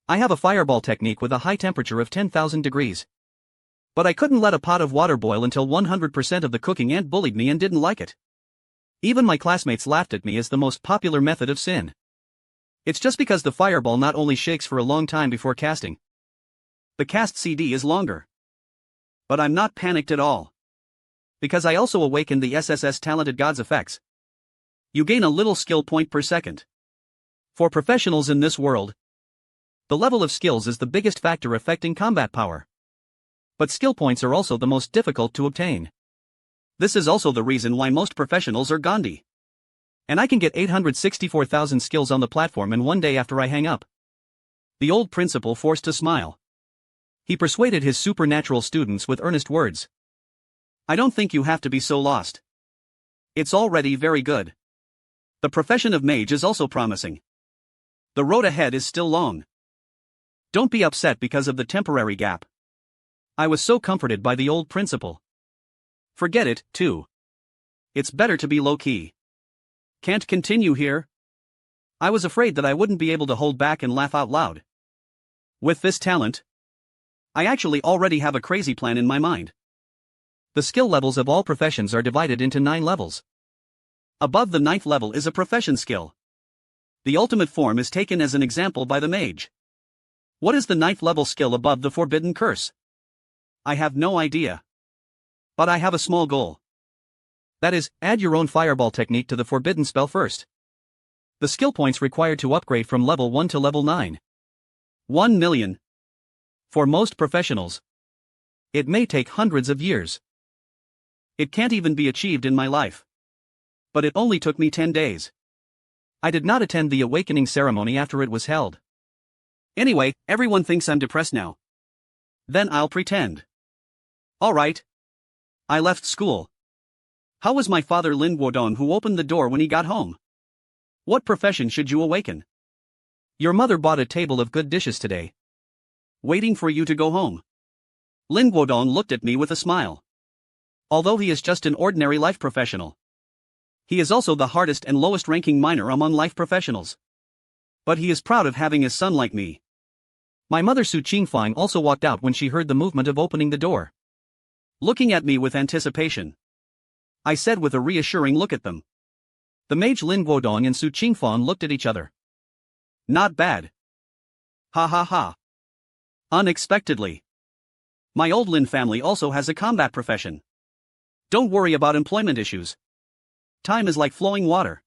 I have a fireball technique with a high temperature of 10,000 degrees. But I couldn't let a pot of water boil until 100% of the cooking and bullied me and didn't like it. Even my classmates laughed at me as the most popular method of sin. It's just because the fireball not only shakes for a long time before casting. The cast CD is longer. But I'm not panicked at all. Because I also awakened the SSS Talented Gods effects. You gain a little skill point per second. For professionals in this world, the level of skills is the biggest factor affecting combat power. But skill points are also the most difficult to obtain. This is also the reason why most professionals are Gandhi. And I can get 864,000 skills on the platform in one day after I hang up. The old principal forced to smile. He persuaded his supernatural students with earnest words. I don't think you have to be so lost. It's already very good. The profession of mage is also promising. The road ahead is still long. Don't be upset because of the temporary gap. I was so comforted by the old principal. Forget it, too. It's better to be low-key. Can't continue here? I was afraid that I wouldn't be able to hold back and laugh out loud. With this talent, I actually already have a crazy plan in my mind. The skill levels of all professions are divided into 9 levels. Above the 9th level is a profession skill. The ultimate form is taken as an example by the mage. What is the 9th level skill above the forbidden curse? I have no idea. But I have a small goal. That is, add your own fireball technique to the forbidden spell first. The skill points required to upgrade from level 1 to level 9. 1 million. For most professionals, it may take hundreds of years. It can't even be achieved in my life. But it only took me 10 days. I did not attend the awakening ceremony after it was held. Anyway, everyone thinks I'm depressed now. Then I'll pretend. Alright. I left school. How was my father Lin Guodong who opened the door when he got home? What profession should you awaken? Your mother bought a table of good dishes today. Waiting for you to go home. Lin Guodong looked at me with a smile. Although he is just an ordinary life professional, he is also the hardest and lowest ranking miner among life professionals. But he is proud of having a son like me. My mother Su Qingfang also walked out when she heard the movement of opening the door. Looking at me with anticipation, I said with a reassuring look at them. The mage Lin Guodong and Su Qingfang looked at each other. Not bad. Ha ha ha. Unexpectedly. My old Lin family also has a combat profession. Don't worry about employment issues. Time is like flowing water.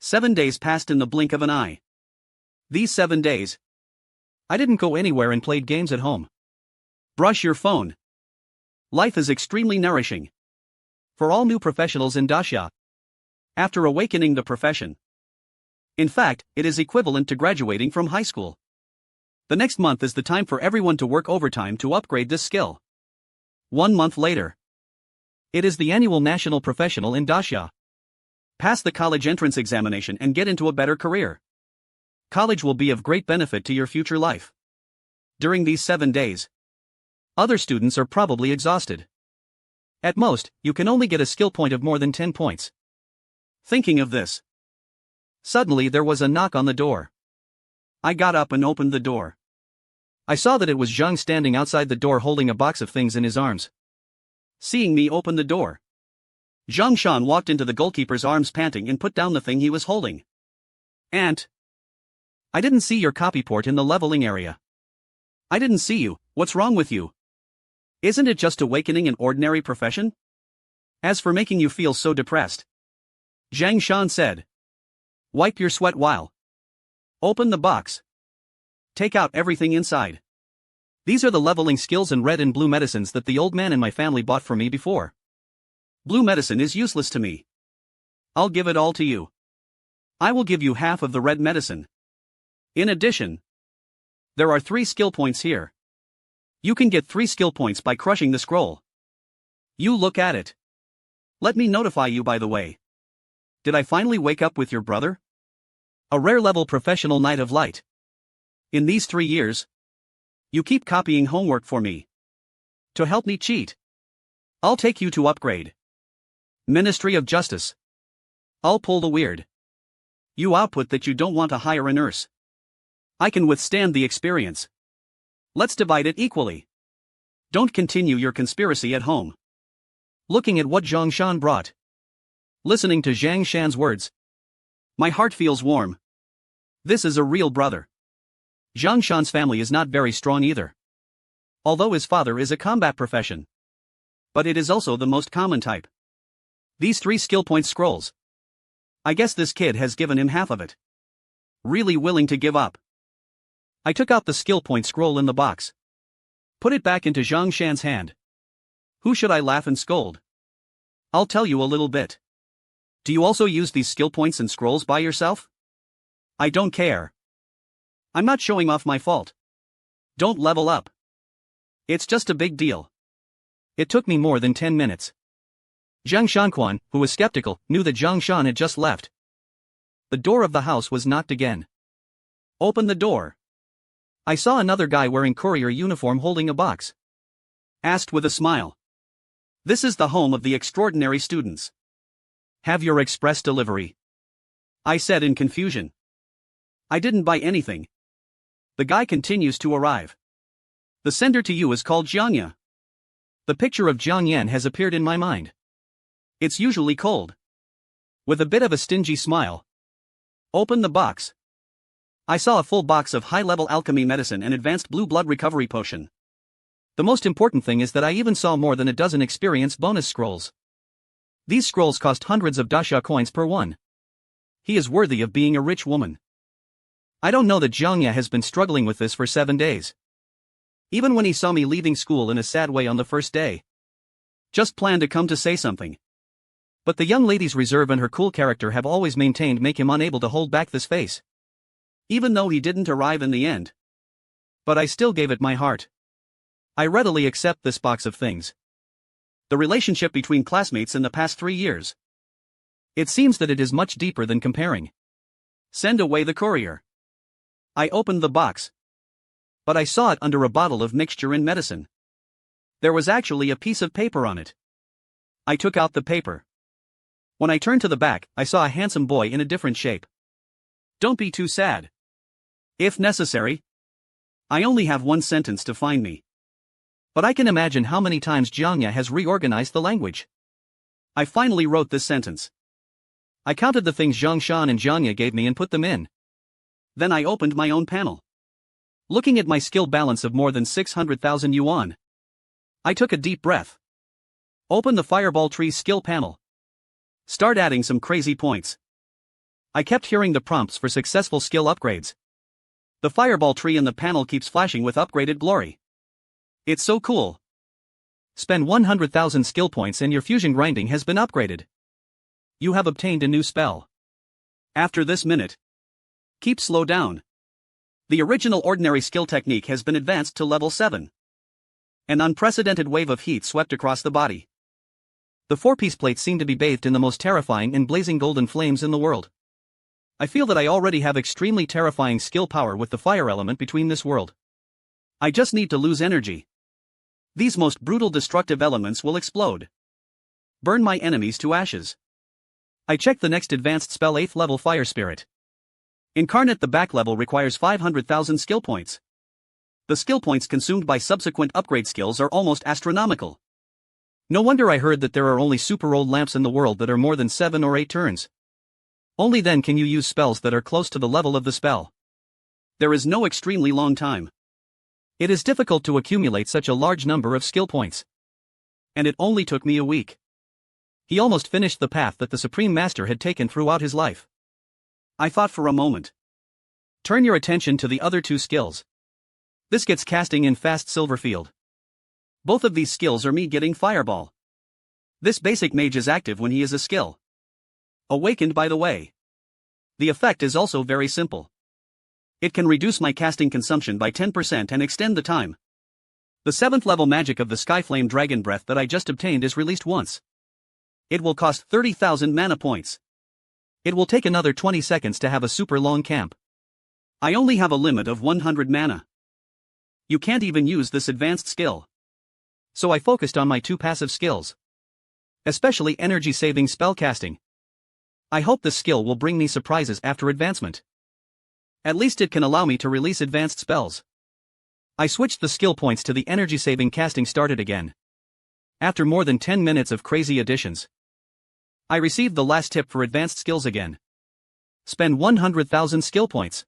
7 days passed in the blink of an eye. These 7 days, I didn't go anywhere and played games at home. Brush your phone. Life is extremely nourishing. For all new professionals in Daxia. After awakening the profession. In fact, it is equivalent to graduating from high school. The next month is the time for everyone to work overtime to upgrade this skill. 1 month later. It is the annual National Professional in Daxia. Pass the college entrance examination and get into a better career. College will be of great benefit to your future life. During these 7 days, other students are probably exhausted. At most, you can only get a skill point of more than 10 points. Thinking of this, suddenly there was a knock on the door. I got up and opened the door. I saw that it was Zhang standing outside the door holding a box of things in his arms. Seeing me open the door, Zhang Shan walked into the goalkeeper's arms panting and put down the thing he was holding. Aunt, I didn't see your copy port in the leveling area. I didn't see you, what's wrong with you? Isn't it just awakening an ordinary profession? As for making you feel so depressed, Zhang Shan said. Wipe your sweat while. Open the box. Take out everything inside. These are the leveling skills and red and blue medicines that the old man in my family bought for me before. Blue medicine is useless to me. I'll give it all to you. I will give you half of the red medicine. In addition, there are 3 skill points here. You can get 3 skill points by crushing the scroll. You look at it. Let me notify you by the way. Did I finally wake up with your brother? A rare level professional knight of light. In these 3 years, you keep copying homework for me. To help me cheat. I'll take you to upgrade. Ministry of Justice. I'll pull the weird. You output that you don't want to hire a nurse. I can withstand the experience. Let's divide it equally. Don't continue your conspiracy at home. Looking at what Zhang Shan brought. Listening to Zhang Shan's words. My heart feels warm. This is a real brother. Zhang Shan's family is not very strong either. Although his father is a combat profession. But it is also the most common type. These 3 skill point scrolls. I guess this kid has given him half of it. Really willing to give up. I took out the skill point scroll in the box. Put it back into Zhang Shan's hand. Who should I laugh and scold? I'll tell you a little bit. Do you also use these skill points and scrolls by yourself? I don't care. I'm not showing off my fault. Don't level up. It's just a big deal. It took me more than 10 minutes. Zhang Shanquan, who was skeptical, knew that Zhang Shan had just left. The door of the house was knocked again. Open the door. I saw another guy wearing courier uniform holding a box. Asked with a smile. This is the home of the extraordinary students. Have your express delivery. I said in confusion. I didn't buy anything. The guy continues to arrive. The sender to you is called Jiangya. The picture of Jiang Yan has appeared in my mind. It's usually cold. With a bit of a stingy smile. Open the box. I saw a full box of high-level alchemy medicine and advanced blue blood recovery potion. The most important thing is that I even saw more than a dozen experience bonus scrolls. These scrolls cost hundreds of dasha coins per one. He is worthy of being a rich woman. I don't know that Jiangya has been struggling with this for 7 days. Even when he saw me leaving school in a sad way on the first day. Just planned to come to say something. But the young lady's reserve and her cool character have always maintained make him unable to hold back this face. Even though he didn't arrive in the end. But I still gave it my heart. I readily accept this box of things. The relationship between classmates in the past 3 years. It seems that it is much deeper than comparing. Send away the courier. I opened the box. But I saw it under a bottle of mixture in medicine. There was actually a piece of paper on it. I took out the paper. When I turned to the back, I saw a handsome boy in a different shape. Don't be too sad. If necessary. I only have 1 sentence to find me. But I can imagine how many times Jiangya has reorganized the language. I finally wrote this sentence. I counted the things Zhang Shan and Jiangya gave me and put them in. Then I opened my own panel. Looking at my skill balance of more than 600,000 yuan. I took a deep breath. Open the Fireball Tree skill panel. Start adding some crazy points. I kept hearing the prompts for successful skill upgrades. The Fireball Tree in the panel keeps flashing with upgraded glory. It's so cool. Spend 100,000 skill points and your fusion grinding has been upgraded. You have obtained a new spell. After this minute. Keep slow down. The original ordinary skill technique has been advanced to level 7. An unprecedented wave of heat swept across the body. The 4-piece plates seem to be bathed in the most terrifying and blazing golden flames in the world. I feel that I already have extremely terrifying skill power with the fire element between this world. I just need to lose energy. These most brutal destructive elements will explode. Burn my enemies to ashes. I checked the next advanced spell 8th level Fire Spirit. Incarnate the back level requires 500,000 skill points. The skill points consumed by subsequent upgrade skills are almost astronomical. No wonder I heard that there are only super old lamps in the world that are more than 7 or 8 turns. Only then can you use spells that are close to the level of the spell. There is no extremely long time. It is difficult to accumulate such a large number of skill points. And it only took me a week. He almost finished the path that the Supreme Master had taken throughout his life. I thought for a moment. Turn your attention to the other 2 skills. This gets casting in fast silver field. Both of these skills are me getting fireball. This basic mage is active when he is a skill. Awakened by the way. The effect is also very simple. It can reduce my casting consumption by 10% and extend the time. The 7th level magic of the Skyflame Dragon Breath that I just obtained is released once. It will cost 30,000 mana points. It will take another 20 seconds to have a super long camp. I only have a limit of 100 mana. You can't even use this advanced skill. So I focused on my 2 passive skills. Especially energy-saving spellcasting. I hope this skill will bring me surprises after advancement. At least it can allow me to release advanced spells. I switched the skill points to the energy-saving casting started again. After more than 10 minutes of crazy additions, I received the last tip for advanced skills again. Spend 100,000 skill points.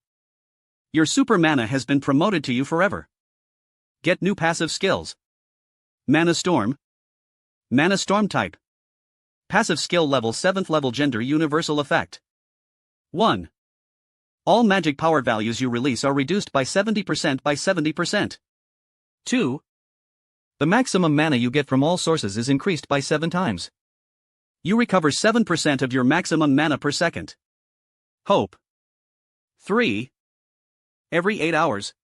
Your super mana has been promoted to you forever. Get new passive skills. Mana Storm. Mana Storm type. Passive skill level 7th level gender universal effect. 1. All magic power values you release are reduced by 70% by 70%. 2. The maximum mana you get from all sources is increased by 7 times. You recover 7% of your maximum mana per second. Hope. 3. Every 8 hours,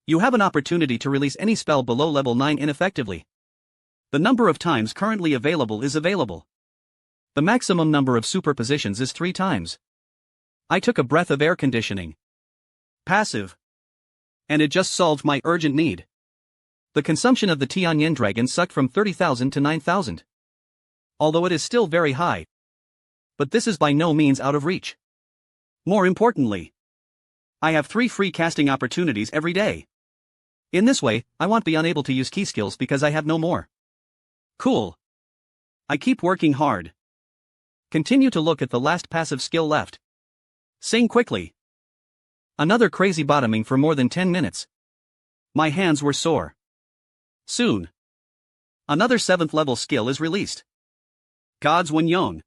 you have an opportunity to release any spell below level 9 ineffectively. The number of times currently available is available. The maximum number of superpositions is 3 times. I took a breath of air conditioning. Passive. And it just solved my urgent need. The consumption of the Tianyan dragon sucked from 30,000 to 9,000. Although it is still very high. But this is by no means out of reach. More importantly, I have 3 free casting opportunities every day. In this way, I won't be unable to use key skills because I have no more. Cool. I keep working hard. Continue to look at the last passive skill left. Sing quickly. Another crazy bottoming for more than 10 minutes. My hands were sore. Soon, another 7th level skill is released. God's Wenyon.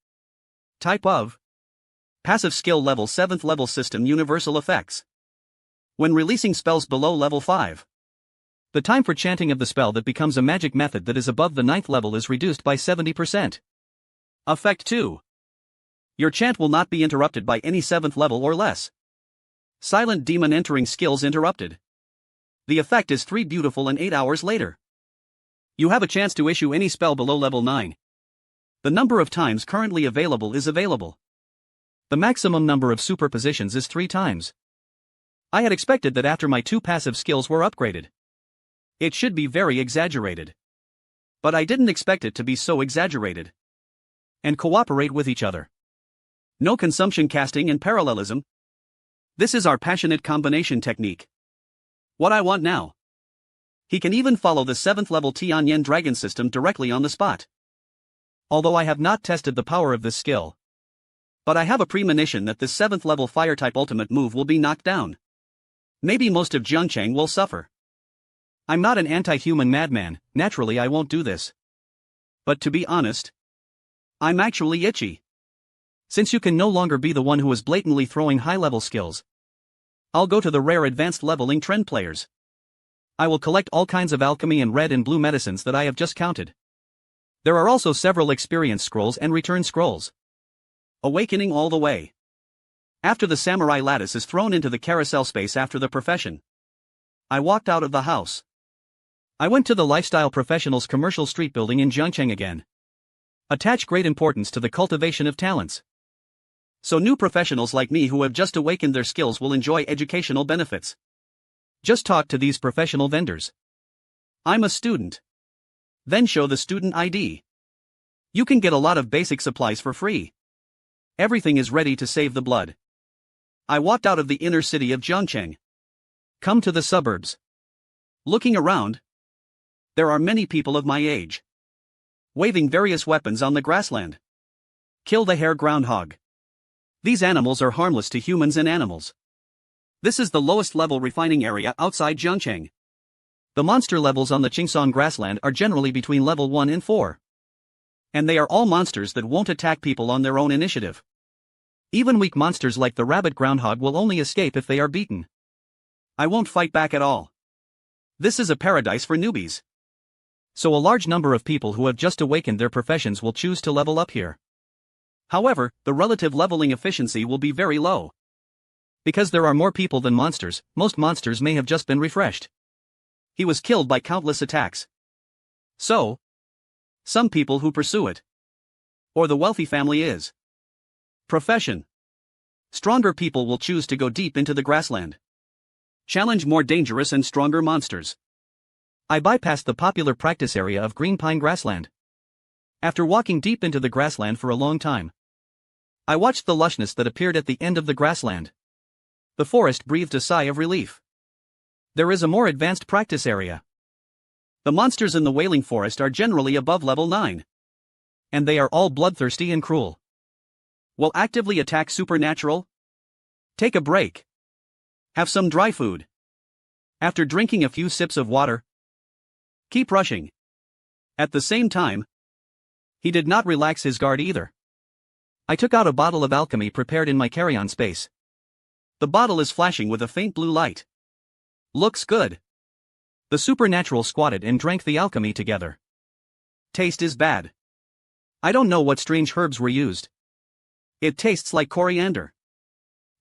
Type of passive skill level 7th level system universal effects. When releasing spells below level 5, the time for chanting of the spell that becomes a magic method that is above the 9th level is reduced by 70%. Effect 2. Your chant will not be interrupted by any 7th level or less. Silent demon entering skills interrupted. The effect is 3 beautiful and 8 hours later. You have a chance to issue any spell below level 9. The number of times currently available is available. The maximum number of superpositions is 3 times. I had expected that after my 2 passive skills were upgraded, it should be very exaggerated. But I didn't expect it to be so exaggerated. And cooperate with each other. No consumption casting and parallelism. This is our passionate combination technique. What I want now. He can even follow the 7th level Tianyan dragon system directly on the spot. Although I have not tested the power of this skill. But I have a premonition that this 7th level fire type ultimate move will be knocked down. Maybe most of Jiangcheng will suffer. I'm not an anti-human madman, naturally I won't do this. But to be honest, I'm actually itchy. Since you can no longer be the one who is blatantly throwing high-level skills, I'll go to the rare advanced leveling trend players. I will collect all kinds of alchemy and red and blue medicines that I have just counted. There are also several experience scrolls and return scrolls. Awakening all the way. After the samurai lattice is thrown into the carousel space after the profession, I walked out of the house. I went to the Lifestyle Professionals commercial street building in Jiangcheng again. Attach great importance to the cultivation of talents. So new professionals like me who have just awakened their skills will enjoy educational benefits. Just talk to these professional vendors. I'm a student. Then show the student ID. You can get a lot of basic supplies for free. Everything is ready to save the blood. I walked out of the inner city of Jiangcheng. Come to the suburbs. Looking around, there are many people of my age, waving various weapons on the grassland. Kill the hare groundhog. These animals are harmless to humans and animals. This is the lowest level refining area outside Jiangcheng. The monster levels on the Qingson grassland are generally between level 1 and 4. And they are all monsters that won't attack people on their own initiative. Even weak monsters like the rabbit groundhog will only escape if they are beaten. I won't fight back at all. This is a paradise for newbies. So a large number of people who have just awakened their professions will choose to level up here. However, the relative leveling efficiency will be very low. Because there are more people than monsters, most monsters may have just been refreshed. He was killed by countless attacks. So, some people who pursue it. Or the wealthy family is. Profession. Stronger people will choose to go deep into the grassland. Challenge more dangerous and stronger monsters. I bypassed the popular practice area of green pine grassland. After walking deep into the grassland for a long time, I watched the lushness that appeared at the end of the grassland. The forest breathed a sigh of relief. There is a more advanced practice area. The monsters in the Wailing Forest are generally above level 9. And they are all bloodthirsty and cruel. Will actively attack supernatural? Take a break. Have some dry food. After drinking a few sips of water, keep rushing. At the same time, he did not relax his guard either. I took out a bottle of alchemy prepared in my carry-on space. The bottle is flashing with a faint blue light. Looks good. The supernatural squatted and drank the alchemy together. Taste is bad. I don't know what strange herbs were used. It tastes like coriander.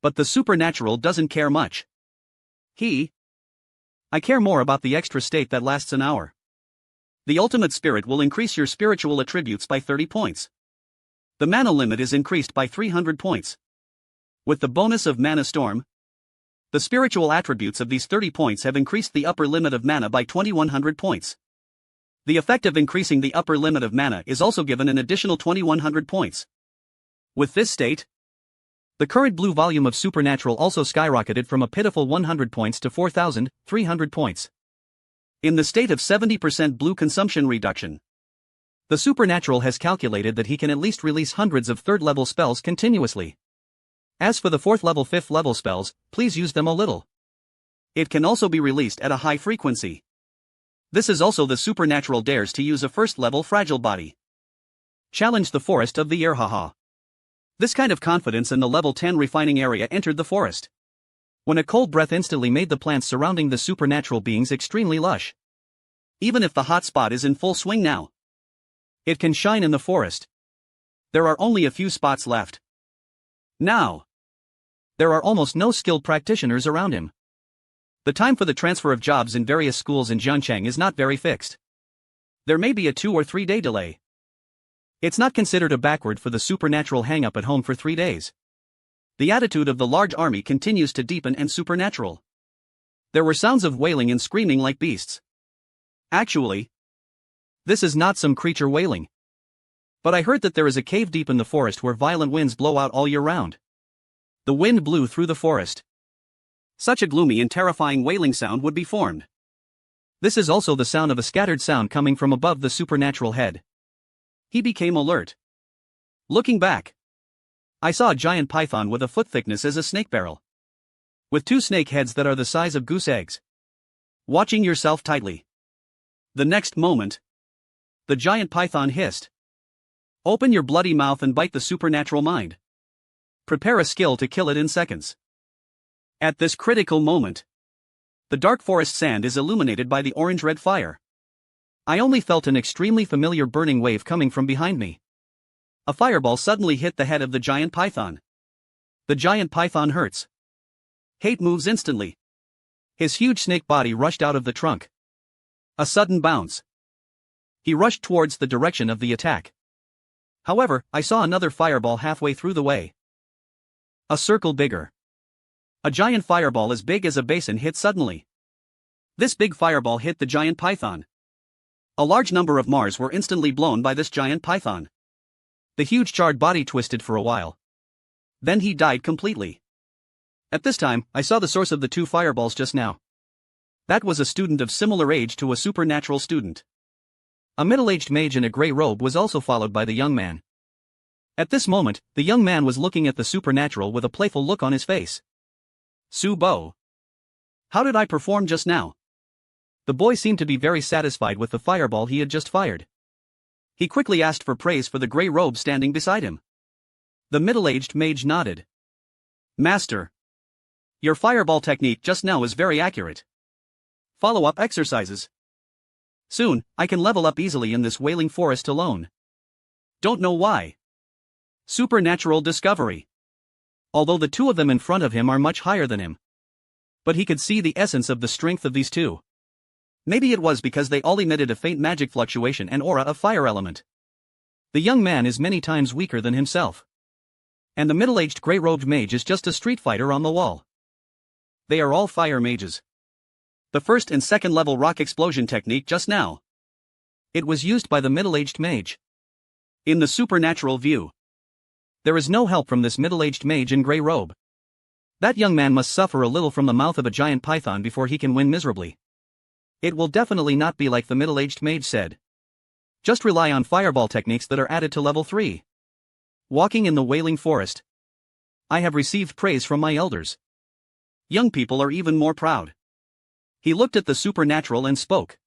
But the supernatural doesn't care much. I care more about the extra state that lasts an hour. The ultimate spirit will increase your spiritual attributes by 30 points. The mana limit is increased by 300 points. With the bonus of Mana Storm, the spiritual attributes of these 30 points have increased the upper limit of mana by 2100 points. The effect of increasing the upper limit of mana is also given an additional 2100 points. With this state, the current blue volume of Supernatural also skyrocketed from a pitiful 100 points to 4,300 points. In the state of 70% blue consumption reduction, the Supernatural has calculated that he can at least release hundreds of third-level spells continuously. As for the 4th level 5th level spells, please use them a little. It can also be released at a high frequency. This is also the Supernatural dares to use a 1st level fragile body. Challenge the forest of the air, haha. This kind of confidence in the level 10 refining area entered the forest. When a cold breath instantly made the plants surrounding the supernatural beings extremely lush. Even if the hot spot is in full swing now, it can shine in the forest. There are only a few spots left. Now, there are almost no skilled practitioners around him. The time for the transfer of jobs in various schools in Jiancheng is not very fixed. There may be a 2 or 3 day delay. It's not considered a backward for the supernatural hang up at home for 3 days. The attitude of the large army continues to deepen and supernatural. There were sounds of wailing and screaming like beasts. Actually, this is not some creature wailing. But I heard that there is a cave deep in the forest where violent winds blow out all year round. The wind blew through the forest. Such a gloomy and terrifying wailing sound would be formed. This is also the sound of a scattered sound coming from above the supernatural head. He became alert. Looking back, I saw a giant python with a foot thickness as a snake barrel, with 2 snake heads that are the size of goose eggs. Watching yourself tightly. The next moment, the giant python hissed. Open your bloody mouth and bite the supernatural mind. Prepare a skill to kill it in seconds. At this critical moment, the dark forest sand is illuminated by the orange-red fire. I only felt an extremely familiar burning wave coming from behind me. A fireball suddenly hit the head of the giant python. The giant python hurts. Hate moves instantly. His huge snake body rushed out of the trunk. A sudden bounce. He rushed towards the direction of the attack. However, I saw another fireball halfway through the way. A circle bigger. A giant fireball as big as a basin hit suddenly. This big fireball hit the giant python. A large number of Mars were instantly blown by this giant python. The huge charred body twisted for a while. Then he died completely. At this time, I saw the source of the 2 fireballs just now. That was a student of similar age to a supernatural student. A middle-aged mage in a gray robe was also followed by the young man. At this moment, the young man was looking at the supernatural with a playful look on his face. Su Bo. How did I perform just now? The boy seemed to be very satisfied with the fireball he had just fired. He quickly asked for praise for the gray robe standing beside him. The middle-aged mage nodded. Master, your fireball technique just now is very accurate. Follow-up exercises. Soon, I can level up easily in this wailing forest alone. Don't know why. Supernatural discovery. Although the 2 of them in front of him are much higher than him. But he could see the essence of the strength of these 2. Maybe it was because they all emitted a faint magic fluctuation and aura of fire element. The young man is many times weaker than himself. And the middle-aged gray-robed mage is just a street fighter on the wall. They are all fire mages. The 1st and 2nd level rock explosion technique just now. It was used by the middle-aged mage. In the supernatural view, there is no help from this middle-aged mage in gray robe. That young man must suffer a little from the mouth of a giant python before he can win miserably. It will definitely not be like the middle-aged mage said. Just rely on fireball techniques that are added to level 3. Walking in the Wailing Forest. I have received praise from my elders. Young people are even more proud. He looked at the supernatural and spoke.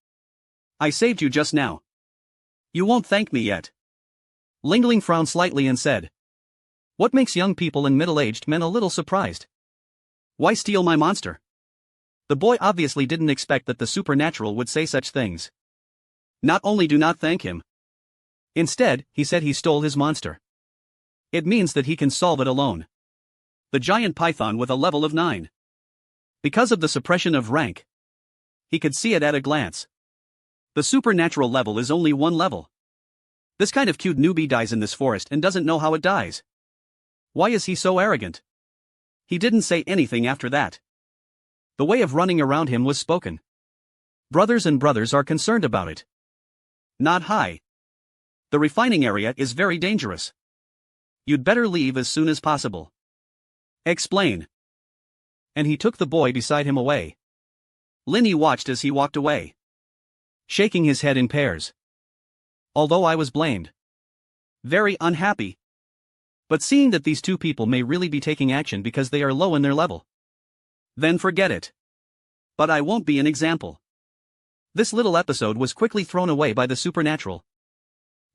I saved you just now. You won't thank me yet. Lingling frowned slightly and said. What makes young people and middle-aged men a little surprised? Why steal my monster? The boy obviously didn't expect that the supernatural would say such things. Not only do not thank him. Instead, he said he stole his monster. It means that he can solve it alone. The giant python with a level of 9. Because of the suppression of rank, he could see it at a glance. The supernatural level is only 1 level. This kind of cute newbie dies in this forest and doesn't know how it dies. Why is he so arrogant? He didn't say anything after that. The way of running around him was spoken. Brothers and brothers are concerned about it. Not high. The refining area is very dangerous. You'd better leave as soon as possible. Explain. And he took the boy beside him away. Linny watched as he walked away, shaking his head in pairs. Although I was blamed. Very unhappy. But seeing that these two people may really be taking action because they are low in their level. Then forget it. But I won't be an example. This little episode was quickly thrown away by the supernatural.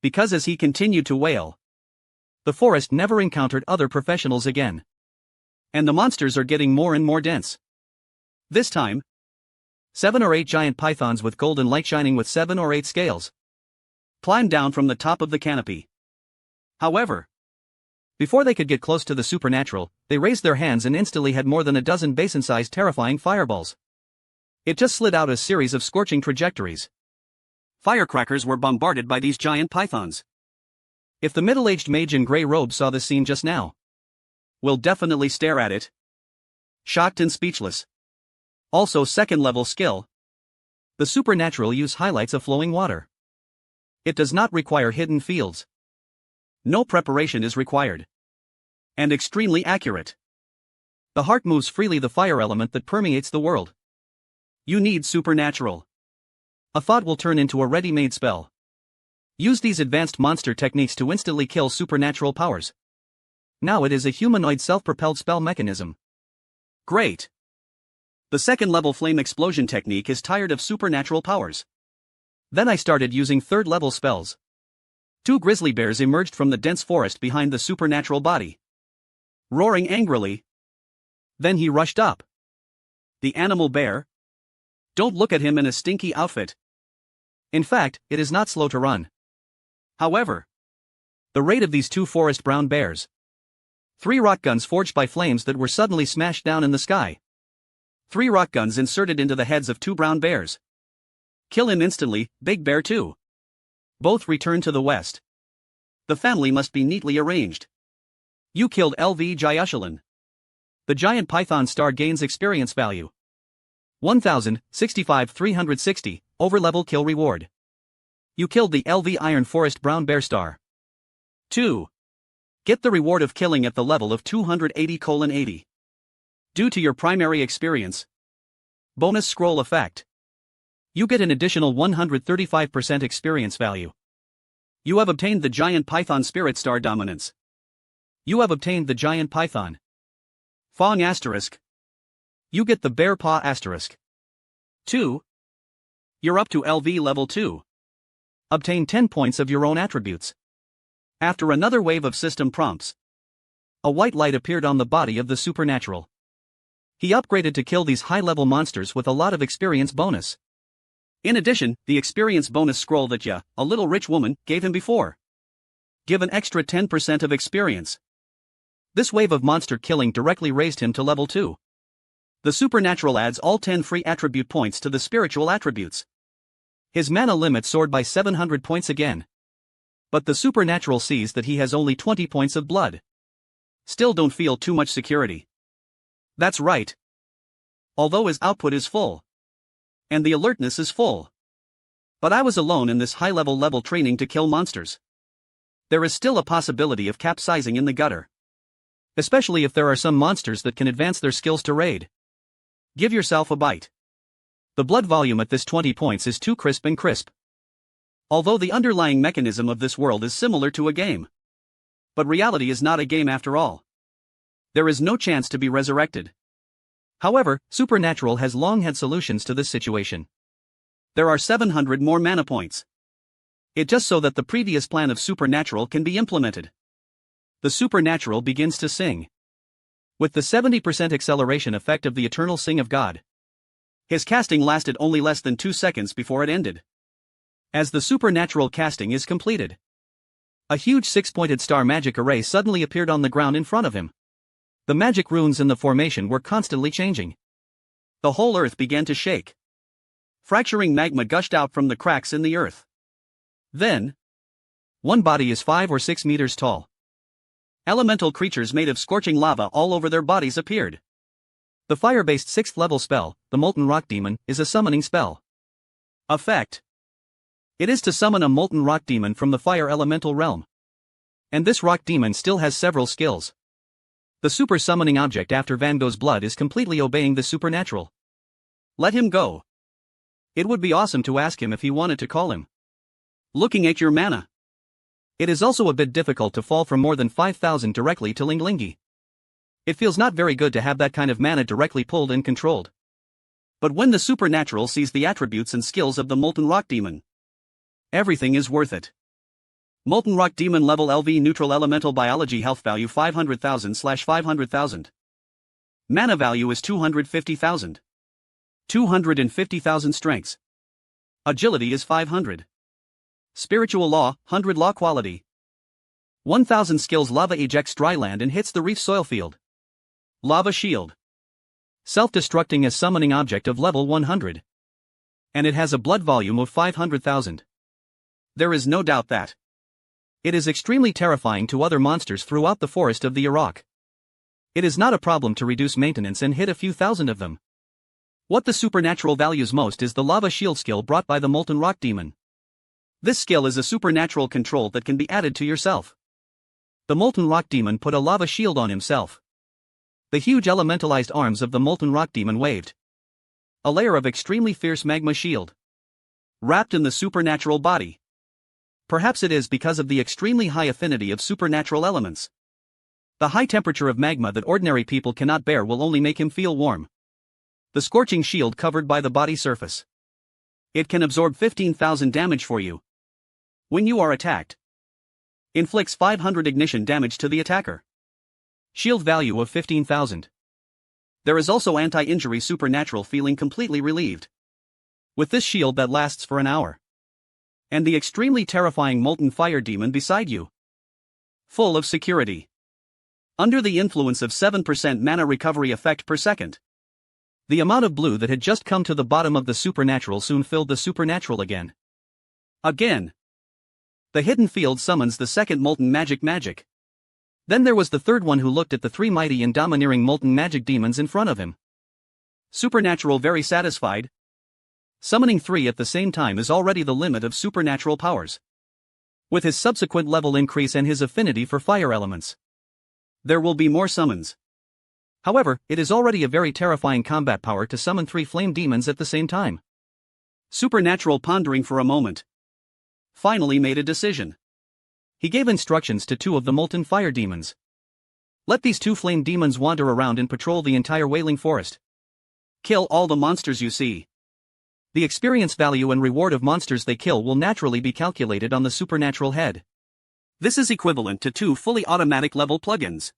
Because as he continued to wail, the forest never encountered other professionals again. And the monsters are getting more and more dense. This time, 7 or 8 giant pythons with golden light shining with 7 or 8 scales climbed down from the top of the canopy. However, before they could get close to the supernatural, they raised their hands and instantly had more than a dozen basin-sized terrifying fireballs. It just slid out a series of scorching trajectories. Firecrackers were bombarded by these giant pythons. If the middle-aged mage in grey robe saw this scene just now, will definitely stare at it, shocked and speechless. Also second-level skill. The supernatural use highlights of flowing water. It does not require hidden fields. No preparation is required. And extremely accurate. The heart moves freely, the fire element that permeates the world. You need supernatural. A thought will turn into a ready-made spell. Use these advanced monster techniques to instantly kill supernatural powers. Now it is a humanoid self-propelled spell mechanism. Great. The second-level flame explosion technique is tired of supernatural powers. Then I started using third-level spells. 2 grizzly bears emerged from the dense forest behind the supernatural body, roaring angrily. Then he rushed up. The animal bear? Don't look at him in a stinky outfit. In fact, it is not slow to run. However, the rate of these 2 forest brown bears. 3 rock guns forged by flames that were suddenly smashed down in the sky. 3 rock guns inserted into the heads of 2 brown bears. Kill him instantly, Big Bear 2. Both return to the west. The family must be neatly arranged. You killed LV Jayushalan. The giant python star gains experience value. 1065 360, overlevel kill reward. You killed the LV Iron Forest Brown Bear Star. 2. Get the reward of killing at the level of 280:80. Due to your primary experience. Bonus scroll effect. You get an additional 135% experience value. You have obtained the Giant Python Spirit Star Dominance. You have obtained the Giant Python Fong asterisk. You get the Bear Paw asterisk. 2. You're up to LV level 2. Obtain 10 points of your own attributes. After another wave of system prompts, a white light appeared on the body of the supernatural. He upgraded to kill these high-level monsters with a lot of experience bonus. In addition, the experience bonus scroll that a little rich woman, gave him before. Give an extra 10% of experience. This wave of monster killing directly raised him to level 2. The supernatural adds all 10 free attribute points to the spiritual attributes. His mana limit soared by 700 points again. But the supernatural sees that he has only 20 points of blood. Still don't feel too much security. That's right. Although his output is full. And the alertness is full. But I was alone in this high-level training to kill monsters. There is still a possibility of capsizing in the gutter. Especially if there are some monsters that can advance their skills to raid. Give yourself a bite. The blood volume at this 20 points is too crisp and crisp. Although the underlying mechanism of this world is similar to a game. But reality is not a game after all. There is no chance to be resurrected. However, Supernatural has long had solutions to this situation. There are 700 more mana points. It just so that the previous plan of Supernatural can be implemented. The Supernatural begins to sing. With the 70% acceleration effect of the eternal sing of God. His casting lasted only less than 2 seconds before it ended. As the Supernatural casting is completed, a huge 6-pointed star magic array suddenly appeared on the ground in front of him. The magic runes in the formation were constantly changing. The whole earth began to shake. Fracturing magma gushed out from the cracks in the earth. Then, one body is 5 or 6 meters tall. Elemental creatures made of scorching lava all over their bodies appeared. The fire-based 6th level spell, the Molten Rock Demon, is a summoning spell. Effect: it is to summon a Molten Rock Demon from the fire elemental realm. And this rock demon still has several skills. The super summoning object after Van Gogh's blood is completely obeying the Supernatural. Let him go. It would be awesome to ask him if he wanted to call him. Looking at your mana. It is also a bit difficult to fall from more than 5,000 directly to Linglingi. It feels not very good to have that kind of mana directly pulled and controlled. But when the Supernatural sees the attributes and skills of the Molten Rock Demon, everything is worth it. Molten Rock Demon level LV neutral elemental biology health value 500,000/500,000. Mana value is 250,000. 250,000 strengths. Agility is 500. Spiritual law, 100 law quality. 1000 skills lava ejects dry land and hits the reef soil field. Lava shield. Self-destructing as summoning object of level 100. And it has a blood volume of 500,000. There is no doubt that it is extremely terrifying to other monsters throughout the forest of the Iraq. It is not a problem to reduce maintenance and hit a few thousand of them. What the Supernatural values most is the lava shield skill brought by the Molten Rock Demon. This skill is a supernatural control that can be added to yourself. The Molten Rock Demon put a lava shield on himself. The huge elementalized arms of the Molten Rock Demon waved. A layer of extremely fierce magma shield wrapped in the supernatural body. Perhaps it is because of the extremely high affinity of supernatural elements. The high temperature of magma that ordinary people cannot bear will only make him feel warm. The scorching shield covered by the body surface. It can absorb 15,000 damage for you. When you are attacked, inflicts 500 ignition damage to the attacker. Shield value of 15,000. There is also anti-injury supernatural feeling completely relieved. With this shield that lasts for an hour. And the extremely terrifying Molten Fire Demon beside you. Full of security. Under the influence of 7% mana recovery effect per second. The amount of blue that had just come to the bottom of the Supernatural soon filled the Supernatural again. Again. The hidden field summons the second Molten Magic. Then there was the third one who looked at the 3 mighty and domineering Molten Magic Demons in front of him. Supernatural very satisfied. Summoning 3 at the same time is already the limit of supernatural powers. With his subsequent level increase and his affinity for fire elements, there will be more summons. However, it is already a very terrifying combat power to summon 3 flame demons at the same time. Supernatural pondering for a moment. Finally made a decision. He gave instructions to 2 of the Molten Fire Demons. Let these 2 flame demons wander around and patrol the entire Wailing Forest. Kill all the monsters you see. The experience value and reward of monsters they kill will naturally be calculated on the supernatural head. This is equivalent to 2 fully automatic level plugins.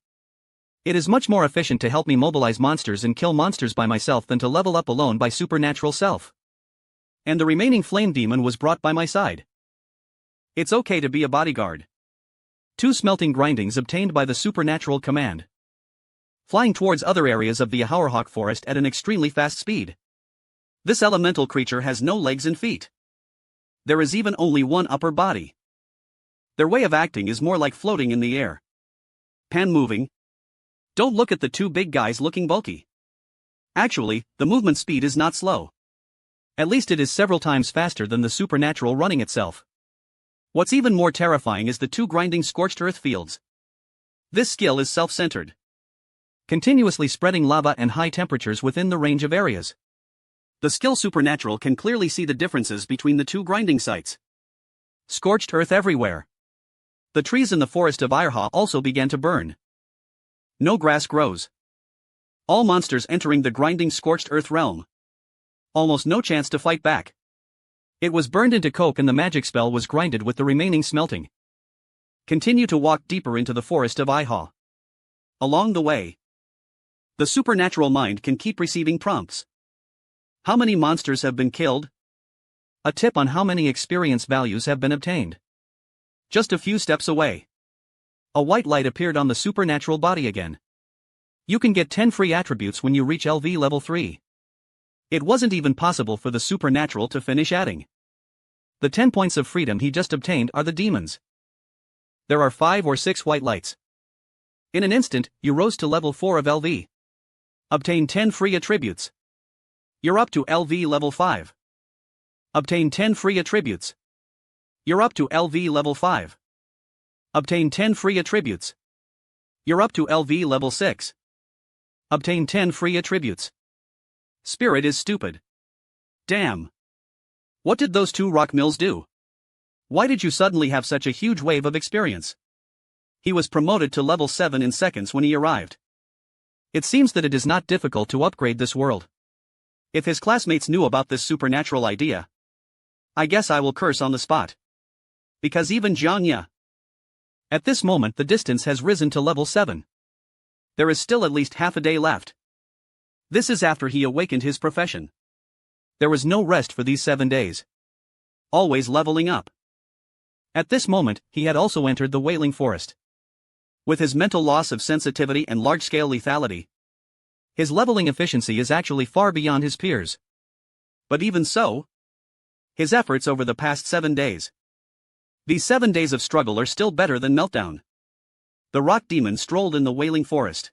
It is much more efficient to help me mobilize monsters and kill monsters by myself than to level up alone by supernatural self. And the remaining flame demon was brought by my side. It's okay to be a bodyguard. 2 smelting grindings obtained by the supernatural command. Flying towards other areas of the Ahauerhawk forest at an extremely fast speed. This elemental creature has no legs and feet. There is even only one upper body. Their way of acting is more like floating in the air. Pan moving. Don't look at the 2 big guys looking bulky. Actually, the movement speed is not slow. At least it is several times faster than the supernatural running itself. What's even more terrifying is the 2 grinding scorched earth fields. This skill is self-centered. continuously spreading lava and high temperatures within the range of areas. The skill supernatural can clearly see the differences between the two grinding sites. Scorched earth everywhere. The trees in the forest of Manhwa also began to burn. No grass grows. All monsters entering the grinding scorched earth realm. Almost no chance to fight back. It was burned into coke and the magic spell was grinded with the remaining smelting. Continue to walk deeper into the forest of Manhwa. Along the way, the supernatural mind can keep receiving prompts. How many monsters have been killed? A tip on how many experience values have been obtained. Just a few steps away. A white light appeared on the supernatural body again. You can get 10 free attributes when you reach LV level 3. It wasn't even possible for the supernatural to finish adding. The 10 points of freedom he just obtained are the demons. There are 5 or 6 white lights. In an instant, you rose to level 4 of LV. Obtain 10 free attributes. You're up to LV level 5. Obtain 10 free attributes. You're up to LV level 5. Obtain 10 free attributes. You're up to LV level 6. Obtain 10 free attributes. Spirit is stupid. Damn. What did those 2 rock mills do? Why did you suddenly have such a huge wave of experience? He was promoted to level 7 in seconds when he arrived. It seems that it is not difficult to upgrade this world. If his classmates knew about this supernatural idea, I guess I will curse on the spot. Because even Jianya. At this moment the distance has risen to level 7. There is still at least half a day left. This is after he awakened his profession. There was no rest for these 7 days. Always leveling up. At this moment, he had also entered the Wailing Forest. With his mental loss of sensitivity and large-scale lethality, his leveling efficiency is actually far beyond his peers. But even so, his efforts over the past 7 days. These 7 days of struggle are still better than Meltdown. The rock demon strolled in the Wailing Forest.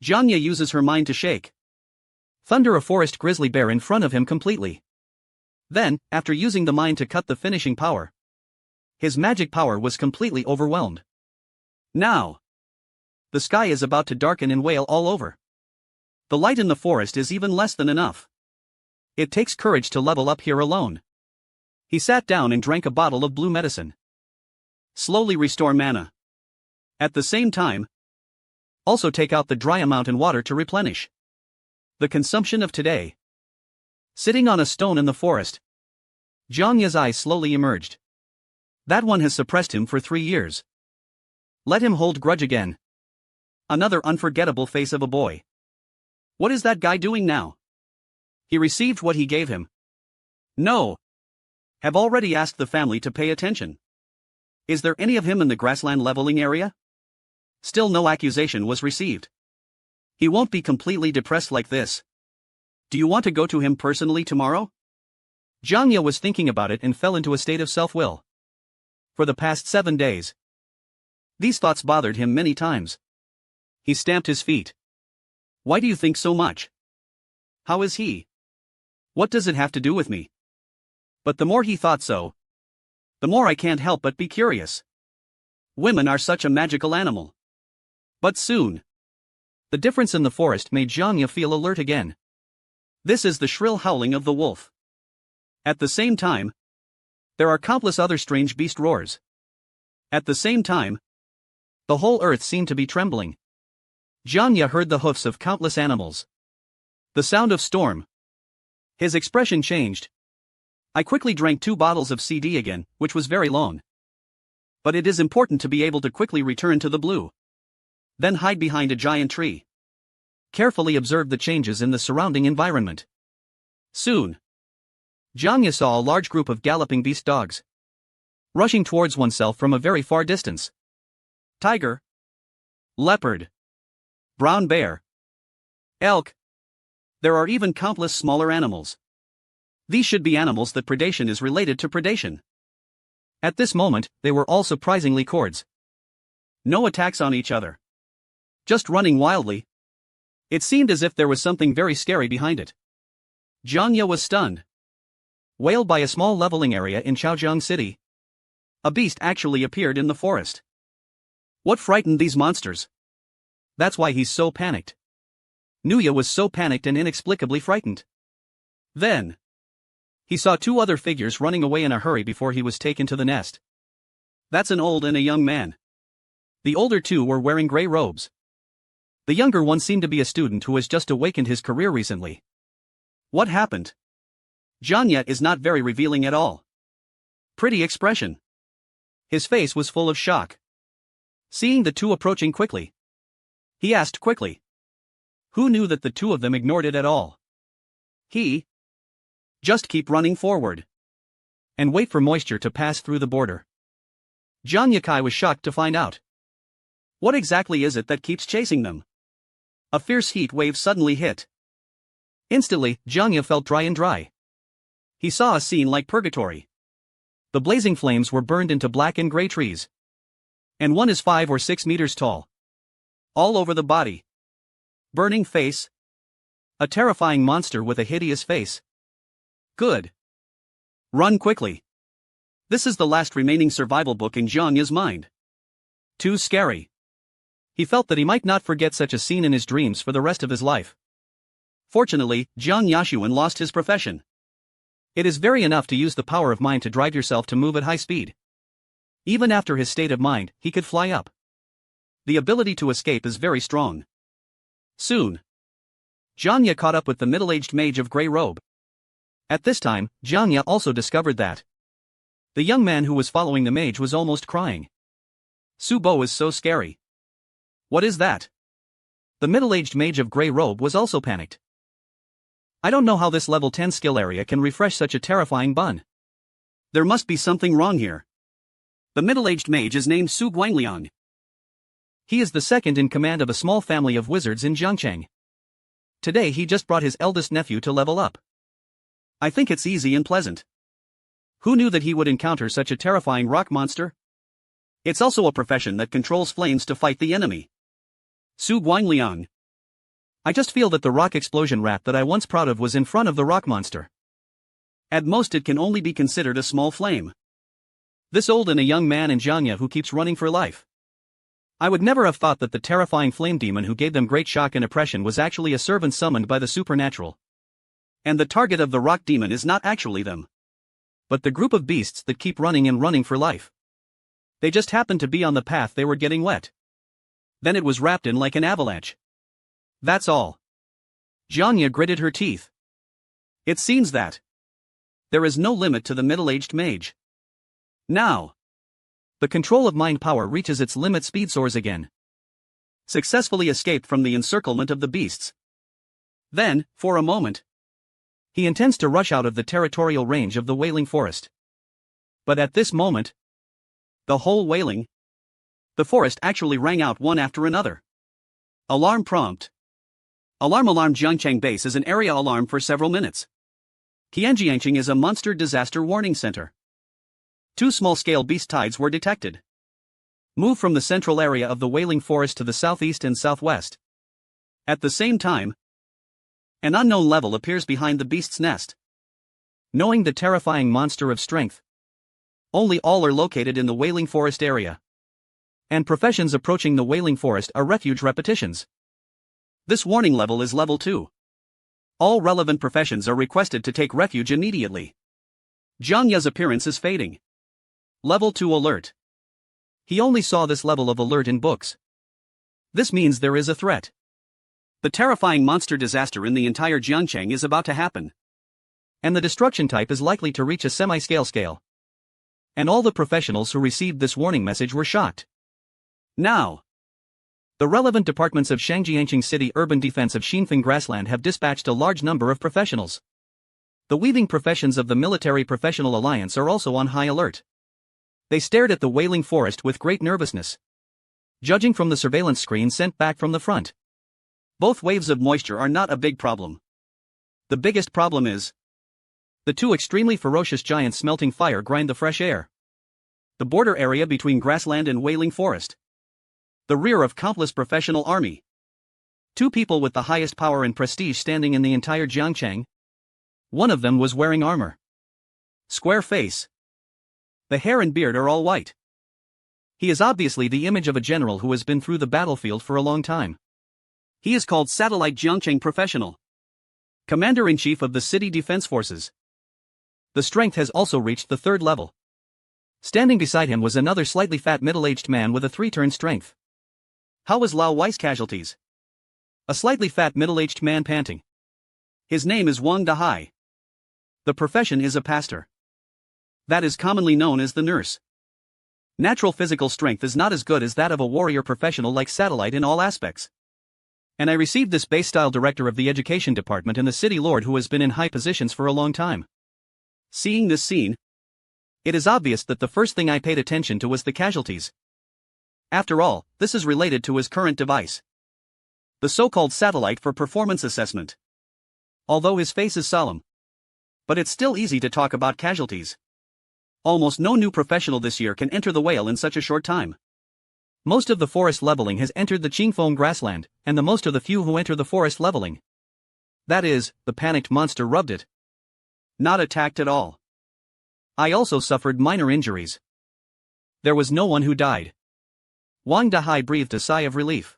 Jianya uses her mind to shake. Thunder a forest grizzly bear in front of him completely. Then, after using the mind to cut the finishing power, his magic power was completely overwhelmed. Now, the sky is about to darken and wail all over. The light in the forest is even less than enough. It takes courage to level up here alone. He sat down and drank a bottle of blue medicine. Slowly restore mana. At the same time, also take out the dry amount in water to replenish. The consumption of today. Sitting on a stone in the forest, Jianya's eyes slowly emerged. That one has suppressed him for 3 years. Let him hold grudge again. Another unforgettable face of a boy. What is that guy doing now? He received what he gave him. No. Have already asked the family to pay attention. Is there any of him in the grassland leveling area? Still no accusation was received. He won't be completely depressed like this. Do you want to go to him personally tomorrow? Jianya was thinking about it and fell into a state of self-will. For the past 7 days, these thoughts bothered him many times. He stamped his feet. Why do you think so much? How is he? What does it have to do with me? But the more he thought so, the more I can't help but be curious. Women are such a magical animal. But soon, the difference in the forest made Jianya feel alert again. This is the shrill howling of the wolf. At the same time, there are countless other strange beast roars. At the same time, the whole earth seemed to be trembling. Jianya heard the hoofs of countless animals. The sound of storm. His expression changed. I quickly drank 2 bottles of CD again, which was very long. But it is important to be able to quickly return to the blue. Then hide behind a giant tree. Carefully observe the changes in the surrounding environment. Soon, Jianya saw a large group of galloping beast dogs, rushing towards oneself from a very far distance. Tiger, leopard, brown bear, elk. There are even countless smaller animals. These should be animals that predation is related to predation. At this moment, they were all surprisingly cords. No attacks on each other. Just running wildly. It seemed as if there was something very scary behind it. Jianya was stunned. Wailed by a small leveling area in Chaojiang City. A beast actually appeared in the forest. What frightened these monsters? That's why he's so panicked. Nuya was so panicked and inexplicably frightened. Then, he saw two other figures running away in a hurry before he was taken to the nest. That's an old and a young man. The older two were wearing gray robes. The younger one seemed to be a student who has just awakened his career recently. What happened? Janya is not very revealing at all. Pretty expression. His face was full of shock. Seeing the two approaching quickly, he asked quickly. Who knew that the two of them ignored it at all? Just keep running forward. And wait for moisture to pass through the border. Janya Kai was shocked to find out. What exactly is it that keeps chasing them? A fierce heat wave suddenly hit. Instantly, Janya felt dry. He saw a scene like purgatory. The blazing flames were burned into black and gray trees. And one is 5 or 6 meters tall. All over the body. Burning face. A terrifying monster with a hideous face. Good. Run quickly. This is the last remaining survival book in Zhangya's mind. Too scary. He felt that he might not forget such a scene in his dreams for the rest of his life. Fortunately, Jiang Yashuan lost his profession. It is very enough to use the power of mind to drive yourself to move at high speed. Even after his state of mind, he could fly up. The ability to escape is very strong. Soon, Janya caught up with the middle-aged mage of grey robe. At this time, Janya also discovered that the young man who was following the mage was almost crying. Subo is so scary. What is that? The middle-aged mage of grey robe was also panicked. I don't know how this level 10 skill area can refresh such a terrifying bun. There must be something wrong here. The middle-aged mage is named Su Guangliang. He is the second in command of a small family of wizards in Jiangcheng. Today he just brought his eldest nephew to level up. I think it's easy and pleasant. Who knew that he would encounter such a terrifying rock monster? It's also a profession that controls flames to fight the enemy. Su Guangliang. I just feel that the rock explosion rat that I once proud of was in front of the rock monster. At most it can only be considered a small flame. This old and a young man in Jiangya who keeps running for life. I would never have thought that the terrifying flame demon who gave them great shock and oppression was actually a servant summoned by the supernatural. And the target of the rock demon is not actually them, but the group of beasts that keep running and running for life. They just happened to be on the path they were getting wet. Then it was wrapped in like an avalanche. That's all. Jianya gritted her teeth. It seems that there is no limit to the middle-aged mage. Now, the control of mind power reaches its limit, speed soars again. Successfully escaped from the encirclement of the beasts. Then, for a moment, he intends to rush out of the territorial range of the Wailing Forest. But at this moment, the whole Wailing, the forest actually rang out one after another. Alarm prompt. Alarm Jiangcheng base is an area alarm for several minutes. Qianjiangcheng is a monster disaster warning center. 2 small-scale beast tides were detected. Move from the central area of the Wailing Forest to the southeast and southwest. At the same time, an unknown level appears behind the beast's nest. Knowing the terrifying monster of strength. Only all are located in the Wailing Forest area. And professions approaching the Wailing Forest are refuge repetitions. This warning level is level 2. All relevant professions are requested to take refuge immediately. Jiangya's appearance is fading. Level 2 alert. He only saw this level of alert in books. This means there is a threat. The terrifying monster disaster in the entire Jiangcheng is about to happen. And the destruction type is likely to reach a semi-scale scale. And all the professionals who received this warning message were shocked. Now, the relevant departments of Shangjiangcheng City Urban Defense of Xinfeng Grassland have dispatched a large number of professionals. The weaving professions of the Military Professional Alliance are also on high alert. They stared at the Wailing Forest with great nervousness. Judging from the surveillance screen sent back from the front, both waves of moisture are not a big problem. The biggest problem is the 2 extremely ferocious giants smelting fire grind the fresh air. The border area between grassland and Wailing Forest. The rear of countless professional army. 2 people with the highest power and prestige standing in the entire Jiangcheng. One of them was wearing armor. Square face. The hair and beard are all white. He is obviously the image of a general who has been through the battlefield for a long time. He is called Satellite Jiangcheng Professional, Commander-in-Chief of the City Defense Forces. The strength has also reached the 3rd level. Standing beside him was another slightly fat middle-aged man with a 3-turn strength. How was Lao Wei's casualties? A slightly fat middle-aged man panting. His name is Wang Dahai. The profession is a pastor. That is commonly known as the nurse. Natural physical strength is not as good as that of a warrior professional like Satellite in all aspects. And I received this base-style director of the education department and the city lord who has been in high positions for a long time. Seeing this scene, it is obvious that the first thing I paid attention to was the casualties. After all, this is related to his current device, the so-called Satellite for performance assessment. Although his face is solemn, but it's still easy to talk about casualties. Almost no new professional this year can enter the whale in such a short time. Most of the forest leveling has entered the Qingfeng grassland, and the most are the few who enter the forest leveling. That is, the panicked monster rubbed it. Not attacked at all. I also suffered minor injuries. There was no one who died. Wang Dahai breathed a sigh of relief.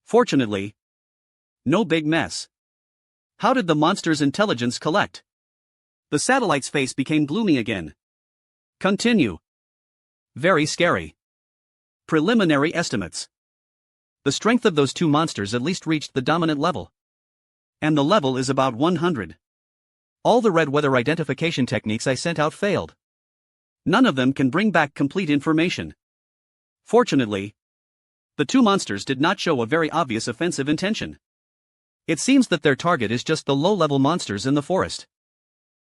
Fortunately, no big mess. How did the monster's intelligence collect? The satellite's face became gloomy again. Continue. Very scary. Preliminary estimates. The strength of those 2 monsters at least reached the dominant level. And the level is about 100. All the red weather identification techniques I sent out failed. None of them can bring back complete information. Fortunately, the 2 monsters did not show a very obvious offensive intention. It seems that their target is just the low-level monsters in the forest.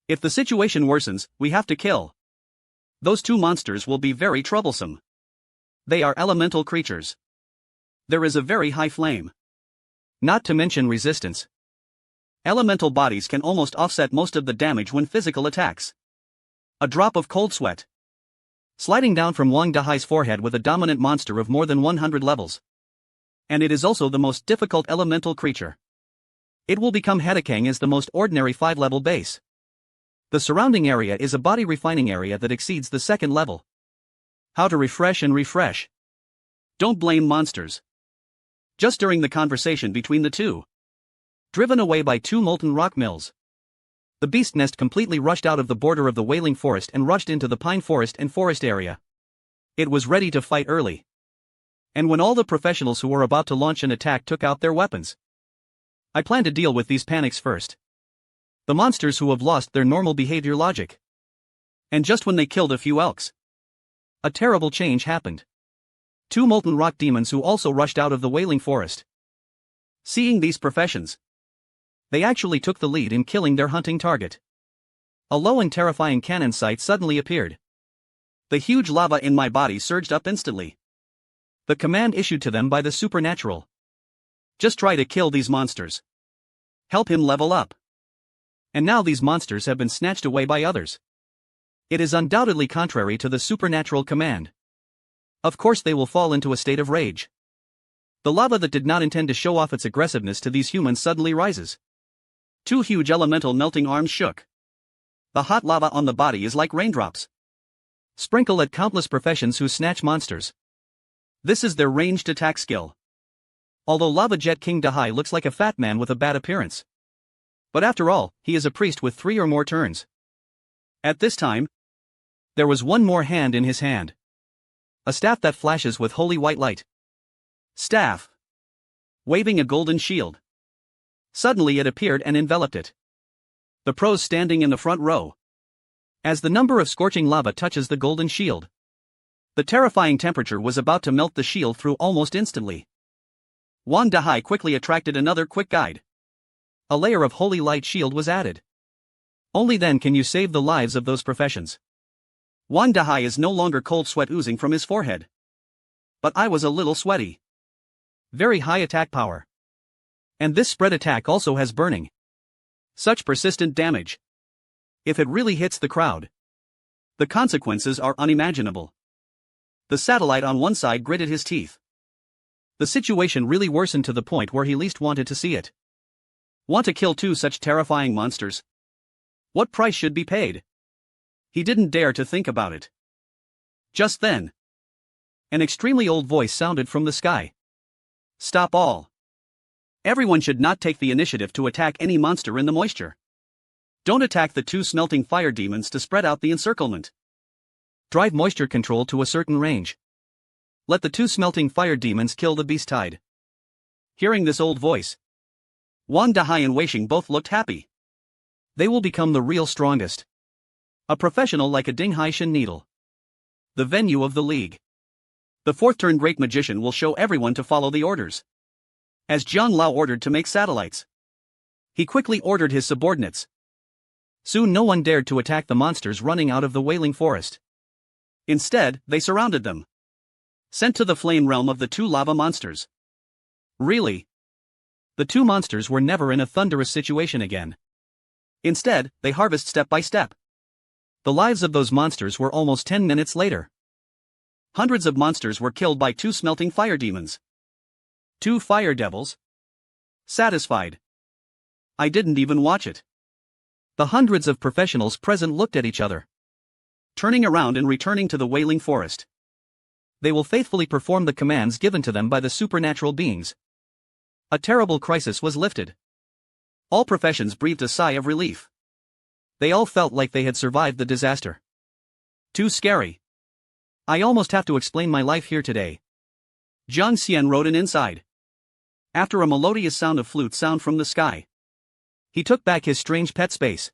If the situation worsens, we have to kill. Those 2 monsters will be very troublesome. They are elemental creatures. There is a very high flame. Not to mention resistance. Elemental bodies can almost offset most of the damage when physical attacks. A drop of cold sweat sliding down from Wang Dahai's forehead with a dominant monster of more than 100 levels. And it is also the most difficult elemental creature. It will become Hedekang as the most ordinary 5-level base. The surrounding area is a body refining area that exceeds the 2nd level. How to refresh and refresh. Don't blame monsters. Just during the conversation between the 2. Driven away by 2 molten rock mills. The beast nest completely rushed out of the border of the Wailing Forest and rushed into the pine forest and forest area. It was ready to fight early. And when all the professionals who were about to launch an attack took out their weapons, I planned to deal with these panics first. The monsters who have lost their normal behavior logic. And just when they killed a few elks, a terrible change happened. 2 molten rock demons who also rushed out of the Wailing Forest. Seeing these professions, they actually took the lead in killing their hunting target. A low and terrifying cannon sight suddenly appeared. The huge lava in my body surged up instantly. The command issued to them by the supernatural. Just try to kill these monsters. Help him level up. And now these monsters have been snatched away by others. It is undoubtedly contrary to the supernatural command. Of course they will fall into a state of rage. The lava that did not intend to show off its aggressiveness to these humans suddenly rises. 2 huge elemental melting arms shook. The hot lava on the body is like raindrops. Sprinkle at countless professions who snatch monsters. This is their ranged attack skill. Although Lava Jet King Dahai looks like a fat man with a bad appearance. But after all, he is a priest with 3 or more turns. At this time, there was one more hand in his hand. A staff that flashes with holy white light. Staff. Waving a golden shield. Suddenly it appeared and enveloped it. The pros standing in the front row. As the number of scorching lava touches the golden shield, the terrifying temperature was about to melt the shield through almost instantly. Wang Dahai quickly attracted another quick guide. A layer of holy light shield was added. Only then can you save the lives of those professions. Wang Dahai is no longer cold sweat oozing from his forehead. But I was a little sweaty. Very high attack power. And this spread attack also has burning. Such persistent damage. If it really hits the crowd, the consequences are unimaginable. The satellite on one side gritted his teeth. The situation really worsened to the point where he least wanted to see it. Want to kill 2 such terrifying monsters? What price should be paid? He didn't dare to think about it. Just then, an extremely old voice sounded from the sky. Stop all. Everyone should not take the initiative to attack any monster in the moisture. Don't attack the two smelting fire demons to spread out the encirclement. Drive moisture control to a certain range. Let the two smelting fire demons kill the beast tide. Hearing this old voice, Wang Dahai and Weisheng both looked happy. They will become the real strongest. A professional like a Dinghai Shin needle. The venue of the league. The fourth turn Great Magician will show everyone to follow the orders. As Jiang Lao ordered to make satellites, he quickly ordered his subordinates. Soon no one dared to attack the monsters running out of the Wailing Forest. Instead, they surrounded them. Sent to the flame realm of the two lava monsters. Really? The two monsters were never in a thunderous situation again. Instead, they harvest step by step. The lives of those monsters were almost 10 minutes later. Hundreds of monsters were killed by two smelting fire demons. Two fire devils. Satisfied. I didn't even watch it. The hundreds of professionals present looked at each other, turning around and returning to the Wailing Forest. They will faithfully perform the commands given to them by the supernatural beings. A terrible crisis was lifted. All professions breathed a sigh of relief. They all felt like they had survived the disaster. Too scary. I almost have to explain my life here today. Jiang Xian wrote an inside. After a melodious sound of flute sound from the sky, he took back his strange pet space.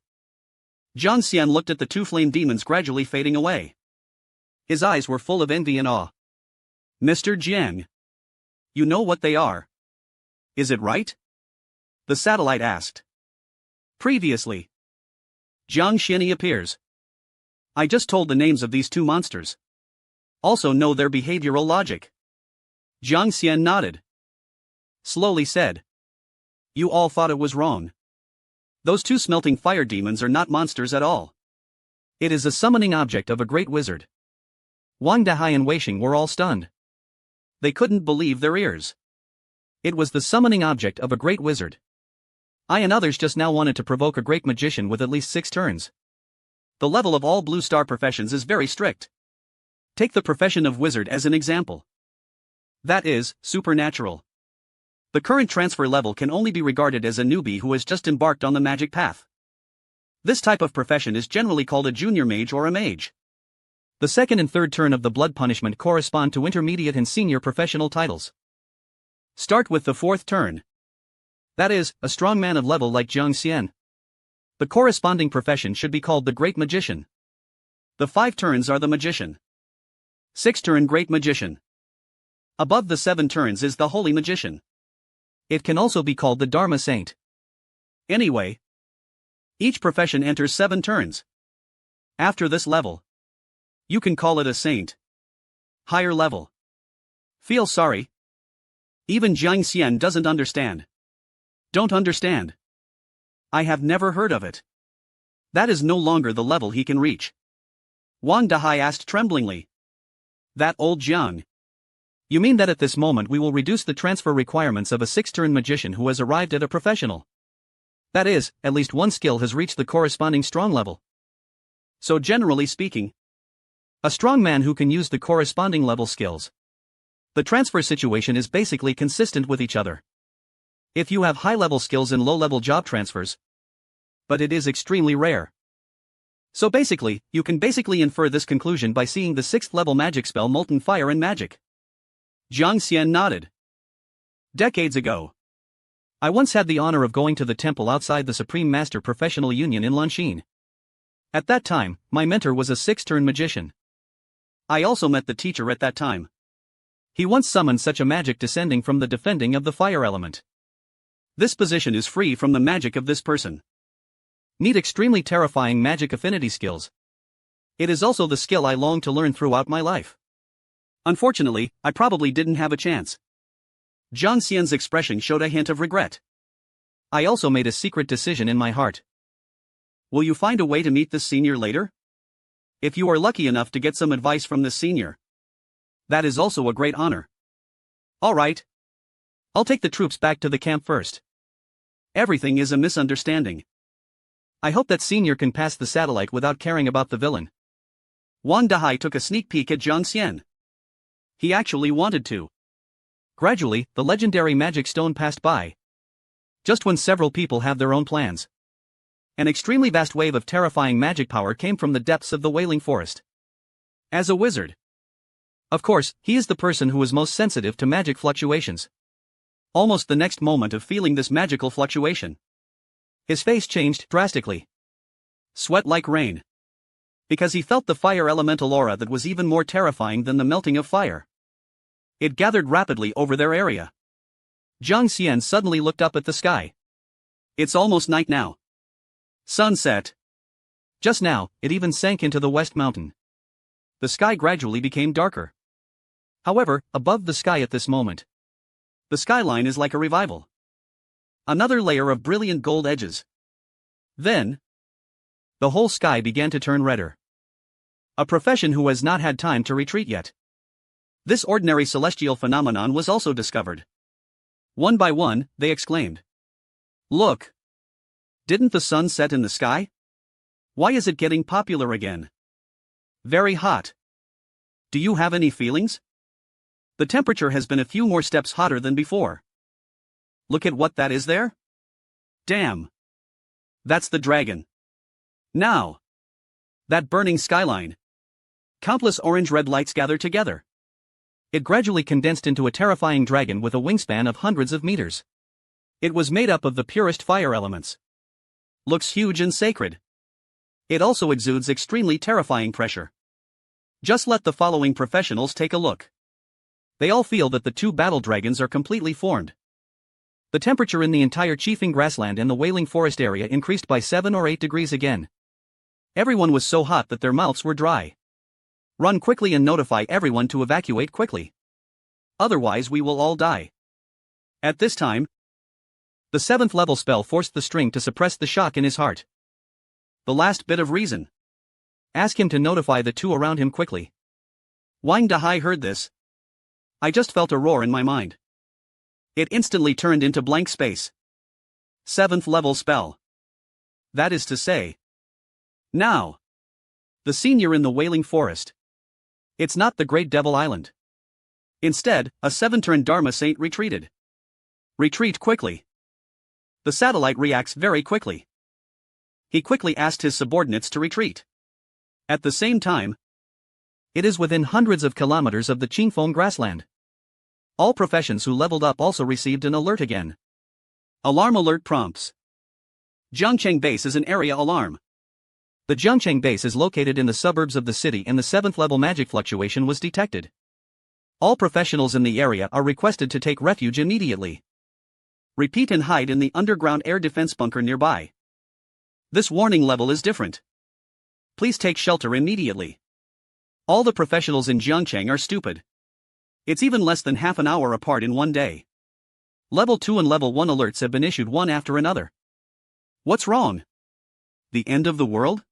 Jiang Xian looked at the two flame demons gradually fading away. His eyes were full of envy and awe. Mr. Jiang, you know what they are? Is it right? The satellite asked. Previously. Jiang Xiani appears. I just told the names of these two monsters. Also know their behavioral logic. Jiang Xian nodded. Slowly said. You all thought it was wrong. Those two smelting fire demons are not monsters at all. It is a summoning object of a great wizard. Wang Dahai and Weisheng were all stunned. They couldn't believe their ears. It was the summoning object of a great wizard. I and others just now wanted to provoke a great magician with at least 6 turns. The level of all blue star professions is very strict. Take the profession of wizard as an example. That is, supernatural. The current transfer level can only be regarded as a newbie who has just embarked on the magic path. This type of profession is generally called a junior mage or a mage. The second and third turn of the blood punishment correspond to intermediate and senior professional titles. Start with the fourth turn. That is, a strong man of level like Jiang Xian. The corresponding profession should be called the Great Magician. The 5 turns are the Magician. 6th turn Great Magician. Above the 7 turns is the Holy Magician. It can also be called the Dharma Saint. Anyway, each profession enters 7 turns. After this level, you can call it a saint. Higher level. Feel sorry. Even Jiang Xian doesn't understand. Don't understand. I have never heard of it. That is no longer the level he can reach. Wang Dahai asked tremblingly. That old Jiang. You mean that at this moment we will reduce the transfer requirements of a 6-turn magician who has arrived at a professional? That is, at least one skill has reached the corresponding strong level. So generally speaking, a strong man who can use the corresponding level skills. The transfer situation is basically consistent with each other. If you have high-level skills in low-level job transfers, but it is extremely rare. So basically, you can infer this conclusion by seeing the 6th level magic spell Molten Fire and Magic. Jiang Xian nodded. Decades ago, I once had the honor of going to the temple outside the Supreme Master Professional Union in Lanxin. At that time, my mentor was a 6-turn magician. I also met the teacher at that time. He once summoned such a magic descending from the defending of the fire element. This position is free from the magic of this person. Need extremely terrifying magic affinity skills. It is also the skill I long to learn throughout my life. Unfortunately, I probably didn't have a chance. Jiang Xian's expression showed a hint of regret. I also made a secret decision in my heart. Will you find a way to meet this senior later? If you are lucky enough to get some advice from this senior, that is also a great honor. Alright. I'll take the troops back to the camp first. Everything is a misunderstanding. I hope that senior can pass the satellite without caring about the villain. Wang Dahai took a sneak peek at Jiang Xian. He actually wanted to. Gradually, the legendary magic stone passed by, Just when several people have their own plans. An extremely vast wave of terrifying magic power came from the depths of the Wailing Forest. As a wizard. Of course, he is the person who is most sensitive to magic fluctuations. Almost the next moment of feeling this magical fluctuation, his face changed drastically. Sweat like rain. Because he felt the fire elemental aura that was even more terrifying than the melting of fire. It gathered rapidly over their area. Jiang Xian suddenly looked up at the sky. It's almost night now. Sunset. Just now, it even sank into the west mountain. The sky gradually became darker. However, above the sky at this moment, the skyline is like a revival. Another layer of brilliant gold edges. Then, the whole sky began to turn redder. A profession who has not had time to retreat yet. This ordinary celestial phenomenon was also discovered. One by one, they exclaimed. Look! Didn't the sun set in the sky? Why is it getting popular again? Very hot. Do you have any feelings? The temperature has been a few more steps hotter than before. Look at what that is there. Damn. That's the dragon. Now. That burning skyline. Countless orange-red lights gathered together. It gradually condensed into a terrifying dragon with a wingspan of hundreds of meters. It was made up of the purest fire elements. Looks huge and sacred. It also exudes extremely terrifying pressure. Just let the following professionals take a look. They all feel that the two battle dragons are completely formed. The temperature in the entire Chiefing grassland and the Wailing Forest area increased by 7 or 8 degrees again. Everyone was so hot that their mouths were dry. Run quickly and notify everyone to evacuate quickly. Otherwise we will all die. At this time, the 7th level spell forced the string to suppress the shock in his heart. The last bit of reason. Ask him to notify the two around him quickly. Wang Dahai heard this. I just felt a roar in my mind. It instantly turned into blank space. 7th level spell. That is to say. Now. The senior in the Wailing Forest. It's not the Great Devil Island. Instead, a 7-turn Dharma Saint retreated. Retreat quickly. The satellite reacts very quickly. He quickly asked his subordinates to retreat. At the same time, it is within hundreds of kilometers of the Qingfeng grassland. All professions who leveled up also received an alert again. Alarm alert prompts. Jiangcheng Base is an area alarm. The Jiangcheng Base is located in the suburbs of the city and the 7th level magic fluctuation was detected. All professionals in the area are requested to take refuge immediately. Repeat and hide in the underground air defense bunker nearby. This warning level is different. Please take shelter immediately. All the professionals in Jiangcheng are stupid. It's even less than half an hour apart in one day. Level 2 and Level 1 alerts have been issued one after another. What's wrong? The end of the world?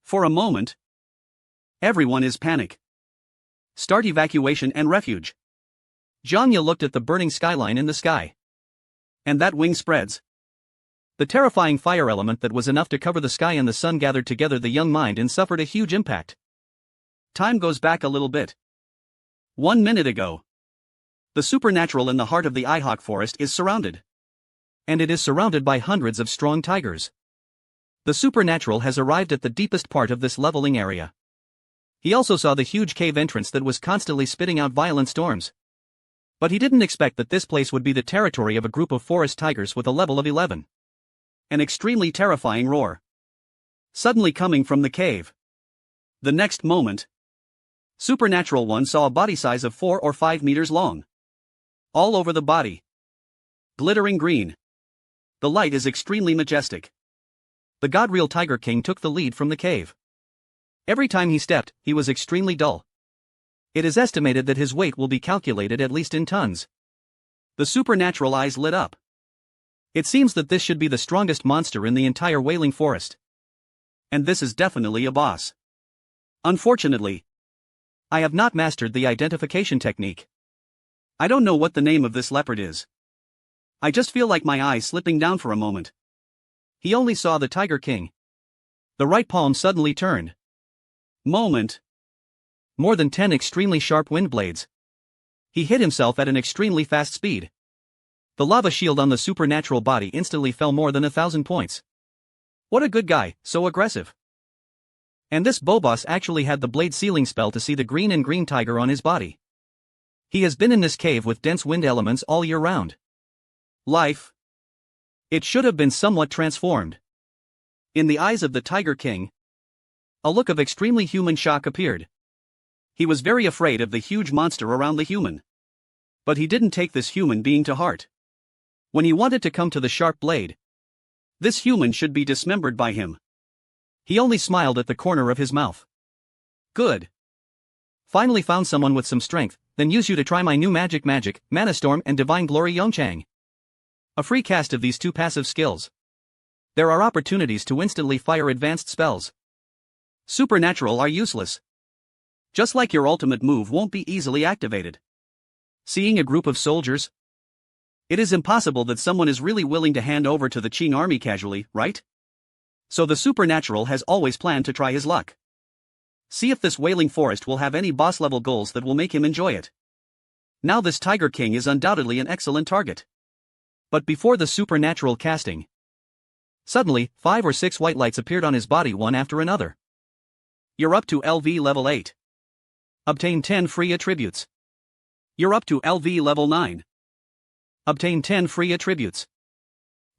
For a moment, everyone is panic. Start evacuation and refuge. Zhang looked at the burning skyline in the sky. And that wing spreads. The terrifying fire element that was enough to cover the sky and the sun gathered together the young mind and suffered a huge impact. Time goes back a little bit. 1 minute ago. The supernatural in the heart of the Ihawk forest is surrounded. And it is surrounded by hundreds of strong tigers. The supernatural has arrived at the deepest part of this leveling area. He also saw the huge cave entrance that was constantly spitting out violent storms. But he didn't expect that this place would be the territory of a group of forest tigers with a level of 11. An extremely terrifying roar. Suddenly coming from the cave. The next moment, Supernatural One saw a body size of 4 or 5 meters long. All over the body. Glittering green. The light is extremely majestic. The God-real Tiger King took the lead from the cave. Every time he stepped, he was extremely dull. It is estimated that his weight will be calculated at least in tons. The supernatural eyes lit up. It seems that this should be the strongest monster in the entire Wailing Forest. And this is definitely a boss. Unfortunately, I have not mastered the identification technique. I don't know what the name of this leopard is. I just feel like my eyes slipping down for a moment. He only saw the Tiger King. The right palm suddenly turned. Moment. More than 10 extremely sharp wind blades. He hit himself at an extremely fast speed. The lava shield on the supernatural body instantly fell more than 1,000 points. What a good guy, so aggressive. And this Boboss actually had the blade sealing spell to see the green and green tiger on his body. He has been in this cave with dense wind elements all year round. Life. It should have been somewhat transformed. In the eyes of the Tiger King, a look of extremely human shock appeared. He was very afraid of the huge monster around the human. But he didn't take this human being to heart. When he wanted to come to the sharp blade, this human should be dismembered by him. He only smiled at the corner of his mouth. Good. Finally found someone with some strength, then use you to try my new magic, Mana Storm and Divine Glory Yongchang. A free cast of these two passive skills. There are opportunities to instantly fire advanced spells. Supernatural are useless. Just like your ultimate move won't be easily activated. Seeing a group of soldiers? It is impossible that someone is really willing to hand over to the Qing army casually, right? So the supernatural has always planned to try his luck. See if this wailing forest will have any boss level goals that will make him enjoy it. Now this Tiger King is undoubtedly an excellent target. But before the supernatural casting, suddenly 5 or 6 white lights appeared on his body one after another. You're up to LV level 8. Obtain 10 free attributes. You're up to LV level 9. Obtain 10 free attributes.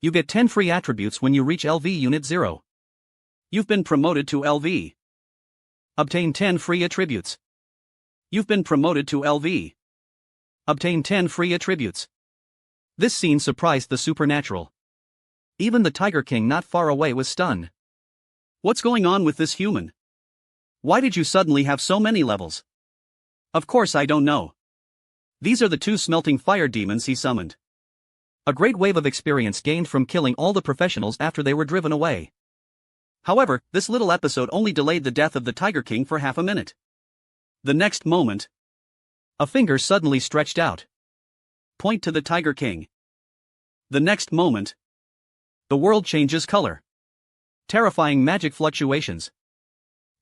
You get 10 free attributes when you reach LV Unit 0. You've been promoted to LV. Obtain 10 free attributes. You've been promoted to LV. Obtain 10 free attributes. This scene surprised the supernatural. Even the Tiger King not far away was stunned. What's going on with this human? Why did you suddenly have so many levels? Of course I don't know. These are the 2 smelting fire demons he summoned. A great wave of experience gained from killing all the professionals after they were driven away. However, this little episode only delayed the death of the Tiger King for half a minute. The next moment, a finger suddenly stretched out. Point to the Tiger King. The next moment, the world changes color. Terrifying magic fluctuations.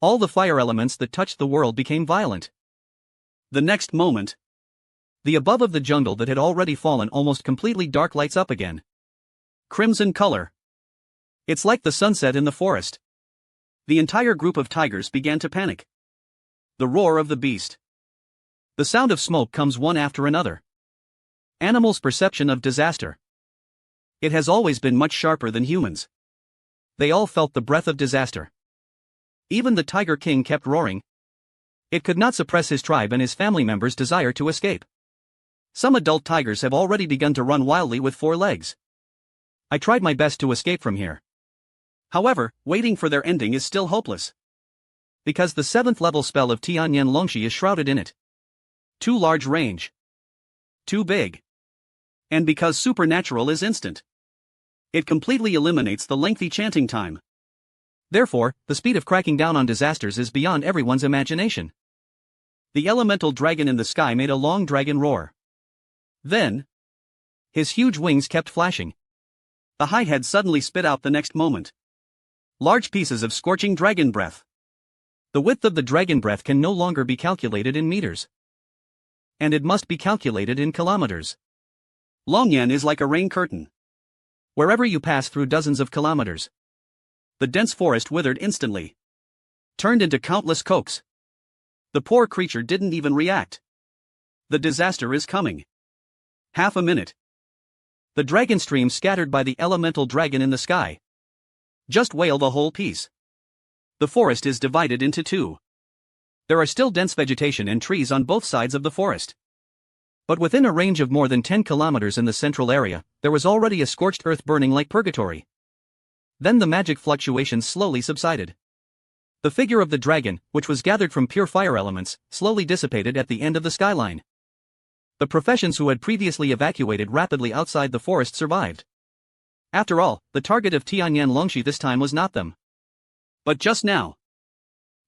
All the fire elements that touched the world became violent. The next moment, the above of the jungle that had already fallen almost completely dark lights up again. Crimson color. It's like the sunset in the forest. The entire group of tigers began to panic. The roar of the beast. The sound of smoke comes one after another. Animals' perception of disaster. It has always been much sharper than humans. They all felt the breath of disaster. Even the Tiger King kept roaring. It could not suppress his tribe and his family members' desire to escape. Some adult tigers have already begun to run wildly with 4 legs. I tried my best to escape from here. However, waiting for their ending is still hopeless. Because the 7th level spell of Tianyan Longxi is shrouded in it. Too large range. Too big. And because supernatural is instant. It completely eliminates the lengthy chanting time. Therefore, the speed of cracking down on disasters is beyond everyone's imagination. The elemental dragon in the sky made a long dragon roar. Then, his huge wings kept flashing. The high head suddenly spit out the next moment. Large pieces of scorching dragon breath. The width of the dragon breath can no longer be calculated in meters. And it must be calculated in kilometers. Longyan is like a rain curtain. Wherever you pass through dozens of kilometers, the dense forest withered instantly. Turned into countless cokes. The poor creature didn't even react. The disaster is coming. Half a minute. The dragon stream scattered by the elemental dragon in the sky. Just wail the whole piece. The forest is divided into 2. There are still dense vegetation and trees on both sides of the forest. But within a range of more than 10 kilometers in the central area, there was already a scorched earth burning like purgatory. Then the magic fluctuations slowly subsided. The figure of the dragon, which was gathered from pure fire elements, slowly dissipated at the end of the skyline. The professions who had previously evacuated rapidly outside the forest survived. After all, the target of Tianyan Longxi this time was not them. But just now,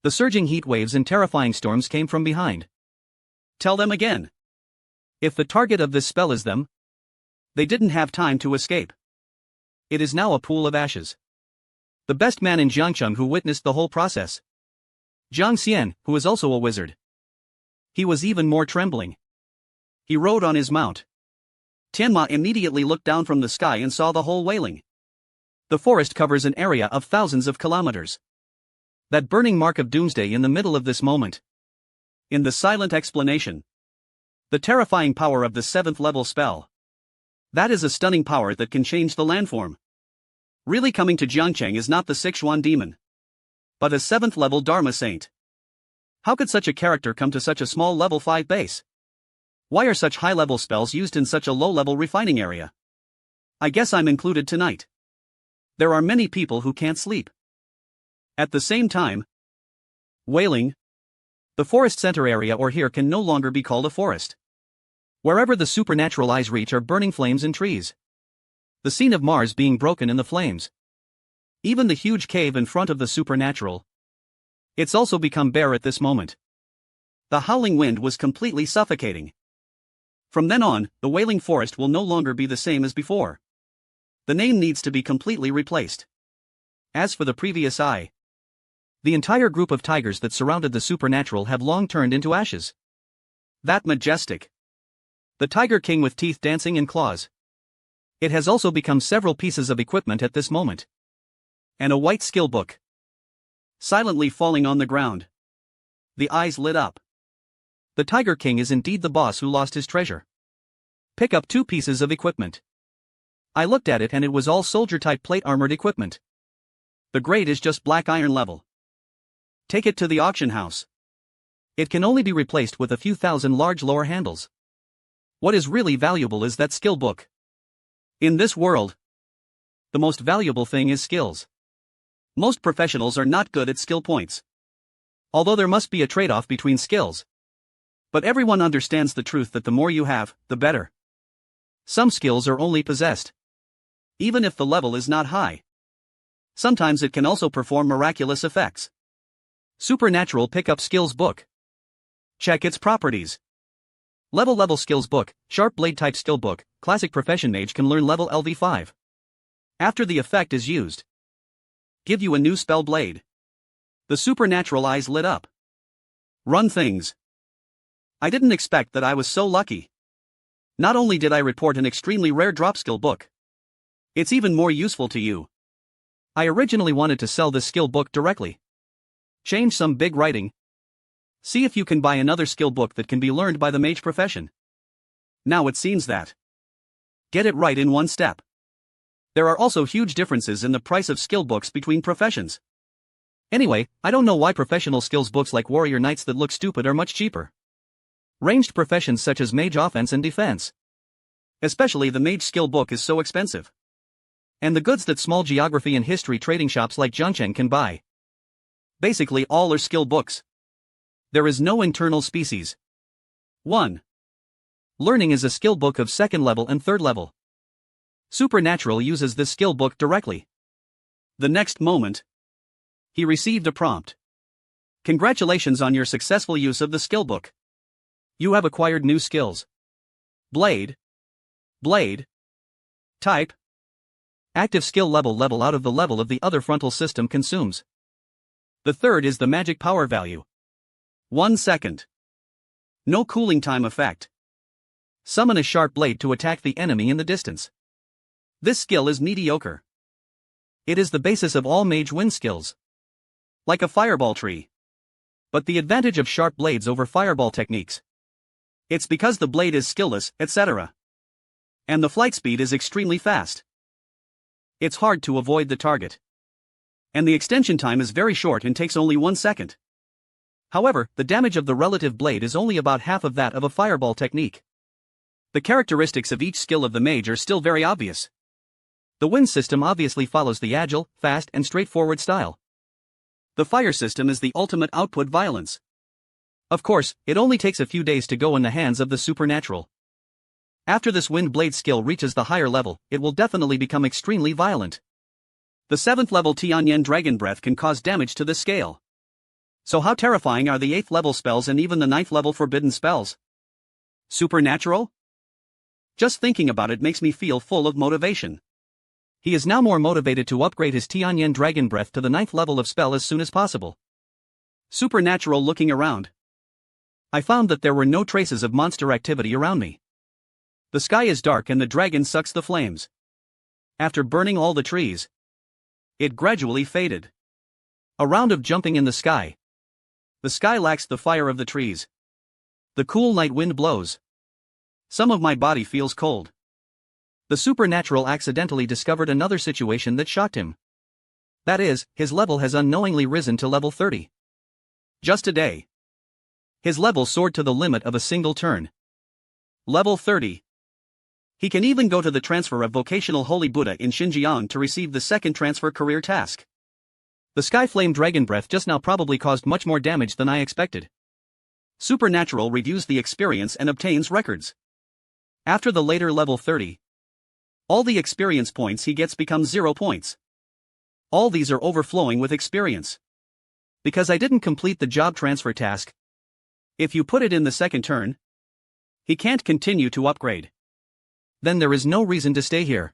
the surging heat waves and terrifying storms came from behind. Tell them again. If the target of this spell is them, they didn't have time to escape. It is now a pool of ashes. The best man in Jiangcheng who witnessed the whole process. Jiang Xian, who is also a wizard. He was even more trembling. He rode on his mount. Tianma immediately looked down from the sky and saw the whole wailing. The forest covers an area of thousands of kilometers. That burning mark of doomsday in the middle of this moment. In the silent explanation. The terrifying power of the 7th level spell. That is a stunning power that can change the landform. Really coming to Jiangcheng is not the Sichuan demon, but a 7th level Dharma saint. How could such a character come to such a small level 5 base? Why are such high level spells used in such a low level refining area? I guess I'm included tonight. There are many people who can't sleep. At the same time, wailing. The forest center area or here can no longer be called a forest. Wherever the supernatural eyes reach are burning flames and trees. The scene of Mars being broken in the flames. Even the huge cave in front of the supernatural. It's also become bare at this moment. The howling wind was completely suffocating. From then on, the wailing forest will no longer be the same as before. The name needs to be completely replaced. As for the previous eye, the entire group of tigers that surrounded the supernatural have long turned into ashes. That majestic. The Tiger King with teeth dancing and claws. It has also become several pieces of equipment at this moment. And a white skill book. Silently falling on the ground. The eyes lit up. The Tiger King is indeed the boss who lost his treasure. Pick up 2 pieces of equipment. I looked at it and it was all soldier-type plate armored equipment. The grade is just black iron level. Take it to the auction house. It can only be replaced with a few thousand large lower handles. What is really valuable is that skill book. In this world, the most valuable thing is skills. Most professionals are not good at skill points. Although there must be a trade-off between skills. But everyone understands the truth that the more you have, the better. Some skills are only possessed. Even if the level is not high. Sometimes it can also perform miraculous effects. Supernatural Pickup Skills Book. Check its properties. Level Skills Book, Sharp Blade Type Skill Book, Classic Profession Mage can learn level LV5. After the effect is used. Give you a new spell blade. The supernatural eyes lit up. Run things. I didn't expect that I was so lucky. Not only did I report an extremely rare drop skill book. It's even more useful to you. I originally wanted to sell this skill book directly. Change some big writing. See if you can buy another skill book that can be learned by the mage profession. Now it seems that. Get it right in one step. There are also huge differences in the price of skill books between professions. Anyway, I don't know why professional skills books like Warrior Knights that look stupid are much cheaper. Ranged professions such as Mage Offense and Defense. Especially the Mage skill book is so expensive. And the goods that small geography and history trading shops like Jiangcheng can buy. Basically all are skill books. There is no internal species. 1. Learning is a skill book of 2nd level and 3rd level. Supernatural uses this skill book directly. The next moment, he received a prompt. Congratulations on your successful use of the skill book. You have acquired new skills. Blade. Type. Active skill level out of the level of the other frontal system consumes. The third is the magic power value. 1 second. No cooling time effect. Summon a sharp blade to attack the enemy in the distance. This skill is mediocre. It is the basis of all mage wind skills. Like a fireball tree. But the advantage of sharp blades over fireball techniques. It's because the blade is skillless, etc. And the flight speed is extremely fast. It's hard to avoid the target. And the extension time is very short and takes only 1 second. However, the damage of the relative blade is only about half of that of a fireball technique. The characteristics of each skill of the mage are still very obvious. The wind system obviously follows the agile, fast and straightforward style. The fire system is the ultimate output violence. Of course, it only takes a few days to go in the hands of the supernatural. After this wind blade skill reaches the higher level, it will definitely become extremely violent. The 7th level Tianyan Dragon Breath can cause damage to this scale. So how terrifying are the 8th level spells and even the 9th level forbidden spells? Supernatural? Just thinking about it makes me feel full of motivation. He is now more motivated to upgrade his Tianyan Dragon Breath to the 9th level of spell as soon as possible. Supernatural looking around. I found that there were no traces of monster activity around me. The sky is dark and the dragon sucks the flames. After burning all the trees, it gradually faded. A round of jumping in the sky. The sky lacks the fire of the trees. The cool night wind blows. Some of my body feels cold. The supernatural accidentally discovered another situation that shocked him. That is, his level has unknowingly risen to level 30. Just a day. His level soared to the limit of a single turn. Level 30. He can even go to the transfer of vocational Holy Buddha in Xinjiang to receive the second transfer career task. The Sky Flame Dragon Breath just now probably caused much more damage than I expected. Supernatural reviews the experience and obtains records. After the later level 30, all the experience points he gets become 0 points. All these are overflowing with experience. Because I didn't complete the job transfer task. If you put it in the second turn, he can't continue to upgrade. Then there is no reason to stay here.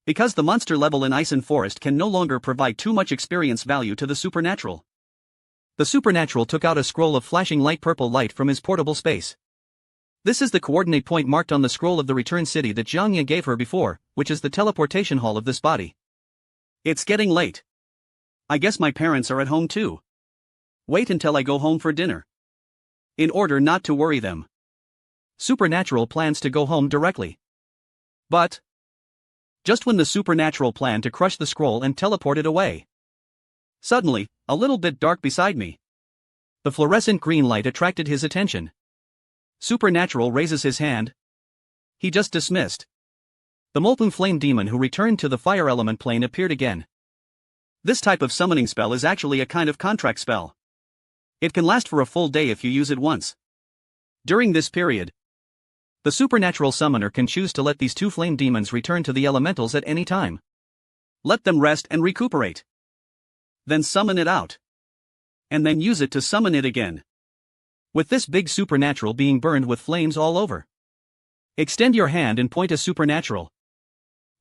Because the monster level in Ison Forest can no longer provide too much experience value to the supernatural. The supernatural took out a scroll of flashing light purple light from his portable space. This is the coordinate point marked on the scroll of the return city that Jiangya gave her before, which is the teleportation hall of this body. It's getting late. I guess my parents are at home too. Wait until I go home for dinner. In order not to worry them. Supernatural plans to go home directly. But just when the supernatural planned to crush the scroll and teleport it away, suddenly, a little bit dark beside me. The fluorescent green light attracted his attention. Supernatural raises his hand. He just dismissed. The molten flame demon who returned to the fire element plane appeared again. This type of summoning spell is actually a kind of contract spell. It can last for a full day if you use it once. During this period, the supernatural summoner can choose to let these two flame demons return to the elementals at any time. Let them rest and recuperate. Then summon it out. And then use it to summon it again. With this big supernatural being burned with flames all over. Extend your hand and point a supernatural.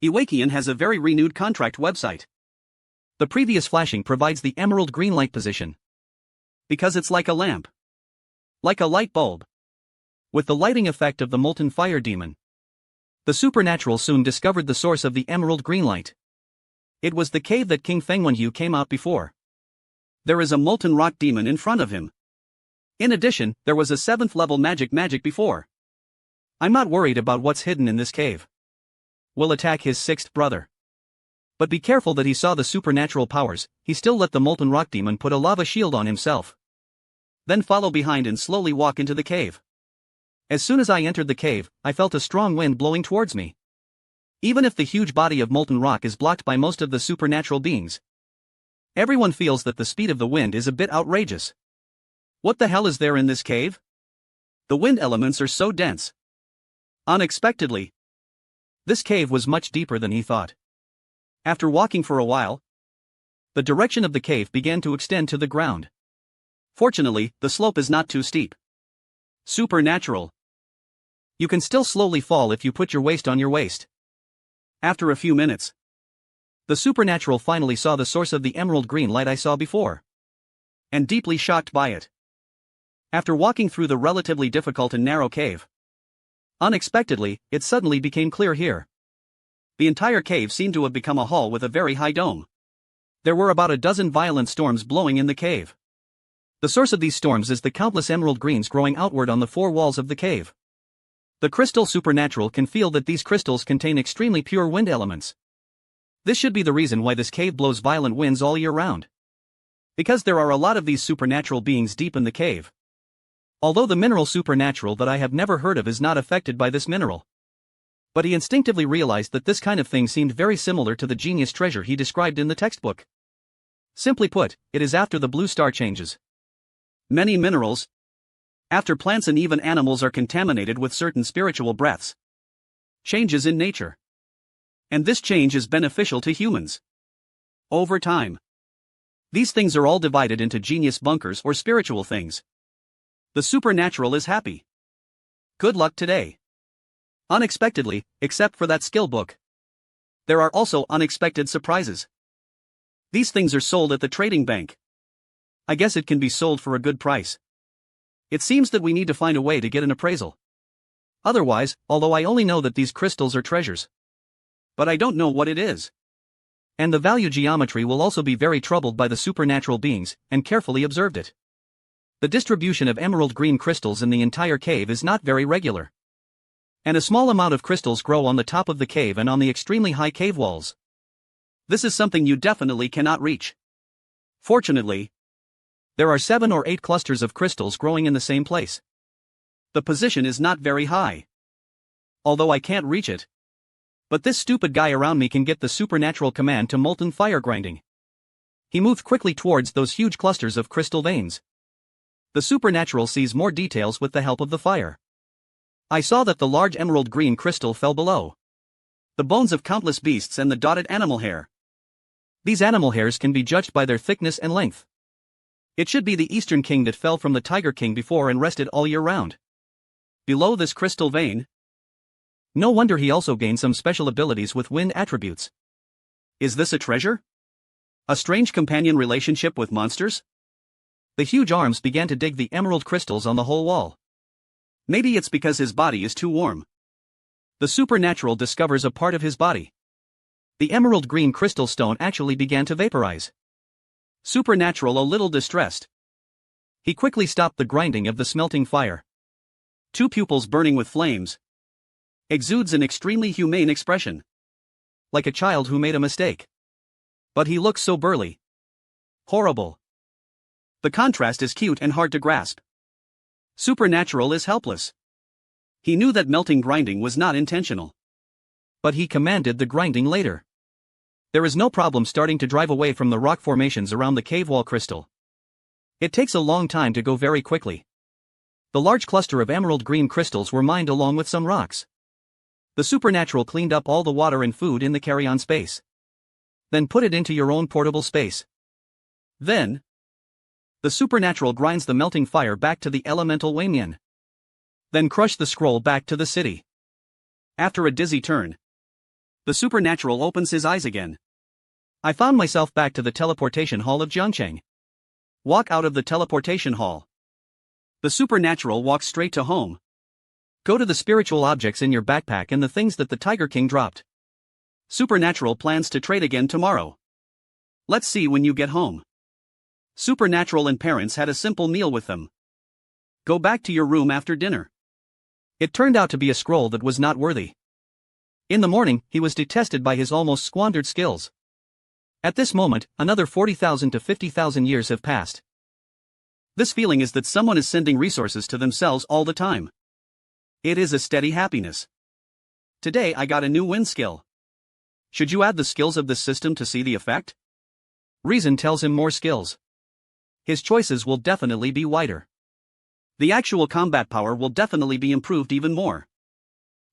Iwakian has a very renewed contract website. The previous flashing provides the emerald green light position. Because it's like a lamp. Like a light bulb. With the lighting effect of the molten fire demon. The supernatural soon discovered the source of the emerald green light. It was the cave that King Fengwenyu came out before. There is a molten rock demon in front of him. In addition, there was a 7th level magic before. I'm not worried about what's hidden in this cave. Will attack his 6th brother. But be careful that he saw the supernatural powers, he still let the molten rock demon put a lava shield on himself. Then follow behind and slowly walk into the cave. As soon as I entered the cave, I felt a strong wind blowing towards me. Even if the huge body of molten rock is blocked by most of the supernatural beings, everyone feels that the speed of the wind is a bit outrageous. What the hell is there in this cave? The wind elements are so dense. Unexpectedly, this cave was much deeper than he thought. After walking for a while, the direction of the cave began to extend to the ground. Fortunately, the slope is not too steep. Supernatural. You can still slowly fall if you put your waist on your waist. After a few minutes, the supernatural finally saw the source of the emerald green light I saw before. And deeply shocked by it. After walking through the relatively difficult and narrow cave, unexpectedly, it suddenly became clear here. The entire cave seemed to have become a hall with a very high dome. There were about a dozen violent storms blowing in the cave. The source of these storms is the countless emerald greens growing outward on the 4 walls of the cave. The crystal supernatural can feel that these crystals contain extremely pure wind elements. This should be the reason why this cave blows violent winds all year round. Because there are a lot of these supernatural beings deep in the cave. Although the mineral supernatural that I have never heard of is not affected by this mineral. But he instinctively realized that this kind of thing seemed very similar to the genius treasure he described in the textbook. Simply put, it is after the blue star changes. Many minerals, after plants and even animals are contaminated with certain spiritual breaths, changes in nature. And this change is beneficial to humans. Over time, these things are all divided into genius bunkers or spiritual things. The supernatural is happy. Good luck today. Unexpectedly, except for that skill book. There are also unexpected surprises. These things are sold at the trading bank. I guess it can be sold for a good price. It seems that we need to find a way to get an appraisal. Otherwise, although I only know that these crystals are treasures. But I don't know what it is. And the value geometry will also be very troubled by the supernatural beings, and carefully observed it. The distribution of emerald green crystals in the entire cave is not very regular. And a small amount of crystals grow on the top of the cave and on the extremely high cave walls. This is something you definitely cannot reach. Fortunately, there are 7 or 8 clusters of crystals growing in the same place. The position is not very high. Although I can't reach it. But this stupid guy around me can get the supernatural command to molten fire grinding. He moved quickly towards those huge clusters of crystal veins. The supernatural sees more details with the help of the fire. I saw that the large emerald green crystal fell below. The bones of countless beasts and the dotted animal hair. These animal hairs can be judged by their thickness and length. It should be the Eastern King that fell from the Tiger King before and rested all year round. Below this crystal vein. No wonder he also gained some special abilities with wind attributes. Is this a treasure? A strange companion relationship with monsters? The huge arms began to dig the emerald crystals on the whole wall. Maybe it's because his body is too warm. The supernatural discovers a part of his body. The emerald green crystal stone actually began to vaporize. Supernatural a little distressed. He quickly stopped the grinding of the smelting fire. 2 pupils burning with flames. Exudes an extremely humane expression. Like a child who made a mistake. But he looks so burly. Horrible. The contrast is cute and hard to grasp. Supernatural is helpless. He knew that melting grinding was not intentional. But he commanded the grinding later. There is no problem starting to drive away from the rock formations around the cave wall crystal. It takes a long time to go very quickly. The large cluster of emerald green crystals were mined along with some rocks. The supernatural cleaned up all the water and food in the carry-on space. Then put it into your own portable space. Then, the supernatural grinds the melting fire back to the elemental Waymian. Then crush the scroll back to the city. After a dizzy turn, the supernatural opens his eyes again. I found myself back to the teleportation hall of Jiangcheng. Walk out of the teleportation hall. The supernatural walks straight to home. Go to the spiritual objects in your backpack and the things that the Tiger King dropped. Supernatural plans to trade again tomorrow. Let's see when you get home. Supernatural and parents had a simple meal with them. Go back to your room after dinner. It turned out to be a scroll that was not worthy. In the morning, he was detested by his almost squandered skills. At this moment, another 40,000 to 50,000 years have passed. This feeling is that someone is sending resources to themselves all the time. It is a steady happiness. Today I got a new wind skill. Should you add the skills of this system to see the effect? Reason tells him more skills. His choices will definitely be wider. The actual combat power will definitely be improved even more.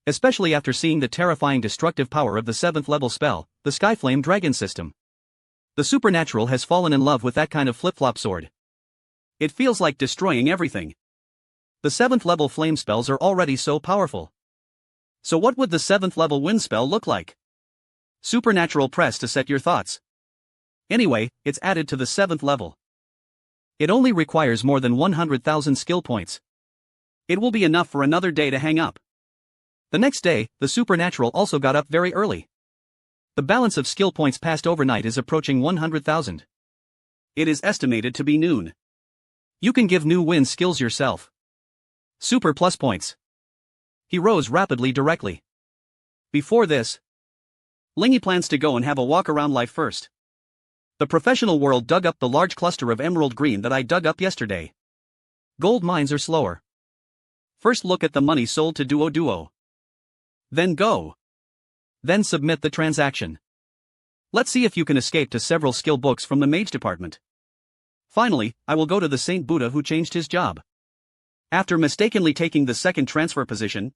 Especially after seeing the terrifying destructive power of the 7th level spell, the Skyflame Dragon system. The supernatural has fallen in love with that kind of flip-flop sword. It feels like destroying everything. The 7th level flame spells are already so powerful. So what would the 7th level wind spell look like? Supernatural press to set your thoughts. Anyway, it's added to the 7th level. It only requires more than 100,000 skill points. It will be enough for another day to hang up. The next day, the supernatural also got up very early. The balance of skill points passed overnight is approaching 100,000. It is estimated to be noon. You can give new wind skills yourself. Super plus points. He rose rapidly directly. Before this, Lingy plans to go and have a walk around life first. The professional world dug up the large cluster of emerald green that I dug up yesterday. Gold mines are slower. First look at the money sold to Duo. Then go. Then submit the transaction. Let's see if you can escape to several skill books from the Mage department. Finally, I will go to the Saint Buddha who changed his job. After mistakenly taking the second transfer position,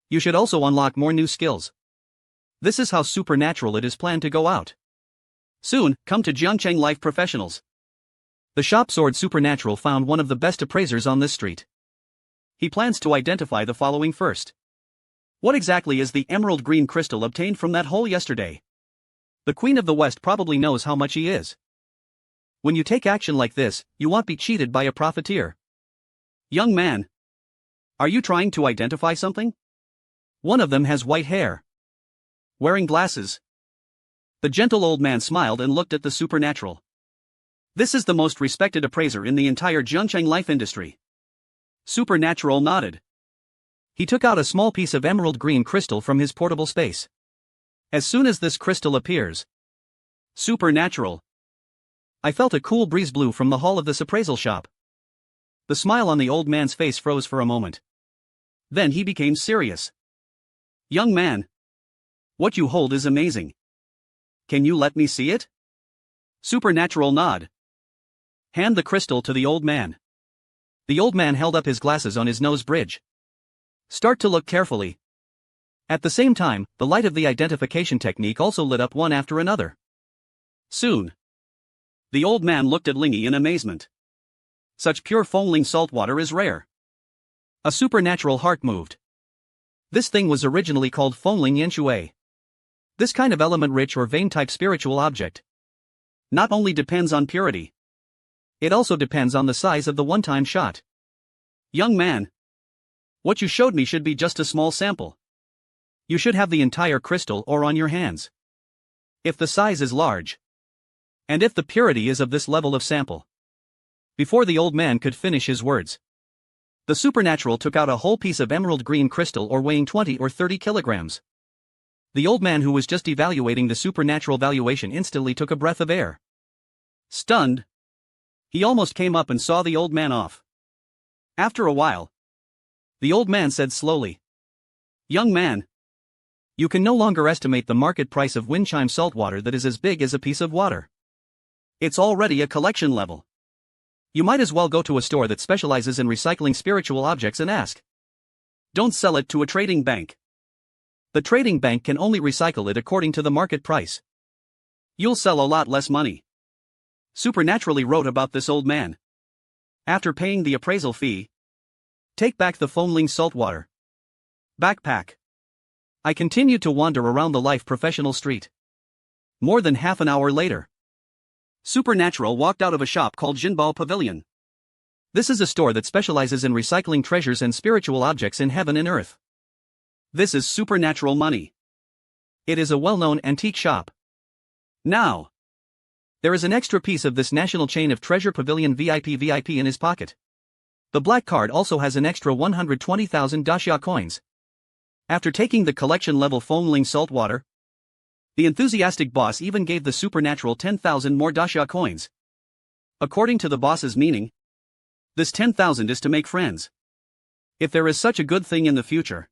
you should also unlock more new skills. This is how supernatural it is planned to go out. Soon, come to Jiangcheng Life Professionals. The shop sword supernatural found one of the best appraisers on this street. He plans to identify the following first. What exactly is the emerald green crystal obtained from that hole yesterday? The Queen of the West probably knows how much he is. When you take action like this, you won't be cheated by a profiteer. Young man. Are you trying to identify something? One of them has white hair. Wearing glasses. The gentle old man smiled and looked at the supernatural. This is the most respected appraiser in the entire Zhengcheng life industry. Supernatural nodded. He took out a small piece of emerald green crystal from his portable space. As soon as this crystal appears. Supernatural. I felt a cool breeze blew from the hall of this appraisal shop. The smile on the old man's face froze for a moment. Then he became serious. Young man. What you hold is amazing. Can you let me see it? Supernatural nod. Hand the crystal to the old man. The old man held up his glasses on his nose bridge. Start to look carefully. At the same time, the light of the identification technique also lit up one after another. Soon. The old man looked at Lingy in amazement. Such pure Fengling salt water is rare. A supernatural heart moved. This thing was originally called Fengling Yanshui. This kind of element-rich or vein-type spiritual object not only depends on purity, it also depends on the size of the one-time shot. Young man. What you showed me should be just a small sample. You should have the entire crystal or on your hands. If the size is large, and if the purity is of this level of sample. Before the old man could finish his words, the supernatural took out a whole piece of emerald green crystal or weighing 20 or 30 kilograms. The old man who was just evaluating the supernatural valuation instantly took a breath of air. Stunned, he almost came up and saw the old man off. After a while, the old man said slowly, Young man, you can no longer estimate the market price of wind chime saltwater that is as big as a piece of water. It's already a collection level. You might as well go to a store that specializes in recycling spiritual objects and ask. Don't sell it to a trading bank. The trading bank can only recycle it according to the market price. You'll sell a lot less money. Supernaturally wrote about this old man. After paying the appraisal fee, take back the Fengling saltwater backpack. I continued to wander around the life professional street. More than half an hour later, Supernatural walked out of a shop called Jinbao Pavilion. This is a store that specializes in recycling treasures and spiritual objects in heaven and earth. This is supernatural money. It is a well-known antique shop. Now, there is an extra piece of this national chain of Treasure Pavilion VIP in his pocket. The black card also has an extra 120,000 daxia coins. After taking the collection level Fengling saltwater, the enthusiastic boss even gave the supernatural 10,000 more daxia coins. According to the boss's meaning, this 10,000 is to make friends. If there is such a good thing in the future,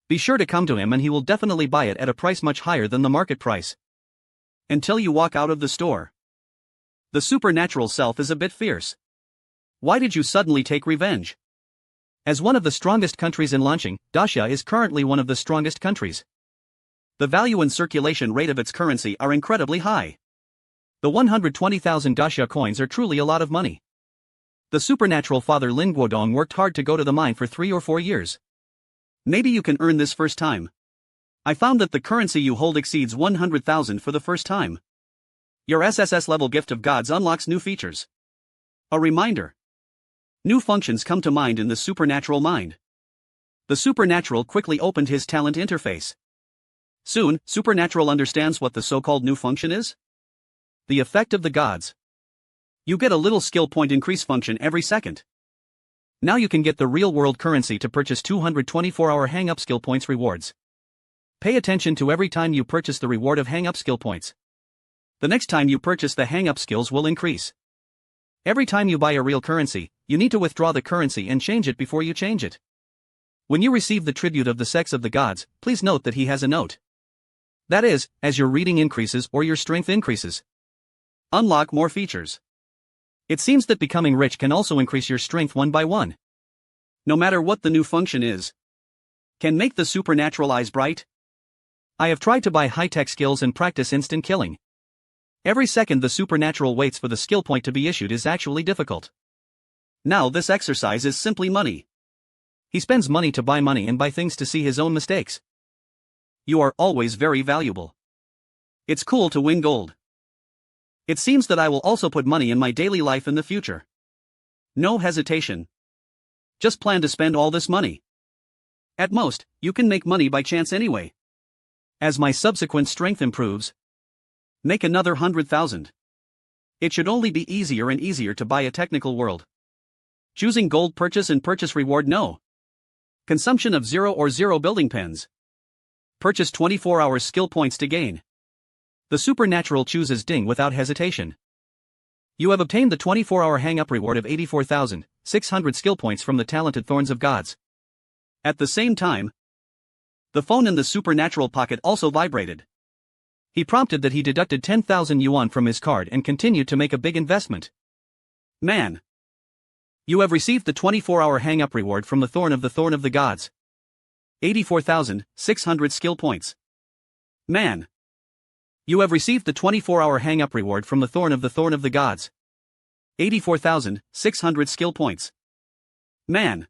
be sure to come to him and he will definitely buy it at a price much higher than the market price. Until you walk out of the store. The supernatural self is a bit fierce. Why did you suddenly take revenge? As one of the strongest countries in launching, daxia is currently one of the strongest countries. The value and circulation rate of its currency are incredibly high. The 120,000 daxia coins are truly a lot of money. The supernatural father Lin Guodong worked hard to go to the mine for 3 or 4 years. Maybe you can earn this first time. I found that the currency you hold exceeds 100,000 for the first time. Your SSS level gift of gods unlocks new features. A reminder. New functions come to mind in the supernatural mind. The supernatural quickly opened his talent interface. Soon, supernatural understands what the so-called new function is. The effect of the gods. You get a little skill point increase function every second. Now you can get the real-world currency to purchase 224-hour hang-up skill points rewards. Pay attention to every time you purchase the reward of hang-up skill points. The next time you purchase the hang-up skills will increase. Every time you buy a real currency, you need to withdraw the currency and change it before you change it. When you receive the tribute of the sex of the gods, please note that he has a note. That is, as your reading increases or your strength increases. Unlock more features. It seems that becoming rich can also increase your strength one by one. No matter what the new function is. Can make the supernatural eyes bright? I have tried to buy high-tech skills and practice instant killing. Every second the supernatural waits for the skill point to be issued is actually difficult. Now this exercise is simply money. He spends money to buy money and buy things to see his own mistakes. You are always very valuable. It's cool to win gold. It seems that I will also put money in my daily life in the future. No hesitation. Just plan to spend all this money. At most, you can make money by chance anyway. As my subsequent strength improves, make another 100,000. It should only be easier and easier to buy a technical world. Choosing gold purchase and purchase reward no. Consumption of 0 or 0 building pens. Purchase 24 hours skill points to gain. The supernatural chooses ding without hesitation. You have obtained the 24-hour hang-up reward of 84,600 skill points from the talented Thorns of Gods. At the same time, the phone in the supernatural pocket also vibrated. He prompted that he deducted 10,000 yuan from his card and continued to make a big investment. Man! You have received the 24-hour hang-up reward from the Thorn of the Gods. 84,600 skill points. Man! You have received the 24-hour hang-up reward from the Thorn of the Gods. 84,600 skill points. Man!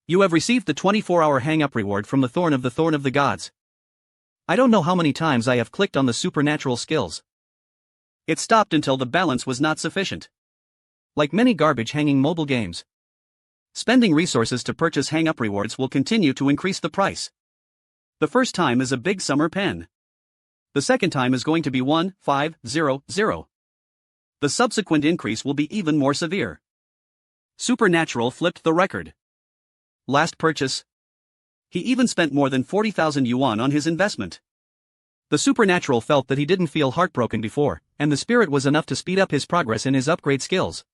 You have received the 24-hour hang-up reward from the Thorn of the Gods. I don't know how many times I have clicked on the supernatural skills. It stopped until the balance was not sufficient. Like many garbage-hanging mobile games, spending resources to purchase hang-up rewards will continue to increase the price. The first time is a big summer pen. The second time is going to be 1,500. The subsequent increase will be even more severe. Supernatural flipped the record. Last purchase. He even spent more than 40,000 yuan on his investment. The supernatural felt that he didn't feel heartbroken before, and the spirit was enough to speed up his progress in his upgrade skills.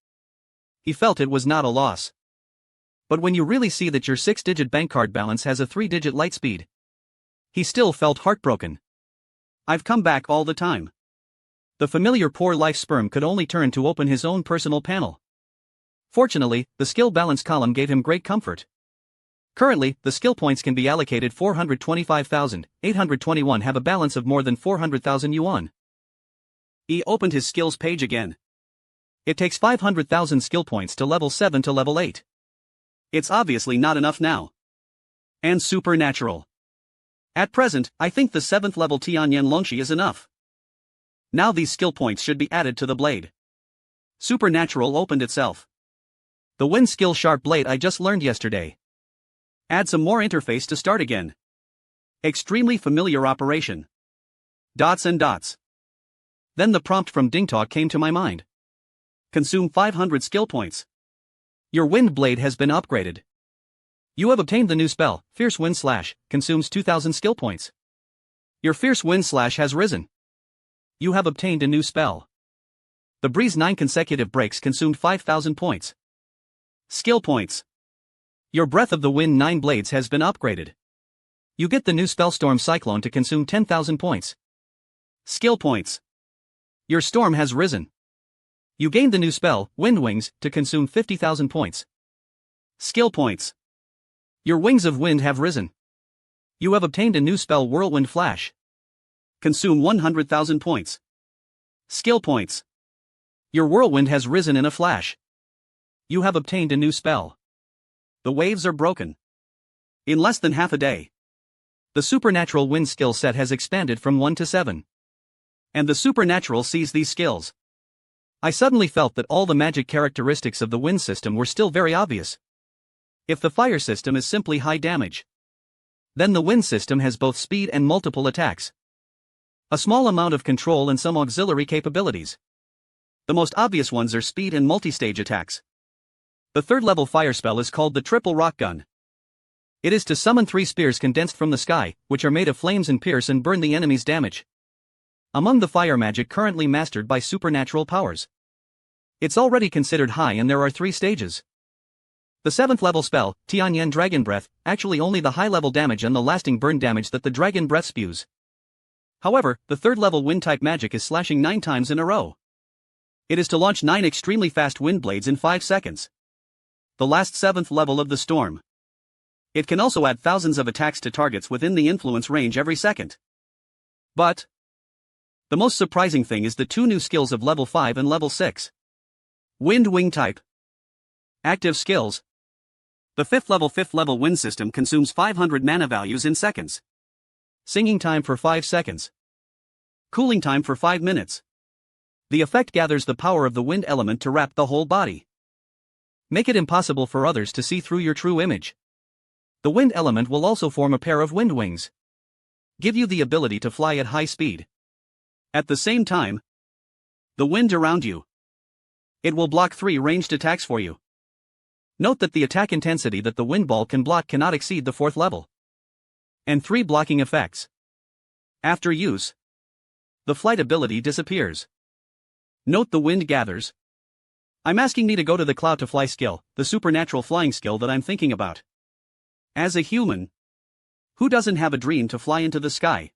He felt it was not a loss. But when you really see that your 6-digit bank card balance has a 3-digit light speed, he still felt heartbroken. I've come back all the time. The familiar poor life sperm could only turn to open his own personal panel. Fortunately, the skill balance column gave him great comfort. Currently, the skill points can be allocated 425,821 have a balance of more than 400,000 yuan. He opened his skills page again. It takes 500,000 skill points to level 7 to level 8. It's obviously not enough now. And supernatural. At present, I think the 7th level Tianyan Longxi is enough. Now these skill points should be added to the blade. Supernatural opened itself. The wind skill sharp blade I just learned yesterday. Add some more interface to start again. Extremely familiar operation. Dots and dots. Then the prompt from DingTalk came to my mind. Consume 500 skill points. Your wind blade has been upgraded. You have obtained the new spell, Fierce Wind Slash, consumes 2,000 skill points. Your Fierce Wind Slash has risen. You have obtained a new spell. The Breeze 9 consecutive breaks consumed 5,000 points. Skill points. Your Breath of the Wind 9 blades has been upgraded. You get the new spell Storm Cyclone to consume 10,000 points. Skill points. Your storm has risen. You gained the new spell, Wind Wings, to consume 50,000 points. Skill points. Your wings of wind have risen. You have obtained a new spell, Whirlwind Flash. Consume 100,000 points. Skill points. Your whirlwind has risen in a flash. You have obtained a new spell. The waves are broken. In less than half a day, the supernatural wind skill set has expanded from 1 to 7. And the supernatural sees these skills. I suddenly felt that all the magic characteristics of the wind system were still very obvious. If the fire system is simply high damage, then the wind system has both speed and multiple attacks. A small amount of control and some auxiliary capabilities. The most obvious ones are speed and multi-stage attacks. The 3rd level fire spell is called the Triple Rock Gun. It is to summon 3 spears condensed from the sky, which are made of flames and pierce and burn the enemy's damage. Among the fire magic currently mastered by supernatural powers, it's already considered high, and there are 3 stages. The 7th level spell, Tianyan Dragon Breath, actually only the high level damage and the lasting burn damage that the dragon breath spews. However, the 3rd level wind type magic is slashing 9 times in a row. It is to launch 9 extremely fast wind blades in 5 seconds. The last 7th level of the storm. It can also add thousands of attacks to targets within the influence range every second. But the most surprising thing is the 2 new skills of level 5 and level 6. Wind Wing type. Active skills. The 5th level wind system consumes 500 mana values in seconds. Singing time for 5 seconds. Cooling time for 5 minutes. The effect gathers the power of the wind element to wrap the whole body. Make it impossible for others to see through your true image. The wind element will also form a pair of wind wings. Give you the ability to fly at high speed. At the same time, the wind around you. It will block 3 ranged attacks for you. Note that the attack intensity that the wind ball can block cannot exceed the 4th level. And 3 blocking effects. After use, the flight ability disappears. Note the wind gathers. I'm asking me to go to the cloud to fly skill, the supernatural flying skill that I'm thinking about. As a human, who doesn't have a dream to fly into the sky?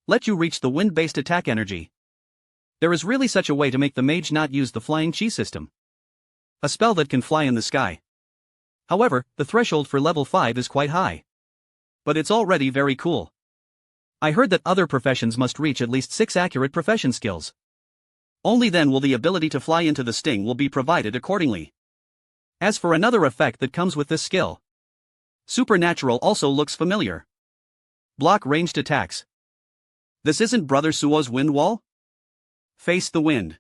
Let you reach the wind-based attack energy. There is really such a way to make the mage not use the flying chi system. A spell that can fly in the sky. However, the threshold for level 5 is quite high. But it's already very cool. I heard that other professions must reach at least 6 accurate profession skills. Only then will the ability to fly into the sting will be provided accordingly. As for another effect that comes with this skill, supernatural also looks familiar. Block ranged attacks. This isn't Brother Suo's wind wall? Face the wind.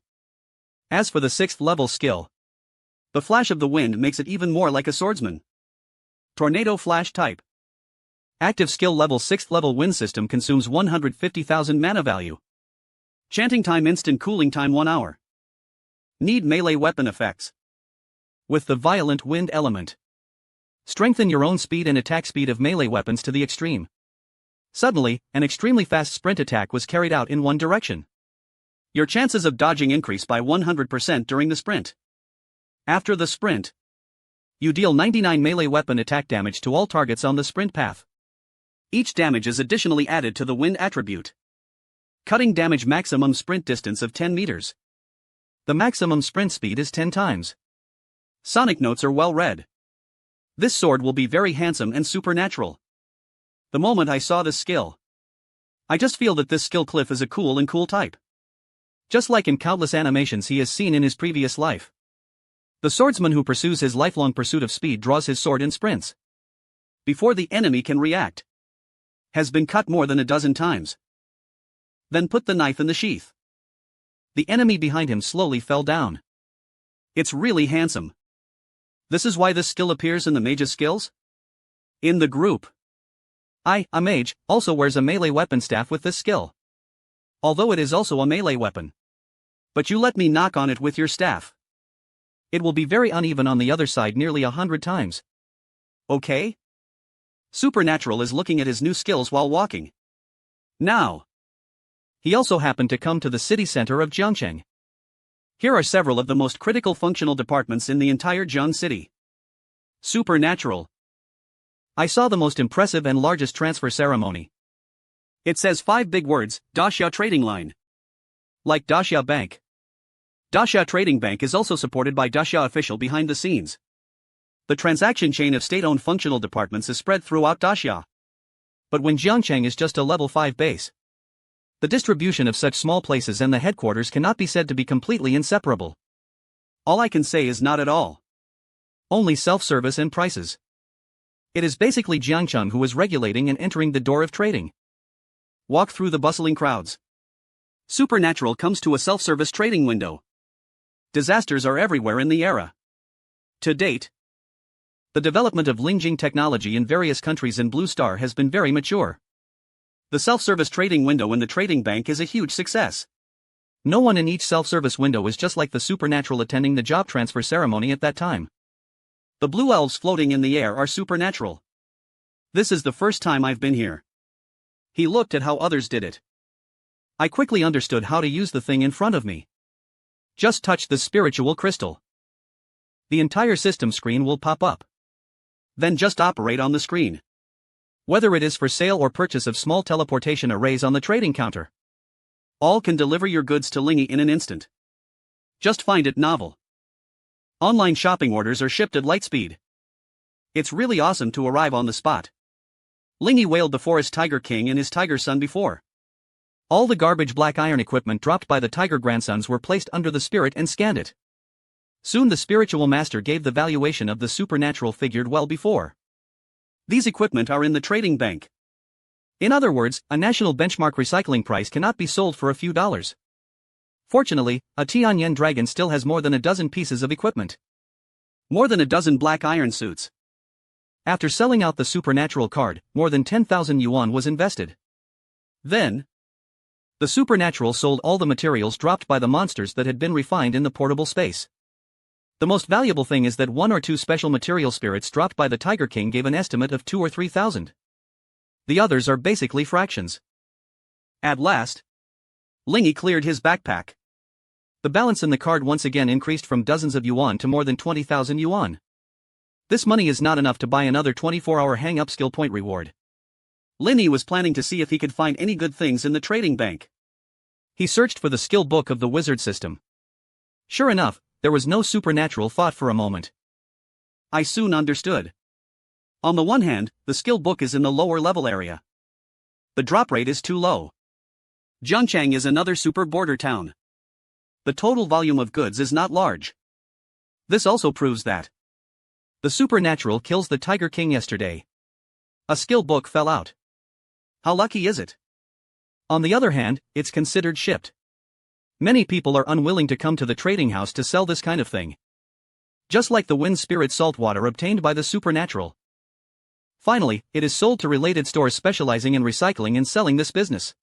As for the 6th level skill, the flash of the wind makes it even more like a swordsman. Tornado flash type. Active skill level 6th level wind system consumes 150,000 mana value. Chanting time instant cooling time 1 hour. Need melee weapon effects. With the violent wind element. Strengthen your own speed and attack speed of melee weapons to the extreme. Suddenly, an extremely fast sprint attack was carried out in one direction. Your chances of dodging increase by 100% during the sprint. After the sprint, you deal 99 melee weapon attack damage to all targets on the sprint path. Each damage is additionally added to the wind attribute. Cutting damage maximum sprint distance of 10 meters. The maximum sprint speed is 10 times. Sonic notes are well read. This sword will be very handsome and supernatural. The moment I saw this skill, I just feel that this skill Cliff is a cool type. Just like in countless animations he has seen in his previous life. The swordsman who pursues his lifelong pursuit of speed draws his sword and sprints. Before the enemy can react. Has been cut more than a dozen times. Then put the knife in the sheath. The enemy behind him slowly fell down. It's really handsome. This is why this skill appears in the mage's skills? In the group. A mage, also wears a melee weapon staff with this skill. Although it is also a melee weapon. But you let me knock on it with your staff. It will be very uneven on the other side nearly 100 times. Okay? Supernatural is looking at his new skills while walking. Now. He also happened to come to the city center of Jiangcheng. Here are several of the most critical functional departments in the entire Jiang city. Supernatural. I saw the most impressive and largest transfer ceremony. It says 5 big words, Daxia Trading Line. Like Daxia Bank. Daxia Trading Bank is also supported by Daxia official behind the scenes. The transaction chain of state-owned functional departments is spread throughout Daxia. But when Jiangcheng is just a level 5 base, the distribution of such small places and the headquarters cannot be said to be completely inseparable. All I can say is not at all. Only self-service and prices. It is basically Jiangcheng who is regulating and entering the door of trading. Walk through the bustling crowds. Supernatural comes to a self-service trading window. Disasters are everywhere in the era. To date, the development of Lingjing technology in various countries in Blue Star has been very mature. The self-service trading window in the trading bank is a huge success. No one in each self-service window is just like the supernatural attending the job transfer ceremony at that time. The blue elves floating in the air are supernatural. This is the first time I've been here. He looked at how others did it. I quickly understood how to use the thing in front of me. Just touch the spiritual crystal. The entire system screen will pop up. Then just operate on the screen. Whether it is for sale or purchase of small teleportation arrays on the trading counter. All can deliver your goods to Lingy in an instant. Just find it novel. Online shopping orders are shipped at light speed. It's really awesome to arrive on the spot. Lingy wailed the forest tiger king and his tiger son before. All the garbage black iron equipment dropped by the tiger grandsons were placed under the spirit and scanned it. Soon the spiritual master gave the valuation of the supernatural figured well before. These equipment are in the trading bank. In other words, a national benchmark recycling price cannot be sold for a few dollars. Fortunately, a Tianyan dragon still has more than a dozen pieces of equipment. More than a dozen black iron suits. After selling out the supernatural card, more than 10,000 yuan was invested. Then, the supernatural sold all the materials dropped by the monsters that had been refined in the portable space. The most valuable thing is that 1 or 2 special material spirits dropped by the Tiger King gave an estimate of 2 or 3,000. The others are basically fractions. At last, Lingy cleared his backpack. The balance in the card once again increased from dozens of yuan to more than 20,000 yuan. This money is not enough to buy another 24-hour hang-up skill point reward. Lingy was planning to see if he could find any good things in the trading bank. He searched for the skill book of the wizard system. Sure enough, there was no supernatural thought for a moment. I soon understood. On the one hand, the skill book is in the lower level area. The drop rate is too low. Zhengchang is another super border town. The total volume of goods is not large. This also proves that the supernatural kills the Tiger King yesterday. A skill book fell out. How lucky is it? On the other hand, it's considered shipped. Many people are unwilling to come to the trading house to sell this kind of thing. Just like the wind spirit saltwater obtained by the supernatural. Finally, it is sold to related stores specializing in recycling and selling this business.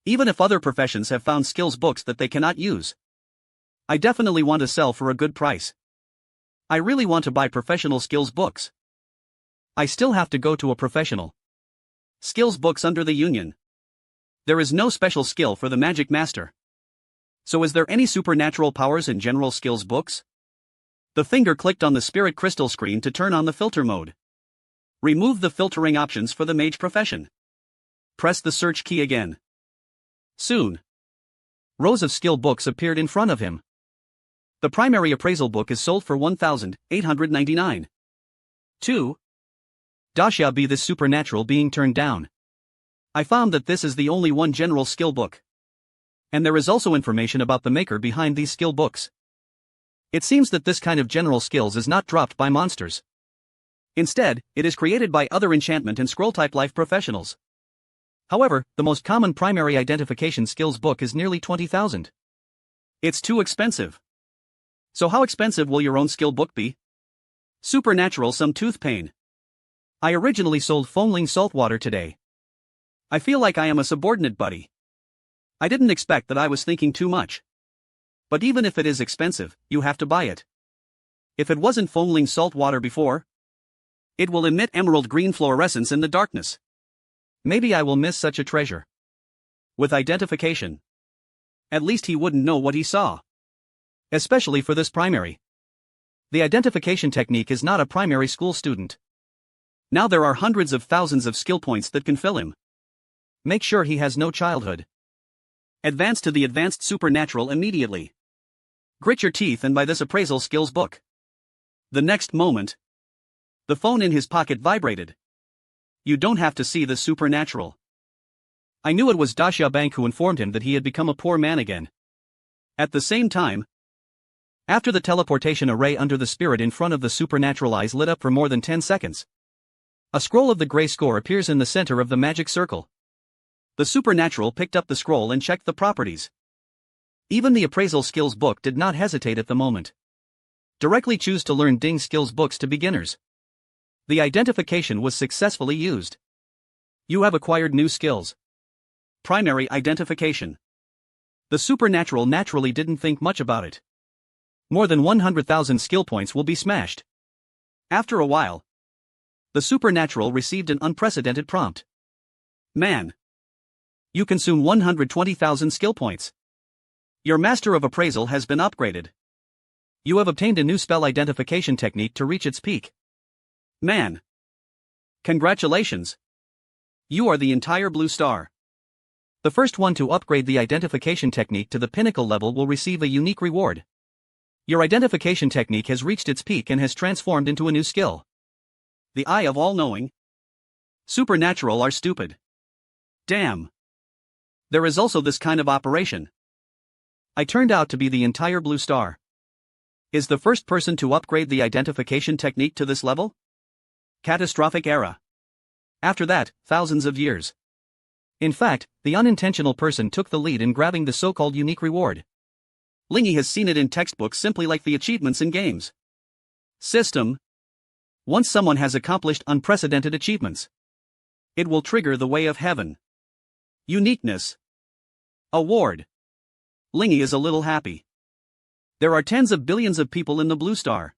Even if other professions have found skills books that they cannot use, I definitely want to sell for a good price. I really want to buy professional skills books. I still have to go to a professional skills books under the union. There is no special skill for the magic master. So is there any supernatural powers in general skills books? The finger clicked on the spirit crystal screen to turn on the filter mode. Remove the filtering options for the mage profession. Press the search key again. Soon, rows of skill books appeared in front of him. The primary appraisal book is sold for 1,899. 2. Dasha be this supernatural being turned down. I found that this is the only one general skill book. And there is also information about the maker behind these skill books. It seems that this kind of general skills is not dropped by monsters. Instead, it is created by other enchantment and scroll-type life professionals. However, the most common primary identification skills book is nearly 20,000. It's too expensive. So how expensive will your own skill book be? Supernatural some tooth pain. I originally sold foamling saltwater today. I feel like I am a subordinate buddy. I didn't expect that I was thinking too much. But even if it is expensive, you have to buy it. If it wasn't foamling saltwater before, it will emit emerald green fluorescence in the darkness. Maybe I will miss such a treasure. With identification, at least he wouldn't know what he saw. Especially for this primary. The identification technique is not a primary school student. Now there are hundreds of thousands of skill points that can fill him. Make sure he has no childhood. Advance to the advanced supernatural immediately. Grit your teeth and buy this appraisal skills book. The next moment, the phone in his pocket vibrated. You don't have to see the supernatural. I knew it was Dasha Bank who informed him that he had become a poor man again. At the same time, after the teleportation array under the spirit in front of the supernatural eyes lit up for more than 10 seconds, a scroll of the gray score appears in the center of the magic circle. The supernatural picked up the scroll and checked the properties. Even the appraisal skills book did not hesitate at the moment. Directly choose to learn Ding skills books to beginners. The identification was successfully used. You have acquired new skills. Primary identification. The supernatural naturally didn't think much about it. More than 100,000 skill points will be smashed. After a while, the supernatural received an unprecedented prompt. Man, you consume 120,000 skill points. Your master of appraisal has been upgraded. You have obtained a new spell identification technique to reach its peak. Man, congratulations. You are the entire blue star. The first one to upgrade the identification technique to the pinnacle level will receive a unique reward. Your identification technique has reached its peak and has transformed into a new skill. The eye of all-knowing. Supernatural are stupid. Damn. There is also this kind of operation. I turned out to be the entire blue star. Is the first person to upgrade the identification technique to this level? Catastrophic era. After that, thousands of years. In fact, the unintentional person took the lead in grabbing the so-called unique reward. Lingy has seen it in textbooks simply like the achievements in games. System. Once someone has accomplished unprecedented achievements, it will trigger the way of heaven. Uniqueness. Award. Lingy is a little happy. There are tens of billions of people in the blue star.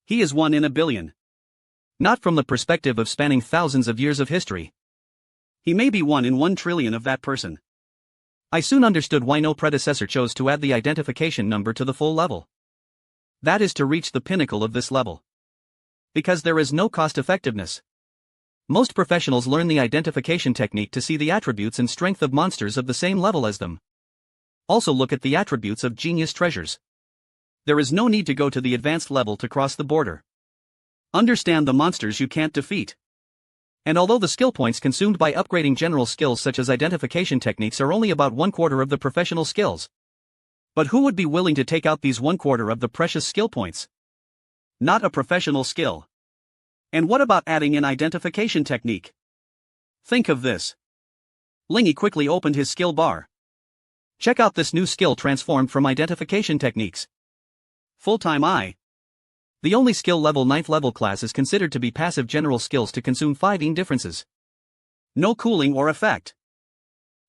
He is one in a billion. Not from the perspective of spanning thousands of years of history. He may be one in 1 trillion of that person. I soon understood why no predecessor chose to add the identification number to the full level. That is to reach the pinnacle of this level. Because there is no cost-effectiveness. Most professionals learn the identification technique to see the attributes and strength of monsters of the same level as them. Also look at the attributes of genius treasures. There is no need to go to the advanced level to cross the border. Understand the monsters you can't defeat. And although the skill points consumed by upgrading general skills such as identification techniques are only about 1/4 of the professional skills. But who would be willing to take out these 1/4 of the precious skill points? Not a professional skill. And what about adding an identification technique? Think of this. Lingy quickly opened his skill bar. Check out this new skill transformed from identification techniques. Full-time eye. The only skill level 9th level class is considered to be passive general skills to consume 5 differences. No cooling or effect.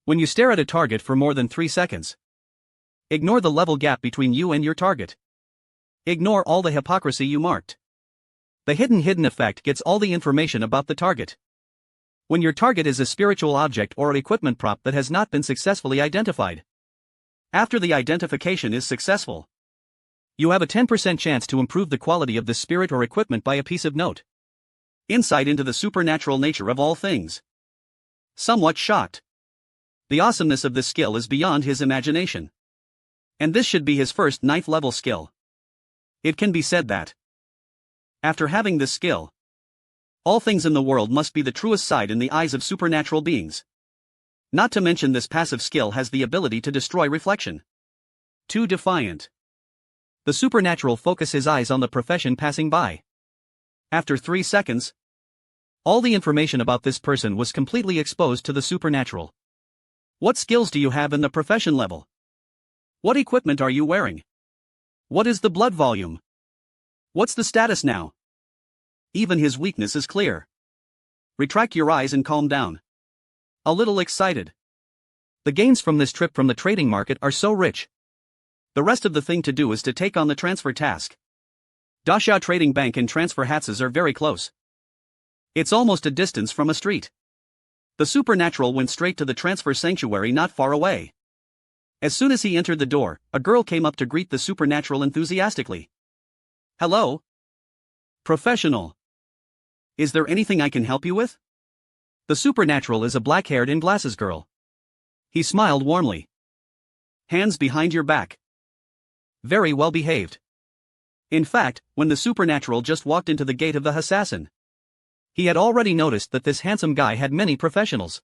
When you stare at a target for more than 3 seconds, ignore the level gap between you and your target. Ignore all the hypocrisy you marked. The hidden effect gets all the information about the target. When your target is a spiritual object or an equipment prop that has not been successfully identified. After the identification is successful, you have a 10% chance to improve the quality of the spirit or equipment by a piece of note. Insight into the supernatural nature of all things. Somewhat shocked. The awesomeness of this skill is beyond his imagination. And this should be his first 9th level skill. It can be said that, after having this skill, all things in the world must be the truest side in the eyes of supernatural beings. Not to mention this passive skill has the ability to destroy reflection. Too defiant. The supernatural focus his eyes on the profession passing by. After 3 seconds, all the information about this person was completely exposed to the supernatural. What skills do you have in the profession level? What equipment are you wearing? What is the blood volume? What's the status now? Even his weakness is clear. Retract your eyes and calm down. A little excited. The gains from this trip from the trading market are so rich. The rest of the thing to do is to take on the transfer task. Dashao Trading Bank and Transfer Hatses are very close. It's almost a distance from a street. The supernatural went straight to the transfer sanctuary not far away. As soon as he entered the door, a girl came up to greet the supernatural enthusiastically. Hello? Professional. Is there anything I can help you with? The supernatural is a black-haired and glasses girl. He smiled warmly. Hands behind your back. Very well behaved. In fact, when the supernatural just walked into the gate of the assassin, he had already noticed that this handsome guy had many professionals.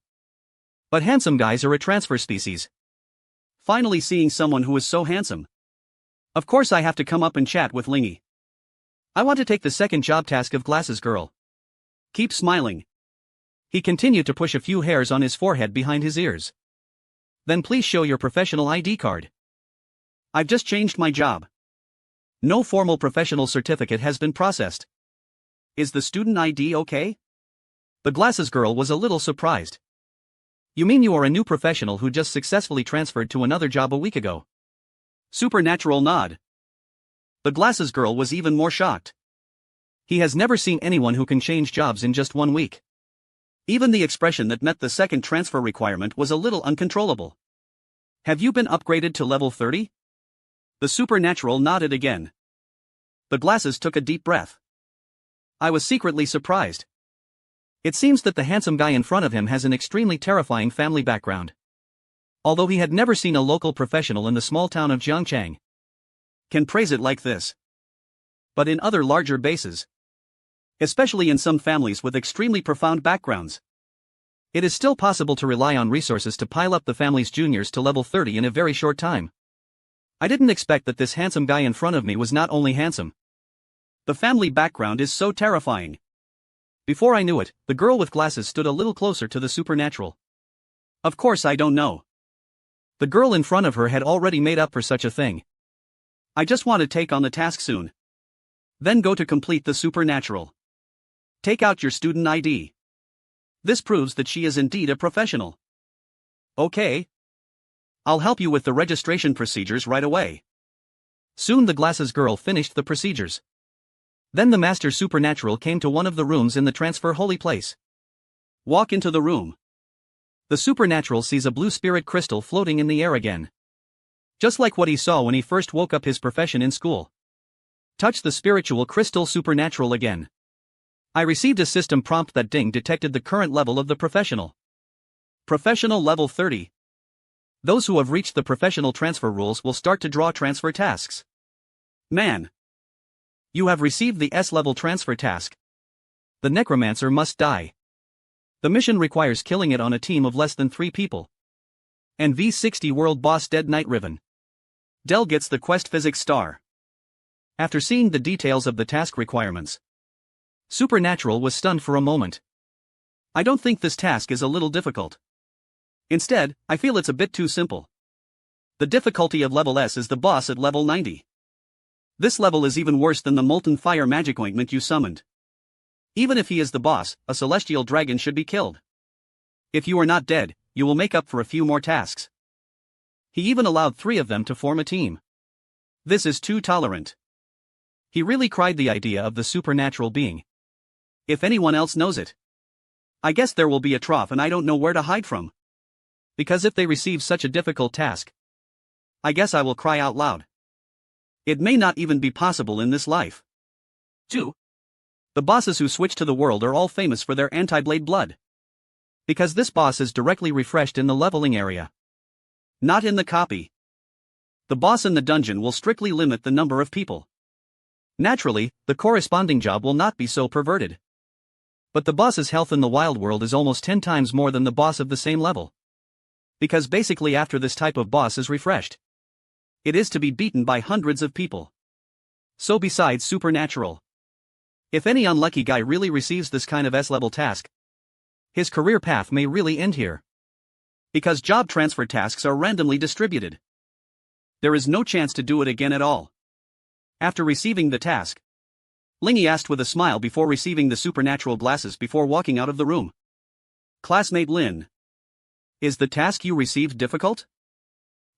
But handsome guys are a transfer species. Finally seeing someone who is so handsome. Of course I have to come up and chat with Lingy. I want to take the second job task of glasses girl. Keep smiling. He continued to push a few hairs on his forehead behind his ears. Then please show your professional ID card. I've just changed my job. No formal professional certificate has been processed. Is the student ID okay? The glasses girl was a little surprised. You mean you are a new professional who just successfully transferred to another job a week ago? Supernatural nod. The glasses girl was even more shocked. He has never seen anyone who can change jobs in just 1 week. Even the expression that met the second transfer requirement was a little uncontrollable. Have you been upgraded to level 30? The supernatural nodded again. The glasses took a deep breath. I was secretly surprised. It seems that the handsome guy in front of him has an extremely terrifying family background. Although he had never seen a local professional in the small town of Jiangchang can praise it like this. But in other larger bases, especially in some families with extremely profound backgrounds, it is still possible to rely on resources to pile up the family's juniors to level 30 in a very short time. I didn't expect that this handsome guy in front of me was not only handsome. The family background is so terrifying. Before I knew it, the girl with glasses stood a little closer to the supernatural. Of course I don't know. The girl in front of her had already made up for such a thing. I just want to take on the task soon. Then go to complete the supernatural. Take out your student ID. This proves that she is indeed a professional. Okay. I'll help you with the registration procedures right away. Soon the glasses girl finished the procedures. Then the master supernatural came to one of the rooms in the transfer holy place. Walk into the room. The supernatural sees a blue spirit crystal floating in the air again. Just like what he saw when he first woke up his profession in school. Touch the spiritual crystal supernatural again. I received a system prompt that ding detected the current level of the professional. Professional level 30. Those who have reached the professional transfer rules will start to draw transfer tasks. Man. You have received the S-level transfer task. The necromancer must die. The mission requires killing it on a team of less than 3 people. And V60 world boss Dead Knight Riven. Dell gets the quest physics star. After seeing the details of the task requirements, Supernatural was stunned for a moment. I don't think this task is a little difficult. Instead, I feel it's a bit too simple. The difficulty of level S is the boss at level 90. This level is even worse than the molten fire magic ointment you summoned. Even if he is the boss, a celestial dragon should be killed. If you are not dead, you will make up for a few more tasks. He even allowed 3 of them to form a team. This is too tolerant. He really cried the idea of the supernatural being. If anyone else knows it, I guess there will be a trough and I don't know where to hide from. Because if they receive such a difficult task, I guess I will cry out loud. It may not even be possible in this life. 2. The bosses who switch to the world are all famous for their anti-blade blood. Because this boss is directly refreshed in the leveling area. Not in the copy. The boss in the dungeon will strictly limit the number of people. Naturally, the corresponding job will not be so perverted. But the boss's health in the wild world is almost 10 times more than the boss of the same level. Because basically after this type of boss is refreshed, it is to be beaten by hundreds of people. So besides supernatural, if any unlucky guy really receives this kind of S-level task, his career path may really end here. Because job transfer tasks are randomly distributed. There is no chance to do it again at all. After receiving the task, Lingy asked with a smile before receiving the supernatural glasses before walking out of the room. Classmate Lin. Is the task you received difficult?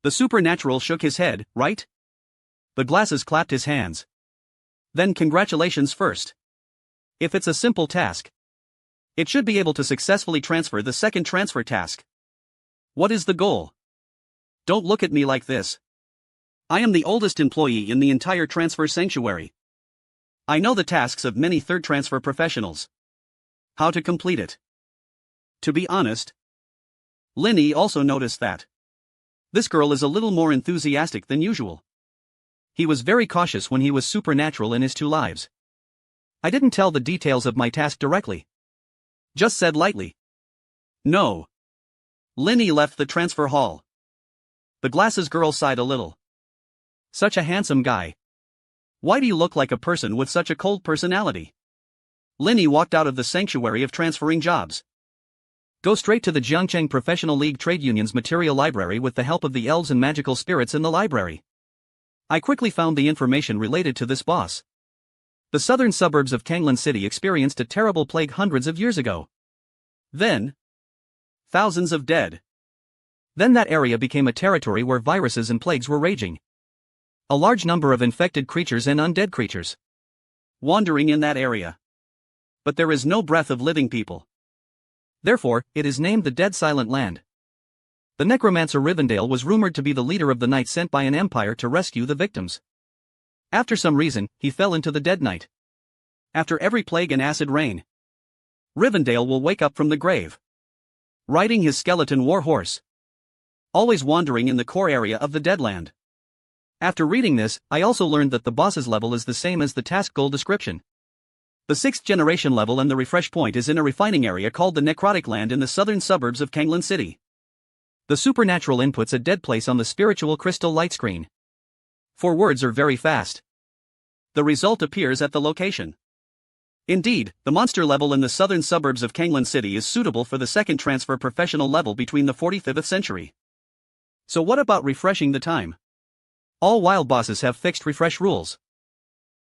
The supernatural shook his head, right? The glasses clapped his hands. Then congratulations first. If it's a simple task, it should be able to successfully transfer the second transfer task. What is the goal? Don't look at me like this. I am the oldest employee in the entire transfer sanctuary. I know the tasks of many third transfer professionals. How to complete it? To be honest, Linny also noticed that this girl is a little more enthusiastic than usual. He was very cautious when he was supernatural in his 2 lives. I didn't tell the details of my task directly. Just said lightly. No. Linny left the transfer hall. The glasses girl sighed a little. Such a handsome guy. Why do you look like a person with such a cold personality? Linny walked out of the sanctuary of transferring jobs. Go straight to the Jiangcheng Professional League Trade Union's material library with the help of the elves and magical spirits in the library. I quickly found the information related to this boss. The southern suburbs of Kanglan City experienced a terrible plague hundreds of years ago. Then, thousands of dead. Then that area became a territory where viruses and plagues were raging. A large number of infected creatures and undead creatures wandering in that area. But there is no breath of living people. Therefore, it is named the Dead Silent Land. The necromancer Rivendell was rumored to be the leader of the knights sent by an empire to rescue the victims. After some reason, he fell into the Dead Night. After every plague and acid rain, Rivendell will wake up from the grave, riding his skeleton war horse, always wandering in the core area of the Deadland. After reading this, I also learned that the boss's level is the same as the task goal description. The 6th generation level and the refresh point is in a refining area called the Necrotic Land in the southern suburbs of Kanglan City. The supernatural inputs a dead place on the spiritual crystal light screen. 4 words are very fast. The result appears at the location. Indeed, the monster level in the southern suburbs of Kanglan City is suitable for the second transfer professional level between the 45th century. So what about refreshing the time? All wild bosses have fixed refresh rules.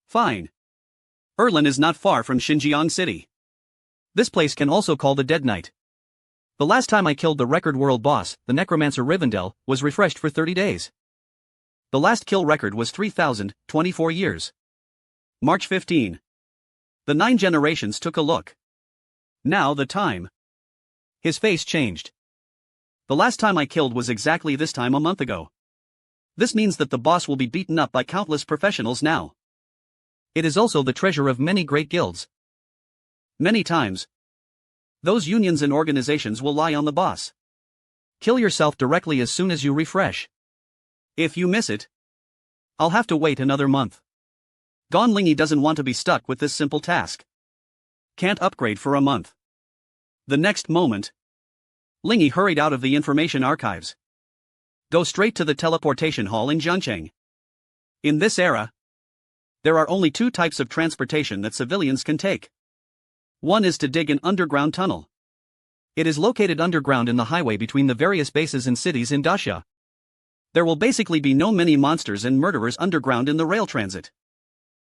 Fine. Erlin is not far from Xinjiang City. This place can also call the Dead Night. The last time I killed the record world boss, the necromancer Rivendell, was refreshed for 30 days. The last kill record was 3,024 years. March 15. The 9 generations took a look. Now the time. His face changed. The last time I killed was exactly this time a month ago. This means that the boss will be beaten up by countless professionals now. It is also the treasure of many great guilds. Many times, those unions and organizations will lie on the boss. Kill yourself directly as soon as you refresh. If you miss it, I'll have to wait another month. Gon Lingy doesn't want to be stuck with this simple task. Can't upgrade for a month. The next moment, Lingy hurried out of the information archives. Go straight to the teleportation hall in Jiangcheng. In this era, there are only 2 types of transportation that civilians can take. One is to dig an underground tunnel. It is located underground in the highway between the various bases and cities in Daxia. There will basically be no many monsters and murderers underground in the rail transit.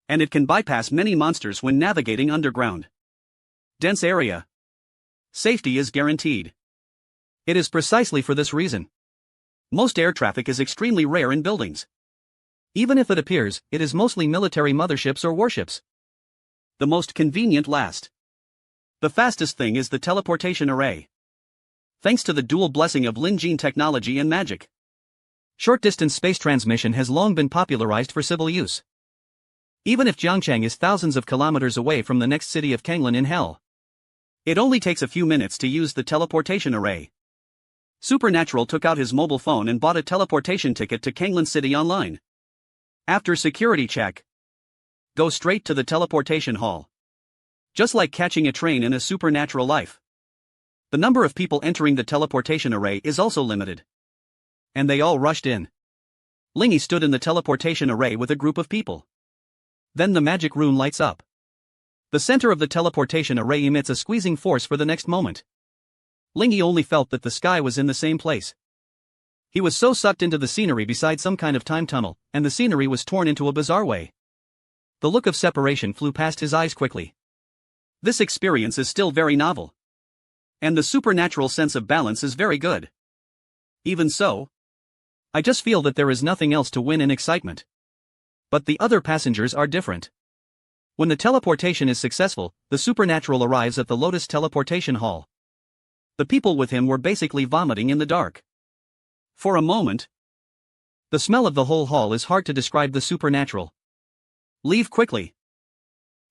And it can bypass many monsters when navigating underground. Dense area. Safety is guaranteed. It is precisely for this reason. Most air traffic is extremely rare in buildings. Even if it appears, it is mostly military motherships or warships. The most convenient last. The fastest thing is the teleportation array. Thanks to the dual blessing of Lin Jin technology and magic, short-distance space transmission has long been popularized for civil use. Even if Jiangcheng is thousands of kilometers away from the next city of Kanglin in Hell, it only takes a few minutes to use the teleportation array. Supernatural took out his mobile phone and bought a teleportation ticket to Kanglin City online. After security check, go straight to the teleportation hall. Just like catching a train in a supernatural life, the number of people entering the teleportation array is also limited. And they all rushed in. Lingy stood in the teleportation array with a group of people. Then the magic rune lights up. The center of the teleportation array emits a squeezing force for the next moment. Lingy only felt that the sky was in the same place. He was so sucked into the scenery beside some kind of time tunnel, and the scenery was torn into a bizarre way. The look of separation flew past his eyes quickly. This experience is still very novel. And the supernatural sense of balance is very good. Even so, I just feel that there is nothing else to win in excitement. But the other passengers are different. When the teleportation is successful, the supernatural arrives at the Lotus teleportation hall. The people with him were basically vomiting in the dark. For a moment, the smell of the whole hall is hard to describe the supernatural. Leave quickly.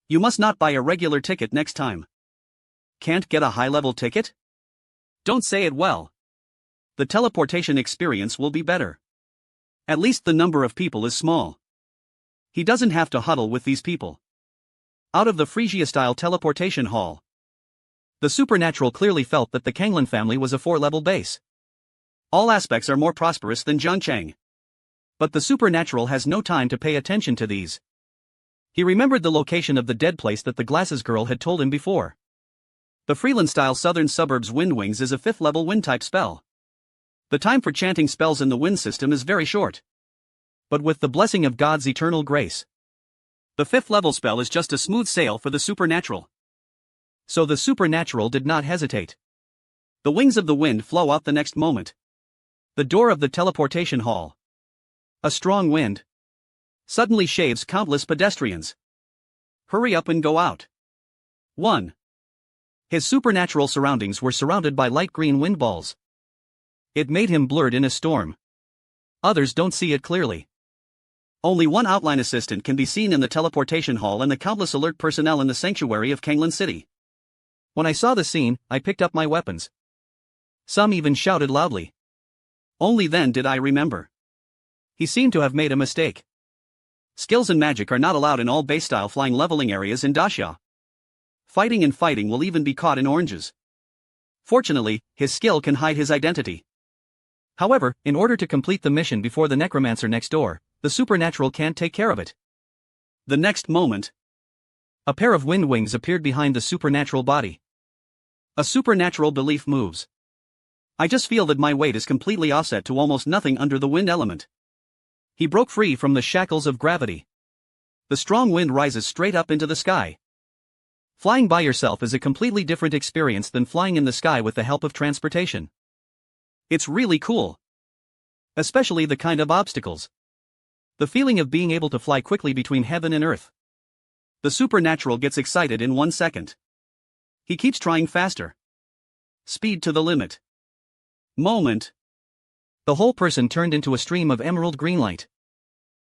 You must not buy a regular ticket next time. Can't get a high-level ticket? Don't say it well. The teleportation experience will be better. At least the number of people is small. He doesn't have to huddle with these people. Out of the Phrygia-style teleportation hall, the supernatural clearly felt that the Kanglin family was a 4-level base. All aspects are more prosperous than Jiangcheng. But the supernatural has no time to pay attention to these. He remembered the location of the dead place that the glasses girl had told him before. The Freeland-style southern suburbs Wind Wings is a 5th-level wind-type spell. The time for chanting spells in the wind system is very short. But with the blessing of God's eternal grace, the 5th-level spell is just a smooth sail for the supernatural. So the supernatural did not hesitate. The wings of the wind flow out the next moment. The door of the teleportation hall. A strong wind suddenly shaves countless pedestrians. Hurry up and go out. 1. His supernatural surroundings were surrounded by light green wind balls. It made him blurred in a storm. Others don't see it clearly. Only one outline assistant can be seen in the teleportation hall and the countless alert personnel in the sanctuary of Kanglin City. When I saw the scene, I picked up my weapons. Some even shouted loudly. Only then did I remember. He seemed to have made a mistake. Skills and magic are not allowed in all base-style flying leveling areas in Daxia. Fighting and fighting will even be caught in oranges. Fortunately, his skill can hide his identity. However, in order to complete the mission before the necromancer next door, the supernatural can't take care of it. The next moment, a pair of wind wings appeared behind the supernatural body. A supernatural belief moves. I just feel that my weight is completely offset to almost nothing under the wind element. He broke free from the shackles of gravity. The strong wind rises straight up into the sky. Flying by yourself is a completely different experience than flying in the sky with the help of transportation. It's really cool. Especially the kind of obstacles. The feeling of being able to fly quickly between heaven and earth. The supernatural gets excited in 1 second. He keeps trying faster. Speed to the limit. Moment. The whole person turned into a stream of emerald green light.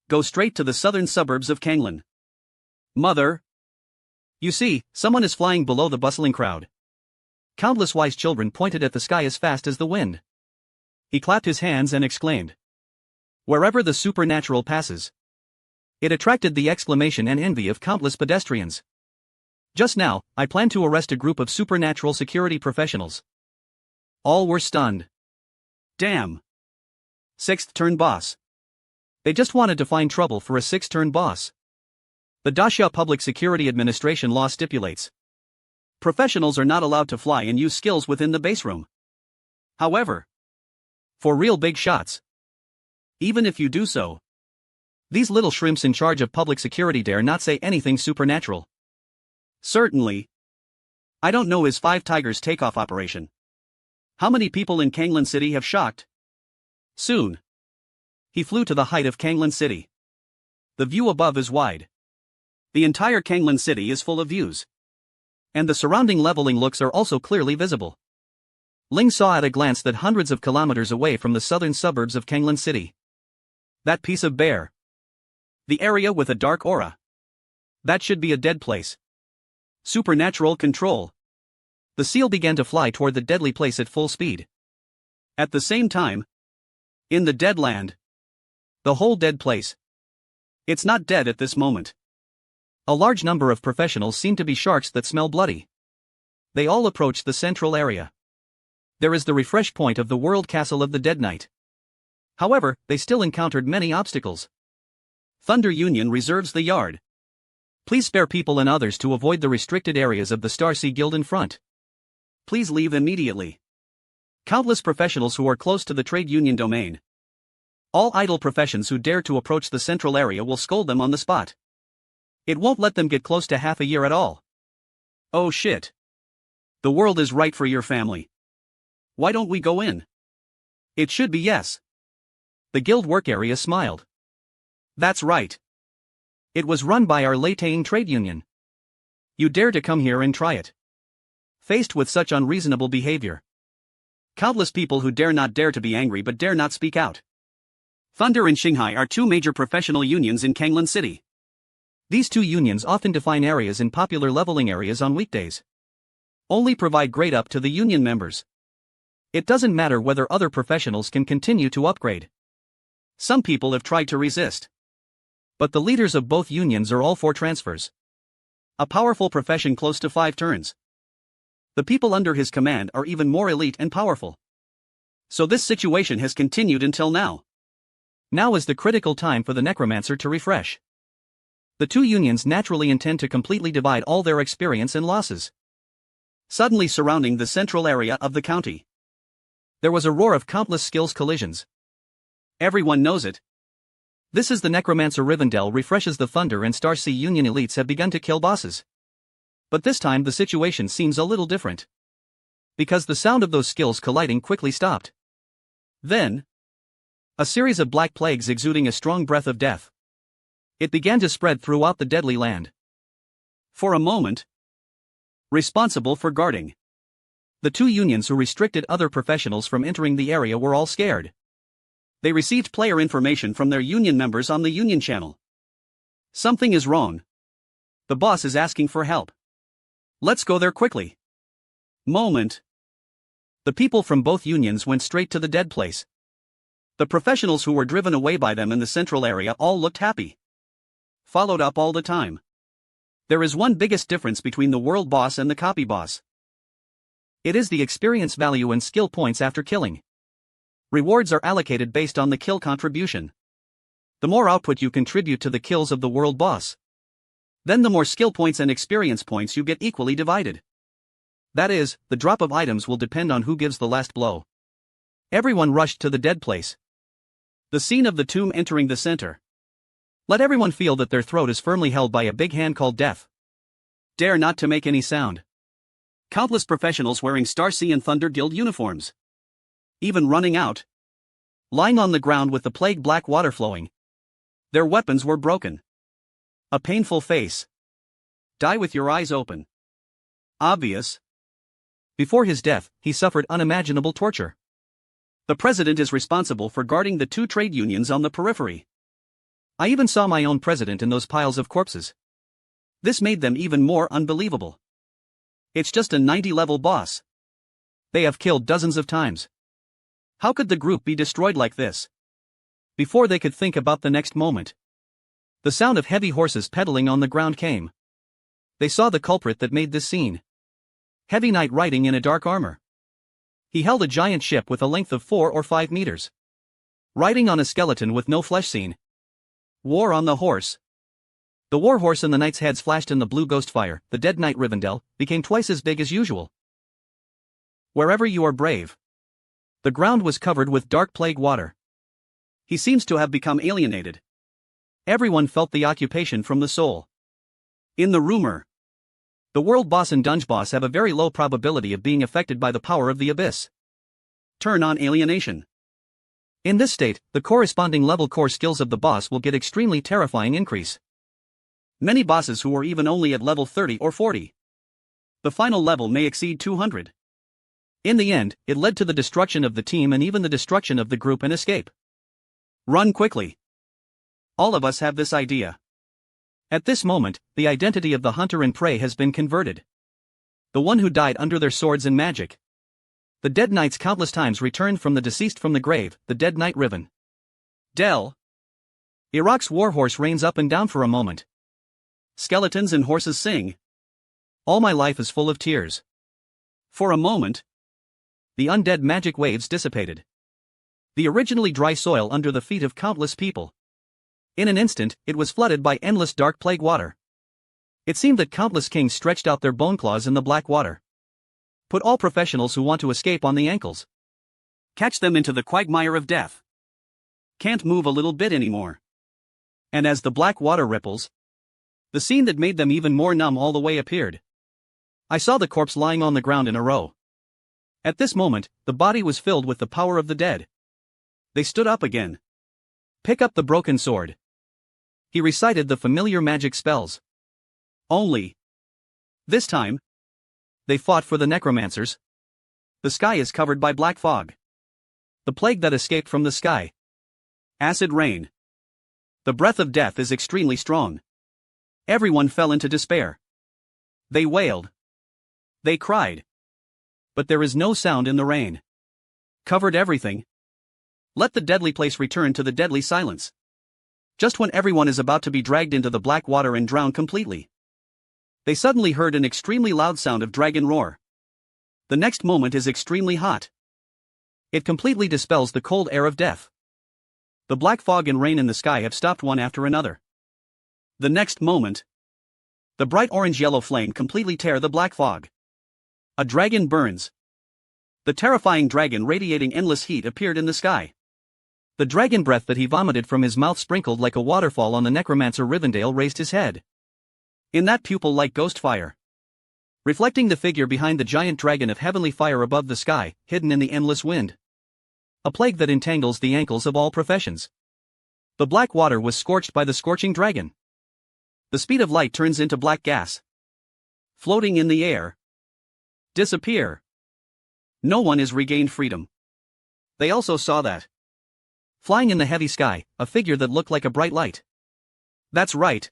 Go straight to the southern suburbs of Kanglan. Mother. You see, someone is flying below the bustling crowd. Countless wise children pointed at the sky as fast as the wind. He clapped his hands and exclaimed. Wherever the supernatural passes. It attracted the exclamation and envy of countless pedestrians. Just now, I plan to arrest a group of supernatural security professionals. All were stunned. Damn. Sixth turn boss. They just wanted to find trouble for a sixth-turn boss. The Dasha Public Security Administration law stipulates professionals are not allowed to fly and use skills within the base room. However, for real big shots, even if you do so, these little shrimps in charge of public security dare not say anything supernatural. Certainly. I don't know his 5 Tigers takeoff operation. How many people in Kanglan City have shocked? Soon. He flew to the height of Kanglan City. The view above is wide. The entire Kanglan City is full of views. And the surrounding leveling looks are also clearly visible. Ling saw at a glance that hundreds of kilometers away from the southern suburbs of Kanglan City. That piece of bear. The area with a dark aura. That should be a dead place. Supernatural control. The seal began to fly toward the deadly place at full speed. At the same time, in the dead land. The whole dead place. It's not dead at this moment. A large number of professionals seem to be sharks that smell bloody. They all approach the central area. There is the refresh point of the World Castle of the Dead Knight. However, they still encountered many obstacles. Thunder Union reserves the yard. Please spare people and others to avoid the restricted areas of the Star Sea Guild in front. Please leave immediately. Countless professionals who are close to the trade union domain. All idle professions who dare to approach the central area will scold them on the spot. It won't let them get close to half a year at all. Oh shit. The world is right for your family. Why don't we go in? It should be yes. The guild work area smiled. That's right. It was run by our Laytang trade union. You dare to come here and try it. Faced with such unreasonable behavior. Countless people who dare to be angry but dare not speak out. Thunder and Shanghai are 2 major professional unions in Kanglan City. These 2 unions often define areas in popular leveling areas on weekdays. Only provide grade up to the union members. It doesn't matter whether other professionals can continue to upgrade. Some people have tried to resist. But the leaders of both unions are all for transfers. A powerful profession close to 5 turns. The people under his command are even more elite and powerful. So this situation has continued until now. Now is the critical time for the necromancer to refresh. The 2 unions naturally intend to completely divide all their experience and losses. Suddenly surrounding the central area of the county. There was a roar of countless skills collisions. Everyone knows it. This is the necromancer Rivendell refreshes the Thunder and Star Sea Union elites have begun to kill bosses. But this time the situation seems a little different. Because the sound of those skills colliding quickly stopped. Then, a series of black plagues exuding a strong breath of death. It began to spread throughout the deadly land. For a moment, responsible for guarding. The 2 unions who restricted other professionals from entering the area were all scared. They received player information from their union members on the union channel. Something is wrong. The boss is asking for help. Let's go there quickly. Moment. The people from both unions went straight to the dead place. The professionals who were driven away by them in the central area all looked happy. Followed up all the time. There is one biggest difference between the world boss and the copy boss. It is the experience value and skill points after killing. Rewards are allocated based on the kill contribution. The more output you contribute to the kills of the world boss, then the more skill points and experience points you get equally divided. That is, the drop of items will depend on who gives the last blow. Everyone rushed to the dead place. The scene of the tomb entering the center. Let everyone feel that their throat is firmly held by a big hand called death. Dare not to make any sound. Countless professionals wearing Star Sea and Thunder Guild uniforms. Even running out. Lying on the ground with the plague black water flowing. Their weapons were broken. A painful face. Die with your eyes open. Obvious. Before his death, he suffered unimaginable torture. The president is responsible for guarding the 2 trade unions on the periphery. I even saw my own president in those piles of corpses. This made them even more unbelievable. It's just a 90-level boss. They have killed dozens of times. How could the group be destroyed like this? Before they could think about the next moment, the sound of heavy horses pedaling on the ground came. They saw the culprit that made this scene. Heavy knight riding in a dark armor. He held a giant ship with a length of 4 or 5 meters. Riding on a skeleton with no flesh seen. War on the horse. The war horse and the knight's heads flashed in the blue ghost fire. The dead knight Rivendell became twice as big as usual. Wherever you are brave. The ground was covered with dark plague water. He seems to have become alienated. Everyone felt the occupation from the soul. In the rumor, the world boss and dungeon boss have a very low probability of being affected by the power of the abyss. Turn on alienation. In this state, the corresponding level core skills of the boss will get extremely terrifying increase. Many bosses who are even only at level 30 or 40. The final level may exceed 200. In the end, it led to the destruction of the team and even the destruction of the group and escape. Run quickly. All of us have this idea. At this moment, the identity of the hunter and prey has been converted. The one who died under their swords and magic. The dead knights countless times returned from the deceased from the grave, the dead knight Riven. Del. Iraq's warhorse reins up and down for a moment. Skeletons and horses sing. All my life is full of tears. For a moment, the undead magic waves dissipated. The originally dry soil under the feet of countless people. In an instant, it was flooded by endless dark plague water. It seemed that countless kings stretched out their bone claws in the black water. Put all professionals who want to escape on the ankles. Catch them into the quagmire of death. Can't move a little bit anymore. And as the black water ripples, the scene that made them even more numb all the way appeared. I saw the corpse lying on the ground in a row. At this moment, the body was filled with the power of the dead. They stood up again. Pick up the broken sword. He recited the familiar magic spells. Only. This time, they fought for the necromancers. The sky is covered by black fog. The plague that escaped from the sky. Acid rain. The breath of death is extremely strong. Everyone fell into despair. They wailed. They cried. But there is no sound in the rain. Covered everything. Let the deadly place return to the deadly silence. Just when everyone is about to be dragged into the black water and drowned completely, they suddenly heard an extremely loud sound of dragon roar. The next moment is extremely hot. It completely dispels the cold air of death. The black fog and rain in the sky have stopped one after another. The next moment, the bright orange-yellow flame completely tear the black fog. A dragon burns. The terrifying dragon radiating endless heat appeared in the sky. The dragon breath that he vomited from his mouth sprinkled like a waterfall on the necromancer Rivendell raised his head. In that pupil-like ghost fire, reflecting the figure behind the giant dragon of heavenly fire above the sky, hidden in the endless wind. A plague that entangles the ankles of all professions. The black water was scorched by the scorching dragon. The speed of light turns into black gas. Floating in the air. Disappear. No one is regained freedom. They also saw that. Flying in the heavy sky, a figure that looked like a bright light. That's right.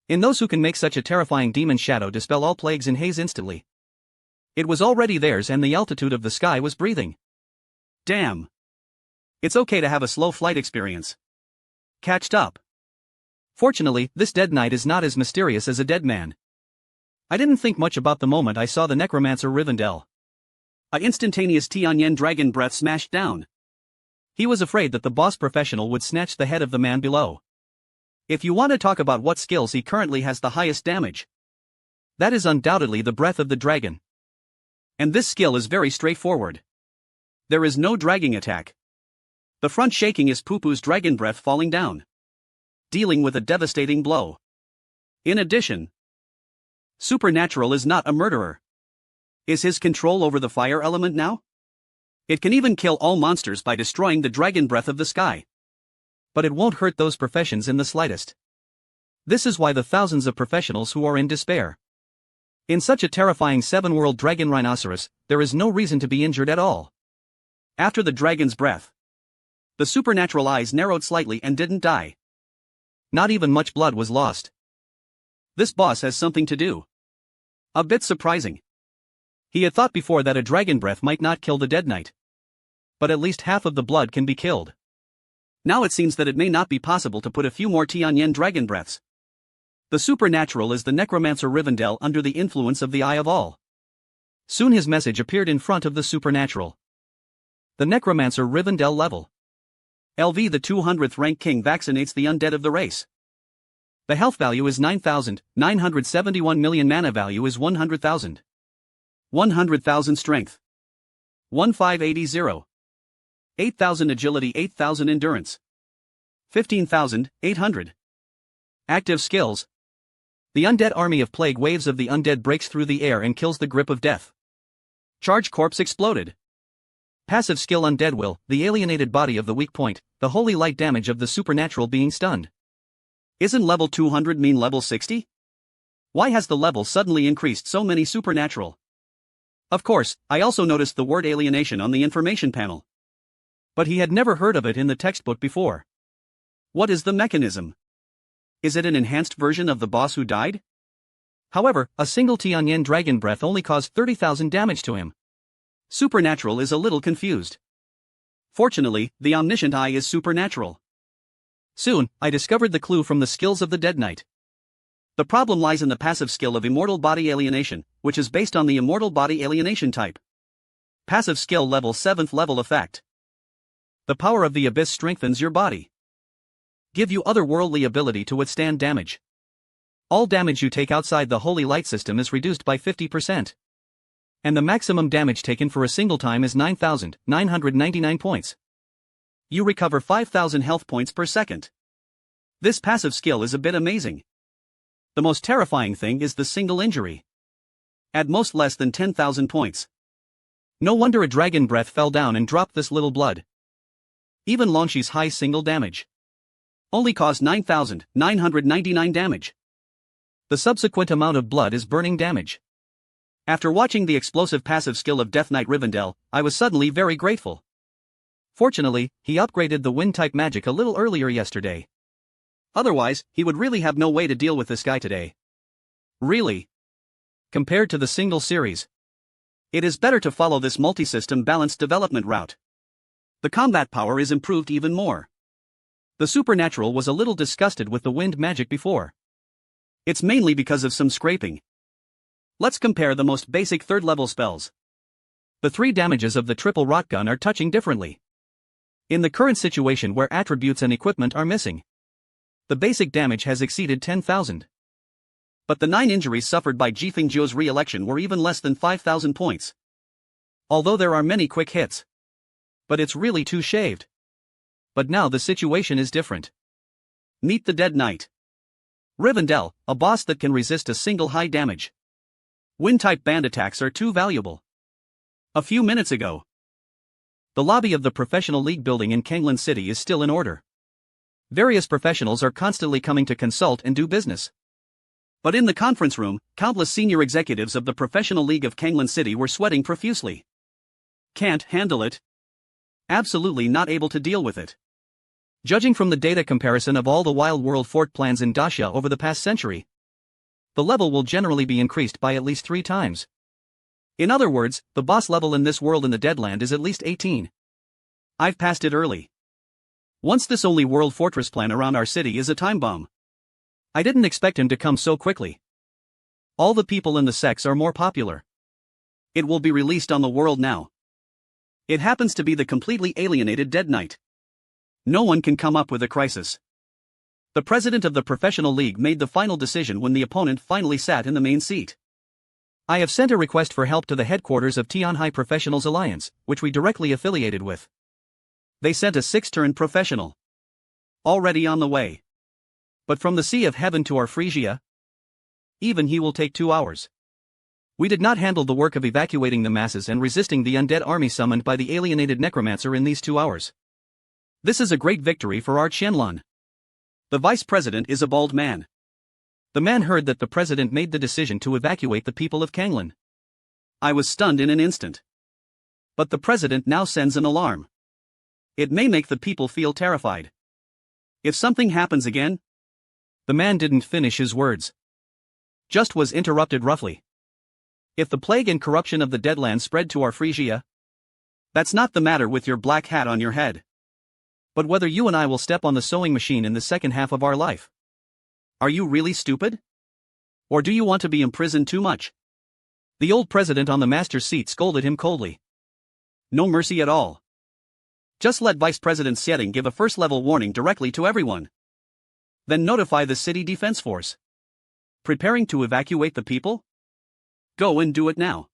In those who can make such a terrifying demon shadow dispel all plagues in haze instantly. It was already theirs and the altitude of the sky was breathing. Damn. It's okay to have a slow flight experience. Catched up. Fortunately, this dead knight is not as mysterious as a dead man. I didn't think much about the moment I saw the necromancer Rivendell. A instantaneous Tianyan dragon breath smashed down. He was afraid that the boss professional would snatch the head of the man below. If you want to talk about what skills he currently has the highest damage, that is undoubtedly the breath of the dragon. And this skill is very straightforward. There is no dragging attack. The front shaking is Poo-Poo's dragon breath falling down. dealing with a devastating blow. In addition, Supernatural is not a murderer. Is his control over the fire element now? It can even kill all monsters by destroying the dragon breath of the sky. But it won't hurt those professions in the slightest. This is why the thousands of professionals who are in despair. In such a terrifying 7-world dragon rhinoceros, there is no reason to be injured at all. After the dragon's breath, the supernatural eyes narrowed slightly and didn't die. Not even much blood was lost. This boss has something to do. A bit surprising. He had thought before that a dragon breath might not kill the dead knight. But at least half of the blood can be killed. Now it seems that it may not be possible to put a few more Tianyan dragon breaths. The supernatural is the necromancer Rivendell under the influence of the Eye of All. Soon his message appeared in front of the supernatural. The necromancer Rivendell level. LV, the 200th rank king, vaccinates the undead of the race. The health value is 9,971 million, mana value is 100,000. 100,000 strength. 1580. 8,000 agility, 8,000 endurance. 15,800. Active skills. The undead army of plague waves of the undead breaks through the air and kills the grip of death. Charge corpse exploded. Passive skill undead will, the alienated body of the weak point, the holy light damage of the supernatural being stunned. Isn't level 200 mean level 60? Why has the level suddenly increased so many supernatural? Of course, I also noticed the word alienation on the information panel. But he had never heard of it in the textbook before. What is the mechanism? Is it an enhanced version of the boss who died? However, a single Tianyan dragon breath only caused 30,000 damage to him. Supernatural is a little confused. Fortunately, the omniscient eye is supernatural. Soon, I discovered the clue from the skills of the Dead Knight. The problem lies in the passive skill of Immortal Body Alienation, which is based on the Immortal Body Alienation type. Passive skill level 7th level effect. The power of the abyss strengthens your body. Give you otherworldly ability to withstand damage. All damage you take outside the holy light system is reduced by 50%. And the maximum damage taken for a single time is 9,999 points. You recover 5,000 health points per second. This passive skill is a bit amazing. The most terrifying thing is the single injury. At most less than 10,000 points. No wonder a dragon breath fell down and dropped this little blood. Even Longxi's high single damage only caused 9,999 damage. The subsequent amount of blood is burning damage. After watching the explosive passive skill of Death Knight Rivendell, I was suddenly very grateful. Fortunately, he upgraded the wind-type magic a little earlier yesterday. Otherwise, he would really have no way to deal with this guy today. Really. Compared to the single series, it is better to follow this multi-system balanced development route. The combat power is improved even more. The supernatural was a little disgusted with the wind magic before. It's mainly because of some scraping. Let's compare the most basic third-level spells. The 3 damages of the triple rot gun are touching differently. In the current situation where attributes and equipment are missing, the basic damage has exceeded 10,000. But the 9 injuries suffered by Jifeng Zhuo's re-election were even less than 5,000 points. Although there are many quick hits. But it's really too shaved. But now the situation is different. Meet the Dead Knight. Rivendell, a boss that can resist a single high damage. Wind-type band attacks are too valuable. A few minutes ago, the lobby of the professional league building in Kanglan City is still in order. Various professionals are constantly coming to consult and do business. But in the conference room, countless senior executives of the professional league of Kanglan City were sweating profusely. Can't handle it. Absolutely not able to deal with it. Judging from the data comparison of all the Wild World fort plans in Dacia over the past century, the level will generally be increased by at least 3 times. In other words, the boss level in this world in the Deadland is at least 18. I've passed it early. Once this only world fortress plan around our city is a time bomb. I didn't expect him to come so quickly. All the people in the sects are more popular. It will be released on the world now. It happens to be the completely alienated Dead Knight. No one can come up with a crisis. The president of the professional league made the final decision when the opponent finally sat in the main seat. I have sent a request for help to the headquarters of Tianhai Professionals Alliance, which we directly affiliated with. They sent a 6-turn professional. Already on the way. But from the Sea of Heaven to our Phrygia, even he will take 2 hours. We did not handle the work of evacuating the masses and resisting the undead army summoned by the alienated necromancer in these 2 hours. This is a great victory for our Qianlan. The vice president is a bald man. The man heard that the president made the decision to evacuate the people of Kanglan. I was stunned in an instant. But the president now sends an alarm. It may make the people feel terrified. If something happens again? The man didn't finish his words. Just was interrupted roughly. If the plague and corruption of the Deadlands spread to our Phrygia? That's not the matter with your black hat on your head. But whether you and I will step on the sewing machine in the second half of our life. Are you really stupid? Or do you want to be imprisoned too much? The old president on the master's seat scolded him coldly. No mercy at all. Just let Vice President Sieding give a first-level warning directly to everyone. Then notify the city defense force. Preparing to evacuate the people? Go and do it now.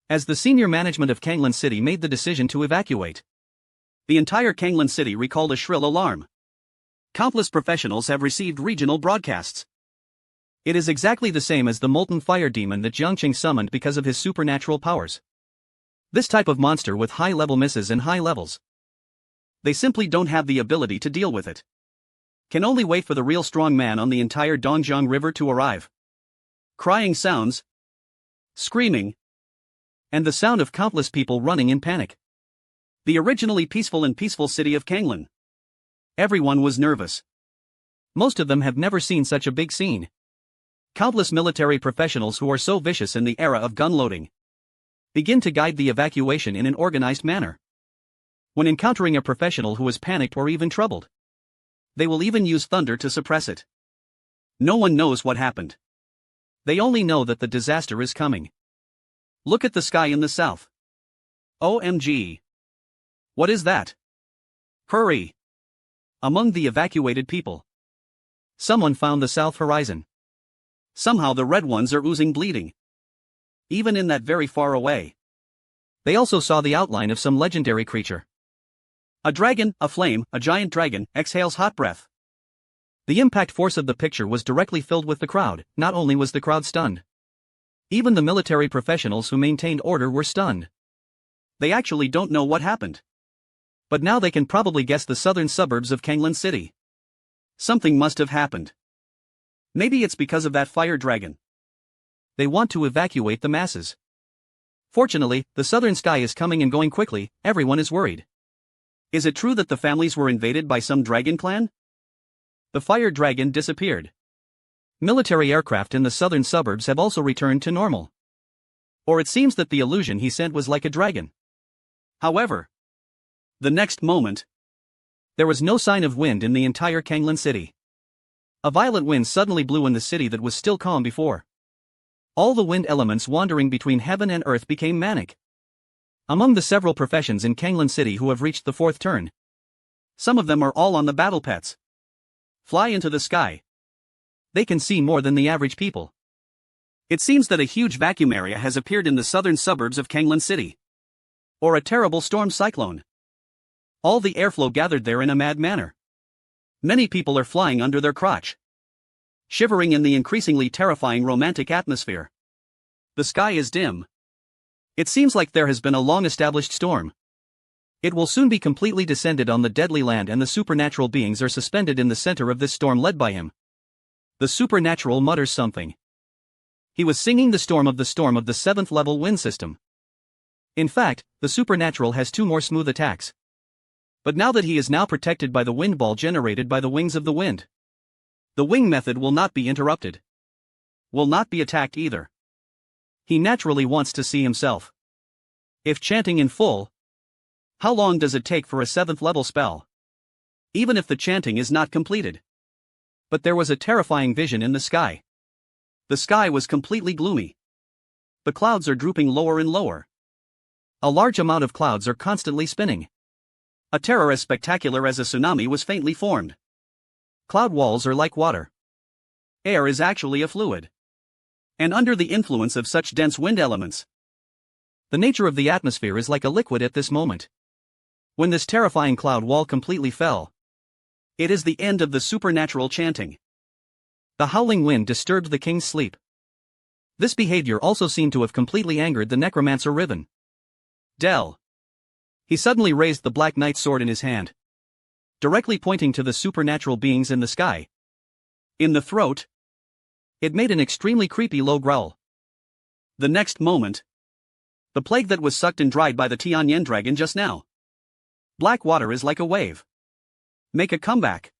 As the senior management of Kanglan City made the decision to evacuate, the entire Kanglan City recalled a shrill alarm. Countless professionals have received regional broadcasts. It is exactly the same as the molten fire demon that Jiangqing summoned because of his supernatural powers. This type of monster with high-level misses and high levels. They simply don't have the ability to deal with it. Can only wait for the real strong man on the entire Dongjiang River to arrive. Crying sounds, screaming, and the sound of countless people running in panic. The originally peaceful city of Kanglan. Everyone was nervous. Most of them have never seen such a big scene. Countless military professionals who are so vicious in the era of gun loading begin to guide the evacuation in an organized manner. When encountering a professional who is panicked or even troubled, they will even use thunder to suppress it. No one knows what happened. They only know that the disaster is coming. Look at the sky in the south. OMG. What is that? Hurry! Among the evacuated people, someone found the south horizon. Somehow the red ones are oozing bleeding. Even in that very far away. They also saw the outline of some legendary creature. A dragon, a flame, a giant dragon, exhales hot breath. The impact force of the picture was directly filled with the crowd. Not only was the crowd stunned, even the military professionals who maintained order were stunned. They actually don't know what happened. But now they can probably guess the southern suburbs of Kanglan City. Something must have happened. Maybe it's because of that fire dragon. They want to evacuate the masses. Fortunately, the southern sky is coming and going quickly. Everyone is worried. Is it true that the families were invaded by some dragon clan? The fire dragon disappeared. Military aircraft in the southern suburbs have also returned to normal. Or it seems that the illusion he sent was like a dragon. However, the next moment, there was no sign of wind in the entire Kanglan City. A violent wind suddenly blew in the city that was still calm before. All the wind elements wandering between heaven and earth became manic. Among the several professions in Kanglan City who have reached the fourth turn, some of them are all on the battle pets. Fly into the sky. They can see more than the average people. It seems that a huge vacuum area has appeared in the southern suburbs of Kanglan City. Or a terrible storm cyclone. All the airflow gathered there in a mad manner. Many people are flying under their crotch, shivering in the increasingly terrifying romantic atmosphere. The sky is dim. It seems like there has been a long-established storm. It will soon be completely descended on the deadly land, and the supernatural beings are suspended in the center of this storm led by him. The supernatural mutters something. He was singing the storm of the 7th level wind system. In fact, the supernatural has 2 more smooth attacks. But now that he is now protected by the wind ball generated by the wings of the wind, the wing method will not be interrupted. Will not be attacked either. He naturally wants to see himself. If chanting in full, how long does it take for a 7th level spell? Even if the chanting is not completed. But there was a terrifying vision in the sky. The sky was completely gloomy. The clouds are drooping lower and lower. A large amount of clouds are constantly spinning. A terror as spectacular as a tsunami was faintly formed. Cloud walls are like water. Air is actually a fluid. And under the influence of such dense wind elements, the nature of the atmosphere is like a liquid at this moment. When this terrifying cloud wall completely fell, it is the end of the supernatural chanting. The howling wind disturbed the king's sleep. This behavior also seemed to have completely angered the necromancer Riven. Del. He suddenly raised the Black Knight's sword in his hand, directly pointing to the supernatural beings in the sky. In the throat, it made an extremely creepy low growl. The next moment, the plague that was sucked and dried by the Tianyan dragon just now. Black water is like a wave. Make a comeback.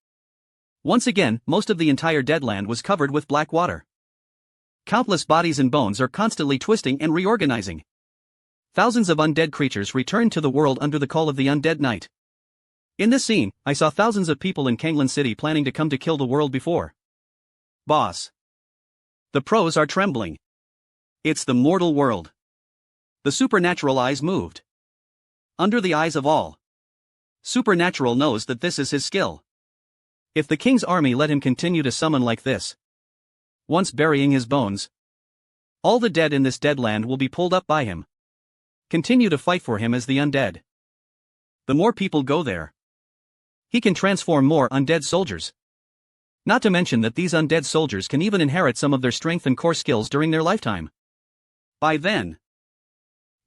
Once again, most of the entire Deadland was covered with black water. Countless bodies and bones are constantly twisting and reorganizing. Thousands of undead creatures returned to the world under the call of the Undead Knight. In this scene, I saw thousands of people in Kanglan City planning to come to kill the world before. Boss. The pros are trembling. It's the mortal world. The supernatural eyes moved. Under the eyes of all. Supernatural knows that this is his skill. If the king's army let him continue to summon like this, once burying his bones, all the dead in this deadland will be pulled up by him. Continue to fight for him as the undead. The more people go there, he can transform more undead soldiers. Not to mention that these undead soldiers can even inherit some of their strength and core skills during their lifetime. By then,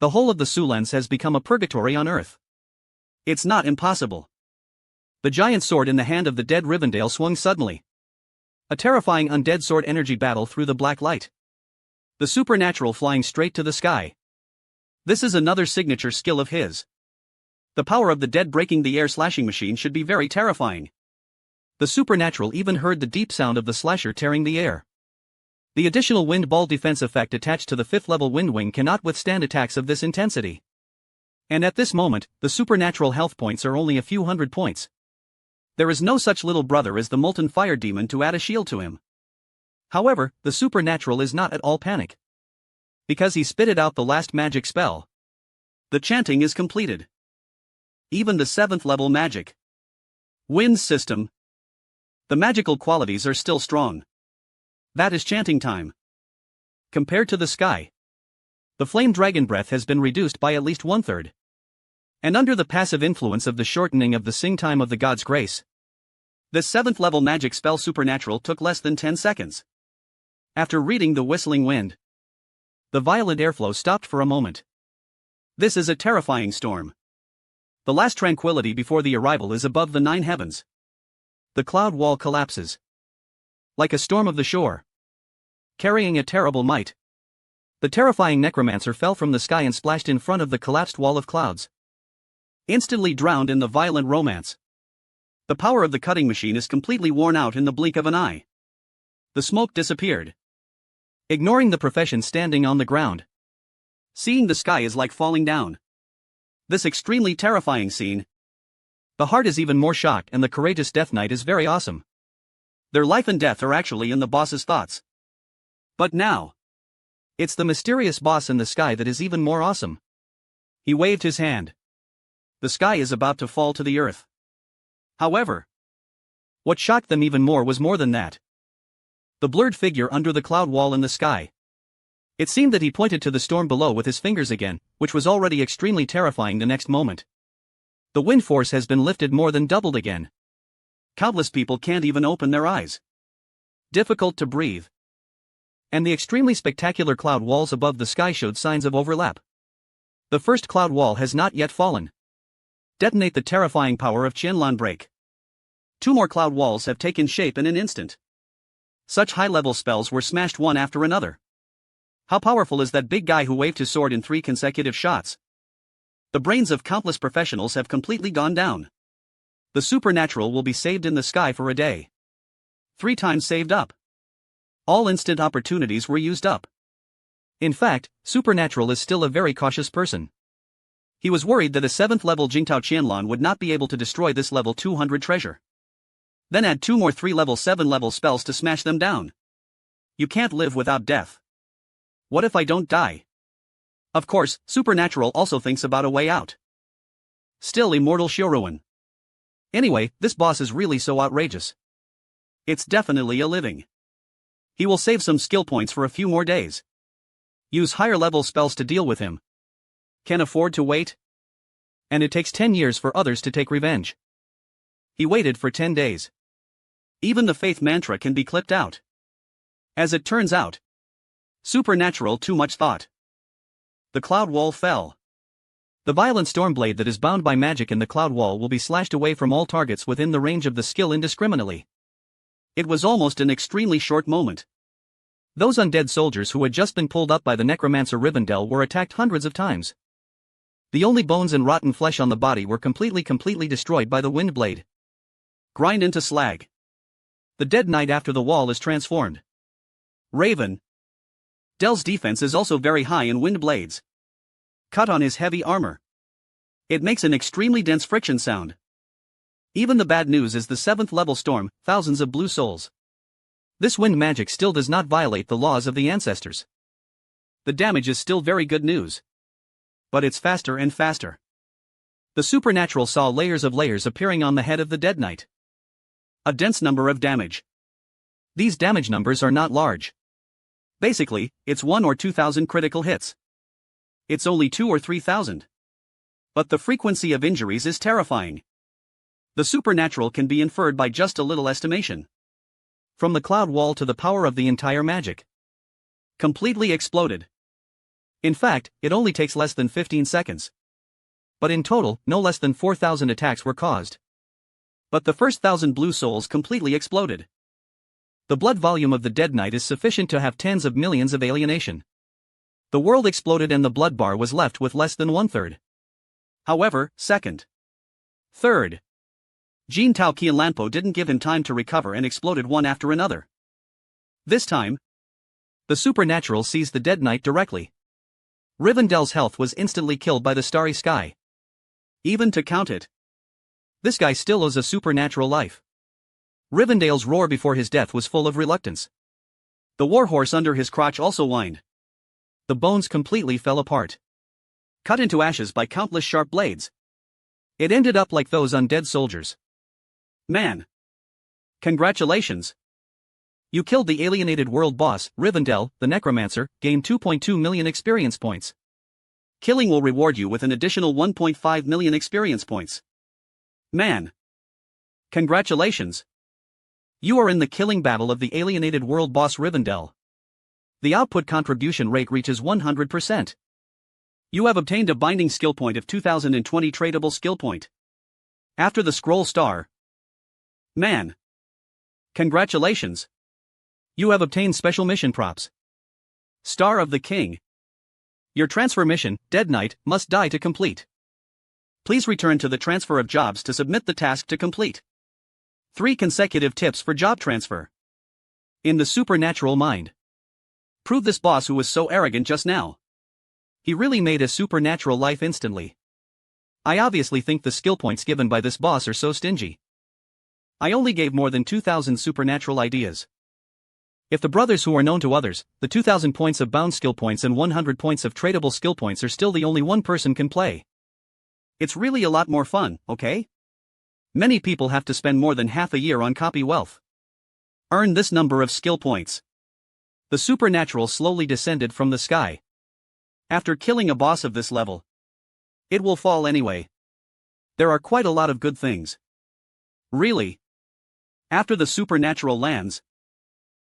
the whole of the Sulens has become a purgatory on Earth. It's not impossible. The giant sword in the hand of the dead Rivendell swung suddenly. A terrifying undead sword energy battle through the black light. The supernatural flying straight to the sky. This is another signature skill of his. The power of the dead breaking the air slashing machine should be very terrifying. The supernatural even heard the deep sound of the slasher tearing the air. The additional wind ball defense effect attached to the 5th level wind wing cannot withstand attacks of this intensity. And at this moment, the supernatural health points are only a few hundred points. There is no such little brother as the molten fire demon to add a shield to him. However, the supernatural is not at all panic. Because he spitted out the last magic spell. The chanting is completed. Even the 7th level magic wind system. The magical qualities are still strong. That is chanting time. Compared to the sky, the flame dragon breath has been reduced by at least 1/3. And under the passive influence of the shortening of the sing time of the god's grace, this 7th level magic spell supernatural took less than 10 seconds. After reading the whistling wind, the violent airflow stopped for a moment. This is a terrifying storm. The last tranquility before the arrival is above the 9 heavens. The cloud wall collapses. Like a storm of the shore. Carrying a terrible might. The terrifying necromancer fell from the sky and splashed in front of the collapsed wall of clouds. Instantly drowned in the violent romance. The power of the cutting machine is completely worn out in the blink of an eye. The smoke disappeared. Ignoring the profession standing on the ground. Seeing the sky is like falling down. This extremely terrifying scene. The heart is even more shocked and the courageous Death Knight is very awesome. Their life and death are actually in the boss's thoughts. But now, it's the mysterious boss in the sky that is even more awesome. He waved his hand. The sky is about to fall to the earth. However, what shocked them even more was more than that. The blurred figure under the cloud wall in the sky. It seemed that he pointed to the storm below with his fingers again, which was already extremely terrifying the next moment. The wind force has been lifted more than doubled again. Countless people can't even open their eyes. Difficult to breathe. And the extremely spectacular cloud walls above the sky showed signs of overlap. The first cloud wall has not yet fallen. Detonate the terrifying power of Qianlan Break. 2 more cloud walls have taken shape in an instant. Such high-level spells were smashed one after another. How powerful is that big guy who waved his sword in 3 consecutive shots? The brains of countless professionals have completely gone down. The supernatural will be saved in the sky for a day. 3 times saved up. All instant opportunities were used up. In fact, Supernatural is still a very cautious person. He was worried that a 7th level Jingtao Qianlan would not be able to destroy this level 200 treasure. Then add 2 more 3 level 7 level spells to smash them down. You can't live without death. What if I don't die? Of course, Supernatural also thinks about a way out. Still immortal Shioruin. Anyway, this boss is really so outrageous. It's definitely a living. He will save some skill points for a few more days. Use higher level spells to deal with him. Can afford to wait? And it takes 10 years for others to take revenge. He waited for 10 days. Even the faith mantra can be clipped out. As it turns out, supernatural too much thought. The cloud wall fell. The violent storm blade that is bound by magic in the cloud wall will be slashed away from all targets within the range of the skill indiscriminately. It was almost an extremely short moment. Those undead soldiers who had just been pulled up by the necromancer Rivendell were attacked hundreds of times. The only bones and rotten flesh on the body were completely destroyed by the wind blade. Grind into slag. The dead knight after the wall is transformed. Raven. Dell's defense is also very high in wind blades. Cut on his heavy armor. It makes an extremely dense friction sound. Even the bad news is the 7th level storm, thousands of blue souls. This wind magic still does not violate the laws of the ancestors. The damage is still very good news. But it's faster and faster. The supernatural saw layers of layers appearing on the head of the dead knight. A dense number of damage. These damage numbers are not large. Basically, it's 1 or 2,000 critical hits. It's only 2 or 3,000. But the frequency of injuries is terrifying. The supernatural can be inferred by just a little estimation. From the cloud wall to the power of the entire magic. Completely exploded. In fact, it only takes less than 15 seconds. But in total, no less than 4,000 attacks were caused. But the first 1,000 blue souls completely exploded. The blood volume of the dead knight is sufficient to have tens of millions of alienation. The world exploded and the blood bar was left with less than 1/3. However, second, third, Jin Tao Qianlanpo didn't give him time to recover and exploded one after another. This time, the supernatural seized the dead knight directly. Rivendell's health was instantly killed by the starry sky. Even to count it. This guy still owes a supernatural life. Rivendell's roar before his death was full of reluctance. The warhorse under his crotch also whined. The bones completely fell apart. Cut into ashes by countless sharp blades. It ended up like those undead soldiers. Man! Congratulations! You killed the alienated world boss, Rivendell, the necromancer, gained 2.2 million experience points. Killing will reward you with an additional 1.5 million experience points. Man! Congratulations! You are in the killing battle of the alienated world boss Rivendell. The output contribution rate reaches 100%. You have obtained a binding skill point of 2020 tradable skill point. After the scroll star. Man! Congratulations! You have obtained special mission props. Star of the King. Your transfer mission, Dead Knight, must die to complete. Please return to the transfer of jobs to submit the task to complete. 3 consecutive tips for job transfer. In the supernatural mind. Prove this boss who was so arrogant just now. He really made a supernatural life instantly. I obviously think the skill points given by this boss are so stingy. I only gave more than 2,000 supernatural ideas. If the brothers who are known to others, the 2,000 points of bound skill points and 100 points of tradable skill points are still the only one person can play. It's really a lot more fun, okay? Many people have to spend more than half a year on copy wealth. Earn this number of skill points. The supernatural slowly descended from the sky. After killing a boss of this level, it will fall anyway. There are quite a lot of good things. Really? After the supernatural lands,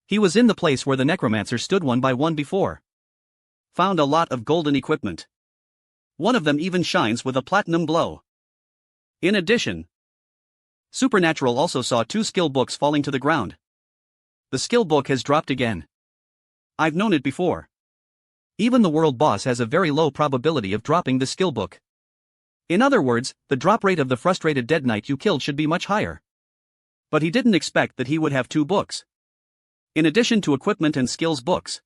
he was in the place where the necromancer stood one by one before. Found a lot of golden equipment. One of them even shines with a platinum glow. In addition, Supernatural also saw 2 skill books falling to the ground. The skill book has dropped again. I've known it before. Even the world boss has a very low probability of dropping the skill book. In other words, the drop rate of the frustrated dead knight you killed should be much higher. But he didn't expect that he would have 2 books. In addition to equipment and skills books.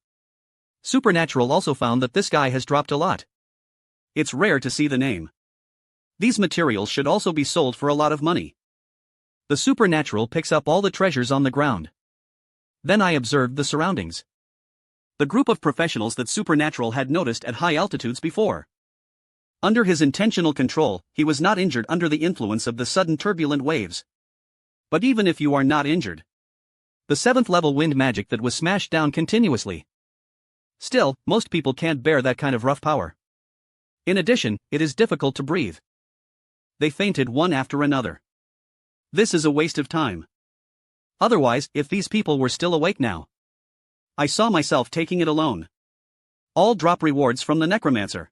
Supernatural also found that this guy has dropped a lot. It's rare to see the name. These materials should also be sold for a lot of money. The supernatural picks up all the treasures on the ground. Then I observed the surroundings. The group of professionals that Supernatural had noticed at high altitudes before. Under his intentional control, he was not injured under the influence of the sudden turbulent waves. But even if you are not injured, the 7th level wind magic that was smashed down continuously. Still, most people can't bear that kind of rough power. In addition, it is difficult to breathe. They fainted one after another. This is a waste of time. Otherwise, if these people were still awake now, I saw myself taking it alone. All drop rewards from the necromancer.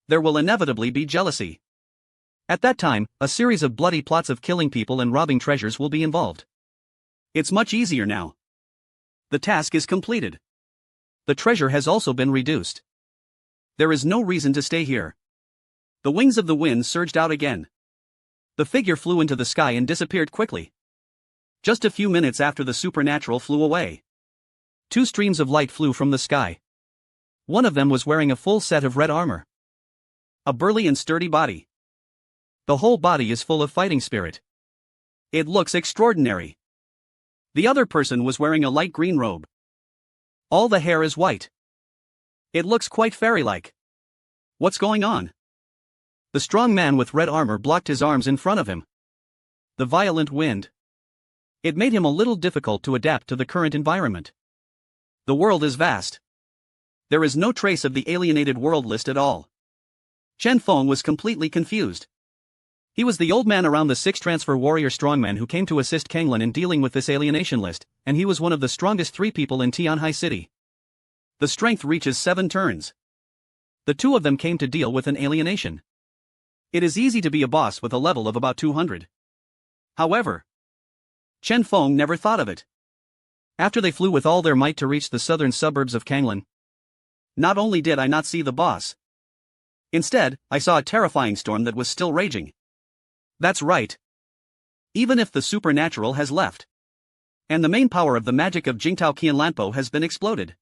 There will inevitably be jealousy. At that time, a series of bloody plots of killing people and robbing treasures will be involved. It's much easier now. The task is completed. The treasure has also been reduced. There is no reason to stay here. The wings of the wind surged out again. The figure flew into the sky and disappeared quickly. Just a few minutes after the supernatural flew away. Two streams of light flew from the sky. One of them was wearing a full set of red armor. A burly and sturdy body. The whole body is full of fighting spirit. It looks extraordinary. The other person was wearing a light green robe. All the hair is white. It looks quite fairy-like. What's going on? The strong man with red armor blocked his arms in front of him. The violent wind. It made him a little difficult to adapt to the current environment. The world is vast. There is no trace of the alienated world list at all. Chen Feng was completely confused. He was the old man around the 6 transfer warrior strongman who came to assist Kanglin in dealing with this alienation list, and he was one of the strongest 3 people in Tianhai City. The strength reaches 7 turns. The 2 of them came to deal with an alienation. It is easy to be a boss with a level of about 200. However, Chen Feng never thought of it. After they flew with all their might to reach the southern suburbs of Kanglin, not only did I not see the boss, instead, I saw a terrifying storm that was still raging. That's right. Even if the supernatural has left, and the main power of the magic of Jingtao Qianlanpo has been exploded.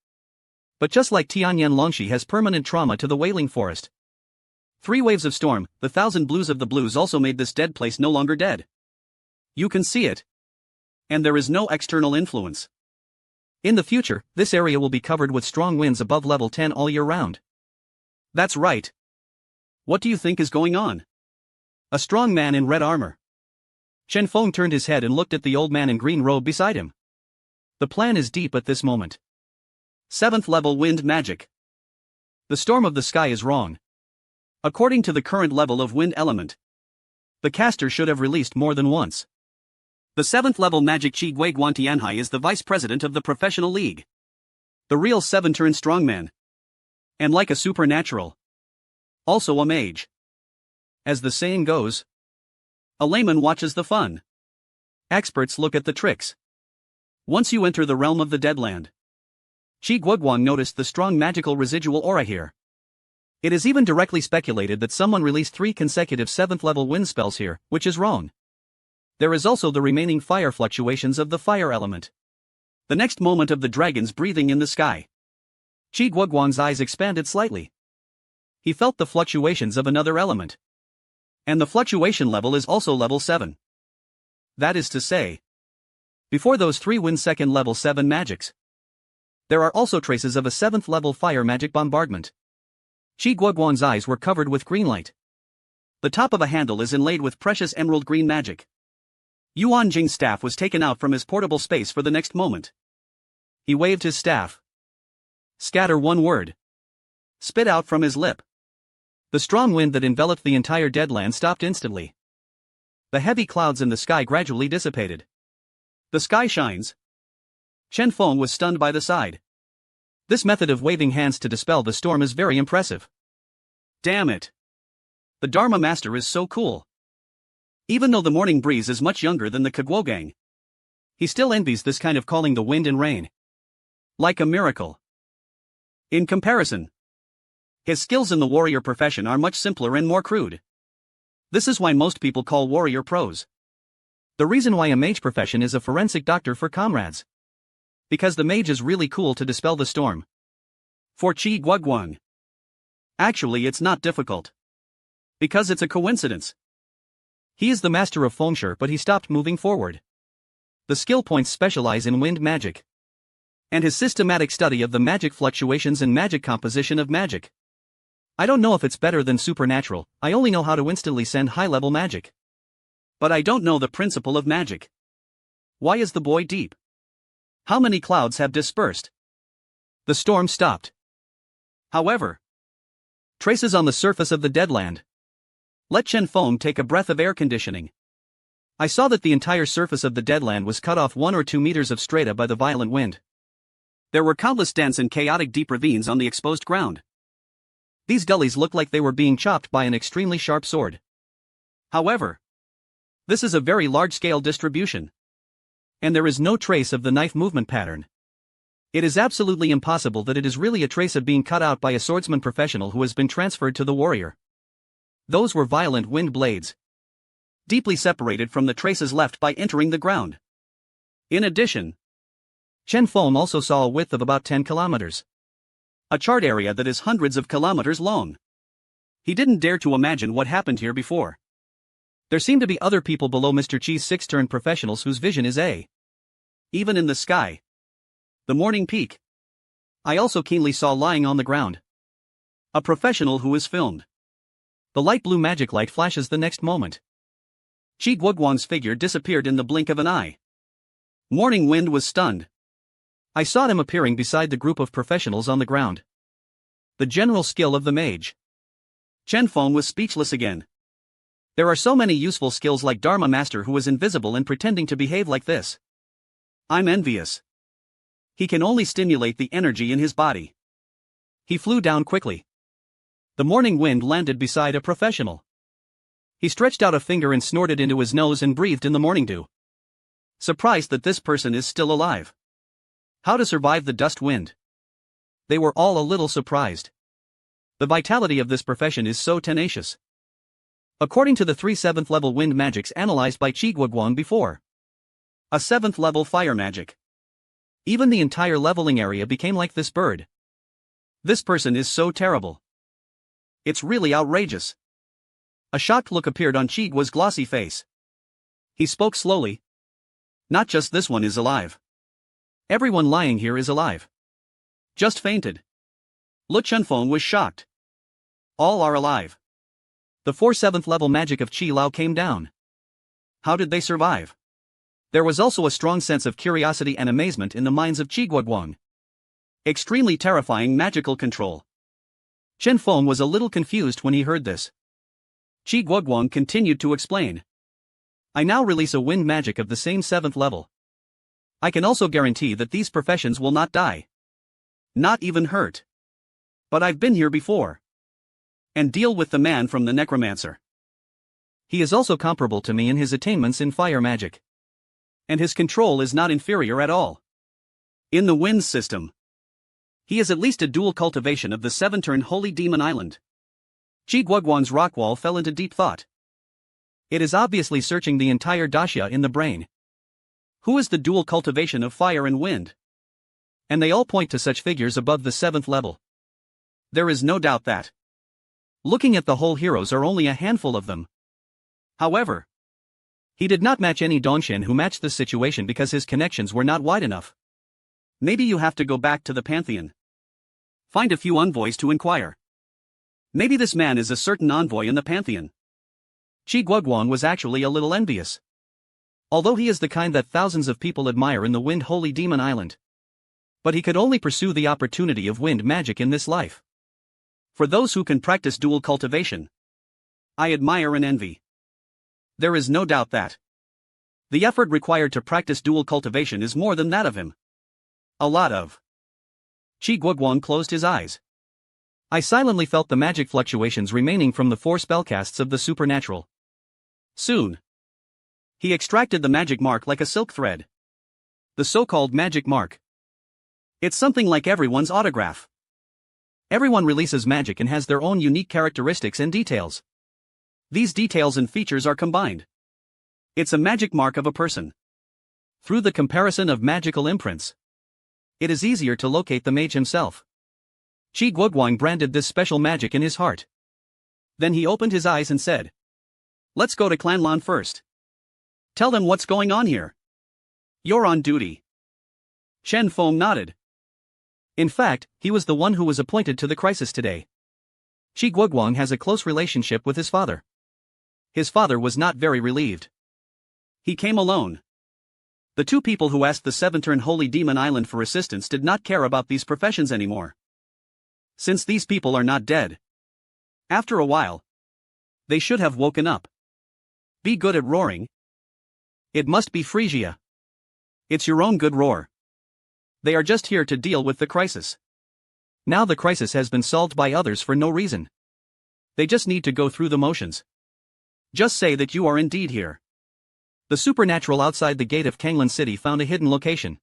But just like Tianyan Longxi has permanent trauma to the Wailing Forest. 3 waves of storm, the 1,000 blues of the blues also made this dead place no longer dead. You can see it. And there is no external influence. In the future, this area will be covered with strong winds above level 10 all year round. That's right. What do you think is going on? A strong man in red armor. Chen Feng turned his head and looked at the old man in green robe beside him. The plan is deep at this moment. 7th level wind magic. The storm of the sky is wrong. According to the current level of wind element, the caster should have released more than once. The 7th level magic Qi Guiguan Tianhai is the vice president of the professional league. The real 7-turn strongman. And like a supernatural. Also a mage. As the saying goes, a layman watches the fun. Experts look at the tricks. Once you enter the realm of the Deadland, Qi Guiguang noticed the strong magical residual aura here. It is even directly speculated that someone released 3 consecutive 7th level wind spells here, which is wrong. There is also the remaining fire fluctuations of the fire element. The next moment of the dragons breathing in the sky. Qi Guiguang's eyes expanded slightly. He felt the fluctuations of another element. And the fluctuation level is also level 7. That is to say, before those 3 wind second level 7 magics, there are also traces of a 7th level fire magic bombardment. Qi Guiguang's eyes were covered with green light. The top of a handle is inlaid with precious emerald green magic. Yuan Jing's staff was taken out from his portable space for the next moment. He waved his staff. Scatter one word. Spit out from his lip. The strong wind that enveloped the entire Deadland stopped instantly. The heavy clouds in the sky gradually dissipated. The sky shines. Chen Feng was stunned by the sight. This method of waving hands to dispel the storm is very impressive. Damn it. The Dharma Master is so cool. Even though the morning breeze is much younger than the Kiguogang, he still envies this kind of calling the wind and rain. Like a miracle. In comparison, his skills in the warrior profession are much simpler and more crude. This is why most people call warrior pros. The reason why a mage profession is a forensic doctor for comrades. Because the mage is really cool to dispel the storm. For Qi Guiguang. Actually, it's not difficult. Because it's a coincidence. He is the master of fengshui, but he stopped moving forward. The skill points specialize in wind magic. And his systematic study of the magic fluctuations and magic composition of magic. I don't know if it's better than supernatural, I only know how to instantly send high-level magic. But I don't know the principle of magic. Why is the boy deep? How many clouds have dispersed? The storm stopped. However, traces on the surface of the Deadland. Let Chen Feng take a breath of air conditioning. I saw that the entire surface of the Deadland was cut off 1 or 2 meters of strata by the violent wind. There were countless dense and chaotic deep ravines on the exposed ground. These gullies looked like they were being chopped by an extremely sharp sword. However, this is a very large-scale distribution. And there is no trace of the knife movement pattern. It is absolutely impossible that it is really a trace of being cut out by a swordsman professional who has been transferred to the warrior. Those were violent wind blades, deeply separated from the traces left by entering the ground. In addition, Chen Feng also saw a width of about 10 kilometers. A charred area that is hundreds of kilometers long. He didn't dare to imagine what happened here before. There seem to be other people below Mr. Chi's six-turn professionals whose vision is even in the sky. The morning peak. I also keenly saw lying on the ground a professional who is filmed. The light blue magic light flashes the next moment. Qi Guoguang's figure disappeared in the blink of an eye. Morning Wind was stunned. I saw him appearing beside the group of professionals on the ground. The general skill of the mage. Chen Feng was speechless again. There are so many useful skills like Dharma Master who is invisible and pretending to behave like this. I'm envious. He can only stimulate the energy in his body. He flew down quickly. The morning wind landed beside a professional. He stretched out a finger and snorted into his nose and breathed in the morning dew. Surprised that this person is still alive. How to survive the dust wind? They were all a little surprised. The vitality of this profession is so tenacious. According to the 3 7th level wind magics analyzed by Qi Guoguang before. A 7th level fire magic. Even the entire leveling area became like this bird. This person is so terrible. It's really outrageous. A shocked look appeared on Qi Guo's glossy face. He spoke slowly. Not just this one is alive. Everyone lying here is alive. Just fainted. Lu Chenfeng was shocked. All are alive. The 4 7th level magic of Qi Lao came down. How did they survive? There was also a strong sense of curiosity and amazement in the minds of Qi Guoguang. Extremely terrifying magical control. Chen Feng was a little confused when he heard this. Qi Guoguang continued to explain. I now release a wind magic of the same 7th level. I can also guarantee that these professions will not die. Not even hurt. But I've been here before. And deal with the man from the necromancer. He is also comparable to me in his attainments in fire magic. And his control is not inferior at all. In the wind system, he is at least a dual cultivation of the 7-turn Holy Demon Island. Qi Guoguang's rock wall fell into deep thought. It is obviously searching the entire dasha in the brain. Who is the dual cultivation of fire and wind? And they all point to such figures above the 7th level. There is no doubt that. Looking at the whole heroes are only a handful of them. However, he did not match any Dongshen who matched this situation because his connections were not wide enough. Maybe you have to go back to the Pantheon. Find a few envoys to inquire. Maybe this man is a certain envoy in the Pantheon. Qi Guoguang was actually a little envious. Although he is the kind that thousands of people admire in the Wind Holy Demon Island. But he could only pursue the opportunity of wind magic in this life. For those who can practice dual cultivation, I admire and envy. There is no doubt that the effort required to practice dual cultivation is more than that of him. A lot of. Qi Guoguang closed his eyes. I silently felt the magic fluctuations remaining from the 4 spellcasts of the supernatural. Soon, he extracted the magic mark like a silk thread. The so-called magic mark. It's something like everyone's autograph. Everyone releases magic and has their own unique characteristics and details. These details and features are combined. It's a magic mark of a person. Through the comparison of magical imprints, it is easier to locate the mage himself. Qi Guoguang branded this special magic in his heart. Then he opened his eyes and said, "Let's go to Clanlan first. Tell them what's going on here. You're on duty." Chen Feng nodded. In fact, he was the one who was appointed to the crisis today. Qi Guoguang has a close relationship with his father. His father was not very relieved. He came alone. The 2 people who asked the 7-turn Holy Demon Island for assistance did not care about these professions anymore. Since these people are not dead. After a while, they should have woken up. Be good at roaring. It must be Frisia. It's your own good roar. They are just here to deal with the crisis. Now the crisis has been solved by others for no reason. They just need to go through the motions. Just say that you are indeed here. The supernatural outside the gate of Kanglan City found a hidden location.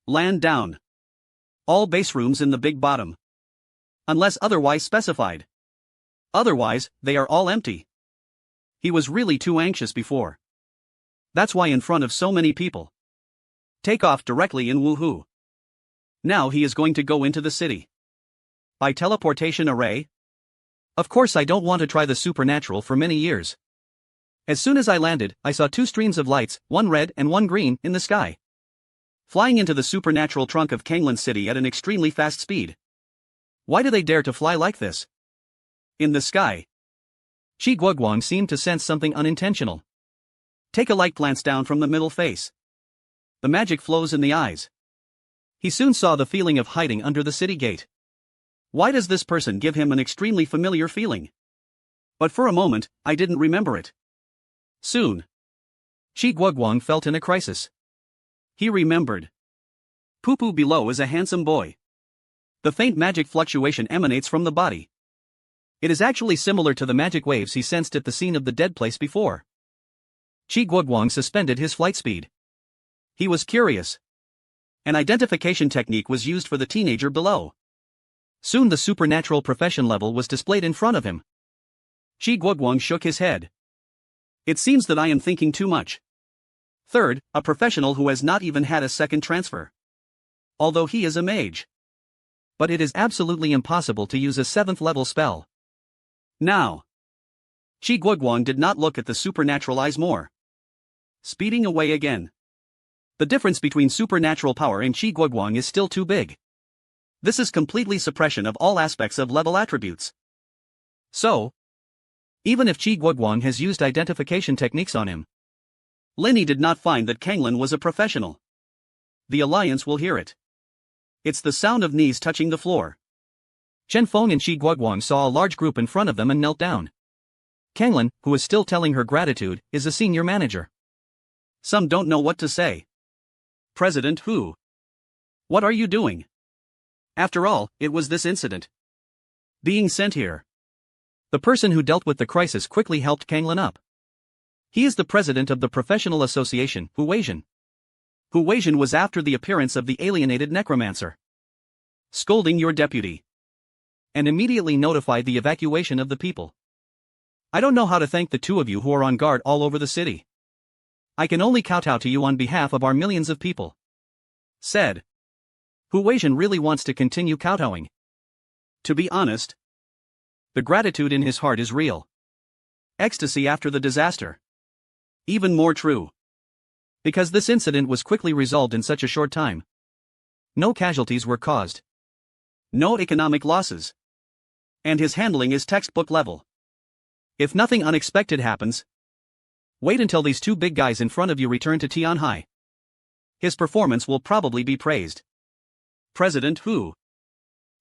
Land down. All base rooms in the big bottom. Unless otherwise specified. Otherwise, they are all empty. He was really too anxious before. That's why in front of so many people. Take off directly in woohoo. Now he is going to go into the city. By teleportation array? Of course I don't want to try the supernatural for many years. As soon as I landed, I saw two streams of lights, one red and one green, in the sky. Flying into the supernatural trunk of Kanglan City at an extremely fast speed. Why do they dare to fly like this? In the sky. Chi Guoguang seemed to sense something unintentional. Take a light glance down from the middle face. The magic flows in the eyes. He soon saw the feeling of hiding under the city gate. Why does this person give him an extremely familiar feeling? But for a moment, I didn't remember it. Soon. Chi Guoguang felt in a crisis. He remembered. Poo-poo below is a handsome boy. The faint magic fluctuation emanates from the body. It is actually similar to the magic waves he sensed at the scene of the dead place before. Chi Guoguang suspended his flight speed. He was curious. An identification technique was used for the teenager below. Soon the supernatural profession level was displayed in front of him. Chi Guoguang shook his head. It seems that I am thinking too much. Third, a professional who has not even had a second transfer. Although he is a mage. But it is absolutely impossible to use a 7th level spell. Now. Chi Guoguang did not look at the supernatural eyes more. Speeding away again. The difference between supernatural power and Chi Guoguang is still too big. This is completely suppression of all aspects of level attributes. So, even if Chi Guoguang has used identification techniques on him, Linny did not find that Kanglan was a professional. The Alliance will hear it. It's the sound of knees touching the floor. Chen Feng and Chi Guoguang saw a large group in front of them and knelt down. Kanglan, who is still telling her gratitude, is a senior manager. Some don't know what to say. President who? What are you doing? After all, it was this incident. Being sent here. The person who dealt with the crisis quickly helped Kanglan up. He is the president of the professional association, Hu Weizhen. Hu Weizhen was after the appearance of the alienated necromancer. Scolding your deputy. And immediately notified the evacuation of the people. I don't know how to thank the two of you who are on guard all over the city. I can only kowtow to you on behalf of our millions of people. Said. Hu Weizhen really wants to continue kowtowing. To be honest, the gratitude in his heart is real. Ecstasy after the disaster. Even more true. Because this incident was quickly resolved in such a short time. No casualties were caused. No economic losses. And his handling is textbook level. If nothing unexpected happens, wait until these two big guys in front of you return to Tianhai. His performance will probably be praised. President Hu.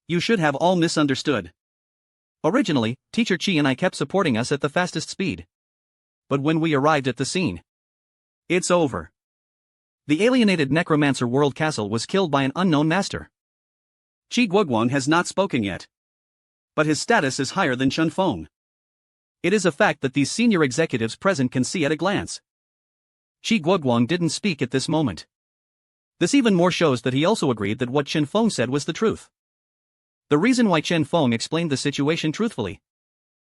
You should have all misunderstood. Originally, Teacher Chi and I kept supporting us at the fastest speed. But when we arrived at the scene, it's over. The alienated necromancer world castle was killed by an unknown master. Chi Guoguang has not spoken yet. But his status is higher than Chen Feng. It is a fact that these senior executives present can see at a glance. Chi Guoguang didn't speak at this moment. This even more shows that he also agreed that what Chen Feng said was the truth. The reason why Chen Feng explained the situation truthfully.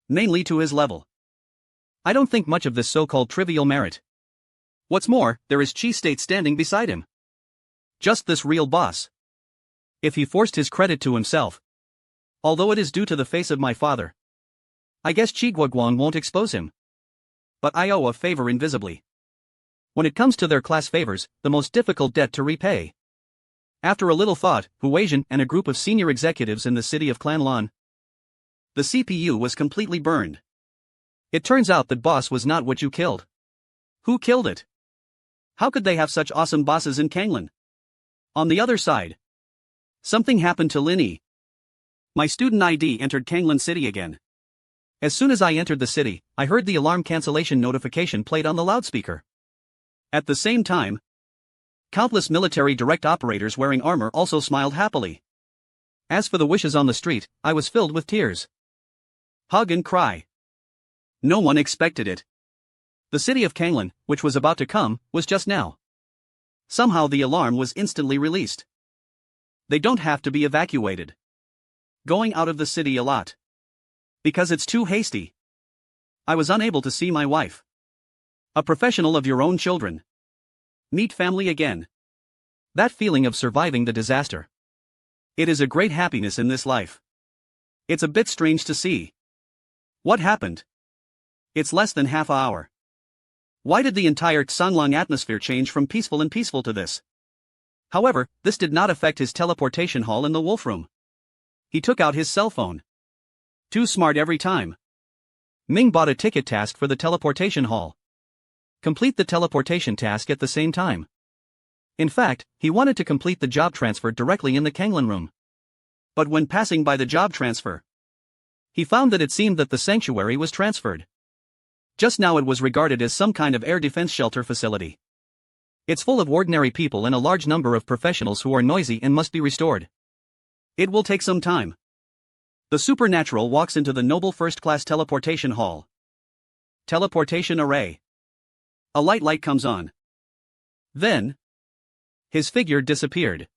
Namely to his level. I don't think much of this so-called trivial merit. What's more, there is Chi State standing beside him. Just this real boss. If he forced his credit to himself. Although it is due to the face of my father. I guess Chi Guoguang won't expose him. But I owe a favor invisibly. When it comes to their class favors, the most difficult debt to repay. After a little thought, Hu Weizhen and a group of senior executives in the city of Clanlan. The CPU was completely burned. It turns out that boss was not what you killed. Who killed it? How could they have such awesome bosses in Kanglan? On the other side. Something happened to Linny. My student ID entered Kanglan City again. As soon as I entered the city, I heard the alarm cancellation notification played on the loudspeaker. At the same time, Countless military direct operators wearing armor also smiled happily. As for the wishes on the street, I was filled with tears. Hug and cry. No one expected it. The city of Kanglan, which was about to come, was just now. Somehow the alarm was instantly released. They don't have to be evacuated. Going out of the city a lot. Because it's too hasty. I was unable to see my wife. A professional of your own children. Meet family again. That feeling of surviving the disaster. It is a great happiness in this life. It's a bit strange to see. What happened? It's less than half an hour. Why did the entire Xanglong atmosphere change from peaceful to this? However, this did not affect his teleportation hall in the wolf room. He took out his cell phone. Too smart every time. Ming bought a ticket task for the teleportation hall. Complete the teleportation task at the same time. In fact, he wanted to complete the job transfer directly in the Kanglan room. But when passing by the job transfer, he found that it seemed that the sanctuary was transferred. Just now it was regarded as some kind of air defense shelter facility. It's full of ordinary people and a large number of professionals who are noisy and must be restored. It will take some time. The supernatural walks into the noble first-class teleportation hall. Teleportation array. A light comes on. Then, his figure disappeared.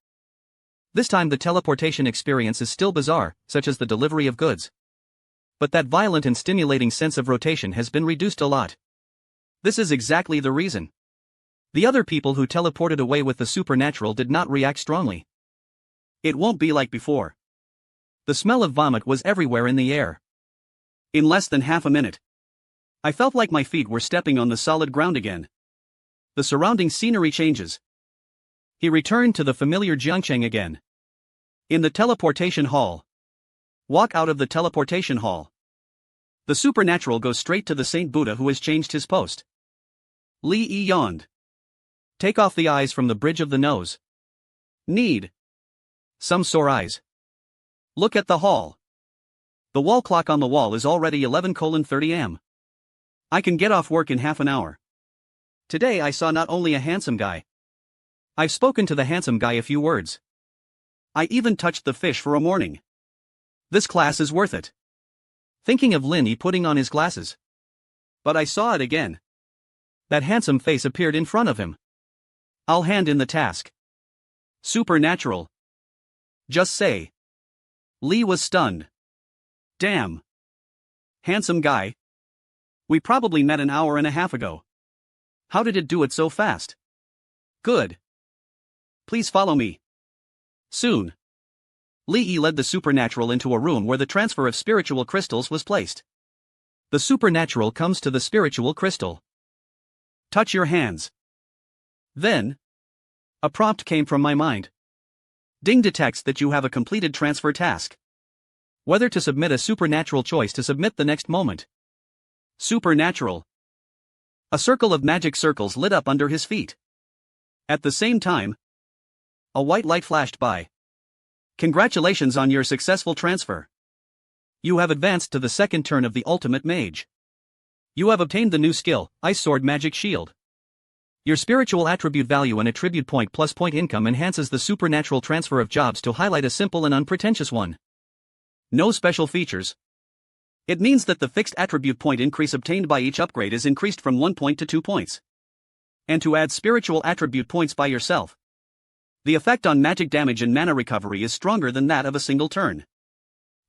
This time the teleportation experience is still bizarre, such as the delivery of goods. But that violent and stimulating sense of rotation has been reduced a lot. This is exactly the reason. The other people who teleported away with the supernatural did not react strongly. It won't be like before. The smell of vomit was everywhere in the air. In less than half a minute, I felt like my feet were stepping on the solid ground again. The surrounding scenery changes. He returned to the familiar Jiangcheng again. In the teleportation hall. Walk out of the teleportation hall. The supernatural goes straight to the Saint Buddha who has changed his post. Li Yi yawned. Take off the eyes from the bridge of the nose. Need. Some sore eyes. Look at the hall. The wall clock on the wall is already 11:30 am. I can get off work in half an hour. Today I saw not only a handsome guy. I've spoken to the handsome guy a few words. I even touched the fish for a morning. This class is worth it. Thinking of Linny putting on his glasses. But I saw it again. That handsome face appeared in front of him. I'll hand in the task. Supernatural. Just say. Lee was stunned. Damn. Handsome guy. We probably met an hour and a half ago. How did it do it so fast? Good. Please follow me. Soon. Li Yi led the supernatural into a room where the transfer of spiritual crystals was placed. The supernatural comes to the spiritual crystal. Touch your hands. Then, a prompt came from my mind. Ding detects that you have a completed transfer task. Whether to submit a supernatural choice to submit the next moment. Supernatural. A circle of magic circles lit up under his feet. At the same time, a white light flashed by. Congratulations on your successful transfer. You have advanced to the second turn of the ultimate mage. You have obtained the new skill, Ice Sword Magic Shield. Your spiritual attribute value and attribute point plus point income enhances the supernatural transfer of jobs to highlight a simple and unpretentious one. No special features. It means that the fixed attribute point increase obtained by each upgrade is increased from 1 point to 2 points. And to add spiritual attribute points by yourself. The effect on magic damage and mana recovery is stronger than that of a single turn.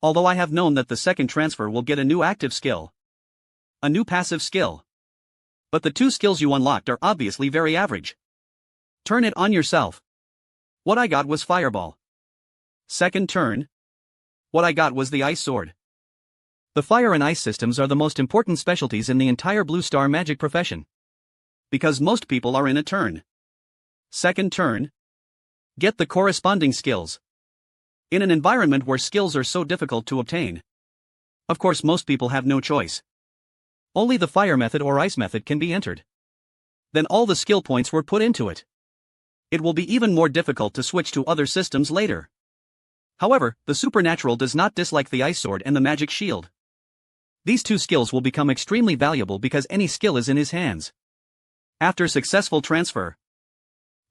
Although I have known that the second transfer will get a new active skill. A new passive skill. But the two skills you unlocked are obviously very average. Turn it on yourself. What I got was Fireball. Second turn. What I got was the Ice Sword. The fire and ice systems are the most important specialties in the entire Blue Star magic profession. Because most people are in a turn. Second turn. Get the corresponding skills. In an environment where skills are so difficult to obtain. Of course most people have no choice. Only the fire method or ice method can be entered. Then all the skill points were put into it. It will be even more difficult to switch to other systems later. However, the supernatural does not dislike the Ice Sword and the Magic Shield. These two skills will become extremely valuable because any skill is in his hands. After successful transfer.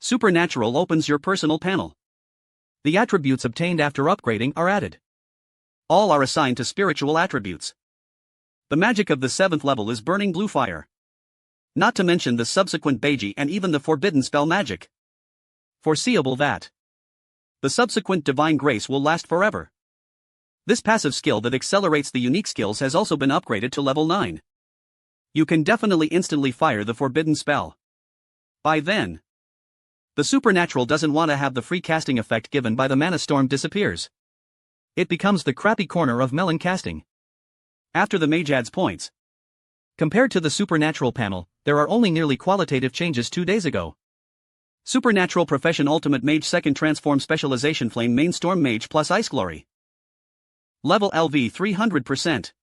Supernatural opens your personal panel. The attributes obtained after upgrading are added. All are assigned to spiritual attributes. The magic of the 7th level is burning blue fire. Not to mention the subsequent Mage and even the forbidden spell magic. Foreseeable that the subsequent divine grace will last forever. This passive skill that accelerates the unique skills has also been upgraded to level 9. You can definitely instantly fire the forbidden spell. By then, the supernatural doesn't want to have the free casting effect given by the mana storm disappears. It becomes the crappy corner of melon casting. After the mage adds points. Compared to the supernatural panel, there are only nearly qualitative changes 2 days ago. Supernatural Profession Ultimate Mage 2nd Transform Specialization Flame Main Storm Mage plus Ice Glory. Level LV 300%.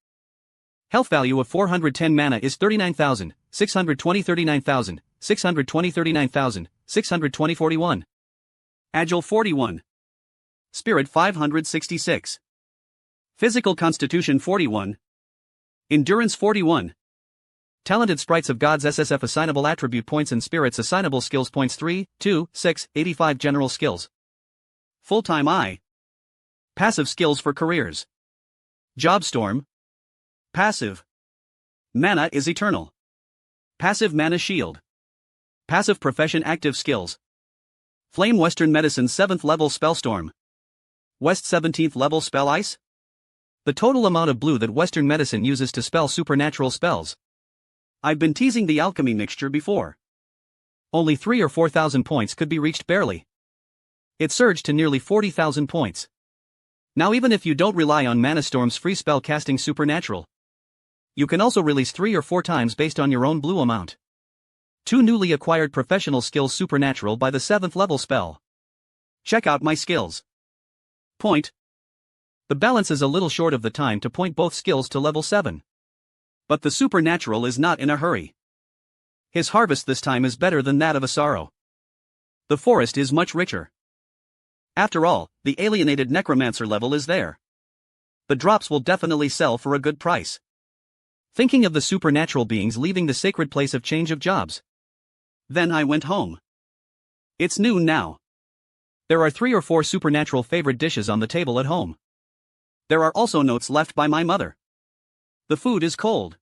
Health value of 410 mana is 39,000, 620 39,000, 620 39,000, 620 41. Agile 41. Spirit 566. Physical Constitution 41. Endurance 41. Talented Sprites of Gods SSF assignable attribute points and spirits assignable skills points 3, 2, 6, 85 general skills. Full-time I. Passive skills for careers. Job Storm. Passive. Mana is eternal. Passive Mana Shield. Passive Profession active skills. Flame Western Medicine 7th level Spellstorm. West 17th level Spell Ice. The total amount of blue that Western Medicine uses to spell supernatural spells. I've been teasing the alchemy mixture before. Only 3 or 4,000 points could be reached barely. It surged to nearly 40,000 points. Now even if you don't rely on Mana Storm's free spell casting supernatural, you can also release 3 or 4 times based on your own blue amount. 2 newly acquired professional skills supernatural by the 7th level spell. Check out my skills. Point. The balance is a little short of the time to point both skills to level 7. But the supernatural is not in a hurry. His harvest this time is better than that of a sorrow. The forest is much richer. After all, the alienated necromancer level is there. The drops will definitely sell for a good price. Thinking of the supernatural beings leaving the sacred place of change of jobs. Then I went home. It's noon now. There are 3 or 4 supernatural favorite dishes on the table at home. There are also notes left by my mother. The food is cold.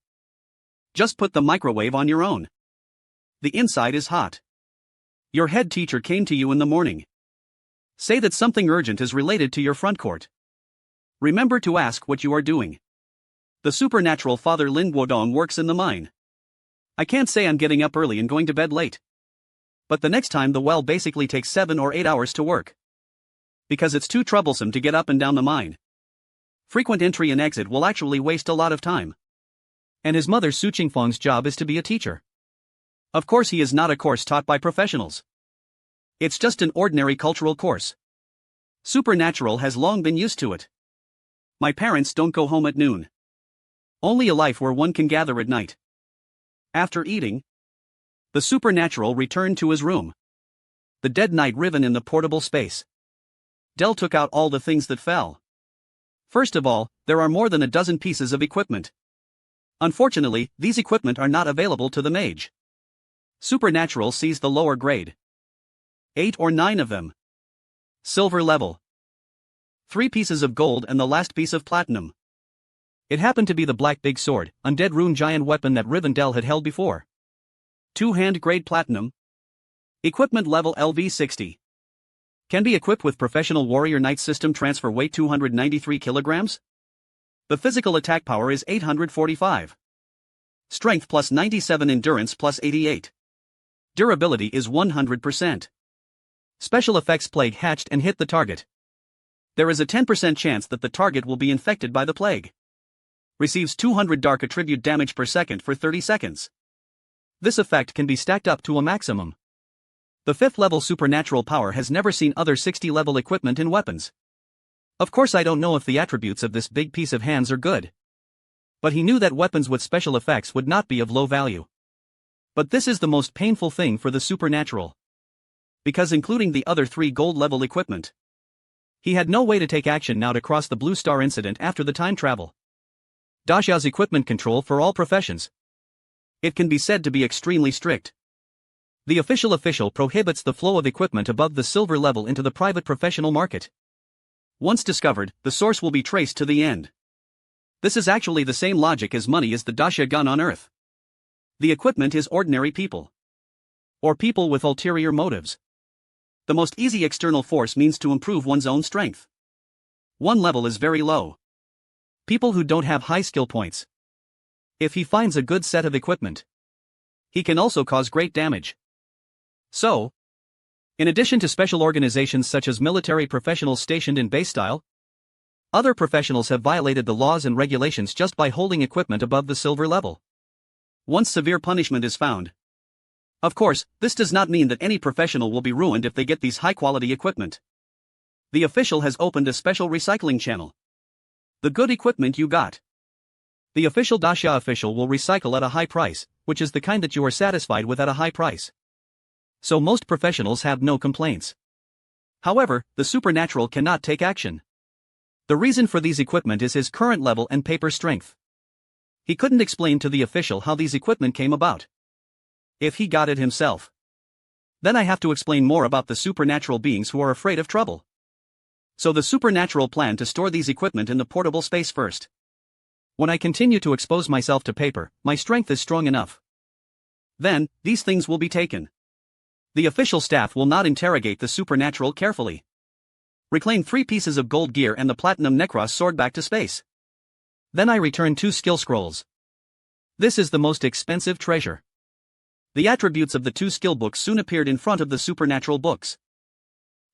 Just put the microwave on your own. The inside is hot. Your head teacher came to you in the morning. Say that something urgent is related to your front court. Remember to ask what you are doing. The supernatural Father Lin Guodong works in the mine. I can't say I'm getting up early and going to bed late. But the next time the well basically takes 7 or 8 hours to work. Because it's too troublesome to get up and down the mine. Frequent entry and exit will actually waste a lot of time. And his mother Su Qingfeng's job is to be a teacher. Of course he is not a course taught by professionals. It's just an ordinary cultural course. Supernatural has long been used to it. My parents don't go home at noon. Only a life where one can gather at night. After eating, the supernatural returned to his room. The dead knight riven in the portable space. Dell took out all the things that fell. First of all, there are more than a dozen pieces of equipment. Unfortunately, these equipment are not available to the mage. Supernatural sees the lower grade. 8 or 9 of them. Silver level. 3 pieces of gold and the last piece of platinum. It happened to be the black big sword, undead rune giant weapon that Rivendell had held before. 2-hand grade platinum. Equipment level LV 60. Can be equipped with professional warrior knight system transfer weight 293 kilograms. The physical attack power is 845. Strength plus 97, endurance plus 88. Durability is 100%. Special effects plague hatched and hit the target. There is a 10% chance that the target will be infected by the plague. Receives 200 dark attribute damage per second for 30 seconds. This effect can be stacked up to a maximum. The 5th level supernatural power has never seen other 60 level equipment in weapons. Of course I don't know if the attributes of this big piece of hands are good. But he knew that weapons with special effects would not be of low value. But this is the most painful thing for the supernatural. Because including the other 3 gold level equipment, he had no way to take action now to cross the Blue Star incident after the time travel. Daxiao's equipment control for all professions. It can be said to be extremely strict. The official prohibits the flow of equipment above the silver level into the private professional market. Once discovered, the source will be traced to the end. This is actually the same logic as money is the dasha gun on earth. The equipment is ordinary people. Or people with ulterior motives. The most easy external force means to improve one's own strength. One level is very low. People who don't have high skill points. If he finds a good set of equipment, he can also cause great damage. So, in addition to special organizations such as military professionals stationed in base style, other professionals have violated the laws and regulations just by holding equipment above the silver level. Once severe punishment is found. Of course, this does not mean that any professional will be ruined if they get these high-quality equipment. The official has opened a special recycling channel. The good equipment you got. The official dasha official will recycle at a high price, which is the kind that you are satisfied with at a high price. So most professionals have no complaints. However, the supernatural cannot take action. The reason for these equipment is his current level and paper strength. He couldn't explain to the official how these equipment came about. If he got it himself. Then I have to explain more about the supernatural beings who are afraid of trouble. So the supernatural plan to store these equipment in the portable space first. When I continue to expose myself to paper, my strength is strong enough. Then, these things will be taken. The official staff will not interrogate the supernatural carefully. Reclaim 3 pieces of gold gear and the platinum Necros sword back to space. Then I return 2 skill scrolls. This is the most expensive treasure. The attributes of the 2 skill books soon appeared in front of the supernatural books.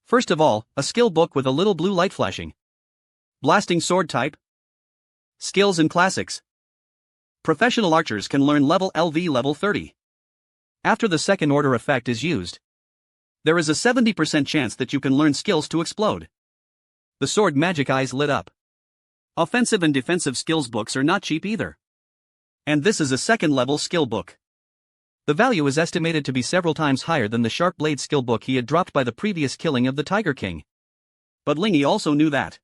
First of all, a skill book with a little blue light flashing. Blasting sword type. Skills and classics. Professional archers can learn level LV level 30. After the second order effect is used, there is a 70% chance that you can learn skills to explode. The sword magic eyes lit up. Offensive and defensive skills books are not cheap either. And this is a second level skill book. The value is estimated to be several times higher than the sharp blade skill book he had dropped by the previous killing of the Tiger King. But Lingy also knew that.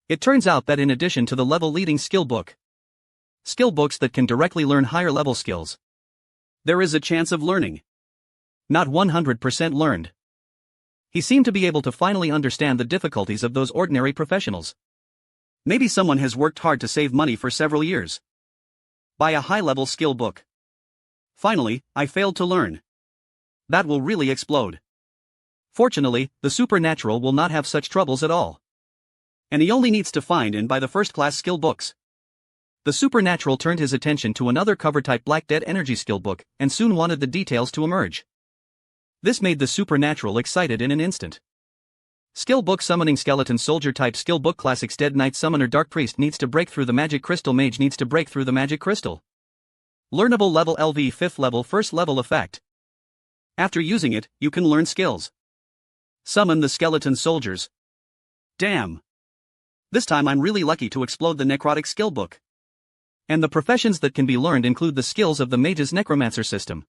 It turns out that in addition to the level leading skill book, skill books that can directly learn higher level skills, there is a chance of learning. Not 100% learned. He seemed to be able to finally understand the difficulties of those ordinary professionals. Maybe someone has worked hard to save money for several years. Buy a high-level skill book. Finally, I failed to learn. That will really explode. Fortunately, the supernatural will not have such troubles at all. And he only needs to find and buy the first-class skill books. The supernatural turned his attention to another cover-type Black Dead Energy skill book, and soon wanted the details to emerge. This made the supernatural excited in an instant. Skill book Summoning Skeleton Soldier Type Skill book Classics Dead Knight Summoner Dark Priest needs to break through the magic crystal. Mage needs to break through the magic crystal. Learnable level LV 5th level first level effect. After using it, you can learn skills. Summon the skeleton soldiers. Damn. This time I'm really lucky to explode the necrotic skill book. And the professions that can be learned include the skills of the Mage's Necromancer system.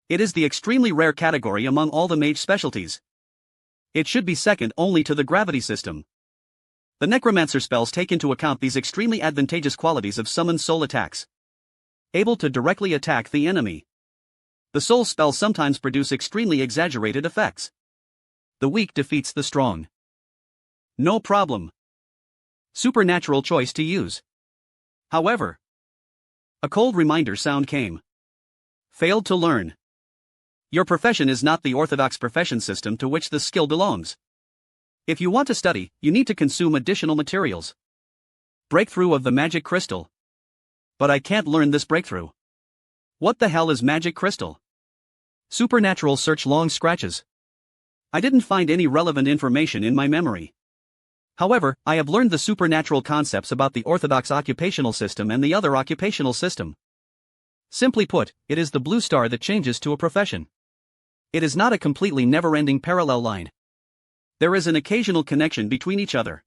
It is the extremely rare category among all the mage specialties. It should be second only to the gravity system. The Necromancer spells take into account these extremely advantageous qualities of summoned soul attacks. Able to directly attack the enemy. The soul spells sometimes produce extremely exaggerated effects. The weak defeats the strong. No problem. Supernatural choice to use. However, a cold reminder sound came. Failed to learn. Your profession is not the orthodox profession system to which this skill belongs. If you want to study, you need to consume additional materials. Breakthrough of the magic crystal. But I can't learn this breakthrough. What the hell is magic crystal? Supernatural search long scratches. I didn't find any relevant information in my memory. However, I have learned the supernatural concepts about the orthodox occupational system and the other occupational system. Simply put, it is the blue star that changes to a profession. It is not a completely never-ending parallel line. There is an occasional connection between each other.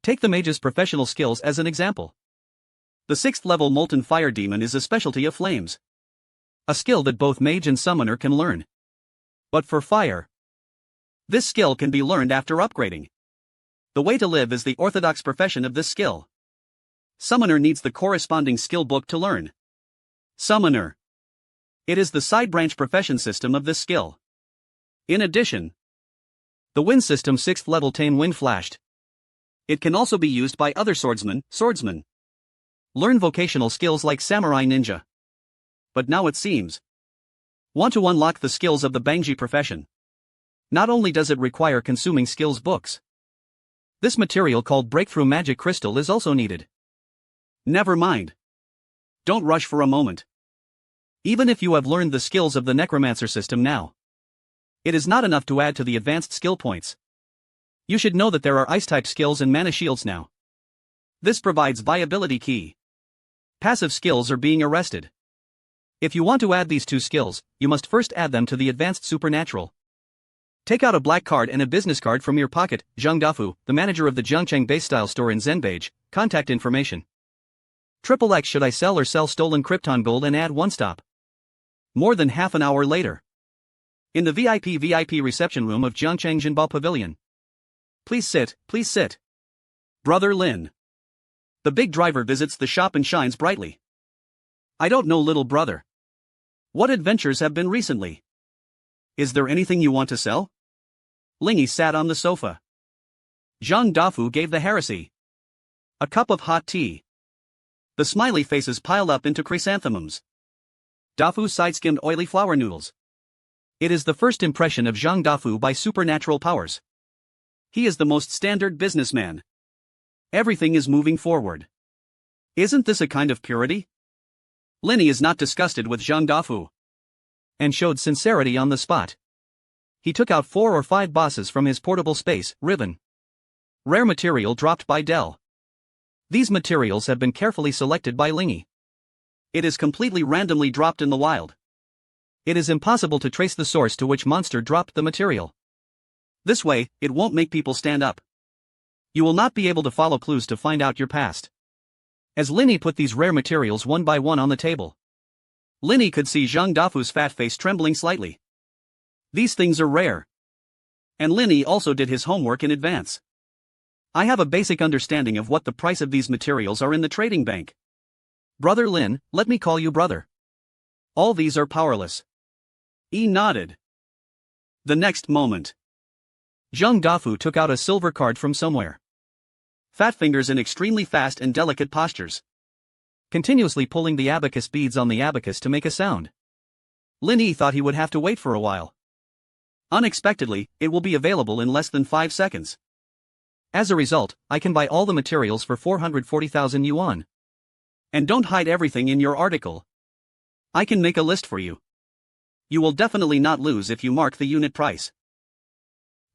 Take the mage's professional skills as an example. The 6th level Molten Fire Demon is a specialty of flames. A skill that both mage and summoner can learn. But for fire, this skill can be learned after upgrading. The way to live is the orthodox profession of this skill. Summoner needs the corresponding skill book to learn. Summoner. It is the side branch profession system of this skill. In addition, the wind system 6th level Tane Wind flashed. It can also be used by other swordsmen. Learn vocational skills like Samurai Ninja. But now it seems. Want to unlock the skills of the Bangji profession? Not only does it require consuming skills books. This material called Breakthrough Magic Crystal is also needed. Never mind. Don't rush for a moment. Even if you have learned the skills of the Necromancer system now, it is not enough to add to the advanced skill points. You should know that there are ice-type skills and mana shields now. This provides viability key. Passive skills are being arrested. If you want to add these two skills, you must first add them to the advanced supernatural. Take out a black card and a business card from your pocket. Zhang Dafu, the manager of the Zhangcheng base style store in Zenbage, contact information. XXX should I sell or sell stolen Krypton gold and add one stop? More than half an hour later. In the VIP reception room of Zhangcheng Jinbao Pavilion. Please sit, please sit. Brother Lin. The big driver visits the shop and shines brightly. I don't know, little brother. What adventures have been recently? Is there anything you want to sell? Lingy sat on the sofa. Zhang Dafu gave the heresy a cup of hot tea. The smiley faces piled up into chrysanthemums. Dafu side-skimmed oily flour noodles. It is the first impression of Zhang Dafu by supernatural powers. He is the most standard businessman. Everything is moving forward. Isn't this a kind of purity? Linny is not disgusted with Zhang Dafu. And showed sincerity on the spot. He took out 4 or 5 bosses from his portable space ribbon. Rare material dropped by Dell. These materials have been carefully selected by Lingy. It is completely randomly dropped in the wild. It is impossible to trace the source to which monster dropped the material. This way, it won't make people stand up. You will not be able to follow clues to find out your past. As Linny put these rare materials one by one on the table, Linny could see Zhang Dafu's fat face trembling slightly. These things are rare. And Linny also did his homework in advance. I have a basic understanding of what the price of these materials are in the trading bank. Brother Lin, let me call you brother. All these are powerless. He nodded. The next moment, Zhang Dafu took out a silver card from somewhere. Fat fingers in extremely fast and delicate postures. Continuously pulling the abacus beads on the abacus to make a sound. Linny thought he would have to wait for a while. Unexpectedly, it will be available in less than 5 seconds. As a result, I can buy all the materials for 440,000 yuan. And don't hide everything in your article. I can make a list for you. You will definitely not lose if you mark the unit price.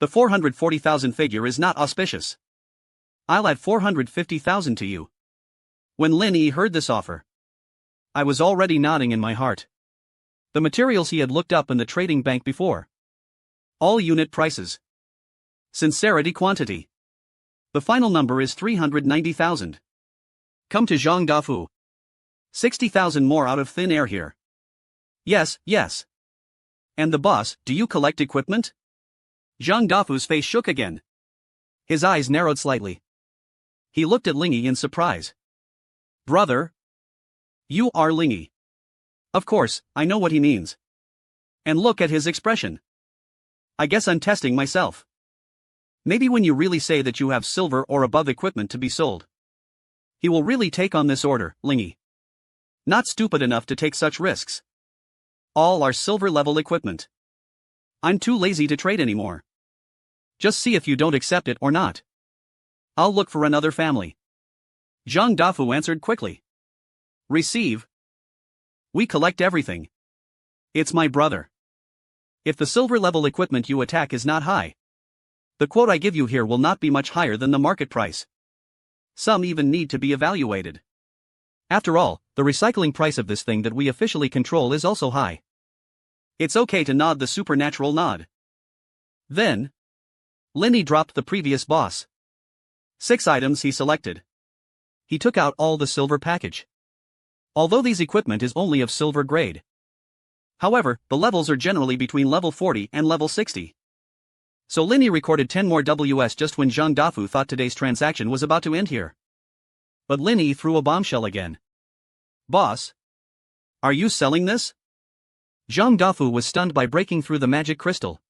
The 440,000 figure is not auspicious. I'll add 450,000 to you. When Lin Yi heard this offer, I was already nodding in my heart. The materials he had looked up in the trading bank before. All unit prices. Sincerity quantity. The final number is 390,000. Come to Zhang Dafu. 60,000 more out of thin air here. Yes, yes. And the boss, do you collect equipment? Zhang Dafu's face shook again. His eyes narrowed slightly. He looked at Lingy in surprise. Brother? You are Lingy. Of course, I know what he means. And look at his expression. I guess I'm testing myself. Maybe when you really say that you have silver or above equipment to be sold, he will really take on this order, Lingy. Not stupid enough to take such risks. All are silver level equipment. I'm too lazy to trade anymore. Just see if you don't accept it or not. I'll look for another family. Zhang Dafu answered quickly. Receive. We collect everything. It's my brother. If the silver level equipment you attack is not high, the quote I give you here will not be much higher than the market price. Some even need to be evaluated. After all, the recycling price of this thing that we officially control is also high. It's okay to nod the supernatural nod. Then, Linny dropped the previous boss. 6 items he selected. He took out all the silver package. Although these equipment is only of silver grade. However, the levels are generally between level 40 and level 60. So Linny recorded 10 more WS just when Zhang Dafu thought today's transaction was about to end here. But Linny threw a bombshell again. Boss? Are you selling this? Zhang Dafu was stunned by breaking through the magic crystal.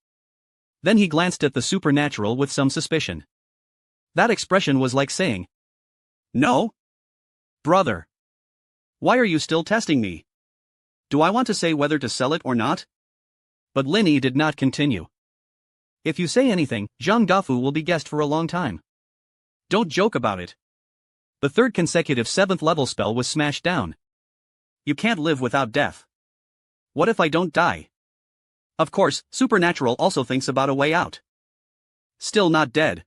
Then he glanced at the supernatural with some suspicion. That expression was like saying, "No? Brother. Why are you still testing me? Do I want to say whether to sell it or not?" But Lin Yi did not continue. "If you say anything, Zhang Dafu will be guessed for a long time. Don't joke about it." The third consecutive 7th level spell was smashed down. "You can't live without death. What if I don't die?" Of course, Supernatural also thinks about a way out. Still not dead.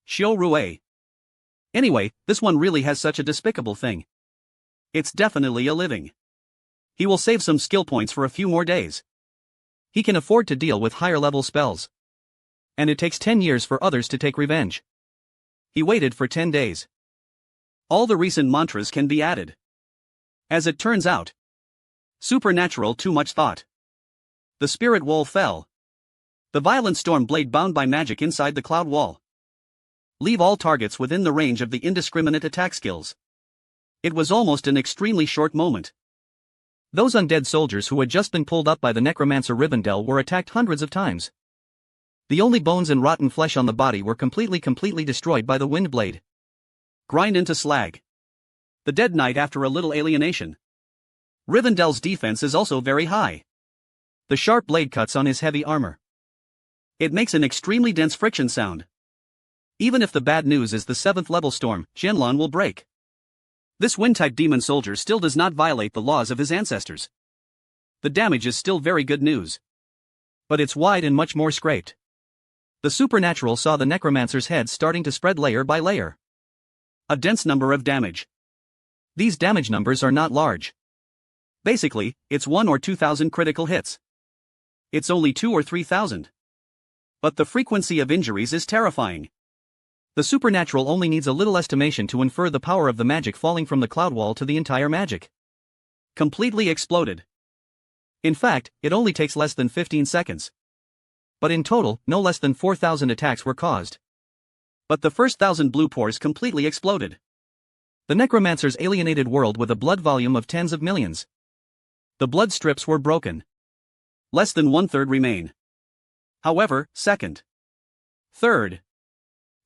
Xiao Rui. Anyway, this one really has such a despicable thing. It's definitely a living. He will save some skill points for a few more days. He can afford to deal with higher level spells. And it takes 10 years for others to take revenge. He waited for 10 days. All the recent mantras can be added. As it turns out, Supernatural too much thought. The spirit wall fell. The violent storm blade bound by magic inside the cloud wall. Leave all targets within the range of the indiscriminate attack skills. It was almost an extremely short moment. Those undead soldiers who had just been pulled up by the necromancer Rivendell were attacked hundreds of times. The only bones and rotten flesh on the body were completely destroyed by the wind blade. Grind into slag. The dead knight after a little alienation. Rivendell's defense is also very high. The sharp blade cuts on his heavy armor. It makes an extremely dense friction sound. Even if the bad news is the 7th level storm, Shenlong will break. This wind-type demon soldier still does not violate the laws of his ancestors. The damage is still very good news. But it's wide and much more scraped. The supernatural saw the necromancer's head starting to spread layer by layer. A dense number of damage. These damage numbers are not large. Basically, it's 1 or 2,000 critical hits. It's only 2 or 3,000. But the frequency of injuries is terrifying. The supernatural only needs a little estimation to infer the power of the magic falling from the cloud wall to the entire magic. Completely exploded. In fact, it only takes less than 15 seconds. But in total, no less than 4,000 attacks were caused. But the first 1,000 blue pores completely exploded. The necromancer's alienated world with a blood volume of tens of millions. The blood strips were broken. Less than 1/3 remain. However, second, third,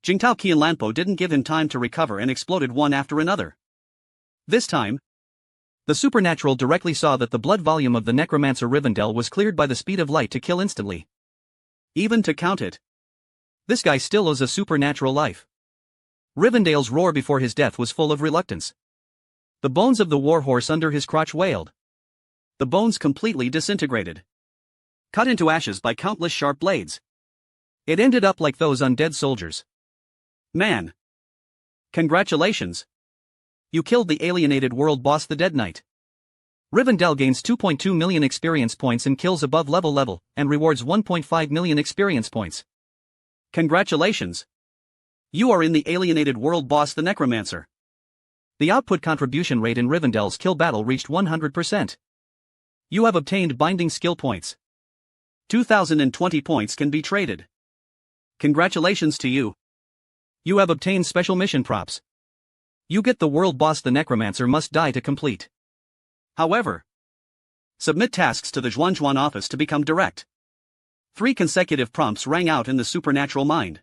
Jingtao Qianlanpo didn't give him time to recover and exploded one after another. This time, the supernatural directly saw that the blood volume of the necromancer Rivendell was cleared by the speed of light to kill instantly. Even to count it. This guy still owes a supernatural life. Rivendell's roar before his death was full of reluctance. The bones of the warhorse under his crotch wailed. The bones completely disintegrated. Cut into ashes by countless sharp blades. It ended up like those undead soldiers. Man! Congratulations! You killed the alienated world boss, the Dead Knight. Rivendell gains 2.2 million experience points and kills above level, and rewards 1.5 million experience points. Congratulations! You are in the alienated world boss, the Necromancer. The output contribution rate in Rivendell's kill battle reached 100%. You have obtained binding skill points. 2,020 points can be traded. Congratulations to you. You have obtained special mission props. You get the world boss the Necromancer must die to complete. However, submit tasks to the Zhuanzhuan office to become direct. 3 consecutive prompts rang out in the supernatural mind.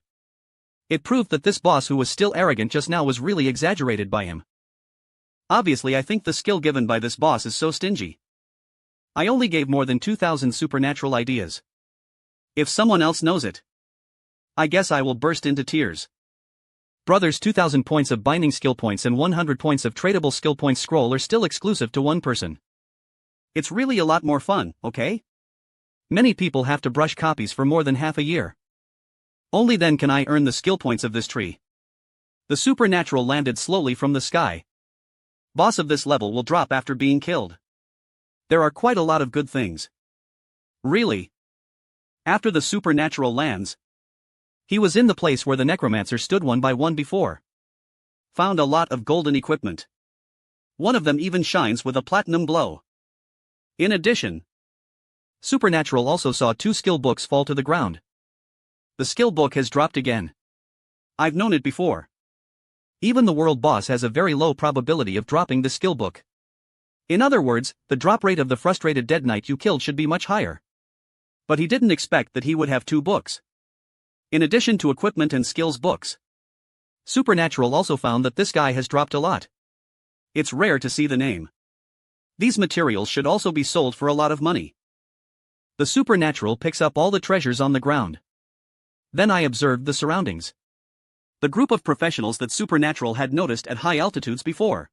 It proved that this boss who was still arrogant just now was really exaggerated by him. Obviously, I think the skill given by this boss is so stingy. I only gave more than 2,000 supernatural ideas. If someone else knows it, I guess I will burst into tears. Brothers, 2,000 points of binding skill points and 100 points of tradable skill points scroll are still exclusive to one person. It's really a lot more fun, okay? Many people have to brush copies for more than half a year. Only then can I earn the skill points of this tree. The supernatural landed slowly from the sky. Boss of this level will drop after being killed. There are quite a lot of good things. Really? After the supernatural lands, he was in the place where the necromancer stood one by one before. Found a lot of golden equipment. One of them even shines with a platinum glow. In addition, Supernatural also saw 2 skill books fall to the ground. The skill book has dropped again. I've known it before. Even the world boss has a very low probability of dropping the skill book. In other words, the drop rate of the frustrated dead knight you killed should be much higher. But he didn't expect that he would have 2 books. In addition to equipment and skills books. Supernatural also found that this guy has dropped a lot. It's rare to see the name. These materials should also be sold for a lot of money. The Supernatural picks up all the treasures on the ground. Then I observed the surroundings. The group of professionals that Supernatural had noticed at high altitudes before.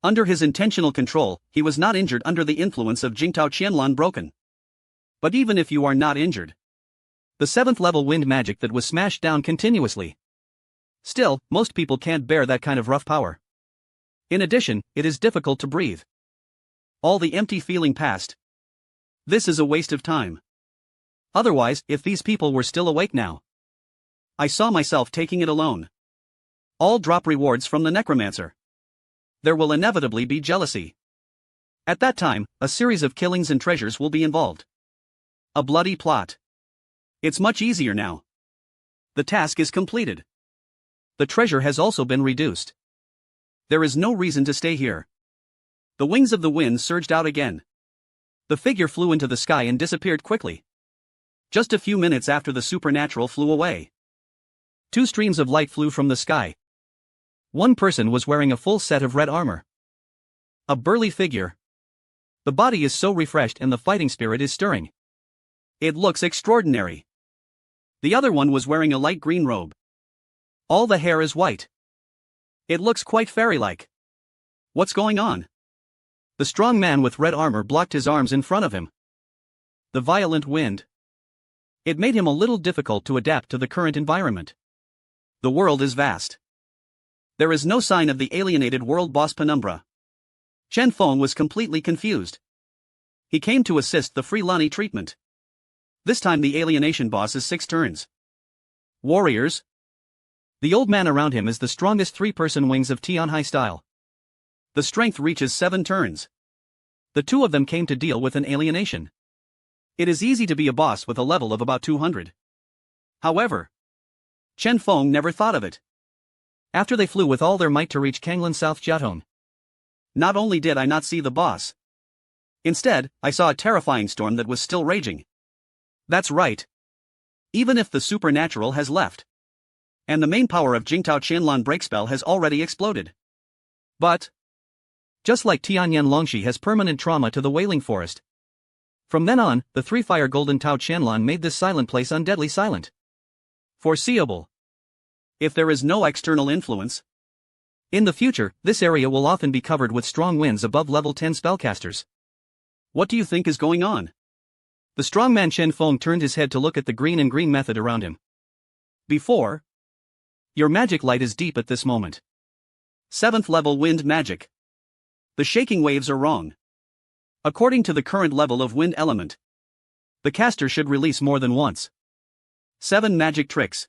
Under his intentional control, he was not injured under the influence of Jingtao Qianlan broken. But even if you are not injured, the 7th level wind magic that was smashed down continuously. Still, most people can't bear that kind of rough power. In addition, it is difficult to breathe. All the empty feeling passed. This is a waste of time. Otherwise, if these people were still awake now, I saw myself taking it alone. All drop rewards from the necromancer. There will inevitably be jealousy. At that time, a series of killings and treasures will be involved. A bloody plot. It's much easier now. The task is completed. The treasure has also been reduced. There is no reason to stay here. The wings of the wind surged out again. The figure flew into the sky and disappeared quickly. Just a few minutes after the Supernatural flew away. 2 streams of light flew from the sky. One person was wearing a full set of red armor. A burly figure. The body is so refreshed and the fighting spirit is stirring. It looks extraordinary. The other one was wearing a light green robe. All the hair is white. It looks quite fairy-like. What's going on? The strong man with red armor blocked his arms in front of him. The violent wind. It made him a little difficult to adapt to the current environment. The world is vast. There is no sign of the alienated world boss Penumbra. Chen Feng was completely confused. He came to assist the Free Lani treatment. This time the alienation boss is 6 turns. Warriors. The old man around him is the strongest 3-person wings of Tianhai style. The strength reaches 7 turns. The 2 of them came to deal with an alienation. It is easy to be a boss with a level of about 200. However, Chen Feng never thought of it. After they flew with all their might to reach Kanglan South Jiatong. Not only did I not see the boss. Instead, I saw a terrifying storm that was still raging. That's right. Even if the Supernatural has left. And the main power of Jingtao Qianlan break spell has already exploded. But, just like Tianyan Longxi has permanent trauma to the Wailing Forest. From then on, the 3-fire Golden Tao Qianlan made this silent place undeadly silent. Foreseeable. If there is no external influence. In the future, this area will often be covered with strong winds above level 10 spellcasters. What do you think is going on? The strongman Chen Feng turned his head to look at the green and green method around him. Before. Your magic light is deep at this moment. 7th level wind magic. The shaking waves are wrong. According to the current level of wind element, the caster should release more than once. 7 magic tricks.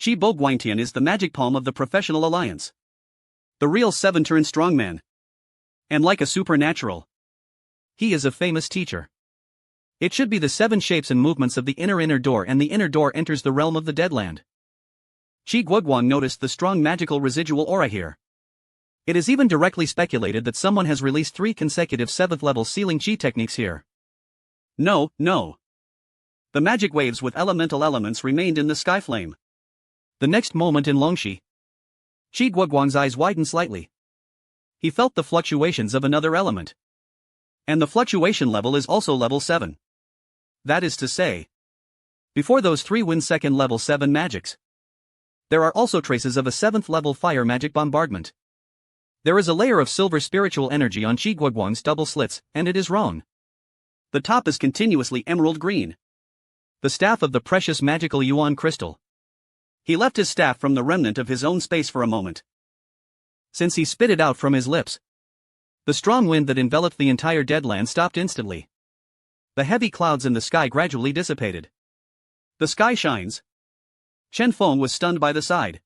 Qi Bo Guangtian is the magic palm of the professional alliance. The real 7-turn strongman. And like a supernatural, he is a famous teacher. It should be the 7 shapes and movements of the inner door, and the inner door enters the realm of the Deadland. Qi Guoguang noticed the strong magical residual aura here. It is even directly speculated that someone has released 3 consecutive 7th level sealing Qi techniques here. No. The magic waves with elemental elements remained in the sky flame. The next moment in Longxi, Qi Guoguang's eyes widened slightly. He felt the fluctuations of another element. And the fluctuation level is also level 7. That is to say, before those 3 wind second level 7 magics, there are also traces of a 7th level fire magic bombardment. There is a layer of silver spiritual energy on Qi Guoguang's double slits, and it is wrong. The top is continuously emerald green. The staff of the precious magical Yuan crystal. He left his staff from the remnant of his own space for a moment. Since he spit it out from his lips, the strong wind that enveloped the entire Deadland stopped instantly. The heavy clouds in the sky gradually dissipated. The sky shines. Chen Feng was stunned by the sight.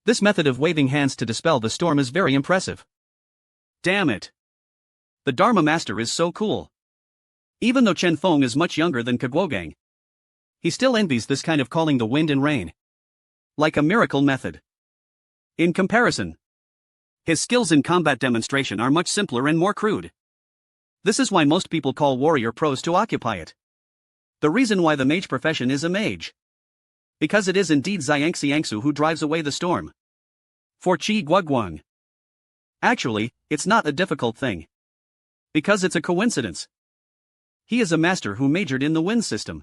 This method of waving hands to dispel the storm is very impressive. Damn it. The Dharma Master is so cool. Even though Chen Feng is much younger than Keguogang, he still envies this kind of calling the wind and rain. Like a miracle method. In comparison, His skills in combat demonstration are much simpler and more crude. This is why most people call warrior pros to occupy it. The reason why the mage profession is a mage. Because it is indeed Xiangxiangsu who drives away the storm. For Qi Guoguang. Actually, it's not a difficult thing. Because it's a coincidence. He is a master who majored in the wind system.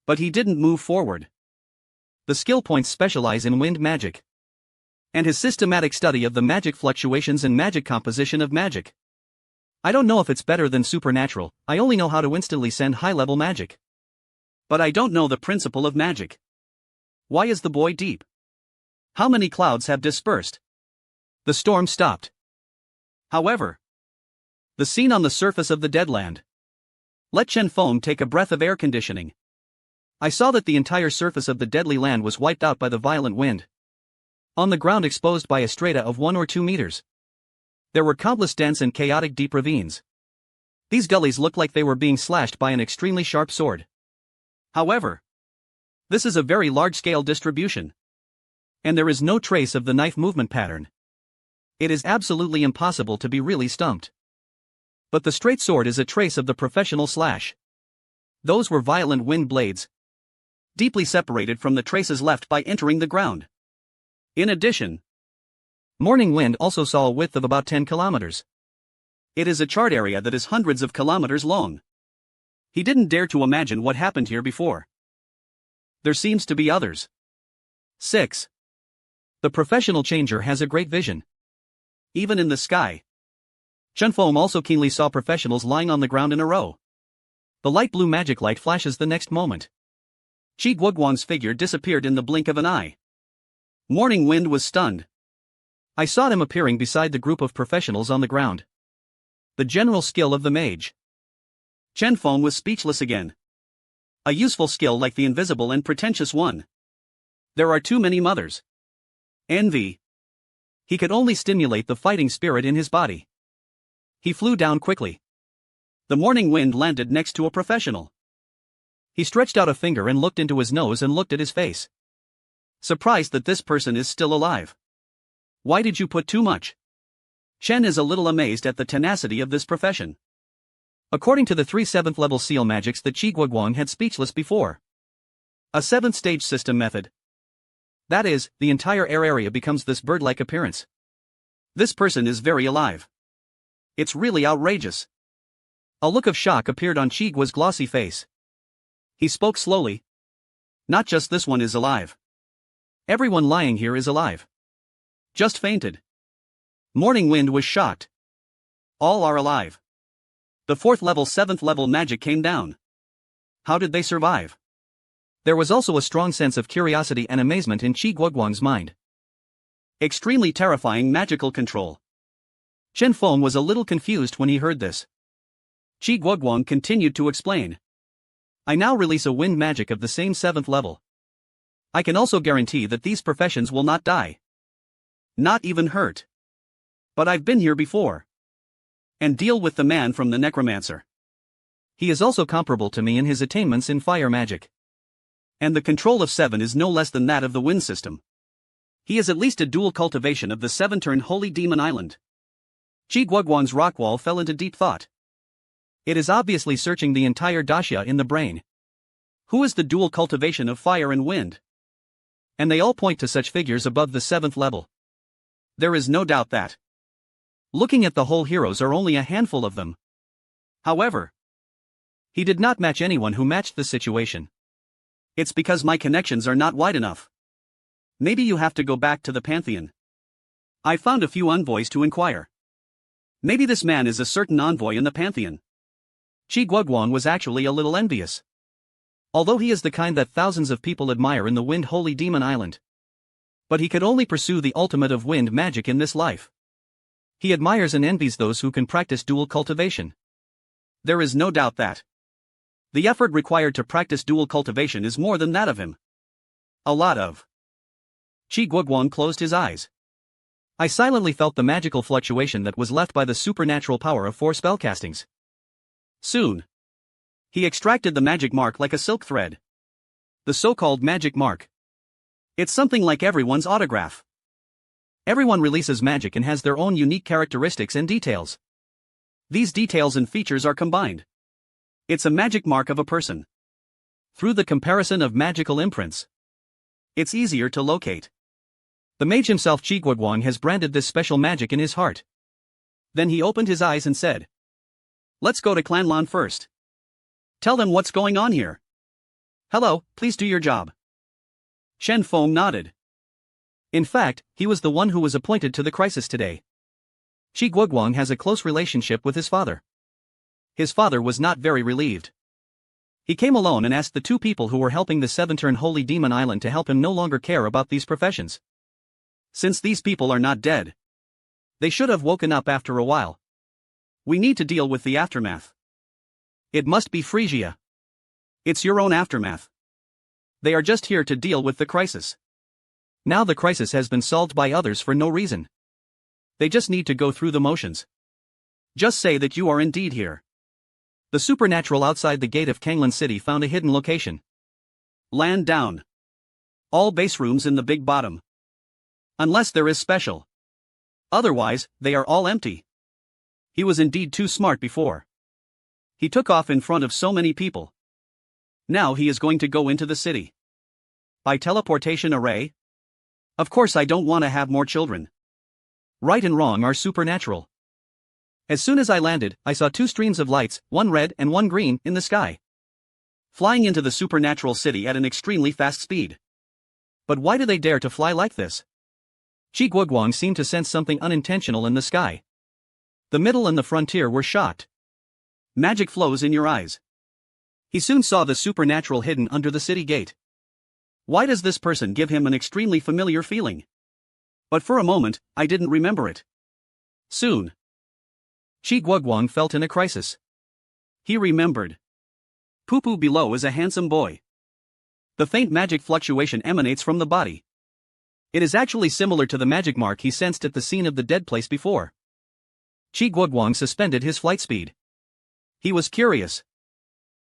But he didn't move forward. The skill points specialize in wind magic. And his systematic study of the magic fluctuations and magic composition of magic. I don't know if it's better than supernatural, I only know how to instantly send high-level magic. But I don't know the principle of magic. Why is the boy deep? How many clouds have dispersed? The storm stopped. However, the scene on the surface of the deadland. Let Chen Feng take a breath of air conditioning. I saw that the entire surface of the deadly land was wiped out by the violent wind. On the ground exposed by a strata of 1 or 2 meters. There were countless dense and chaotic deep ravines. These gullies looked like they were being slashed by an extremely sharp sword. However, this is a very large-scale distribution. And there is no trace of the knife movement pattern. It is absolutely impossible to be really stumped. But the straight sword is a trace of the professional slash. Those were violent wind blades. Deeply separated from the traces left by entering the ground. In addition, Morning Wind also saw a width of about 10 kilometers. It is a chart area that is hundreds of kilometers long. He didn't dare to imagine what happened here before. There seems to be others. 6. The professional changer has a great vision. Even in the sky. Chen Feng also keenly saw professionals lying on the ground in a row. The light blue magic light flashes the next moment. Qi Guoguang's figure disappeared in the blink of an eye. Morning Wind was stunned. I saw him appearing beside the group of professionals on the ground. The general skill of the mage. Chen Feng was speechless again. A useful skill like the invisible and pretentious one. There are too many mothers. Envy. He could only stimulate the fighting spirit in his body. He flew down quickly. The Morning Wind landed next to a professional. He stretched out a finger and looked into his nose and looked at his face. Surprised that this person is still alive. Why did you put too much? Chen is a little amazed at the tenacity of this profession. According to the 3 7th level seal magics that Qi Guoguang had speechless before. A 7th stage system method. That is, the entire air area becomes this bird-like appearance. This person is very alive. It's really outrageous. A look of shock appeared on Qi Guo's glossy face. He spoke slowly. Not just this one is alive. Everyone lying here is alive. Just fainted. Morning Wind was shocked. All are alive. The 4th level 7th level magic came down. How did they survive? There was also a strong sense of curiosity and amazement in Qi Guoguang's mind. Extremely terrifying magical control. Chen Feng was a little confused when he heard this. Qi Guoguang continued to explain. I now release a wind magic of the same 7th level. I can also guarantee that these professions will not die. Not even hurt. But I've been here before. And deal with the man from the necromancer. He is also comparable to me in his attainments in fire magic. And the control of 7 is no less than that of the wind system. He is at least a dual cultivation of the 7-turn Holy Demon Island. Qi Guoguang's rock wall fell into deep thought. It is obviously searching the entire dasha in the brain. Who is the dual cultivation of fire and wind? And they all point to such figures above the 7th level. There is no doubt that. Looking at the whole heroes are only a handful of them. However, he did not match anyone who matched the situation. It's because my connections are not wide enough. Maybe you have to go back to the Pantheon. I found a few envoys to inquire. Maybe this man is a certain envoy in the Pantheon. Qi Guoguang was actually a little envious. Although he is the kind that thousands of people admire in the Wind Holy Demon Island. But he could only pursue the ultimate of wind magic in this life. He admires and envies those who can practice dual cultivation. There is no doubt that the effort required to practice dual cultivation is more than that of him. A lot of. Qi Guoguang closed his eyes. I silently felt the magical fluctuation that was left by the supernatural power of 4 spellcastings. Soon, he extracted the magic mark like a silk thread. The so-called magic mark. It's something like everyone's autograph. Everyone releases magic and has their own unique characteristics and details. These details and features are combined. It's a magic mark of a person. Through the comparison of magical imprints, it's easier to locate. The mage himself, Chi Guoguang, has branded this special magic in his heart. Then he opened his eyes and said, "Let's go to Clanlan first. Tell them what's going on here." "Hello, please do your job." Shen Feng nodded. In fact, he was the one who was appointed to the crisis today. Chi Guoguang has a close relationship with his father. His father was not very relieved. He came alone and asked the two people who were helping the Seven-Turn Holy Demon Island to help him no longer care about these professions. Since these people are not dead, they should have woken up after a while. We need to deal with the aftermath. It must be Phrygia. It's your own aftermath. They are just here to deal with the crisis. Now the crisis has been solved by others for no reason. They just need to go through the motions. Just say that you are indeed here. The supernatural outside the gate of Kanglan City found a hidden location. Land down. All base rooms in the big bottom. Unless there is special. Otherwise, they are all empty. He was indeed too smart before. He took off in front of so many people. Now he is going to go into the city. By teleportation array? Of course I don't want to have more children. Right and wrong are supernatural. As soon as I landed, I saw two streams of lights, one red and one green, in the sky. Flying into the supernatural city at an extremely fast speed. But why do they dare to fly like this? Chi Guoguang seemed to sense something unintentional in the sky. The middle and the frontier were shocked. Magic flows in your eyes. He soon saw the supernatural hidden under the city gate. Why does this person give him an extremely familiar feeling? But for a moment, I didn't remember it. Soon, Chi Guoguang felt in a crisis. He remembered. Poo-poo below is a handsome boy. The faint magic fluctuation emanates from the body. It is actually similar to the magic mark he sensed at the scene of the dead place before. Chi Guoguang suspended his flight speed. He was curious.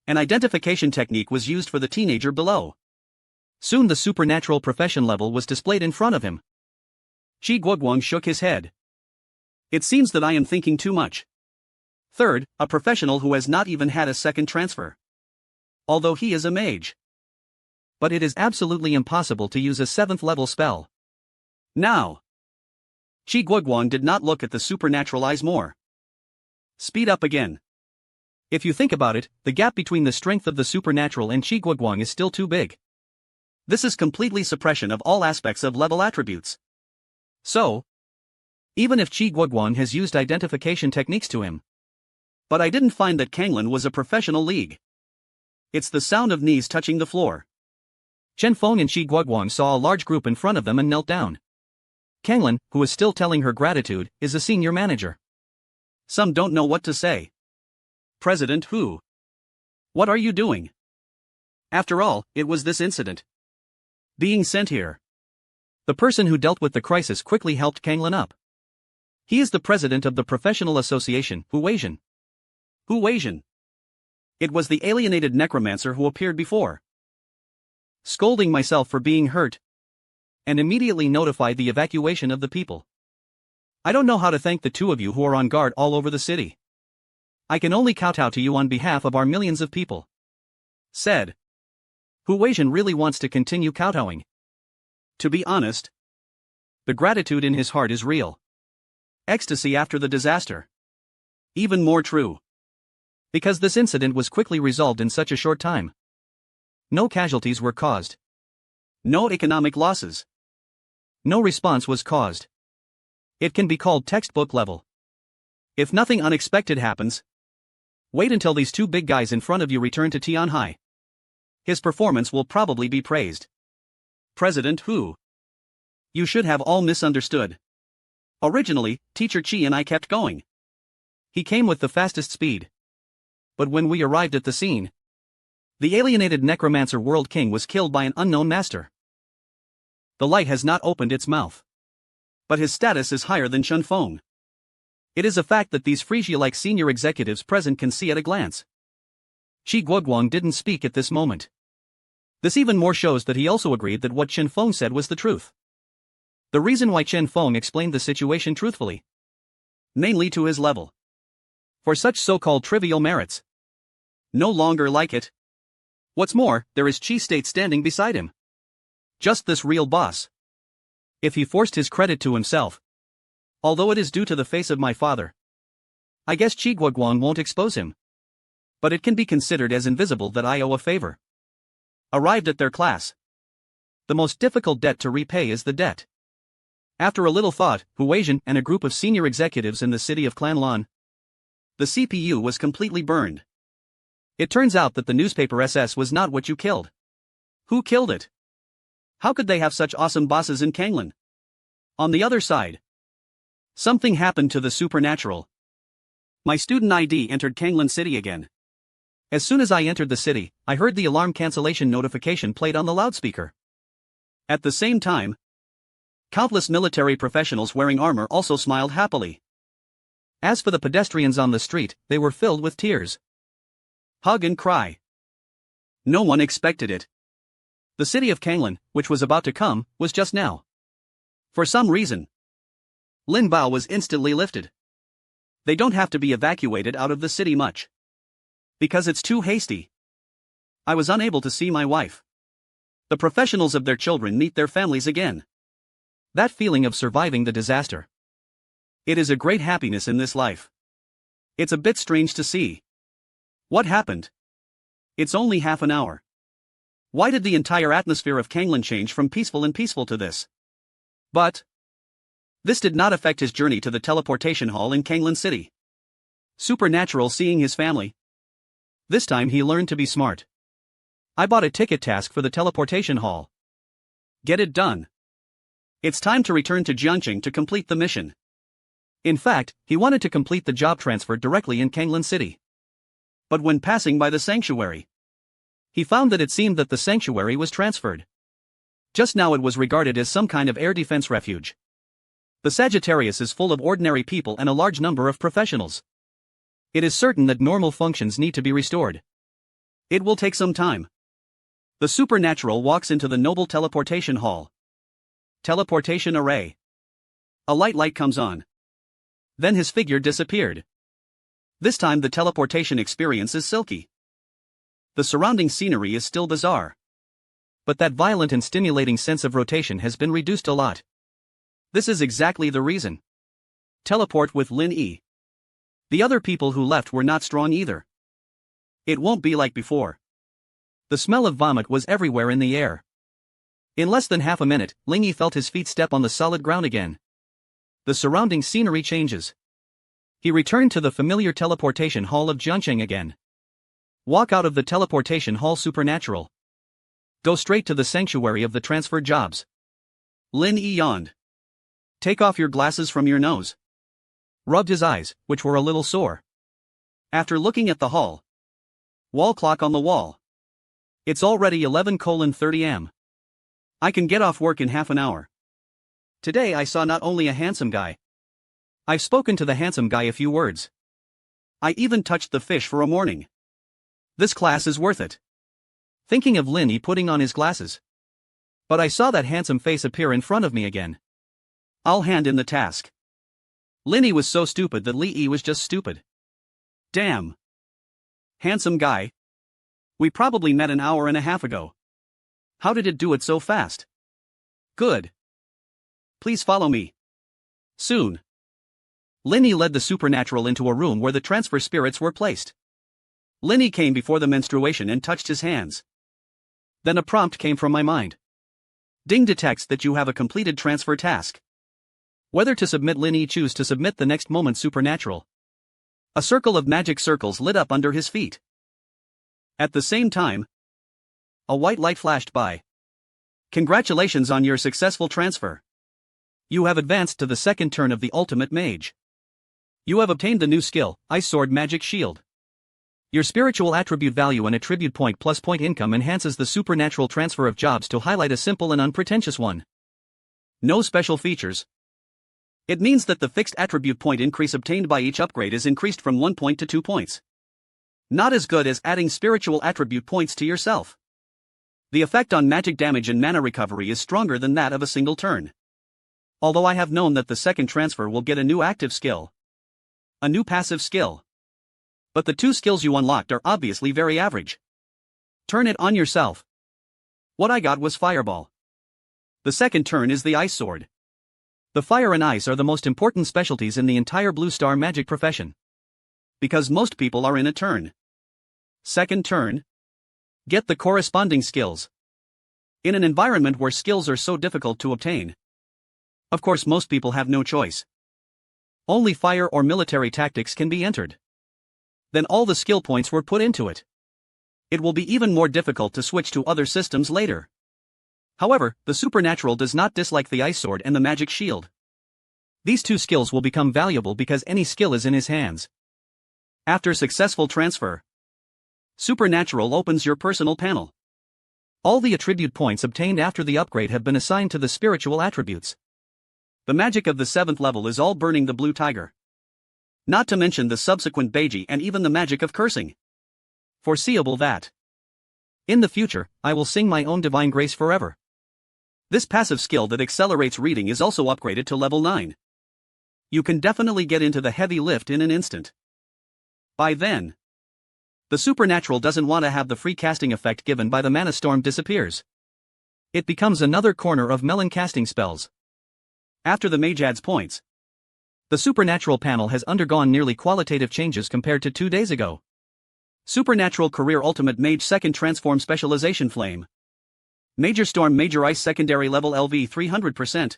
An identification technique was used for the teenager below. Soon the supernatural profession level was displayed in front of him. Chi Guoguang shook his head. It seems that I am thinking too much. Third, a professional who has not even had a second transfer. Although he is a mage. But it is absolutely impossible to use a 7th level spell. Now. Chi Guoguang did not look at the supernatural eyes more. Speed up again. If you think about it, the gap between the strength of the supernatural and Chi Guoguang is still too big. This is completely suppression of all aspects of level attributes. So, even if Chi Guoguang has used identification techniques to him. But I didn't find that Kanglan was a professional league. It's the sound of knees touching the floor. Shen Feng and Chi Guoguang saw a large group in front of them and knelt down. Kanglan, who was still telling her gratitude, is a senior manager. Some don't know what to say. President who? What are you doing? After all, it was this incident. Being sent here. The person who dealt with the crisis quickly helped Kanglan up. He is the president of the professional association, Hu Weijian. Hu Weijian. It was the alienated necromancer who appeared before. Scolding myself for being hurt. And immediately notified the evacuation of the people. I don't know how to thank the two of you who are on guard all over the city. I can only kowtow to you on behalf of our millions of people. Said. Hu Weijian really wants to continue kowtowing. To be honest, the gratitude in his heart is real. Ecstasy after the disaster. Even more true. Because this incident was quickly resolved in such a short time. No casualties were caused. No economic losses. No response was caused. It can be called textbook level. If nothing unexpected happens, wait until these two big guys in front of you return to Tianhai. His performance will probably be praised. President Hu. You should have all misunderstood. Originally, Teacher Chi and I kept going. He came with the fastest speed. But when we arrived at the scene, the alienated necromancer world king was killed by an unknown master. The light has not opened its mouth. But his status is higher than Shen Feng. It is a fact that these Phrygia-like senior executives present can see at a glance. Chi Guoguang didn't speak at this moment. This even more shows that he also agreed that what Shen Feng said was the truth. The reason why Chen Feng explained the situation truthfully. Mainly to his level. For such so-called trivial merits. No longer like it. What's more, there is Chi State standing beside him. Just this real boss. If he forced his credit to himself. Although it is due to the face of my father. I guess Chi Guoguang won't expose him. But it can be considered as invisible that I owe a favor. Arrived at their class. The most difficult debt to repay is the debt. After a little thought, Huajian and a group of senior executives in the city of Clanlan. The CPU was completely burned. It turns out that the newspaper SS was not what you killed. Who killed it? How could they have such awesome bosses in Kanglan? On the other side. Something happened to the supernatural. My student ID entered Kanglan City again. As soon as I entered the city, I heard the alarm cancellation notification played on the loudspeaker. At the same time, countless military professionals wearing armor also smiled happily. As for the pedestrians on the street, they were filled with tears. Hug and cry. No one expected it. The city of Kanglan, which was about to come, was just now. For some reason, Lin Bao was instantly lifted. They don't have to be evacuated out of the city much. Because it's too hasty. I was unable to see my wife. The professionals of their children meet their families again. That feeling of surviving the disaster. It is a great happiness in this life. It's a bit strange to see. What happened? It's only half an hour. Why did the entire atmosphere of Kanglan change from peaceful and peaceful to this? But this did not affect his journey to the teleportation hall in Kanglan City. Supernatural seeing his family. This time he learned to be smart. I bought a ticket task for the teleportation hall. Get it done. It's time to return to Jiangqing to complete the mission. In fact, he wanted to complete the job transfer directly in Kanglan City. But when passing by the sanctuary, he found that it seemed that the sanctuary was transferred. Just now it was regarded as some kind of air defense refuge. The Sagittarius is full of ordinary people and a large number of professionals. It is certain that normal functions need to be restored. It will take some time. The supernatural walks into the noble teleportation hall. Teleportation array. A light comes on. Then his figure disappeared. This time the teleportation experience is silky. The surrounding scenery is still bizarre. But that violent and stimulating sense of rotation has been reduced a lot. This is exactly the reason. Teleport with Lin Yi. The other people who left were not strong either. It won't be like before. The smell of vomit was everywhere in the air. In less than half a minute, Ling Yi felt his feet step on the solid ground again. The surrounding scenery changes. He returned to the familiar teleportation hall of Jiangqing again. Walk out of the teleportation hall supernatural. Go straight to the sanctuary of the transferred jobs. Lin Yi yawned. Take off your glasses from your nose. Rubbed his eyes, which were a little sore. After looking at the hall. Wall clock on the wall. It's already 11:30 am. I can get off work in half an hour. Today I saw not only a handsome guy. I've spoken to the handsome guy a few words. I even touched the fish for a morning. This class is worth it. Thinking of Lin Yi putting on his glasses. But I saw that handsome face appear in front of me again. I'll hand in the task. Lin Yi was so stupid that Li Yi was just stupid. Damn. Handsome guy. We probably met an hour and a half ago. How did it do it so fast? Good. Please follow me. Soon. Lin Yi led the supernatural into a room where the transfer spirits were placed. Lin Yi came before the menstruation and touched his hands. Then a prompt came from my mind. Ding detects that you have a completed transfer task. Whether to submit, Lin Yi choose to submit the next moment supernatural. A circle of magic circles lit up under his feet. At the same time, a white light flashed by. Congratulations on your successful transfer. You have advanced to the second turn of the ultimate mage. You have obtained the new skill, Ice Sword Magic Shield. Your spiritual attribute value and attribute point plus point income enhances the supernatural transfer of jobs to highlight a simple and unpretentious one. No special features. It means that the fixed attribute point increase obtained by each upgrade is increased from 1 point to 2 points. Not as good as adding spiritual attribute points to yourself. The effect on magic damage and mana recovery is stronger than that of a single turn. Although I have known that the second transfer will get a new active skill. A new passive skill. But the 2 skills you unlocked are obviously very average. Turn it on yourself. What I got was Fireball. The second turn is the Ice Sword. The fire and ice are the most important specialties in the entire Blue Star magic profession. Because most people are in a turn. Second turn. Get the corresponding skills. In an environment where skills are so difficult to obtain, of course most people have no choice. Only fire or military tactics can be entered. Then all the skill points were put into it. It will be even more difficult to switch to other systems later. However, the supernatural does not dislike the ice sword and the magic shield. These 2 skills will become valuable because any skill is in his hands. After successful transfer, Supernatural opens your personal panel. All the attribute points obtained after the upgrade have been assigned to the spiritual attributes. The magic of the 7th level is all burning the blue tiger. Not to mention the subsequent Mage and even the magic of cursing. Foreseeable that in the future, I will sing my own divine grace forever. This passive skill that accelerates reading is also upgraded to level 9. You can definitely get into the heavy lift in an instant. By then, the supernatural doesn't want to have the free casting effect given by the mana storm disappears. It becomes another corner of melon casting spells. After the mage adds points, the supernatural panel has undergone nearly qualitative changes compared to 2 days ago. Supernatural Career Ultimate Mage Second Transform Specialization Flame. Major Storm Major Ice Secondary Level LV 300%.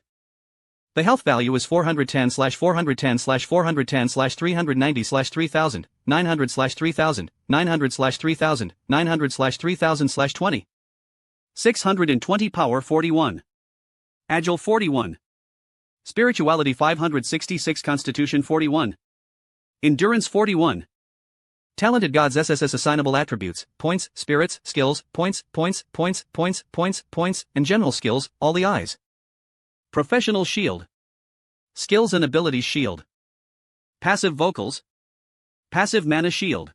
The health value is 410/410/410/390/3000, 900/3000, 900/3000, 900/3000/20. 620 Power 41. Agile 41. Spirituality 566 Constitution 41. Endurance 41. Talented Gods SSS Assignable Attributes, Points, Spirits, Skills, Points, Points, Points, Points, Points, Points, and General Skills, All the Eyes. Professional Shield. Skills and Abilities Shield. Passive Vocals. Passive Mana Shield.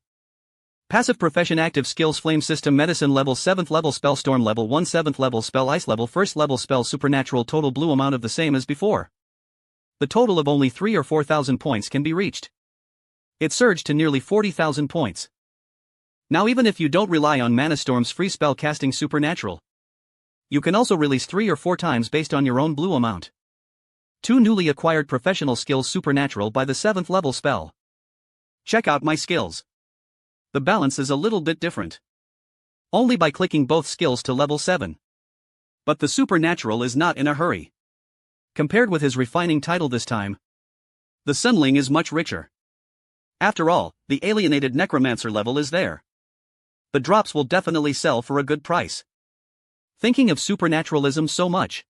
Passive Profession Active Skills Flame System Medicine Level 7th Level Spell Storm Level 1 7th Level Spell Ice Level 1st Level Spell Supernatural Total Blue Amount of the same as before. The total of only 3 or 4,000 points can be reached. It surged to nearly 40,000 points. Now even if you don't rely on Mana Storm's free spell casting Supernatural, you can also release 3 or 4 times based on your own blue amount. 2 newly acquired professional skills Supernatural by the 7th level spell. Check out my skills. The balance is a little bit different. Only by clicking both skills to level 7. But the Supernatural is not in a hurry. Compared with his refining title this time, the Sunling is much richer. After all, the alienated necromancer level is there. The drops will definitely sell for a good price. Thinking of supernaturalism so much.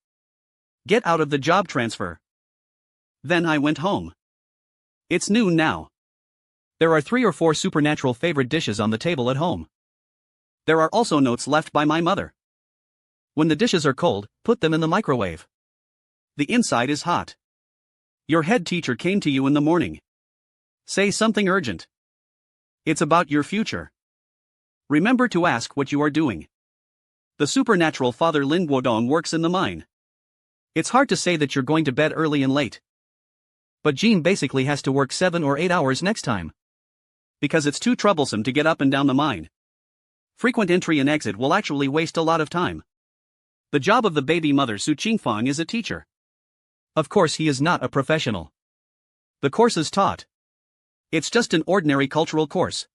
Get out of the job transfer. Then I went home. It's noon now. There are 3 or 4 supernatural favorite dishes on the table at home. There are also notes left by my mother. When the dishes are cold, put them in the microwave. The inside is hot. Your head teacher came to you in the morning. Say something urgent. It's about your future. Remember to ask what you are doing. The supernatural Father Lin Guodong works in the mine. It's hard to say that you're going to bed early and late. But Jean basically has to work 7 or 8 hours next time. Because it's too troublesome to get up and down the mine. Frequent entry and exit will actually waste a lot of time. The job of the baby mother Su Qingfang is a teacher. Of course he is not a professional. The course is taught. It's just an ordinary cultural course.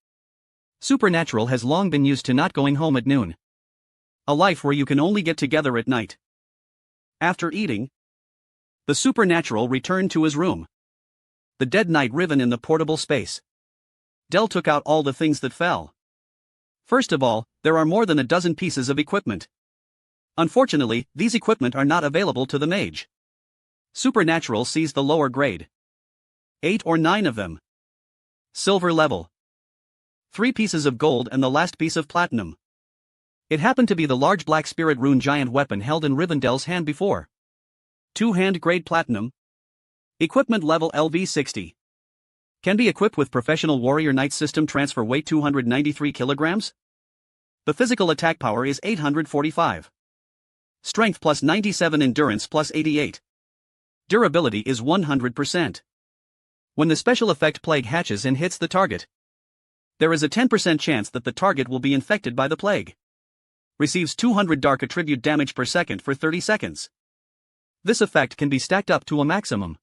Supernatural has long been used to not going home at noon. A life where you can only get together at night. After eating, the supernatural returned to his room. The dead knight riven in the portable space. Dell took out all the things that fell. First of all, there are more than a dozen pieces of equipment. Unfortunately, these equipment are not available to the mage. Supernatural sees the lower grade. 8 or 9 of them. Silver level. 3 pieces of gold and the last piece of platinum. It happened to be the large black spirit rune giant weapon held in Rivendell's hand before. 2 hand grade platinum. Equipment level LV 60. Can be equipped with professional warrior knight system transfer weight 293 kilograms. The physical attack power is 845. Strength plus 97 endurance plus 88. Durability is 100%. When the special effect plague hatches and hits the target, there is a 10% chance that the target will be infected by the plague. Receives 200 dark attribute damage per second for 30 seconds. This effect can be stacked up to a maximum.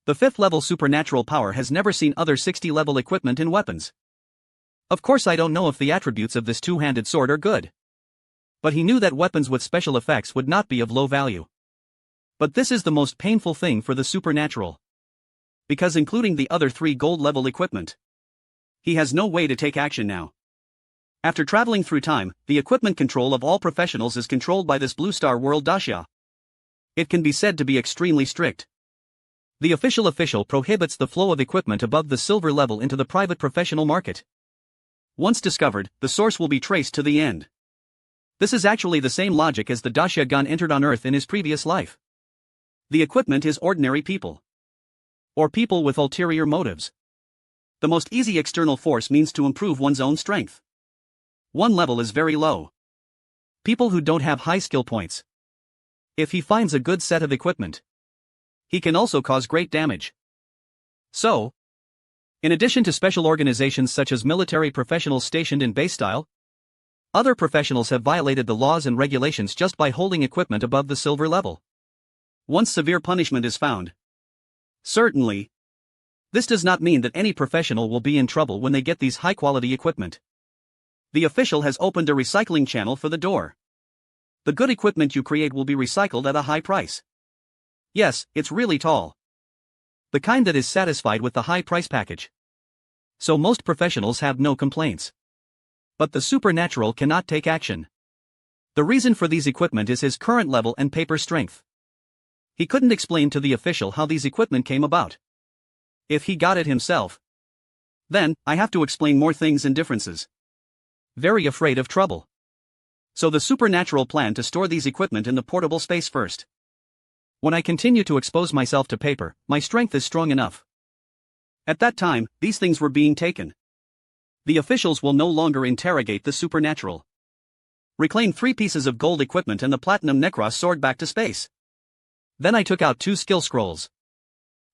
The 5th level supernatural power has never seen other 60 level equipment in weapons. Of course, I don't know if the attributes of this two-handed sword are good. But he knew that weapons with special effects would not be of low value. But this is the most painful thing for the supernatural. Because including the other 3 gold level equipment, he has no way to take action now. After traveling through time, the equipment control of all professionals is controlled by this Blue Star World Dasha. It can be said to be extremely strict. The official prohibits the flow of equipment above the silver level into the private professional market. Once discovered, the source will be traced to the end. This is actually the same logic as the Dasha Gun entered on Earth in his previous life. The equipment is ordinary people. Or people with ulterior motives. The most easy external force means to improve one's own strength. One level is very low. People who don't have high skill points. If he finds a good set of equipment, he can also cause great damage. So, in addition to special organizations such as military professionals stationed in base style, other professionals have violated the laws and regulations just by holding equipment above the silver level. Once severe punishment is found. Certainly. This does not mean that any professional will be in trouble when they get these high-quality equipment. The official has opened a recycling channel for the door. The good equipment you create will be recycled at a high price. Yes, it's really tall. The kind that is satisfied with the high price package. So most professionals have no complaints. But the supernatural cannot take action. The reason for these equipment is his current level and paper strength. He couldn't explain to the official how these equipment came about. If he got it himself, then I have to explain more things and differences. Very afraid of trouble. So the supernatural planned to store these equipment in the portable space first. When I continue to expose myself to paper, my strength is strong enough. At that time, these things were being taken. The officials will no longer interrogate the supernatural. Reclaim 3 pieces of gold equipment and the platinum Necros sword back to space. Then I took out 2 skill scrolls.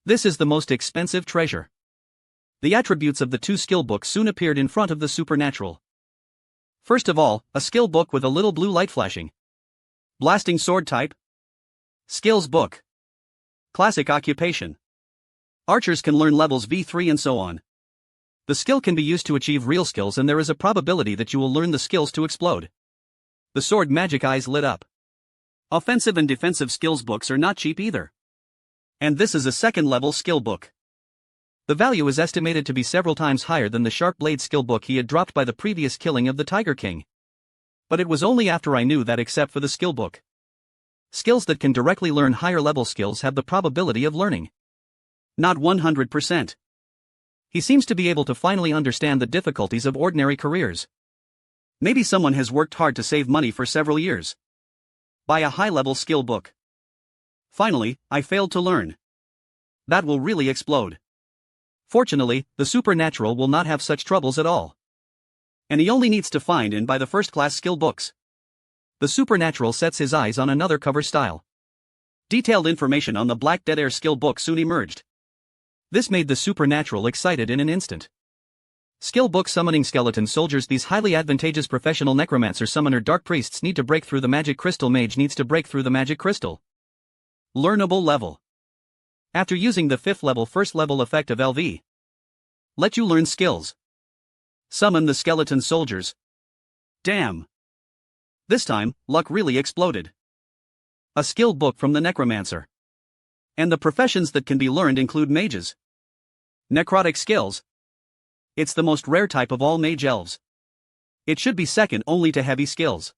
This is the most expensive treasure. The attributes of the 2 skill books soon appeared in front of the supernatural. First of all, a skill book with a little blue light flashing. Blasting sword type. Skills book. Classic occupation. Archers can learn levels V3 and so on. The skill can be used to achieve real skills, and there is a probability that you will learn the skills to explode. The sword magic eyes lit up. Offensive and defensive skills books are not cheap either. And this is a 2nd level skill book. The value is estimated to be several times higher than the sharp blade skill book he had dropped by the previous killing of the Tiger King. But it was only after I knew that, except for the skill book, skills that can directly learn higher level skills have the probability of learning. Not 100%. He seems to be able to finally understand the difficulties of ordinary careers. Maybe someone has worked hard to save money for several years. Buy a high-level skill book. Finally, I failed to learn. That will really explode. Fortunately, the supernatural will not have such troubles at all. And he only needs to find and buy the first-class skill books. The supernatural sets his eyes on another cover style. Detailed information on the Black Dead Air skill book soon emerged. This made the supernatural excited in an instant. Skill book summoning skeleton soldiers. These highly advantageous professional necromancer summoner dark priests need to break through the magic crystal. Mage needs to break through the magic crystal. Learnable level. After using the 5th level first level effect of LV, let you learn skills. Summon the skeleton soldiers. Damn. This time, luck really exploded. A skill book from the necromancer. And the professions that can be learned include mages. Necrotic skills. It's the most rare type of all mage elves. It should be second only to heavy skills.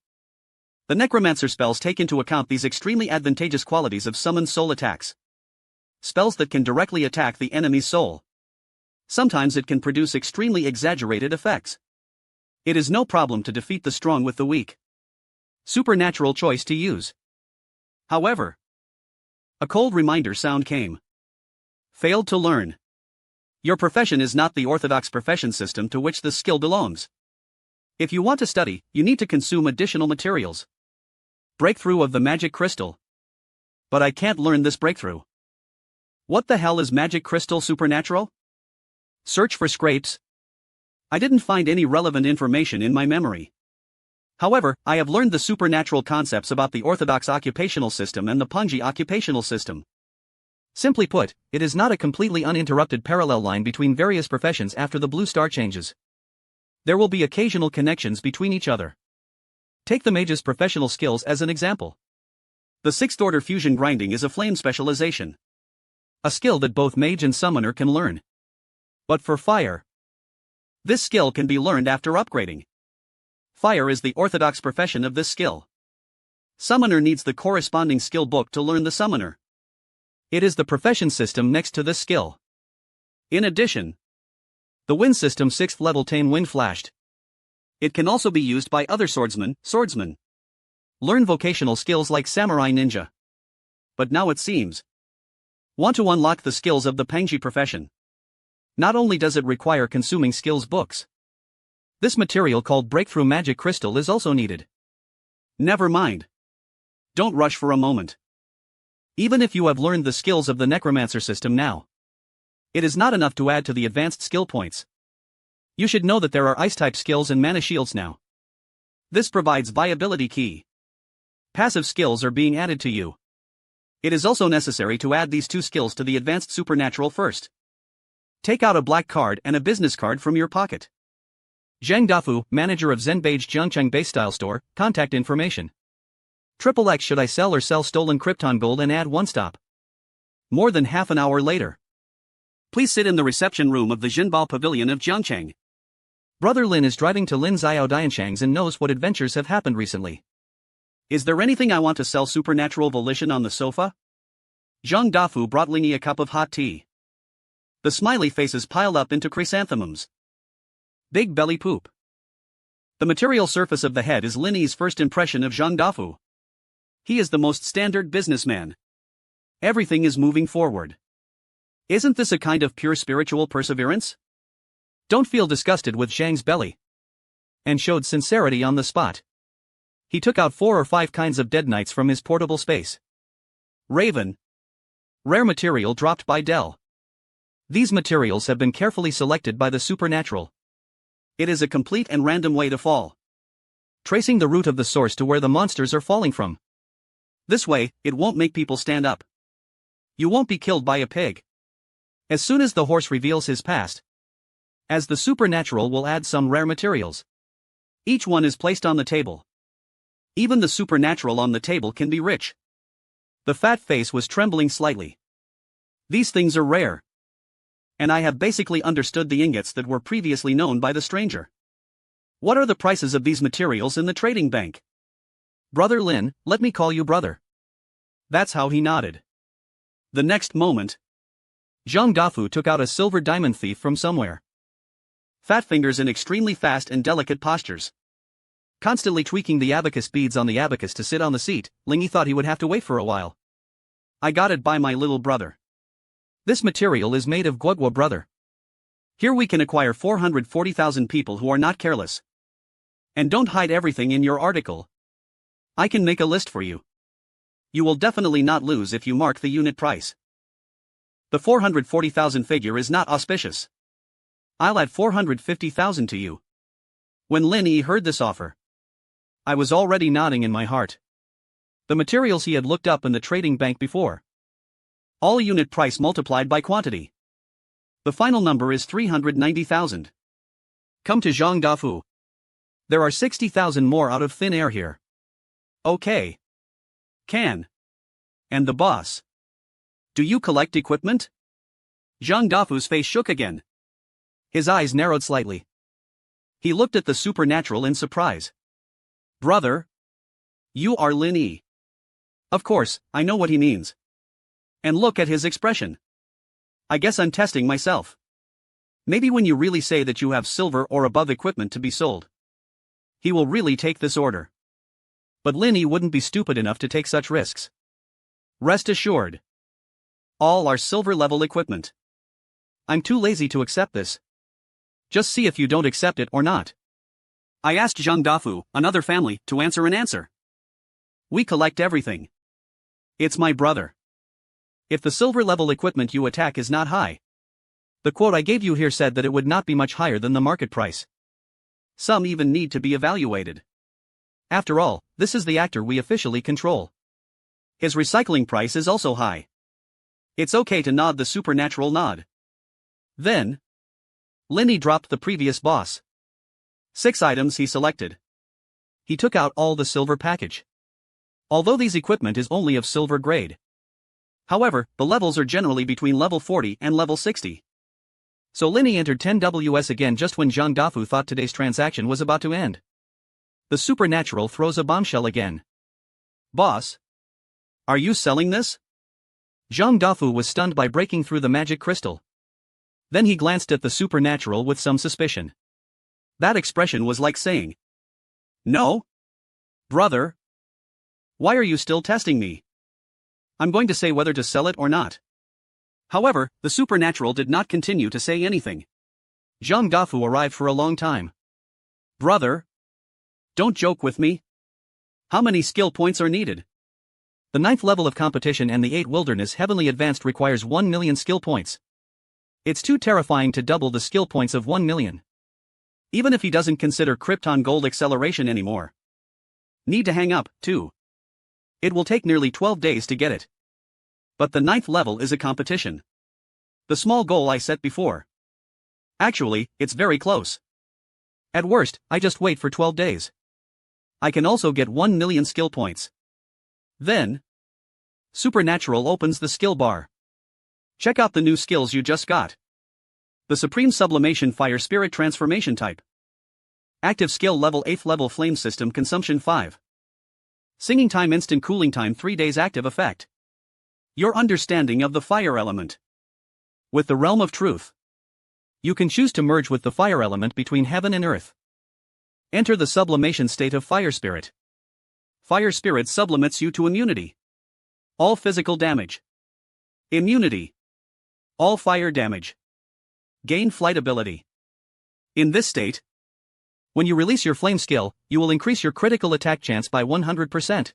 The necromancer spells take into account these extremely advantageous qualities of summoned soul attacks. Spells that can directly attack the enemy's soul. Sometimes it can produce extremely exaggerated effects. It is no problem to defeat the strong with the weak. Supernatural choice to use. However, a cold reminder sound came. Failed to learn. Your profession is not the orthodox profession system to which this skill belongs. If you want to study, you need to consume additional materials. Breakthrough of the magic crystal. But I can't learn this breakthrough. What the hell is magic crystal supernatural? Search for scrapes. I didn't find any relevant information in my memory. However, I have learned the supernatural concepts about the Orthodox occupational system and the Punji occupational system. Simply put, it is not a completely uninterrupted parallel line between various professions after the blue star changes. There will be occasional connections between each other. Take the mage's professional skills as an example. The sixth order fusion grinding is a flame specialization. A skill that both mage and summoner can learn. But for fire, this skill can be learned after upgrading. Fire is the orthodox profession of this skill. Summoner needs the corresponding skill book to learn the summoner. It is the profession system next to this skill. In addition, the wind system 6th level Tame Wind Flashed. It can also be used by other swordsmen. Learn vocational skills like Samurai Ninja. But now it seems. Want to unlock the skills of the Pangji profession. Not only does it require consuming skills books. This material called Breakthrough Magic Crystal is also needed. Never mind. Don't rush for a moment. Even if you have learned the skills of the Necromancer system now, it is not enough to add to the advanced skill points. You should know that there are ice-type skills and mana shields now. This provides viability key. Passive skills are being added to you. It is also necessary to add these two skills to the advanced supernatural first. Take out a black card and a business card from your pocket. Zhang Dafu, manager of Zenbage Jiangcheng Base Style Store, contact information. XXX should I sell or sell stolen Krypton gold and add one stop? More than half an hour later. Please sit in the reception room of the Jinbao Pavilion of Jiangcheng. Brother Lin is driving to Lin Xiao Dianchang's and knows what adventures have happened recently. Is there anything I want to sell? Supernatural volition on the sofa? Zhang Dafu brought Lingy a cup of hot tea. The smiley faces piled up into chrysanthemums. Big belly poop. The material surface of the head is Linny's first impression of Zhang Dafu. He is the most standard businessman. Everything is moving forward. Isn't this a kind of pure spiritual perseverance? Don't feel disgusted with Zhang's belly. And showed sincerity on the spot. He took out 4 or 5 kinds of dead knights from his portable space. Raven. Rare material dropped by Dell. These materials have been carefully selected by the supernatural. It is a complete and random way to fall. Tracing the route of the source to where the monsters are falling from. This way, it won't make people stand up. You won't be killed by a pig. As soon as the horse reveals his past. As the supernatural will add some rare materials. Each one is placed on the table. Even the supernatural on the table can be rich. The fat face was trembling slightly. These things are rare. And I have basically understood the ingots that were previously known by the stranger. What are the prices of these materials in the trading bank? Brother Lin, let me call you brother. That's how he nodded. The next moment, Zhang Dafu took out a silver diamond thief from somewhere. Fat fingers in extremely fast and delicate postures. Constantly tweaking the abacus beads on the abacus to sit on the seat, Lingy thought he would have to wait for a while. I got it by my little brother. This material is made of Guogua brother. Here we can acquire 440,000 people who are not careless. And don't hide everything in your article. I can make a list for you. You will definitely not lose if you mark the unit price. The 440,000 figure is not auspicious. I'll add 450,000 to you. When Lin Yi heard this offer, I was already nodding in my heart. The materials he had looked up in the trading bank before. All unit price multiplied by quantity. The final number is 390,000. Come to Zhang Dafu. There are 60,000 more out of thin air here. Okay. Can. And the boss. Do you collect equipment? Zhang Dafu's face shook again. His eyes narrowed slightly. He looked at the supernatural in surprise. Brother? You are Lin Yi. Of course, I know what he means. And look at his expression. I guess I'm testing myself. Maybe when you really say that you have silver or above equipment to be sold, he will really take this order. But Lin Yi wouldn't be stupid enough to take such risks. Rest assured. All are silver-level equipment. I'm too lazy to accept this. Just see if you don't accept it or not. I asked Zhang Dafu, another family, to answer an answer. We collect everything. It's my brother. If the silver level equipment you attack is not high. The quote I gave you here said that it would not be much higher than the market price. Some even need to be evaluated. After all, this is the actor we officially control. His recycling price is also high. It's okay to nod the supernatural nod. Then, Linny dropped the previous boss. 6 items he selected. He took out all the silver package. Although these equipment is only of silver grade. However, the levels are generally between level 40 and level 60. So Linny entered 10 WS again just when Zhang Dafu thought today's transaction was about to end. The supernatural throws a bombshell again. Boss? Are you selling this? Zhang Dafu was stunned by breaking through the magic crystal. Then he glanced at the supernatural with some suspicion. That expression was like saying, "No? Brother? Why are you still testing me? I'm going to say whether to sell it or not." However, the supernatural did not continue to say anything. Zhang Dafu arrived for a long time. "Brother? Don't joke with me. How many skill points are needed?" The 9th level of competition and the 8 wilderness heavenly advanced requires 1 million skill points. It's too terrifying to double the skill points of 1 million. Even if he doesn't consider Krypton Gold acceleration anymore. Need to hang up, too. It will take nearly 12 days to get it. But the 9th level is a competition. The small goal I set before. Actually, it's very close. At worst, I just wait for 12 days. I can also get 1 million skill points. Then, Supernatural opens the skill bar. Check out the new skills you just got. The Supreme Sublimation Fire Spirit Transformation Type. Active skill level 8th level Flame System Consumption 5. Singing time instant cooling time 3 days active effect. Your understanding of the fire element. With the realm of truth. You can choose to merge with the fire element between heaven and earth. Enter the sublimation state of Fire Spirit. Fire Spirit sublimates you to immunity. All physical damage. Immunity. All fire damage. Gain flight ability. In this state, when you release your flame skill, you will increase your critical attack chance by 100%.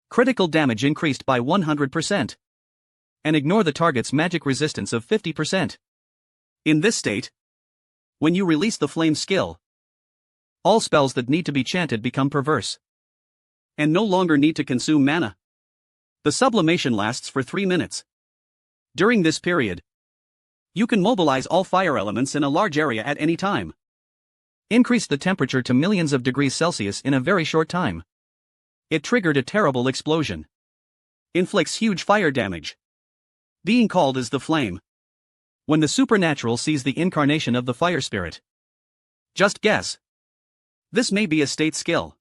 Critical damage increased by 100%. And ignore the target's magic resistance of 50%. In this state, when you release the flame skill, all spells that need to be chanted become perverse. And no longer need to consume mana. The sublimation lasts for 3 minutes. During this period, you can mobilize all fire elements in a large area at any time. Increase the temperature to millions of degrees Celsius in a very short time. It triggered a terrible explosion. Inflicts huge fire damage. Being called as the flame. When the supernatural sees the incarnation of the fire spirit. Just guess. This may be a state skill.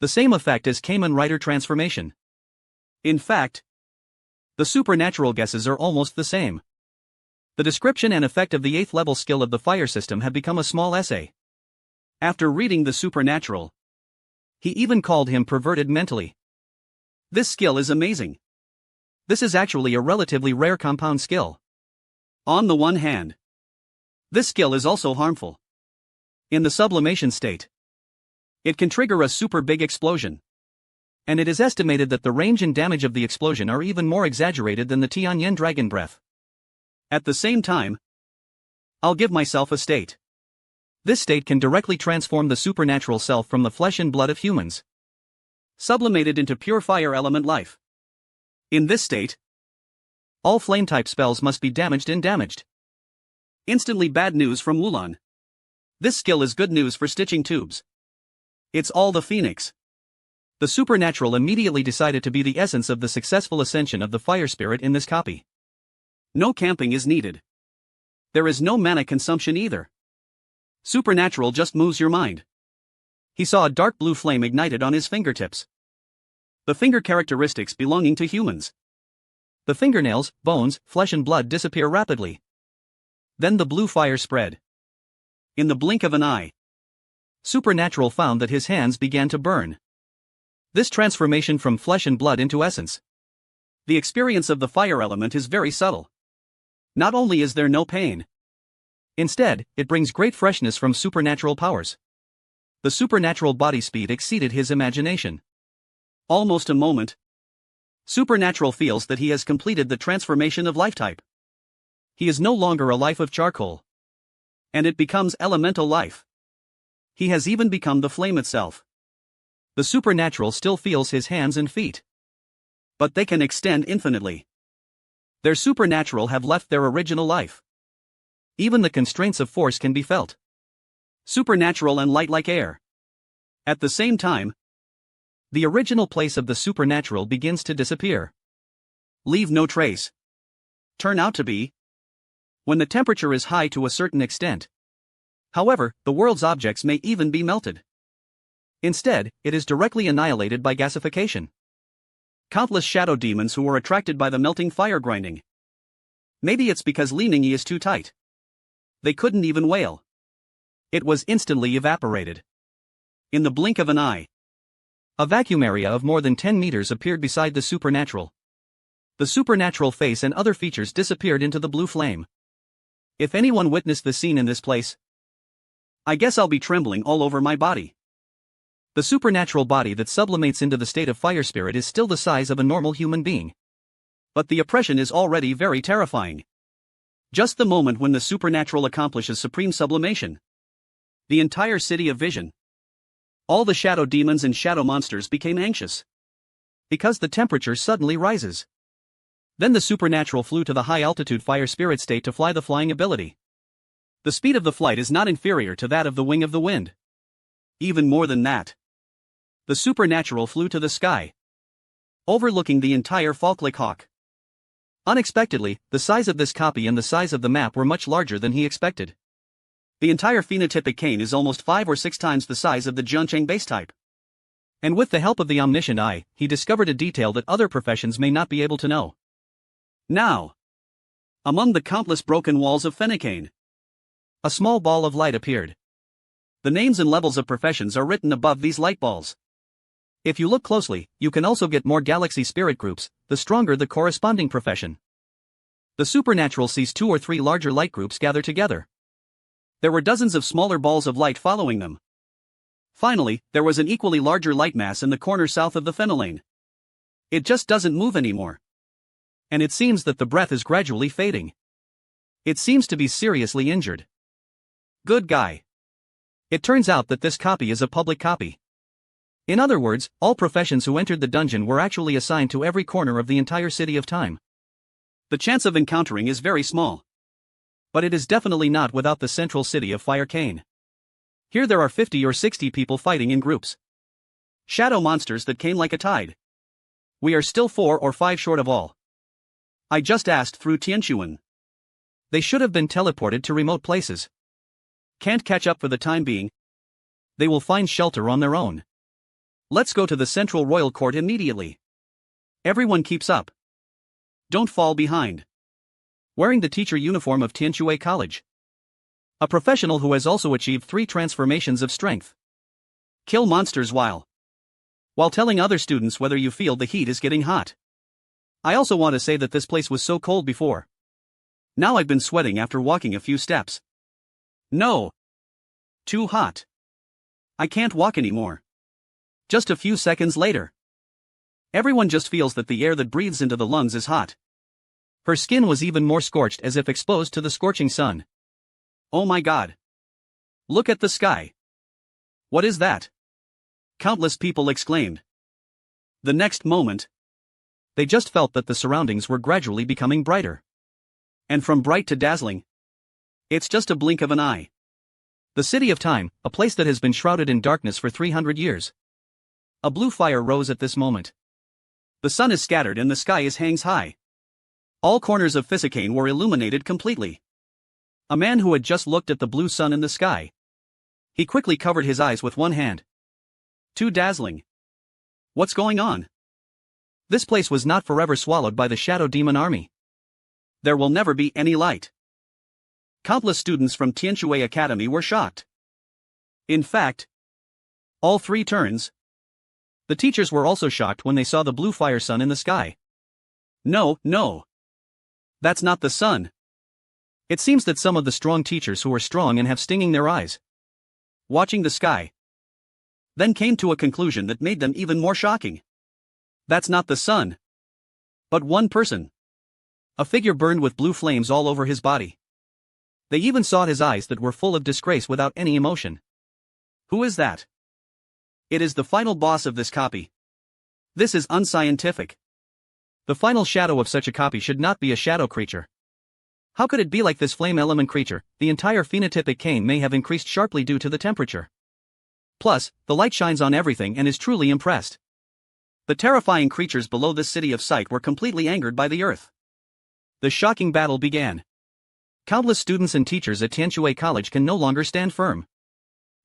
The same effect as Kamen Rider transformation. In fact, the supernatural guesses are almost the same. The description and effect of the 8th level skill of the fire system have become a small essay. After reading the supernatural, he even called him perverted mentally. This skill is amazing. This is actually a relatively rare compound skill. On the one hand, this skill is also harmful. In the sublimation state, it can trigger a super big explosion. And it is estimated that the range and damage of the explosion are even more exaggerated than the Tianyan dragon breath. At the same time, I'll give myself a state. This state can directly transform the supernatural self from the flesh and blood of humans. Sublimated into pure fire element life. In this state, all flame type spells must be damaged and damaged. Instantly bad news from Wulan. This skill is good news for stitching tubes. It's all the phoenix. The supernatural immediately decided to be the essence of the successful ascension of the fire spirit in this copy. No camping is needed. There is no mana consumption either. Supernatural just moves your mind. He saw a dark blue flame ignited on his fingertips. The finger characteristics belonging to humans. The fingernails, bones, flesh and blood disappear rapidly. Then the blue fire spread. In the blink of an eye, Supernatural found that his hands began to burn. This transformation from flesh and blood into essence. The experience of the fire element is very subtle. Not only is there no pain, instead, it brings great freshness from supernatural powers. The supernatural body speed exceeded his imagination. Almost a moment. Supernatural feels that he has completed the transformation of life type. He is no longer a life of charcoal. And it becomes elemental life. He has even become the flame itself. The supernatural still feels his hands and feet. But they can extend infinitely. Their supernatural have left their original life. Even the constraints of force can be felt. Supernatural and light like air. At the same time, the original place of the supernatural begins to disappear. Leave no trace. Turn out to be when the temperature is high to a certain extent. However, the world's objects may even be melted. Instead, it is directly annihilated by gasification. Countless shadow demons who were attracted by the melting fire grinding. Maybe it's because Li is too tight. They couldn't even wail. It was instantly evaporated. In the blink of an eye. A vacuum area of more than 10 meters appeared beside the supernatural. The supernatural face and other features disappeared into the blue flame. If anyone witnessed the scene in this place, I guess I'll be trembling all over my body. The supernatural body that sublimates into the state of fire spirit is still the size of a normal human being. But the oppression is already very terrifying. Just the moment when the supernatural accomplishes supreme sublimation. The entire city of vision. All the shadow demons and shadow monsters became anxious. Because the temperature suddenly rises. Then the supernatural flew to the high-altitude fire spirit state to fly the flying ability. The speed of the flight is not inferior to that of the wing of the wind. Even more than that. The supernatural flew to the sky, overlooking the entire Falkland Hawk. Unexpectedly, the size of this copy and the size of the map were much larger than he expected. The entire phenotypic cane is almost 5 or 6 times the size of the Juncheng base type. And with the help of the omniscient eye, he discovered a detail that other professions may not be able to know. Now, among the countless broken walls of Fennicane, a small ball of light appeared. The names and levels of professions are written above these light balls. If you look closely, you can also get more galaxy spirit groups, the stronger the corresponding profession. The supernatural sees 2 or 3 larger light groups gather together. There were dozens of smaller balls of light following them. Finally, there was an equally larger light mass in the corner south of the phenolane. It just doesn't move anymore. And it seems that the breath is gradually fading. It seems to be seriously injured. Good guy. It turns out that this copy is a public copy. In other words, all professions who entered the dungeon were actually assigned to every corner of the entire city of time. The chance of encountering is very small. But it is definitely not without the central city of Fire Cane. Here there are 50 or 60 people fighting in groups. Shadow monsters that came like a tide. We are still 4 or 5 short of all. I just asked through Tianquan. They should have been teleported to remote places. Can't catch up for the time being. They will find shelter on their own. Let's go to the Central Royal Court immediately. Everyone keeps up. Don't fall behind. Wearing the teacher uniform of Tianquan College. A professional who has also achieved 3 transformations of strength. Kill monsters while telling other students whether you feel the heat is getting hot. I also want to say that this place was so cold before. Now I've been sweating after walking a few steps. No. Too hot. I can't walk anymore. Just a few seconds later. Everyone just feels that the air that breathes into the lungs is hot. Her skin was even more scorched as if exposed to the scorching sun. Oh my God. Look at the sky. What is that? Countless people exclaimed. The next moment, they just felt that the surroundings were gradually becoming brighter. And from bright to dazzling. It's just a blink of an eye. The city of time, a place that has been shrouded in darkness for 300 years. A blue fire rose at this moment. The sun is scattered and the sky is hangs high. All corners of Fissicane were illuminated completely. A man who had just looked at the blue sun in the sky. He quickly covered his eyes with one hand. Too dazzling. What's going on? This place was not forever swallowed by the shadow demon army. There will never be any light. Countless students from Tianquan Academy were shocked. In fact, all 3 turns. The teachers were also shocked when they saw the blue fire sun in the sky. No. That's not the sun. It seems that some of the strong teachers who are strong and have stinging their eyes, watching the sky, then came to a conclusion that made them even more shocking. That's not the sun. But one person. A figure burned with blue flames all over his body. They even saw his eyes that were full of disgrace without any emotion. Who is that? It is the final boss of this copy. This is unscientific. The final shadow of such a copy should not be a shadow creature. How could it be like this flame element creature? The entire phenotypic cane may have increased sharply due to the temperature. Plus, the light shines on everything and is truly impressed. The terrifying creatures below this city of sight were completely angered by the earth. The shocking battle began. Countless students and teachers at Tianquan College can no longer stand firm.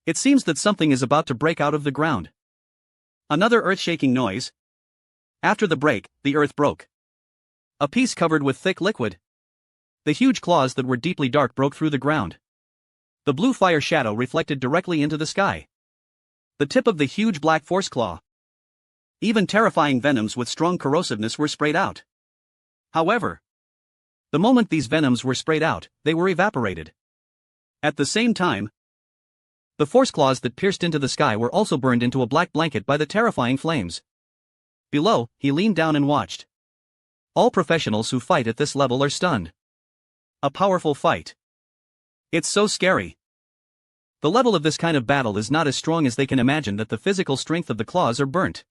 It seems that something is about to break out of the ground. Another earth-shaking noise. After the break, the earth broke. A piece covered with thick liquid. The huge claws that were deeply dark broke through the ground. The blue fire shadow reflected directly into the sky. The tip of the huge black force claw. Even terrifying venoms with strong corrosiveness were sprayed out. However, the moment these venoms were sprayed out, they were evaporated. At the same time, the force claws that pierced into the sky were also burned into a black blanket by the terrifying flames. Below, he leaned down and watched. All professionals who fight at this level are stunned. A powerful fight. It's so scary. The level of this kind of battle is not as strong as they can imagine that the physical strength of the claws are burnt.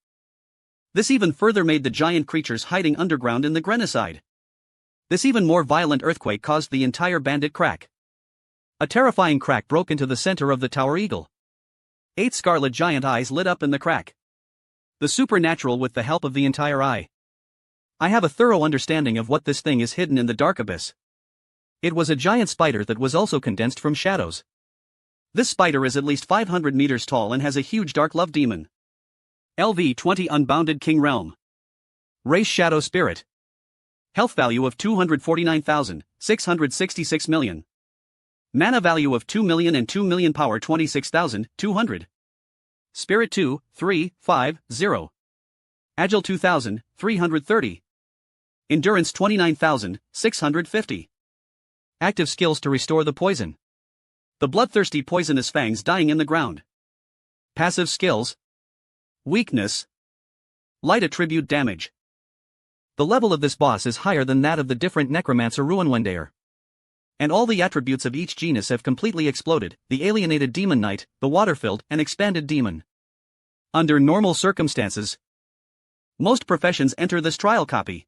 This even further made the giant creatures hiding underground in the Grenocide. This even more violent earthquake caused the entire bandit crack. A terrifying crack broke into the center of the Tower Eagle. 8 scarlet giant eyes lit up in the crack. The supernatural with the help of the entire eye. I have a thorough understanding of what this thing is hidden in the dark abyss. It was a giant spider that was also condensed from shadows. This spider is at least 500 meters tall and has a huge dark love demon. LV-20 Unbounded King Realm. Race Shadow Spirit. Health value of 249,666 million. Mana value of 2 million and 2 million power 26,200. Spirit 2, 3, 5, 0. Agile 2,330. Endurance 29,650. Active skills to restore the poison. The bloodthirsty poisonous fangs dying in the ground. Passive skills. Weakness. Light attribute damage. The level of this boss is higher than that of the different Necromancer Ruinwendaer. And all the attributes of each genus have completely exploded: the alienated demon knight, the water-filled and expanded demon. Under normal circumstances, most professions enter this trial copy.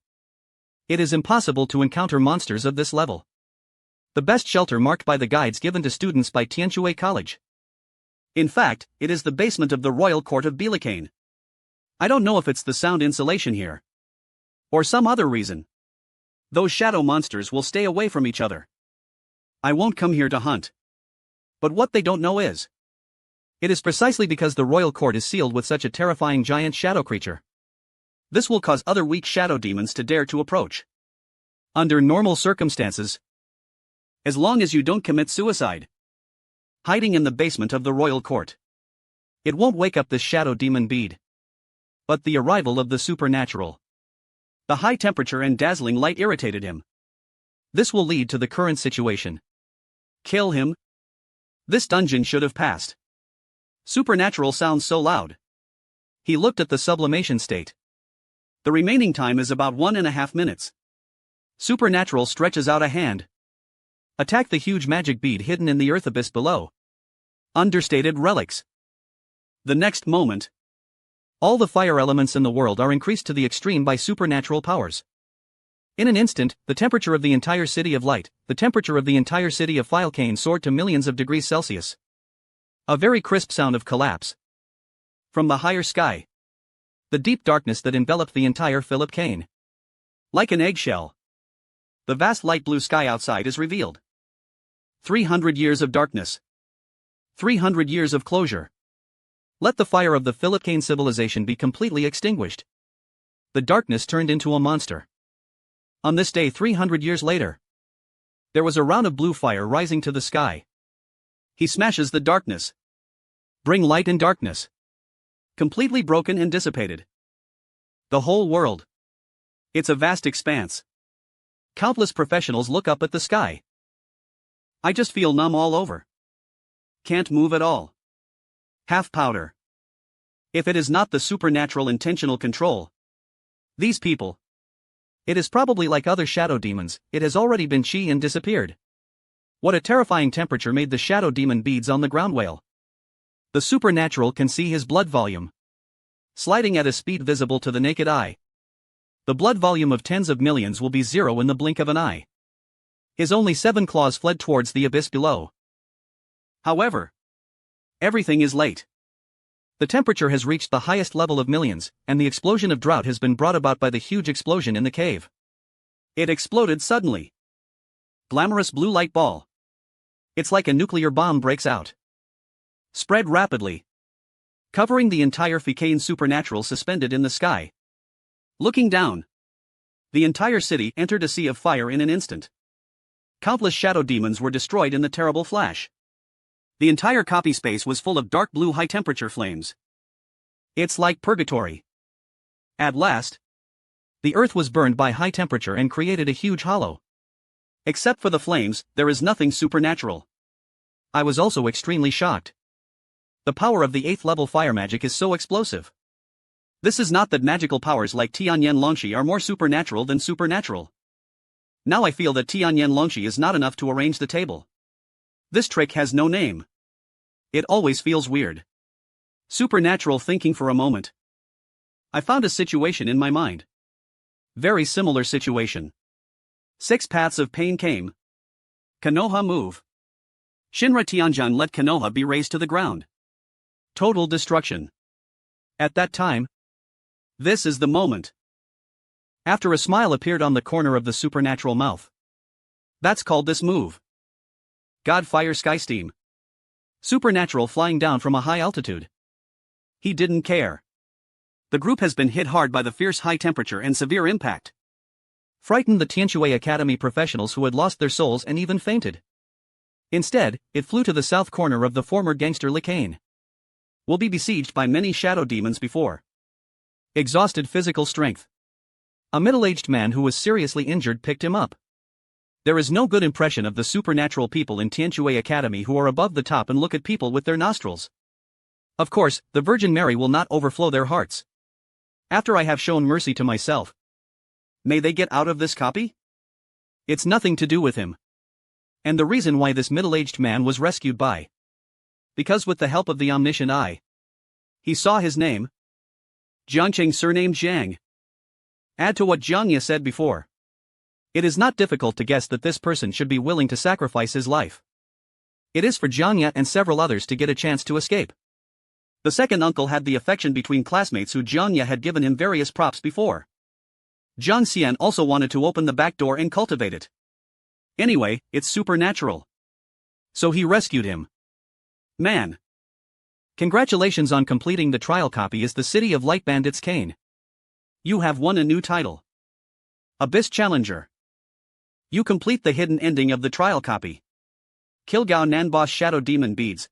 It is impossible to encounter monsters of this level. The best shelter marked by the guides given to students by Tianquan College. In fact, it is the basement of the Royal Court of Bilicane. I don't know if it's the sound insulation here, or some other reason. Those shadow monsters will stay away from each other. I won't come here to hunt. But what they don't know is, it is precisely because the Royal Court is sealed with such a terrifying giant shadow creature. This will cause other weak shadow demons to dare to approach. Under normal circumstances, as long as you don't commit suicide, hiding in the basement of the Royal Court, it won't wake up this shadow demon bead. But the arrival of the supernatural, the high temperature and dazzling light irritated him. This will lead to the current situation. Kill him? This dungeon should have passed. Supernatural sounds so loud. He looked at the sublimation state. The remaining time is about 1.5 minutes. Supernatural stretches out a hand. Attack the huge magic bead hidden in the earth abyss below. Understated relics. The next moment, all the fire elements in the world are increased to the extreme by supernatural powers. In an instant, the temperature of the entire city of light, the temperature of the entire city of Bilicane soared to millions of degrees Celsius. A very crisp sound of collapse. From the higher sky, the deep darkness that enveloped the entire Bilicane. Like an eggshell, the vast light blue sky outside is revealed. 300 years of darkness. 300 years of closure. Let the fire of the Bilicane civilization be completely extinguished. The darkness turned into a monster. On this day 300 years later, there was a round of blue fire rising to the sky. He smashes the darkness. Bring light in darkness. Completely broken and dissipated. The whole world. It's a vast expanse. Countless professionals look up at the sky. I just feel numb all over. Can't move at all. Half powder. If it is not the supernatural intentional control, these people, It is probably like other shadow demons, it has already been chi and disappeared. What a terrifying temperature made the shadow demon beads on the ground whale. The supernatural can see his blood volume sliding at a speed visible to the naked eye. The blood volume of tens of millions will be zero in the blink of an eye. His only 7 claws fled towards the abyss below. However, everything is late. The temperature has reached the highest level of millions, and the explosion of drought has been brought about by the huge explosion in the cave. It exploded suddenly. Glamorous blue light ball. It's like a nuclear bomb breaks out. Spread rapidly, covering the entire Fecane supernatural suspended in the sky. Looking down, the entire city entered a sea of fire in an instant. Countless shadow demons were destroyed in the terrible flash. The entire copy space was full of dark blue high-temperature flames. It's like purgatory. At last, the earth was burned by high temperature and created a huge hollow. Except for the flames, there is nothing supernatural. I was also extremely shocked. The power of the 8th level fire magic is so explosive. This is not that magical powers like Tianyan Longxi are more supernatural than supernatural. Now I feel that Tianyan Longxi is not enough to arrange the table. This trick has no name. It always feels weird. Supernatural thinking for a moment. I found a situation in my mind. Very similar situation. 6 paths of pain came. Konoha move. Shinra Tianjin let Konoha be razed to the ground. Total destruction. At that time, this is the moment. After a smile appeared on the corner of the supernatural mouth. That's called this move. God fire sky steam. Supernatural flying down from a high altitude. He didn't care. The group has been hit hard by the fierce high temperature and severe impact. Frightened the Tianshui Academy professionals who had lost their souls and even fainted. Instead, it flew to the south corner of the former gangster Licane. Will be besieged by many shadow demons before. Exhausted physical strength. A middle-aged man who was seriously injured picked him up. There is no good impression of the supernatural people in Tianshui Academy who are above the top and look at people with their nostrils. Of course, the Virgin Mary will not overflow their hearts. After I have shown mercy to myself, may they get out of this copy? It's nothing to do with him. And the reason why this middle-aged man was rescued by. Because with the help of the omniscient eye, he saw his name. Jiangqing surnamed Zhang. Add to what Jiangya said before. It is not difficult to guess that this person should be willing to sacrifice his life. It is for Jiangya and several others to get a chance to escape. The second uncle had the affection between classmates who Jiangya had given him various props before. Jiang Xian also wanted to open the back door and cultivate it. Anyway, it's supernatural. So he rescued him. Man. Congratulations on completing the trial copy as the City of Light Bandits Kane. You have won a new title. Abyss Challenger. You complete the hidden ending of the trial copy. Kilgao Nanboss Shadow Demon Beads.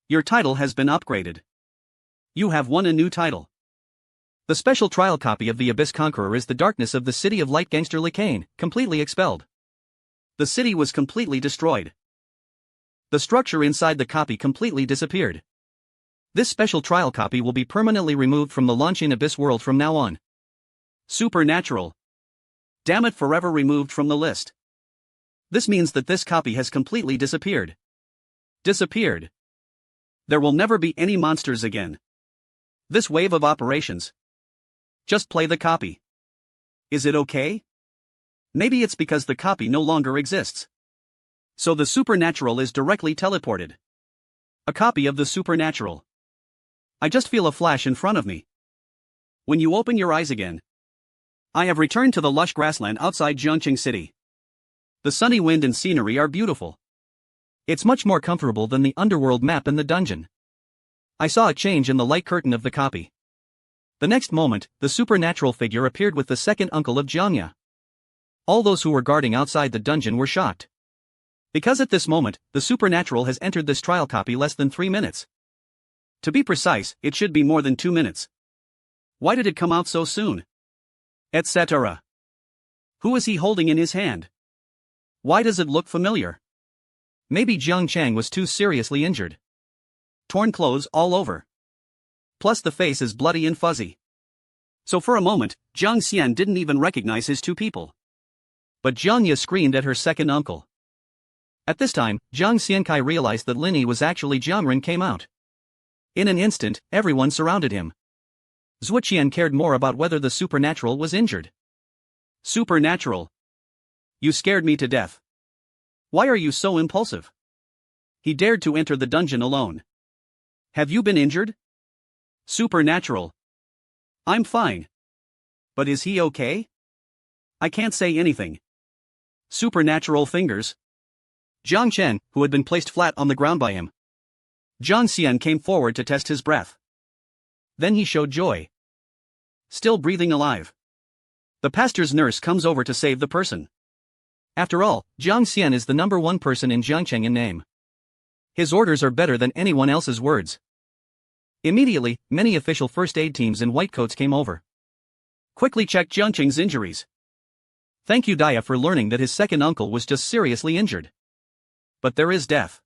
Your title has been upgraded. You have won a new title. The special trial copy of the Abyss Conqueror is the darkness of the City of Light Gangster Licane, completely expelled. The city was completely destroyed. The structure inside the copy completely disappeared. This special trial copy will be permanently removed from the Launching Abyss world from now on. Supernatural. Damn it, forever removed from the list. This means that this copy has completely disappeared. Disappeared. There will never be any monsters again. This wave of operations. Just play the copy. Is it okay? Maybe it's because the copy no longer exists. So the supernatural is directly teleported. A copy of the supernatural. I just feel a flash in front of me. When you open your eyes again, I have returned to the lush grassland outside Jiangqing City. The sunny wind and scenery are beautiful. It's much more comfortable than the underworld map in the dungeon. I saw a change in the light curtain of the copy. The next moment, the supernatural figure appeared with the second uncle of Jiangya. All those who were guarding outside the dungeon were shocked. Because at this moment, the supernatural has entered this trial copy less than 3 minutes. To be precise, it should be more than 2 minutes. Why did it come out so soon? Etc. Who is he holding in his hand? Why does it look familiar? Maybe Jiang Chang was too seriously injured. Torn clothes all over. Plus the face is bloody and fuzzy. So for a moment, Jiang Xian didn't even recognize his two people. But Jiang Ye screamed at her second uncle. At this time, Jiang Xiankai realized that Lin Yi was actually Jiang Ren came out. In an instant, everyone surrounded him. Zhuo Qian cared more about whether the supernatural was injured. Supernatural. You scared me to death. Why are you so impulsive? He dared to enter the dungeon alone. Have you been injured? Supernatural. I'm fine. But is he okay? I can't say anything. Supernatural fingers. Jiang Chen, who had been placed flat on the ground by him. Jiang Xian came forward to test his breath. Then he showed joy. Still breathing alive. The pastor's nurse comes over to save the person. After all, Jiang Xian is the number one person in Jiangcheng in name. His orders are better than anyone else's words. Immediately, many official first aid teams in white coats came over. Quickly checked Jiangcheng's injuries. Thank you Dia for learning that his second uncle was just seriously injured. But there is death.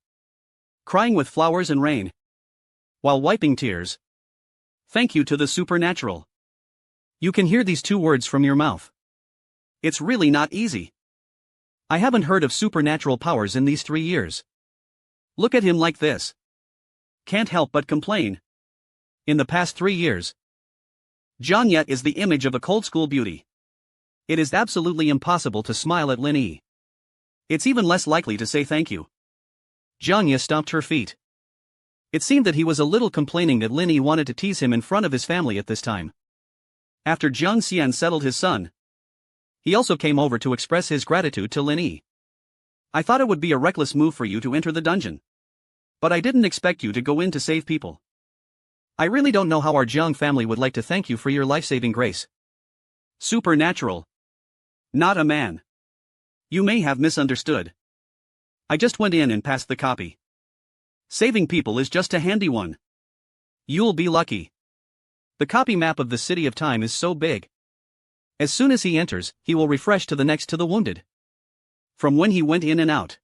Crying with flowers and rain. While wiping tears. Thank you to the supernatural. You can hear these two words from your mouth. It's really not easy. I haven't heard of supernatural powers in these 3 years. Look at him like this. Can't help but complain. In the past 3 years, Jiang Ye is the image of a cold school beauty. It is absolutely impossible to smile at Lin Yi. It's even less likely to say thank you. Jiang Ye stomped her feet. It seemed that he was a little complaining that Lin Yi wanted to tease him in front of his family at this time. After Jiang Xian settled his son, he also came over to express his gratitude to Lin Yi. I thought it would be a reckless move for you to enter the dungeon. But I didn't expect you to go in to save people. I really don't know how our Jiang family would like to thank you for your life-saving grace. Supernatural. Not a man. You may have misunderstood. I just went in and passed the copy. Saving people is just a handy one. You'll be lucky. The copy map of the City of Time is so big. As soon as he enters, he will refresh to the next to the wounded. From when he went in and out.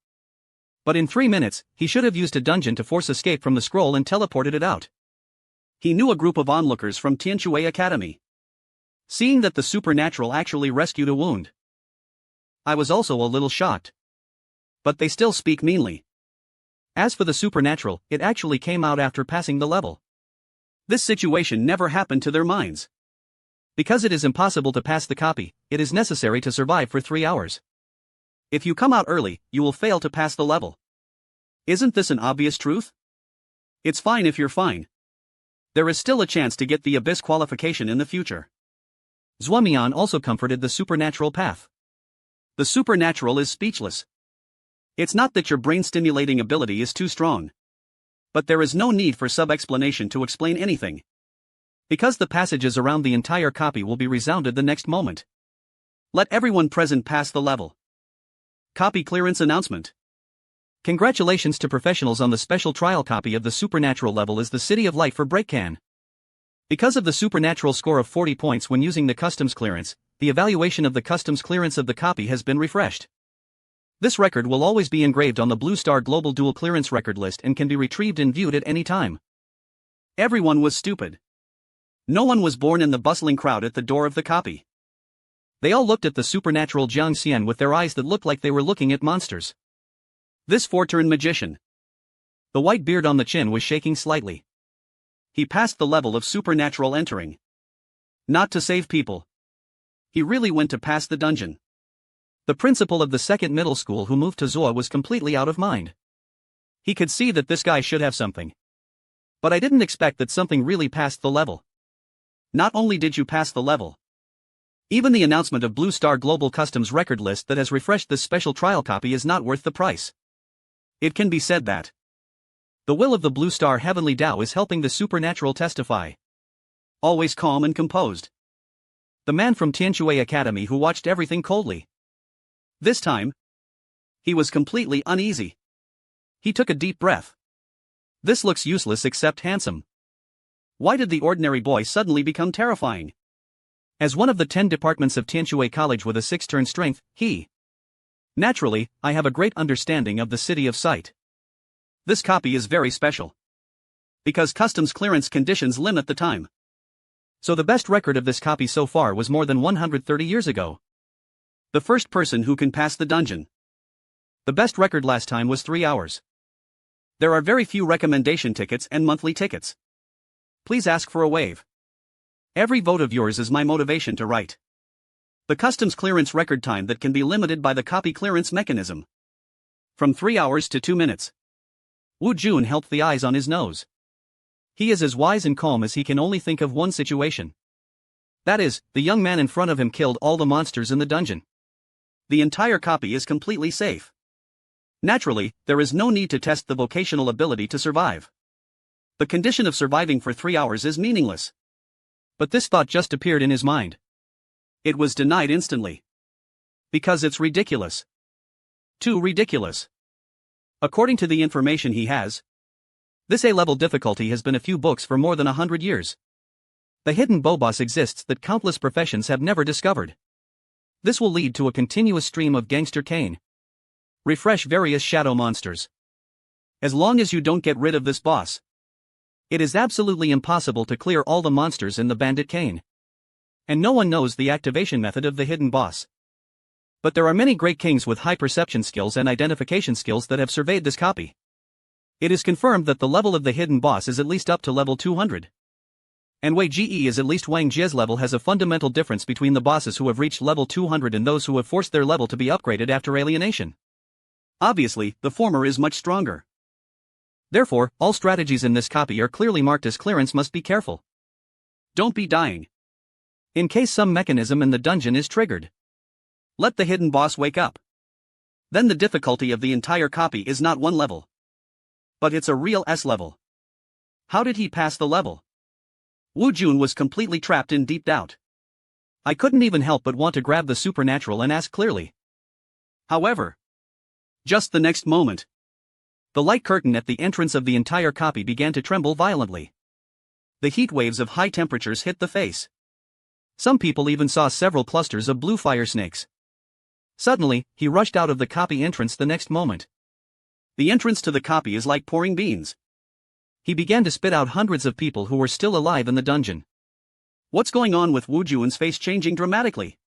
But in 3 minutes, he should have used a dungeon to force escape from the scroll and teleported it out. He knew a group of onlookers from Tianshui Academy. Seeing that the supernatural actually rescued a wound. I was also a little shocked. But they still speak meanly. As for the supernatural, it actually came out after passing the level. This situation never happened to their minds. Because it is impossible to pass the copy, it is necessary to survive for 3 hours. If you come out early, you will fail to pass the level. Isn't this an obvious truth? It's fine if you're fine. There is still a chance to get the Abyss qualification in the future. Zhuamian also comforted the supernatural path. The supernatural is speechless. It's not that your brain-stimulating ability is too strong. But there is no need for sub-explanation to explain anything. Because the passages around the entire copy will be resounded the next moment. Let everyone present pass the level. Copy clearance announcement. Congratulations to professionals on the special trial copy of the supernatural level is the City of Light for Breakcan. Because of the supernatural score of 40 points when using the customs clearance, the evaluation of the customs clearance of the copy has been refreshed. This record will always be engraved on the Blue Star Global Dual Clearance record list and can be retrieved and viewed at any time. Everyone was stupid. No one was born in the bustling crowd at the door of the copy. They all looked at the supernatural Jiang Xian with their eyes that looked like they were looking at monsters. This four-turn magician. The white beard on the chin was shaking slightly. He passed the level of supernatural entering. Not to save people. He really went to pass the dungeon. The principal of the second middle school who moved to Zoa was completely out of mind. He could see that this guy should have something. But I didn't expect that something really passed the level. Not only did you pass the level. Even the announcement of Blue Star Global Customs record list that has refreshed this special trial copy is not worth the price. It can be said that the will of the Blue Star Heavenly Tao is helping the supernatural testify. Always calm and composed. The man from Tianshui Academy who watched everything coldly. This time, he was completely uneasy. He took a deep breath. This looks useless except handsome. Why did the ordinary boy suddenly become terrifying? As one of the 10 departments of Tianshui College with a 6-turn strength, naturally, I have a great understanding of the City of Sight. This copy is very special. Because customs clearance conditions limit the time. So the best record of this copy so far was more than 130 years ago. The first person who can pass the dungeon. The best record last time was 3 hours. There are very few recommendation tickets and monthly tickets. Please ask for a wave. Every vote of yours is my motivation to write. The customs clearance record time that can be limited by the copy clearance mechanism. From 3 hours to 2 minutes. Woo Jun helped the eyes on his nose. He is as wise and calm as he can only think of one situation. That is, the young man in front of him killed all the monsters in the dungeon. The entire copy is completely safe. Naturally, there is no need to test the vocational ability to survive. The condition of surviving for 3 hours is meaningless. But this thought just appeared in his mind. It was denied instantly. Because it's ridiculous. Too ridiculous. According to the information he has, this A-level difficulty has been a few books for more than 100 years. The hidden bow boss exists that countless professions have never discovered. This will lead to a continuous stream of gangster cane. Refresh various shadow monsters. As long as you don't get rid of this boss, it is absolutely impossible to clear all the monsters in the bandit cane. And no one knows the activation method of the hidden boss. But there are many great kings with high perception skills and identification skills that have surveyed this copy. It is confirmed that the level of the hidden boss is at least up to level 200. And Wei Ge is at least Wang Jie's level has a fundamental difference between the bosses who have reached level 200 and those who have forced their level to be upgraded after alienation. Obviously, the former is much stronger. Therefore, all strategies in this copy are clearly marked as clearance must be careful. Don't be dying. In case some mechanism in the dungeon is triggered. Let the hidden boss wake up. Then the difficulty of the entire copy is not 1 level. But it's a real S level. How did he pass the level? Woo Jun was completely trapped in deep doubt. I couldn't even help but want to grab the supernatural and ask clearly. However, just the next moment, the light curtain at the entrance of the entire copy began to tremble violently. The heat waves of high temperatures hit the face. Some people even saw several clusters of blue fire snakes. Suddenly, he rushed out of the copy entrance the next moment. The entrance to the copy is like pouring beans. He began to spit out hundreds of people who were still alive in the dungeon. What's going on with Woo Jun's face changing dramatically?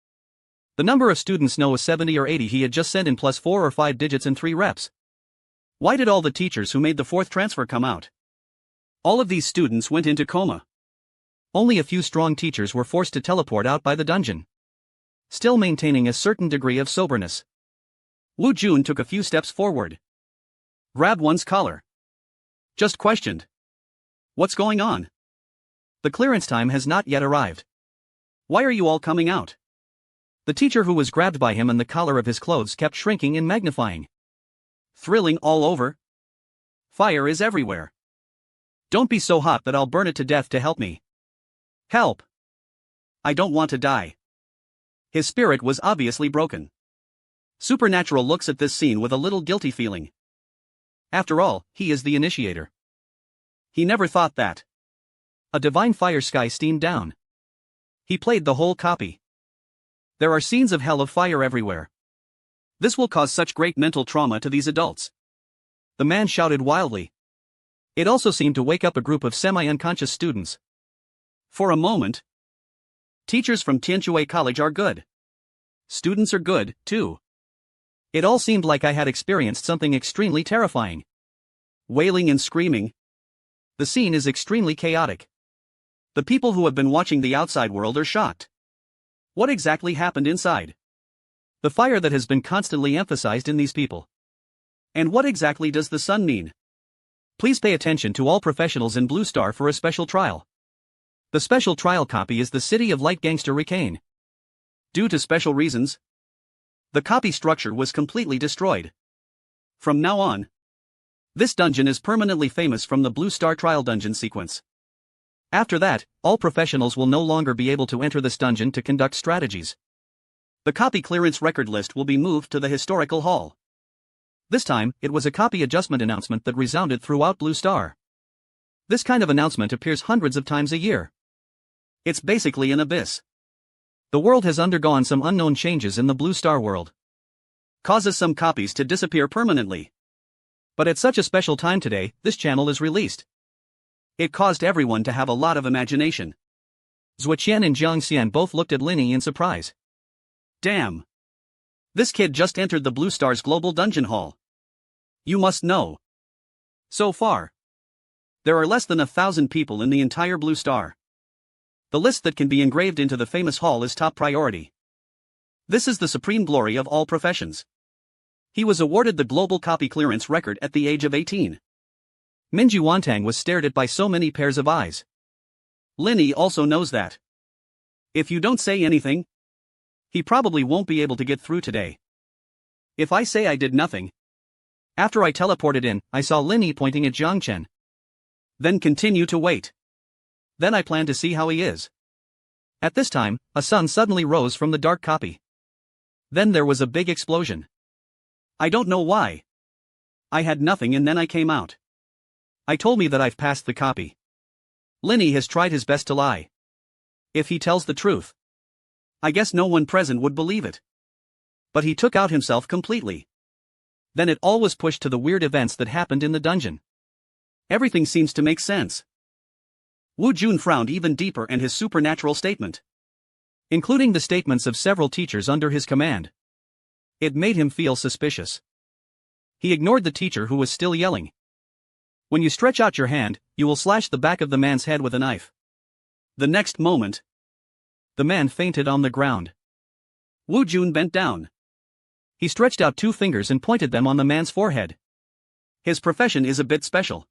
The number of students know is 70 or 80 he had just sent in plus 4 or 5 digits and 3 reps. Why did all the teachers who made the 4th transfer come out? All of these students went into coma. Only a few strong teachers were forced to teleport out by the dungeon. Still maintaining a certain degree of soberness. Woo Jun took a few steps forward. Grabbed one's collar. Just questioned. What's going on? The clearance time has not yet arrived. Why are you all coming out? The teacher who was grabbed by him and the collar of his clothes kept shrinking and magnifying. Thrilling all over. Fire is everywhere. Don't be so hot that I'll burn it to death to help me. Help! I don't want to die. His spirit was obviously broken. Supernatural looks at this scene with a little guilty feeling. After all, he is the initiator. He never thought that. A divine fire sky steamed down. He played the whole copy. There are scenes of hell of fire everywhere. This will cause such great mental trauma to these adults. The man shouted wildly. It also seemed to wake up a group of semi-unconscious students. For a moment. Teachers from Tianjue College are good. Students are good, too. It all seemed like I had experienced something extremely terrifying. Wailing and screaming. The scene is extremely chaotic. The people who have been watching the outside world are shocked. What exactly happened inside? The fire that has been constantly emphasized in these people. And what exactly does the sun mean? Please pay attention to all professionals in Blue Star for a special trial. The special trial copy is the City of Light Gangster Ricane. Due to special reasons, the copy structure was completely destroyed. From now on, this dungeon is permanently famous from the Blue Star trial dungeon sequence. After that, all professionals will no longer be able to enter this dungeon to conduct strategies. The copy clearance record list will be moved to the historical hall. This time, it was a copy adjustment announcement that resounded throughout Blue Star. This kind of announcement appears hundreds of times a year. It's basically an abyss. The world has undergone some unknown changes in the Blue Star world. Causes some copies to disappear permanently. But at such a special time today, this channel is released. It caused everyone to have a lot of imagination. Zuoqian and Jiang Xian both looked at Lin Yi in surprise. Damn! This kid just entered the Blue Star's global dungeon hall. You must know. So far, there are less than 1,000 people in the entire Blue Star. The list that can be engraved into the famous hall is top priority. This is the supreme glory of all professions. He was awarded the global copy clearance record at the age of 18. Minji Wantang was stared at by so many pairs of eyes. Lin Yi also knows that. If you don't say anything, he probably won't be able to get through today. If I say I did nothing. After I teleported in, I saw Lin Yi pointing at Jiang Chen. Then continue to wait. Then I plan to see how he is. At this time, a sun suddenly rose from the dark copy. Then there was a big explosion. I don't know why. I had nothing and then I came out. I told me that I've passed the copy. Lin Yi has tried his best to lie. If he tells the truth, I guess no one present would believe it. But he took out himself completely. Then it all was pushed to the weird events that happened in the dungeon. Everything seems to make sense. Wu Jun frowned even deeper and his supernatural statement, including the statements of several teachers under his command. It made him feel suspicious. He ignored the teacher who was still yelling. When you stretch out your hand, you will slash the back of the man's head with a knife. The next moment, the man fainted on the ground. Wu Jun bent down. He stretched out 2 fingers and pointed them on the man's forehead. His profession is a bit special.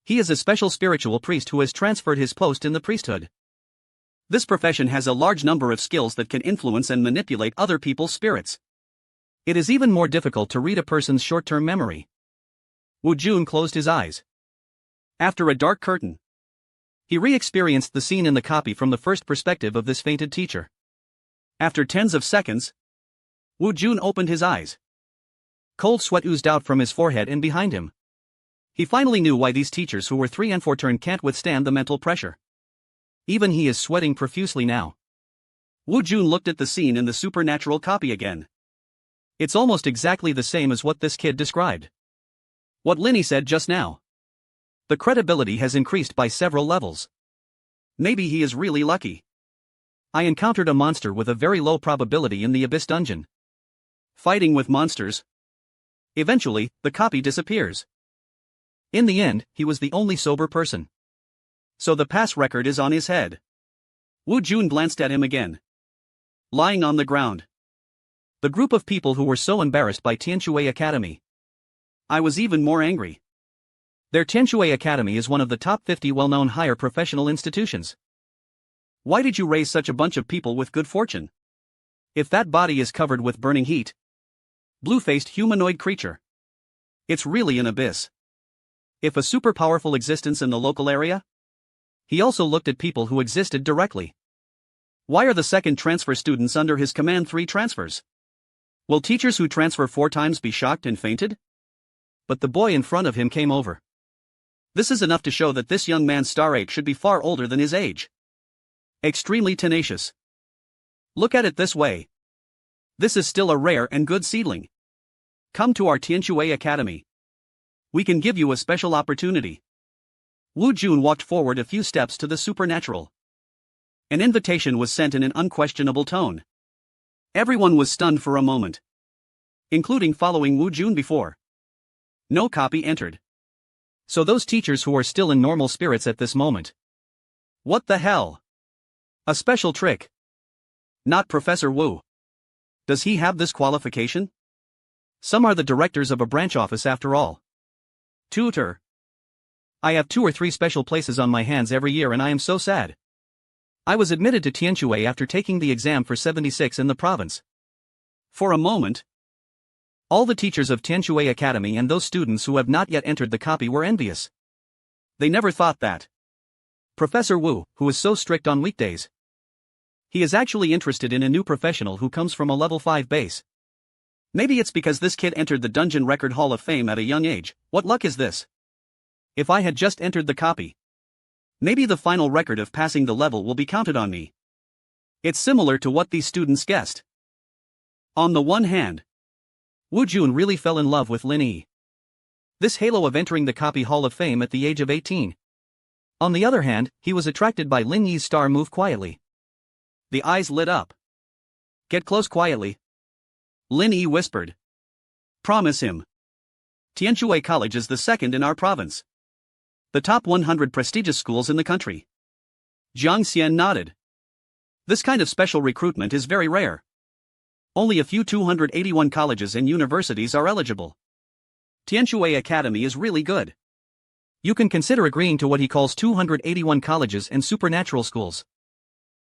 He is a special spiritual priest who has transferred his post in the priesthood. This profession has a large number of skills that can influence and manipulate other people's spirits. It is even more difficult to read a person's short-term memory. Wu Jun closed his eyes. After a dark curtain, he re-experienced the scene in the copy from the first perspective of this fainted teacher. After tens of seconds, Wu Jun opened his eyes. Cold sweat oozed out from his forehead and behind him. He finally knew why these teachers who were 3 and 4 turn can't withstand the mental pressure. Even he is sweating profusely now. Wu Jun looked at the scene in the supernatural copy again. It's almost exactly the same as what this kid described. What Lin Yi said just now. The credibility has increased by several levels. Maybe he is really lucky. I encountered a monster with a very low probability in the Abyss dungeon. Fighting with monsters. Eventually, the copy disappears. In the end, he was the only sober person. So the pass record is on his head. Wu Jun glanced at him again. Lying on the ground. The group of people who were so embarrassed by Tianshui Academy. I was even more angry. Their Tianshui Academy is one of the top 50 well-known higher professional institutions. Why did you raise such a bunch of people with good fortune? If that body is covered with burning heat. Blue-faced humanoid creature. It's really an abyss. If a super powerful existence in the local area? He also looked at people who existed directly. Why are the second transfer students under his command 3 transfers? Will teachers who transfer 4 times be shocked and fainted? But the boy in front of him came over. This is enough to show that this young man's star age should be far older than his age. Extremely tenacious. Look at it this way. This is still a rare and good seedling. Come to our Tianshui Academy. We can give you a special opportunity. Wu Jun walked forward a few steps to the supernatural. An invitation was sent in an unquestionable tone. Everyone was stunned for a moment. Including following Wu Jun before. No copy entered. So those teachers who are still in normal spirits at this moment. What the hell? A special trick. Not Professor Wu. Does he have this qualification? Some are the directors of a branch office after all. Tutor. I have 2 or 3 special places on my hands every year and I am so sad. I was admitted to Tianshui after taking the exam for 76 in the province. For a moment, all the teachers of Tianshui Academy and those students who have not yet entered the copy were envious. They never thought that Professor Wu, who is so strict on weekdays, he is actually interested in a new professional who comes from a level 5 base. Maybe it's because this kid entered the Dungeon Record Hall of Fame at a young age. What luck is this? If I had just entered the copy, maybe the final record of passing the level will be counted on me. It's similar to what these students guessed. On the one hand, Wu Jun really fell in love with Lin Yi. This halo of entering the copy Hall of Fame at the age of 18. On the other hand, he was attracted by Lin Yi's star move quietly. The eyes lit up. "Get close quietly," Lin Yi whispered. "Promise him. Tianshui College is the second in our province. The top 100 prestigious schools in the country." Jiang Xian nodded. "This kind of special recruitment is very rare. Only a few 281 colleges and universities are eligible. Tianshui Academy is really good. You can consider agreeing to what he calls 281 colleges and supernatural schools.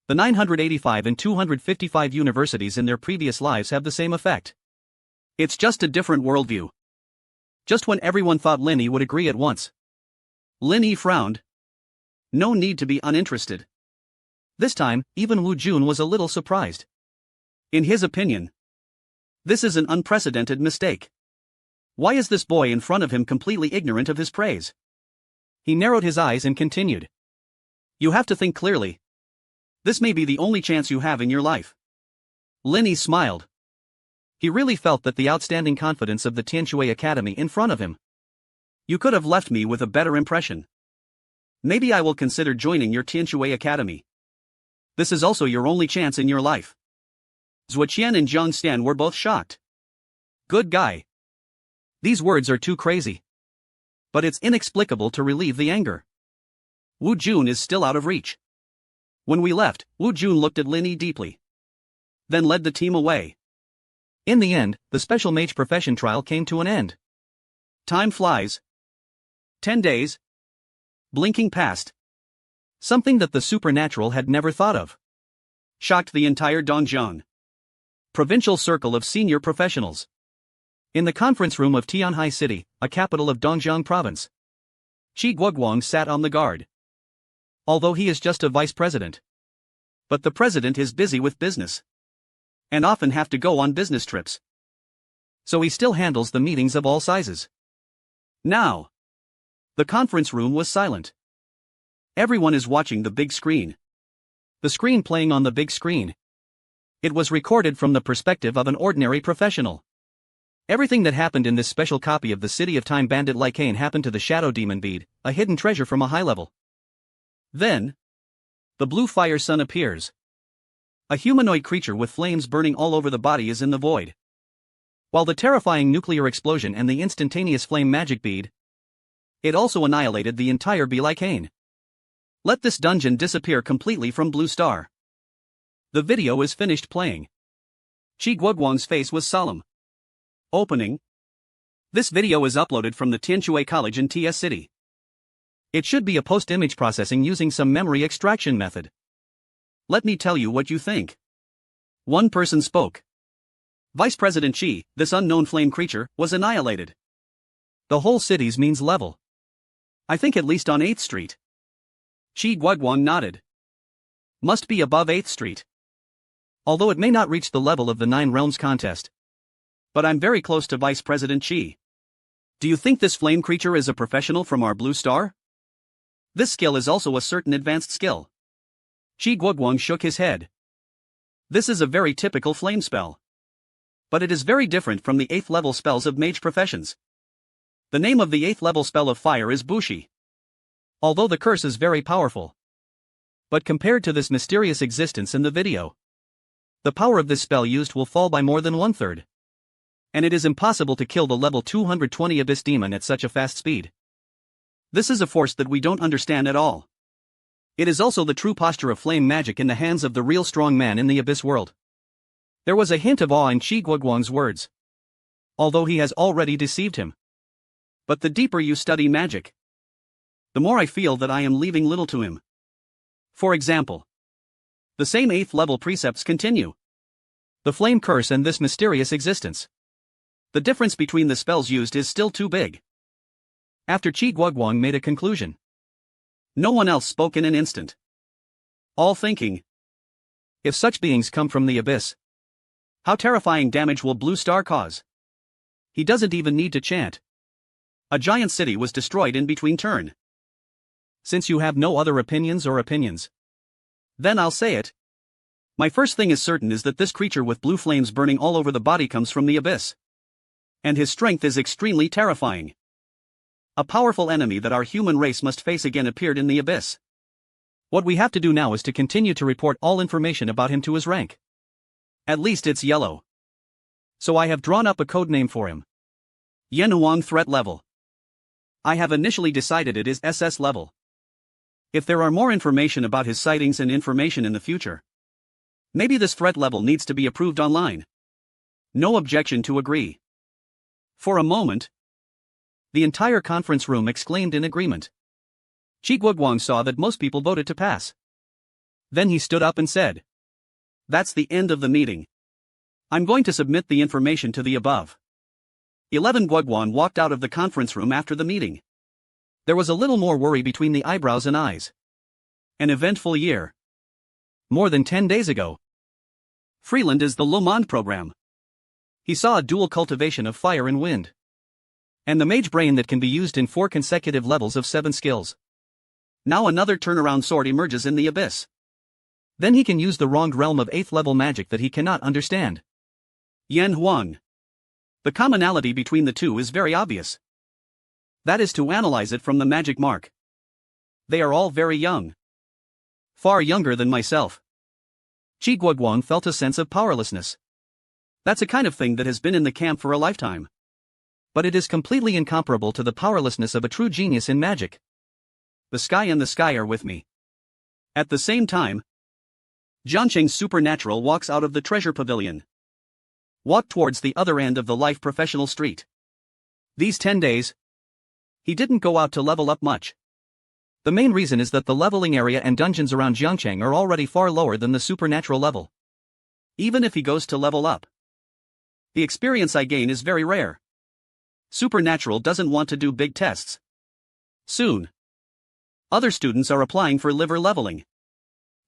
The 985 and 255 universities in their previous lives have the same effect. It's just a different worldview." Just when everyone thought Lin Yi would agree at once, Lin Yi frowned. No need to be uninterested. This time, even Wu Jun was a little surprised. In his opinion, this is an unprecedented mistake. Why is this boy in front of him completely ignorant of his praise? He narrowed his eyes and continued. "You have to think clearly. This may be the only chance you have in your life." Lin Yi smiled. He really felt that the outstanding confidence of the Tianshui Academy in front of him. "You could have left me with a better impression. Maybe I will consider joining your Tianshui Academy. This is also your only chance in your life." Zhuo Qian and Jiang Xian were both shocked. Good guy. These words are too crazy. But it's inexplicable to relieve the anger. Wu Jun is still out of reach. When we left, Wu Jun looked at Lin Yi deeply. Then led the team away. In the end, the special mage profession trial came to an end. Time flies. 10 days. Blinking past. Something that the supernatural had never thought of. Shocked the entire Dongjiang provincial circle of senior professionals. In the conference room of Tianhai City, a capital of Dongjiang province, Qi Guoguang sat on the guard. Although he is just a vice president. But the president is busy with business. And often have to go on business trips. So he still handles the meetings of all sizes. Now, the conference room was silent. Everyone is watching the big screen. The screen playing on the big screen. It was recorded from the perspective of an ordinary professional. Everything that happened in this special copy of the City of Time Bandit Lycaon happened to the Shadow Demon Bead, a hidden treasure from a high level. Then, the blue fire sun appears. A humanoid creature with flames burning all over the body is in the void. While the terrifying nuclear explosion and the instantaneous flame magic bead, it also annihilated the entire Be Lycaon. Let this dungeon disappear completely from Blue Star. The video is finished playing. Qi Guoguang's face was solemn. Opening. This video is uploaded from the Tianshui College in TS City. It should be a post-image processing using some memory extraction method. Let me tell you what you think. One person spoke. Vice President Qi, this unknown flame creature, was annihilated. The whole city's means level. I think at least on 8th Street. Qi Guoguang nodded. Must be above 8th Street. Although it may not reach the level of the 9 Realms contest. But I'm very close to Vice President Qi. Do you think this flame creature is a professional from our Blue Star? This skill is also a certain advanced skill. Qi Guoguang shook his head. This is a very typical flame spell. But it is very different from the 8th level spells of mage professions. The name of the 8th level spell of fire is Bushi. Although the curse is very powerful. But compared to this mysterious existence in the video, the power of this spell used will fall by more than 1/3. And it is impossible to kill the level 220 Abyss Demon at such a fast speed. This is a force that we don't understand at all. It is also the true posture of flame magic in the hands of the real strong man in the Abyss world. There was a hint of awe in Qi Guoguang's words. Although he has already deceived him. But the deeper you study magic, the more I feel that I am leaving little to him. For example, the same 8th level precepts continue. The flame curse and this mysterious existence. The difference between the spells used is still too big. After Qi Guoguang made a conclusion, no one else spoke in an instant. All thinking, if such beings come from the abyss, how terrifying damage will Blue Star cause? He doesn't even need to chant. A giant city was destroyed in between turn. Since you have no other opinions, then I'll say it. My first thing is certain is that this creature with blue flames burning all over the body comes from the abyss. And his strength is extremely terrifying. A powerful enemy that our human race must face again appeared in the abyss. What we have to do now is to continue to report all information about him to his rank. At least it's yellow. So I have drawn up a code name for him. Yenhuang threat level. I have initially decided it is SS level. If there are more information about his sightings and information in the future, maybe this threat level needs to be approved online. No objection to agree. For a moment, the entire conference room exclaimed in agreement. Chi Guoguang saw that most people voted to pass. Then he stood up and said, "That's the end of the meeting. I'm going to submit the information to the above." 11 Guoguang walked out of the conference room after the meeting. There was a little more worry between the eyebrows and eyes. An eventful year. More than 10 days ago. Freeland is the Le Monde program. He saw a dual cultivation of fire and wind. And the mage brain that can be used in 4 consecutive levels of 7 skills. Now another turnaround sword emerges in the abyss. Then he can use the wronged realm of 8th level magic that he cannot understand. Yan Huang. The commonality between the two is very obvious. That is to analyze it from the magic mark. They are all very young. Far younger than myself. Chi Guoguang felt a sense of powerlessness. That's a kind of thing that has been in the camp for a lifetime. But it is completely incomparable to the powerlessness of a true genius in magic. The sky and the sky are with me. At the same time, Jiangcheng's supernatural walks out of the treasure pavilion. Walked towards the other end of the life professional street. These 10 days, he didn't go out to level up much. The main reason is that the leveling area and dungeons around Jiangcheng are already far lower than the supernatural level. Even if he goes to level up, the experience I gain is very rare. Supernatural doesn't want to do big tests. Soon, other students are applying for liver leveling.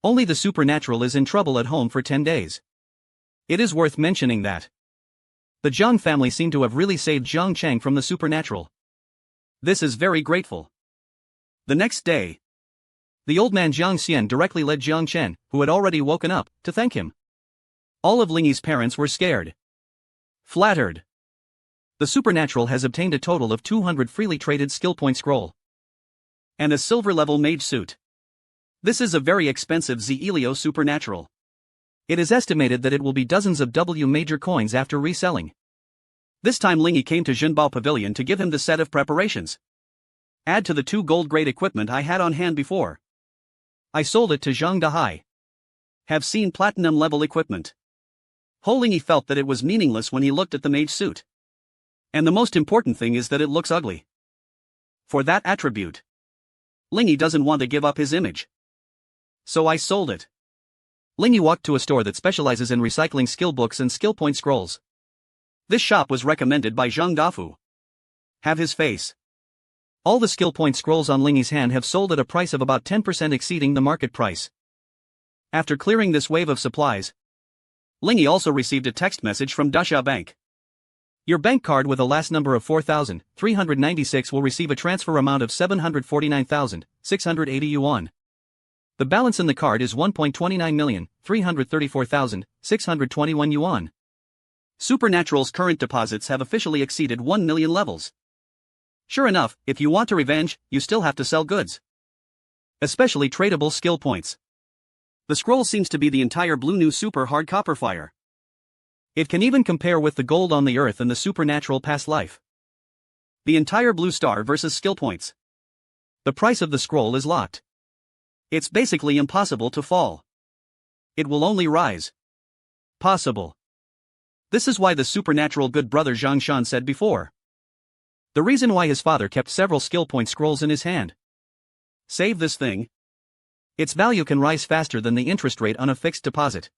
Only the supernatural is in trouble at home for 10 days. It is worth mentioning that the Zhang family seem to have really saved Jiangcheng from the supernatural. This is very grateful. The next day, the old man Jiang Xian directly led Jiang Chen, who had already woken up, to thank him. All of Lingyi's parents were scared. Flattered. The supernatural has obtained a total of 200 freely traded skill point scroll. And a silver level mage suit. This is a very expensive Zelio supernatural. It is estimated that it will be dozens of W major coins after reselling. This time Lingyi came to Zhenbao Pavilion to give him the set of preparations. Add to the 2 gold grade equipment I had on hand before. I sold it to Zhang Dahai. Have seen platinum level equipment. Ho Lingyi felt that it was meaningless when he looked at the mage suit. And the most important thing is that it looks ugly. For that attribute, Lingyi doesn't want to give up his image. So I sold it. Lingyi walked to a store that specializes in recycling skill books and skill point scrolls. This shop was recommended by Zhang Dafu. Have his face. All the skill point scrolls on Lingyi's hand have sold at a price of about 10% exceeding the market price. After clearing this wave of supplies, Lingyi also received a text message from Dasha Bank. Your bank card with a last number of 4,396 will receive a transfer amount of 749,680 yuan. The balance in the card is 1.29,334,621 yuan. Supernatural's current deposits have officially exceeded 1 million levels. Sure enough, if you want to revenge, you still have to sell goods. Especially tradable skill points. The scroll seems to be the entire blue new super hard copper fire. It can even compare with the gold on the earth and the supernatural past life. The entire blue star versus skill points. The price of the scroll is locked. It's basically impossible to fall. It will only rise. Possible. This is why the supernatural good brother Zhang Shan said before. The reason why his father kept several skill point scrolls in his hand. Save this thing. Its value can rise faster than the interest rate on a fixed deposit.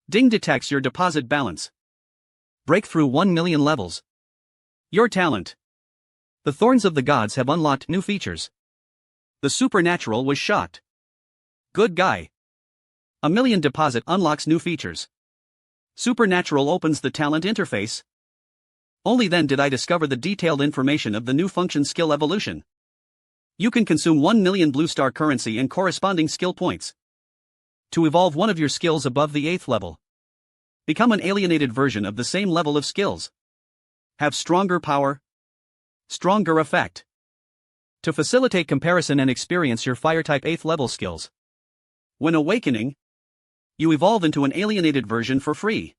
Ding detects your deposit balance. Breakthrough 1 million levels. Your talent. The Thorns of the Gods have unlocked new features. The supernatural was shocked. Good guy. 1 million deposit unlocks new features. Supernatural opens the talent interface. Only then did I discover the detailed information of the new function skill evolution. You can consume 1 million blue star currency and corresponding skill points to evolve one of your skills above the 8th level. Become an alienated version of the same level of skills. Have stronger power, stronger effect. to facilitate comparison and experience your fire-type 8th level skills. When awakening, you evolve into an alienated version for free.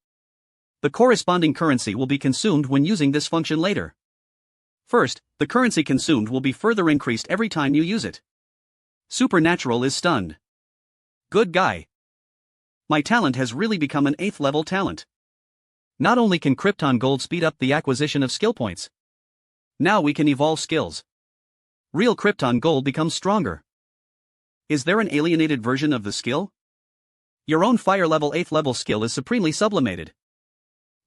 The corresponding currency will be consumed when using this function later. First, the currency consumed will be further increased every time you use it. Supernatural is stunned. Good guy. My talent has really become an 8th level talent. Not only can Krypton Gold speed up the acquisition of skill points, now we can evolve skills. Real Krypton Gold becomes stronger. Is there an alienated version of the skill? Your own fire level 8th level skill is supremely sublimated.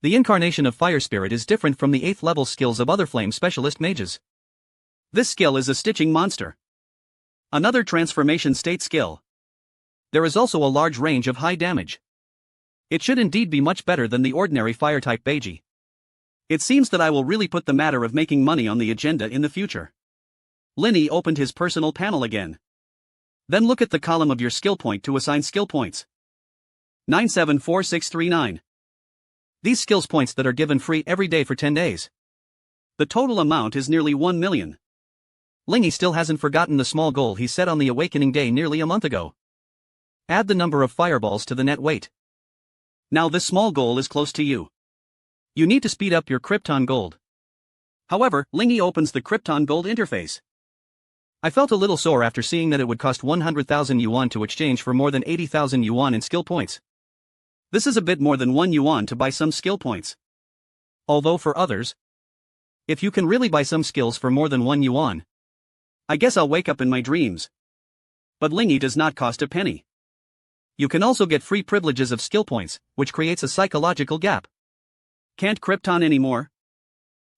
The incarnation of Fire Spirit is different from the 8th level skills of other flame specialist mages. This skill is a stitching monster. Another transformation state skill. There is also a large range of high damage. It should indeed be much better than the ordinary fire-type Mage. It seems that I will really put the matter of making money on the agenda in the future. Linny opened his personal panel again. Then look at the column of your skill point to assign skill points. 974639. These skills points that are given free every day for 10 days. The total amount is nearly 1 million. Lingy still hasn't forgotten the small goal he set on the awakening day nearly a month ago. Add the number of fireballs to the net weight. Now this small goal is close to you. You need to speed up your Krypton Gold. However, Lingy opens the Krypton Gold interface. I felt a little sore after seeing that it would cost 100,000 yuan to exchange for more than 80,000 yuan in skill points. This is a bit more than 1 yuan to buy some skill points. Although for others, if you can really buy some skills for more than 1 yuan, I guess I'll wake up in my dreams. But Lingy does not cost a penny. You can also get free privileges of skill points, which creates a psychological gap. Can't Krypton anymore?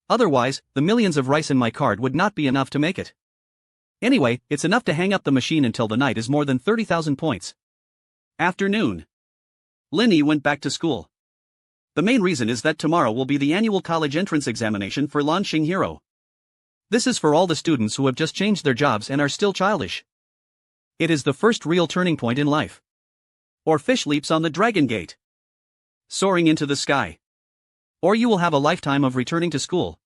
Otherwise, the millions of rice in my card would not be enough to make it. Anyway, it's enough to hang up the machine until the night is more than 30,000 points. Afternoon. Linny went back to school. The main reason is that tomorrow will be the annual college entrance examination for Lanxing Hero. This is for all the students who have just changed their jobs and are still childish. It is the first real turning point in life. Or fish leaps on the Dragon Gate, soaring into the sky. Or you will have a lifetime of returning to school.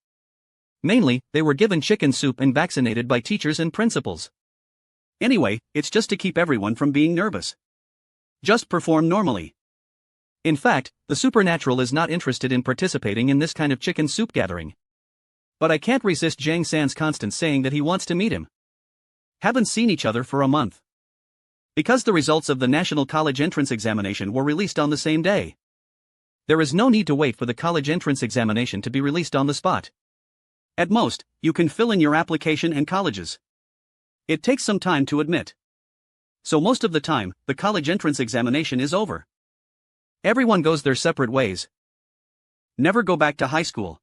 Mainly, they were given chicken soup and vaccinated by teachers and principals. Anyway, it's just to keep everyone from being nervous. Just perform normally. In fact, the supernatural is not interested in participating in this kind of chicken soup gathering. But I can't resist Zhang San's constant saying that he wants to meet him. Haven't seen each other for a month. Because the results of the National College Entrance Examination were released on the same day. There is no need to wait for the college entrance examination to be released on the spot. At most, you can fill in your application and colleges. It takes some time to admit. So most of the time, the college entrance examination is over. Everyone goes their separate ways. Never go back to high school.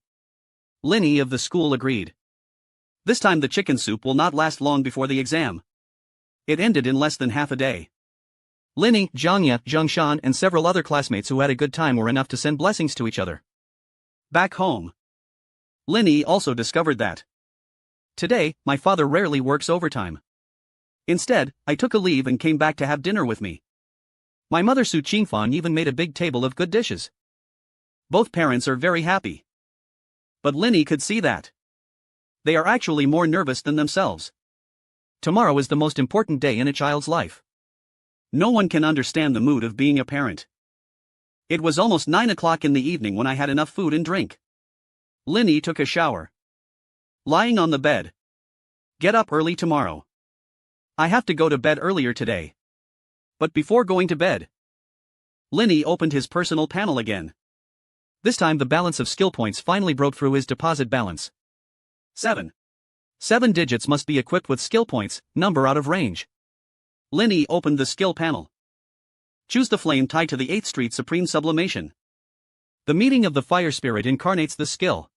Linny of the school agreed. This time the chicken soup will not last long before the exam. It ended in less than half a day. Linny, Zhangya, Zhengshan and several other classmates who had a good time were enough to send blessings to each other. Back home, Linny also discovered that today, my father rarely works overtime. Instead, I took a leave and came back to have dinner with me. My mother Su Qingfang even made a big table of good dishes. Both parents are very happy. But Linny could see that they are actually more nervous than themselves. Tomorrow is the most important day in a child's life. No one can understand the mood of being a parent. It was almost 9 o'clock in the evening when I had enough food and drink. Linny took a shower. Lying on the bed. Get up early tomorrow. I have to go to bed earlier today. But before going to bed, Linny opened his personal panel again. This time the balance of skill points finally broke through his deposit balance. 7 digits must be equipped with skill points, number out of range. Linny opened the skill panel. Choose the flame tied to the 8th Street Supreme Sublimation. The meeting of the fire spirit incarnates the skill.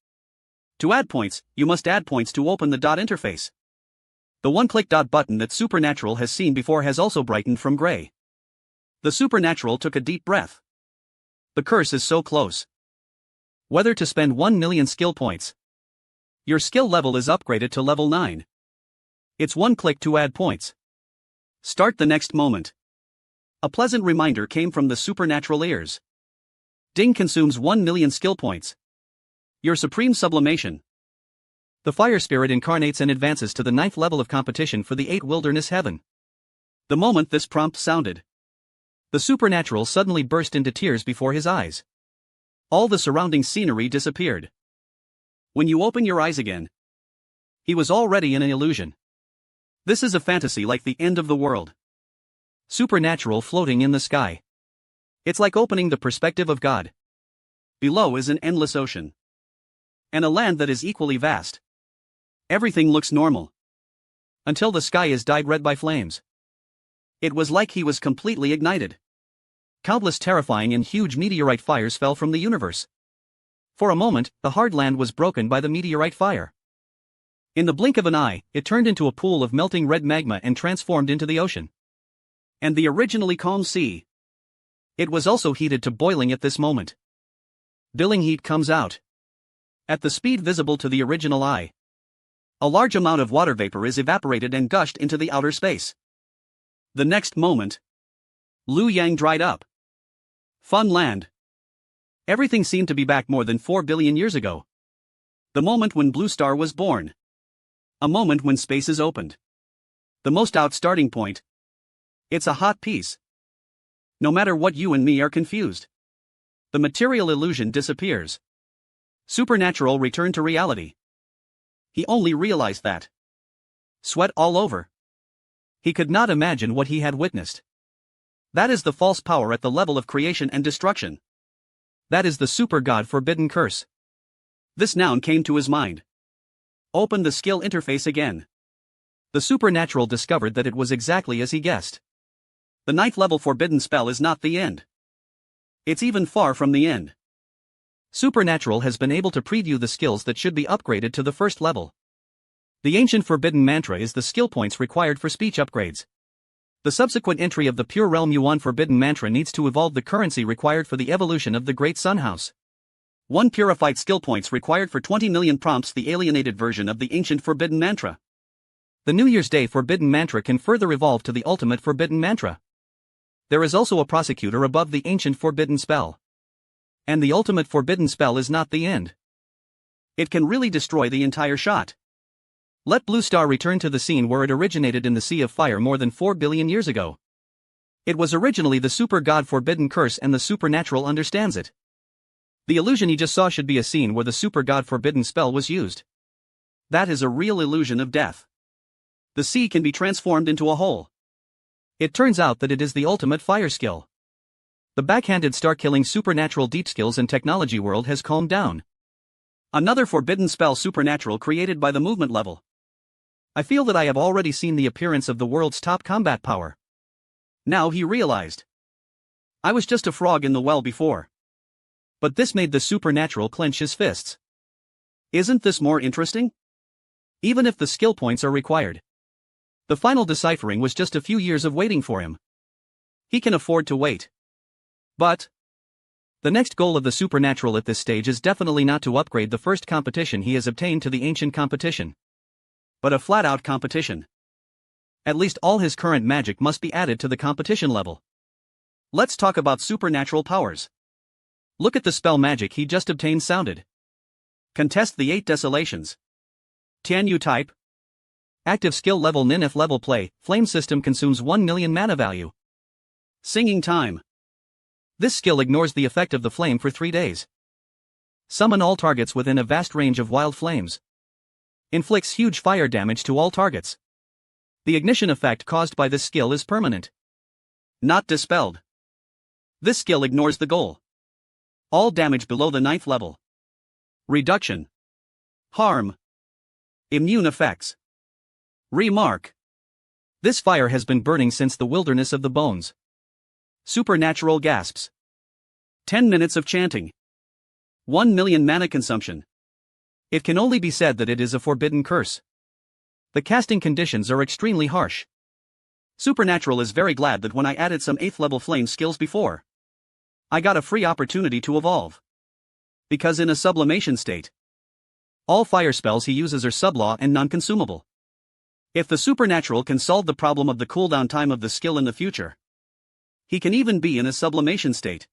To add points, you must add points to open the dot interface. The one-click dot button that Supernatural has seen before has also brightened from gray. The Supernatural took a deep breath. The curse is so close. Whether to spend 1 million skill points. Your skill level is upgraded to level 9. It's one click to add points. Start the next moment. A pleasant reminder came from the supernatural ears. Ding consumes 1 million skill points. Your supreme sublimation. The fire spirit incarnates and advances to the 9th level of competition for the 8 wilderness heaven. The moment this prompt sounded, the supernatural suddenly burst into tears before his eyes. All the surrounding scenery disappeared. When you open your eyes again, he was already in an illusion. This is a fantasy like the end of the world. Supernatural floating in the sky. It's like opening the perspective of God. Below is an endless ocean. And a land that is equally vast. Everything looks normal. Until the sky is dyed red by flames. It was like he was completely ignited. Countless terrifying and huge meteorite fires fell from the universe. For a moment, the hard land was broken by the meteorite fire. In the blink of an eye, it turned into a pool of melting red magma and transformed into the ocean. And the originally calm sea. It was also heated to boiling at this moment. Billing heat comes out. At the speed visible to the original eye. A large amount of water vapor is evaporated and gushed into the outer space. The next moment, Liu Yang dried up. Fun land. Everything seemed to be back more than 4 billion years ago. The moment when Blue Star was born. A moment when spaces opened. The most out starting point. It's a hot piece. No matter what, you and me are confused. The material illusion disappears. Supernatural returned to reality. He only realized that. Sweat all over. He could not imagine what he had witnessed. That is the false power at the level of creation and destruction. That is the super god forbidden curse. This noun came to his mind. Open the skill interface again. The supernatural discovered that it was exactly as he guessed. The 9th level forbidden spell is not the end. It's even far from the end. Supernatural has been able to preview the skills that should be upgraded to the 1st level. The ancient forbidden mantra is the skill points required for speech upgrades. The subsequent entry of the Pure Realm Yuan forbidden mantra needs to evolve the currency required for the evolution of the Great Sun House. 1 purified skill points required for 20 million prompts, the alienated version of the ancient forbidden mantra. The New Year's Day forbidden mantra can further evolve to the ultimate forbidden mantra. There is also a prosecutor above the ancient forbidden spell. And the ultimate forbidden spell is not the end. It can really destroy the entire shot. Let Blue Star return to the scene where it originated in the Sea of Fire more than 4 billion years ago. It was originally the super god forbidden curse, and the supernatural understands it. The illusion he just saw should be a scene where the super god forbidden spell was used. That is a real illusion of death. The sea can be transformed into a hole. It turns out that it is the ultimate fire skill. The backhanded star-killing supernatural deep skills and technology world has calmed down. Another forbidden spell, supernatural, created by the movement level. I feel that I have already seen the appearance of the world's top combat power. Now he realized. I was just a frog in the well before. But this made the supernatural clench his fists. Isn't this more interesting? Even if the skill points are required. The final deciphering was just a few years of waiting for him. He can afford to wait. But the next goal of the supernatural at this stage is definitely not to upgrade the first competition he has obtained to the ancient competition, but a flat-out competition. At least all his current magic must be added to the competition level. Let's talk about supernatural powers. Look at the spell magic he just obtained sounded. Contest the 8 desolations. Tianyu type. Active skill level Nineth level play, flame system consumes 1 million mana value. Singing time. This skill ignores the effect of the flame for 3 days. Summon all targets within a vast range of wild flames. Inflicts huge fire damage to all targets. The ignition effect caused by this skill is permanent. Not dispelled. This skill ignores the goal. All damage below the 9th level. Reduction. Harm. Immune effects. Remark. This fire has been burning since the wilderness of the bones. Supernatural gasps. 10 minutes of chanting. 1 million mana consumption. It can only be said that it is a forbidden curse. The casting conditions are extremely harsh. Supernatural is very glad that when I added some 8th level flame skills before, I got a free opportunity to evolve. Because in a sublimation state, all fire spells he uses are sublaw and non-consumable. If the supernatural can solve the problem of the cooldown time of the skill in the future, he can even be in a sublimation state.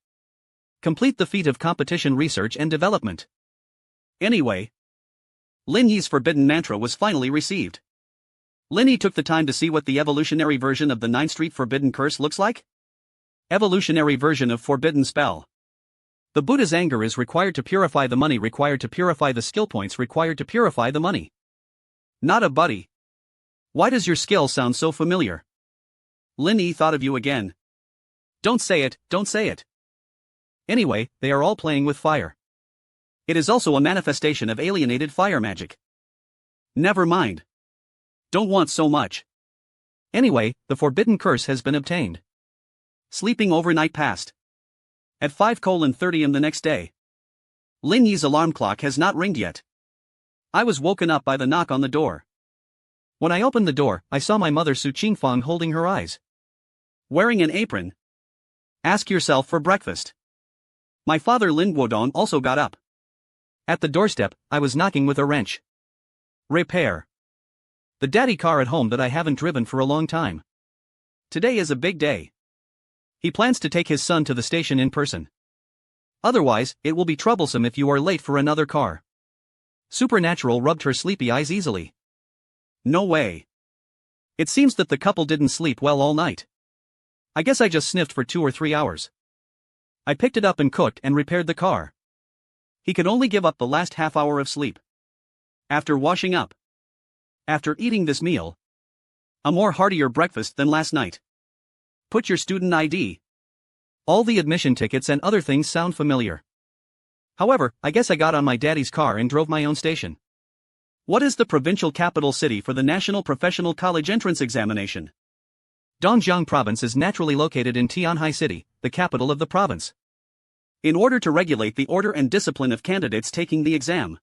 Complete the feat of competition research and development. Anyway, Lin Yi's forbidden mantra was finally received. Lin Yi took the time to see what the evolutionary version of the 9th Street Forbidden Curse looks like. Evolutionary version of Forbidden Spell. The Buddha's anger is required to purify the money, required to purify the skill points, required to purify the money. Not a buddy. Why does your skill sound so familiar? Lin Yi thought of you again. Don't say it, don't say it. Anyway, they are all playing with fire. It is also a manifestation of alienated fire magic. Never mind. Don't want so much. Anyway, the forbidden curse has been obtained. Sleeping overnight passed. At 5:30 am the next day. Lin Yi's alarm clock has not ringed yet. I was woken up by the knock on the door. When I opened the door, I saw my mother Su Qingfang holding her eyes. Wearing an apron. Ask yourself for breakfast. My father Lin Guodong also got up. At the doorstep, I was knocking with a wrench. Repair. The daddy car at home that I haven't driven for a long time. Today is a big day. He plans to take his son to the station in person. Otherwise, it will be troublesome if you are late for another car. Supernatural rubbed her sleepy eyes easily. No way. It seems that the couple didn't sleep well all night. I guess I just sniffed for 2 or 3 hours. I picked it up and cooked and repaired the car. He could only give up the last half hour of sleep. After washing up. After eating this meal. A more heartier breakfast than last night. Put your student ID. All the admission tickets and other things sound familiar. However, I guess I got on my daddy's car and drove my own station. What is the provincial capital city for the National Professional College Entrance Examination? Dongjiang Province is naturally located in Tianhai City, the capital of the province. In order to regulate the order and discipline of candidates taking the exam.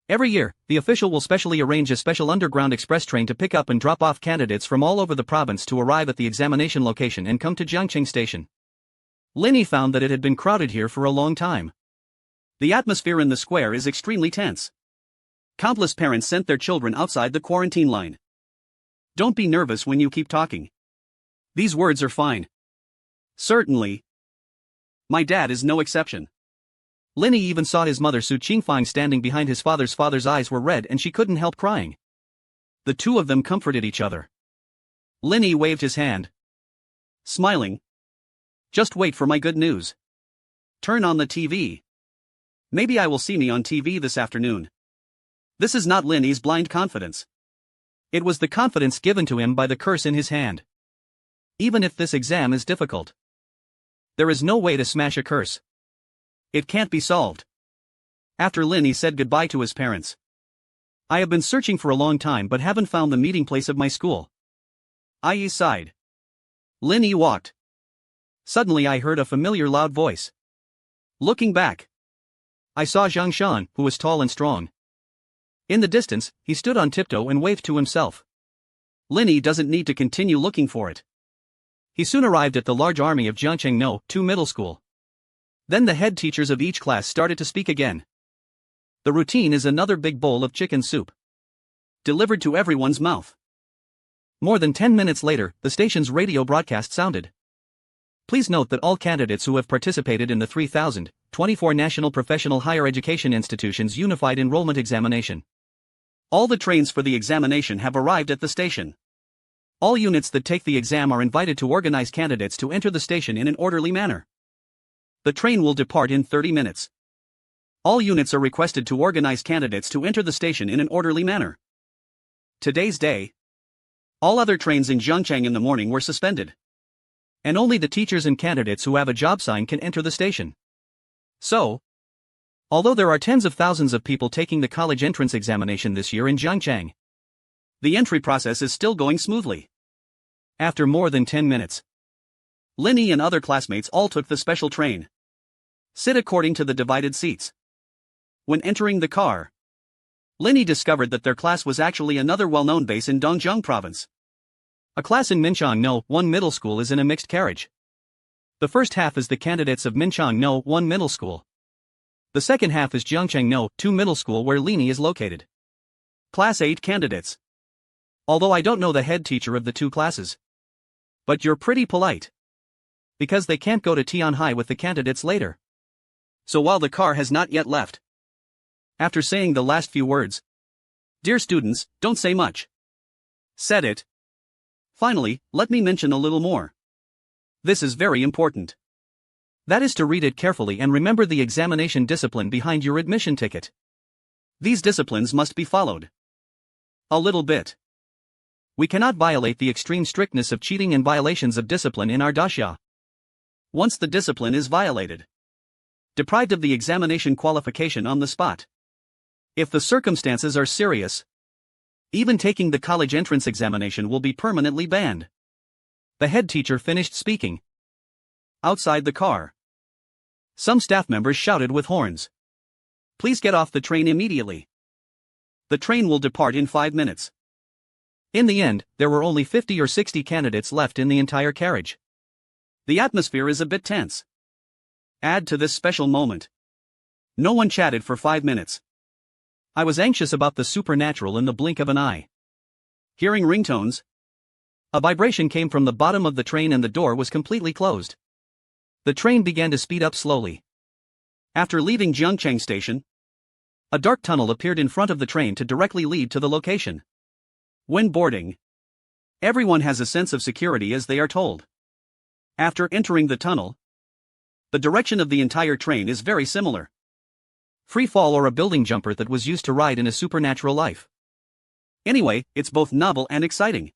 Every year, the official will specially arrange a special underground express train to pick up and drop off candidates from all over the province to arrive at the examination location and come to Jiangqing Station. Lin Yi found that it had been crowded here for a long time. The atmosphere in the square is extremely tense. Countless parents sent their children outside the quarantine line. Don't be nervous when you keep talking. These words are fine. Certainly. My dad is no exception. Lin Yi even saw his mother Su Qingfang standing behind his father's eyes were red and she couldn't help crying. The two of them comforted each other. Lin Yi waved his hand. Smiling. Just wait for my good news. Turn on the TV. Maybe I will see me on TV this afternoon. This is not Lin Yi's blind confidence. It was the confidence given to him by the curse in his hand. Even if this exam is difficult. There is no way to smash a curse. It can't be solved. After Lin Yi said goodbye to his parents. I have been searching for a long time but haven't found the meeting place of my school. Yi sighed. Lin Yi walked. Suddenly I heard a familiar loud voice. Looking back. I saw Zhang Shan, who was tall and strong. In the distance, he stood on tiptoe and waved to himself. Lin Yi doesn't need to continue looking for it. He soon arrived at the large army of Jiangcheng No. 2 Middle School. Then the head teachers of each class started to speak again. The routine is another big bowl of chicken soup. Delivered to everyone's mouth. More than 10 minutes later, the station's radio broadcast sounded. Please note that all candidates who have participated in the 3024 National Professional Higher Education Institutions Unified Enrollment Examination. All the trains for the examination have arrived at the station. All units that take the exam are invited to organize candidates to enter the station in an orderly manner. The train will depart in 30 minutes. All units are requested to organize candidates to enter the station in an orderly manner. Today's day. All other trains in Jiangcheng in the morning were suspended. And only the teachers and candidates who have a job sign can enter the station. So, although there are tens of thousands of people taking the college entrance examination this year in Jiangcheng, the entry process is still going smoothly. After more than 10 minutes, Lin Yi and other classmates all took the special train. Sit according to the divided seats. When entering the car, Lin Yi discovered that their class was actually another well-known base in Dongjiang Province. A class in Minchang No. 1 Middle School is in a mixed carriage. The first half is the candidates of Minchang No. 1 Middle School. The second half is Jiangcheng No. 2 Middle School where Lin Yi is located. Class 8 candidates. Although I don't know the head teacher of the two classes. But you're pretty polite. Because they can't go to Tianhai with the candidates later. So while the car has not yet left. After saying the last few words, Dear students, don't say much. Said it. Finally, let me mention a little more. This is very important. That is to read it carefully and remember the examination discipline behind your admission ticket. These disciplines must be followed. A little bit. We cannot violate the extreme strictness of cheating and violations of discipline in our dasha. Once the discipline is violated, deprived of the examination qualification on the spot. If the circumstances are serious, even taking the college entrance examination will be permanently banned. The head teacher finished speaking. Outside the car, some staff members shouted with horns. Please get off the train immediately. The train will depart in 5 minutes. In the end, there were only 50 or 60 candidates left in the entire carriage. The atmosphere is a bit tense. Add to this special moment. No one chatted for 5 minutes. I was anxious about the supernatural in the blink of an eye. Hearing ringtones. A vibration came from the bottom of the train and the door was completely closed. The train began to speed up slowly. After leaving Jiangcheng Station, a dark tunnel appeared in front of the train to directly lead to the location. When boarding, everyone has a sense of security as they are told. After entering the tunnel, the direction of the entire train is very similar. Free fall or a building jumper that was used to ride in a supernatural life. Anyway, it's both novel and exciting.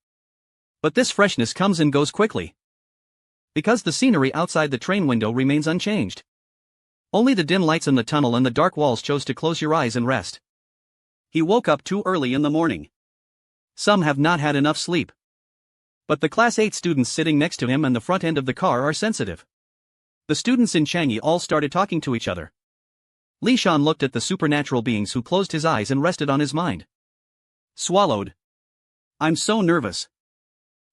But this freshness comes and goes quickly. Because the scenery outside the train window remains unchanged. Only the dim lights in the tunnel and the dark walls chose to close your eyes and rest. He woke up too early in the morning. Some have not had enough sleep. But the Class 8 students sitting next to him and the front end of the car are sensitive. The students in Changi all started talking to each other. Li Shan looked at the supernatural beings who closed his eyes and rested on his mind. Swallowed. I'm so nervous.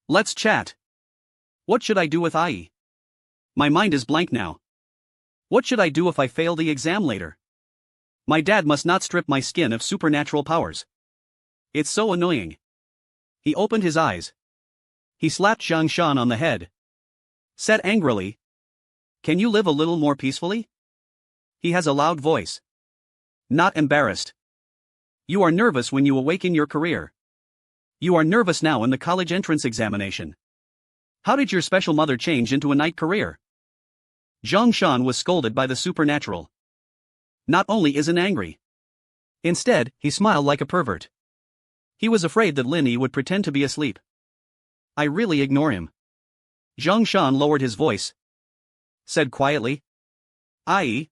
Let's chat. What should I do with IE? My mind is blank now. What should I do if I fail the exam later? My dad must not strip my skin of supernatural powers. It's so annoying. He opened his eyes. He slapped Zhang Shan on the head. Said angrily, "Can you live a little more peacefully?" He has a loud voice. Not embarrassed. You are nervous when you awaken your career. You are nervous now in the college entrance examination. How did your special mother change into a night career? Zhang Shan was scolded by the supernatural. Not only isn't angry. Instead, he smiled like a pervert. He was afraid that Lin Yi would pretend to be asleep. I really ignore him. Zhang Shan lowered his voice. Said quietly. "Ai,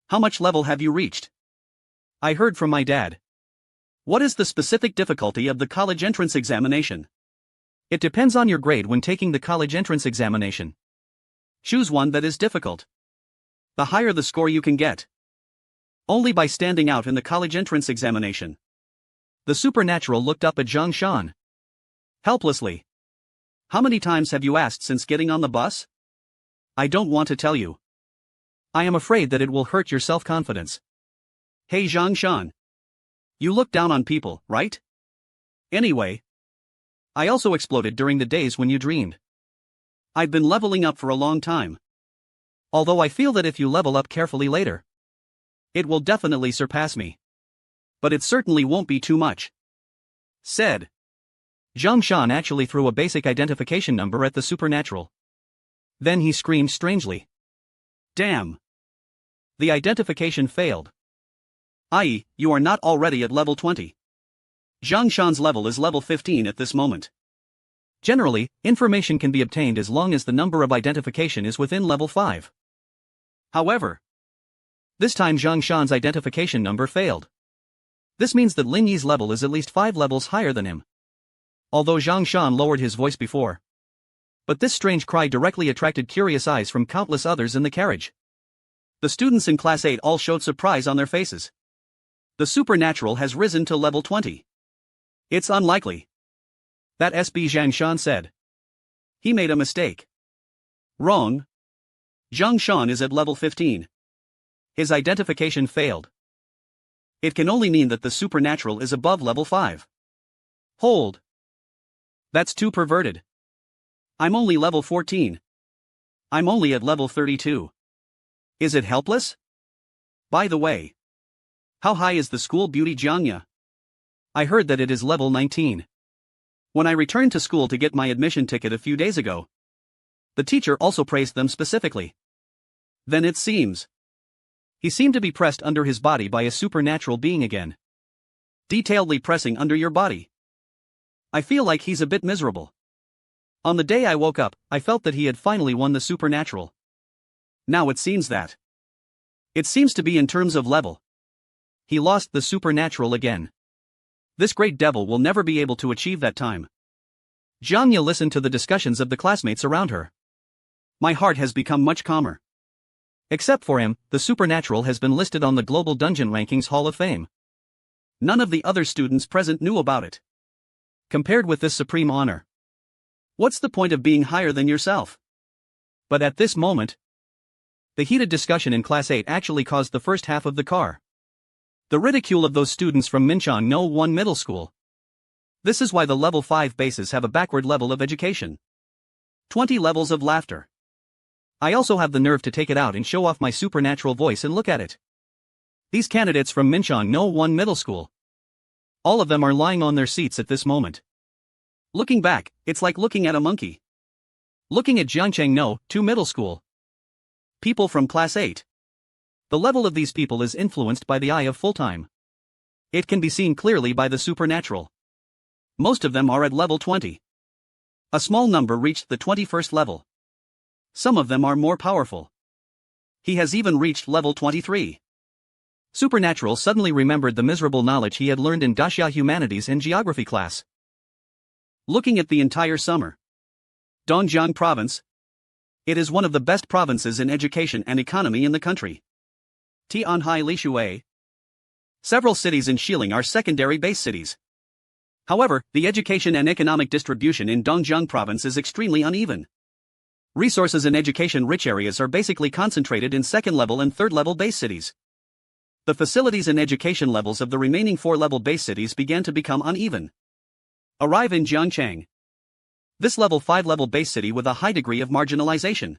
how much level have you reached?" I heard from my dad. What is the specific difficulty of the college entrance examination? It depends on your grade when taking the college entrance examination. Choose one that is difficult. The higher the score you can get. Only by standing out in the college entrance examination. The supernatural looked up at Zhang Shan. Helplessly. How many times have you asked since getting on the bus? I don't want to tell you. I am afraid that it will hurt your self-confidence. Hey Zhang Shan. You look down on people, right? Anyway. I also exploded during the days when you dreamed. I've been leveling up for a long time. Although I feel that if you level up carefully later, it will definitely surpass me. But it certainly won't be too much. Said. Zhang Shan actually threw a basic identification number at the supernatural. Then he screamed strangely. Damn. The identification failed. I.e., you are not already at level 20. Zhang Shan's level is level 15 at this moment. Generally, information can be obtained as long as the number of identification is within level 5. However, this time Zhang Shan's identification number failed. This means that Lin Yi's level is at least 5 levels higher than him. Although Zhang Shan lowered his voice before. But this strange cry directly attracted curious eyes from countless others in the carriage. The students in Class 8 all showed surprise on their faces. The supernatural has risen to level 20. It's unlikely. That SB Zhang Shan said. He made a mistake. Wrong. Zhang Shan is at level 15. His identification failed. It can only mean that the supernatural is above level 5. Hold. That's too perverted. I'm only level 14. I'm only at level 32. Is it helpless? By the way, how high is the school beauty Jiangya? I heard that it is level 19. When I returned to school to get my admission ticket a few days ago, the teacher also praised them specifically. Then it seems he seemed to be pressed under his body by a supernatural being again. Detailedly pressing under your body. I feel like he's a bit miserable. On the day I woke up, I felt that he had finally won the supernatural. Now it seems that it seems to be in terms of level. He lost the supernatural again. This great devil will never be able to achieve that time. Jiangya listened to the discussions of the classmates around her. My heart has become much calmer. Except for him, the supernatural has been listed on the Global Dungeon Rankings Hall of Fame. None of the other students present knew about it. Compared with this supreme honor, what's the point of being higher than yourself? But at this moment, the heated discussion in Class 8 actually caused the first half of the car. The ridicule of those students from Minchang No 1 Middle School. This is why the level 5 bases have a backward level of education. 20 levels of laughter. I also have the nerve to take it out and show off my supernatural voice and look at it. These candidates from Minchang No 1 Middle School. All of them are lying on their seats at this moment. Looking back, it's like looking at a monkey. Looking at Jiangcheng No 2 Middle School. People from Class 8. The level of these people is influenced by the eye of full-time. It can be seen clearly by the supernatural. Most of them are at level 20. A small number reached the 21st level. Some of them are more powerful. He has even reached level 23. Supernatural suddenly remembered the miserable knowledge he had learned in Daxia Humanities and Geography class. Looking at the entire summer. Dongjiang Province. It is one of the best provinces in education and economy in the country. Tianhai Lishui. Several cities in Xiling are secondary base cities. However, the education and economic distribution in Dongjiang Province is extremely uneven. Resources in education-rich areas are basically concentrated in second-level and third-level base cities. The facilities and education levels of the remaining four-level base cities began to become uneven. Arrive in Jiangchang. This level 5 level base city with a high degree of marginalization.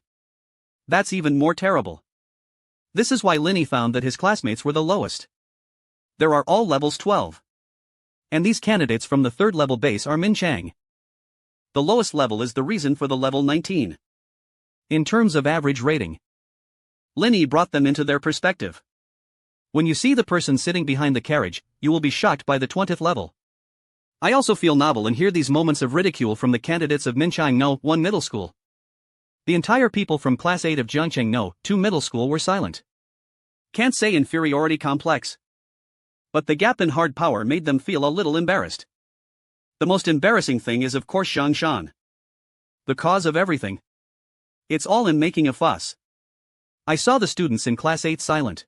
That's even more terrible. This is why Linny found that his classmates were the lowest. There are all levels 12. And these candidates from the third level base are Minchang. The lowest level is the reason for the level 19. In terms of average rating, Linny brought them into their perspective. When you see the person sitting behind the carriage, you will be shocked by the 20th level. I also feel novel and hear these moments of ridicule from the candidates of Minchang No 1 Middle School. The entire people from Class 8 of Jiangcheng No 2 Middle School were silent. Can't say inferiority complex. But the gap in hard power made them feel a little embarrassed. The most embarrassing thing is of course Shang Shan. The cause of everything. It's all in making a fuss. I saw the students in Class 8 silent.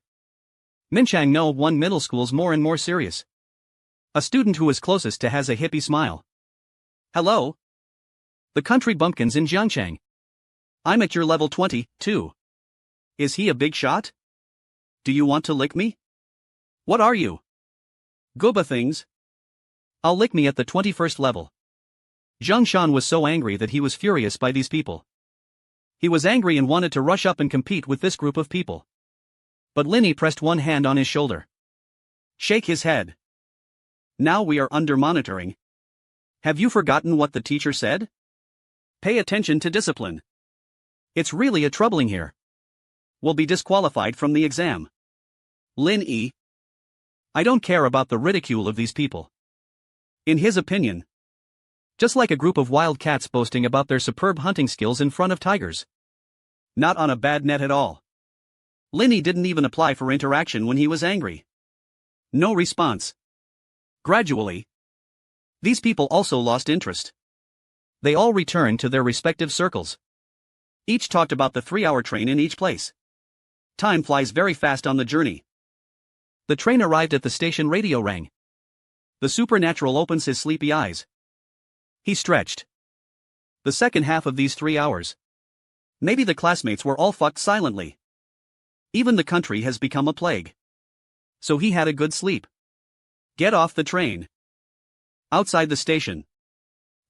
Minchang No 1 Middle School's more and more serious. A student who is closest to has a hippie smile. Hello? The country bumpkins in Jiangcheng. I'm at your level 20, too. Is he a big shot? Do you want to lick me? What are you? Gooba things? I'll lick me at the 21st level. Zhang Shan was so angry that he was furious by these people. He was angry and wanted to rush up and compete with this group of people. But Linny pressed one hand on his shoulder. Shake his head. Now we are under monitoring. Have you forgotten what the teacher said? Pay attention to discipline. It's really a troubling here. Will be disqualified from the exam. Lin E. I don't care about the ridicule of these people. In his opinion, just like a group of wild cats boasting about their superb hunting skills in front of tigers. Not on a bad net at all. Linny didn't even apply for interaction when he was angry. No response. Gradually, these people also lost interest. They all returned to their respective circles. Each talked about the 3-hour train in each place. Time flies very fast on the journey. The train arrived at the station. Radio rang. The supernatural opens his sleepy eyes. He stretched. The second half of these 3 hours. Maybe the classmates were all fucked silently. Even the country has become a plague. So he had a good sleep. Get off the train. Outside the station.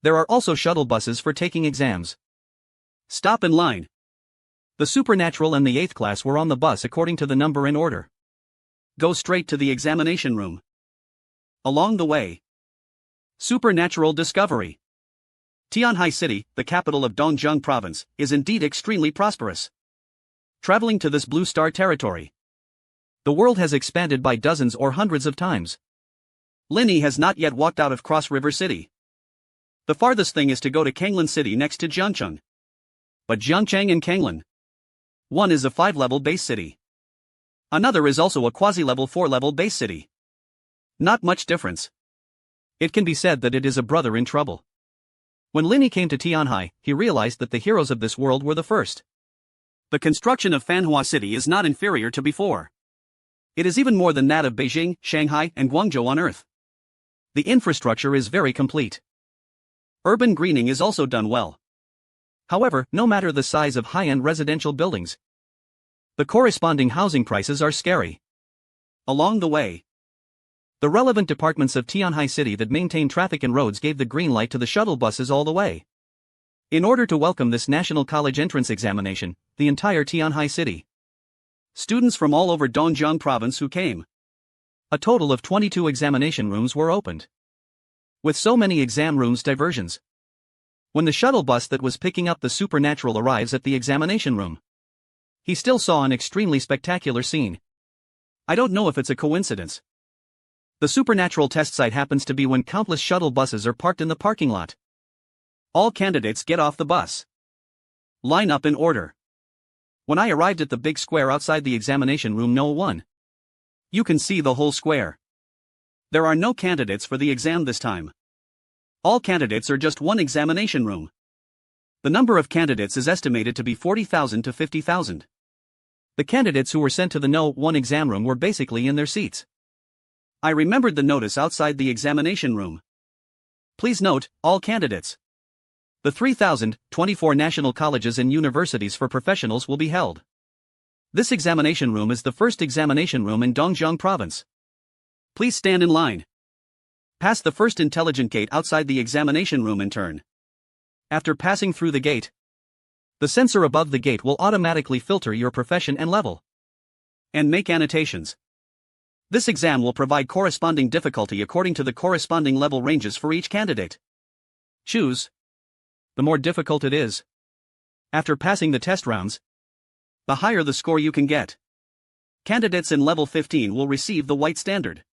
There are also shuttle buses for taking exams. Stop in line. The supernatural and the 8th class were on the bus according to the number in order. Go straight to the examination room. Along the way, Supernatural discovery. Tianhai City, the capital of Dongjiang Province, is indeed extremely prosperous. Traveling to this blue star territory, the world has expanded by dozens or hundreds of times. Linny has not yet walked out of Cross River City. The farthest thing is to go to Kanglan City next to Jiangcheng. But Jiangcheng and Kanglan, one is a 5-level base city. Another is also a quasi-level 4-level base city. Not much difference. It can be said that it is a brother in trouble. When Linny came to Tianhai, he realized that the heroes of this world were the first. The construction of Manhwa City is not inferior to before. It is even more than that of Beijing, Shanghai, and Guangzhou on Earth. The infrastructure is very complete. Urban greening is also done well. However, no matter the size of high-end residential buildings, the corresponding housing prices are scary. Along the way, the relevant departments of Tianhai City that maintain traffic and roads gave the green light to the shuttle buses all the way. In order to welcome this national college entrance examination, the entire Tianhai City, students from all over Dongjiang Province who came. A total of 22 examination rooms were opened. With so many exam rooms diversions, when the shuttle bus that was picking up the supernatural arrives at the examination room, he still saw an extremely spectacular scene. I don't know if it's a coincidence. The supernatural test site happens to be when countless shuttle buses are parked in the parking lot. All candidates get off the bus, line up in order. When I arrived at the big square outside the examination room No. 1, you can see the whole square. There are no candidates for the exam this time. All candidates are just one examination room. The number of candidates is estimated to be 40,000 to 50,000. The candidates who were sent to the No. 1 exam room were basically in their seats. I remembered the notice outside the examination room. Please note, all candidates. The 3,024 national colleges and universities for professionals will be held. This examination room is the first examination room in Dongjiang Province. Please stand in line. Pass the first intelligent gate outside the examination room and turn. After passing through the gate, the sensor above the gate will automatically filter your profession and level and make annotations. This exam will provide corresponding difficulty according to the corresponding level ranges for each candidate. Choose the more difficult it is. After passing the test rounds, the higher the score you can get. Candidates in level 15 will receive the white standard.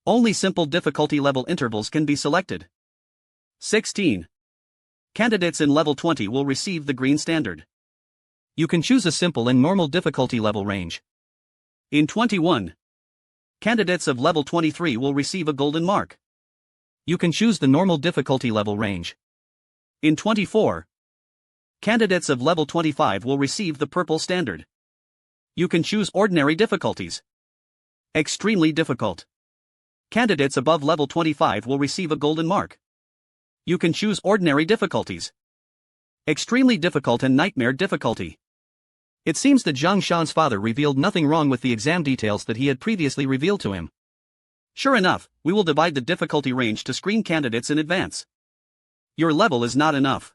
Only simple difficulty level intervals can be selected. 16. Candidates in level 20 will receive the green standard. You can choose a simple and normal difficulty level range. In 21, candidates of level 23 will receive a golden mark. You can choose the normal difficulty level range. In 24, candidates of level 25 will receive the purple standard. You can choose ordinary difficulties. Extremely difficult. Candidates above level 25 will receive a golden mark. You can choose ordinary difficulties. Extremely difficult and nightmare difficulty. It seems that Zhang Shan's father revealed nothing wrong with the exam details that he had previously revealed to him. Sure enough, we will divide the difficulty range to screen candidates in advance. Your level is not enough.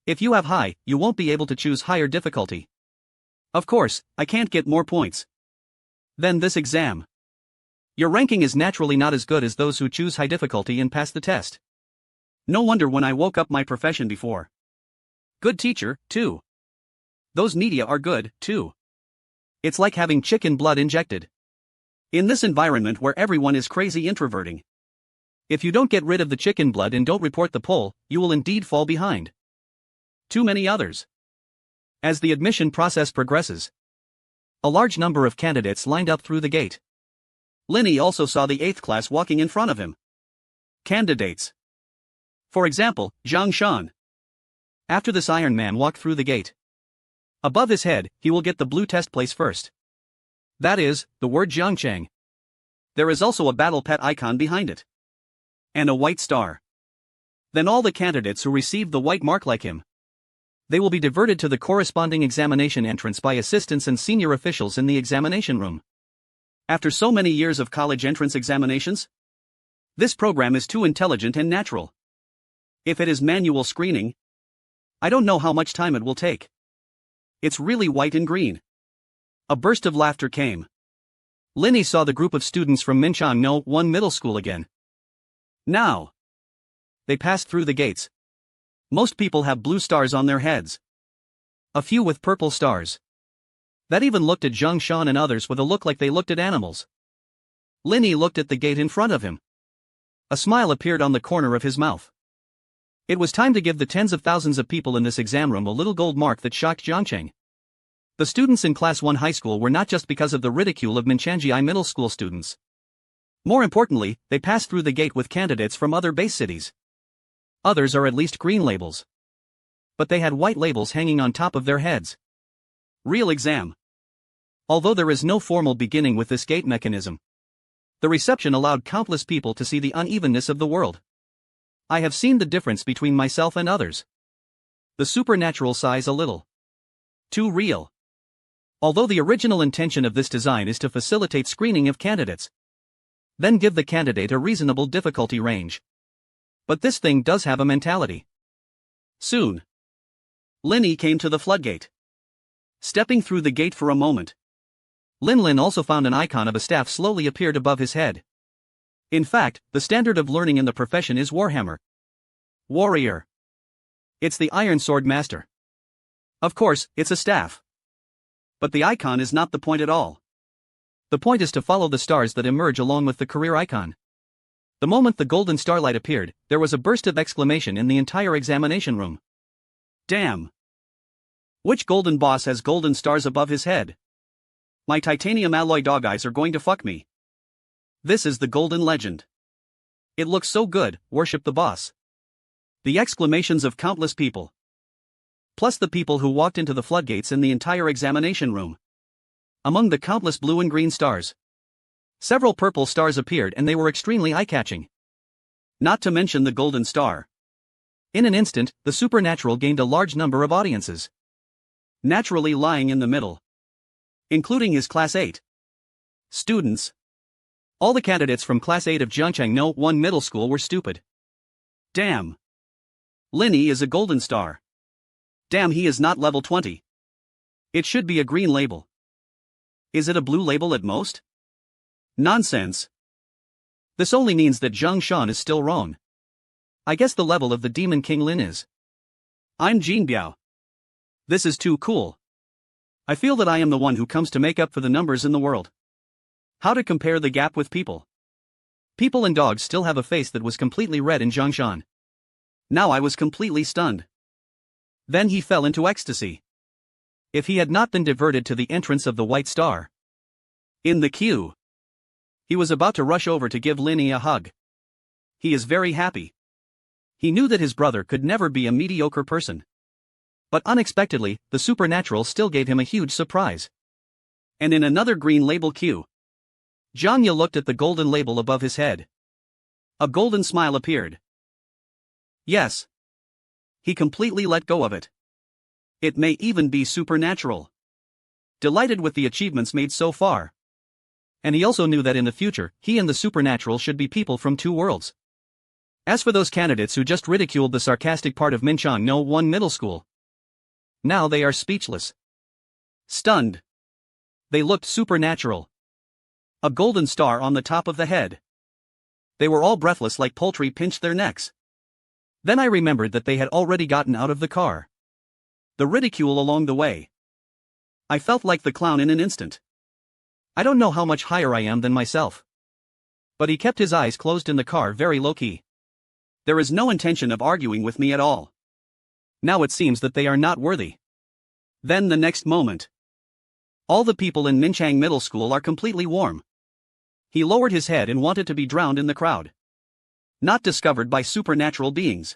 If you have high, you won't be able to choose higher difficulty. Of course, I can't get more points than this exam. Your ranking is naturally not as good as those who choose high difficulty and pass the test. No wonder when I woke up my profession before. Good teacher, too. Those media are good, too. It's like having chicken blood injected. In this environment where everyone is crazy introverting, if you don't get rid of the chicken blood and don't report the poll, you will indeed fall behind too many others. As the admission process progresses, a large number of candidates lined up through the gate. Linny also saw the 8th class walking in front of him. Candidates. For example, Zhang Shan. After this Iron Man walked through the gate, above his head, he will get the blue test place first. That is, the word Jiangcheng. There is also a battle pet icon behind it. And a white star. Then all the candidates who receive the white mark like him, they will be diverted to the corresponding examination entrance by assistants and senior officials in the examination room. After so many years of college entrance examinations, this program is too intelligent and natural. If it is manual screening, I don't know how much time it will take. It's really white and green. A burst of laughter came. Linny saw the group of students from Minchang No. 1 Middle School again. Now, They passed through the gates. Most people have blue stars on their heads. A few with purple stars. That even looked at Zhang Shan and others with a look like they looked at animals. Linny looked at the gate in front of him. A smile appeared on the corner of his mouth. It was time to give the tens of thousands of people in this exam room a little gold mark that shocked Jiangcheng. The students in Class 1 high school were not just because of the ridicule of Minchangji middle school students. More importantly, they passed through the gate with candidates from other base cities. Others are at least green labels. But they had white labels hanging on top of their heads. Real exam. Although there is no formal beginning with this gate mechanism, the reception allowed countless people to see the unevenness of the world. I have seen the difference between myself and others. The supernatural size a little too real. Although the original intention of this design is to facilitate screening of candidates, then give the candidate a reasonable difficulty range. But this thing does have a mentality. Soon, Linny came to the floodgate. Stepping through the gate for a moment, Lin also found an icon of a staff slowly appeared above his head. In fact, the standard of learning in the profession is Warhammer. Warrior. It's the Iron Sword Master. Of course, it's a staff. But the icon is not the point at all. The point is to follow the stars that emerge along with the career icon. The moment the golden starlight appeared, there was a burst of exclamation in the entire examination room. Damn! Which golden boss has golden stars above his head? My titanium alloy dog eyes are going to fuck me. This is the golden legend. It looks so good, worship the boss. The exclamations of countless people. Plus the people who walked into the floodgates in the entire examination room. Among the countless blue and green stars, several purple stars appeared and they were extremely eye-catching. Not to mention the golden star. In an instant, the supernatural gained a large number of audiences. Naturally lying in the middle, including his Class 8 students. All the candidates from Class 8 of Jiangcheng No. 1 Middle School were stupid. Damn. Linny is a golden star. Damn, he is not level 20. It should be a green label. Is it a blue label at most? Nonsense. This only means that Zhang Shan is still wrong. I guess the level of the Demon King Lin is. I'm Jin Biao. This is too cool. I feel that I am the one who comes to make up for the numbers in the world. How to compare the gap with people? People and dogs still have a face that was completely red in Zhongshan. Now I was completely stunned. Then he fell into ecstasy. If he had not been diverted to the entrance of the White Star in the queue, he was about to rush over to give Linny a hug. He is very happy. He knew that his brother could never be a mediocre person. But unexpectedly, the supernatural still gave him a huge surprise. And in another green label queue, Janya looked at the golden label above his head. A golden smile appeared. Yes. He completely let go of it. It may even be supernatural. Delighted with the achievements made so far. And he also knew that in the future, he and the supernatural should be people from two worlds. As for those candidates who just ridiculed the sarcastic part of Minchang No. 1 Middle School, now they are speechless. Stunned. They looked supernatural. A golden star on the top of the head. They were all breathless like poultry pinched their necks. Then I remembered that they had already gotten out of the car. The ridicule along the way. I felt like the clown in an instant. I don't know how much higher I am than myself. But he kept his eyes closed in the car very low-key. There is no intention of arguing with me at all. Now it seems that they are not worthy. Then the next moment. All the people in Minchang Middle School are completely warm. He lowered his head and wanted to be drowned in the crowd. Not discovered by supernatural beings.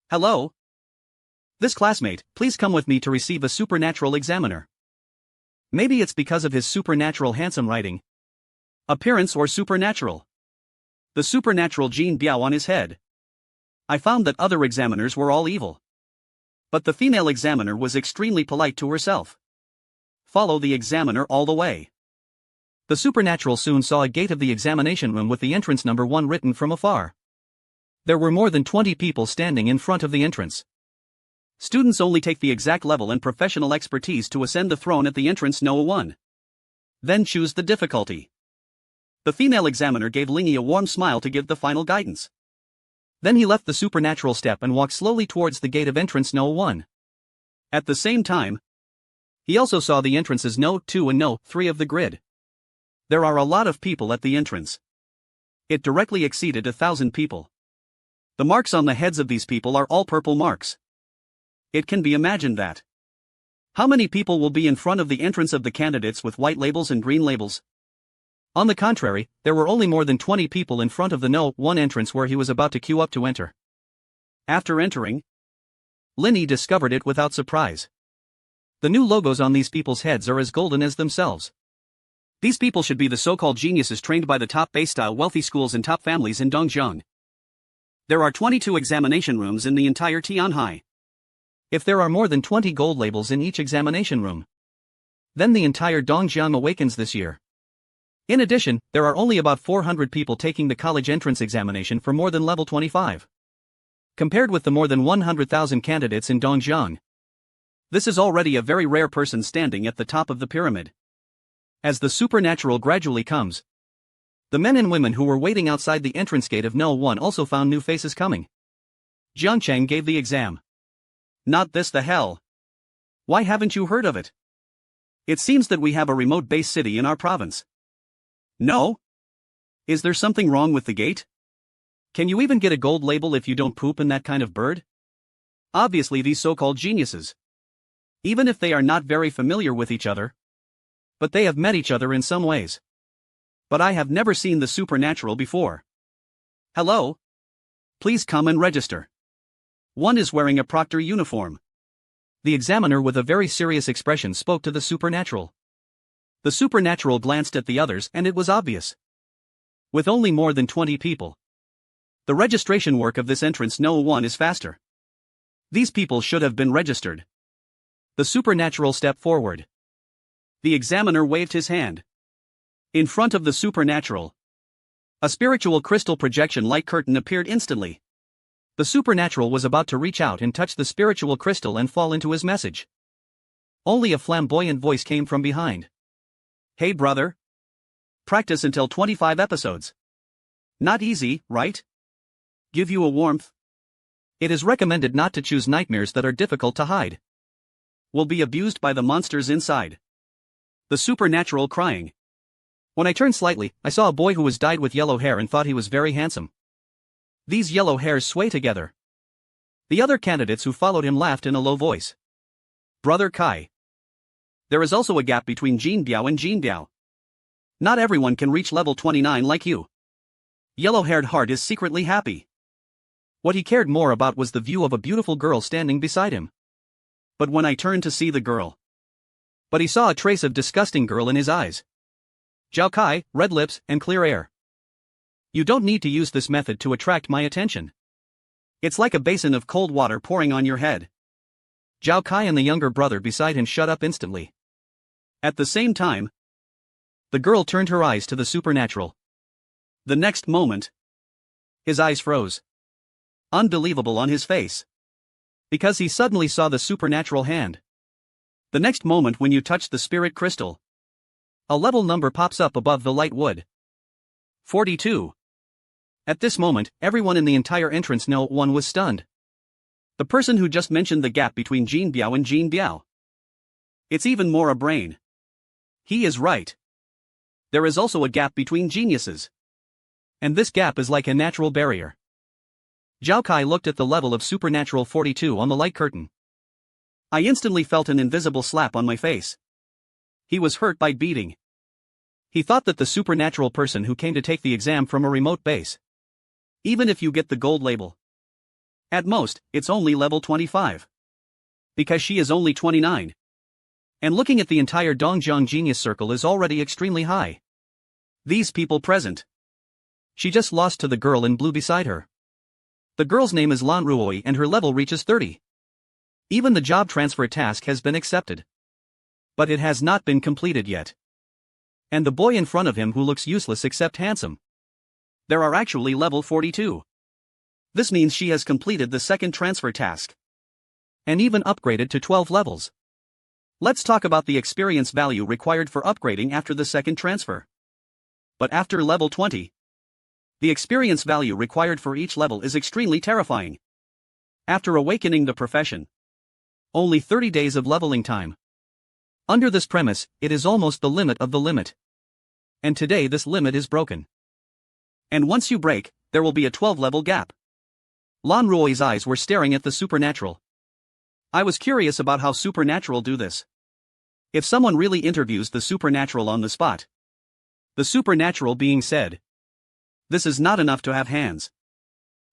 Hello? This classmate, please come with me to receive a supernatural examiner. Maybe it's because of his supernatural handsome writing, appearance or supernatural. The supernatural Jin Biao on his head. I found that other examiners were all evil. But the female examiner was extremely polite to herself. Follow the examiner all the way. The supernatural soon saw a gate of the examination room with the entrance number 1 written from afar. There were more than 20 people standing in front of the entrance. Students only take the exact level and professional expertise to ascend the throne at the entrance No. 1. Then choose the difficulty. The female examiner gave Lingy a warm smile to give the final guidance. Then he left the supernatural step and walked slowly towards the gate of entrance No. 1. At the same time, he also saw the entrances No. 2 and No. 3 of the grid. There are a lot of people at the entrance. It directly exceeded 1,000 people. The marks on the heads of these people are all purple marks. It can be imagined that. How many people will be in front of the entrance of the candidates with white labels and green labels? On the contrary, there were only more than 20 people in front of the No. 1 entrance where he was about to queue up to enter. After entering, Linny discovered it without surprise. The new logos on these people's heads are as golden as themselves. These people should be the so-called geniuses trained by the top base-style wealthy schools and top families in Dongjiang. There are 22 examination rooms in the entire Tianhai. If there are more than 20 gold labels in each examination room, then the entire Dongjiang awakens this year. In addition, there are only about 400 people taking the college entrance examination for more than level 25. Compared with the more than 100,000 candidates in Dongjiang, this is already a very rare person standing at the top of the pyramid. As the supernatural gradually comes, the men and women who were waiting outside the entrance gate of No. 1 also found new faces coming. Jiangcheng gave the exam. Not this the hell. Why haven't you heard of it? It seems that we have a remote base city in our province. No? Is there something wrong with the gate? Can you even get a gold label if you don't poop in that kind of bird? Obviously these so-called geniuses. Even if they are not very familiar with each other, but they have met each other in some ways. But I have never seen the supernatural before. Hello? Please come and register. One is wearing a proctor uniform. The examiner with a very serious expression spoke to the supernatural. The supernatural glanced at the others and it was obvious. With only more than 20 people, the registration work of this entrance No. 1 is faster. These people should have been registered. The supernatural stepped forward. The examiner waved his hand. In front of the supernatural, a spiritual crystal projection light curtain appeared instantly. The supernatural was about to reach out and touch the spiritual crystal and fall into his message. Only a flamboyant voice came from behind. Hey brother. Practice until 25 episodes. Not easy, right? Give you a warmth. It is recommended not to choose nightmares that are difficult to hide. Will be abused by the monsters inside. The supernatural crying. When I turned slightly, I saw a boy who was dyed with yellow hair and thought he was very handsome. These yellow hairs sway together. The other candidates who followed him laughed in a low voice. Brother Kai. There is also a gap between Jin Biao and Jin Biao. Not everyone can reach level 29 like you. Yellow-haired heart is secretly happy. What he cared more about was the view of a beautiful girl standing beside him. But when I turned to see the girl, but he saw a trace of disgusting girl in his eyes. Zhao Kai, red lips, and clear air. You don't need to use this method to attract my attention. It's like a basin of cold water pouring on your head. Zhao Kai and the younger brother beside him shut up instantly. At the same time, the girl turned her eyes to the supernatural. The next moment, his eyes froze. Unbelievable on his face. Because he suddenly saw the supernatural hand. The next moment when you touch the spirit crystal, a level number pops up above the light wood. 42. At this moment, everyone in the entire entrance No. 1 was stunned. The person who just mentioned the gap between Jin Biao and Jin Biao. It's even more a brain. He is right. There is also a gap between geniuses. And this gap is like a natural barrier. Zhao Kai looked at the level of supernatural 42 on the light curtain. I instantly felt an invisible slap on my face. He was hurt by beating. He thought that the supernatural person who came to take the exam from a remote base. Even if you get the gold label, at most, it's only level 25. Because she is only 29. And looking at the entire Dongjiang genius circle is already extremely high. These people present. She just lost to the girl in blue beside her. The girl's name is Lan Ruoi and her level reaches 30. Even the job transfer task has been accepted. But it has not been completed yet. And the boy in front of him who looks useless except handsome. There are actually level 42. This means she has completed the second transfer task. And even upgraded to 12 levels. Let's talk about the experience value required for upgrading after the second transfer. But after level 20, The experience value required for each level is extremely terrifying. After awakening the profession, only 30 days of leveling time. Under this premise, it is almost the limit of the limit. And today this limit is broken. And once you break, there will be a 12-level gap. Lan Ruo's eyes were staring at the supernatural. I was curious about how supernatural do this. If someone really interviews the supernatural on the spot. The supernatural being said. This is not enough to have hands.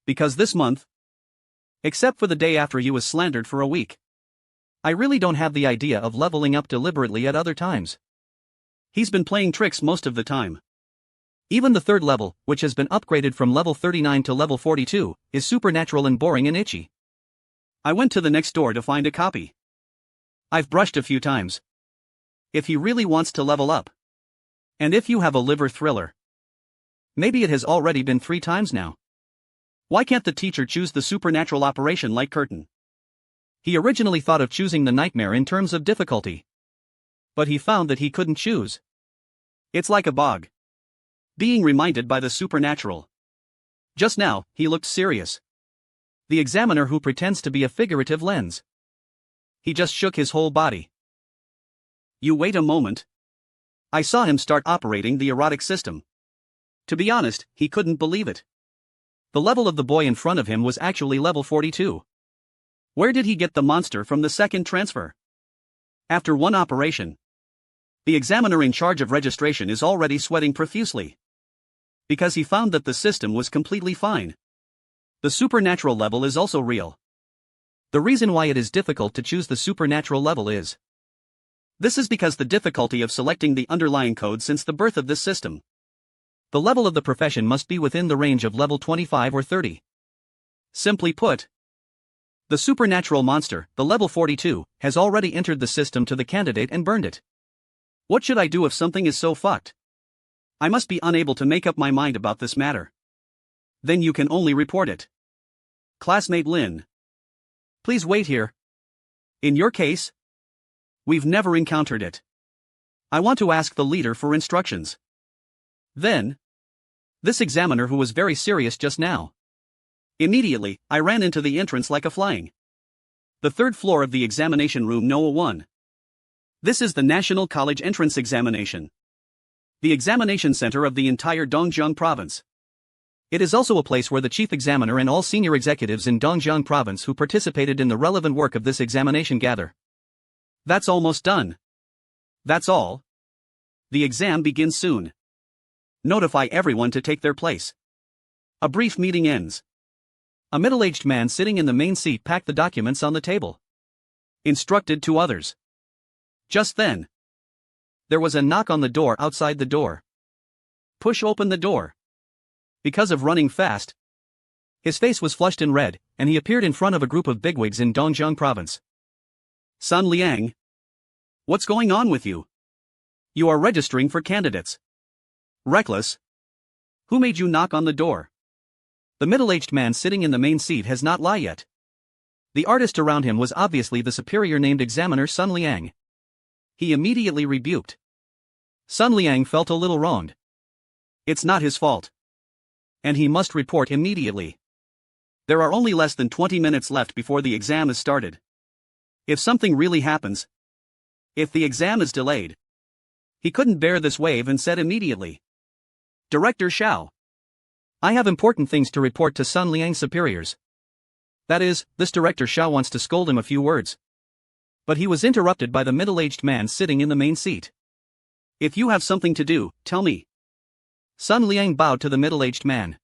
Because this month, except for the day after you was slandered for a week, I really don't have the idea of leveling up deliberately at other times. He's been playing tricks most of the time. Even the third level, which has been upgraded from level 39 to level 42, is supernatural and boring and itchy. I went to the next door to find a copy. I've brushed a few times. If he really wants to level up. And if you have a liver thriller. Maybe it has already been 3 times now. Why can't the teacher choose the supernatural operation like Curtain? He originally thought of choosing the nightmare in terms of difficulty. But he found that he couldn't choose. It's like a bog. Being reminded by the supernatural. Just now, he looked serious. The examiner who pretends to be a figurative lens. He just shook his whole body. You wait a moment. I saw him start operating the erotic system. To be honest, he couldn't believe it. The level of the boy in front of him was actually level 42. Where did he get the monster from the second transfer? After one operation, the examiner in charge of registration is already sweating profusely. Because he found that the system was completely fine. The supernatural level is also real. The reason why it is difficult to choose the supernatural level is. This is because the difficulty of selecting the underlying code since the birth of this system. The level of the profession must be within the range of level 25 or 30. Simply put, the supernatural monster, the level 42, has already entered the system to the candidate and burned it. What should I do if something is so fucked? I must be unable to make up my mind about this matter. Then you can only report it. Classmate Lin. Please wait here. In your case? We've never encountered it. I want to ask the leader for instructions. Then, this examiner who was very serious just now. Immediately, I ran into the entrance like a flying. The third floor of the examination room No. 1. This is the National College Entrance Examination. The examination center of the entire Dongjiang province. It is also a place where the chief examiner and all senior executives in Dongjiang province who participated in the relevant work of this examination gather. That's almost done. That's all. The exam begins soon. Notify everyone to take their place. A brief meeting ends. A middle-aged man sitting in the main seat packed the documents on the table. Instructed to others. Just then, there was a knock on the door outside the door. Push open the door. Because of running fast, his face was flushed and red, and he appeared in front of a group of bigwigs in Dongjiang province. Sun Liang. What's going on with you? You are registering for candidates. Reckless. Who made you knock on the door? The middle-aged man sitting in the main seat has not lied yet. The artist around him was obviously the superior named examiner Sun Liang. He immediately rebuked. Sun Liang felt a little wronged. It's not his fault. And he must report immediately. There are only less than 20 minutes left before the exam is started. If something really happens, if the exam is delayed, he couldn't bear this wave and said immediately. Director Xiao. I have important things to report to Sun Liang's superiors. That is, this Director Xiao wants to scold him a few words. But he was interrupted by the middle-aged man sitting in the main seat. If you have something to do, tell me. Sun Liang bowed to the middle-aged man.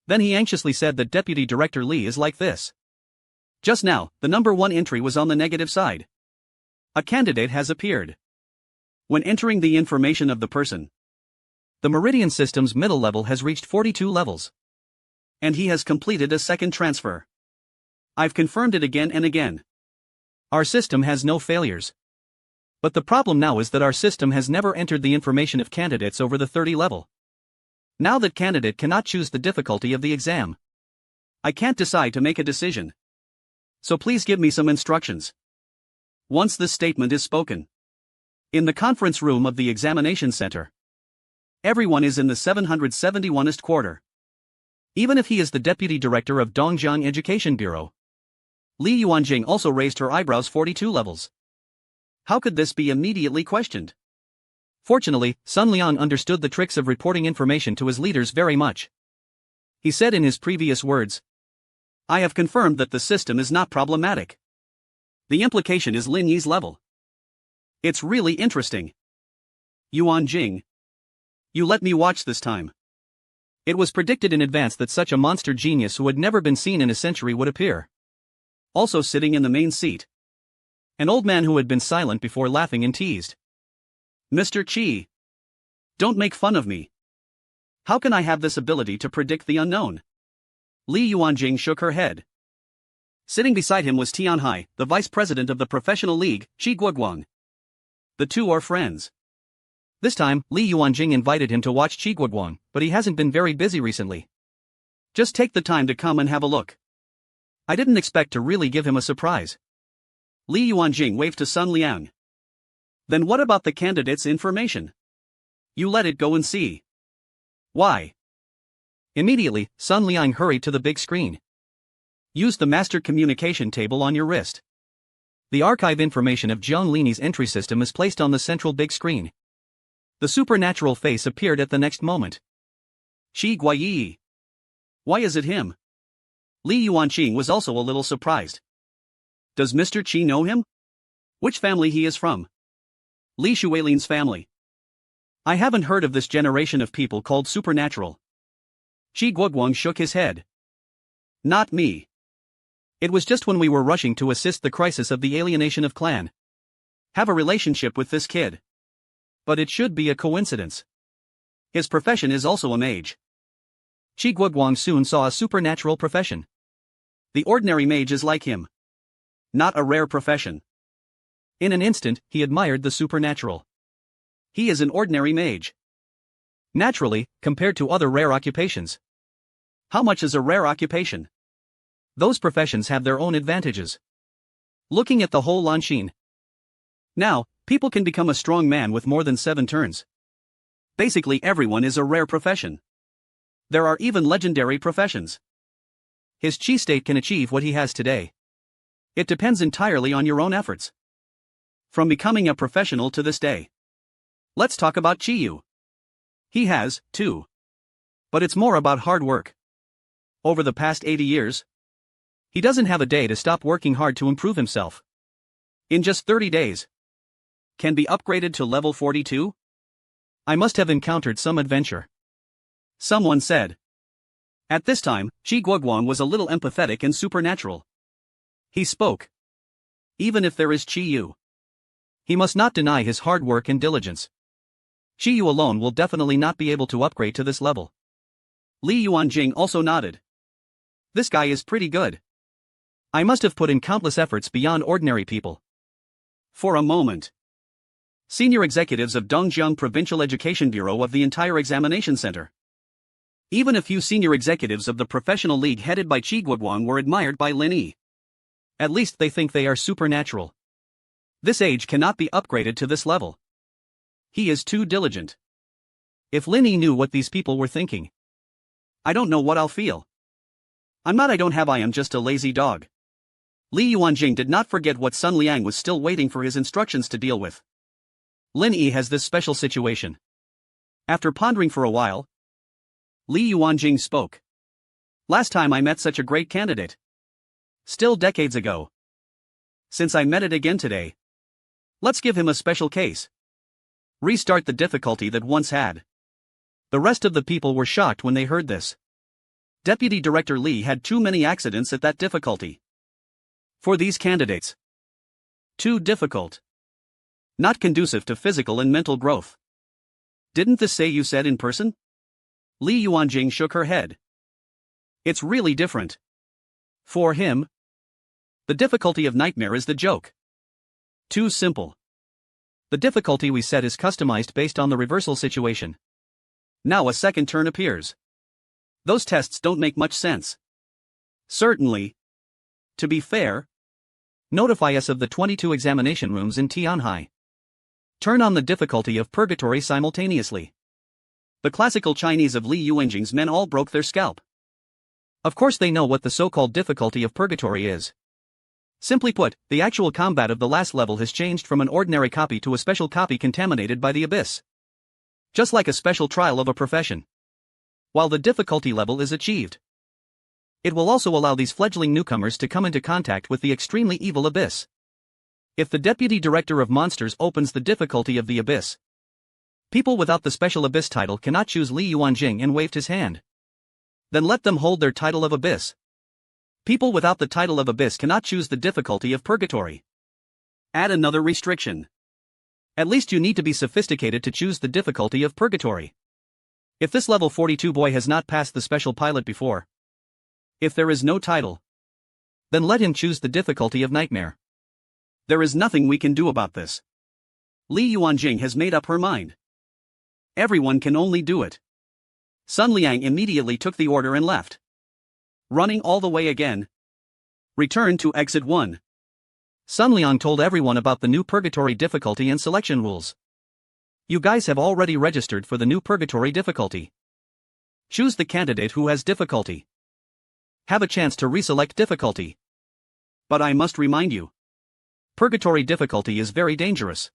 Then he anxiously said that Deputy Director Li is like this. Just now, the number 1 entry was on the negative side. A candidate has appeared. When entering the information of the person, the Meridian System's middle level has reached 42 levels. And he has completed a second transfer. I've confirmed it again and again. Our system has no failures. But the problem now is that our system has never entered the information of candidates over the 30 level. Now that candidate cannot choose the difficulty of the exam. I can't decide to make a decision. So please give me some instructions. Once this statement is spoken. In the conference room of the examination center. Everyone is in the 771st quarter. Even if he is the deputy director of Dongjiang Education Bureau. Li Yuanjing also raised her eyebrows 42 levels. How could this be immediately questioned? Fortunately, Sun Liang understood the tricks of reporting information to his leaders very much. He said in his previous words, "I have confirmed that the system is not problematic. The implication is Lin Yi's level. It's really interesting. Yuanjing. You let me watch this time." It was predicted in advance that such a monster genius who had never been seen in a century would appear. Also sitting in the main seat, an old man who had been silent before laughing and teased. "Mr. Qi. Don't make fun of me. How can I have this ability to predict the unknown?" Li Yuanjing shook her head. Sitting beside him was Tianhai, the vice president of the professional league, Qi Guoguang. The two are friends. This time, Li Yuanjing invited him to watch Qi Guoguang, but he hasn't been very busy recently. Just take the time to come and have a look. I didn't expect to really give him a surprise. Li Yuanjing waved to Sun Liang. Then what about the candidate's information? You let it go and see. Why? Immediately, Sun Liang hurried to the big screen. Use the master communication table on your wrist. The archive information of Jiang Lini's entry system is placed on the central big screen. The supernatural face appeared at the next moment. Shi Guiyi. Why is it him? Li Yuanqing was also a little surprised. Does Mr. Qi know him? Which family he is from? Li Shuilin's family. I haven't heard of this generation of people called supernatural. Qi Guoguang shook his head. Not me. It was just when we were rushing to assist the crisis of the alienation of clan. Have a relationship with this kid. But it should be a coincidence. His profession is also a mage. Qi Guoguang soon saw a supernatural profession. The ordinary mage is like him. Not a rare profession. In an instant, he admired the supernatural. He is an ordinary mage. Naturally, compared to other rare occupations. How much is a rare occupation? Those professions have their own advantages. Looking at the whole Lanxin. Now, people can become a strong man with more than 7 turns. Basically everyone is a rare profession. There are even legendary professions. His chi state can achieve what he has today. It depends entirely on your own efforts. From becoming a professional to this day. Let's talk about Qiyu. He has, too. But it's more about hard work. Over the past 80 years, he doesn't have a day to stop working hard to improve himself. In just 30 days. Can be upgraded to level 42? I must have encountered some adventure. Someone said. At this time, Qi Guoguang was a little empathetic and supernatural. He spoke. Even if there is Qiyu, he must not deny his hard work and diligence. Qiyu alone will definitely not be able to upgrade to this level. Li Yuanjing also nodded. This guy is pretty good. I must have put in countless efforts beyond ordinary people. For a moment. Senior executives of Dongjiang Provincial Education Bureau of the entire examination center. Even a few senior executives of the professional league headed by Qi Guoguang were admired by Lin Yi. At least they think they are supernatural. This age cannot be upgraded to this level. He is too diligent. If Lin Yi knew what these people were thinking. I don't know what I'll feel. I am just a lazy dog. Li Yuanjing did not forget what Sun Liang was still waiting for his instructions to deal with. Lin Yi has this special situation. After pondering for a while, Li Yuanjing spoke. Last time I met such a great candidate. Still decades ago. Since I met it again today. Let's give him a special case. Restart the difficulty that once had. The rest of the people were shocked when they heard this. Deputy Director Li had too many accidents at that difficulty. For these candidates. Too difficult. Not conducive to physical and mental growth. Didn't this say you said in person? Li Yuanjing shook her head. It's really different. For him, the difficulty of nightmare is the joke. Too simple. The difficulty we set is customized based on the reversal situation. Now a second turn appears. Those tests don't make much sense. Certainly. To be fair, notify us of the 22 examination rooms in Tianhai. Turn on the difficulty of purgatory simultaneously. The classical Chinese of Li Yuanjing's men all broke their scalp. Of course they know what the so-called difficulty of purgatory is. Simply put, the actual combat of the last level has changed from an ordinary copy to a special copy contaminated by the abyss. Just like a special trial of a profession. While the difficulty level is achieved, it will also allow these fledgling newcomers to come into contact with the extremely evil abyss. If the Deputy Director of Monsters opens the difficulty of the abyss, people without the special abyss title cannot choose Li Yuanjing and waved his hand. Then let them hold their title of abyss. People without the title of abyss cannot choose the difficulty of purgatory. Add another restriction. At least you need to be sophisticated to choose the difficulty of purgatory. If this level 42 boy has not passed the special pilot before, if there is no title, then let him choose the difficulty of nightmare. There is nothing we can do about this. Li Yuanjing has made up her mind. Everyone can only do it. Sun Liang immediately took the order and left. Running all the way again. Return to exit 1. Sun Liang told everyone about the new purgatory difficulty and selection rules. You guys have already registered for the new purgatory difficulty. Choose the candidate who has difficulty. Have a chance to reselect difficulty. But I must remind you, purgatory difficulty is very dangerous.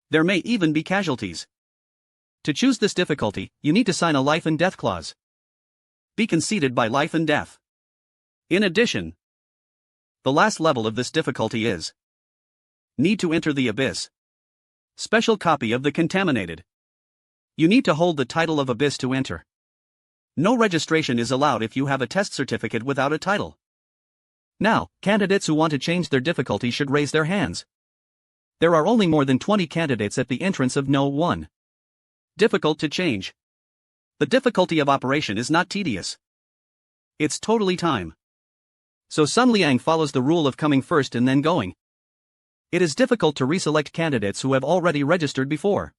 There may even be casualties. To choose this difficulty, you need to sign a life and death clause. Be conceded by life and death. In addition, the last level of this difficulty is need to enter the abyss. Special copy of the contaminated. You need to hold the title of abyss to enter. No registration is allowed if you have a test certificate without a title. Now, candidates who want to change their difficulty should raise their hands. There are only more than 20 candidates at the entrance of No. 1. Difficult to change. The difficulty of operation is not tedious. It's totally time. So Sun Liang follows the rule of coming first and then going. It is difficult to reselect candidates who have already registered before.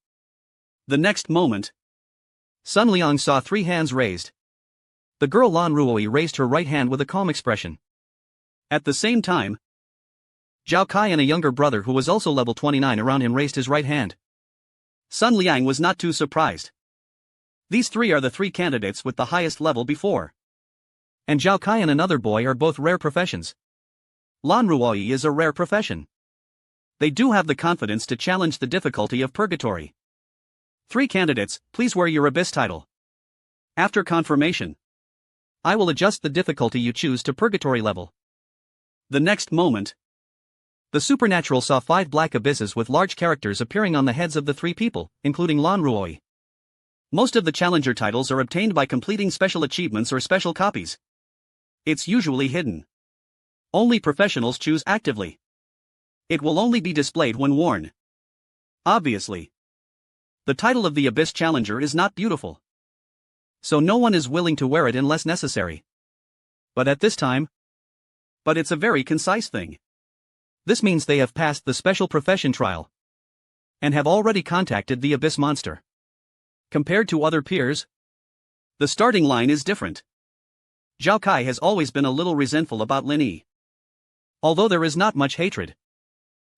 The next moment, Sun Liang saw 3 hands raised. The girl Lan Ruoi raised her right hand with a calm expression. At the same time, Zhao Kai and a younger brother who was also level 29 around him raised his right hand. Sun Liang was not too surprised. These 3 are the 3 candidates with the highest level before. And Zhao Kai and another boy are both rare professions. Lan Ruoi is a rare profession. They do have the confidence to challenge the difficulty of purgatory. 3 candidates, please wear your abyss title. After confirmation, I will adjust the difficulty you choose to purgatory level. The next moment, the supernatural saw 5 black abysses with large characters appearing on the heads of the 3 people, including Lan Ruoi. Most of the challenger titles are obtained by completing special achievements or special copies. It's usually hidden. Only professionals choose actively. It will only be displayed when worn. Obviously, the title of the Abyss Challenger is not beautiful. So no one is willing to wear it unless necessary. But at this time, it's a very concise thing. This means they have passed the special profession trial and have already contacted the Abyss Monster. Compared to other peers, the starting line is different. Zhao Kai has always been a little resentful about Lin Yi. Although there is not much hatred.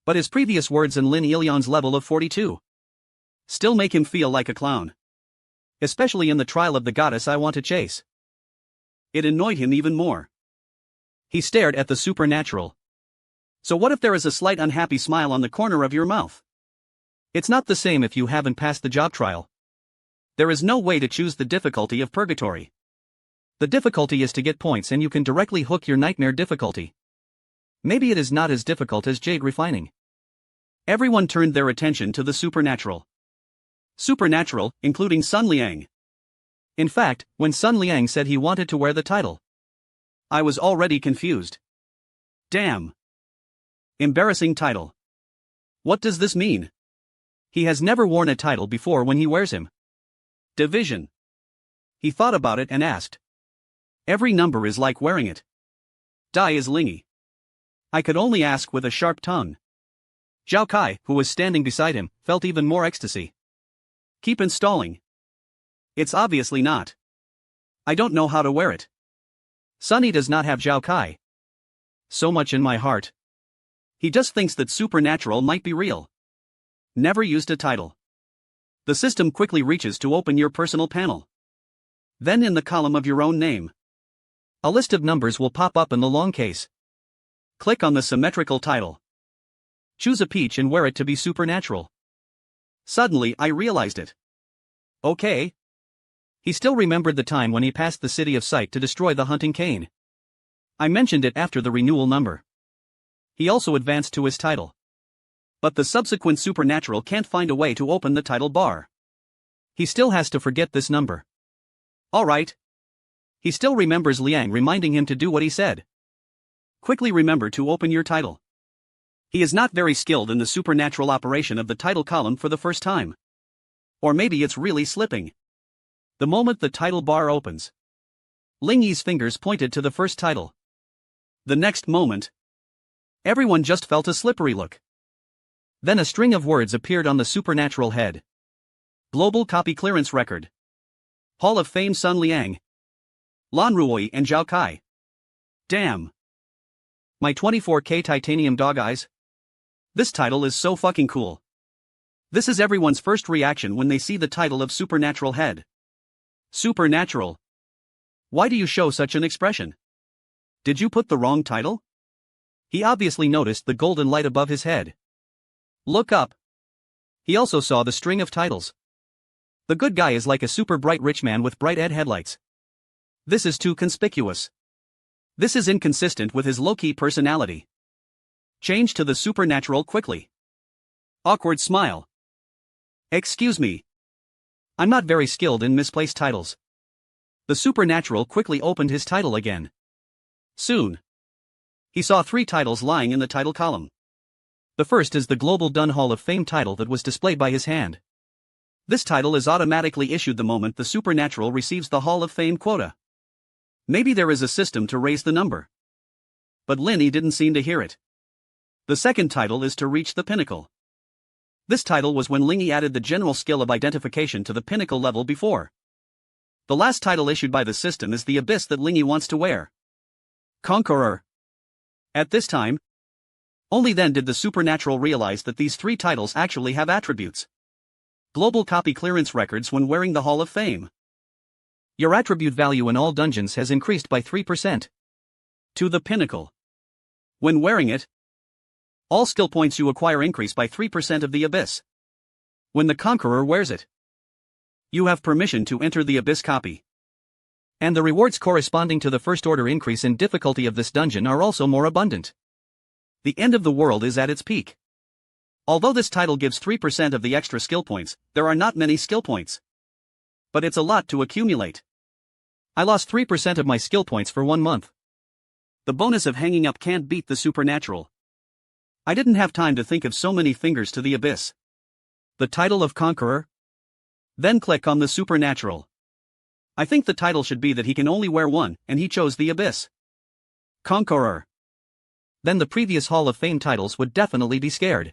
But his previous words and Lin Ilion's level of 42 still make him feel like a clown. Especially in the trial of the goddess I want to chase. It annoyed him even more. He stared at the supernatural. So what if there is a slight unhappy smile on the corner of your mouth? It's not the same if you haven't passed the job trial. There is no way to choose the difficulty of purgatory. The difficulty is to get points and you can directly hook your nightmare difficulty. Maybe it is not as difficult as jade refining. Everyone turned their attention to the supernatural. Supernatural, including Sun Liang. In fact, when Sun Liang said he wanted to wear the title, I was already confused. Damn. Embarrassing title. What does this mean? He has never worn a title before when he wears him. Division. He thought about it and asked. Every number is like wearing it. Dai is Lingy. I could only ask with a sharp tongue. Zhao Kai, who was standing beside him, felt even more ecstasy. Keep installing. It's obviously not. I don't know how to wear it. Sunny does not have Zhao Kai. So much in my heart. He just thinks that supernatural might be real. Never used a title. The system quickly reaches to open your personal panel. Then in the column of your own name. A list of numbers will pop up in the long case. Click on the symmetrical title. Choose a peach and wear it to be supernatural. Suddenly I realized it. Okay. He still remembered the time when he passed the city of Sight to destroy the hunting cane. I mentioned it after the renewal number. He also advanced to his title. But the subsequent supernatural can't find a way to open the title bar. He still has to forget this number. Alright. He still remembers Liang reminding him to do what he said. Quickly remember to open your title. He is not very skilled in the supernatural operation of the title column for the first time. Or maybe it's really slipping. The moment the title bar opens, Ling Yi's fingers pointed to the first title. The next moment, everyone just felt a slippery look. Then a string of words appeared on the supernatural head. Global Copy Clearance Record. Hall of Fame Sun Liang. Lan Ruoi and Zhao Kai. Damn. My 24K titanium dog eyes. This title is so fucking cool. This is everyone's first reaction when they see the title of Supernatural Head. Supernatural. Why do you show such an expression? Did you put the wrong title? He obviously noticed the golden light above his head. Look up. He also saw the string of titles. The good guy is like a super bright rich man with bright red headlights. This is too conspicuous. This is inconsistent with his low-key personality. Change to the supernatural quickly. Awkward smile. Excuse me. I'm not very skilled in misplaced titles. The supernatural quickly opened his title again. Soon, he saw 3 titles lying in the title column. The first is the Global Dun Hall of Fame title that was displayed by his hand. This title is automatically issued the moment the supernatural receives the Hall of Fame quota. Maybe there is a system to raise the number. But Lin Yi didn't seem to hear it. The second title is to reach the pinnacle. This title was when Ling Yi added the general skill of identification to the pinnacle level before. The last title issued by the system is the abyss that Ling Yi wants to wear. Conqueror. At this time, only then did the supernatural realize that these 3 titles actually have attributes. Global Copy Clearance Records when wearing the Hall of Fame. Your attribute value in all dungeons has increased by 3%. To the pinnacle. When wearing it, all skill points you acquire increase by 3% of the abyss. When the Conqueror wears it, you have permission to enter the abyss copy. And the rewards corresponding to the first order increase in difficulty of this dungeon are also more abundant. The end of the world is at its peak. Although this title gives 3% of the extra skill points, there are not many skill points. But it's a lot to accumulate. I lost 3% of my skill points for 1 month. The bonus of hanging up can't beat the supernatural. I didn't have time to think of so many fingers to the abyss. The title of Conqueror? Then click on the supernatural. I think the title should be that he can only wear one, and he chose the abyss. Conqueror. Then the previous Hall of Fame titles would definitely be scared.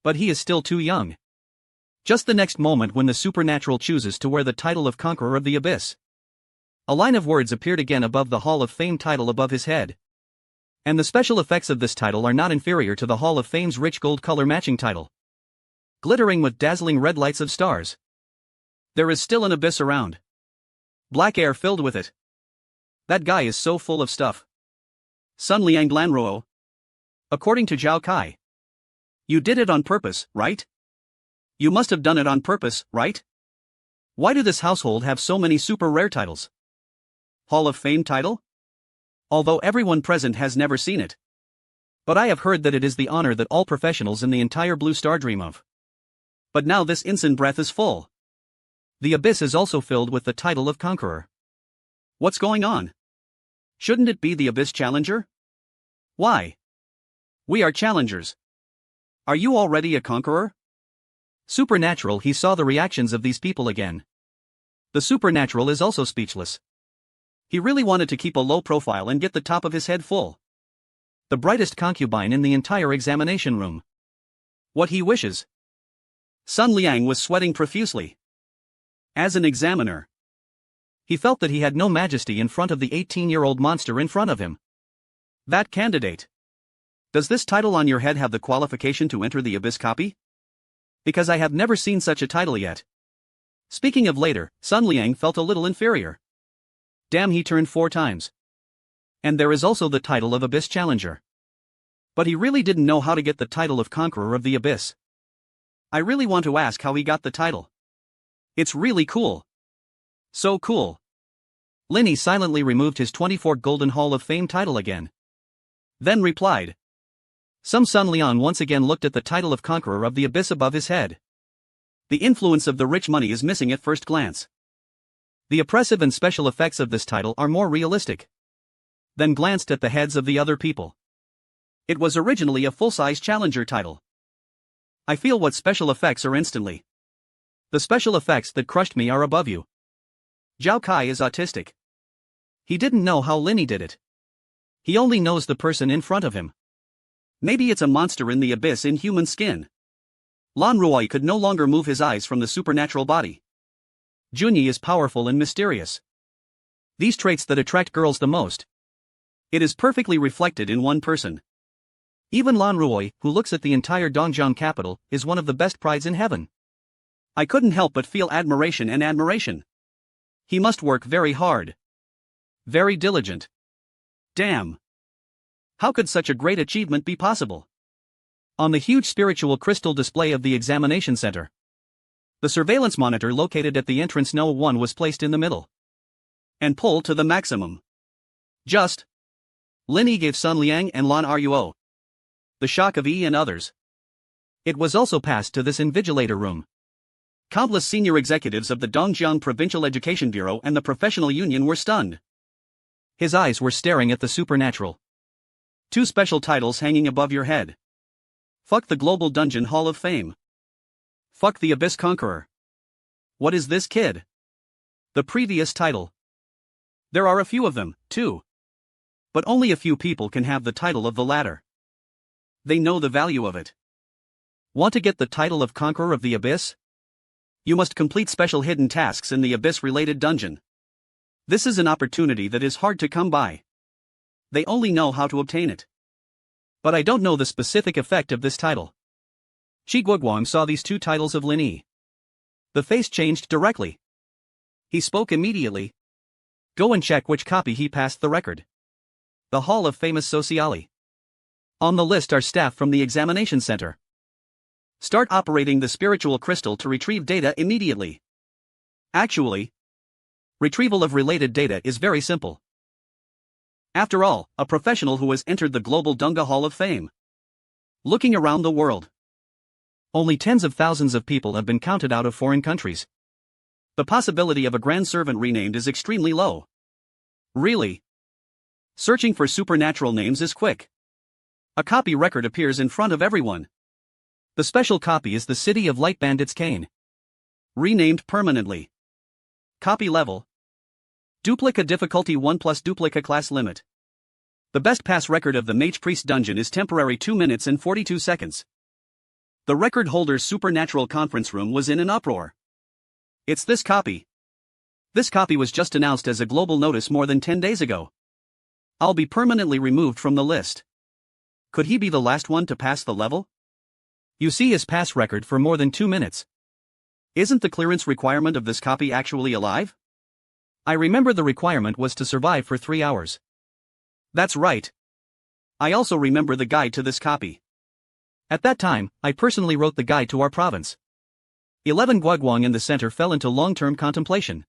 But he is still too young. Just the next moment when the supernatural chooses to wear the title of Conqueror of the Abyss, a line of words appeared again above the Hall of Fame title above his head. And the special effects of this title are not inferior to the Hall of Fame's rich gold color matching title. Glittering with dazzling red lights of stars. There is still an abyss around. Black air filled with it. That guy is so full of stuff. Sun Liang Lanruo. According to Zhao Kai. You did it on purpose, right? You must have done it on purpose, right? Why do this household have so many super rare titles? Hall of Fame title? Although everyone present has never seen it. But I have heard that it is the honor that all professionals in the entire Blue Star dream of. But now this incense breath is full. The abyss is also filled with the title of Conqueror. What's going on? Shouldn't it be the Abyss Challenger? Why? We are challengers. Are you already a conqueror? Supernatural. He saw the reactions of these people again. The supernatural is also speechless. He really wanted to keep a low profile and get the top of his head full. The brightest concubine in the entire examination room. What he wishes. Sun Liang was sweating profusely. As an examiner, he felt that he had no majesty in front of the 18-year-old monster in front of him. That candidate. Does this title on your head have the qualification to enter the Abyss copy? Because I have never seen such a title yet. Speaking of later, Sun Liang felt a little inferior. Damn, he turned 4 times. And there is also the title of Abyss Challenger. But he really didn't know how to get the title of Conqueror of the Abyss. I really want to ask how he got the title. It's really cool. So cool. Linny silently removed his 24 Golden Hall of Fame title again. Then replied. Some Sun Leon once again looked at the title of Conqueror of the Abyss above his head. The influence of the rich money is missing at first glance. The oppressive and special effects of this title are more realistic. Then glanced at the heads of the other people. It was originally a full-size challenger title. I feel what special effects are instantly. The special effects that crushed me are above you. Zhao Kai is autistic. He didn't know how Linny did it. He only knows the person in front of him. Maybe it's a monster in the abyss in human skin. Lan Ruoi could no longer move his eyes from the supernatural body. Junyi is powerful and mysterious. These traits that attract girls the most. It is perfectly reflected in one person. Even Lan Ruoi, who looks at the entire Dongjiang capital, is one of the best prides in heaven. I couldn't help but feel admiration and admiration. He must work very hard. Very diligent. Damn. How could such a great achievement be possible? On the huge spiritual crystal display of the examination center, the surveillance monitor located at the entrance No. 1 was placed in the middle. And pulled to the maximum. Just. Linny gave Sun Liang and Lan Ruo the shock of E and others. It was also passed to this invigilator room. Countless senior executives of the Dongjiang Provincial Education Bureau and the Professional Union were stunned. His eyes were staring at the supernatural. 2 special titles hanging above your head. Fuck the Global Dungeon Hall of Fame. Fuck the Abyss Conqueror. What is this kid? The previous title. There are a few of them, too. But only a few people can have the title of the latter. They know the value of it. Want to get the title of Conqueror of the Abyss? You must complete special hidden tasks in the Abyss-related dungeon. This is an opportunity that is hard to come by. They only know how to obtain it. But I don't know the specific effect of this title. Shi Guoguang saw these 2 titles of Lin Yi. The face changed directly. He spoke immediately. Go and check which copy he passed the record. The Hall of Famous Sociali. On the list are staff from the examination center. Start operating the spiritual crystal to retrieve data immediately. Actually, retrieval of related data is very simple. After all, a professional who has entered the Global Dunga Hall of Fame. Looking around the world, only tens of thousands of people have been counted out of foreign countries. The possibility of a grand servant renamed is extremely low. Really? Searching for supernatural names is quick. A copy record appears in front of everyone. The special copy is the City of Light Bandits Kane. Renamed permanently. Copy level. Duplica difficulty 1 plus duplica class limit. The best pass record of the Mage Priest dungeon is temporary 2 minutes and 42 seconds. The record holder's supernatural conference room was in an uproar. It's this copy. This copy was just announced as a global notice more than 10 days ago. I'll be permanently removed from the list. Could he be the last one to pass the level? You see his pass record for more than 2 minutes. Isn't the clearance requirement of this copy actually alive? I remember the requirement was to survive for 3 hours. That's right. I also remember the guide to this copy. At that time, I personally wrote the guide to our province. 11 Guoguang in the center fell into long-term contemplation.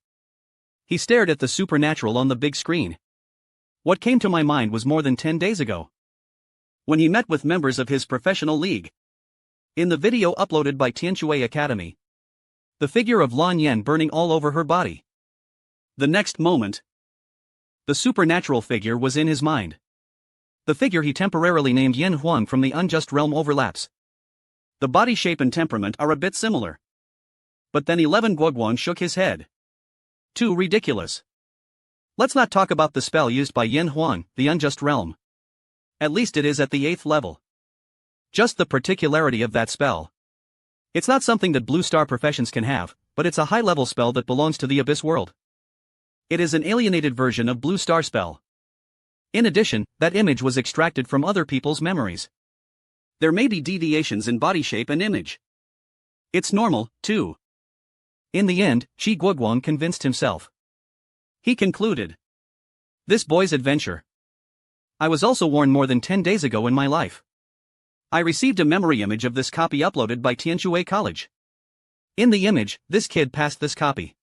He stared at the supernatural on the big screen. What came to my mind was more than 10 days ago, when he met with members of his professional league. In the video uploaded by Tianshui Academy, the figure of Lan Yen burning all over her body. The next moment, the supernatural figure was in his mind. The figure he temporarily named Yin Huang from the unjust realm overlaps. The body shape and temperament are a bit similar. But then 11 Guoguang shook his head. Too ridiculous. Let's not talk about the spell used by Yin Huang, the unjust realm. At least it is at the 8th level. Just the particularity of that spell. It's not something that Blue Star professions can have, but it's a high-level spell that belongs to the Abyss world. It is an alienated version of Blue Star spell. In addition, that image was extracted from other people's memories. There may be deviations in body shape and image. It's normal, too. In the end, Shi Guoguang convinced himself. He concluded. This boy's adventure. I was also warned more than 10 days ago in my life. I received a memory image of this copy uploaded by Tianjue College. In the image, this kid passed this copy.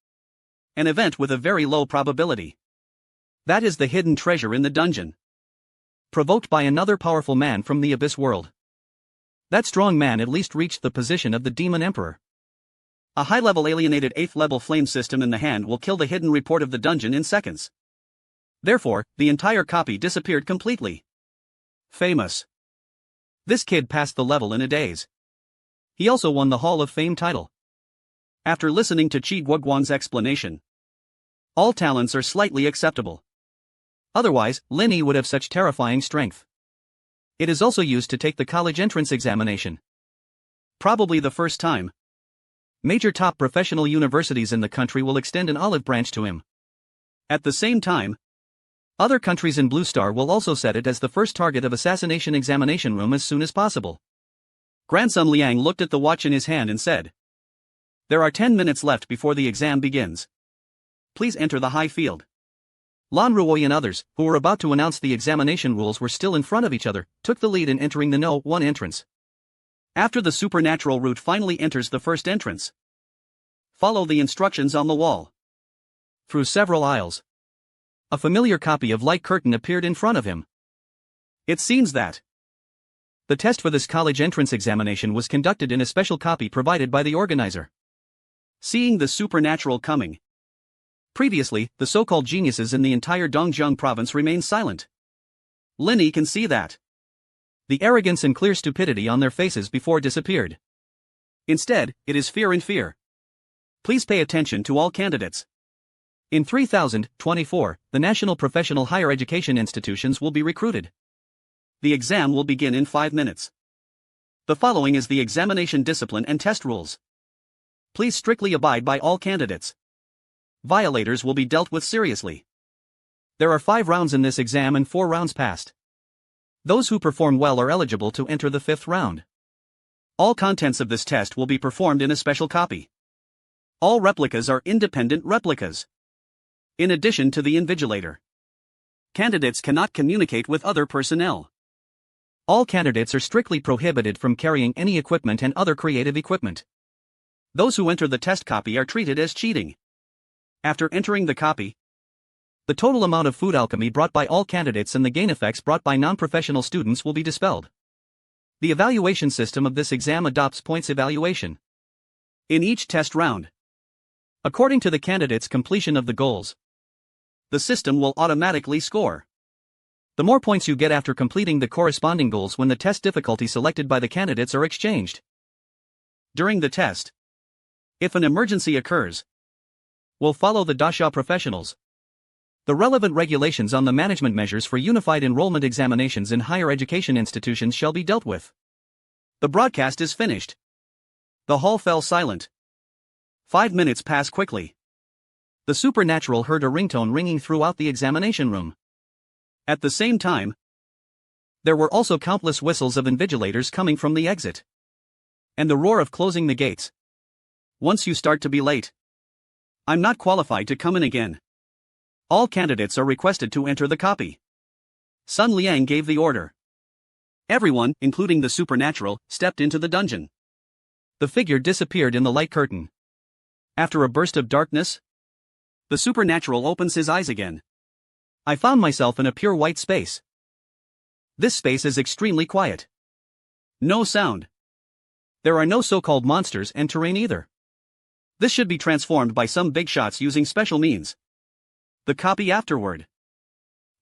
An event with a very low probability. That is the hidden treasure in the dungeon. Provoked by another powerful man from the Abyss world. That strong man at least reached the position of the Demon Emperor. A high-level alienated 8th-level flame system in the hand will kill the hidden report of the dungeon in seconds. Therefore, the entire copy disappeared completely. Famous. This kid passed the level in a daze. He also won the Hall of Fame title. After listening to Qi Guoguang's explanation, all talents are slightly acceptable. Otherwise, Lin Yi would have such terrifying strength. It is also used to take the college entrance examination. Probably the first time. Major top professional universities in the country will extend an olive branch to him. At the same time, other countries in Blue Star will also set it as the first target of assassination examination room as soon as possible. Grandson Liang looked at the watch in his hand and said, "There are 10 minutes left before the exam begins. Please enter the high field." Lan Ruoyi and others, who were about to announce the examination rules were still in front of each other, took the lead in entering the No. 1 entrance. After the supernatural route finally enters the first entrance, follow the instructions on the wall. Through several aisles, a familiar copy of Light Curtain appeared in front of him. It seems that the test for this college entrance examination was conducted in a special copy provided by the organizer. Seeing the supernatural coming. Previously, the so-called geniuses in the entire Dongjiang province remained silent. Lin Yi can see that. The arrogance and clear stupidity on their faces before disappeared. Instead, it is fear and fear. Please pay attention to all candidates. In 3024, the national professional higher education institutions will be recruited. The exam will begin in 5 minutes. The following is the examination discipline and test rules. Please strictly abide by all candidates. Violators will be dealt with seriously. There are 5 rounds in this exam and 4 rounds passed. Those who perform well are eligible to enter the 5th round. All contents of this test will be performed in a special copy. All replicas are independent replicas. In addition to the invigilator, candidates cannot communicate with other personnel. All candidates are strictly prohibited from carrying any equipment and other creative equipment. Those who enter the test copy are treated as cheating. After entering the copy, the total amount of food alchemy brought by all candidates and the gain effects brought by non-professional students will be dispelled. The evaluation system of this exam adopts points evaluation. In each test round, according to the candidate's completion of the goals, the system will automatically score. The more points you get after completing the corresponding goals when the test difficulty selected by the candidates are exchanged. During the test, if an emergency occurs, will follow the Dasha professionals. The relevant regulations on the management measures for unified enrollment examinations in higher education institutions shall be dealt with. The broadcast is finished. The hall fell silent. 5 minutes pass quickly. The supernatural heard a ringtone ringing throughout the examination room. At the same time, there were also countless whistles of invigilators coming from the exit. And the roar of closing the gates. Once you start to be late, I'm not qualified to come in again. All candidates are requested to enter the copy. Sun Liang gave the order. Everyone, including the supernatural, stepped into the dungeon. The figure disappeared in the light curtain. After a burst of darkness, the supernatural opens his eyes again. I found myself in a pure white space. This space is extremely quiet. No sound. There are no so-called monsters and terrain either. This should be transformed by some big shots using special means. The copy afterward.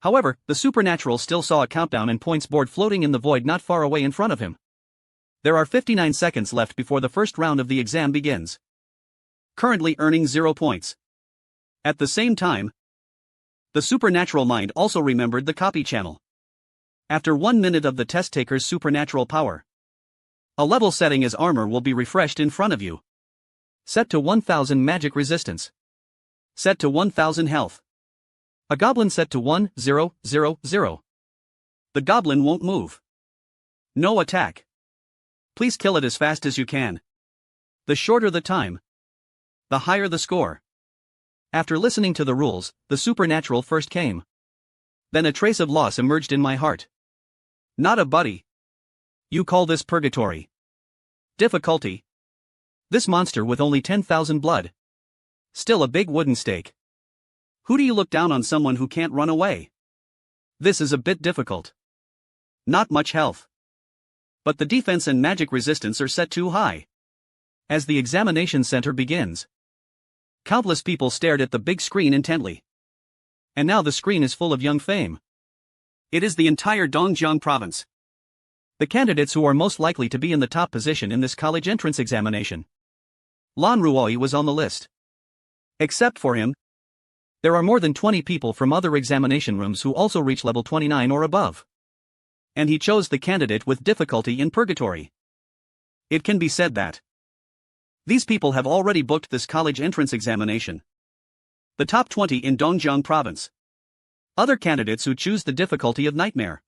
However, the supernatural still saw a countdown and points board floating in the void not far away in front of him. There are 59 seconds left before the first round of the exam begins. Currently earning 0 points. At the same time, the supernatural mind also remembered the copy channel. After 1 minute of the test taker's supernatural power, a level setting as armor will be refreshed in front of you. Set to 1000 magic resistance. Set to 1000 health. A goblin set to 1000. The goblin won't move. No attack. Please kill it as fast as you can. The shorter the time, the higher the score. After listening to the rules, the supernatural first came. Then a trace of loss emerged in my heart. Not a buddy. You call this purgatory? Difficulty? This monster with only 10,000 blood. Still a big wooden stake. Who do you look down on someone who can't run away? This is a bit difficult. Not much health. But the defense and magic resistance are set too high. As the examination center begins, countless people stared at the big screen intently. And now the screen is full of young fame. It is the entire Dongjiang province. The candidates who are most likely to be in the top position in this college entrance examination. Lan Ruoi was on the list. Except for him, there are more than 20 people from other examination rooms who also reach level 29 or above. And he chose the candidate with difficulty in purgatory. It can be said that these people have already booked this college entrance examination. The top 20 in Dongjiang province. Other candidates who choose the difficulty of nightmare.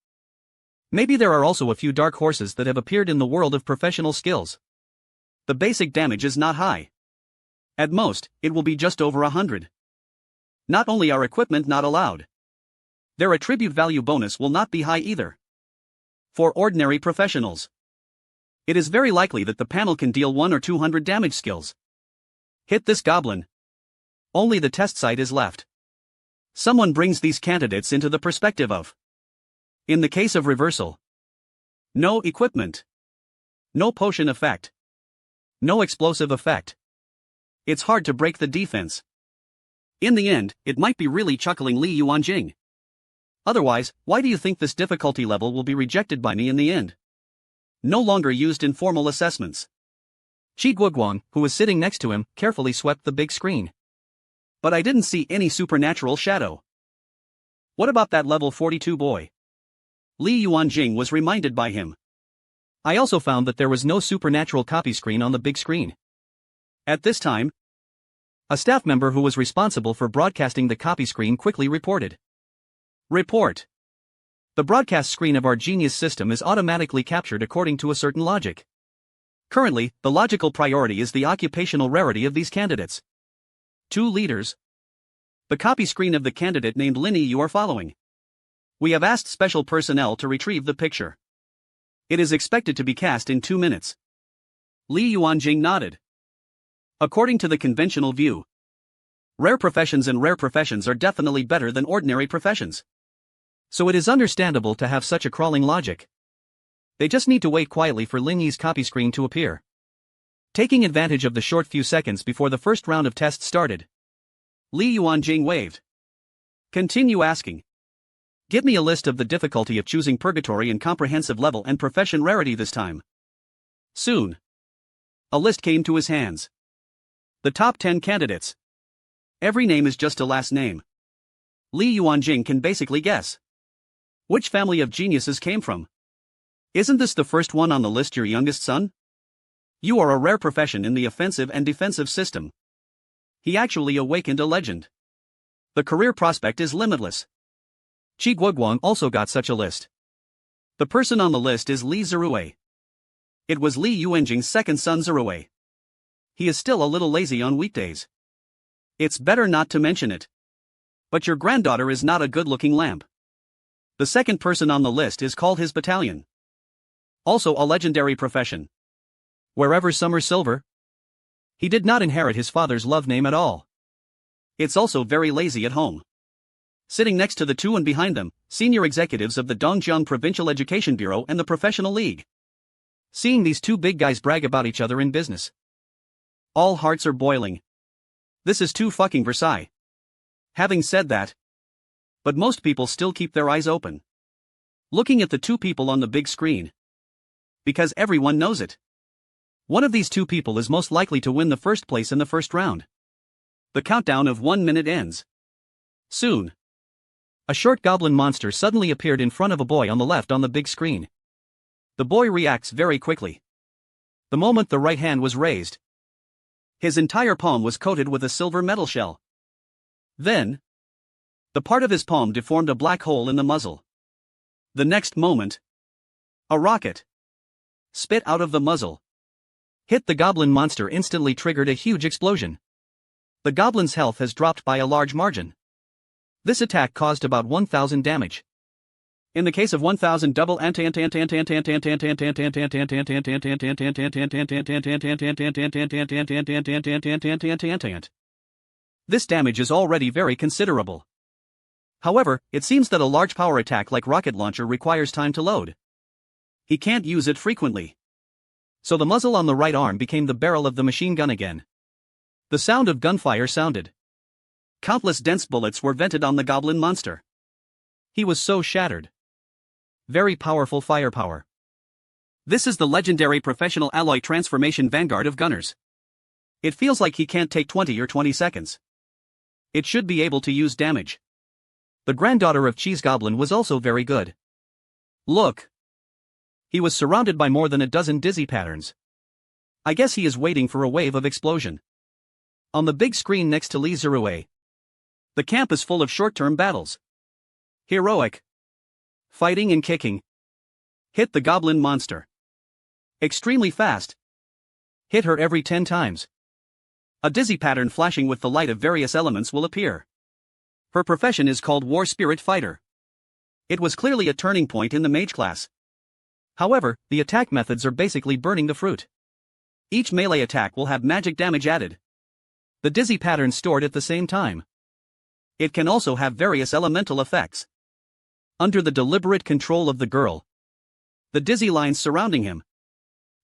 Maybe there are also a few dark horses that have appeared in the world of professional skills. The basic damage is not high. At most, it will be just over 100. Not only are equipment not allowed, their attribute value bonus will not be high either. For ordinary professionals, it is very likely that the panel can deal 1 or 200 damage skills. Hit this goblin. Only the test site is left. Someone brings these candidates into the perspective of. In the case of reversal, no equipment, no potion effect, no explosive effect. It's hard to break the defense. In the end, it might be really chuckling Li Yuanjing. Otherwise, why do you think this difficulty level will be rejected by me in the end? No longer used in formal assessments. Qi Guoguang, who was sitting next to him, carefully swept the big screen. But I didn't see any supernatural shadow. What about that level 42 boy? Li Yuanjing was reminded by him. I also found that there was no supernatural copy screen on the big screen. At this time, a staff member who was responsible for broadcasting the copy screen quickly reported. Report. The broadcast screen of our genius system is automatically captured according to a certain logic. Currently, the logical priority is the occupational rarity of these candidates. 2 leaders. The copy screen of the candidate named Linny you are following. We have asked special personnel to retrieve the picture. It is expected to be cast in 2 minutes. Li Yuanjing nodded. According to the conventional view, rare professions are definitely better than ordinary professions. So it is understandable to have such a crawling logic. They just need to wait quietly for Linyi's copy screen to appear. Taking advantage of the short few seconds before the first round of tests started, Li Yuanjing waved. Continue asking. Give me a list of the difficulty of choosing purgatory and comprehensive level and profession rarity this time. Soon, a list came to his hands. The top 10 candidates. Every name is just a last name. Li Yuanjing can basically guess which family of geniuses came from. Isn't this the first one on the list, your youngest son? You are a rare profession in the offensive and defensive system. He actually awakened a legend. The career prospect is limitless. Qi Guoguang also got such a list. The person on the list is Li Zirui. It was Li Yuanjing's second son Zirui. He is still a little lazy on weekdays. It's better not to mention it. But your granddaughter is not a good-looking lamp. The second person on the list is called his battalion. Also a legendary profession. Wherever summer silver. He did not inherit his father's love name at all. It's also very lazy at home. Sitting next to the 2 and behind them, senior executives of the Dongjiang Provincial Education Bureau and the Professional League. Seeing these 2 big guys brag about each other in business. All hearts are boiling. This is too fucking Versailles. Having said that, but most people still keep their eyes open, looking at the 2 people on the big screen. Because everyone knows it. One of these 2 people is most likely to win the first place in the first round. The countdown of 1 minute ends. Soon, a short goblin monster suddenly appeared in front of a boy on the left on the big screen. The boy reacts very quickly. The moment the right hand was raised, his entire palm was coated with a silver metal shell. Then, the part of his palm deformed a black hole in the muzzle. The next moment, a rocket spit out of the muzzle, hit the goblin monster, instantly triggered a huge explosion. The goblin's health has dropped by a large margin. This attack caused about 1000 damage. In the case of 1000 double this damage is already very considerable. However, it seems that a large power attack like rocket launcher requires time to load. He can't use it frequently. So the muzzle on the right arm became the barrel of the machine gun again. The sound of gunfire sounded. Countless dense bullets were vented on the goblin monster. He was so shattered. Very powerful firepower. This is the legendary professional alloy transformation vanguard of gunners. It feels like he can't take 20 seconds. It should be able to use damage. The granddaughter of Cheese Goblin was also very good. Look. He was surrounded by more than a dozen dizzy patterns. I guess he is waiting for a wave of explosion. On the big screen next to Lee Zerue, the camp is full of short-term battles. Heroic. Fighting and kicking. Hit the goblin monster. Extremely fast. Hit her every 10 times. A dizzy pattern flashing with the light of various elements will appear. Her profession is called War Spirit Fighter. It was clearly a turning point in the mage class. However, the attack methods are basically burning the fruit. Each melee attack will have magic damage added. The dizzy pattern stored at the same time. It can also have various elemental effects. Under the deliberate control of the girl, the dizzy lines surrounding him,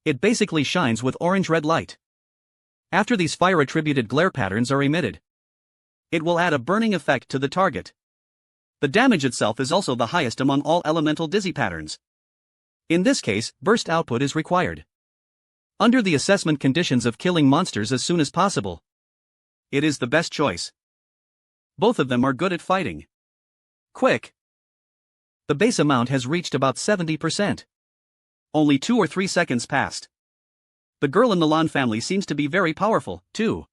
it basically shines with orange-red light. After these fire-attributed glare patterns are emitted, it will add a burning effect to the target. The damage itself is also the highest among all elemental dizzy patterns. In this case, burst output is required. Under the assessment conditions of killing monsters as soon as possible, it is the best choice. Both of them are good at fighting. Quick. The base amount has reached about 70%. Only 2 or 3 seconds passed. The girl in the Lan family seems to be very powerful, too.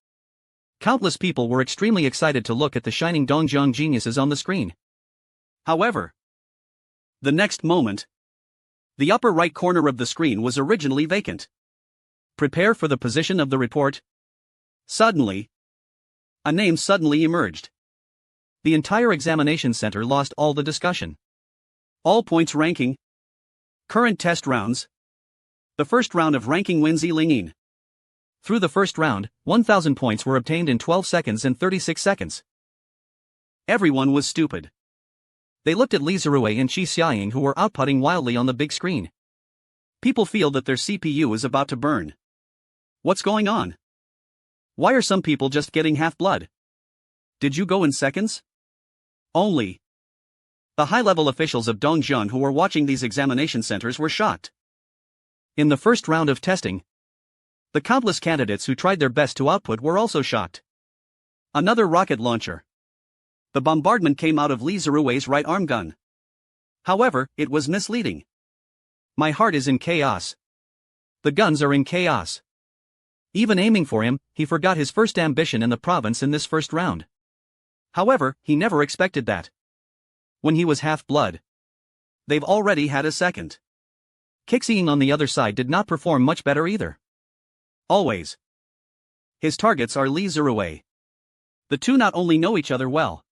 Countless people were extremely excited to look at the shining Dongjiang geniuses on the screen. However, the next moment, the upper right corner of the screen was originally vacant. Prepare for the position of the report. Suddenly, a name suddenly emerged. The entire examination center lost all the discussion. All points ranking. Current test rounds. The first round of ranking wins Lingyin. Through the first round, 1000 points were obtained in 12 seconds and 36 seconds. Everyone was stupid. They looked at Li Zerue and Qi Xiaoying who were outputting wildly on the big screen. People feel that their CPU is about to burn. What's going on? Why are some people just getting half-blood? Did you go in seconds? Only. The high-level officials of Dongjiang who were watching these examination centers were shocked. In the first round of testing, the countless candidates who tried their best to output were also shocked. Another rocket launcher. The bombardment came out of Li Zerue's right arm gun. However, it was misleading. My heart is in chaos. The guns are in chaos. Even aiming for him, he forgot his first ambition in the province in this first round. However, he never expected that. When he was half-blood, they've already had a second. Kixing on the other side did not perform much better either. Always. His targets are Li Zerue. The two not only know each other well.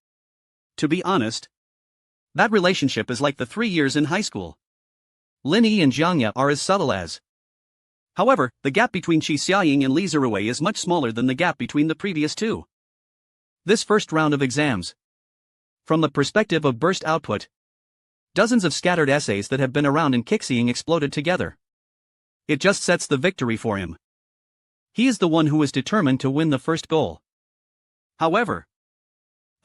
To be honest, that relationship is like the 3 years in high school. Lin Yi and Jiang Ya are as subtle as. However, the gap between Qi Xiaoying and Li Zerue is much smaller than the gap between the previous two. This first round of exams. From the perspective of burst output, dozens of scattered essays that have been around in Kixing exploded together. It just sets the victory for him. He is the one who is determined to win the first goal. However,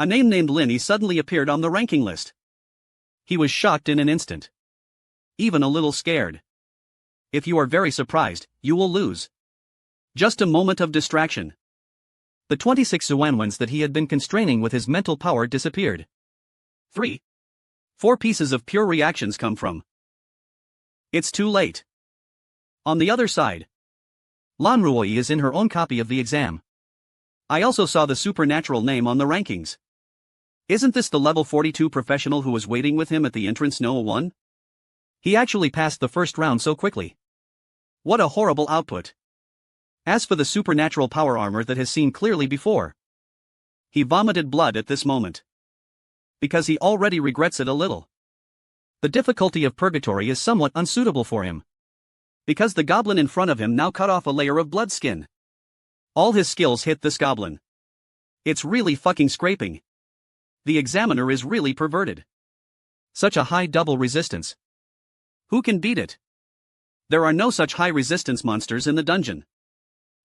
a name named Lin Yi suddenly appeared on the ranking list. He was shocked in an instant. Even a little scared. If you are very surprised, you will lose. Just a moment of distraction. The 26 Xuanwens that he had been constraining with his mental power disappeared. 4 pieces of pure reactions come from. It's too late. On the other side, Lan Ruoyi is in her own copy of the exam. I also saw the supernatural name on the rankings. Isn't this the level 42 professional who was waiting with him at the entrance No. 1? He actually passed the first round so quickly. What a horrible output. As for the supernatural power armor that has seen clearly before, he vomited blood at this moment. because he already regrets it a little. The difficulty of purgatory is somewhat unsuitable for him, because the goblin in front of him now cut off a layer of blood skin. All his skills hit this goblin. It's really fucking scraping. The examiner is really perverted. Such a high double resistance. Who can beat it? There are no such high resistance monsters in the dungeon.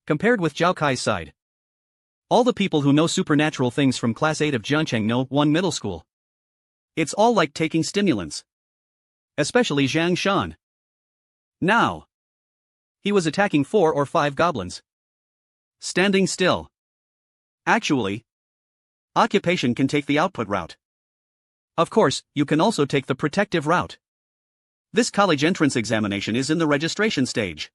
Compared with Zhao Kai's side. All the people who know supernatural things from class 8 of Jiancheng know 1 middle school. It's all like taking stimulants. Especially Zhang Shan. Now. He was attacking 4 or 5 goblins. Standing still. Actually, occupation can take the output route. Of course, you can also take the protective route. This college entrance examination is in the registration stage.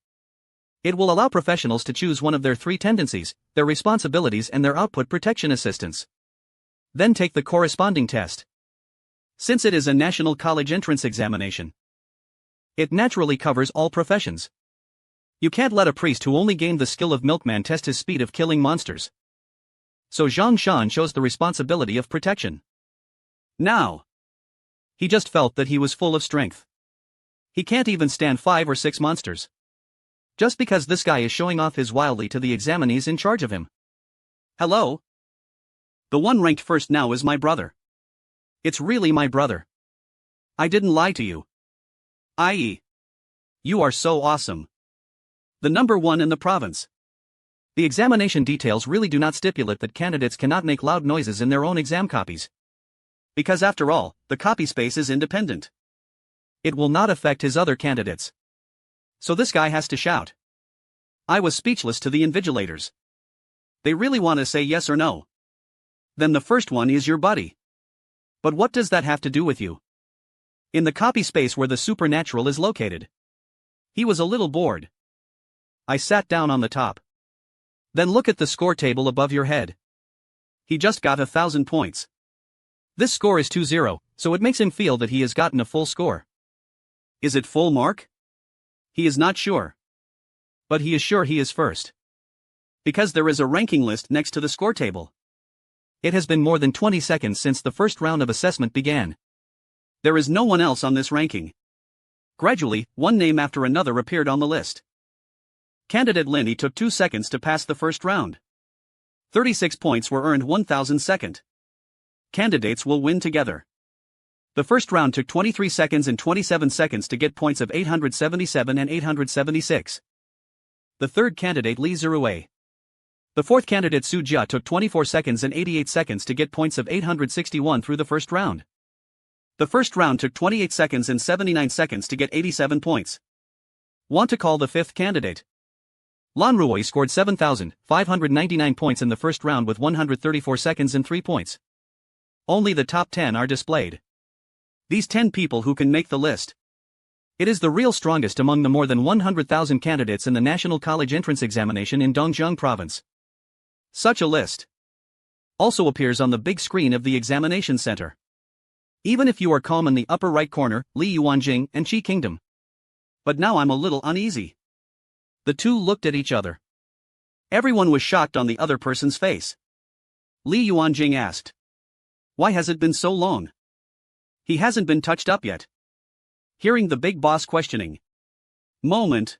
It will allow professionals to choose one of their 3 tendencies, their responsibilities and their output protection assistance. Then take the corresponding test. Since it is a national college entrance examination, it naturally covers all professions. You can't let a priest who only gained the skill of milkman test his speed of killing monsters. So Zhang Shan chose the responsibility of protection. Now, he just felt that he was full of strength. He can't even stand 5 or 6 monsters. Just because this guy is showing off his wildly to the examinees in charge of him. Hello? The one ranked first now is my brother. It's really my brother. I didn't lie to you. I.e. You are so awesome. The number 1 in the province. The examination details really do not stipulate that candidates cannot make loud noises in their own exam copies. Because after all, the copy space is independent. It will not affect his other candidates. So this guy has to shout. I was speechless to the invigilators. They really want to say yes or no. Then the first one is your buddy. But what does that have to do with you? In the copy space where the supernatural is located. He was a little bored. I sat down on the top. Then look at the score table above your head. He just got 1,000 points. This score is 2-0, so it makes him feel that he has gotten a full score. Is it full mark? He is not sure. But he is sure he is first. Because there is a ranking list next to the score table. It has been more than 20 seconds since the first round of assessment began. There is no one else on this ranking. Gradually, one name after another appeared on the list. Candidate Lindy took 2 seconds to pass the first round. 36 points were earned 1,000 second. Candidates will win together. The first round took 23 seconds and 27 seconds to get points of 877 and 876. The third candidate Li Zirui. The fourth candidate Su Jia took 24 seconds and 88 seconds to get points of 861 through the first round. The first round took 28 seconds and 79 seconds to get 87 points. Want to call the fifth candidate? Lan Ruoi scored 7,599 points in the first round with 134 seconds and 3 points. Only the top 10 are displayed. These 10 people who can make the list. It is the real strongest among the more than 100,000 candidates in the National College Entrance Examination in Dongjiang Province. Such a list also appears on the big screen of the examination center. Even if you are calm in the upper right corner, Li Yuanjing and Qi Kingdom. But now I'm a little uneasy. The two looked at each other. Everyone was shocked on the other person's face. Li Yuanjing asked. Why has it been so long? He hasn't been touched up yet. Hearing the big boss questioning. Moment.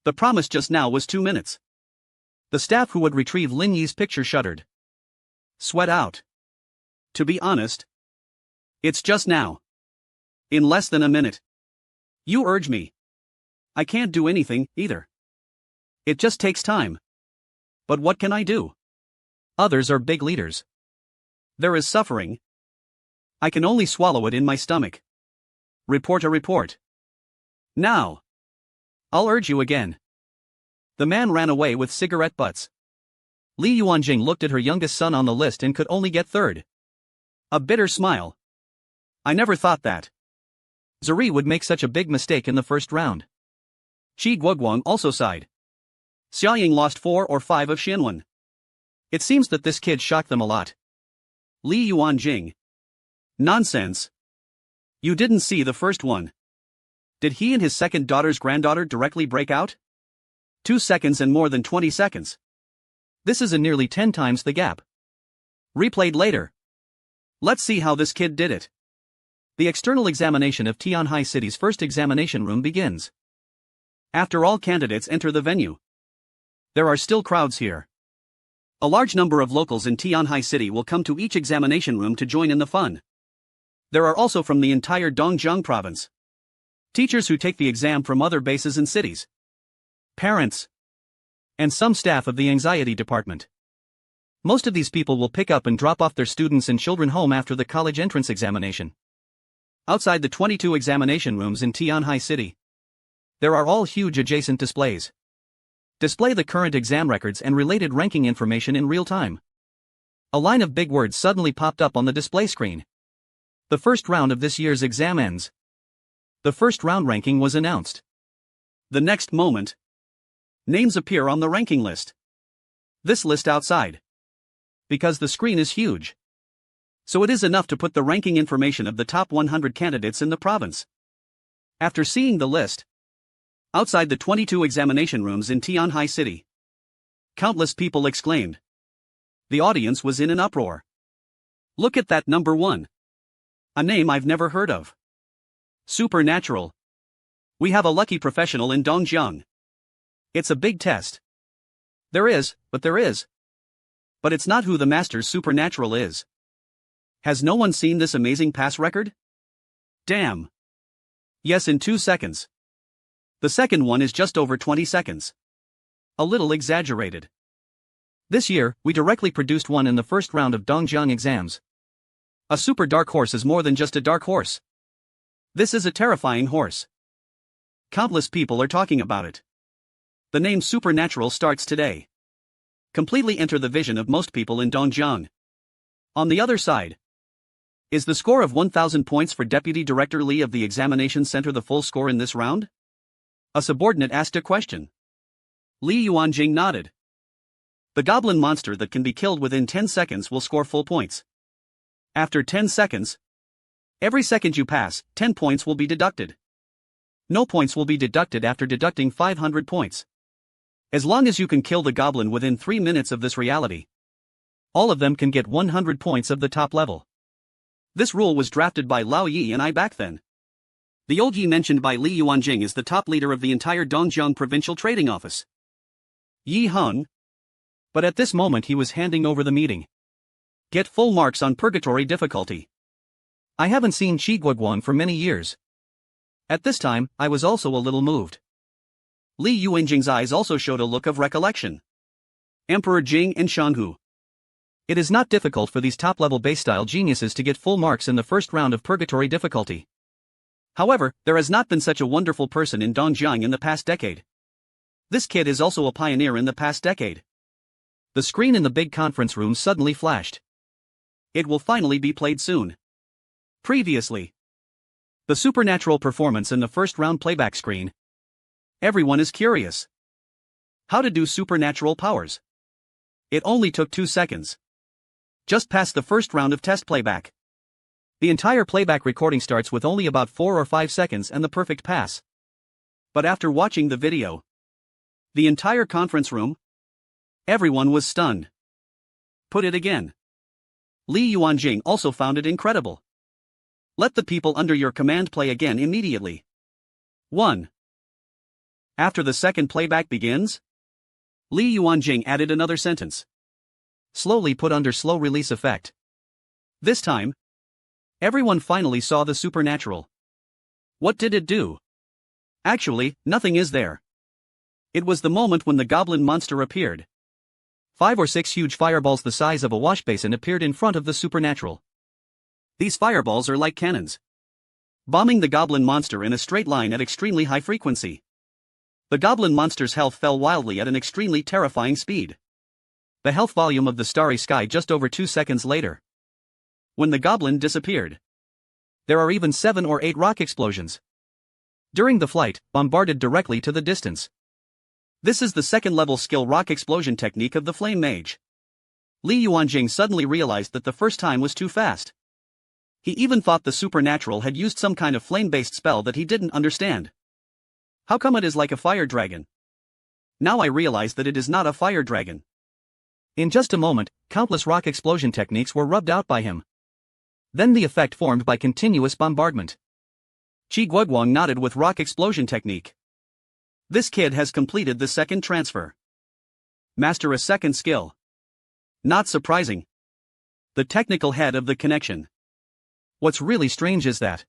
The promise just now was 2 minutes. The staff who would retrieve Lin Yi's picture shuddered. Sweat out. To be honest. It's just now. In less than a minute. You urge me. I can't do anything, either. It just takes time. But what can I do? Others are big leaders. There is suffering. I can only swallow it in my stomach. Report a report. Now. I'll urge you again. The man ran away with cigarette butts. Li Yuanjing looked at her youngest son on the list and could only get third. A bitter smile. I never thought that Zuri would make such a big mistake in the first round. Qi Guoguang also sighed. Xiaoying lost 4 or 5 of Xianwen. It seems that this kid shocked them a lot. Li Yuanjing. Nonsense. You didn't see the first one. Did he and his second daughter's granddaughter directly break out? 2 seconds and more than 20 seconds. This is a nearly 10 times the gap. Replayed later. Let's see how this kid did it. The external examination of Tianhai City's first examination room begins. After all candidates enter the venue, there are still crowds here. A large number of locals in Tianhai City will come to each examination room to join in the fun. There are also from the entire Dongjiang province teachers who take the exam from other bases and cities, parents, and some staff of the anxiety department. Most of these people will pick up and drop off their students and children home after the college entrance examination. Outside the 22 examination rooms in Tianhai City, there are all huge adjacent displays. Display the current exam records and related ranking information in real time. A line of big words suddenly popped up on the display screen. The first round of this year's exam ends. The first round ranking was announced. The next moment, names appear on the ranking list. This list outside. Because the screen is huge, so it is enough to put the ranking information of the top 100 candidates in the province. After seeing the list, outside the 22 examination rooms in Tianhai City, countless people exclaimed. The audience was in an uproar. Look at that number 1. A name I've never heard of. Supernatural. We have a lucky professional in Dongjiang. It's a big test. There is. But it's not who the master's supernatural is. Has no one seen this amazing pass record? Damn. Yes, in 2 seconds. The second one is just over 20 seconds. A little exaggerated. This year, we directly produced one in the first round of Dongjiang exams. A super dark horse is more than just a dark horse. This is a terrifying horse. Countless people are talking about it. The name Supernatural starts today. Completely enter the vision of most people in Dongjiang. On the other side, is the score of 1,000 points for Deputy Director Li of the Examination Center the full score in this round? A subordinate asked a question. Li Yuanjing nodded. The goblin monster that can be killed within 10 seconds will score full points. After 10 seconds, every second you pass, 10 points will be deducted. No points will be deducted after deducting 500 points. As long as you can kill the goblin within 3 minutes of this reality, all of them can get 100 points of the top level. This rule was drafted by Lao Yi and I back then. The old Yi mentioned by Li Yuanjing is the top leader of the entire Dongjiang Provincial Trading Office. Yi hung. But at this moment he was handing over the meeting. Get full marks on purgatory difficulty. I haven't seen Qi Guoguan for many years. At this time, I was also a little moved. Li Yuanjing's eyes also showed a look of recollection. Emperor Jing and Shanhu. It is not difficult for these top-level base-style geniuses to get full marks in the first round of purgatory difficulty. However, there has not been such a wonderful person in Dongjiang in the past decade. This kid is also a pioneer in the past decade. The screen in the big conference room suddenly flashed. It will finally be played soon. Previously, the supernatural performance in the first round playback screen. Everyone is curious. How to do supernatural powers? It only took 2 seconds. Just past the first round of test playback. The entire playback recording starts with only about 4 or 5 seconds and the perfect pass. But after watching the video, the entire conference room, everyone was stunned. Put it again. Li Yuanjing also found it incredible. Let the people under your command play again immediately. 1. After the second playback begins, Li Yuanjing added another sentence. Slowly put under slow release effect. This time, everyone finally saw the supernatural. What did it do? Actually, nothing is there. It was the moment when the goblin monster appeared. 5 or 6 huge fireballs the size of a wash basin appeared in front of the supernatural. These fireballs are like cannons, bombing the goblin monster in a straight line at extremely high frequency. The goblin monster's health fell wildly at an extremely terrifying speed. The health volume of the starry sky just over 2 seconds later. When the goblin disappeared, there are even 7 or 8 rock explosions. During the flight, bombarded directly to the distance. This is the second-level skill rock explosion technique of the Flame Mage. Li Yuanjing suddenly realized that the first time was too fast. He even thought the supernatural had used some kind of flame-based spell that he didn't understand. How come it is like a fire dragon? Now I realize that it is not a fire dragon. In just a moment, countless rock explosion techniques were rubbed out by him. Then the effect formed by continuous bombardment. Chi Guoguang nodded with rock explosion technique. This kid has completed the second transfer. Master a second skill. Not surprising. The technical head of the connection. What's really strange is that,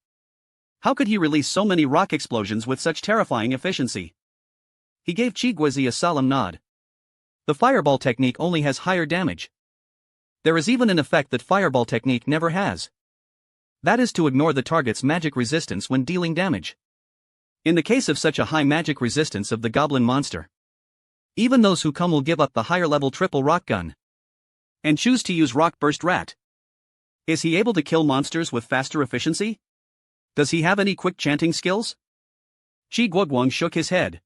how could he release so many rock explosions with such terrifying efficiency? He gave Chi Guozi a solemn nod. The fireball technique only has higher damage. There is even an effect that fireball technique never has. That is to ignore the target's magic resistance when dealing damage. In the case of such a high magic resistance of the goblin monster, even those who come will give up the higher level triple rock gun and choose to use rock burst rat. Is he able to kill monsters with faster efficiency? Does he have any quick chanting skills? Chi Guoguang shook his head.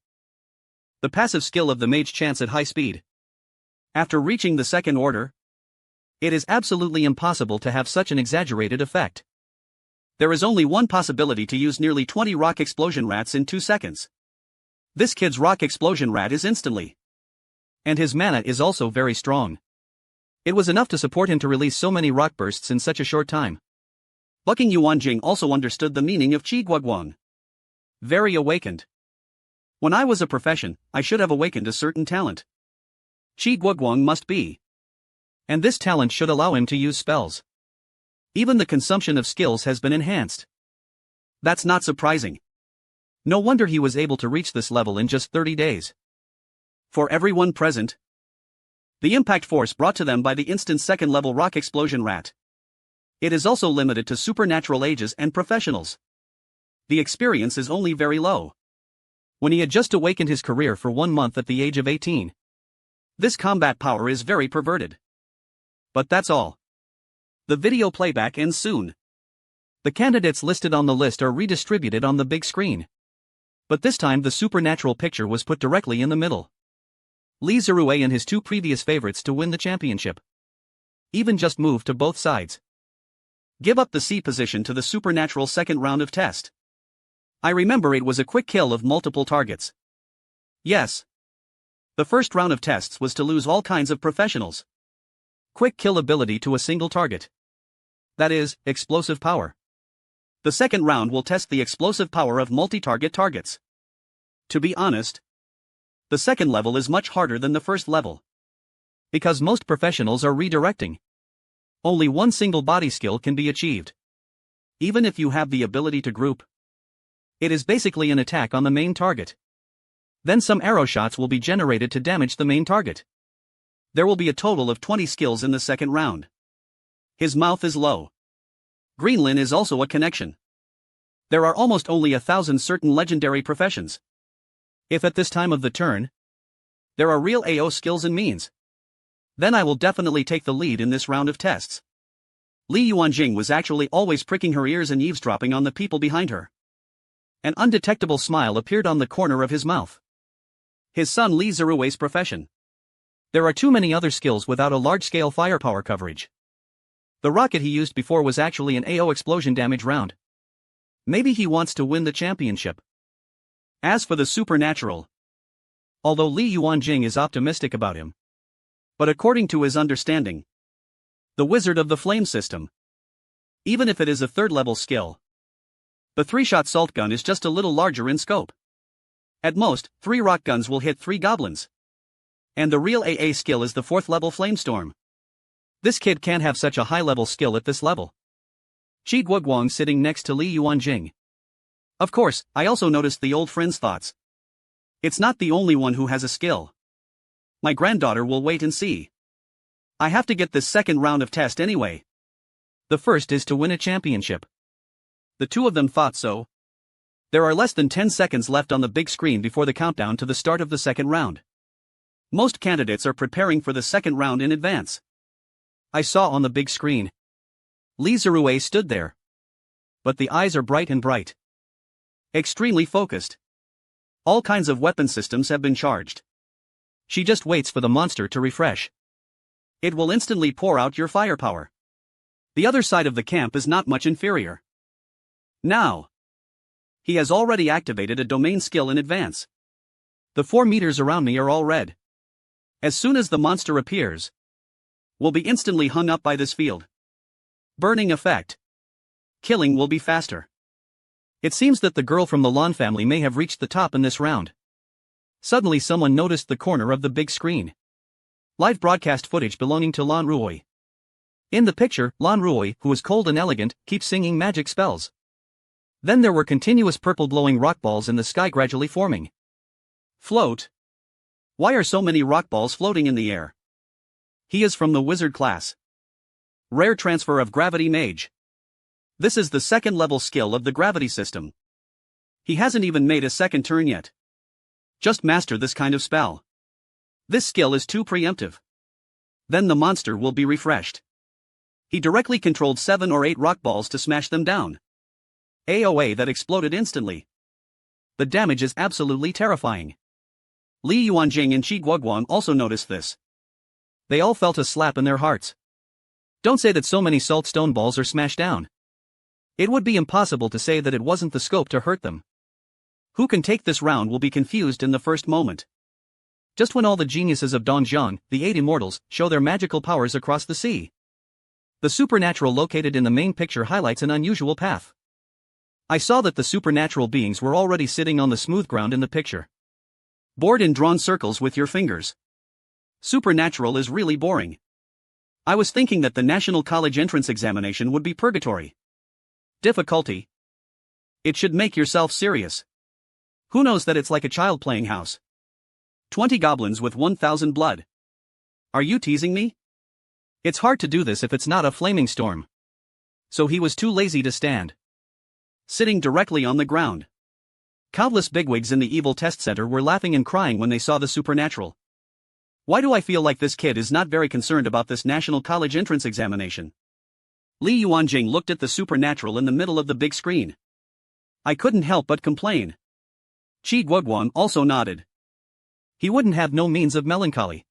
The passive skill of the mage chants at high speed. After reaching the second order, it is absolutely impossible to have such an exaggerated effect. There is only one possibility to use nearly 20 rock explosion rats in 2 seconds. This kid's rock explosion rat is instantly. And his mana is also very strong. It was enough to support him to release so many rock bursts in such a short time. Bucking Yuanjing also understood the meaning of Chi Guoguang. Very awakened. When I was a profession, I should have awakened a certain talent. Chi Guoguang must be. And this talent should allow him to use spells. Even the consumption of skills has been enhanced. That's not surprising. No wonder he was able to reach this level in just 30 days. For everyone present, the impact force brought to them by the instant second level rock explosion rat. It is also limited to supernatural ages and professionals. The experience is only very low. When he had just awakened his career for 1 month at the age of 18. This combat power is very perverted. But that's all. The video playback ends soon. The candidates listed on the list are redistributed on the big screen. But this time the supernatural picture was put directly in the middle. Li Zirui and his 2 previous favorites to win the championship. Even just moved to both sides. Give up the C position to the supernatural second round of test. I remember it was a quick kill of multiple targets. Yes. The first round of tests was to lose all kinds of professionals. Quick kill ability to a single target. That is, explosive power. The second round will test the explosive power of multi-target targets. To be honest, the second level is much harder than the first level. Because most professionals are redirecting. Only one single body skill can be achieved. Even if you have the ability to group, it is basically an attack on the main target. Then some arrow shots will be generated to damage the main target. There will be a total of 20 skills in the second round. His mouth is low. Greenlin is also a connection. There are almost only 1,000 certain legendary professions. If at this time of the turn, there are real AO skills and means, then I will definitely take the lead in this round of tests. Li Yuanjing was actually always pricking her ears and eavesdropping on the people behind her. An undetectable smile appeared on the corner of his mouth. His son Li Zirui's profession. There are too many other skills without a large-scale firepower coverage. The rocket he used before was actually an AO explosion damage round. Maybe he wants to win the championship. As for the supernatural, although Li Yuanjing is optimistic about him, but according to his understanding, the Wizard of the Flame system, even if it is a third-level skill, the 3-shot salt gun is just a little larger in scope. At most, 3 rock guns will hit 3 goblins. And the real AA skill is the 4th-level Flamestorm. This kid can't have such a high-level skill at this level. Chi Guoguang sitting next to Li Yuanjing. Of course, I also noticed the old friend's thoughts. It's not the only one who has a skill. My granddaughter will wait and see. I have to get this second round of test anyway. The first is to win a championship. The 2 of them thought so. There are less than 10 seconds left on the big screen before the countdown to the start of the second round. Most candidates are preparing for the second round in advance. I saw on the big screen. Li Zirui stood there. But the eyes are bright and bright. Extremely focused. All kinds of weapon systems have been charged. She just waits for the monster to refresh. It will instantly pour out your firepower. The other side of the camp is not much inferior. Now, he has already activated a domain skill in advance. The 4 meters around me are all red. As soon as the monster appears, will be instantly hung up by this field. Burning effect. killing will be faster. It seems that the girl from the Lon family may have reached the top in this round. Suddenly someone noticed the corner of the big screen. Live broadcast footage belonging to Lan Ruoy. In the picture, Lan Ruoy, who is cold and elegant, keeps singing magic spells. Then there were continuous purple glowing rock balls in the sky gradually forming. Float. Why are so many rock balls floating in the air? He is from the wizard class. Rare transfer of gravity mage. This is the second level skill of the gravity system. He hasn't even made a second turn yet. Just master this kind of spell. This skill is too preemptive. Then the monster will be refreshed. He directly controlled 7 or 8 rock balls to smash them down. AOA that exploded instantly. The damage is absolutely terrifying. Li Yuanjing and Qi Guoguan also noticed this. They all felt a slap in their hearts. Don't say that so many salt stone balls are smashed down. It would be impossible to say that it wasn't the scope to hurt them. Who can take this round will be confused in the first moment. Just when all the geniuses of Dongjiang, the 8 immortals, show their magical powers across the sea. The supernatural located in the main picture highlights an unusual path. I saw that the supernatural beings were already sitting on the smooth ground in the picture. Bored in drawn circles with your fingers. Supernatural is really boring. I was thinking that the National College entrance examination would be purgatory. Difficulty. It should make yourself serious. Who knows that it's like a child playing house? 20 goblins with 1,000 blood. Are you teasing me? It's hard to do this if it's not a flaming storm. So he was too lazy to stand. Sitting directly on the ground. Countless bigwigs in the evil test center were laughing and crying when they saw the supernatural. Why do I feel like this kid is not very concerned about this National College entrance examination? Li Yuanjing looked at the supernatural in the middle of the big screen. I couldn't help but complain. Qi Guoguan also nodded. He wouldn't have no means of melancholy.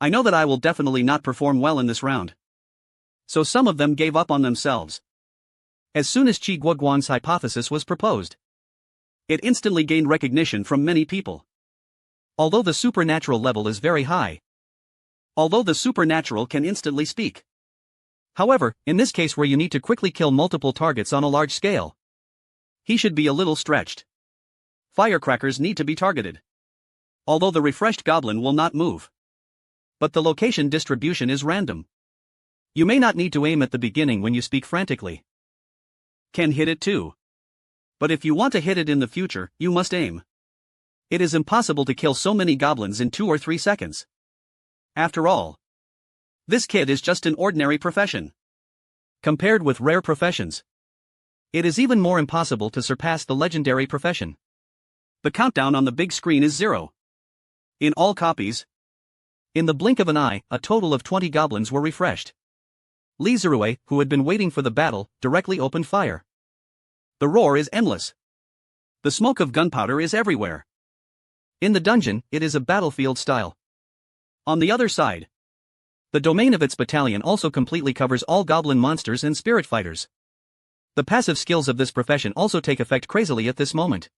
I know that I will definitely not perform well in this round. So some of them gave up on themselves. As soon as Qi Guoguan's hypothesis was proposed, it instantly gained recognition from many people. Although the supernatural level is very high. Although the supernatural can instantly speak. However, in this case where you need to quickly kill multiple targets on a large scale, he should be a little stretched. Firecrackers need to be targeted. Although the refreshed goblin will not move. But the location distribution is random. You may not need to aim at the beginning when you speak frantically. Can hit it too. But if you want to hit it in the future, you must aim. It is impossible to kill so many goblins in 2 or 3 seconds. After all, this kid is just an ordinary profession. Compared with rare professions, it is even more impossible to surpass the legendary profession. The countdown on the big screen is 0. In all copies, in the blink of an eye, a total of 20 goblins were refreshed. Li Zirui, who had been waiting for the battle, directly opened fire. The roar is endless. The smoke of gunpowder is everywhere. In the dungeon, it is a battlefield style. On the other side, the domain of its battalion also completely covers all goblin monsters and spirit fighters. The passive skills of this profession also take effect crazily at this moment.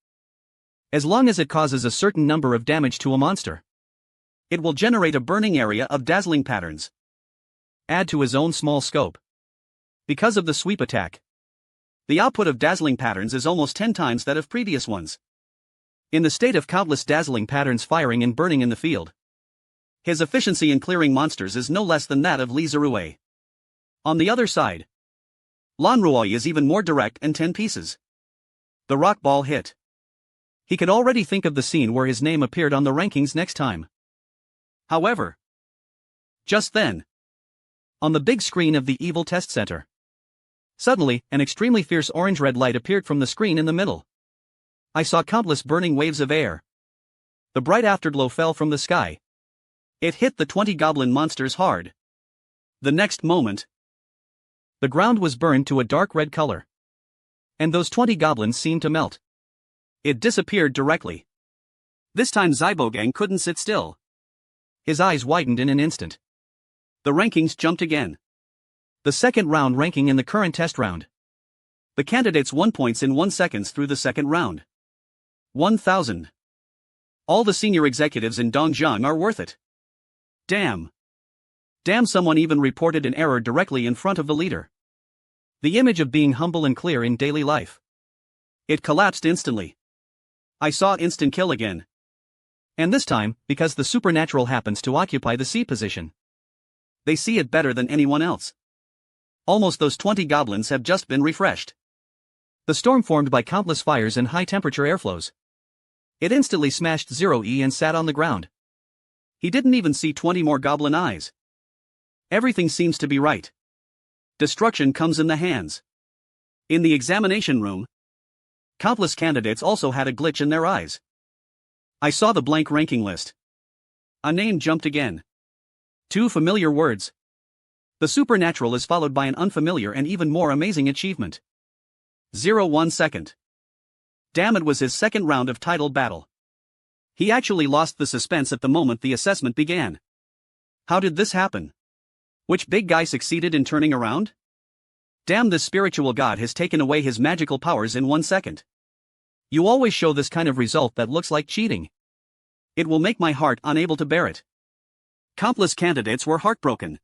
As long as it causes a certain number of damage to a monster, it will generate a burning area of dazzling patterns. Add to his own small scope. Because of the sweep attack, the output of dazzling patterns is almost 10 times that of previous ones. In the state of countless dazzling patterns firing and burning in the field, his efficiency in clearing monsters is no less than that of Li Zirui. On the other side, Lan Ruoy is even more direct and 10 pieces. The rock ball hit. He could already think of the scene where his name appeared on the rankings next time. However, just then, on the big screen of the evil test center, suddenly, an extremely fierce orange-red light appeared from the screen in the middle. I saw countless burning waves of air. The bright afterglow fell from the sky. It hit the 20 goblin monsters hard. The next moment, the ground was burned to a dark red color. And those 20 goblins seemed to melt. It disappeared directly. This time Zaibogang couldn't sit still. His eyes widened in an instant. The rankings jumped again. The second round ranking in the current test round. The candidates won points in 1 second through the second round. 1,000. All the senior executives in Dongjiang are worth it. Damn. Someone even reported an error directly in front of the leader. The image of being humble and clear in daily life. It collapsed instantly. I saw instant kill again. And this time, because the supernatural happens to occupy the C position. They see it better than anyone else. Almost those 20 goblins have just been refreshed. The storm formed by countless fires and high-temperature airflows. It instantly smashed 0E and sat on the ground. He didn't even see 20 more goblin eyes. Everything seems to be right. Destruction comes in the hands. In the examination room, countless candidates also had a glitch in their eyes. I saw the blank ranking list. A name jumped again. 2 familiar words. The supernatural is followed by an unfamiliar and even more amazing achievement. 1 second. Damn, it was his second round of title battle. He actually lost the suspense at the moment the assessment began. How did this happen? Which big guy succeeded in turning around? Damn, this spiritual god has taken away his magical powers in 1 second. You always show this kind of result that looks like cheating. It will make my heart unable to bear it. Countless candidates were heartbroken.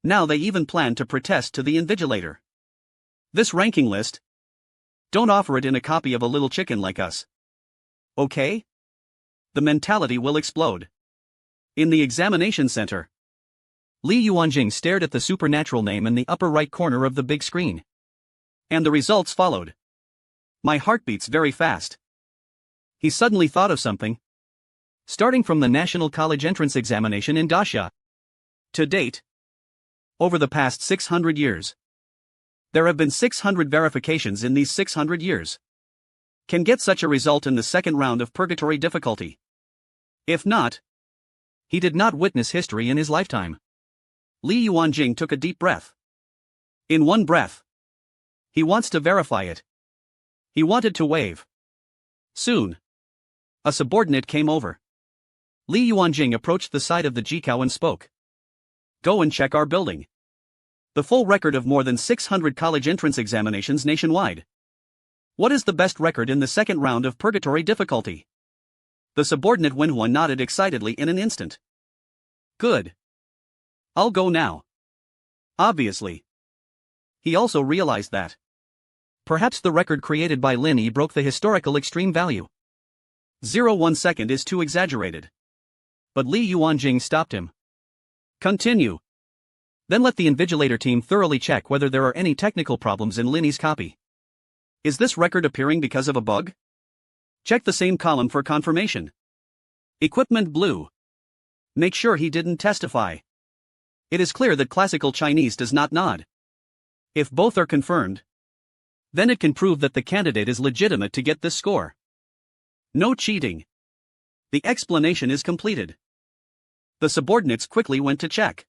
Now they even plan to protest to the invigilator. This ranking list? Don't offer it in a copy of a little chicken like us. Okay? The mentality will explode. In the examination center, Li Yuanjing stared at the supernatural name in the upper right corner of the big screen. And the results followed. My heart beats very fast. He suddenly thought of something. Starting from the National College Entrance Examination in Daxia. To date, over the past 600 years, there have been 600 verifications in these 600 years. Can get such a result in the second round of purgatory difficulty. If not, he did not witness history in his lifetime. Li Yuanjing took a deep breath. In one breath, he wants to verify it. He wanted to wave. Soon, a subordinate came over. Li Yuanjing approached the side of the Jikao and spoke. Go and check our building. The full record of more than 600 college entrance examinations nationwide. What is the best record in the second round of purgatory difficulty? The subordinate Manhwa nodded excitedly in an instant. Good. I'll go now. Obviously. He also realized that perhaps the record created by Lin Yi broke the historical extreme value. 1 second is too exaggerated. But Li Yuanjing stopped him. Continue. Then let the invigilator team thoroughly check whether there are any technical problems in Lin Yi's copy. Is this record appearing because of a bug? Check the same column for confirmation. Equipment blue. Make sure he didn't testify. It is clear that classical Chinese does not nod. If both are confirmed, then it can prove that the candidate is legitimate to get this score. No cheating. The explanation is completed. The subordinates quickly went to check.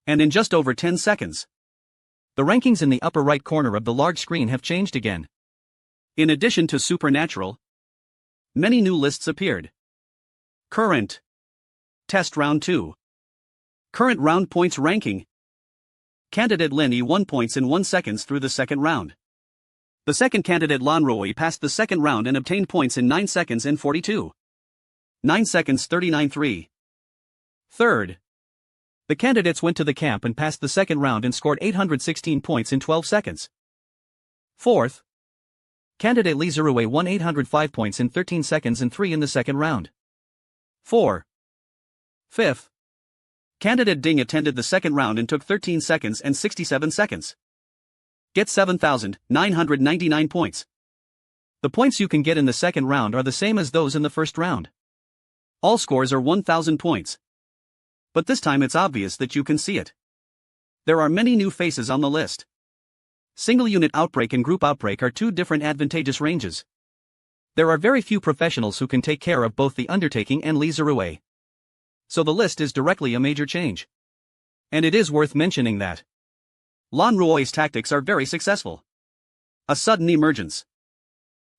And in just over 10 seconds, the rankings in the upper right corner of the large screen have changed again. In addition to supernatural, many new lists appeared. Current. Test round 2. Current round points ranking. Candidate Lin Yi 1 points in 1 seconds through the second round. The second candidate Lan Rui passed the second round and obtained points in 9 seconds and 42. 9 seconds 39.3. Third. The candidates went to the camp and passed the second round and scored 816 points in 12 seconds. Fourth. Candidate Li Zirui won 805 points in 13 seconds and 3 in the second round. 4. Fifth. Candidate Ding attended the second round and took 13 seconds and 67 seconds. Get 7,999 points. The points you can get in the second round are the same as those in the first round. All scores are 1,000 points. But this time it's obvious that you can see it. There are many new faces on the list. Single unit outbreak and group outbreak are two different advantageous ranges. There are very few professionals who can take care of both the undertaking and Li Zirui. So the list is directly a major change. And it is worth mentioning that Lan Ruoi's tactics are very successful. A sudden emergence.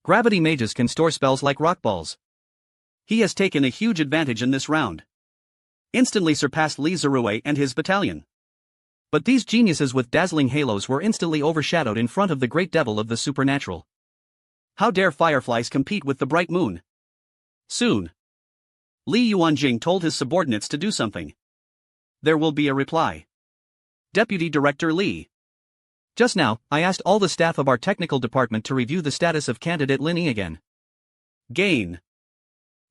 Gravity mages can store spells like rock balls. He has taken a huge advantage in this round. Instantly surpassed Li Zirui and his battalion. But these geniuses with dazzling halos were instantly overshadowed in front of the great devil of the supernatural. How dare fireflies compete with the bright moon? Soon, Li Yuanjing told his subordinates to do something. There will be a reply. Deputy Director Li. Just now, I asked all the staff of our technical department to review the status of candidate Lin Yi again. Gain.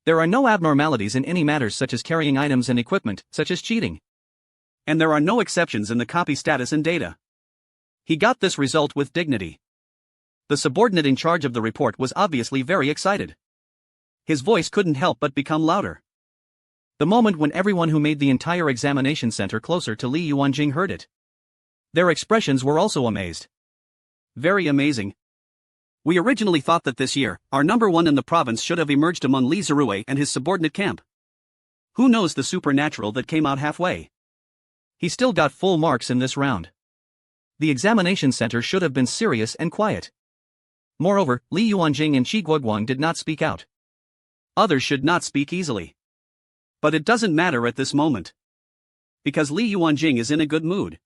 There are no abnormalities in any matters such as carrying items and equipment, such as cheating. And there are no exceptions in the copy status and data. He got this result with dignity. The subordinate in charge of the report was obviously very excited. His voice couldn't help but become louder. The moment when everyone who made the entire examination center closer to Li Yuanjing heard it. Their expressions were also amazed. Very amazing. We originally thought that this year, our number one in the province should have emerged among Li Zirui and his subordinate camp. Who knows the supernatural that came out halfway? He still got full marks in this round. The examination center should have been serious and quiet. Moreover, Li Yuanjing and Qi Guoguang did not speak out. Others should not speak easily. But it doesn't matter at this moment. Because Li Yuanjing is in a good mood.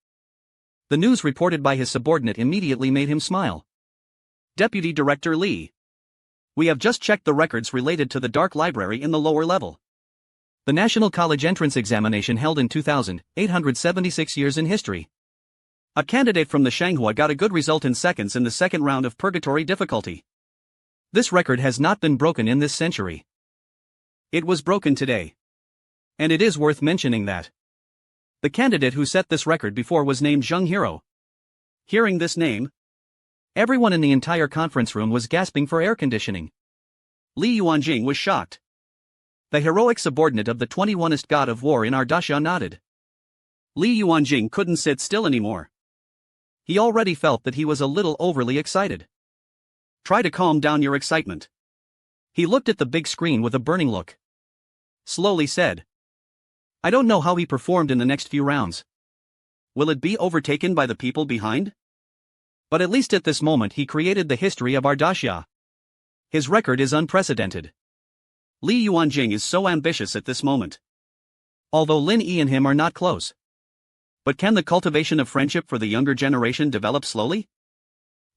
The news reported by his subordinate immediately made him smile. Deputy Director Li. We have just checked the records related to the dark library in the lower level. The National College entrance examination held in 2,876 years in history. A candidate from the Shanghua got a good result in seconds in the second round of purgatory difficulty. This record has not been broken in this century. It was broken today. And it is worth mentioning that the candidate who set this record before was named Zheng Hero. Hearing this name, everyone in the entire conference room was gasping for air conditioning. Li Yuanjing was shocked. The heroic subordinate of the 21st god of war in our Daxia nodded. Li Yuanjing couldn't sit still anymore. He already felt that he was a little overly excited. Try to calm down your excitement. He looked at the big screen with a burning look. Slowly said. I don't know how he performed in the next few rounds. Will it be overtaken by the people behind? But at least at this moment he created the history of our Daxia. His record is unprecedented. Li Yuanjing is so ambitious at this moment. Although Lin Yi and him are not close. But can the cultivation of friendship for the younger generation develop slowly?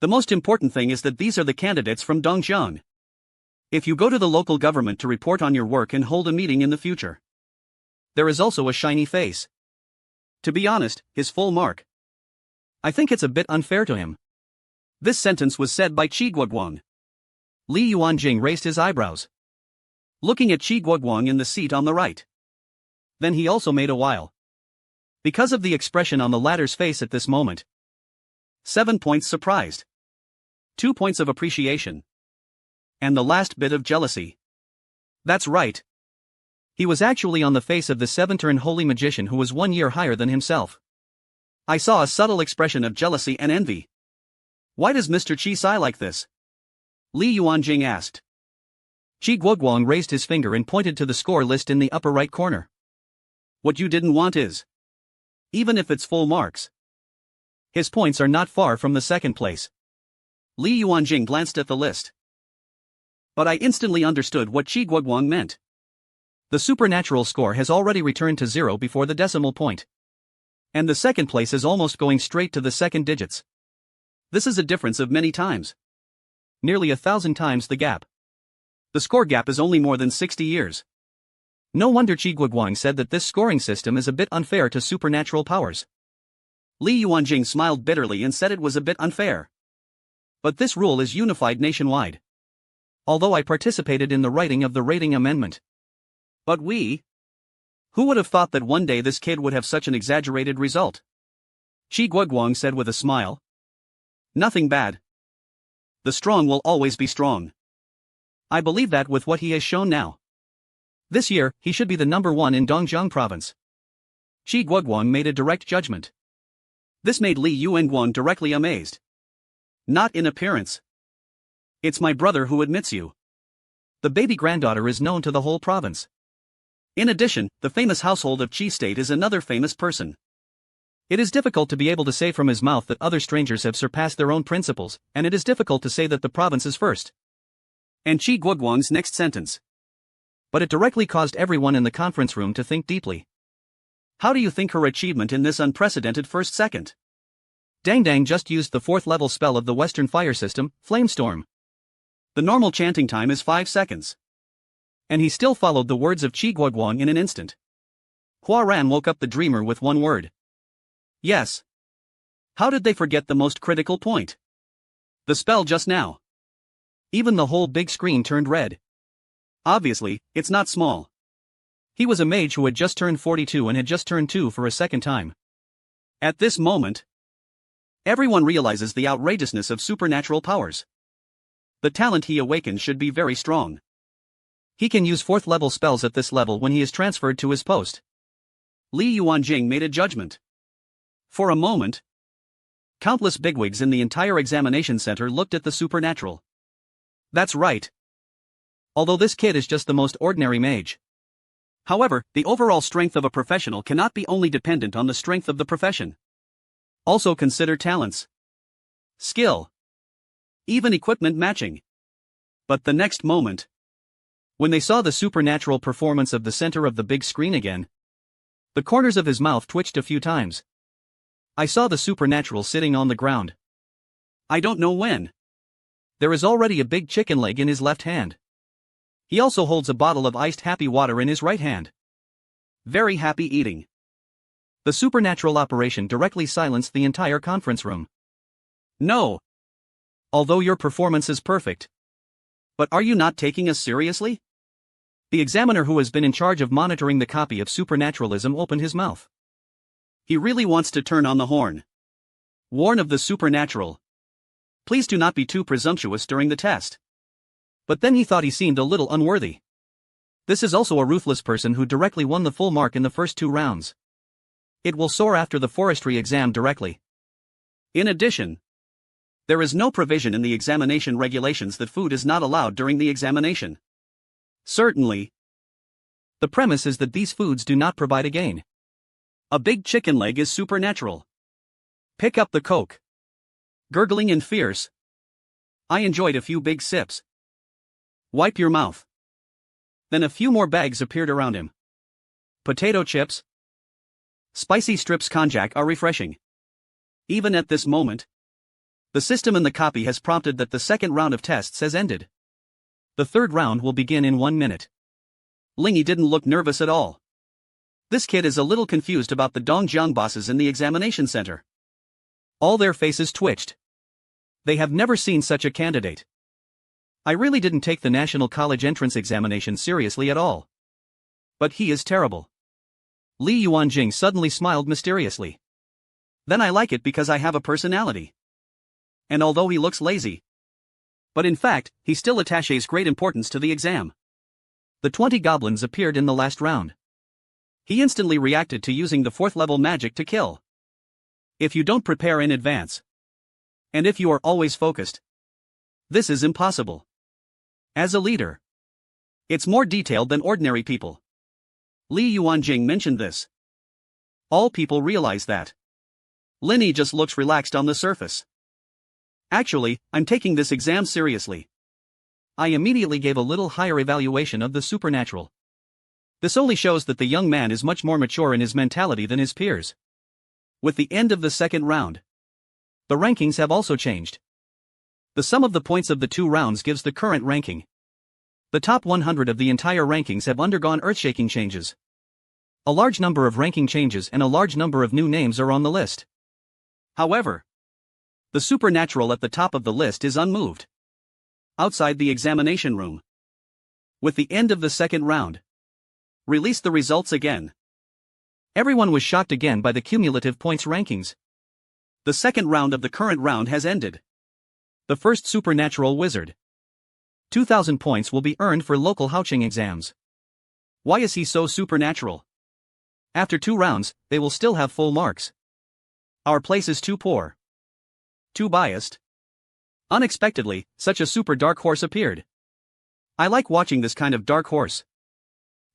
The most important thing is that these are the candidates from Dongjiang. If you go to the local government to report on your work and hold a meeting in the future. There is also a shiny face. To be honest, his full mark. I think it's a bit unfair to him. This sentence was said by Qi Guoguang. Li Yuanjing raised his eyebrows. Looking at Qi Guoguang in the seat on the right. Then he also made a while. Because of the expression on the latter's face at this moment. 7 points surprised. 2 points of appreciation. And the last bit of jealousy. That's right. He was actually on the face of the seven-turn holy magician who was 1 year higher than himself. I saw a subtle expression of jealousy and envy. Why does Mr. Qi sigh like this? Li Yuanjing asked. Qi Guoguang raised his finger and pointed to the score list in the upper right corner. What you didn't want is. Even if it's full marks. His points are not far from the second place. Li Yuanjing glanced at the list. But I instantly understood what Qi Guoguang meant. The supernatural score has already returned to 0 before the decimal point. And the second place is almost going straight to the second digits. This is a difference of many times. Nearly 1,000 times the gap. The score gap is only more than 60 years. No wonder Qi Guoguang said that this scoring system is a bit unfair to supernatural powers. Li Yuanjing smiled bitterly and said it was a bit unfair. But this rule is unified nationwide. Although I participated in the writing of the rating amendment. But we? Who would have thought that one day this kid would have such an exaggerated result? Qi Guoguang said with a smile. Nothing bad. The strong will always be strong. I believe that with what he has shown now. This year, he should be the number one in Dongjiang province. Qi Guoguang made a direct judgment. This made Li Yuanguang directly amazed. Not in appearance. It's my brother who admits you. The baby granddaughter is known to the whole province. In addition, the famous household of Qi State is another famous person. It is difficult to be able to say from his mouth that other strangers have surpassed their own principles, and it is difficult to say that the province is first. And Qi Guoguang's next sentence. But it directly caused everyone in the conference room to think deeply. How do you think her achievement in this unprecedented first second? Dang Dang just used the 4th level spell of the Western fire system, Flamestorm. The normal chanting time is 5 seconds. And he still followed the words of Qi Guoguang in an instant. Hua Ran woke up the dreamer with one word. Yes. How did they forget the most critical point? The spell just now. Even the whole big screen turned red. Obviously, it's not small. He was a mage who had just turned 42 and had just turned 2 for a second time. At this moment, everyone realizes the outrageousness of supernatural powers. The talent he awakens should be very strong. He can use 4th level spells at this level when he is transferred to his post. Li Yuanjing made a judgment. For a moment, countless bigwigs in the entire examination center looked at the supernatural. That's right. Although this kid is just the most ordinary mage. However, the overall strength of a professional cannot be only dependent on the strength of the profession. Also consider talents, skill, even equipment matching. But the next moment, when they saw the supernatural performance of the center of the big screen again, the corners of his mouth twitched a few times. I saw the supernatural sitting on the ground. I don't know when. There is already a big chicken leg in his left hand. He also holds a bottle of iced happy water in his right hand. Very happy eating. The supernatural operation directly silenced the entire conference room. No. Although your performance is perfect. But are you not taking us seriously? The examiner who has been in charge of monitoring the copy of supernaturalism opened his mouth. He really wants to turn on the horn. Warn of the supernatural. Please do not be too presumptuous during the test. But then he thought he seemed a little unworthy. This is also a ruthless person who directly won the full mark in the first 2 rounds. It will soar after the forestry exam directly. In addition, there is no provision in the examination regulations that food is not allowed during the examination. Certainly. The premise is that these foods do not provide a gain. A big chicken leg is supernatural. Pick up the Coke. Gurgling and fierce. I enjoyed a few big sips. Wipe your mouth. Then a few more bags appeared around him. Potato chips. Spicy strips konjac are refreshing. Even at this moment, the system in the copy has prompted that the second round of tests has ended. The third round will begin in 1 minute. Lingy didn't look nervous at all. This kid is a little confused about the Dongjiang bosses in the examination center. All their faces twitched. They have never seen such a candidate. I really didn't take the National College entrance examination seriously at all. But he is terrible. Li Yuanjing suddenly smiled mysteriously. Then I like it because I have a personality. And although he looks lazy, but in fact, he still attaches great importance to the exam. The 20 goblins appeared in the last round. He instantly reacted to using the 4th level magic to kill. If you don't prepare in advance, and if you are always focused, this is impossible. As a leader, it's more detailed than ordinary people. Li Yuanjing mentioned this. All people realize that. Linny just looks relaxed on the surface. Actually, I'm taking this exam seriously. I immediately gave a little higher evaluation of the supernatural. This only shows that the young man is much more mature in his mentality than his peers. With the end of the second round, the rankings have also changed. The sum of the points of the 2 rounds gives the current ranking. The top 100 of the entire rankings have undergone earth-shaking changes. A large number of ranking changes and a large number of new names are on the list. However, the supernatural at the top of the list is unmoved. Outside the examination room. With the end of the second round, release the results again. Everyone was shocked again by the cumulative points rankings. The second round of the current round has ended. The first supernatural wizard. 2,000 points will be earned for local Haoqing exams. Why is he so supernatural? After 2 rounds, they will still have full marks. Our place is too poor. Too biased. Unexpectedly, such a super dark horse appeared. I like watching this kind of dark horse.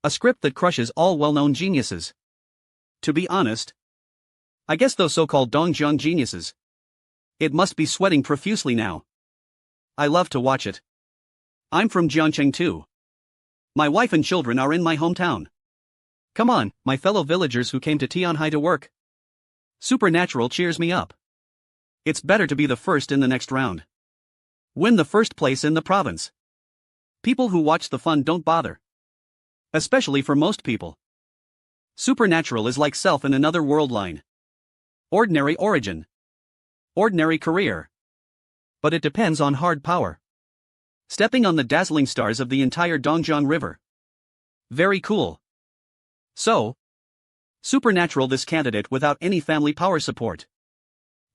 A script that crushes all well-known geniuses. To be honest, I guess those so-called Dongjiang geniuses. It must be sweating profusely now. I love to watch it. I'm from Jiangcheng too. My wife and children are in my hometown. Come on, my fellow villagers who came to Tianhai to work. Supernatural cheers me up. It's better to be the first in the next round. Win the first place in the province. People who watch the fun don't bother. Especially for most people. Supernatural is like self in another world line. Ordinary origin. Ordinary career. But it depends on hard power. Stepping on the dazzling stars of the entire Dongjiang River. Very cool. So, supernatural this candidate without any family power support.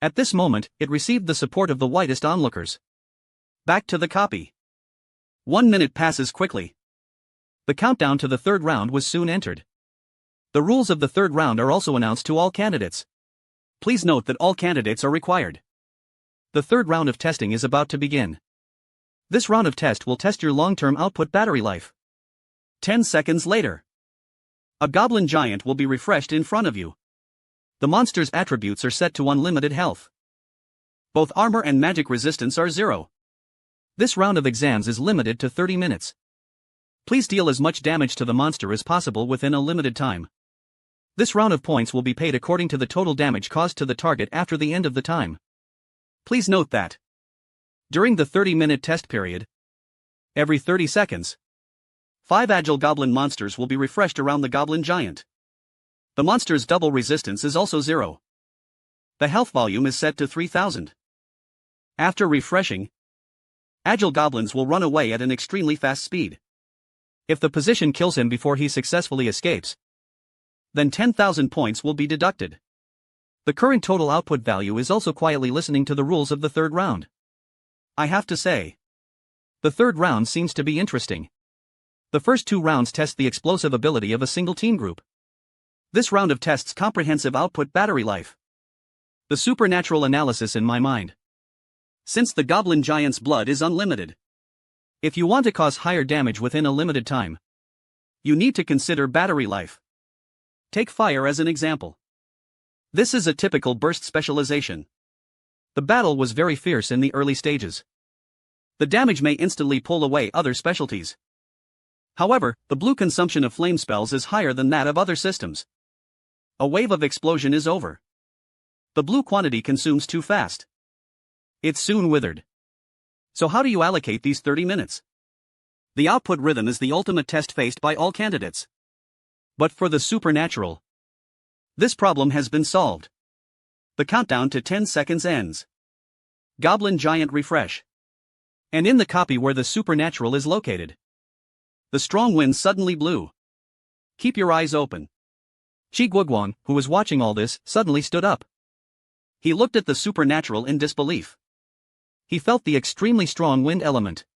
At this moment, it received the support of the whitest onlookers. Back to the copy. 1 minute passes quickly. The countdown to the third round was soon entered. The rules of the third round are also announced to all candidates. Please note that all candidates are required. The third round of testing is about to begin. This round of test will test your long-term output battery life. 10 seconds later. A goblin giant will be refreshed in front of you. The monster's attributes are set to unlimited health. Both armor and magic resistance are 0. This round of exams is limited to 30 minutes. Please deal as much damage to the monster as possible within a limited time. This round of points will be paid according to the total damage caused to the target after the end of the time. Please note that during the 30-minute test period, every 30 seconds, 5 agile goblin monsters will be refreshed around the goblin giant. The monster's double resistance is also 0. The health volume is set to 3000. After refreshing, agile goblins will run away at an extremely fast speed. If the position kills him before he successfully escapes, then 10,000 points will be deducted. The current total output value is also quietly listening to the rules of the third round. I have to say, the third round seems to be interesting. The first 2 rounds test the explosive ability of a single team group. This round of tests comprehensive output battery life. The supernatural analysis in my mind. Since the goblin giant's blood is unlimited, if you want to cause higher damage within a limited time, you need to consider battery life. Take fire as an example. This is a typical burst specialization. The battle was very fierce in the early stages. The damage may instantly pull away other specialties. However, the blue consumption of flame spells is higher than that of other systems. A wave of explosion is over. The blue quantity consumes too fast. It's soon withered. So how do you allocate these 30 minutes? The output rhythm is the ultimate test faced by all candidates. But for the supernatural, this problem has been solved. The countdown to 10 seconds ends. Goblin giant refresh. And in the copy where the supernatural is located, the strong wind suddenly blew. Keep your eyes open. Qi Guoguang, who was watching all this, suddenly stood up. He looked at the supernatural in disbelief. He felt the extremely strong wind element.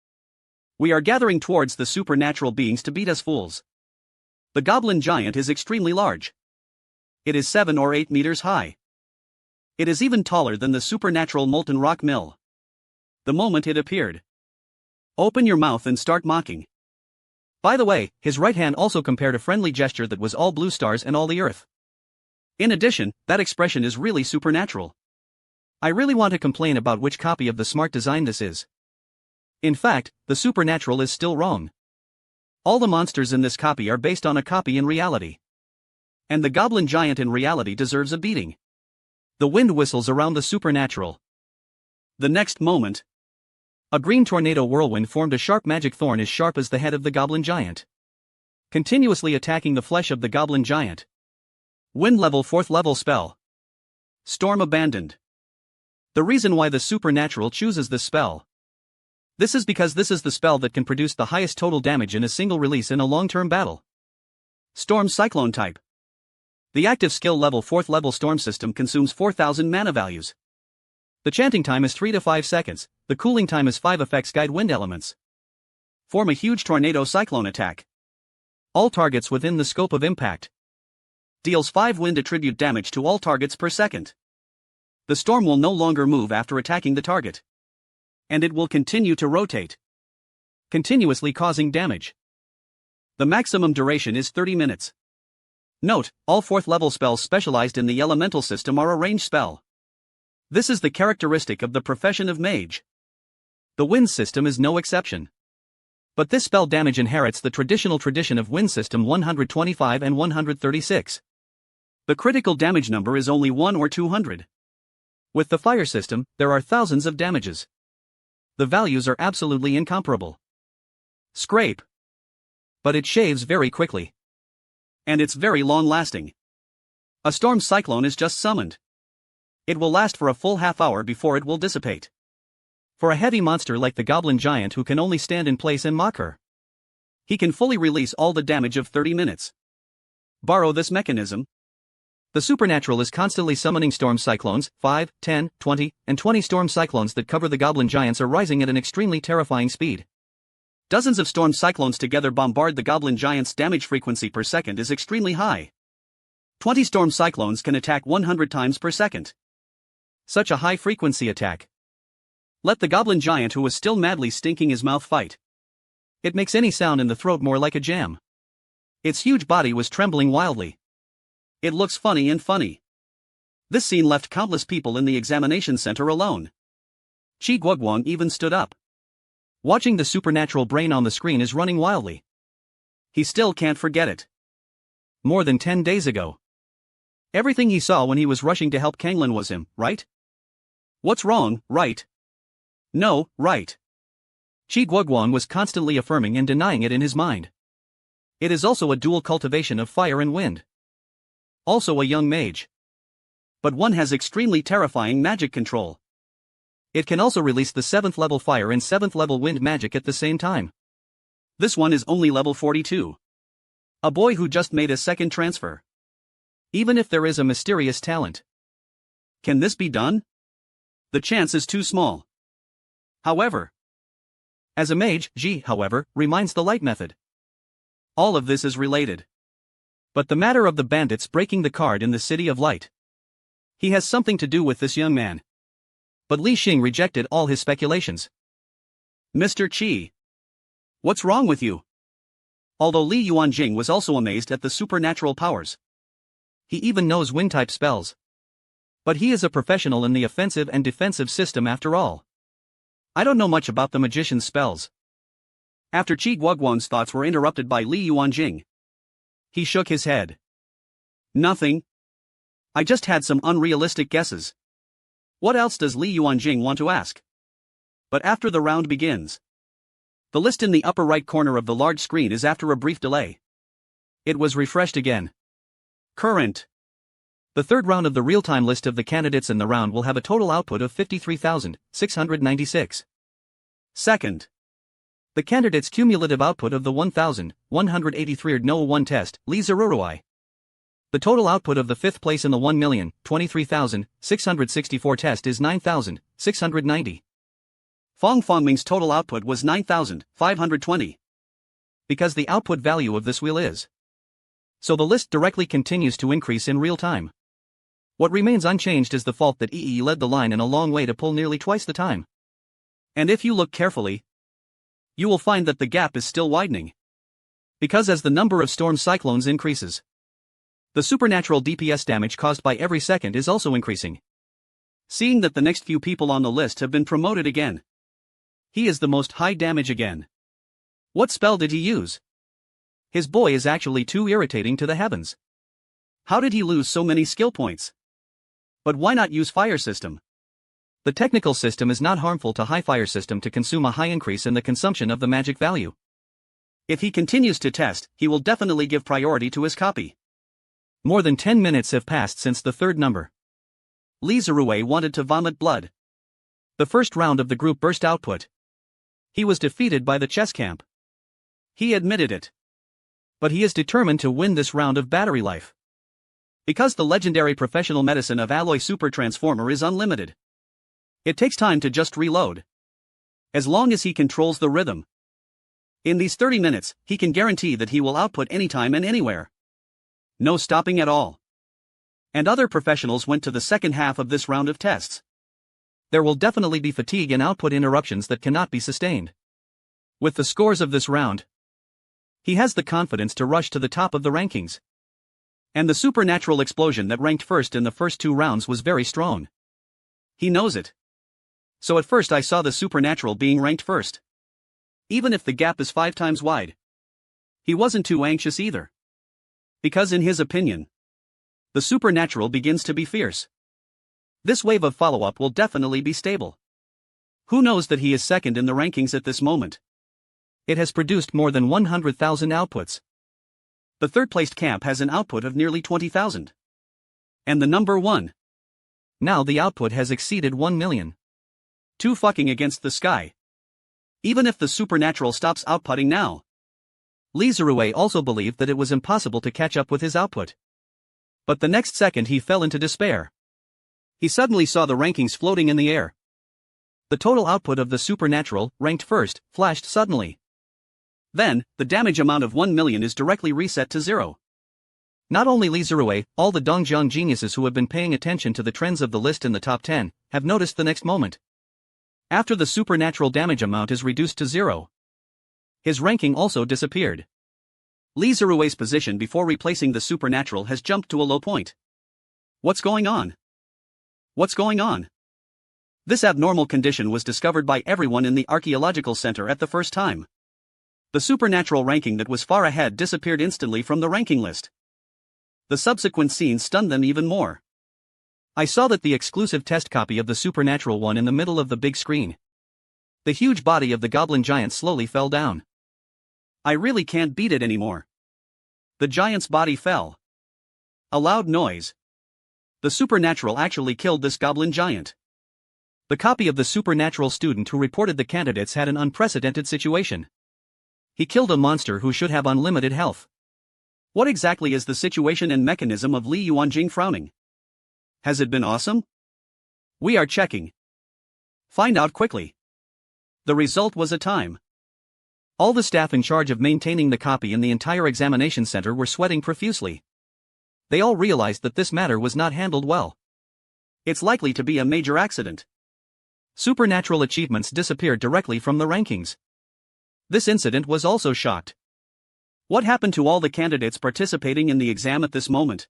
We are gathering towards the supernatural beings to beat us fools. The goblin giant is extremely large. It is 7 or 8 meters high. It is even taller than the supernatural molten rock mill. The moment it appeared. Open your mouth and start mocking. By the way, his right hand also compared a friendly gesture that was all blue stars and all the earth. In addition, that expression is really supernatural. I really want to complain about which copy of the smart design this is. In fact, the supernatural is still wrong. All the monsters in this copy are based on a copy in reality. And the goblin giant in reality deserves a beating. The wind whistles around the supernatural. The next moment, a green tornado whirlwind formed a sharp magic thorn as sharp as the head of the goblin giant, continuously attacking the flesh of the goblin giant. Wind level 4th level spell. Storm abandoned. The reason why the supernatural chooses this spell. This is because this is the spell that can produce the highest total damage in a single release in a long-term battle. Storm Cyclone type. The active skill level 4th level storm system consumes 4000 mana values. The chanting time is 3 to 5 seconds, the cooling time is 5 effects guide wind elements. Form a huge tornado cyclone attack. All targets within the scope of impact. Deals 5 wind attribute damage to all targets per second. The storm will no longer move after attacking the target. And it will continue to rotate, continuously causing damage. The maximum duration is 30 minutes. Note, all 4th level spells specialized in the elemental system are a range spell. This is the characteristic of the profession of mage. The wind system is no exception. But this spell damage inherits the traditional tradition of wind system 125 and 136. The critical damage number is only 1 or 200. With the fire system, there are thousands of damages. The values are absolutely incomparable. Scrape. But it shaves very quickly. And it's very long-lasting. A storm cyclone is just summoned. It will last for a full half hour before it will dissipate. For a heavy monster like the Goblin Giant who can only stand in place and mock her, he can fully release all the damage of 30 minutes. Borrow this mechanism. The supernatural is constantly summoning storm cyclones. 5, 10, 20, and 20 storm cyclones that cover the Goblin Giants are rising at an extremely terrifying speed. Dozens of storm cyclones together bombard the Goblin Giant's damage frequency per second is extremely high. 20 storm cyclones can attack 100 times per second. Such a high-frequency attack. Let the Goblin Giant who was still madly stinking his mouth fight. It makes any sound in the throat more like a jam. Its huge body was trembling wildly. It looks funny and funny. This scene left countless people in the examination center alone. Chi Guoguang even stood up. Watching the supernatural brain on the screen is running wildly. He still can't forget it. More than 10 days ago. Everything he saw when he was rushing to help Kanglin was him, right? What's wrong, right? No, right. Chi Guoguang was constantly affirming and denying it in his mind. It is also a dual cultivation of fire and wind. Also a young mage. But one has extremely terrifying magic control. It can also release the 7th level fire and 7th level wind magic at the same time. This one is only level 42. A boy who just made a second transfer. Even if there is a mysterious talent. Can this be done? The chance is too small. However, as a mage, Ji, however, reminds the light method. All of this is related. But the matter of the bandits breaking the card in the City of Light. He has something to do with this young man. But Li Xing rejected all his speculations. Mr. Qi. What's wrong with you? Although Li Yuanjing was also amazed at the supernatural powers. He even knows wind-type spells. But he is a professional in the offensive and defensive system after all. I don't know much about the magician's spells. After Chi Guoguang's thoughts were interrupted by Li Yuanjing. He shook his head. Nothing. I just had some unrealistic guesses. What else does Li Yuanjing want to ask? But after the round begins. The list in the upper right corner of the large screen is after a brief delay. It was refreshed again. Current. The third round of the real-time list of the candidates in the round will have a total output of 53,696. Second. The candidate's cumulative output of the 1,183 No-1 test, Li Ziruruai. The total output of the 5th place in the 1,023,664 test is 9,690. Fong Fongming's total output was 9,520. Because the output value of this wheel is. So the list directly continues to increase in real time. What remains unchanged is the fault that EE led the line in a long way to pull nearly twice the time. And if you look carefully, you will find that the gap is still widening. Because as the number of storm cyclones increases, the supernatural DPS damage caused by every second is also increasing. Seeing that the next few people on the list have been promoted again. He is the most high damage again. What spell did he use? His boy is actually too irritating to the heavens. How did he lose so many skill points? But why not use fire system? The technical system is not harmful to high fire system to consume a high increase in the consumption of the magic value. If he continues to test, he will definitely give priority to his copy. More than 10 minutes have passed since the third number. Li Ziruwei wanted to vomit blood. The first round of the group burst output. He was defeated by the chess camp. He admitted it. But he is determined to win this round of battery life. Because the legendary professional medicine of Alloy Super Transformer is unlimited. It takes time to just reload. As long as he controls the rhythm. In these 30 minutes, he can guarantee that he will output anytime and anywhere. No stopping at all. And other professionals went to the second half of this round of tests. There will definitely be fatigue and output interruptions that cannot be sustained. With the scores of this round, he has the confidence to rush to the top of the rankings. And the supernatural explosion that ranked first in the first 2 rounds was very strong. He knows it. So at first I saw the supernatural being ranked first. Even if the gap is 5 times wide. He wasn't too anxious either. Because in his opinion, the supernatural begins to be fierce. This wave of follow-up will definitely be stable. Who knows that he is second in the rankings at this moment? It has produced more than 100,000 outputs. The third-placed camp has an output of nearly 20,000. And the number 1 Now the output has exceeded 1 million. Too fucking against the sky. Even if the supernatural stops outputting now. Lee Zerue also believed that it was impossible to catch up with his output. But the next second he fell into despair. He suddenly saw the rankings floating in the air. The total output of the supernatural, ranked first, flashed suddenly. Then, the damage amount of 1 million is directly reset to 0. Not only Lee Zerue, all the Dongjiang geniuses who have been paying attention to the trends of the list in the top 10, have noticed the next moment. After the supernatural damage amount is reduced to 0, his ranking also disappeared. Lee Zerue's position before replacing the supernatural has jumped to a low point. What's going on? What's going on? This abnormal condition was discovered by everyone in the archaeological center at the first time. The supernatural ranking that was far ahead disappeared instantly from the ranking list. The subsequent scenes stunned them even more. I saw that the exclusive test copy of the supernatural one in the middle of the big screen. The huge body of the goblin giant slowly fell down. I really can't beat it anymore. The giant's body fell. A loud noise. The supernatural actually killed this goblin giant. The copy of the supernatural student who reported the candidates had an unprecedented situation. He killed a monster who should have unlimited health. What exactly is the situation and mechanism of Li Yuanjing frowning? Has it been awesome? We are checking. Find out quickly. The result was a time. All the staff in charge of maintaining the copy in the entire examination center were sweating profusely. They all realized that this matter was not handled well. It's likely to be a major accident. Supernatural achievements disappeared directly from the rankings. This incident was also shocked. What happened to all the candidates participating in the exam at this moment?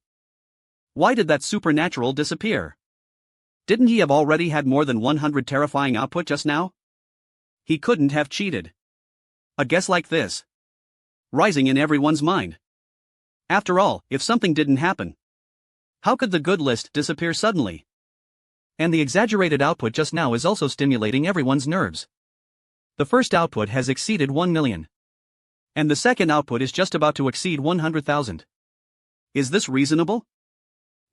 Why did that supernatural disappear? Didn't he have already had more than 100 terrifying output just now? He couldn't have cheated. A guess like this, rising in everyone's mind. After all, if something didn't happen, how could the good list disappear suddenly? And the exaggerated output just now is also stimulating everyone's nerves. The first output has exceeded 1 million. And the second output is just about to exceed 100,000. Is this reasonable?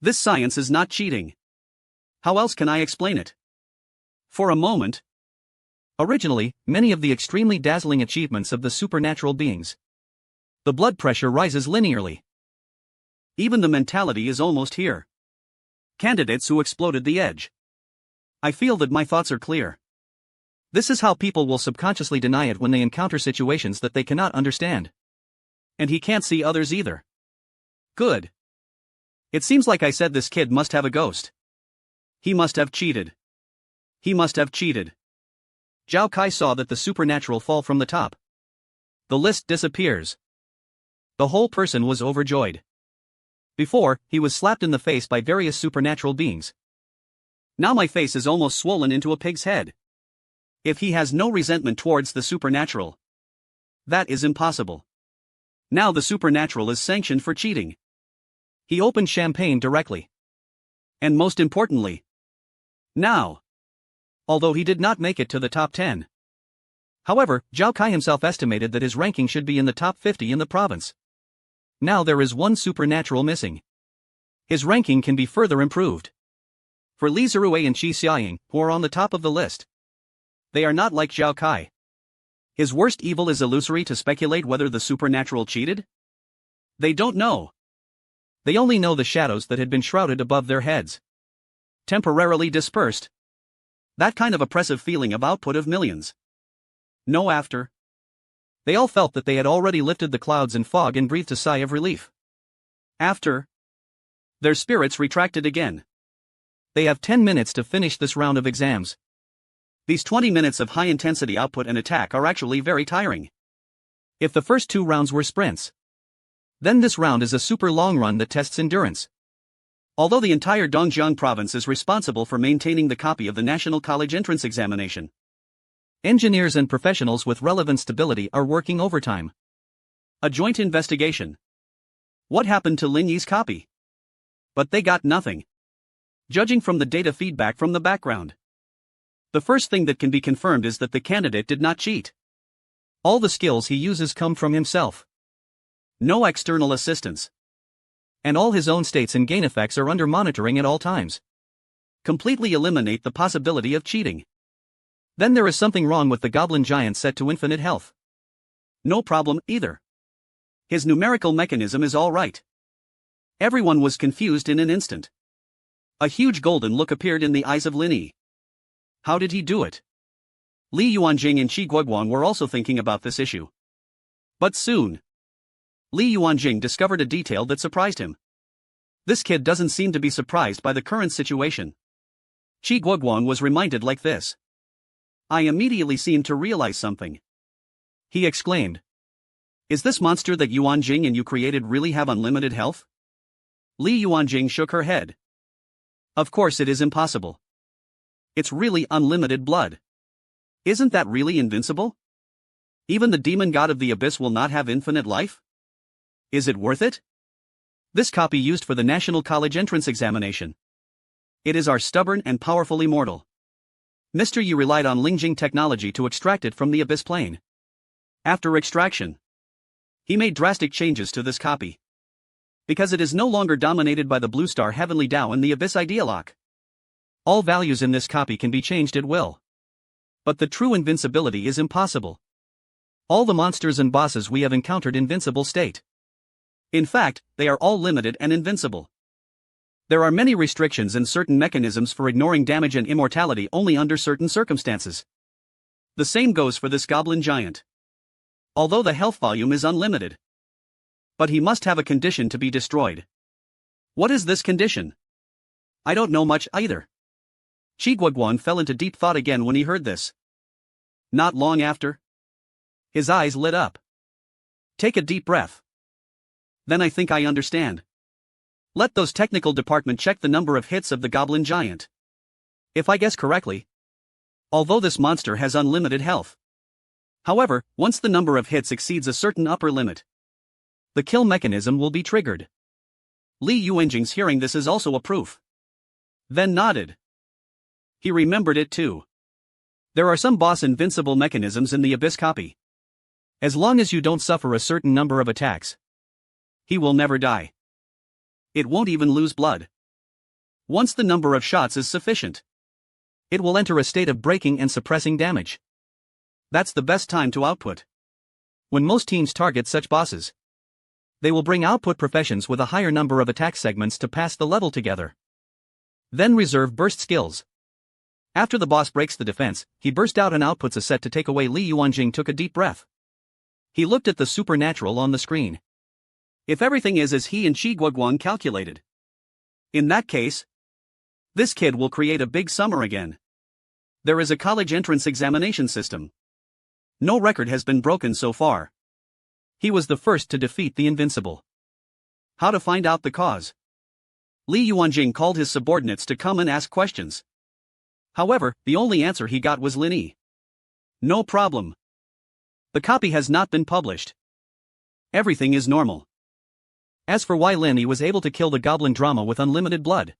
This science is not cheating. How else can I explain it? For a moment. Originally, many of the extremely dazzling achievements of the supernatural beings. The blood pressure rises linearly. Even the mentality is almost here. Candidates who exploded the edge. I feel that my thoughts are clear. This is how people will subconsciously deny it when they encounter situations that they cannot understand. And he can't see others either. Good. It seems like I said this kid must have a ghost. He must have cheated. He must have cheated. Zhao Kai saw that the supernatural fall from the top. The list disappears. The whole person was overjoyed. Before, he was slapped in the face by various supernatural beings. Now my face is almost swollen into a pig's head. If he has no resentment towards the supernatural, that is impossible. Now the supernatural is sanctioned for cheating. He opened champagne directly. And most importantly, now. Although he did not make it to the top 10. However, Zhao Kai himself estimated that his ranking should be in the top 50 in the province. Now there is one supernatural missing. His ranking can be further improved. For Li Zerue and Qi Xiaoying, who are on the top of the list, they are not like Zhao Kai. His worst evil is illusory to speculate whether the supernatural cheated? They don't know. They only know the shadows that had been shrouded above their heads. Temporarily dispersed. That kind of oppressive feeling of output of millions. No after. They all felt that they had already lifted the clouds and fog and breathed a sigh of relief. After. Their spirits retracted again. They have 10 minutes to finish this round of exams. These 20 minutes of high-intensity output and attack are actually very tiring. If the first 2 rounds were sprints, then this round is a super long run that tests endurance. Although the entire Dongjiang province is responsible for maintaining the copy of the National College Entrance Examination, engineers and professionals with relevant stability are working overtime. A joint investigation. What happened to Lin Yi's copy? But they got nothing. Judging from the data feedback from the background, the first thing that can be confirmed is that the candidate did not cheat. All the skills he uses come from himself. No external assistance. And all his own states and gain effects are under monitoring at all times. Completely eliminate the possibility of cheating. Then there is something wrong with the goblin giant set to infinite health. No problem, either. His numerical mechanism is all right. Everyone was confused in an instant. A huge golden look appeared in the eyes of Lin Yi. How did he do it? Li Yuanjing and Qi Guoguang were also thinking about this issue. But soon, Li Yuanjing discovered a detail that surprised him. This kid doesn't seem to be surprised by the current situation. Qi Guoguang was reminded like this. I immediately seemed to realize something. He exclaimed. Is this monster that Yuanjing and you created really have unlimited health? Li Yuanjing shook her head. Of course it is impossible. It's really unlimited blood. Isn't that really invincible? Even the demon god of the abyss will not have infinite life? Is it worth it? This copy used for the National College entrance examination. It is our stubborn and powerful immortal. Mr. Yi relied on Lingjing technology to extract it from the abyss plane. After extraction, he made drastic changes to this copy. Because it is no longer dominated by the Blue Star Heavenly Tao and the Abyss Idealock. All values in this copy can be changed at will. But the true invincibility is impossible. All the monsters and bosses we have encountered invincible state. In fact, they are all limited and invincible. There are many restrictions and certain mechanisms for ignoring damage and immortality only under certain circumstances. The same goes for this goblin giant. Although the health volume is unlimited. But he must have a condition to be destroyed. What is this condition? I don't know much either. Qi Guoguang fell into deep thought again when he heard this. Not long after, his eyes lit up. Take a deep breath. Then I think I understand. Let those technical department check the number of hits of the goblin giant. If I guess correctly, although this monster has unlimited health. However, once the number of hits exceeds a certain upper limit, the kill mechanism will be triggered. Li Yuanjing's hearing this is also a proof. Then nodded. He remembered it too. There are some boss invincible mechanisms in the Abyss copy. As long as you don't suffer a certain number of attacks, he will never die. It won't even lose blood. Once the number of shots is sufficient, it will enter a state of breaking and suppressing damage. That's the best time to output. When most teams target such bosses, they will bring output professions with a higher number of attack segments to pass the level together. Then reserve burst skills. After the boss breaks the defense, he burst out and outputs a set to take away. Li Yuanjing took a deep breath. He looked at the supernatural on the screen. If everything is as he and Qi Guoguang calculated, in that case, this kid will create a big summer again. There is a college entrance examination system. No record has been broken so far. He was the first to defeat the invincible. How to find out the cause? Li Yuanjing called his subordinates to come and ask questions. However, the only answer he got was Lin Yi. No problem. The copy has not been published. Everything is normal. As for why Lin Yi was able to kill the goblin drama with unlimited blood,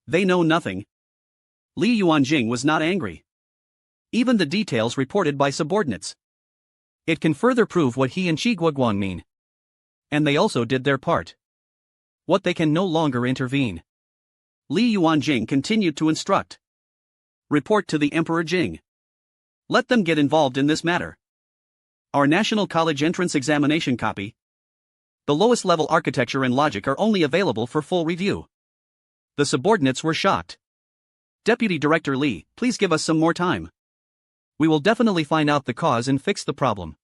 they know nothing. Li Yuanjing was not angry. Even the details reported by subordinates. It can further prove what he and Qi Guoguang mean. And they also did their part. What they can no longer intervene. Li Yuanjing continued to instruct. Report to the Emperor Jing. Let them get involved in this matter. Our National College entrance examination copy. The lowest level architecture and logic are only available for full review. The subordinates were shocked. Deputy Director Li, please give us some more time. We will definitely find out the cause and fix the problem.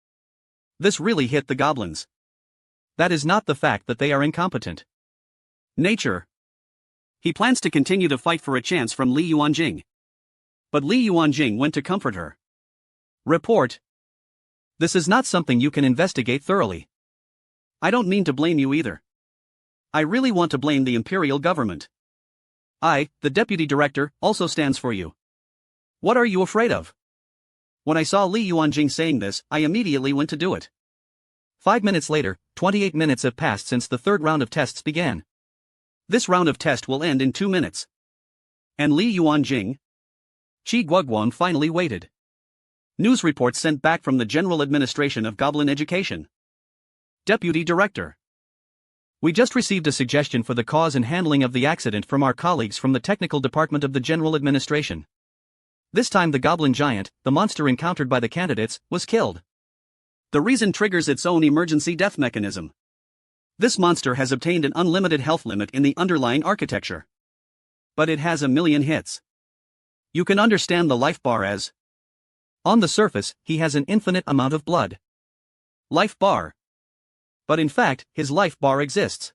This really hit the goblins. That is not the fact that they are incompetent. Nature. He plans to continue to fight for a chance from Li Yuanjing. But Li Yuanjing went to comfort her. Report. This is not something you can investigate thoroughly. I don't mean to blame you either. I really want to blame the imperial government. I, the deputy director, also stands for you. What are you afraid of? When I saw Li Yuanjing saying this, I immediately went to do it. 5 minutes later, 28 minutes have passed since the third round of tests began. This round of test will end in 2 minutes. And Li Yuanjing? Qi Guoguang finally waited. News reports sent back from the General Administration of Goblin Education. Deputy Director. We just received a suggestion for the cause and handling of the accident from our colleagues from the technical department of the General Administration. This time the goblin giant, the monster encountered by the candidates, was killed. The reason triggers its own emergency death mechanism. This monster has obtained an unlimited health limit in the underlying architecture. But it has 1,000,000 hits. You can understand the life bar as. On the surface, he has an infinite amount of blood. Life bar. But in fact, his life bar exists.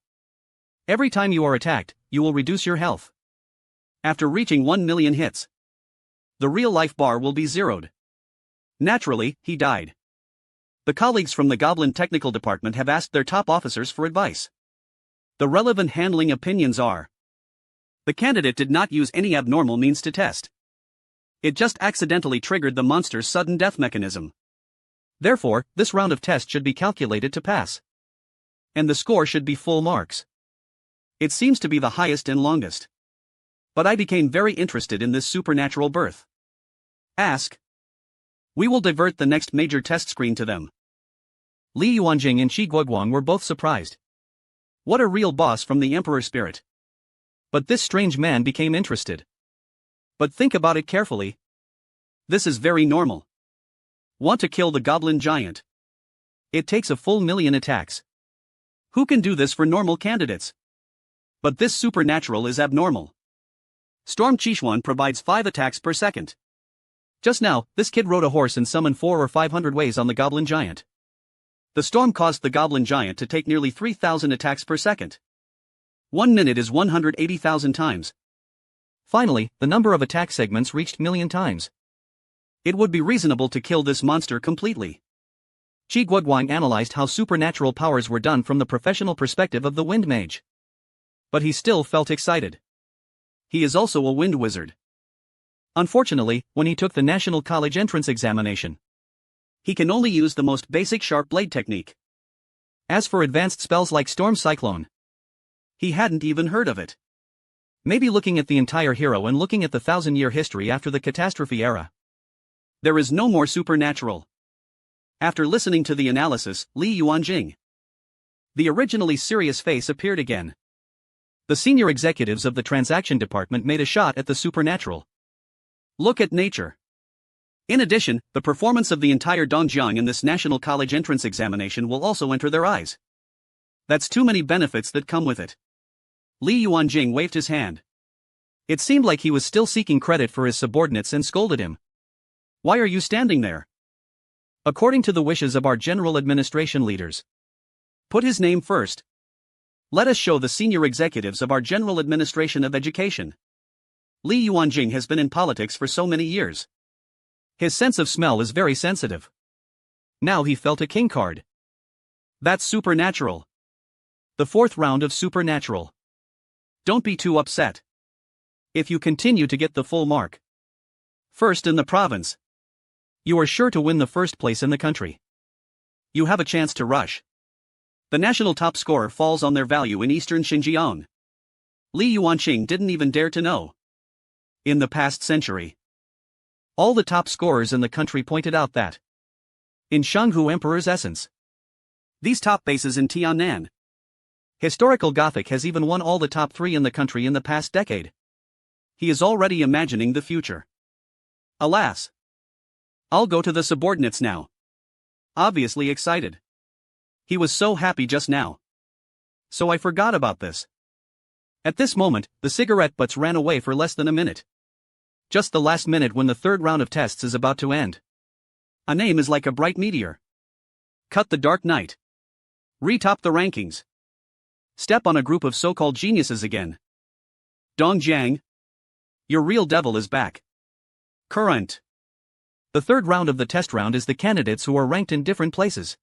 Every time you are attacked, you will reduce your health. After reaching 1,000,000 hits, the real life bar will be zeroed. Naturally, he died. The colleagues from the Goblin Technical Department have asked their top officers for advice. The relevant handling opinions are: the candidate did not use any abnormal means to test. It just accidentally triggered the monster's sudden death mechanism. Therefore, this round of test should be calculated to pass. And the score should be full marks. It seems to be the highest and longest. But I became very interested in this supernatural birth. Ask. We will divert the next major test screen to them. Li Yuanjing and Qi Guoguang were both surprised. What a real boss from the Emperor spirit. But this strange man became interested. But think about it carefully. This is very normal. Want to kill the goblin giant? It takes a full 1,000,000 attacks. Who can do this for normal candidates? But this supernatural is abnormal. Storm Qishuan provides 5 attacks per second. Just now, this kid rode a horse and summoned 400 or 500 ways on the goblin giant. The storm caused the goblin giant to take nearly 3,000 attacks per second. 1 minute is 180,000 times. Finally, the number of attack segments reached 1,000,000 times. It would be reasonable to kill this monster completely. Qi Guoguang analyzed how supernatural powers were done from the professional perspective of the wind mage. But he still felt excited. He is also a wind wizard. Unfortunately, when he took the National College entrance examination, he can only use the most basic sharp blade technique. As for advanced spells like Storm Cyclone, he hadn't even heard of it. Maybe looking at the entire hero and looking at the 1,000-year history after the catastrophe era, there is no more supernatural. After listening to the analysis, Li Yuanjing, the originally serious face appeared again. The senior executives of the transaction department made a shot at the supernatural. Look at nature. In addition, the performance of the entire Dongjiang in this National College entrance examination will also enter their eyes. That's too many benefits that come with it. Li Yuanjing waved his hand. It seemed like he was still seeking credit for his subordinates and scolded him. Why are you standing there? According to the wishes of our general administration leaders. Put his name first. Let us show the senior executives of our General Administration of Education. Li Yuanjing has been in politics for so many years. His sense of smell is very sensitive. Now he felt a king card. That's supernatural. The 4th round of supernatural. Don't be too upset. If you continue to get the full mark, first in the province, you are sure to win the first place in the country. You have a chance to rush. The national top scorer falls on their value in eastern Xinjiang. Li Yuanqing didn't even dare to know. In the past century, all the top scorers in the country pointed out that, in Shanghu Emperor's essence, these top bases in Tiannan, historical Gothic has even won all the top 3 in the country in the past decade. He is already imagining the future. Alas! I'll go to the subordinates now. Obviously excited. He was so happy just now. So I forgot about this. At this moment, the cigarette butts ran away for less than a minute. Just the last minute when the 3rd round of tests is about to end. A name is like a bright meteor. Cut the dark night. Retop the rankings. Step on a group of so-called geniuses again. Dongjiang. Your real devil is back. Current. The 3rd round of the test round is the candidates who are ranked in different places.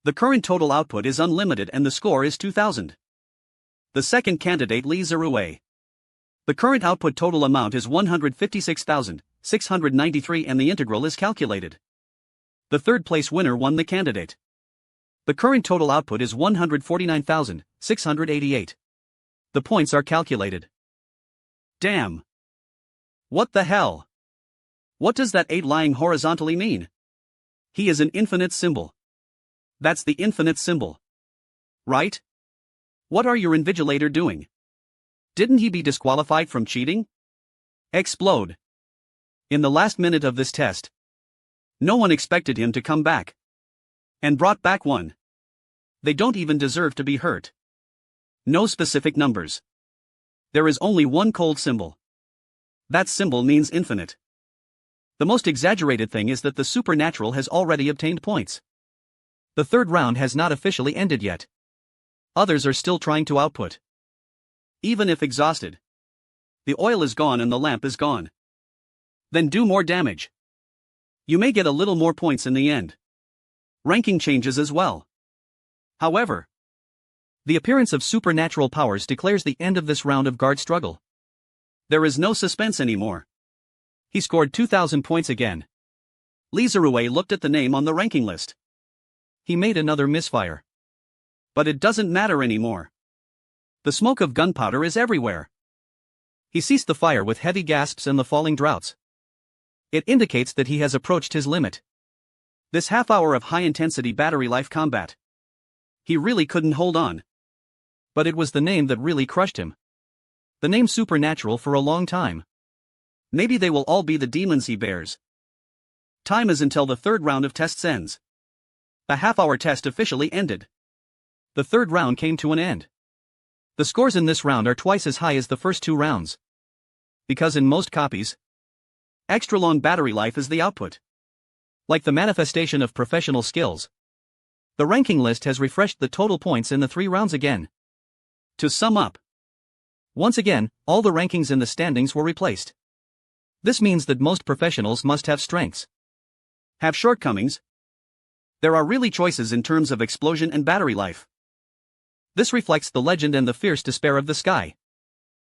The current total output is unlimited and the score is 2,000. The second candidate Li Zerue. The current output total amount is 156,693 and the integral is calculated. The 3rd place winner won the candidate. The current total output is 149,688. The points are calculated. Damn. What the hell? What does that 8 lying horizontally mean? He is an infinite symbol. That's the infinite symbol. Right? What are your invigilator doing? Didn't he be disqualified from cheating? Explode. In the last minute of this test, no one expected him to come back. And brought back one. They don't even deserve to be hurt. No specific numbers. There is only one cold symbol. That symbol means infinite. The most exaggerated thing is that the supernatural has already obtained points. The third round has not officially ended yet. Others are still trying to output. Even if exhausted. The oil is gone and the lamp is gone. Then do more damage. You may get a little more points in the end. Ranking changes as well. However, the appearance of supernatural powers declares the end of this round of guard struggle. There is no suspense anymore. He scored 2,000 points again. Lee Zerue looked at the name on the ranking list. He made another misfire. But it doesn't matter anymore. The smoke of gunpowder is everywhere. He ceased the fire with heavy gasps and the falling draughts. It indicates that he has approached his limit. This half hour of high-intensity battery life combat. He really couldn't hold on. But it was the name that really crushed him. The name Supernatural for a long time. Maybe they will all be the demons he bears. Time is until the third round of tests ends. The half-hour test officially ended. The third round came to an end. The scores in this round are twice as high as the first two rounds. Because in most copies, extra long battery life is the output. Like the manifestation of professional skills. The ranking list has refreshed the total points in the 3 rounds again. To sum up, once again, all the rankings in the standings were replaced. This means that most professionals must have strengths. Have shortcomings. There are really choices in terms of explosion and battery life. This reflects the legend and the fierce despair of the sky.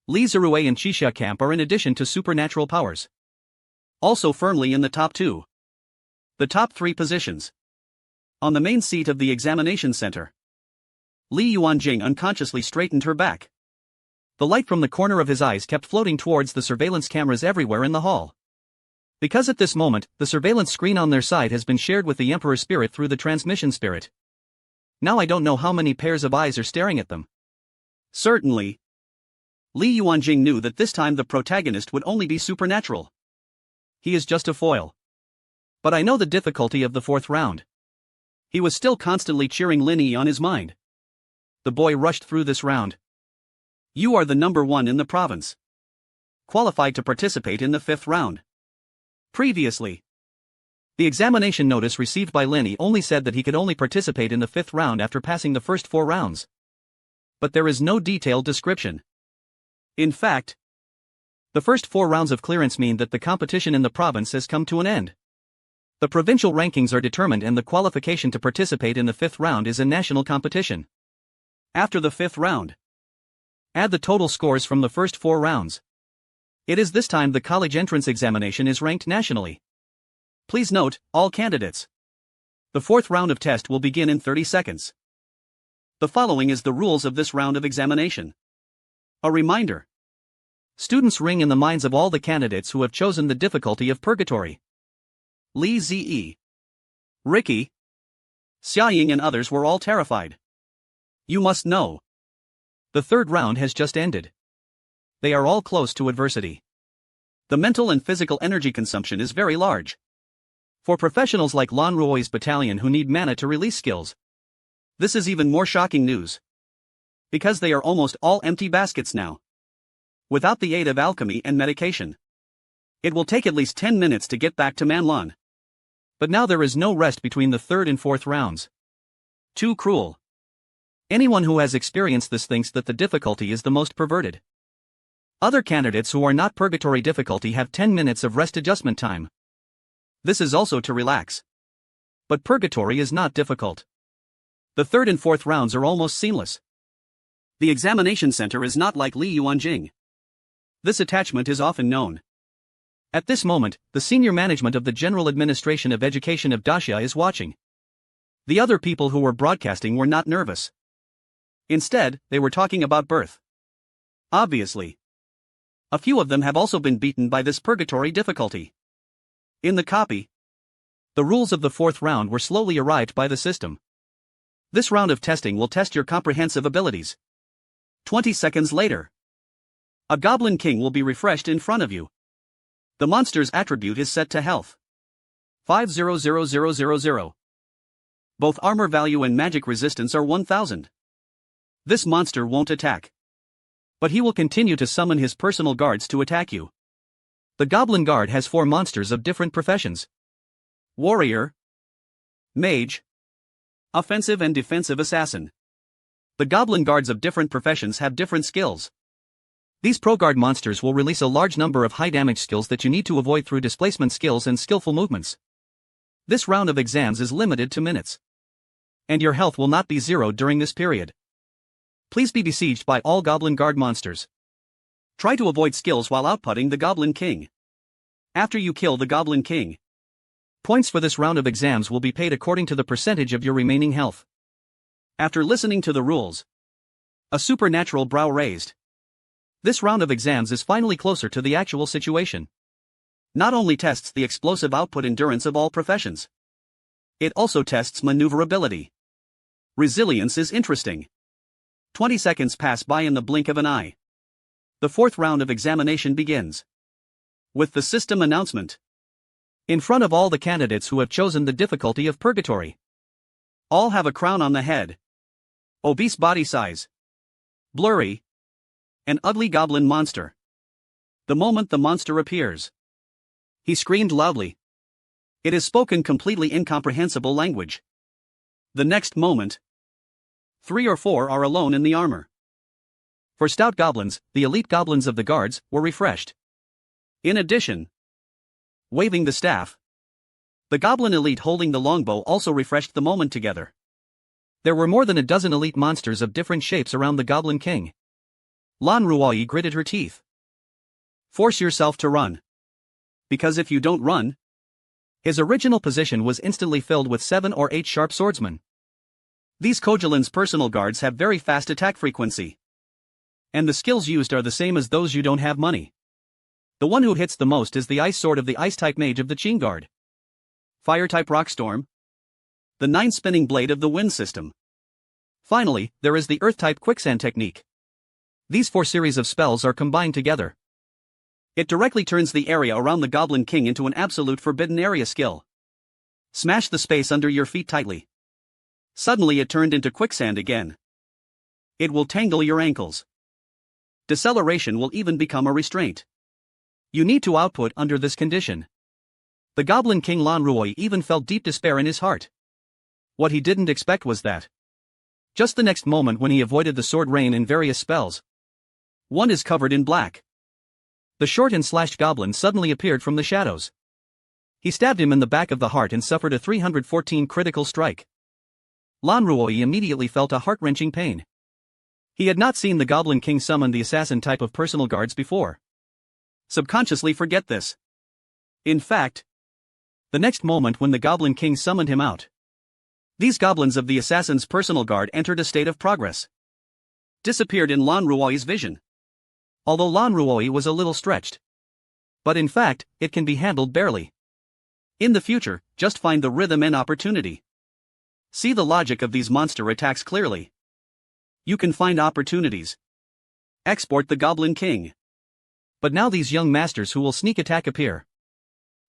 Lee Zerue and Chisha Camp are in addition to supernatural powers. Also firmly in the top 2. The top 3 positions. On the main seat of the examination center, Li Yuanjing unconsciously straightened her back. The light from the corner of his eyes kept floating towards the surveillance cameras everywhere in the hall. Because at this moment, the surveillance screen on their side has been shared with the Emperor Spirit through the transmission spirit. Now I don't know how many pairs of eyes are staring at them. Certainly, Li Yuanjing knew that this time the protagonist would only be supernatural. He is just a foil. But I know the difficulty of the 4th round. He was still constantly cheering Lin Yi on his mind. The boy rushed through this round. You are the number 1 in the province. Qualified to participate in the 5th round. Previously, the examination notice received by Lin Yi only said that he could only participate in the 5th round after passing the first 4 rounds. But there is no detailed description. In fact, the first 4 rounds of clearance mean that the competition in the province has come to an end. The provincial rankings are determined and the qualification to participate in the 5th round is a national competition. After the 5th round, add the total scores from the first 4 rounds. It is this time the college entrance examination is ranked nationally. Please note, all candidates. The 4th round of test will begin in 30 seconds. The following is the rules of this round of examination. A reminder. Students ring in the minds of all the candidates who have chosen the difficulty of purgatory. Li Ziyi, Ricky, Xiaoying and others were all terrified. You must know. The 3rd round has just ended. They are all close to adversity. The mental and physical energy consumption is very large. For professionals like Lan Ruoi's battalion who need mana to release skills, this is even more shocking news. Because they are almost all empty baskets now. Without the aid of alchemy and medication, it will take at least 10 minutes to get back to Manlan. But now there is no rest between the 3rd and 4th rounds. Too cruel. Anyone who has experienced this thinks that the difficulty is the most perverted. Other candidates who are not purgatory difficulty have 10 minutes of rest adjustment time. This is also to relax. But purgatory is not difficult. The 3rd and 4th rounds are almost seamless. The examination center is not like Li Yuanjing. This attachment is often known. At this moment, the senior management of the General Administration of Education of Daxia is watching. The other people who were broadcasting were not nervous. Instead, they were talking about birth. Obviously. A few of them have also been beaten by this purgatory difficulty. In the copy, the rules of the 4th round were slowly arrived by the system. This round of testing will test your comprehensive abilities. 20 seconds later, a Goblin King will be refreshed in front of you. The monster's attribute is set to health. 500000. Both armor value and magic resistance are 1000. This monster won't attack, but he will continue to summon his personal guards to attack you. The Goblin Guard has 4 monsters of different professions: Warrior, Mage, Offensive and Defensive Assassin. The Goblin Guards of different professions have different skills. These pro-guard monsters will release a large number of high-damage skills that you need to avoid through displacement skills and skillful movements. This round of exams is limited to minutes, and your health will not be zeroed during this period. Please be besieged by all Goblin Guard monsters. Try to avoid skills while outputting the Goblin King. After you kill the Goblin King, points for this round of exams will be paid according to the percentage of your remaining health. After listening to the rules, a supernatural brow raised. This round of exams is finally closer to the actual situation. Not only tests the explosive output endurance of all professions, it also tests maneuverability. Resilience is interesting. 20 seconds pass by in the blink of an eye. The 4th round of examination begins with the system announcement. In front of all the candidates who have chosen the difficulty of Purgatory. All have a crown on the head, obese body size, blurry, an ugly goblin monster. The moment the monster appears, he screamed loudly. It is spoken completely incomprehensible language. The next moment, 3 or 4 are alone in the armor. For stout goblins, the elite goblins of the guards were refreshed. In addition, waving the staff, the goblin elite holding the longbow also refreshed the moment together. There were more than a dozen elite monsters of different shapes around the Goblin King. Lan Ruoi gritted her teeth. Force yourself to run. Because if you don't run, his original position was instantly filled with 7 or 8 sharp swordsmen. These Kojalin's personal guards have very fast attack frequency, and the skills used are the same as those you don't have money. The one who hits the most is the Ice Sword of the Ice-type Mage of the Qing Guard, Fire-type Rockstorm, the 9-spinning blade of the Wind system. Finally, there is the Earth-type Quicksand technique. These 4 series of spells are combined together. It directly turns the area around the Goblin King into an absolute forbidden area skill. Smash the space under your feet tightly. Suddenly it turned into quicksand again. It will tangle your ankles. Deceleration will even become a restraint. You need to output under this condition. The Goblin King Lan Ruoi even felt deep despair in his heart. What he didn't expect was that, just the next moment when he avoided the sword rain in various spells, one is covered in black. The short and slashed goblin suddenly appeared from the shadows. He stabbed him in the back of the heart and suffered a 314 critical strike. Lan Ruoi immediately felt a heart-wrenching pain. He had not seen the Goblin King summon the assassin type of personal guards before. Subconsciously forget this. In fact, the next moment when the Goblin King summoned him out, these goblins of the assassin's personal guard entered a state of progress. Disappeared in Lan Ruoi's vision. Although Lan Ruoi was a little stretched, but in fact, it can be handled barely. In the future, just find the rhythm and opportunity. See the logic of these monster attacks clearly. You can find opportunities. Export the Goblin King. But now these young masters who will sneak attack appear.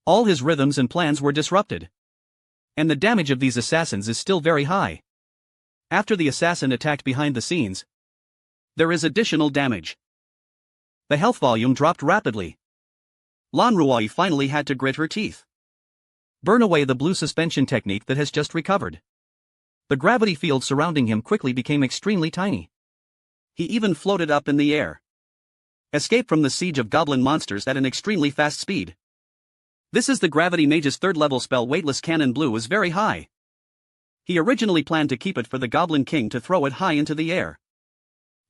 All his rhythms and plans were disrupted. And the damage of these assassins is still very high. After the assassin attacked behind the scenes, there is additional damage. The health volume dropped rapidly. Lan Ruoi finally had to grit her teeth. Burn away the blue suspension technique that has just recovered. The gravity field surrounding him quickly became extremely tiny. He even floated up in the air. Escape from the siege of goblin monsters at an extremely fast speed. This is the Gravity Mage's 3rd level spell. Weightless Cannon Blue is very high. He originally planned to keep it for the Goblin King to throw it high into the air,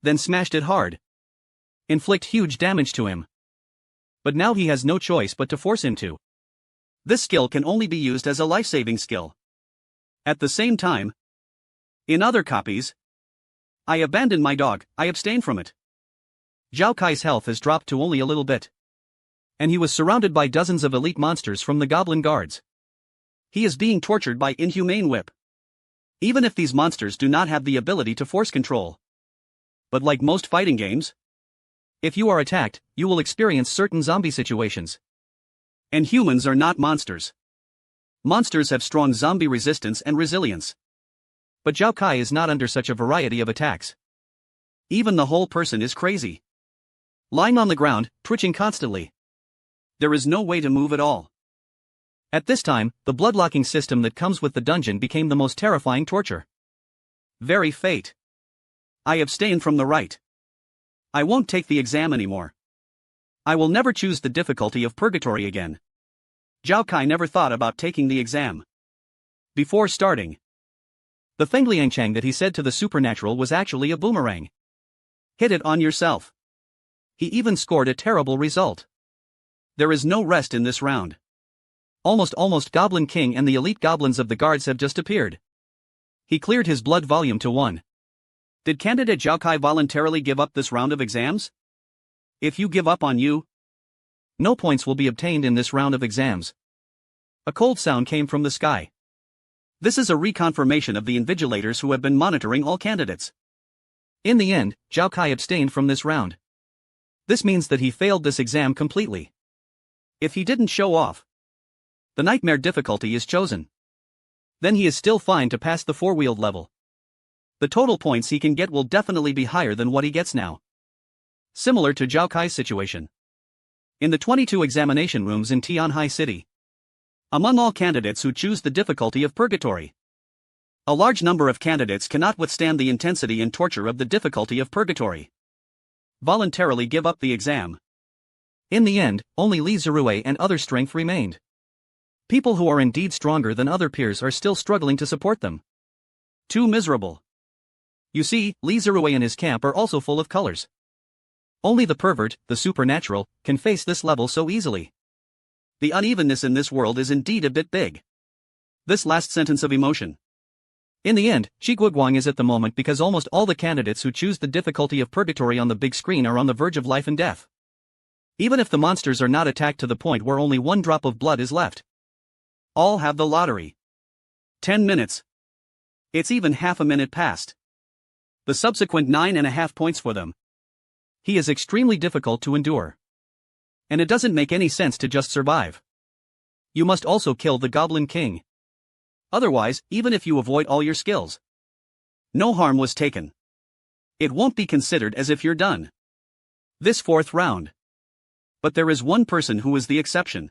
then smashed it hard. Inflict huge damage to him. But now he has no choice but to force him to. This skill can only be used as a life-saving skill. At the same time, in other copies, I abandoned my dog, I abstain from it. Zhao Kai's health has dropped to only a little bit, and he was surrounded by dozens of elite monsters from the Goblin Guards. He is being tortured by inhumane whip. Even if these monsters do not have the ability to force control, But like most fighting games, if you are attacked, you will experience certain zombie situations. And humans are not monsters. Monsters have strong zombie resistance and resilience. But Zhao Kai is not under such a variety of attacks. Even the whole person is crazy. Lying on the ground, twitching constantly. There is no way to move at all. At this time, the bloodlocking system that comes with the dungeon became the most terrifying torture. Very fate. I abstain from the right. I won't take the exam anymore. I will never choose the difficulty of purgatory again. Zhao Kai never thought about taking the exam. Before starting, the Fengliangchang that he said to the supernatural was actually a boomerang. Hit it on yourself. He even scored a terrible result. There is no rest in this round. Almost Goblin King and the elite goblins of the guards have just appeared. He cleared his blood volume to 1. Did candidate Zhao Kai voluntarily give up this round of exams? If you give up on you, no points will be obtained in this round of exams. A cold sound came from the sky. This is a reconfirmation of the invigilators who have been monitoring all candidates. In the end, Zhao Kai abstained from this round. This means that he failed this exam completely. If he didn't show off, the nightmare difficulty is chosen. Then he is still fine to pass the 4-wheeled level. The total points he can get will definitely be higher than what he gets now. Similar to Zhao Kai's situation. In the 22 examination rooms in Tianhai City, among all candidates who choose the difficulty of purgatory, a large number of candidates cannot withstand the intensity and torture of the difficulty of purgatory. Voluntarily give up the exam. In the end, only Li Zirue and other strength remained. People who are indeed stronger than other peers are still struggling to support them. Too miserable. You see, Li Zirue and his camp are also full of colors. Only the pervert, the supernatural, can face this level so easily. The unevenness in this world is indeed a bit big. This last sentence of emotion. In the end, Guoguang is at the moment because almost all the candidates who choose the difficulty of purgatory on the big screen are on the verge of life and death. Even if the monsters are not attacked to the point where only 1 drop of blood is left. All have the lottery. 10 minutes. It's even half a minute past. The subsequent 9.5 points for them. He is extremely difficult to endure. And it doesn't make any sense to just survive. You must also kill the Goblin King. Otherwise, even if you avoid all your skills, no harm was taken. It won't be considered as if you're done. This 4th round. But there is one person who is the exception.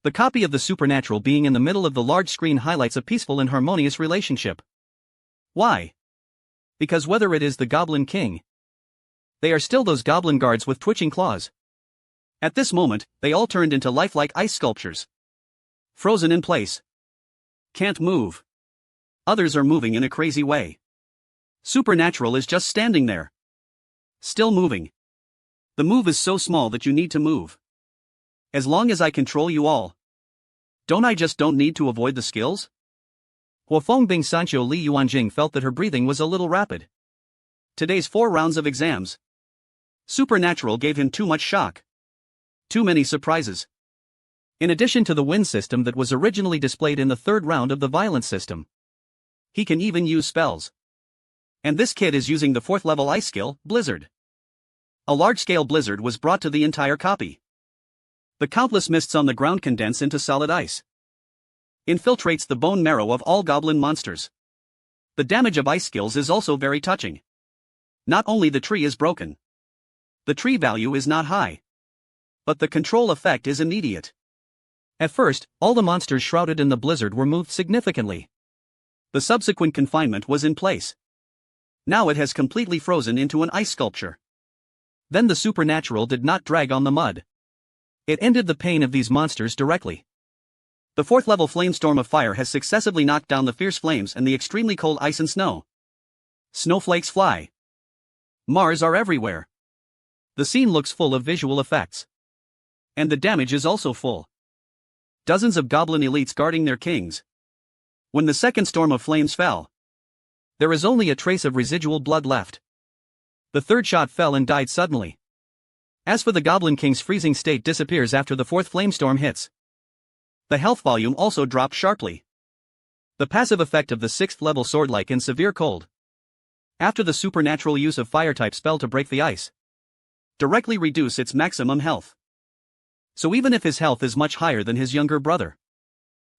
The copy of the supernatural being in the middle of the large screen highlights a peaceful and harmonious relationship. Why? Because whether it is the Goblin King, they are still those goblin guards with twitching claws. At this moment, they all turned into lifelike ice sculptures. Frozen in place. Can't move. Others are moving in a crazy way. Supernatural is just standing there. Still moving. The move is so small that you need to move. As long as I control you all, don't need to avoid the skills? Huofeng Bing Sancho Li Yuanjing felt that her breathing was a little rapid. Today's 4 rounds of exams. Supernatural gave him too much shock. Too many surprises. In addition to the wind system that was originally displayed in the 3rd round of the violence system, he can even use spells. And this kid is using the 4th level ice skill, Blizzard. A large-scale blizzard was brought to the entire copy. The countless mists on the ground condense into solid ice. Infiltrates the bone marrow of all goblin monsters. The damage of ice skills is also very touching. Not only the tree is broken. The tree value is not high. But the control effect is immediate. At first, all the monsters shrouded in the blizzard were moved significantly. The subsequent confinement was in place. Now it has completely frozen into an ice sculpture. Then the supernatural did not drag on the mud. It ended the pain of these monsters directly. The 4th level flamestorm of fire has successively knocked down the fierce flames and the extremely cold ice and snow. Snowflakes fly. Mars are everywhere. The scene looks full of visual effects. And the damage is also full. Dozens of goblin elites guarding their kings. When the second storm of flames fell, there is only a trace of residual blood left. The 3rd shot fell and died suddenly. As for the Goblin King's freezing state disappears after the 4th flamestorm hits. The health volume also dropped sharply. The passive effect of the 6th level sword-like and severe cold. After the supernatural use of fire-type spell to break the ice, directly reduce its maximum health. So even if his health is much higher than his younger brother,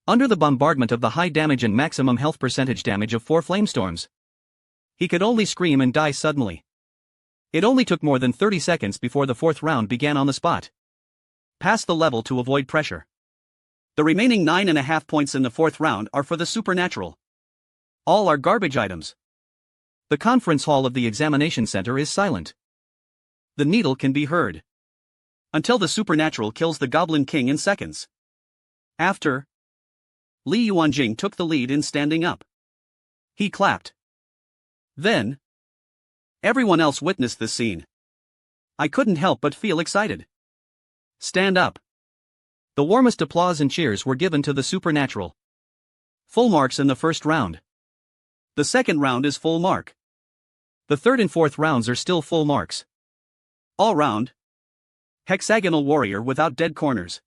under the bombardment of the high damage and maximum health percentage damage of 4 flamestorms, he could only scream and die suddenly. It only took more than 30 seconds before the 4th round began on the spot. Pass the level to avoid pressure. The remaining 9.5 points in the 4th round are for the supernatural. All are garbage items. The conference hall of the examination center is silent. The needle can be heard until the supernatural kills the Goblin King in seconds. After, Li Yuanjing took the lead in standing up. He clapped. Then, everyone else witnessed this scene. I couldn't help but feel excited. Stand up. The warmest applause and cheers were given to the supernatural. Full marks in the 1st round. The 2nd round is full mark. The 3rd and 4th rounds are still full marks. All round, hexagonal warrior without dead corners.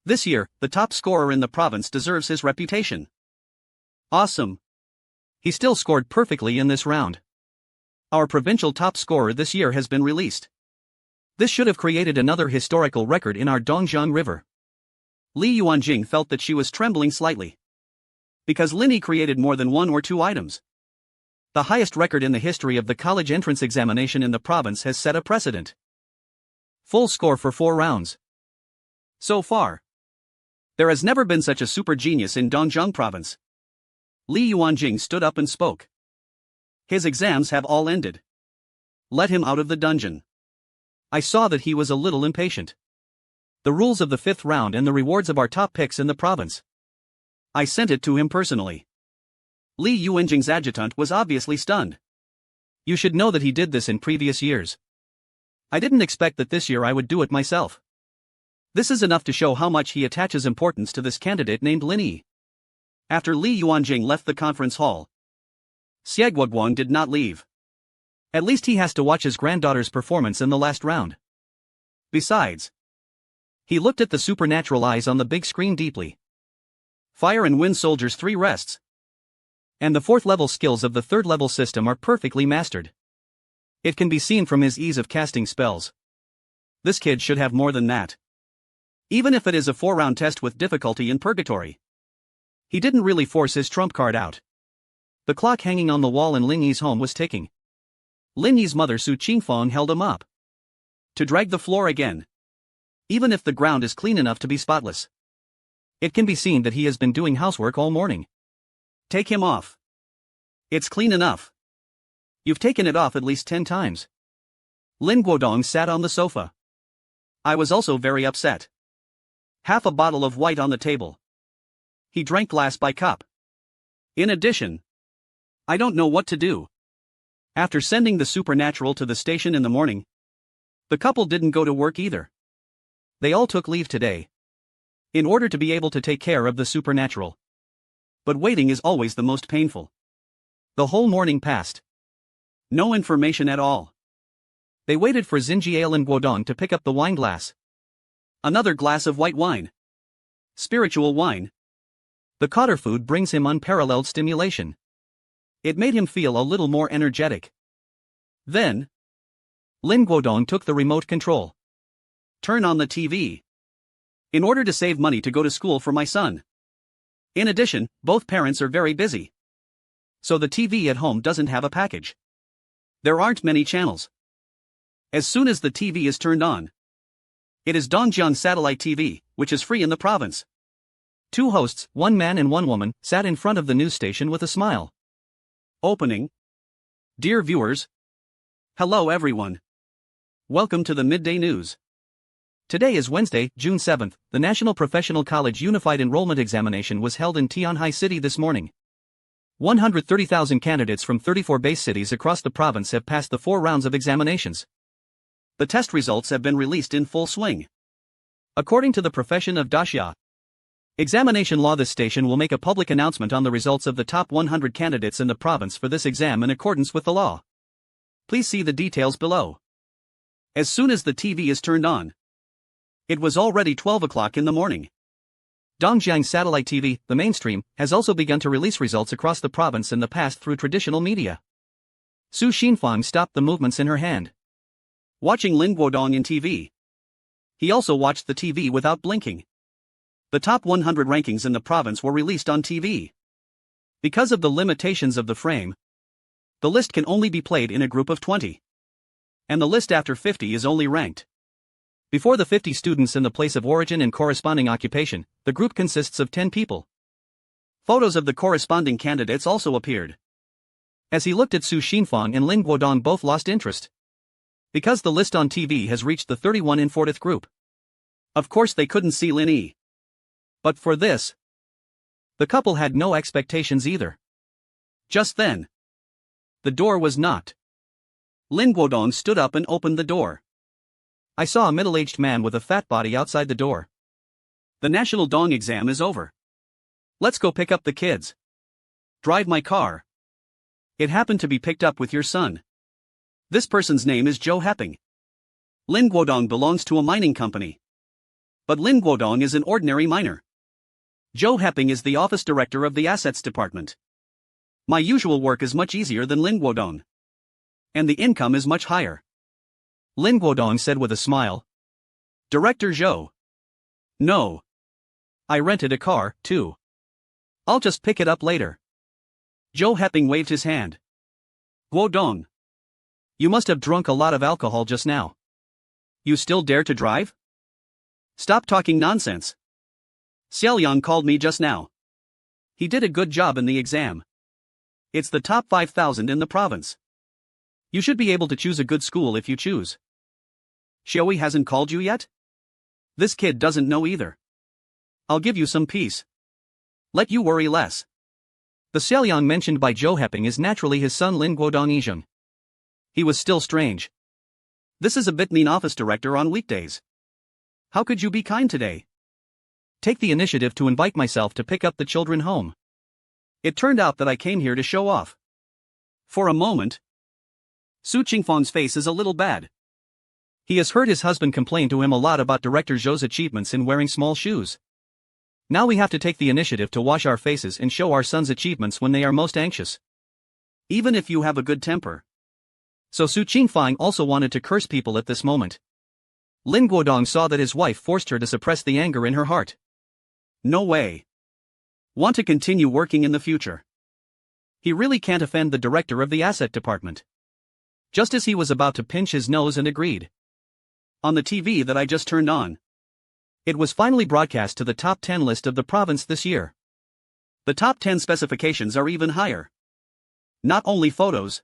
This year, the top scorer in the province deserves his reputation. Awesome. He still scored perfectly in this round. Our provincial top scorer this year has been released. This should have created another historical record in our Dongjiang River. Li Yuanjing felt that she was trembling slightly, because Linny created more than 1 or 2 items. The highest record in the history of the college entrance examination in the province has set a precedent. Full score for 4 rounds. So far, there has never been such a super genius in Dongjiang province. Li Yuanjing stood up and spoke. His exams have all ended. Let him out of the dungeon. I saw that he was a little impatient. The rules of the 5th round and the rewards of our top picks in the province. I sent it to him personally. Li Yuanjing's adjutant was obviously stunned. You should know that he did this in previous years. I didn't expect that this year I would do it myself. This is enough to show how much he attaches importance to this candidate named Lin Yi. After Li Yuanjing left the conference hall, Xie Guoguang did not leave. At least he has to watch his granddaughter's performance in the last round. Besides, he looked at the supernatural eyes on the big screen deeply. Fire and Wind Soldiers 3 rests. And the 4th level skills of the 3rd level system are perfectly mastered. It can be seen from his ease of casting spells. This kid should have more than that. Even if it is a 4-round test with difficulty in purgatory. He didn't really force his trump card out. The clock hanging on the wall in Lin Yi's home was ticking. Lin Yi's mother Su Qingfeng held him up to drag the floor again. Even if the ground is clean enough to be spotless, it can be seen that he has been doing housework all morning. Take him off. It's clean enough. You've taken it off at least 10 times. Lin Guodong sat on the sofa. I was also very upset. Half a bottle of white on the table. He drank glass by cup. In addition, I don't know what to do. After sending the supernatural to the station in the morning, the couple didn't go to work either. They all took leave today, in order to be able to take care of the supernatural. But waiting is always the most painful. The whole morning passed. No information at all. They waited for Xinjiale and Guodong to pick up the wine glass. Another glass of white wine. Spiritual wine. The cotter food brings him unparalleled stimulation. It made him feel a little more energetic. Then, Lin Guodong took the remote control. Turn on the TV. In order to save money to go to school for my son. In addition, both parents are very busy. So the TV at home doesn't have a package. There aren't many channels. As soon as the TV is turned on, it is Dongjiang Satellite TV, which is free in the province. 2 hosts, 1 man and 1 woman, sat in front of the news station with a smile. Opening. Dear viewers. Hello everyone. Welcome to the Midday News. Today is Wednesday, June 7th. The National Professional College Unified Enrollment Examination was held in Tianhai City this morning. 130,000 candidates from 34 base cities across the province have passed the 4 rounds of examinations. The test results have been released in full swing. According to the profession of Daxia Examination Law, this station will make a public announcement on the results of the top 100 candidates in the province for this exam in accordance with the law. Please see the details below. As soon as the TV is turned on, it was already 12 o'clock in the morning. Dongjiang Satellite TV, the mainstream, has also begun to release results across the province in the past through traditional media. Su Xinfang stopped the movements in her hand, watching Lin Guodong in TV. He also watched the TV without blinking. The top 100 rankings in the province were released on TV. Because of the limitations of the frame, the list can only be played in a group of 20. And the list after 50 is only ranked. Before the 50 students in the place of origin and corresponding occupation, the group consists of 10 people. Photos of the corresponding candidates also appeared. As he looked at Su Xinfang and Lin Guodong, both lost interest. Because the list on TV has reached the 31 and 40th group. Of course they couldn't see Lin Yi. But for this, the couple had no expectations either. Just then, the door was knocked. Lin Guodong stood up and opened the door. I saw a middle-aged man with a fat body outside the door. The national Dong exam is over. Let's go pick up the kids. Drive my car. It happened to be picked up with your son. This person's name is Zhou Heping. Lin Guodong belongs to a mining company. But Lin Guodong is an ordinary miner. Zhou Heping is the office director of the assets department. My usual work is much easier than Lin Guodong. And the income is much higher. Lin Guodong said with a smile. Director Zhou. No. I rented a car, too. I'll just pick it up later. Zhou Heping waved his hand. Guodong. You must have drunk a lot of alcohol just now. You still dare to drive? Stop talking nonsense. Xiaoliang called me just now. He did a good job in the exam. It's the top 5,000 in the province. You should be able to choose a good school if you choose. Xiaoyi hasn't called you yet? This kid doesn't know either. I'll give you some peace. Let you worry less. The Xiaoliang mentioned by Zhou Heping is naturally his son Lin Guodong Yizheng. He was still strange. This is a bit mean office director on weekdays. How could you be kind today? Take the initiative to invite myself to pick up the children home. It turned out that I came here to show off. For a moment, Su Qingfang's face is a little bad. He has heard his husband complain to him a lot about Director Zhou's achievements in wearing small shoes. Now we have to take the initiative to wash our faces and show our son's achievements when they are most anxious. Even if you have a good temper. So Su Qingfang also wanted to curse people at this moment. Lin Guodong saw that his wife forced her to suppress the anger in her heart. No way. Want to continue working in the future. He really can't offend the director of the asset department. Just as he was about to pinch his nose and agreed. On the TV that I just turned on, it was finally broadcast to the top 10 list of the province this year. The top 10 specifications are even higher. Not only photos.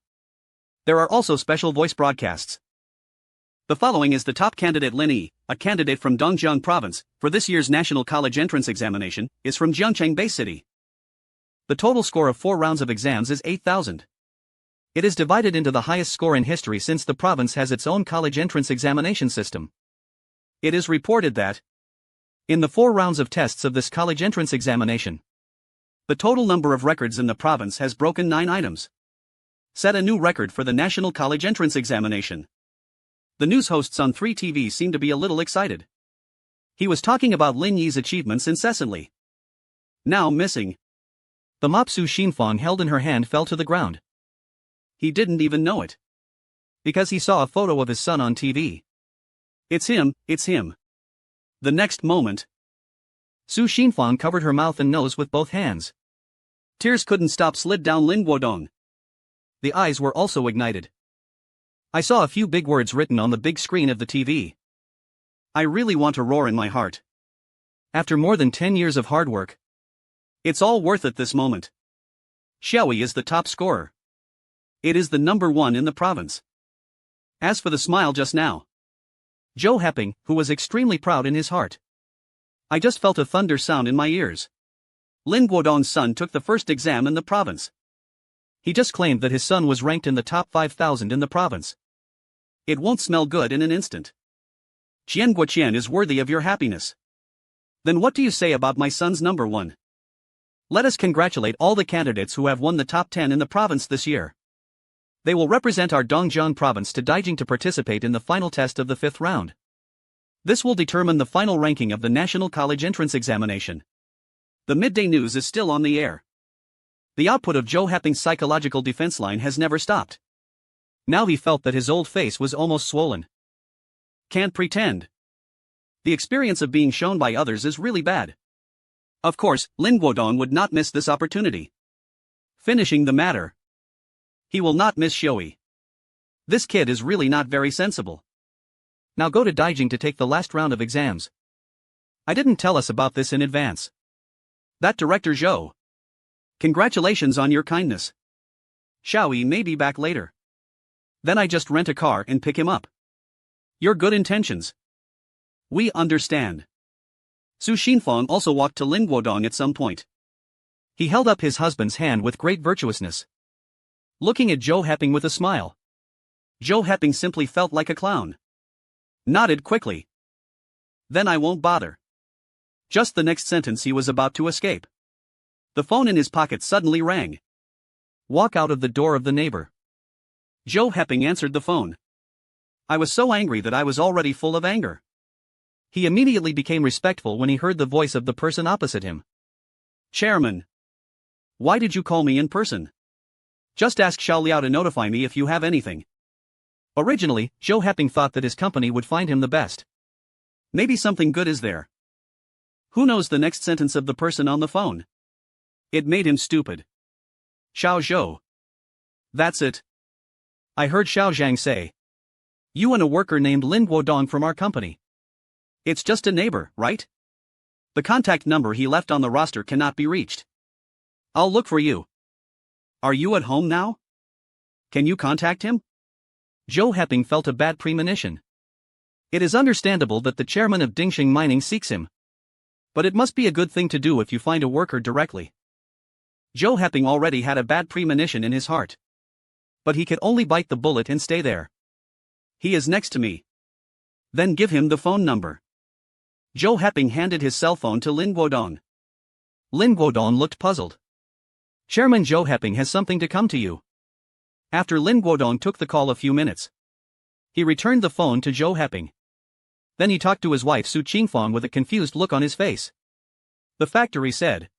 There are also special voice broadcasts. The following is the top candidate. Lin Yi, a candidate from Dongjiang Province, for this year's National College Entrance Examination, is from Jiangcheng Bay City. The total score of 4 rounds of exams is 8,000. It is divided into the highest score in history since the province has its own college entrance examination system. It is reported that, in the 4 rounds of tests of this college entrance examination, the total number of records in the province has broken 9 items. Set a new record for the National College Entrance Examination. The news hosts on 3 TV seemed to be a little excited. He was talking about Lin Yi's achievements incessantly. Now missing. The mop Su Xinfang held in her hand fell to the ground. He didn't even know it. Because he saw a photo of his son on TV. It's him, it's him. The next moment, Su Xinfang covered her mouth and nose with both hands. Tears couldn't stop slid down Lin Guodong. The eyes were also ignited. I saw a few big words written on the big screen of the TV. I really want to roar in my heart. After more than 10 years of hard work, it's all worth it this moment. Xiaoyi is the top scorer. It is the number 1 in the province. As for the smile just now, Zhou Heping, who was extremely proud in his heart. I just felt a thunder sound in my ears. Lin Guodong's son took the first exam in the province. He just claimed that his son was ranked in the top 5,000 in the province. It won't smell good in an instant. Qian Guoqian is worthy of your happiness. Then what do you say about my son's number 1? Let us congratulate all the candidates who have won the top 10 in the province this year. They will represent our Dongjiang province to Daijing to participate in the final test of the 5th round. This will determine the final ranking of the National College Entrance Examination. The midday news is still on the air. The output of Zhou Heping's psychological defense line has never stopped. Now he felt that his old face was almost swollen. Can't pretend. The experience of being shown by others is really bad. Of course, Lin Guodong would not miss this opportunity. Finishing the matter. He will not miss Shoei. This kid is really not very sensible. Now go to Daijing to take the last round of exams. I didn't tell us about this in advance. That director Zhou. Congratulations on your kindness. Shoei may be back later. Then I just rent a car and pick him up. Your good intentions. We understand. Su Xinfang also walked to Lin Guodong at some point. He held up his husband's hand with great virtuousness. Looking at Zhou Heping with a smile. Zhou Heping simply felt like a clown. Nodded quickly. Then I won't bother. Just the next sentence he was about to escape. The phone in his pocket suddenly rang. Walk out of the door of the neighbor. Zhou Heping answered the phone. I was so angry that I was already full of anger. He immediately became respectful when he heard the voice of the person opposite him. Chairman. Why did you call me in person? Just ask Xiao Liao to notify me if you have anything. Originally, Zhou Heping thought that his company would find him the best. Maybe something good is there. Who knows the next sentence of the person on the phone? It made him stupid. Xiao Zhou. That's it. I heard Xiao Zhang say. You and a worker named Lin Guodong from our company. It's just a neighbor, right? The contact number he left on the roster cannot be reached. I'll look for you. Are you at home now? Can you contact him? Zhou Heping felt a bad premonition. It is understandable that the chairman of Dingxing Mining seeks him. But it must be a good thing to do if you find a worker directly. Zhou Heping already had a bad premonition in his heart. But he could only bite the bullet and stay there. He is next to me. Then give him the phone number. Zhou Heping handed his cell phone to Lin Guodong. Lin Guodong looked puzzled. Chairman Zhou Heping has something to come to you. After Lin Guodong took the call a few minutes, he returned the phone to Zhou Heping. Then he talked to his wife Su Qingfang with a confused look on his face. The factory said.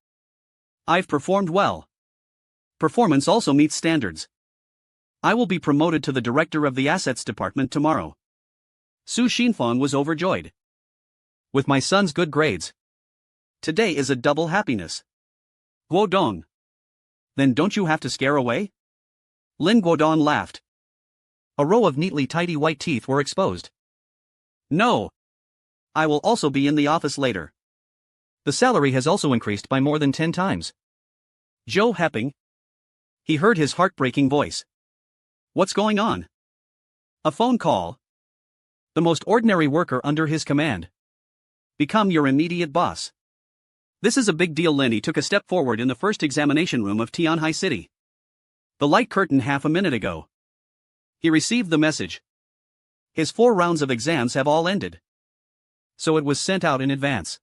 I've performed well. Performance also meets standards. I will be promoted to the director of the assets department tomorrow. Su Xinfang was overjoyed. With my son's good grades. Today is a double happiness. Guodong. Then don't you have to scare away? Lin Guodong laughed. A row of neatly tidy white teeth were exposed. No. I will also be in the office later. The salary has also increased by more than 10 times. Zhou Heping. He heard his heartbreaking voice. What's going on? A phone call. The most ordinary worker under his command. Become your immediate boss. This is a big deal. Lenny took a step forward in the first examination room of Tianhai City. The light curtain half a minute ago. He received the message. His 4 rounds of exams have all ended. So it was sent out in advance.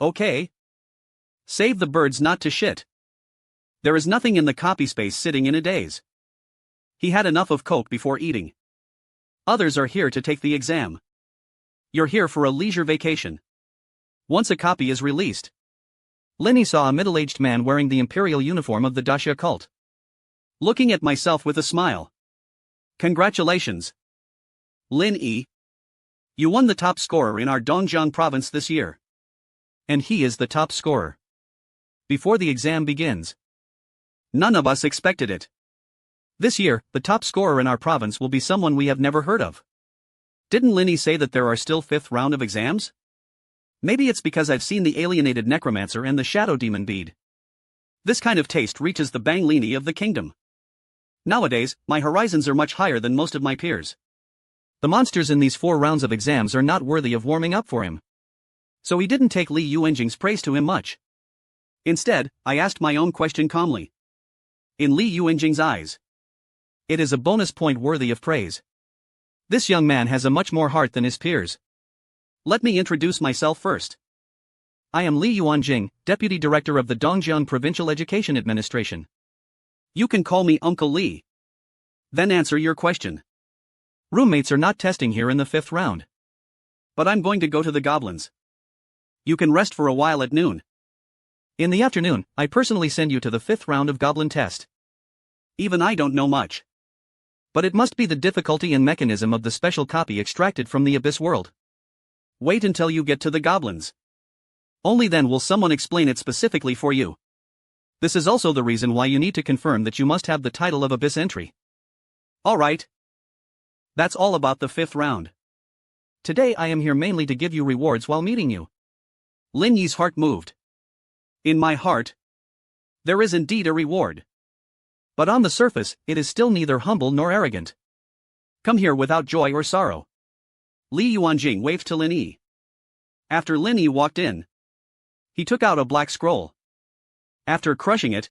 Okay. Save the birds not to shit. There is nothing in the copy space sitting in a daze. He had enough of coke before eating. Others are here to take the exam. You're here for a leisure vacation. Once a copy is released. Lenny saw a middle-aged man wearing the imperial uniform of the Daxia cult. Looking at myself with a smile. Congratulations. Lin Yi. You won the top scorer in our Dongjiang province this year. And he is the top scorer. Before the exam begins. None of us expected it. This year, the top scorer in our province will be someone we have never heard of. Didn't Linny say that there are still 5th round of exams? Maybe it's because I've seen the alienated necromancer and the shadow demon bead. This kind of taste reaches the Bang Lini of the kingdom. Nowadays, my horizons are much higher than most of my peers. The monsters in these 4 rounds of exams are not worthy of warming up for him. So he didn't take Li Yuanjing's praise to him much. Instead, I asked my own question calmly. In Li Yuanjing's eyes. It is a bonus point worthy of praise. This young man has a much more heart than his peers. Let me introduce myself first. I am Li Yuanjing, Deputy Director of the Dongjiang Provincial Education Administration. You can call me Uncle Li. Then answer your question. Roommates are not testing here in the 5th round. But I'm going to go to the goblins. You can rest for a while at noon. In the afternoon, I personally send you to the 5th round of goblin test. Even I don't know much. But it must be the difficulty and mechanism of the special copy extracted from the abyss world. Wait until you get to the goblins. Only then will someone explain it specifically for you. This is also the reason why you need to confirm that you must have the title of abyss entry. Alright. That's all about the 5th round. Today I am here mainly to give you rewards while meeting you. Lin Yi's heart moved. In my heart, there is indeed a reward. But on the surface, it is still neither humble nor arrogant. Come here without joy or sorrow. Li Yuanjing waved to Lin Yi. After Lin Yi walked in, he took out a black scroll. After crushing it,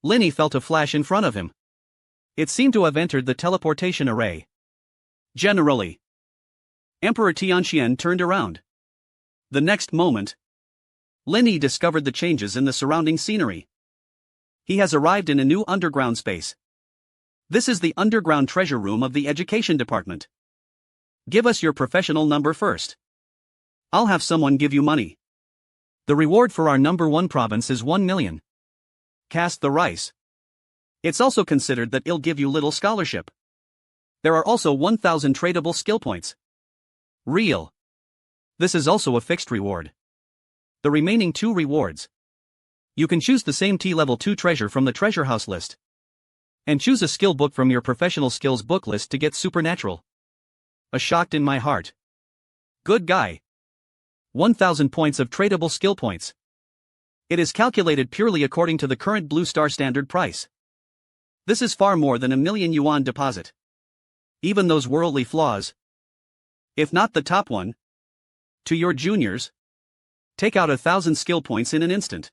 Lin Yi felt a flash in front of him. It seemed to have entered the teleportation array. Generally, Emperor Tianxian turned around. The next moment, Lin Yi discovered the changes in the surrounding scenery. He has arrived in a new underground space. This is the underground treasure room of the education department. Give us your professional number first. I'll have someone give you money. The reward for our number 1 province is 1 million. Cast the rice. It's also considered that it'll give you little scholarship. There are also 1,000 tradable skill points. Real. This is also a fixed reward. The remaining 2 rewards. You can choose the same T-level 2 treasure from the treasure house list. And choose a skill book from your professional skills book list to get supernatural. A shocked in my heart. Good guy. 1,000 points of tradable skill points. It is calculated purely according to the current Blue Star standard price. This is far more than a million yuan deposit. Even those worldly flaws, if not the top one, to your juniors, take out 1,000 skill points in an instant.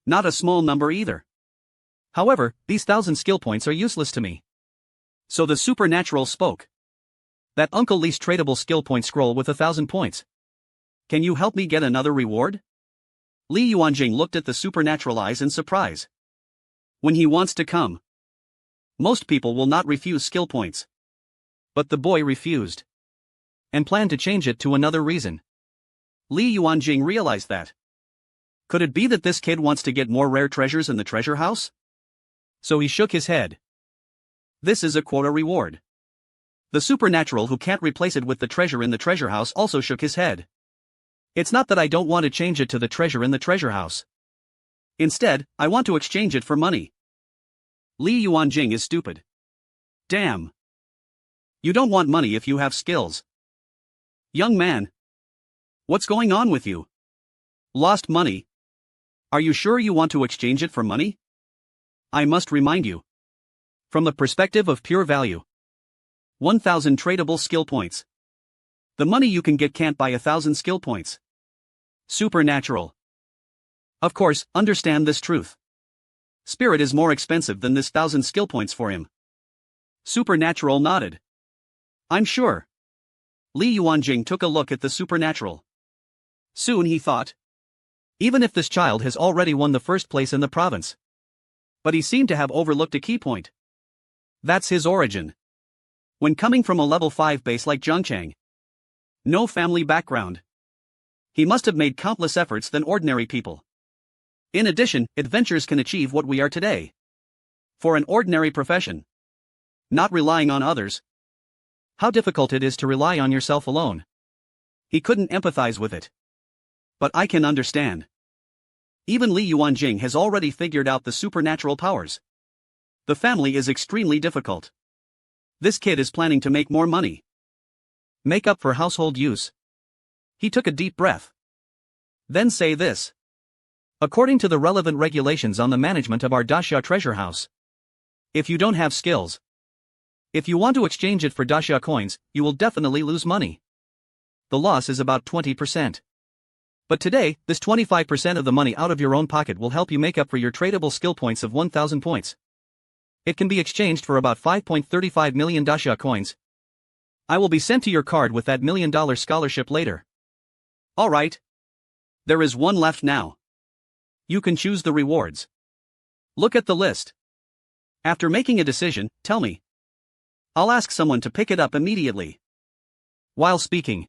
Not a small number either. However, these 1,000 skill points are useless to me. So the supernatural spoke. That Uncle Lee's tradable skill point scroll with 1,000 points. Can you help me get another reward? Li Yuanjing looked at the supernatural eyes in surprise. When he wants to come, most people will not refuse skill points. But the boy refused. And planned to change it to another reason. Li Yuanjing realized that. Could it be that this kid wants to get more rare treasures in the treasure house? So he shook his head. This is a quota reward. The supernatural who can't replace it with the treasure in the treasure house also shook his head. It's not that I don't want to change it to the treasure in the treasure house. Instead, I want to exchange it for money. Li Yuanjing is stupid. Damn. You don't want money if you have skills. Young man. What's going on with you? Lost money? Are you sure you want to exchange it for money? I must remind you. From the perspective of pure value. 1,000 tradable skill points. The money you can get can't buy 1,000 skill points. Supernatural. Of course, understand this truth. Spirit is more expensive than this 1,000 skill points for him. Supernatural nodded. I'm sure. Li Yuanjing took a look at the supernatural. Soon he thought. Even if this child has already won the first place in the province. But he seemed to have overlooked a key point. That's his origin. When coming from a level 5 base like Zhengchang. No family background. He must have made countless efforts than ordinary people. In addition, adventurers can achieve what we are today. For an ordinary profession. Not relying on others. How difficult it is to rely on yourself alone. He couldn't empathize with it. But I can understand. Even Li Yuanjing has already figured out the supernatural powers. The family is extremely difficult. This kid is planning to make more money. Make up for household use. He took a deep breath. Then say this. According to the relevant regulations on the management of our Daxia treasure house. If you don't have skills. If you want to exchange it for Daxia coins, you will definitely lose money. The loss is about 20%. But today, this 25% of the money out of your own pocket will help you make up for your tradable skill points of 1,000 points. It can be exchanged for about 5.35 million Daxia coins. I will be sent to your card with that $1 million scholarship later. Alright. There is one left now. You can choose the rewards. Look at the list. After making a decision, tell me. I'll ask someone to pick it up immediately. While speaking,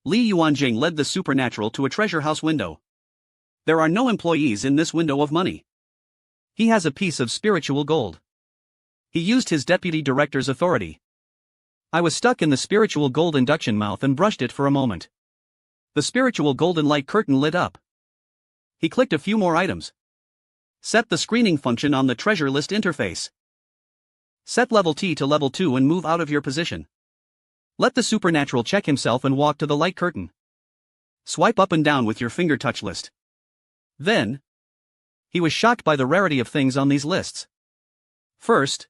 Li Yuanjing led the supernatural to a treasure house window. There are no employees in this window of money. He has a piece of spiritual gold. He used his deputy director's authority. I was stuck in the spiritual gold induction mouth and brushed it for a moment. The spiritual golden light curtain lit up. He clicked a few more items. Set the screening function on the treasure list interface. Set level T to level 2 and move out of your position. Let the supernatural check himself and walk to the light curtain. Swipe up and down with your finger touch list. Then, he was shocked by the rarity of things on these lists. First,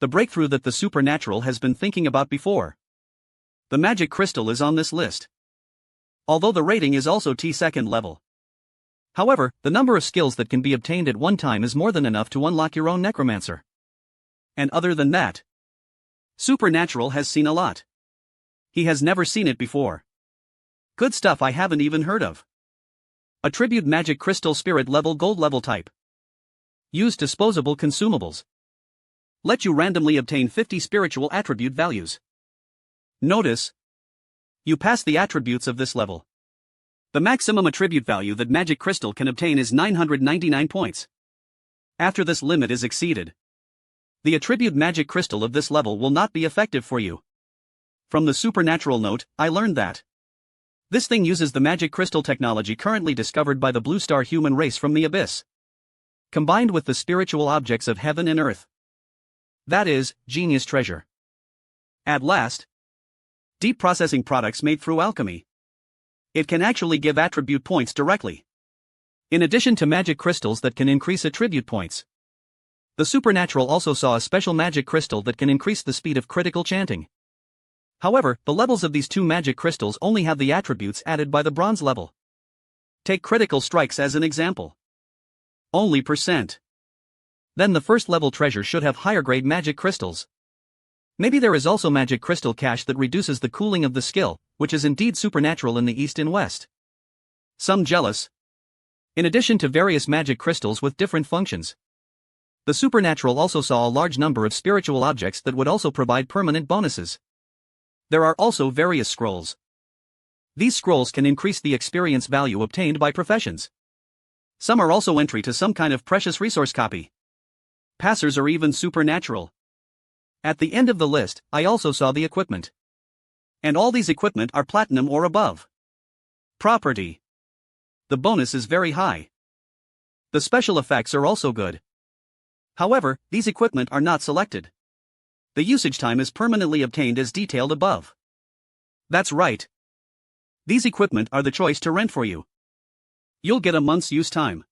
the breakthrough that the supernatural has been thinking about before. The magic crystal is on this list. Although the rating is also T second level. However, the number of skills that can be obtained at one time is more than enough to unlock your own necromancer. And other than that, supernatural has seen a lot. He has never seen it before. Good stuff I haven't even heard of. Attribute magic crystal spirit level gold level type. Use disposable consumables. Let you randomly obtain 50 spiritual attribute values. Notice, you pass the attributes of this level. The maximum attribute value that magic crystal can obtain is 999 points. After this limit is exceeded, the attribute magic crystal of this level will not be effective for you. From the supernatural note, I learned that this thing uses the magic crystal technology currently discovered by the Blue Star human race from the abyss, combined with the spiritual objects of heaven and earth. That is, genius treasure. At last, deep processing products made through alchemy. It can actually give attribute points directly. In addition to magic crystals that can increase attribute points, the supernatural also saw a special magic crystal that can increase the speed of critical chanting. However, the levels of these two magic crystals only have the attributes added by the bronze level. Take critical strikes as an example. Only %. Then the first level treasure should have higher grade magic crystals. Maybe there is also magic crystal cache that reduces the cooling of the skill, which is indeed supernatural in the east and west. Some jealous. In addition to various magic crystals with different functions, the supernatural also saw a large number of spiritual objects that would also provide permanent bonuses. There are also various scrolls. These scrolls can increase the experience value obtained by professions. Some are also entry to some kind of precious resource copy. Passers are even supernatural. At the end of the list, I also saw the equipment. And all these equipment are platinum or above. Property. The bonus is very high. The special effects are also good. However, these equipment are not selected. The usage time is permanently obtained as detailed above. That's right. These equipment are the choice to rent for you. You'll get a month's use time.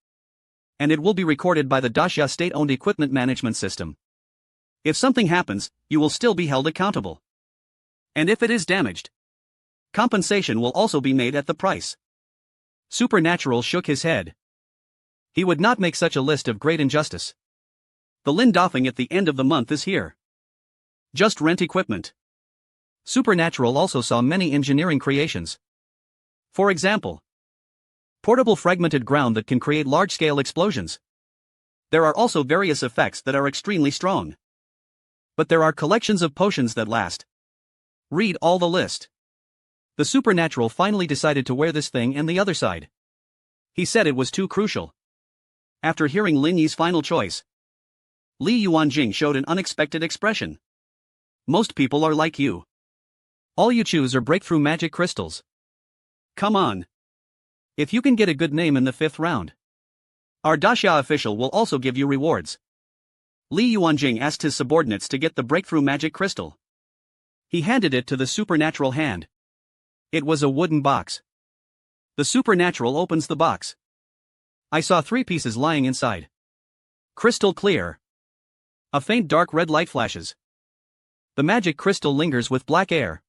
And it will be recorded by the Daxia state-owned equipment management system. If something happens, you will still be held accountable. And if it is damaged, compensation will also be made at the price. Supernatural shook his head. He would not make such a list of great injustice. The Lin doffing at the end of the month is here. Just rent equipment. Supernatural also saw many engineering creations. For example, portable fragmented ground that can create large-scale explosions. There are also various effects that are extremely strong. But there are collections of potions that last. Read all the list. The supernatural finally decided to wear this thing and the other side. He said it was too crucial. After hearing Lin Yi's final choice, Li Yuanjing showed an unexpected expression. Most people are like you. All you choose are breakthrough magic crystals. Come on. If you can get a good name in the 5th round, our Daxia official will also give you rewards. Li Yuanjing asked his subordinates to get the breakthrough magic crystal. He handed it to the supernatural hand. It was a wooden box. The supernatural opens the box. I saw 3 pieces lying inside. Crystal clear. A faint dark red light flashes. The magic crystal lingers with black air.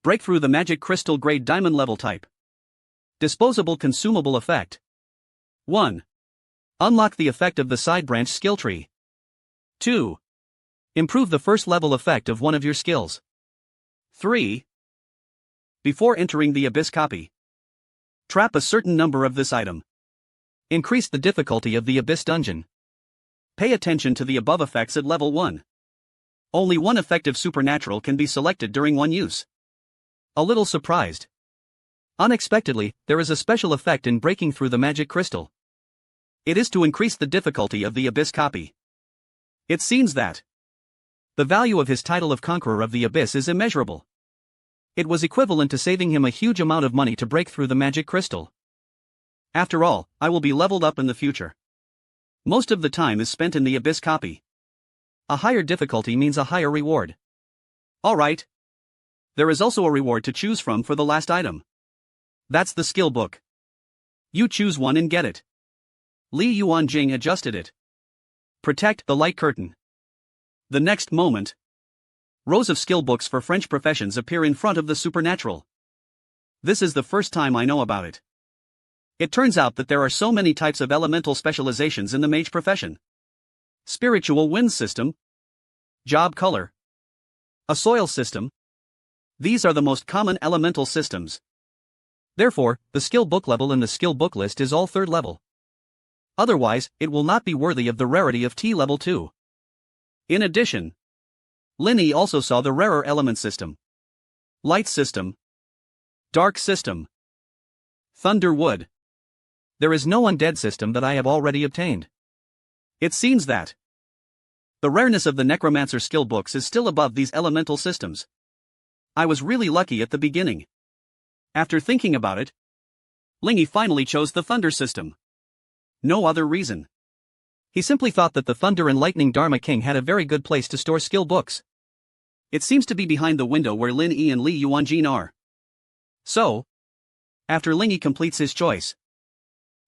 Breakthrough the magic crystal grade diamond level type. Disposable consumable effect. 1. Unlock the effect of the side branch skill tree. 2. Improve the first level effect of one of your skills. 3. Before entering the abyss copy, trap a certain number of this item. Increase the difficulty of the abyss dungeon. Pay attention to the above effects at level 1. Only one effective supernatural can be selected during one use. A little surprised. Unexpectedly, there is a special effect in breaking through the magic crystal. It is to increase the difficulty of the abyss copy. It seems that the value of his title of Conqueror of the Abyss is immeasurable. It was equivalent to saving him a huge amount of money to break through the magic crystal. After all, I will be leveled up in the future. Most of the time is spent in the Abyss copy. A higher difficulty means a higher reward. Alright. There is also a reward to choose from for the last item. That's the skill book. You choose one and get it. Li Yuanjing adjusted it. Protect the light curtain. The next moment, rows of skill books for French professions appear in front of the supernatural. This is the first time I know about it. It turns out that there are so many types of elemental specializations in the mage profession. Spiritual wind system, job color, a soil system. These are the most common elemental systems. Therefore, the skill book level in the skill book list is all 3rd level. Otherwise, it will not be worthy of the rarity of T level 2. In addition, Linny also saw the rarer element system, light system, dark system, thunder wood. There is no undead system that I have already obtained. It seems that the rareness of the necromancer skill books is still above these elemental systems. I was really lucky at the beginning. After thinking about it, Lingy finally chose the thunder system. No other reason. He simply thought that the Thunder and Lightning Dharma King had a very good place to store skill books. It seems to be behind the window where Lin Yi and Li Yuanjin are. So, after Lingy completes his choice,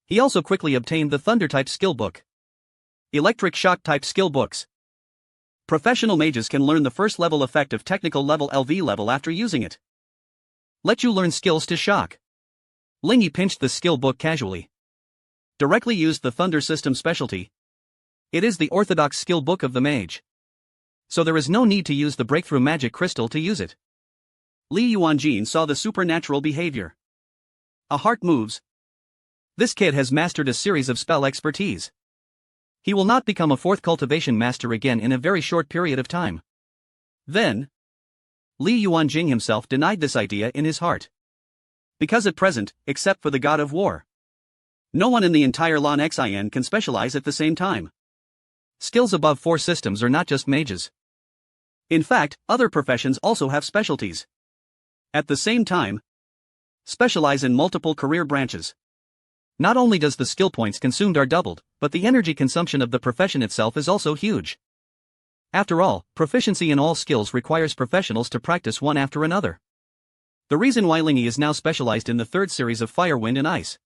he also quickly obtained the Thunder-type skill book. Electric Shock-type skill books. Professional mages can learn the first level effect of technical level LV level after using it. Let you learn skills to shock. Lingy pinched the skill book casually. Directly used the Thunder system specialty. It is the orthodox skill book of the mage. So there is no need to use the breakthrough magic crystal to use it. Li Yuanjin saw the supernatural behavior. A heart moves. This kid has mastered a series of spell expertise. He will not become a 4th cultivation master again in a very short period of time. Then, Li Yuanjing himself denied this idea in his heart. Because at present, except for the god of war, no one in the entire Lan Xin can specialize at the same time. Skills above 4 systems are not just mages. In fact, other professions also have specialties. At the same time, specialize in multiple career branches. Not only does the skill points consumed are doubled, but the energy consumption of the profession itself is also huge. After all, proficiency in all skills requires professionals to practice one after another. The reason why Lingy is now specialized in the 3rd series of Fire, Wind and Ice.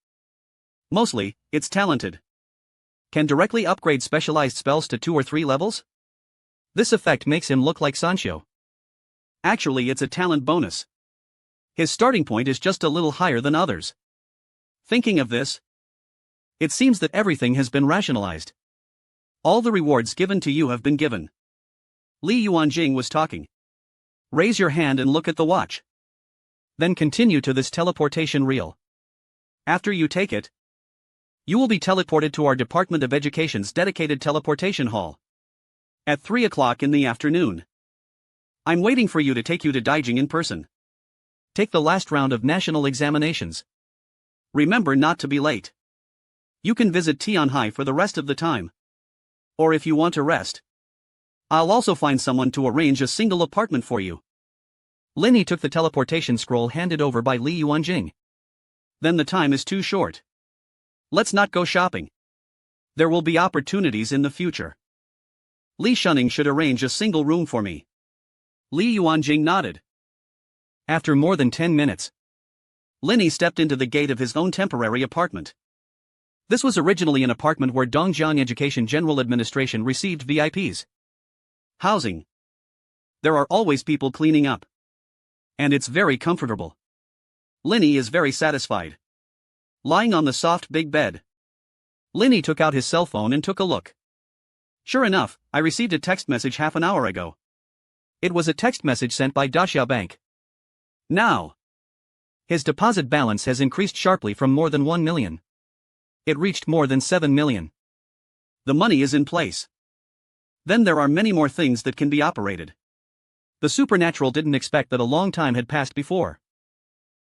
Mostly, it's talented. Can directly upgrade specialized spells to 2 or 3 levels? This effect makes him look like Sancho. Actually, it's a talent bonus. His starting point is just a little higher than others. Thinking of this, it seems that everything has been rationalized. All the rewards given to you have been given. Li Yuanjing was talking. Raise your hand and look at the watch. Then continue to this teleportation reel. After you take it, you will be teleported to our Department of Education's dedicated teleportation hall. At 3 o'clock in the afternoon. I'm waiting for you to take you to Daijing in person. Take the last round of national examinations. Remember not to be late. You can visit Tianhai for the rest of the time. Or if you want to rest, I'll also find someone to arrange a single apartment for you. Linny took the teleportation scroll handed over by Li Yuanjing. Then the time is too short. Let's not go shopping. There will be opportunities in the future. Li Shunning should arrange a single room for me. Li Yuanjing nodded. After more than 10 minutes, Linny stepped into the gate of his own temporary apartment. This was originally an apartment where Dongjiang Education General Administration received VIPs. Housing. There are always people cleaning up. And it's very comfortable. Linny is very satisfied. Lying on the soft big bed, Linny took out his cell phone and took a look. Sure enough, I received a text message half an hour ago. It was a text message sent by Daxia Bank. Now, his deposit balance has increased sharply from more than 1 million. It reached more than 7 million. The money is in place. Then there are many more things that can be operated. The supernatural didn't expect that a long time had passed before.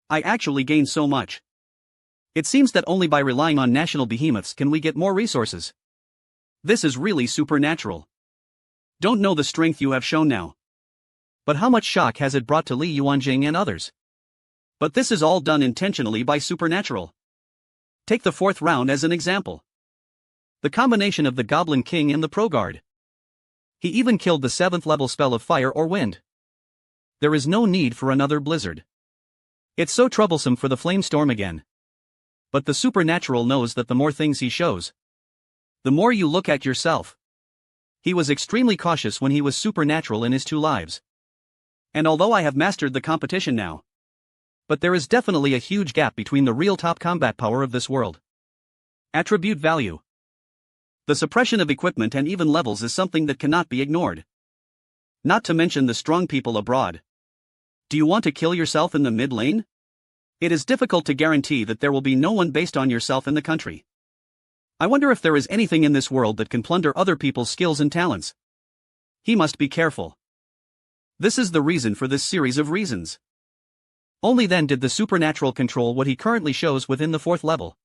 I actually gained so much. It seems that only by relying on national behemoths can we get more resources. This is really supernatural. Don't know the strength you have shown now. But how much shock has it brought to Li Yuanjing and others? But this is all done intentionally by Supernatural. Take the 4th round as an example. The combination of the Goblin King and the Pro Guard. He even killed the 7th level spell of Fire or Wind. There is no need for another Blizzard. It's so troublesome for the Flame Storm again. But the Supernatural knows that the more things he shows, the more you look at yourself. He was extremely cautious when he was Supernatural in his 2 lives. And although I have mastered the competition now, but there is definitely a huge gap between the real top combat power of this world. Attribute value. The suppression of equipment and even levels is something that cannot be ignored. Not to mention the strong people abroad. Do you want to kill yourself in the mid lane? It is difficult to guarantee that there will be no one based on yourself in the country. I wonder if there is anything in this world that can plunder other people's skills and talents. He must be careful. This is the reason for this series of reasons. Only then did the Supernatural control what he currently shows within the 4th level.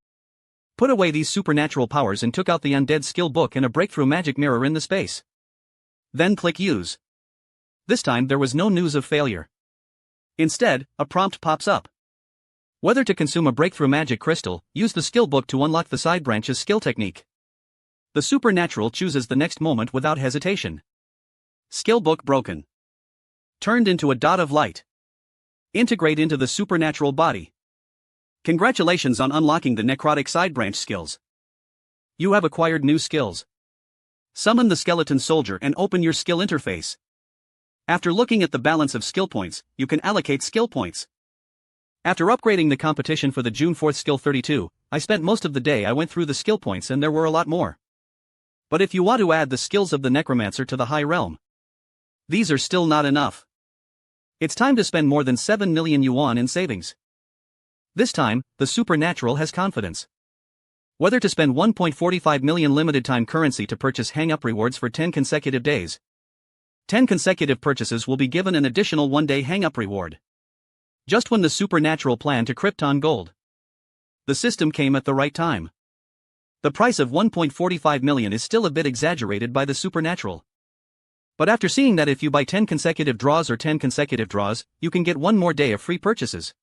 Put away these supernatural powers and took out the undead skill book and a breakthrough magic mirror in the space. Then click use. This time there was no news of failure. Instead, a prompt pops up. Whether to consume a breakthrough magic crystal, use the skill book to unlock the side branch's skill technique. The Supernatural chooses the next moment without hesitation. Skill book broken. Turned into a dot of light. Integrate into the Supernatural body. Congratulations on unlocking the necrotic side branch skills. You have acquired new skills. Summon the skeleton soldier and open your skill interface. After looking at the balance of skill points, you can allocate skill points. After upgrading the competition for the June 4th skill 32, I spent most of the day I went through the skill points and there were a lot more. But if you want to add the skills of the necromancer to the high realm, these are still not enough. It's time to spend more than 7 million yuan in savings. This time, the Supernatural has confidence. Whether to spend 1.45 million limited time currency to purchase hang-up rewards for 10 consecutive days. 10 consecutive purchases will be given an additional 1-day hang-up reward. Just when the Supernatural planned to Krypton Gold. The system came at the right time. The price of 1.45 million is still a bit exaggerated by the Supernatural. But after seeing that if you buy 10 consecutive draws or 10 consecutive draws, you can get 1 more day of free purchases.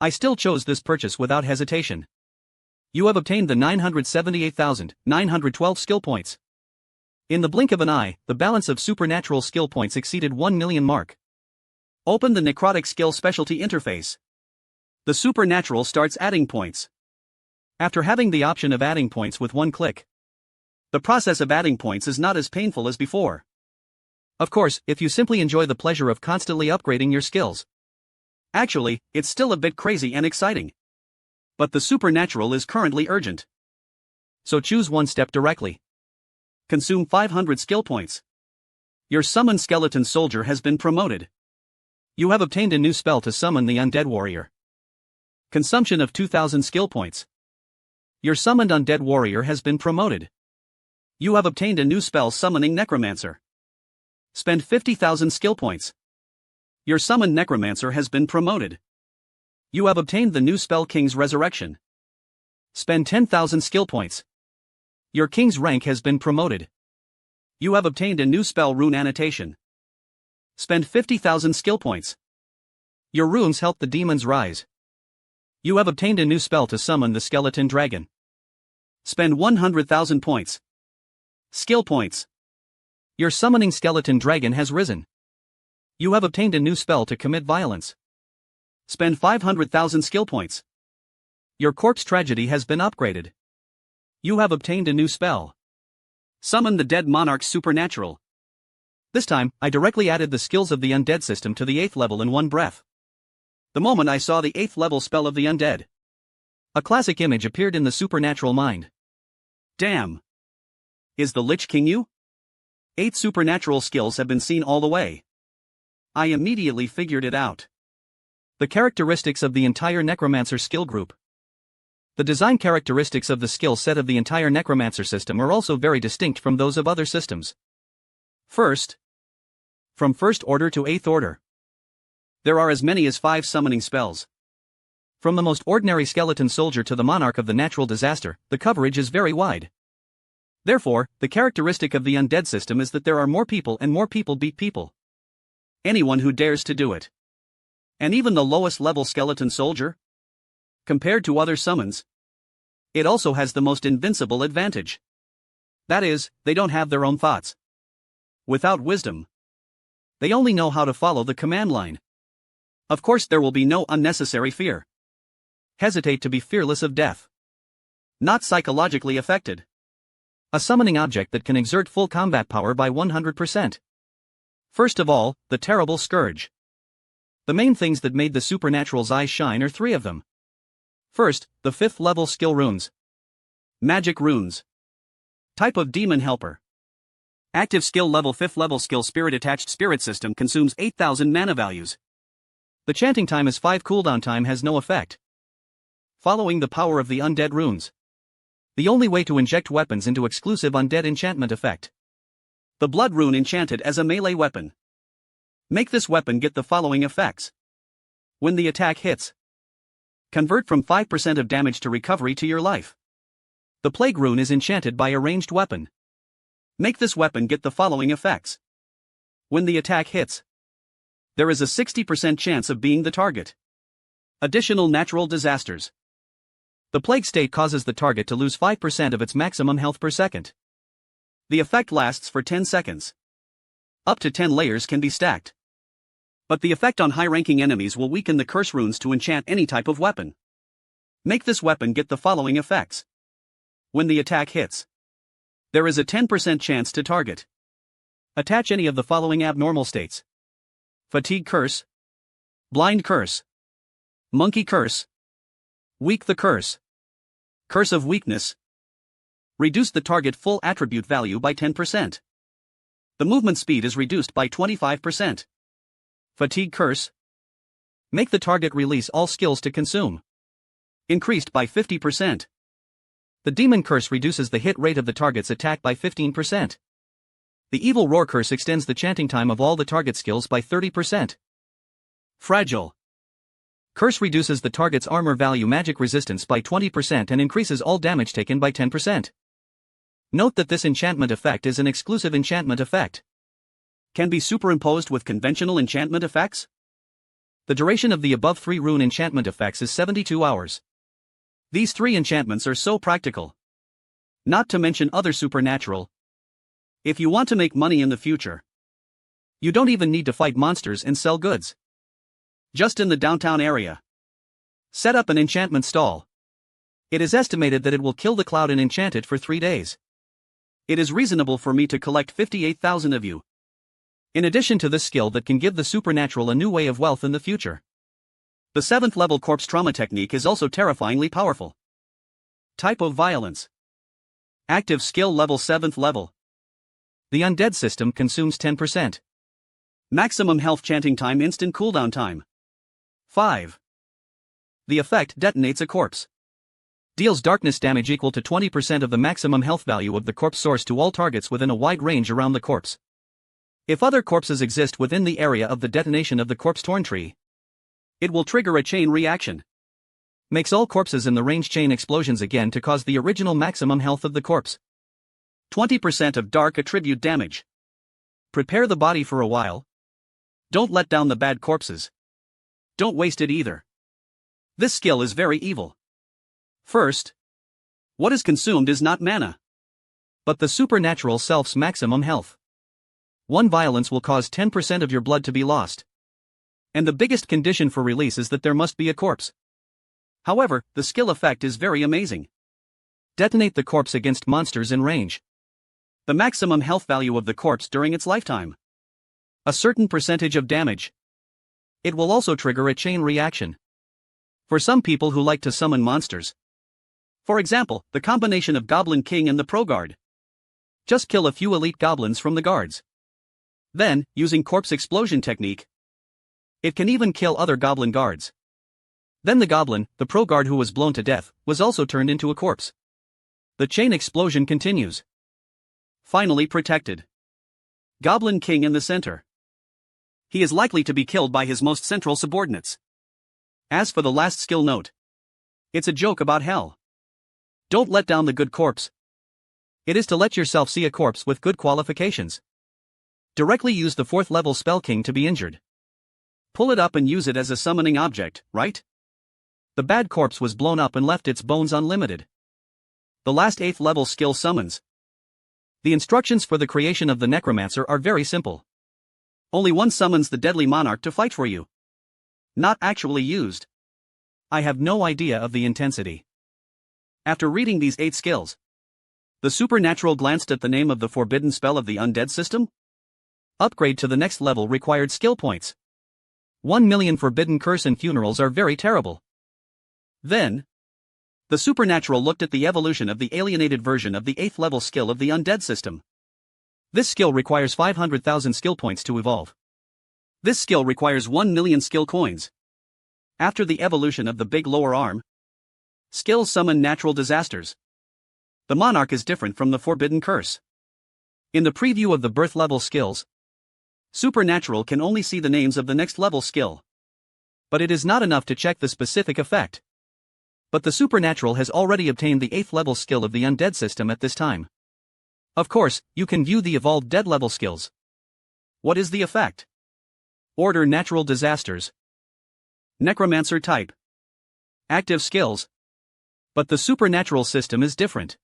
I still chose this purchase without hesitation. You have obtained the 978,912 skill points. In the blink of an eye, the balance of Supernatural skill points exceeded 1 million mark. Open the necrotic skill specialty interface. The Supernatural starts adding points. After having the option of adding points with 1 click, the process of adding points is not as painful as before. Of course, if you simply enjoy the pleasure of constantly upgrading your skills. Actually, it's still a bit crazy and exciting. But the Supernatural is currently urgent. So choose one step directly. Consume 500 skill points. Your summoned skeleton soldier has been promoted. You have obtained a new spell to summon the undead warrior. Consumption of 2,000 skill points. Your summoned undead warrior has been promoted. You have obtained a new spell summoning necromancer. Spend 50,000 skill points. Your summoned necromancer has been promoted. You have obtained the new spell King's Resurrection. Spend 10,000 skill points. Your king's rank has been promoted. You have obtained a new spell Rune Annotation. Spend 50,000 skill points. Your runes help the demons rise. You have obtained a new spell to summon the skeleton dragon. Spend 100,000 points. Skill points. Your summoning skeleton dragon has risen. You have obtained a new spell to commit violence. Spend 500,000 skill points. Your corpse tragedy has been upgraded. You have obtained a new spell. Summon the dead monarch supernatural. This time, I directly added the skills of the undead system to the 8th level in one breath. The moment I saw the 8th level spell of the undead, a classic image appeared in the supernatural mind. Damn! Is the Lich King you? 8 supernatural skills have been seen all the way. I immediately figured it out. The characteristics of the entire Necromancer skill group. The design characteristics of the skill set of the entire Necromancer system are also very distinct from those of other systems. First, from 1st order to 8th order, there are as many as 5 summoning spells. From the most ordinary skeleton soldier to the monarch of the natural disaster, the coverage is very wide. Therefore, the characteristic of the undead system is that there are more people and more people beat people. Anyone who dares to do it. And even the lowest level skeleton soldier? Compared to other summons, it also has the most invincible advantage. That is, they don't have their own thoughts. Without wisdom, they only know how to follow the command line. Of course, there will be no unnecessary fear. Hesitate to be fearless of death. Not psychologically affected. A summoning object that can exert full combat power by 100%. First of all, the terrible scourge. The main things that made the supernatural's eyes shine are three of them. First, the 5th level skill runes. Magic runes. Type of demon helper. Active skill level 5th level skill spirit attached spirit system consumes 8,000 mana values. The chanting time is 5 cooldown time has no effect. Following the power of the undead runes. The only way to inject weapons into exclusive undead enchantment effect. The blood rune enchanted as a melee weapon. Make this weapon get the following effects. When the attack hits, convert from 5% of damage to recovery to your life. The plague rune is enchanted by a ranged weapon. Make this weapon get the following effects. When the attack hits, there is a 60% chance of being the target. Additional natural disasters. The plague state causes the target to lose 5% of its maximum health per second. The effect lasts for 10 seconds. Up to 10 layers can be stacked. But the effect on high-ranking enemies will weaken the curse runes to enchant any type of weapon. Make this weapon get the following effects. When the attack hits, there is a 10% chance to target. Attach any of the following abnormal states. Fatigue curse, blind curse, monkey curse, weak the curse, curse of weakness. Reduce the target full attribute value by 10%. The movement speed is reduced by 25%. Fatigue curse. Make the target release all skills to consume. Increased by 50%. The demon curse reduces the hit rate of the target's attack by 15%. The evil roar curse extends the chanting time of all the target skills by 30%. Fragile. Curse reduces the target's armor value magic resistance by 20% and increases all damage taken by 10%. Note that this enchantment effect is an exclusive enchantment effect. Can be superimposed with conventional enchantment effects? The duration of the above 3 rune enchantment effects is 72 hours. These 3 enchantments are so practical. Not to mention other supernatural. If you want to make money in the future, you don't even need to fight monsters and sell goods. Just in the downtown area, set up an enchantment stall. It is estimated that it will kill the cloud and enchant it for 3 days. It is reasonable for me to collect 58,000 of you. In addition to this skill that can give the supernatural a new way of wealth in the future. The 7th level corpse trauma technique is also terrifyingly powerful. Type of violence. Active skill level 7th level. The undead system consumes 10%. Maximum health chanting time instant cooldown time. 5. The effect detonates a corpse. Deals darkness damage equal to 20% of the maximum health value of the corpse source to all targets within a wide range around the corpse. If other corpses exist within the area of the detonation of the corpse torn tree, it will trigger a chain reaction. Makes all corpses in the range chain explosions again to cause the original maximum health of the corpse. 20% of dark attribute damage. Prepare the body for a while. Don't let down the bad corpses. Don't waste it either. This skill is very evil. First, what is consumed is not mana, but the supernatural self's maximum health. 1 violence will cause 10% of your blood to be lost. And the biggest condition for release is that there must be a corpse. However, the skill effect is very amazing. Detonate the corpse against monsters in range. The maximum health value of the corpse during its lifetime. A certain percentage of damage. It will also trigger a chain reaction. For some people who like to summon monsters. For example, the combination of Goblin King and the Pro Guard. Just kill a few elite goblins from the guards. Then, using corpse explosion technique, it can even kill other goblin guards. Then the goblin, the pro guard who was blown to death, was also turned into a corpse. The chain explosion continues. Finally protected. Goblin King in the center. He is likely to be killed by his most central subordinates. As for the last skill note, it's a joke about hell. Don't let down the good corpse. It is to let yourself see a corpse with good qualifications. Directly use the 4th level Spell King to be injured. Pull it up and use it as a summoning object, right? The bad corpse was blown up and left its bones unlimited. The last 8th level skill summons. The instructions for the creation of the Necromancer are very simple. Only one summons the deadly monarch to fight for you. Not actually used. I have no idea of the intensity. After reading these 8 skills, the supernatural glanced at the name of the forbidden spell of the undead system. Upgrade to the next level required skill points. 1,000,000 forbidden curse and funerals are very terrible. Then, the supernatural looked at the evolution of the alienated version of the 8th level skill of the undead system. This skill requires 500,000 skill points to evolve. This skill requires 1,000,000 skill coins. After the evolution of the big lower arm, skills summon natural disasters. The monarch is different from the forbidden curse. In the preview of the birth level skills, supernatural can only see the names of the next level skill. But it is not enough to check the specific effect. But the supernatural has already obtained the 8th level skill of the undead system at this time. Of course, you can view the evolved dead level skills. What is the effect? Order natural disasters. Necromancer type. Active skills. But the supernatural system is different.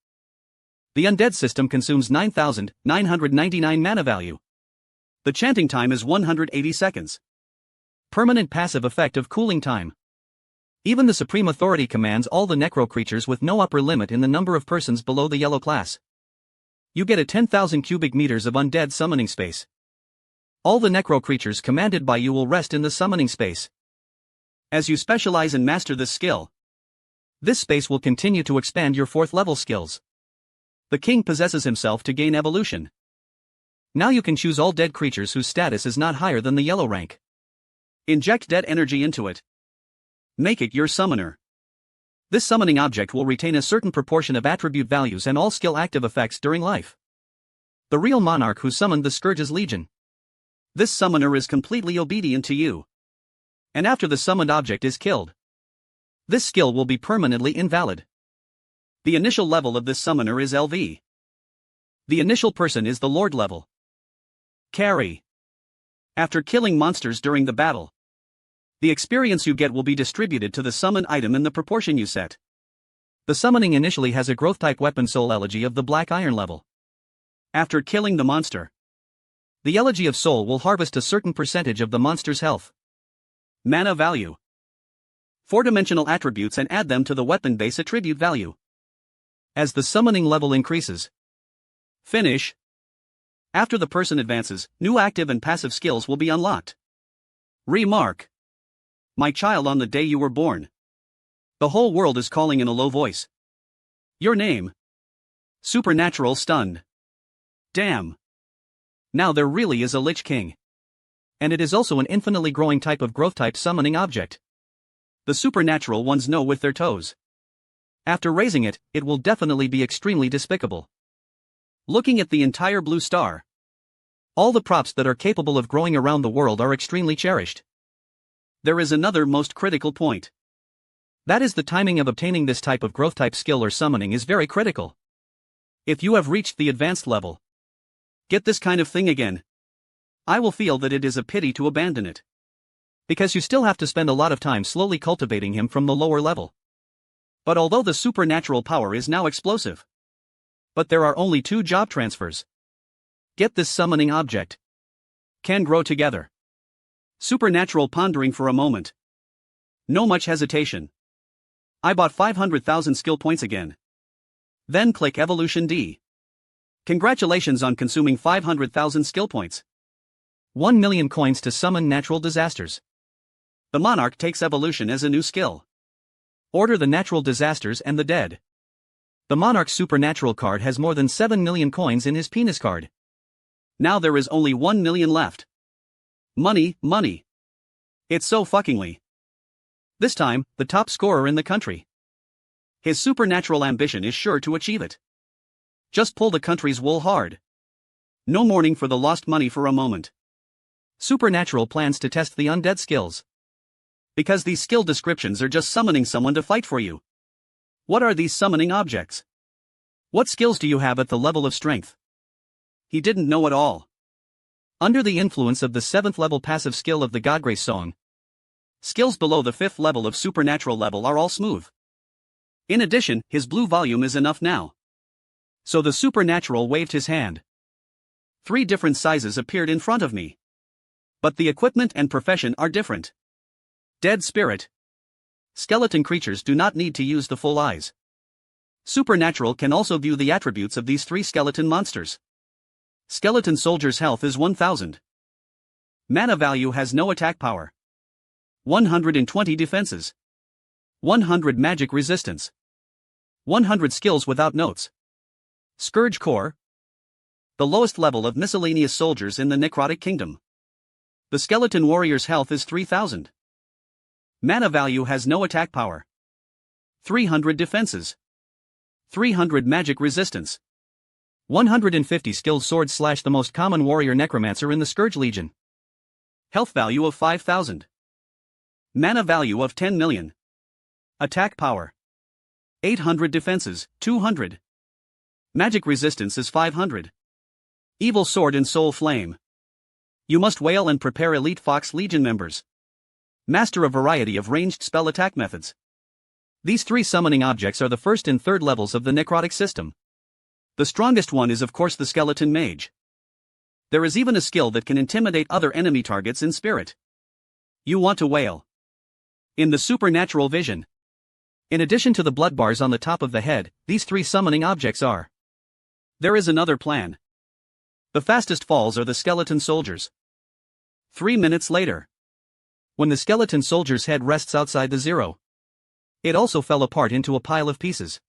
The undead system consumes 9,999 mana value. The chanting time is 180 seconds. Permanent passive effect of cooling time. Even the Supreme Authority commands all the necro creatures with no upper limit in the number of persons below the yellow class. You get a 10,000 cubic meters of undead summoning space. All the necro creatures commanded by you will rest in the summoning space. As you specialize and master this skill, this space will continue to expand your 4th level skills. The king possesses himself to gain evolution. Now you can choose all dead creatures whose status is not higher than the yellow rank. Inject dead energy into it. Make it your summoner. This summoning object will retain a certain proportion of attribute values and all skill active effects during life. The real monarch who summoned the Scourge's Legion. This summoner is completely obedient to you. And after the summoned object is killed, this skill will be permanently invalid. The initial level of this summoner is LV. The initial person is the Lord level. Carry. After killing monsters during the battle, the experience you get will be distributed to the summon item in the proportion you set. The summoning initially has a growth type weapon soul elegy of the black iron level. After killing the monster, the elegy of soul will harvest a certain percentage of the monster's health. Mana value. 4-dimensional attributes and add them to the weapon base attribute value. As the summoning level increases. Finish. After the person advances, new active and passive skills will be unlocked. Remark. My child, on the day you were born, the whole world is calling in a low voice. Your name. Supernatural stunned. Damn. Now there really is a Lich King. And it is also an infinitely growing type of growth type summoning object. The supernatural ones know with their toes. After raising it, it will definitely be extremely despicable. Looking at the entire blue star, all the props that are capable of growing around the world are extremely cherished. There is another most critical point. That is the timing of obtaining this type of growth type skill or summoning is very critical. If you have reached the advanced level, get this kind of thing again, I will feel that it is a pity to abandon it. Because you still have to spend a lot of time slowly cultivating him from the lower level. But although the supernatural power is now explosive, but there are only 2 job transfers. Get this summoning object. Can grow together. Supernatural pondering for a moment. No much hesitation. I bought 500,000 skill points again. Then click Evolution D. Congratulations on consuming 500,000 skill points. 1,000,000 coins to summon natural disasters. The monarch takes evolution as a new skill. Order the natural disasters and the dead. The monarch's supernatural card has more than 7 million coins in his penis card. Now there is only 1 million left. Money, money. It's so fuckingly. This time, the top scorer in the country. His supernatural ambition is sure to achieve it. Just pull the country's wool hard. No mourning for the lost money for a moment. Supernatural plans to test the undead skills. Because these skill descriptions are just summoning someone to fight for you. What are these summoning objects? What skills do you have at the level of strength? He didn't know at all. Under the influence of the 7th level passive skill of the Godgrace song, skills below the 5th level of supernatural level are all smooth. In addition, his blue volume is enough now. So the supernatural waved his hand. 3 different sizes appeared in front of me. But the equipment and profession are different. Dead spirit. Skeleton creatures do not need to use the full eyes. Supernatural can also view the attributes of these 3 skeleton monsters. Skeleton soldier's health is 1000. Mana value has no attack power. 120 defenses. 100 magic resistance. 100 skills without notes. Scourge core. The lowest level of miscellaneous soldiers in the Necrotic Kingdom. The skeleton warrior's health is 3000. Mana value has no attack power. 300 defenses. 300 magic resistance. 150 skilled sword / the most common warrior necromancer in the Scourge Legion. Health value of 5000. Mana value of 10 million. Attack power. 800 defenses, 200. Magic resistance is 500. Evil sword and soul flame. You must wail and prepare elite Fox Legion members. Master a variety of ranged spell attack methods. These 3 summoning objects are the 1st and 3rd levels of the necrotic system. The strongest one is of course the skeleton mage. There is even a skill that can intimidate other enemy targets in spirit. You want to wail. In the supernatural vision. In addition to the blood bars on the top of the head, these 3 summoning objects are. There is another plan. The fastest falls are the skeleton soldiers. 3 minutes later. When the skeleton soldier's head rests outside the 0. It also fell apart into a pile of pieces.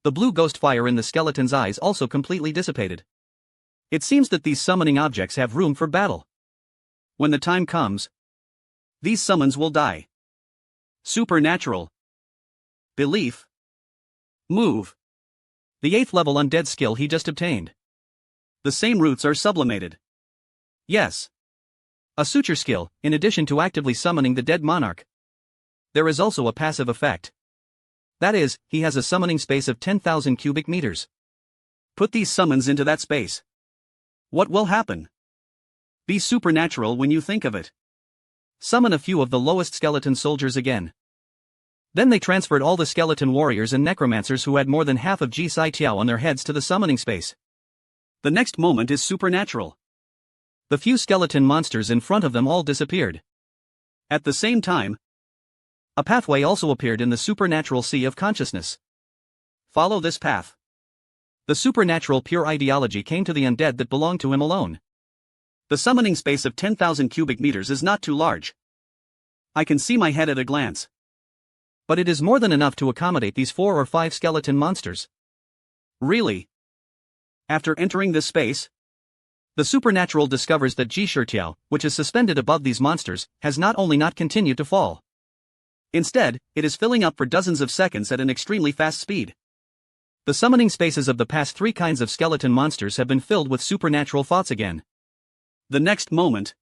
The blue ghost fire in the skeleton's eyes also completely dissipated. It seems that these summoning objects have room for battle. When the time comes, these summons will die. Supernatural. Belief. Move. The 8th level undead skill he just obtained. The same roots are sublimated. Yes. A suture skill, in addition to actively summoning the dead monarch. There is also a passive effect. That is, he has a summoning space of 10,000 cubic meters. Put these summons into that space. What will happen? Be supernatural when you think of it. Summon a few of the lowest skeleton soldiers again. Then they transferred all the skeleton warriors and necromancers who had more than half of Ji Sai Tiao on their heads to the summoning space. The next moment is supernatural. The few skeleton monsters in front of them all disappeared. At the same time, a pathway also appeared in the supernatural sea of consciousness. Follow this path. The supernatural pure ideology came to the undead that belonged to him alone. The summoning space of 10,000 cubic meters is not too large. I can see my head at a glance. But it is more than enough to accommodate these 4 or 5 skeleton monsters. Really? After entering this space, the supernatural discovers that Ji Shirtiao, which is suspended above these monsters, has not only not continued to fall. Instead, it is filling up for dozens of seconds at an extremely fast speed. The summoning spaces of the past 3 kinds of skeleton monsters have been filled with supernatural thoughts again. The next moment,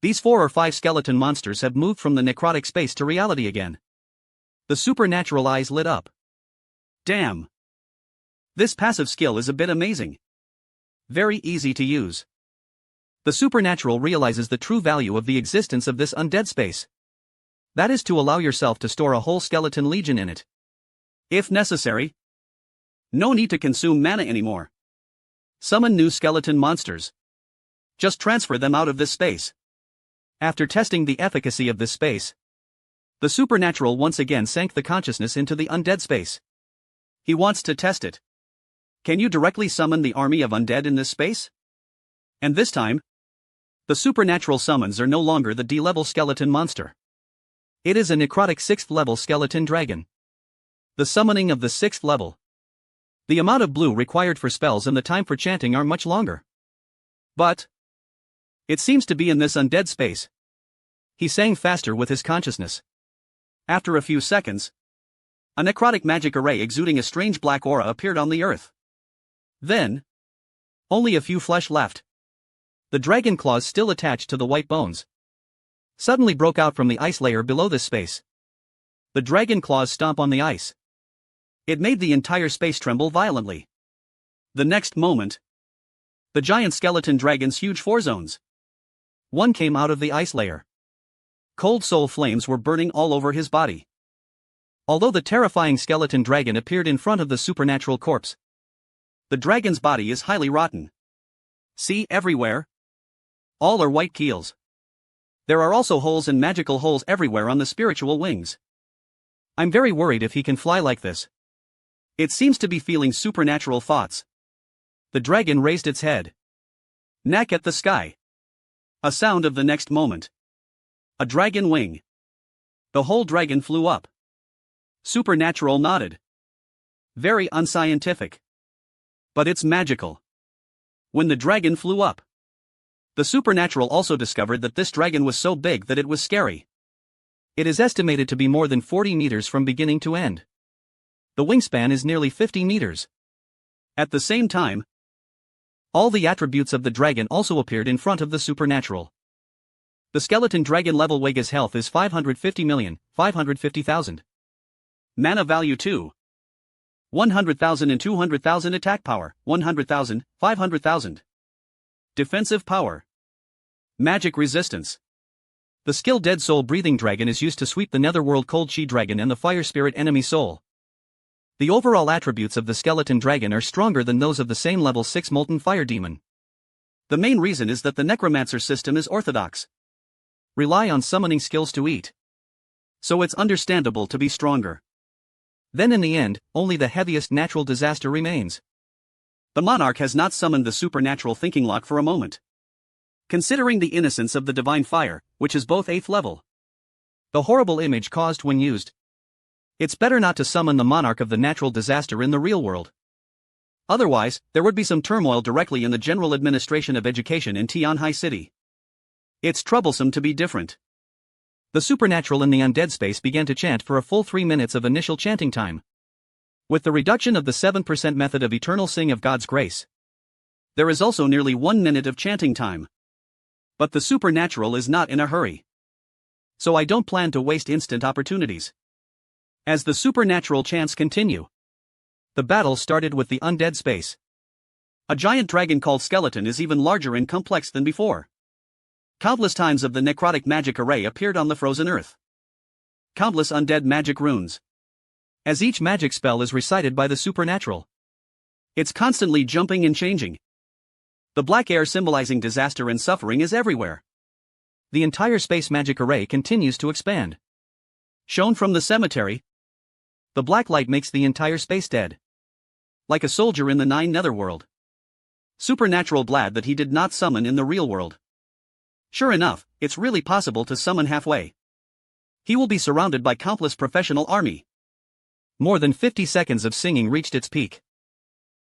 these 4 or 5 skeleton monsters have moved from the necrotic space to reality again. The supernatural eyes lit up. Damn! This passive skill is a bit amazing. Very easy to use. The supernatural realizes the true value of the existence of this undead space. That is to allow yourself to store a whole skeleton legion in it. If necessary. No need to consume mana anymore. Summon new skeleton monsters. Just transfer them out of this space. After testing the efficacy of this space, the supernatural once again sank the consciousness into the undead space. He wants to test it. Can you directly summon the army of undead in this space? And this time, the supernatural summons are no longer the D-level skeleton monster. It is a necrotic 6th level skeleton dragon. The summoning of the 6th level. The amount of blue required for spells and the time for chanting are much longer. But it seems to be in this undead space. He sang faster with his consciousness. After a few seconds, a necrotic magic array exuding a strange black aura appeared on the earth. Then, only a few flesh left. The dragon claws still attached to the white bones suddenly broke out from the ice layer below this space. The dragon claws stomp on the ice. It made the entire space tremble violently. The next moment, the giant skeleton dragon's huge four zones. One came out of the ice layer. Cold soul flames were burning all over his body. Although the terrifying skeleton dragon appeared in front of the supernatural corpse, the dragon's body is highly rotten. See everywhere? All are white keels. There are also holes and magical holes everywhere on the spiritual wings. I'm very worried if he can fly like this. It seems to be feeling supernatural thoughts. The dragon raised its head. Neck at the sky. A sound of the next moment. A dragon wing. The whole dragon flew up. Supernatural nodded. Very unscientific. But it's magical. When the dragon flew up, the supernatural also discovered that this dragon was so big that it was scary. It is estimated to be more than 40 meters from beginning to end. The wingspan is nearly 50 meters. At the same time, all the attributes of the dragon also appeared in front of the supernatural. The skeleton dragon level Wega's health is 550,550,000. Mana value 2. 100,000 and 200,000 attack power, 100,000, 500,000. Defensive power. Magic resistance. The skill Dead Soul Breathing Dragon is used to sweep the Netherworld Cold Chi Dragon and the Fire Spirit enemy soul. The overall attributes of the skeleton dragon are stronger than those of the same level 6 Molten Fire Demon. The main reason is that the Necromancer system is orthodox. Rely on summoning skills to eat. So it's understandable to be stronger. Then in the end, only the heaviest natural disaster remains. The monarch has not summoned the supernatural thinking lock for a moment. Considering the innocence of the divine fire, which is both 8th level, the horrible image caused when used, it's better not to summon the monarch of the natural disaster in the real world. Otherwise, there would be some turmoil directly in the general administration of education in Tianhai City. It's troublesome to be different. The supernatural in the undead space began to chant for a full 3 minutes of initial chanting time. With the reduction of the 7% method of eternal sing of God's grace, there is also nearly 1 minute of chanting time. But the supernatural is not in a hurry. So I don't plan to waste instant opportunities. As the supernatural chants continue, the battle started with the undead space. A giant dragon called Skeleton is even larger and complex than before. Countless times of the necrotic magic array appeared on the frozen earth. Countless undead magic runes. As each magic spell is recited by the supernatural, it's constantly jumping and changing. The black air symbolizing disaster and suffering is everywhere. The entire space magic array continues to expand. Shown from the cemetery, the black light makes the entire space dead. Like a soldier in the 9 Netherworld. Supernatural glad that he did not summon in the real world. Sure enough, it's really possible to summon halfway. He will be surrounded by countless professional army. More than 50 seconds of singing reached its peak.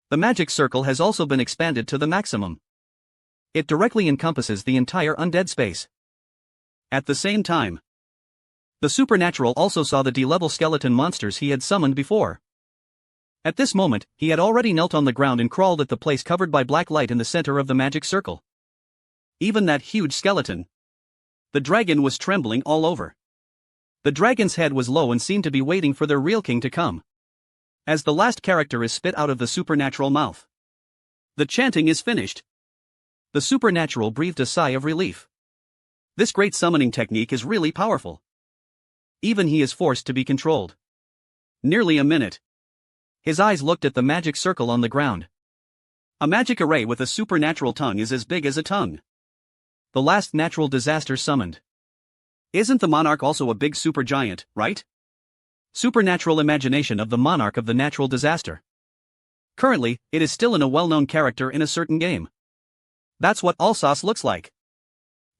The magic circle has also been expanded to the maximum. It directly encompasses the entire undead space. At the same time, the supernatural also saw the D-level skeleton monsters he had summoned before. At this moment, he had already knelt on the ground and crawled at the place covered by black light in the center of the magic circle. Even that huge skeleton, the dragon, was trembling all over. The dragon's head was low and seemed to be waiting for their real king to come. As the last character is spit out of the supernatural mouth, the chanting is finished. The supernatural breathed a sigh of relief. This great summoning technique is really powerful. Even he is forced to be controlled. Nearly a minute. His eyes looked at the magic circle on the ground. A magic array with a supernatural tongue is as big as a tongue. The last natural disaster summoned. Isn't the monarch also a big supergiant, right? Supernatural imagination of the monarch of the natural disaster. Currently, it is still in a well-known character in a certain game. That's what Alsace looks like.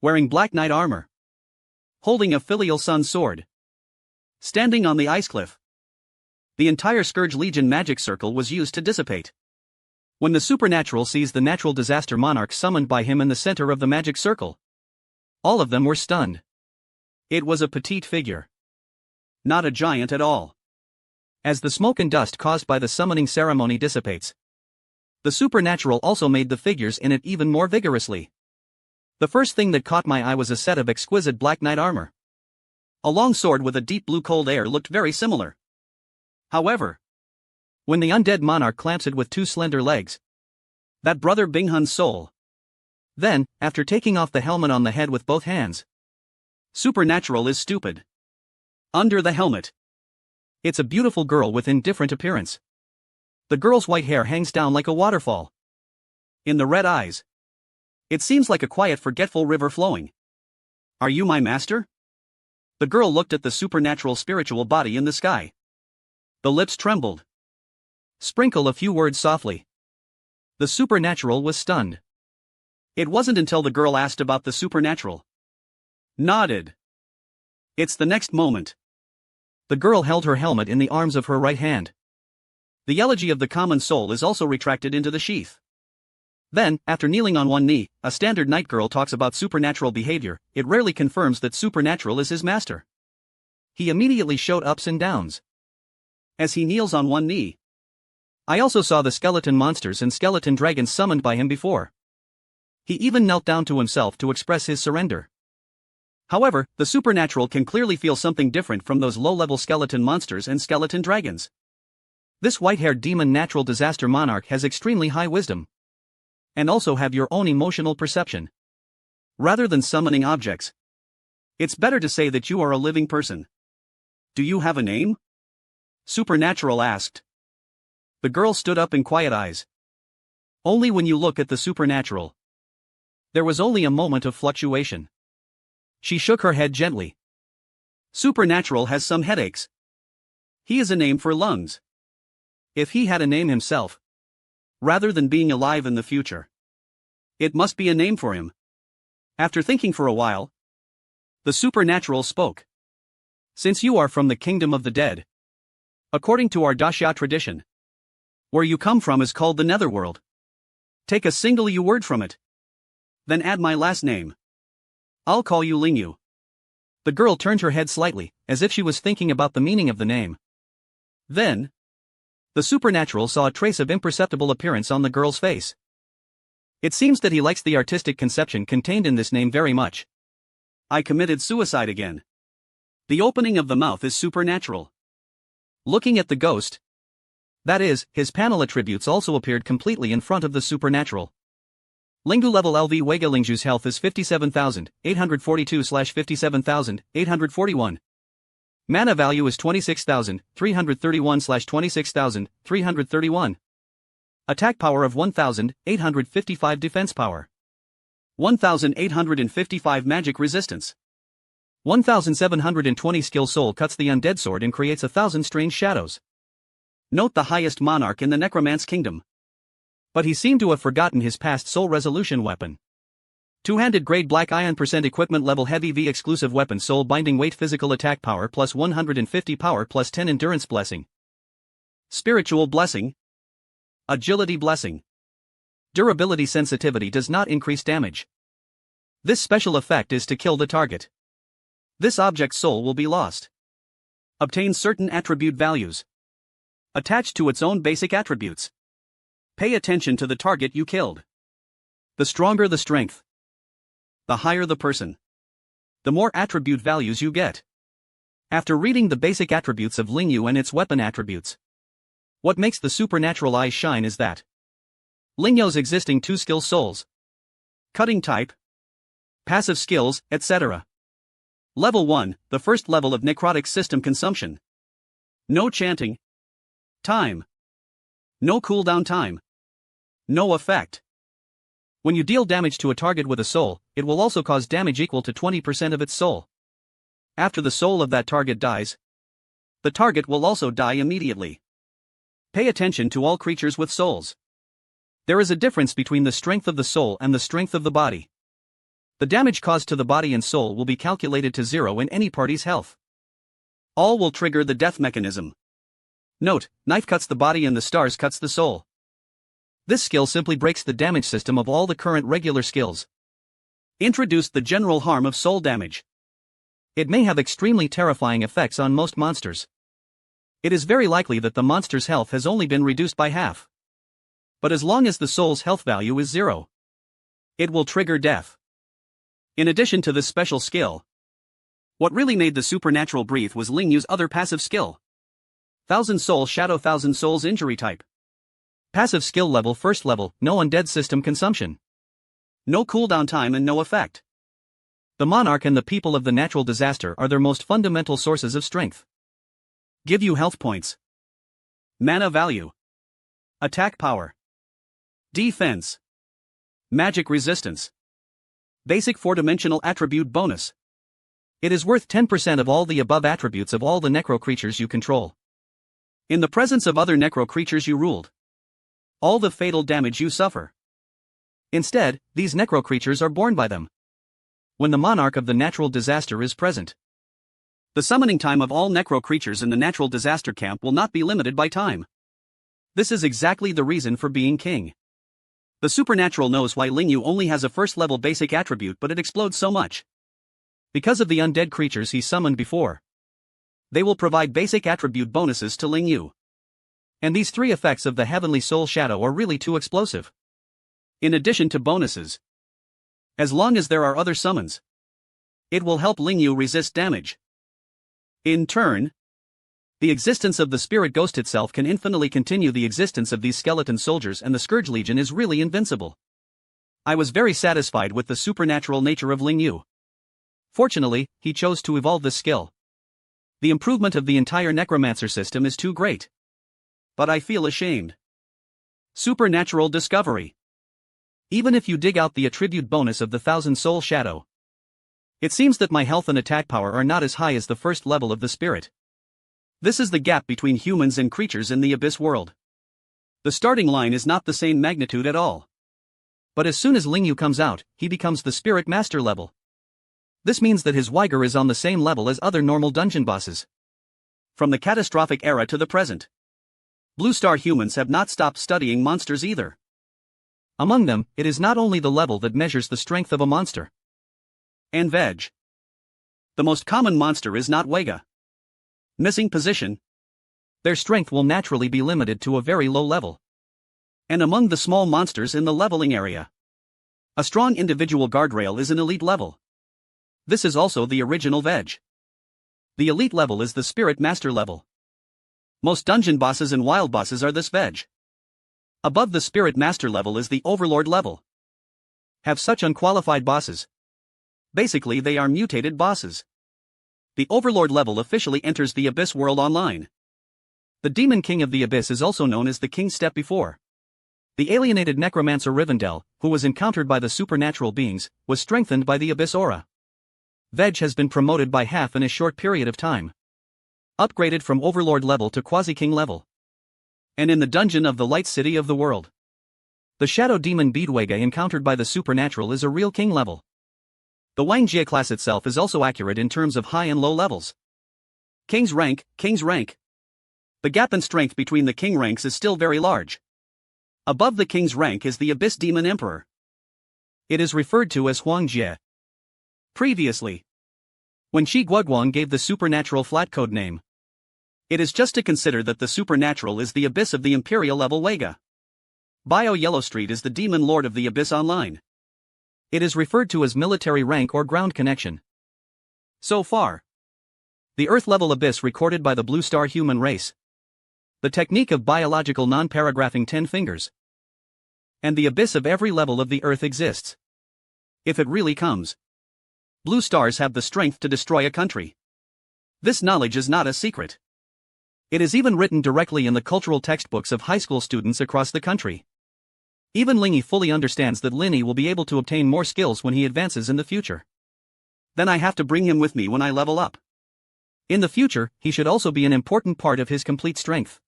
Wearing Black Knight armor. Holding a filial sun sword. Standing on the ice cliff. The entire Scourge Legion magic circle was used to dissipate. When the supernatural sees the natural disaster monarch summoned by him in the center of the magic circle, all of them were stunned. It was a petite figure. Not a giant at all. As the smoke and dust caused by the summoning ceremony dissipates, the supernatural also made the figures in it even more vigorously. The first thing that caught my eye was a set of exquisite Black Knight armor. A long sword with a deep blue cold air looked very similar. However, When the undead monarch clamps it with two slender legs. That brother Binghun's soul. Then, after taking off the helmet on the head with both hands. Supernatural is stupid. Under the helmet. It's a beautiful girl with indifferent appearance. The girl's white hair hangs down like a waterfall. In the red eyes. It seems like a quiet, forgetful river flowing. Are you my master? The girl looked at the supernatural spiritual body in the sky. The lips trembled. Sprinkle a few words softly. The supernatural was stunned. It wasn't until the girl asked about the supernatural. Nodded. It's the next moment. The girl held her helmet in the arms of her right hand. The elegy of the common soul is also retracted into the sheath. Then, after kneeling on one knee, a standard night girl talks about supernatural behavior. It rarely confirms that supernatural is his master. He immediately showed ups and downs. As he kneels on one knee. I also saw the skeleton monsters and skeleton dragons summoned by him before. He even knelt down to himself to express his surrender. However, the supernatural can clearly feel something different from those low-level skeleton monsters and skeleton dragons. This white-haired demon natural disaster monarch has extremely high wisdom. And also have your own emotional perception. Rather than summoning objects. It's better to say that you are a living person. Do you have a name? Supernatural asked. The girl stood up in quiet eyes. Only when you look at the supernatural. There was only a moment of fluctuation. She shook her head gently. Supernatural has some headaches. He is a name for lungs. If he had a name himself, rather than being alive in the future, it must be a name for him. After thinking for a while, the supernatural spoke. Since you are from the kingdom of the dead, according to our Daxia tradition, where you come from is called the netherworld. Take a single U word from it. Then add my last name. I'll call you Lingyu. The girl turned her head slightly, as if she was thinking about the meaning of the name. Then, the supernatural saw a trace of imperceptible appearance on the girl's face. It seems that he likes the artistic conception contained in this name very much. I committed suicide again. The opening of the mouth is supernatural. Looking at the ghost, that is, his panel attributes also appeared completely in front of the supernatural. Lingyu level LV Wega Lingju's health is 57,842/57,841. Mana value is 26,331/26,331. Attack power of 1,855 defense power. 1,855 magic resistance. 1,720 skill soul cuts the undead sword and creates 1,000 strange shadows. Note the highest monarch in the necromance kingdom. But he seemed to have forgotten his past soul resolution weapon. Two-handed grade black iron % equipment level heavy V exclusive weapon soul binding weight physical attack power plus 150 power plus 10 endurance blessing. Spiritual blessing. Agility blessing. Durability sensitivity does not increase damage. This special effect is to kill the target. This object's soul will be lost. Obtain certain attribute values. Attached to its own basic attributes. Pay attention to the target you killed. The stronger the strength, the higher the person, the more attribute values you get. After reading the basic attributes of Lingyu and its weapon attributes, what makes the supernatural eyes shine is that Lingyu's existing 2 skill souls, cutting type, passive skills, etc. Level 1, the first level of necrotic system consumption. No chanting time. No cooldown time. No effect. When you deal damage to a target with a soul, it will also cause damage equal to 20% of its soul. After the soul of that target dies, the target will also die immediately. Pay attention to all creatures with souls. There is a difference between the strength of the soul and the strength of the body. The damage caused to the body and soul will be calculated to 0 in any party's health. All will trigger the death mechanism. Note, knife cuts the body and the stars cuts the soul. This skill simply breaks the damage system of all the current regular skills. Introduced the general harm of soul damage. It may have extremely terrifying effects on most monsters. It is very likely that the monster's health has only been reduced by half. But as long as the soul's health value is 0, it will trigger death. In addition to this special skill, what really made the supernatural breathe was Lingyu's other passive skill. Thousand Soul Shadow. Thousand Souls. Injury type. Passive skill level. First level, no undead system consumption. No cooldown time and no effect. The monarch and the people of the natural disaster are their most fundamental sources of strength. Give you health points. Mana value. Attack power. Defense. Magic resistance. Basic 4-dimensional attribute bonus. It is worth 10% of all the above attributes of all the necro creatures you control. In the presence of other necro creatures you ruled. All the fatal damage you suffer. Instead, these necro creatures are borne by them. When the monarch of the natural disaster is present. The summoning time of all necro creatures in the natural disaster camp will not be limited by time. This is exactly the reason for being king. The supernatural knows why Ling Yu only has a first-level basic attribute, but it explodes so much. Because of the undead creatures he summoned before. They will provide basic attribute bonuses to Ling Yu. And these three effects of the Heavenly Soul Shadow are really too explosive. In addition to bonuses. As long as there are other summons. It will help Ling Yu resist damage. In turn, the existence of the Spirit Ghost itself can infinitely continue the existence of these skeleton soldiers, and the Scourge Legion is really invincible. I was very satisfied with the supernatural nature of Ling Yu. Fortunately, he chose to evolve this skill. The improvement of the entire necromancer system is too great. But I feel ashamed. Supernatural discovery. Even if you dig out the attribute bonus of the Thousand Soul Shadow, it seems that my health and attack power are not as high as the first level of the spirit. This is the gap between humans and creatures in the Abyss world. The starting line is not the same magnitude at all. But as soon as Ling Yu comes out, he becomes the Spirit Master level. This means that his Weiger is on the same level as other normal dungeon bosses. From the catastrophic era to the present, Blue Star humans have not stopped studying monsters either. Among them, it is not only the level that measures the strength of a monster. And Veg. The most common monster is not Weiga. Missing position. Their strength will naturally be limited to a very low level. And among the small monsters in the leveling area, a strong individual guardrail is an elite level. This is also the original Veg. The elite level is the Spirit Master level. Most dungeon bosses and wild bosses are this Veg. Above the Spirit Master level is the Overlord level. Have such unqualified bosses. Basically, they are mutated bosses. The Overlord level officially enters the Abyss world online. The Demon King of the Abyss is also known as the King Step Before. The alienated necromancer Rivendell, who was encountered by the supernatural beings, was strengthened by the Abyss aura. Veg has been promoted by half in a short period of time. Upgraded from Overlord level to Quasi-King level. And in the dungeon of the Light City of the world, the Shadow Demon Beedwega encountered by the supernatural is a real king level. The Wang Jie class itself is also accurate in terms of high and low levels. King's rank, King's rank. The gap in strength between the king ranks is still very large. Above the king's rank is the Abyss Demon Emperor. It is referred to as Huang Jie. Previously, when Shi Guoguang gave the supernatural flat code name, it is just to consider that the supernatural is the Abyss of the Imperial level Weiga. Bio Yellow Street is the Demon Lord of the Abyss online. It is referred to as military rank or ground connection. So far, the Earth level Abyss recorded by the Blue Star human race, the technique of biological non-paragraphing 10 fingers, and the Abyss of every level of the Earth exists. If it really comes, Blue Stars have the strength to destroy a country. This knowledge is not a secret. It is even written directly in the cultural textbooks of high school students across the country. Even Lingy fully understands that Linny will be able to obtain more skills when he advances in the future. Then I have to bring him with me when I level up. In the future, he should also be an important part of his complete strength.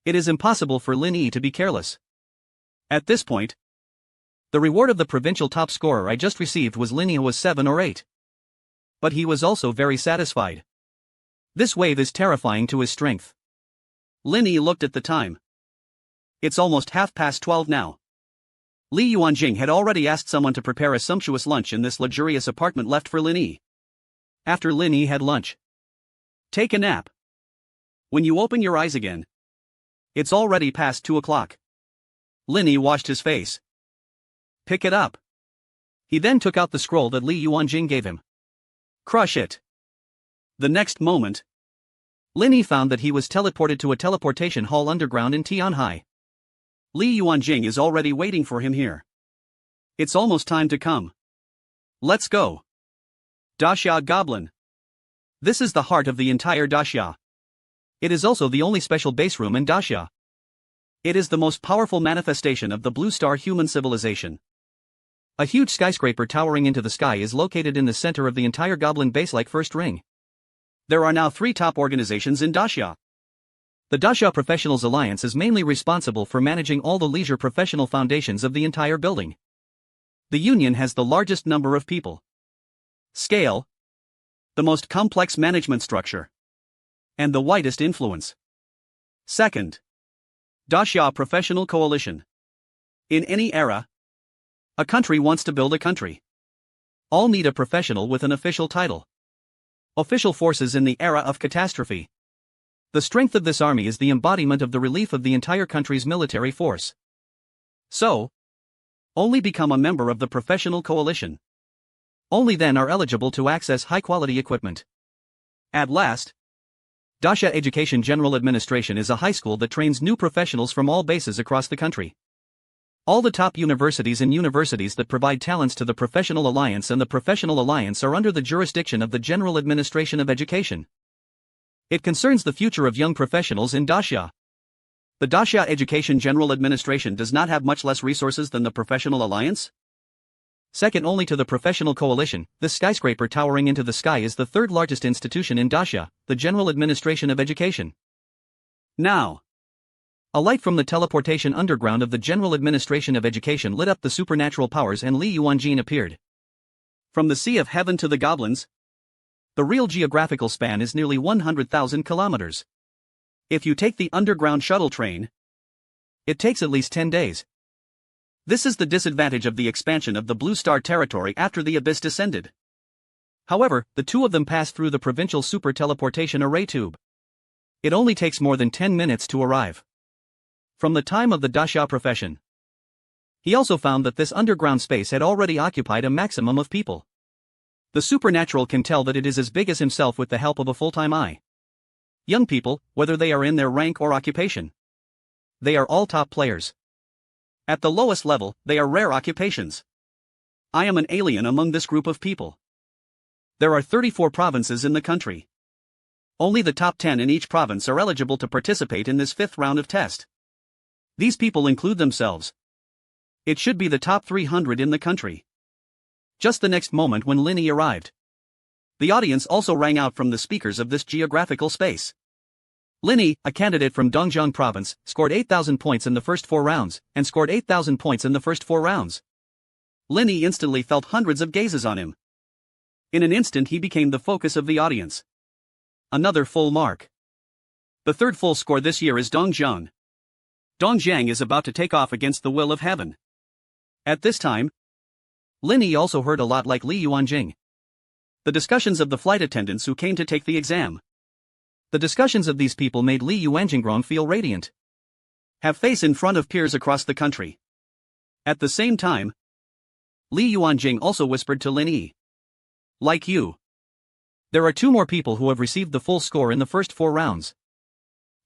It is impossible for Lin Yi to be careless. At this point, the reward of the provincial top scorer I just received was Lin Yi was 7 or 8. But he was also very satisfied. This wave is terrifying to his strength. Lin Yi looked at the time. It's almost 12:30 now. Li Yuanjing had already asked someone to prepare a sumptuous lunch in this luxurious apartment left for Lin Yi. After Lin Yi had lunch, take a nap. When you open your eyes again, it's already past 2 o'clock. Lin Yi washed his face. Pick it up. He then took out the scroll that Li Yuanjing gave him. Crush it. The next moment, Lin Yi found that he was teleported to a teleportation hall underground in Tianhai. Li Yuanjing is already waiting for him here. It's almost time to come. Let's go. Daxia Goblin. This is the heart of the entire Daxia. It is also the only special base room in Daxia. It is the most powerful manifestation of the Blue Star human civilization. A huge skyscraper towering into the sky is located in the center of the entire Goblin base-like first ring. There are now 3 top organizations in Daxia. The Daxia Professionals Alliance is mainly responsible for managing all the leisure professional foundations of the entire building. The union has the largest number of people. Scale. The most complex management structure. And the widest influence. Second. Daxia Professional Coalition. In any era, a country wants to build a country. All need a professional with an official title. Official forces in the era of catastrophe. The strength of this army is the embodiment of the relief of the entire country's military force. So, only become a member of the professional coalition. Only then are eligible to access high-quality equipment. At last, Daxia Education General Administration is a high school that trains new professionals from all bases across the country. All the top universities and universities that provide talents to the Professional Alliance and the Professional Alliance are under the jurisdiction of the General Administration of Education. It concerns the future of young professionals in Daxia. The Daxia Education General Administration does not have much less resources than the Professional Alliance. Second only to the Professional Coalition, this skyscraper towering into the sky is the 3rd largest institution in Daxia, the General Administration of Education. Now, a light from the teleportation underground of the General Administration of Education lit up the supernatural powers and Li Yuanjing appeared. From the Sea of Heaven to the Goblins, the real geographical span is nearly 100,000 kilometers. If you take the underground shuttle train, it takes at least 10 days. This is the disadvantage of the expansion of the Blue Star territory after the Abyss descended. However, the 2 of them pass through the provincial super teleportation array tube. It only takes more than 10 minutes to arrive. From the time of the Daxia profession. He also found that this underground space had already occupied a maximum of people. The supernatural can tell that it is as big as himself with the help of a full-time eye. Young people, whether they are in their rank or occupation. They are all top players. At the lowest level, they are rare occupations. I am an alien among this group of people. There are 34 provinces in the country. Only the top 10 in each province are eligible to participate in this 5th round of test. These people include themselves. It should be the top 300 in the country. Just the next moment when Lin Yi arrived, the audience also rang out from the speakers of this geographical space. Lin Yi, a candidate from Dongjiang province, scored 8,000 points in the first 4 rounds, and scored 8,000 points in the first 4 rounds. Lin Yi instantly felt hundreds of gazes on him. In an instant he became the focus of the audience. Another full mark. The 3rd full score this year is Dongjiang. Dongjiang is about to take off against the will of heaven. At this time, Lin Yi also heard a lot like Li Yuanjing. The discussions of the flight attendants who came to take the exam. The discussions of these people made Li Yuanjing feel radiant. Have face in front of peers across the country. At the same time, Li Yuanjing also whispered to Lin Yi. Like you. There are 2 more people who have received the full score in the first 4 rounds.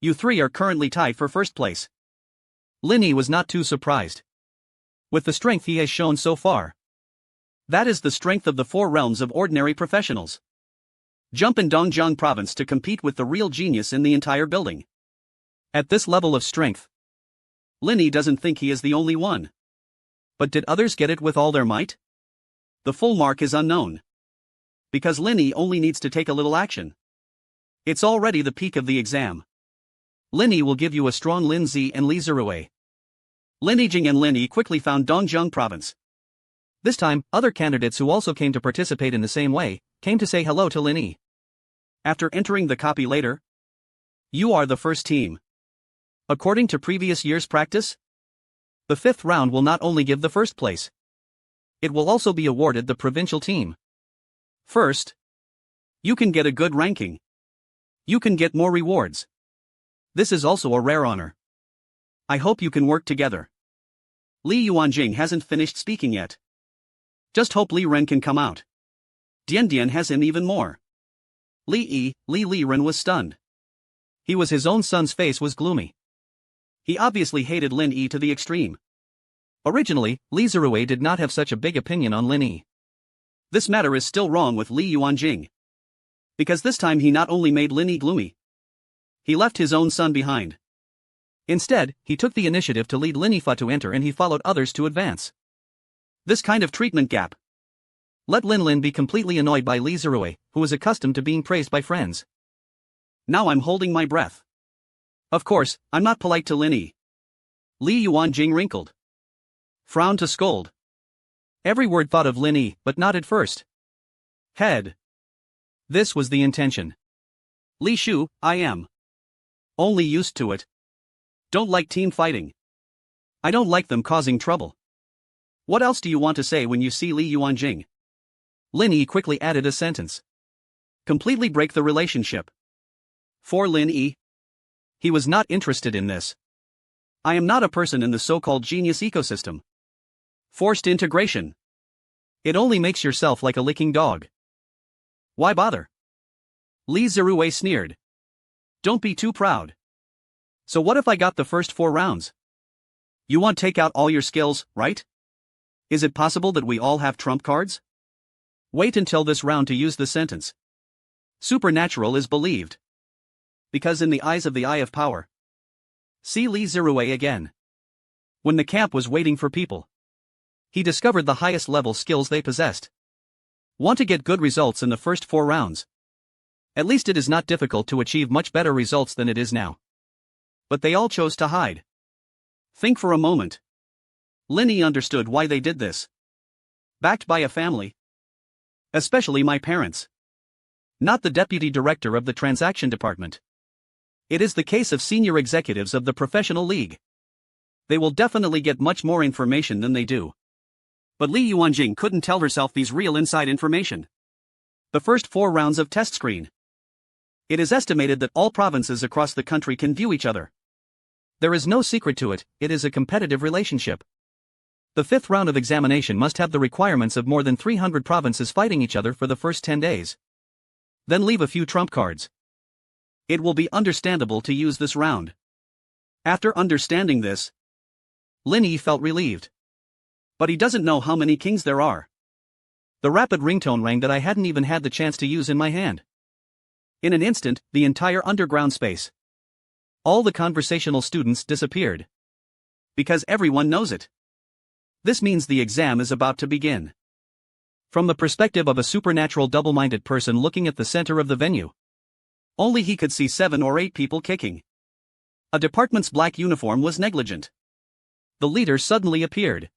You 3 are currently tied for first place. Lin Yi was not too surprised. With the strength he has shown so far. That is the strength of the 4 realms of ordinary professionals. Jump in Dongjiang province to compete with the real genius in the entire building. At this level of strength, Lin Yi doesn't think he is the only one. But did others get it with all their might? The full mark is unknown. Because Lin Yi only needs to take a little action. It's already the peak of the exam. Lin Yi will give you a strong Lin Zi and Li Zirui. Lin Yijing and Lin Yi quickly found Dongjiang province. This time, other candidates who also came to participate in the same way, came to say hello to Lin Yi. After entering the copy later, you are the first team. According to previous year's practice, the 5th round will not only give the first place. It will also be awarded the provincial team. First, you can get a good ranking. You can get more rewards. This is also a rare honor. I hope you can work together. Li Yuanjing hasn't finished speaking yet. Just hope Li Ren can come out. Dian Dian has him even more. Li Ren was stunned. He was his own son's face was gloomy. He obviously hated Lin Yi to the extreme. Originally, Li Zirui did not have such a big opinion on Lin Yi. This matter is still wrong with Li Yuanjing. Because this time he not only made Lin Yi gloomy, he left his own son behind. Instead, he took the initiative to lead Lin Yifa to enter and he followed others to advance. This kind of treatment gap let Lin Lin be completely annoyed by Li Zirui, who was accustomed to being praised by friends. Now I'm holding my breath. Of course, I'm not polite to Lin Yi. Li Yuanjing wrinkled. Frowned to scold. Every word thought of Lin Yi, but not at first. Head. This was the intention. Li Shu, I am only used to it. Don't like team fighting. I don't like them causing trouble. What else do you want to say when you see Li Yuanjing? Lin Yi quickly added a sentence. Completely break the relationship. For Lin Yi, he was not interested in this. I am not a person in the so-called genius ecosystem. Forced integration. It only makes yourself like a licking dog. Why bother? Li Zirui sneered. Don't be too proud. So what if I got the first 4 rounds? You want to take out all your skills, right? Is it possible that we all have trump cards? Wait until this round to use the sentence. Supernatural is believed. Because in the eyes of the Eye of Power. See Li Zirui again. When the camp was waiting for people, he discovered the highest level skills they possessed. Want to get good results in the first 4 rounds? At least it is not difficult to achieve much better results than it is now. But they all chose to hide. Think for a moment. Lin Yi understood why they did this. Backed by a family. Especially my parents. Not the deputy director of the transaction department. It is the case of senior executives of the professional league. They will definitely get much more information than they do. But Li Yuanjing couldn't tell herself these real inside information. The first 4 rounds of test screen. It is estimated that all provinces across the country can view each other. There is no secret to it, it is a competitive relationship. The 5th round of examination must have the requirements of more than 300 provinces fighting each other for the first 10 days. Then leave a few trump cards. It will be understandable to use this round. After understanding this, Lin Yi felt relieved. But he doesn't know how many kings there are. The rapid ringtone rang that I hadn't even had the chance to use in my hand. In an instant, the entire underground space. All the conversational students disappeared. Because everyone knows it. This means the exam is about to begin. From the perspective of a supernatural double-minded person looking at the center of the venue, only he could see 7 or 8 people kicking. A department's black uniform was negligent. The leader suddenly appeared.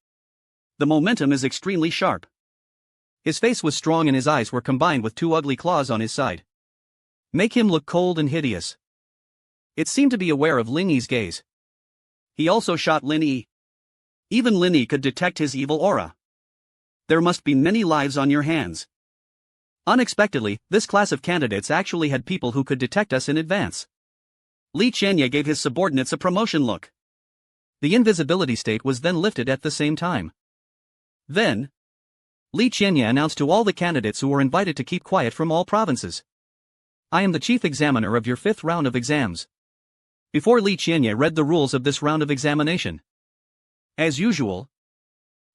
The momentum is extremely sharp. His face was strong and his eyes were combined with 2 ugly claws on his side. Make him look cold and hideous. It seemed to be aware of Lin Yi's gaze. He also shot Lin Yi. Even Lin Yi could detect his evil aura. There must be many lives on your hands. Unexpectedly, this class of candidates actually had people who could detect us in advance. Li Qianye gave his subordinates a promotion look. The invisibility state was then lifted at the same time. Then, Li Qianye announced to all the candidates who were invited to keep quiet from all provinces. I am the chief examiner of your 5th round of exams. Before Li Qianye read the rules of this round of examination. As usual,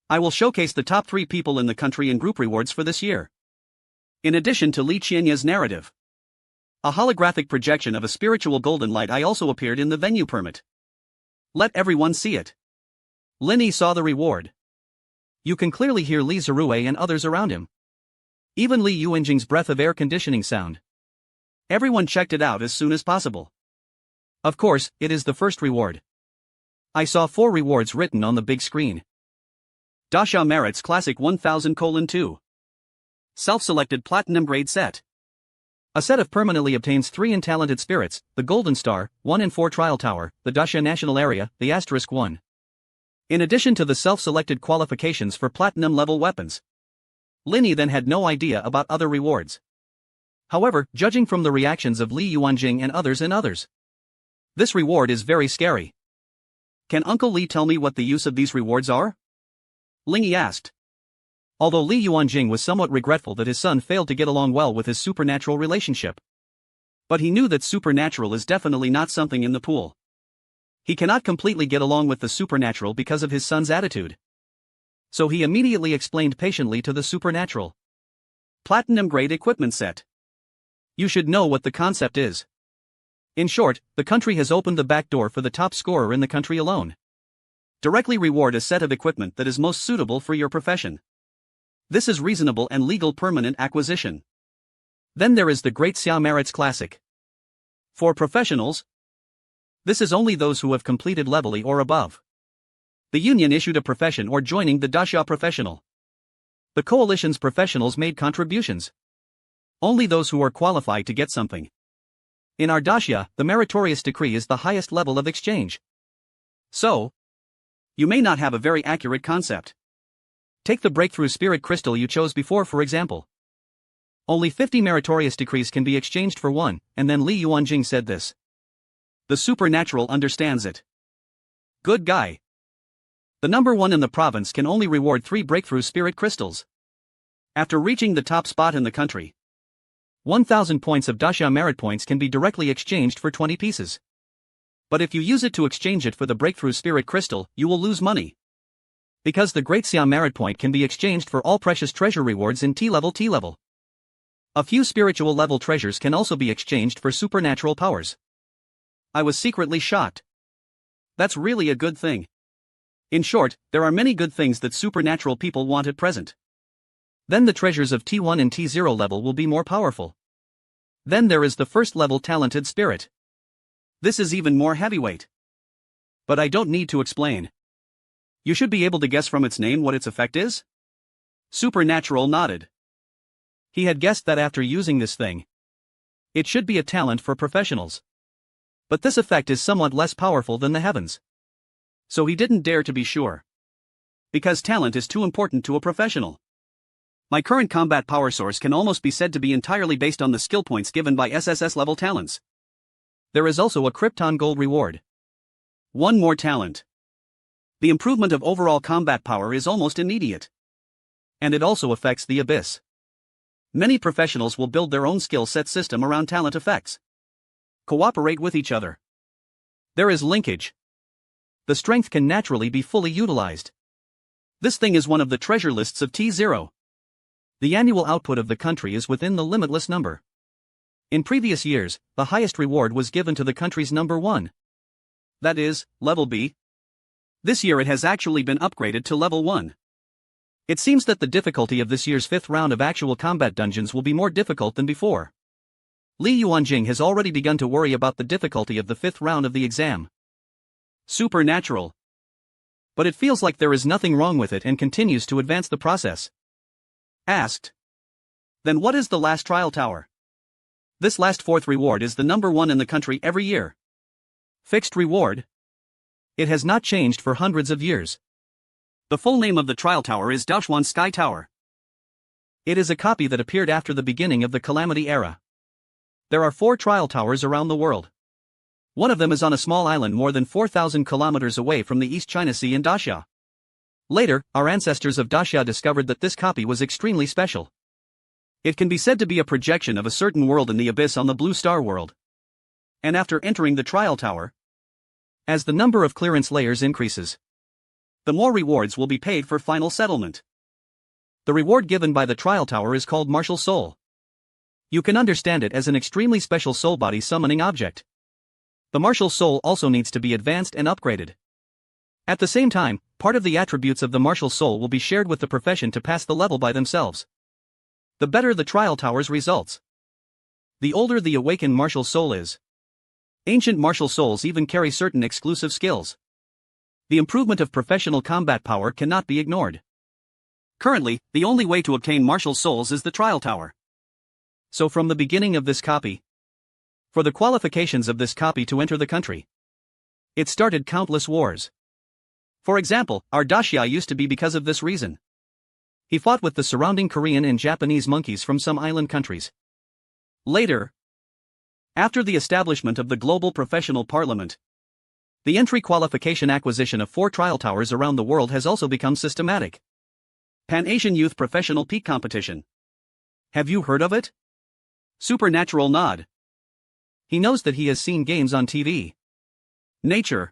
I will showcase the top 3 people in the country in group rewards for this year. In addition to Li Qianye's narrative, a holographic projection of a spiritual golden light eye also appeared in the venue permit. Let everyone see it. Lin Yi saw the reward. You can clearly hear Li Zirui and others around him. Even Li Yuanjing's breath of air conditioning sound. Everyone checked it out as soon as possible. Of course, it is the first reward. I saw 4 rewards written on the big screen. Dasha Merits Classic 1000:2. Self-selected Platinum Grade Set. A set of permanently obtains 3 untalented spirits, the Golden Star, 1 in 4 Trial Tower, the Dasha National Area, the Asterisk 1. In addition to the self-selected qualifications for Platinum level weapons. Lin Yi then had no idea about other rewards. However, judging from the reactions of Li Yuanjing and others, this reward is very scary. Can Uncle Li tell me what the use of these rewards are? Lin Yi asked. Although Li Yuanjing was somewhat regretful that his son failed to get along well with his supernatural relationship. But he knew that supernatural is definitely not something in the pool. He cannot completely get along with the supernatural because of his son's attitude. So he immediately explained patiently to the supernatural. Platinum grade equipment set. You should know what the concept is. In short, the country has opened the back door for the top scorer in the country alone. Directly reward a set of equipment that is most suitable for your profession. This is reasonable and legal permanent acquisition. Then there is the Great Xia Merits Classic. For professionals, this is only those who have completed level E or above. The union issued a profession or joining the Daxia professional. The coalition's professionals made contributions. Only those who are qualified to get something. In our Daxia, the meritorious decree is the highest level of exchange. So, you may not have a very accurate concept. Take the breakthrough spirit crystal you chose before, for example. Only 50 meritorious decrees can be exchanged for one, and then Li Yuanjing said this. The supernatural understands it. Good guy. The number one in the province can only reward 3 breakthrough spirit crystals. After reaching the top spot in the country, 1,000 points of Daxia merit points can be directly exchanged for 20 pieces. But if you use it to exchange it for the breakthrough spirit crystal, you will lose money. Because the Great Xia merit point can be exchanged for all precious treasure rewards in T-level. A few spiritual level treasures can also be exchanged for supernatural powers. I was secretly shocked. That's really a good thing. In short, there are many good things that supernatural people want at present. Then the treasures of T1 and T0 level will be more powerful. Then there is the first level talented spirit. This is even more heavyweight. But I don't need to explain. You should be able to guess from its name what its effect is? Supernatural nodded. He had guessed that after using this thing, it should be a talent for professionals. But this effect is somewhat less powerful than the heavens. So he didn't dare to be sure. Because talent is too important to a professional. My current combat power source can almost be said to be entirely based on the skill points given by SSS level talents. There is also a Krypton gold reward. One more talent. The improvement of overall combat power is almost immediate. And it also affects the abyss. Many professionals will build their own skill set system around talent effects. Cooperate with each other. There is linkage. The strength can naturally be fully utilized. This thing is one of the treasure lists of T0. The annual output of the country is within the limitless number. In previous years, the highest reward was given to the country's number 1. That is, level B. This year it has actually been upgraded to level 1. It seems that the difficulty of this year's 5th round of actual combat dungeons will be more difficult than before. Li Yuanjing has already begun to worry about the difficulty of the 5th round of the exam. Supernatural. But it feels like there is nothing wrong with it and continues to advance the process. Asked. Then what is the last trial tower? This last 4th reward is the number 1 in the country every year. Fixed reward. It has not changed for hundreds of years. The full name of the trial tower is Daoxuan Sky Tower. It is a copy that appeared after the beginning of the Calamity Era. There are 4 trial towers around the world. One of them is on a small island more than 4,000 kilometers away from the East China Sea in Daxia. Later, our ancestors of Daxia discovered that this copy was extremely special. It can be said to be a projection of a certain world in the abyss on the Blue Star world. And after entering the trial tower, as the number of clearance layers increases, the more rewards will be paid for final settlement. The reward given by the trial tower is called Martial Soul. You can understand it as an extremely special soul body summoning object. The Martial Soul also needs to be advanced and upgraded. At the same time, part of the attributes of the Martial Soul will be shared with the profession to pass the level by themselves. The better the trial tower's results, the older the awakened Martial Soul is. Ancient Martial Souls even carry certain exclusive skills. The improvement of professional combat power cannot be ignored. Currently, the only way to obtain Martial Souls is the trial tower. So from the beginning of this copy, for the qualifications of this copy to enter the country, it started countless wars. For example, our Daxia used to be because of this reason. He fought with the surrounding Korean and Japanese monkeys from some island countries. Later, after the establishment of the Global Professional Parliament, the entry qualification acquisition of 4 trial towers around the world has also become systematic. Pan-Asian Youth Professional Peak Competition. Have you heard of it? Supernatural nod. He knows that he has seen games on TV. Nature.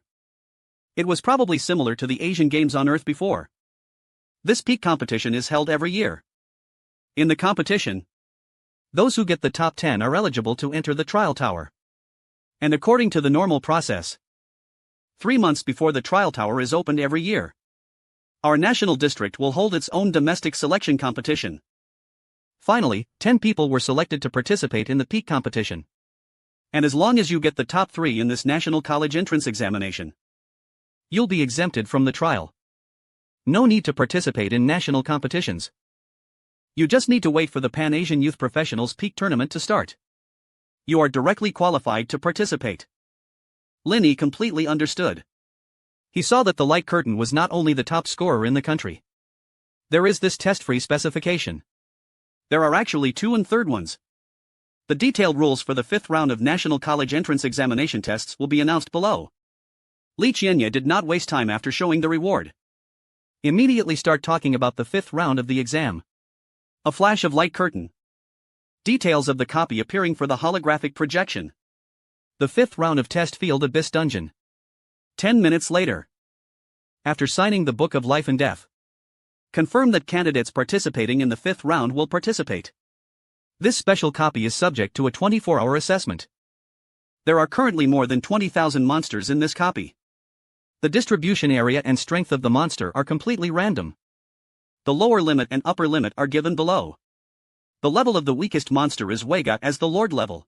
It was probably similar to the Asian Games on Earth before. This peak competition is held every year. In the competition, those who get the top 10 are eligible to enter the trial tower. And according to the normal process, 3 months before the trial tower is opened every year, our national district will hold its own domestic selection competition. Finally, 10 people were selected to participate in the peak competition. And as long as you get the top 3 in this national college entrance examination, you'll be exempted from the trial. No need to participate in national competitions. You just need to wait for the Pan-Asian Youth Professionals Peak Tournament to start. You are directly qualified to participate. Linny completely understood. He saw that the light curtain was not only the top scorer in the country. There is this test-free specification. There are actually 2 and 3rd ones. The detailed rules for the 5th round of national college entrance examination tests will be announced below. Li Qianye did not waste time after showing the reward. Immediately start talking about the 5th round of the exam. A flash of light curtain. Details of the copy appearing for the holographic projection. The 5th round of test field Abyss Dungeon. 10 minutes later. After signing the Book of Life and Death, confirm that candidates participating in the 5th round will participate. This special copy is subject to a 24-hour assessment. There are currently more than 20,000 monsters in this copy. The distribution area and strength of the monster are completely random. The lower limit and upper limit are given below. The level of the weakest monster is Wega as the Lord level.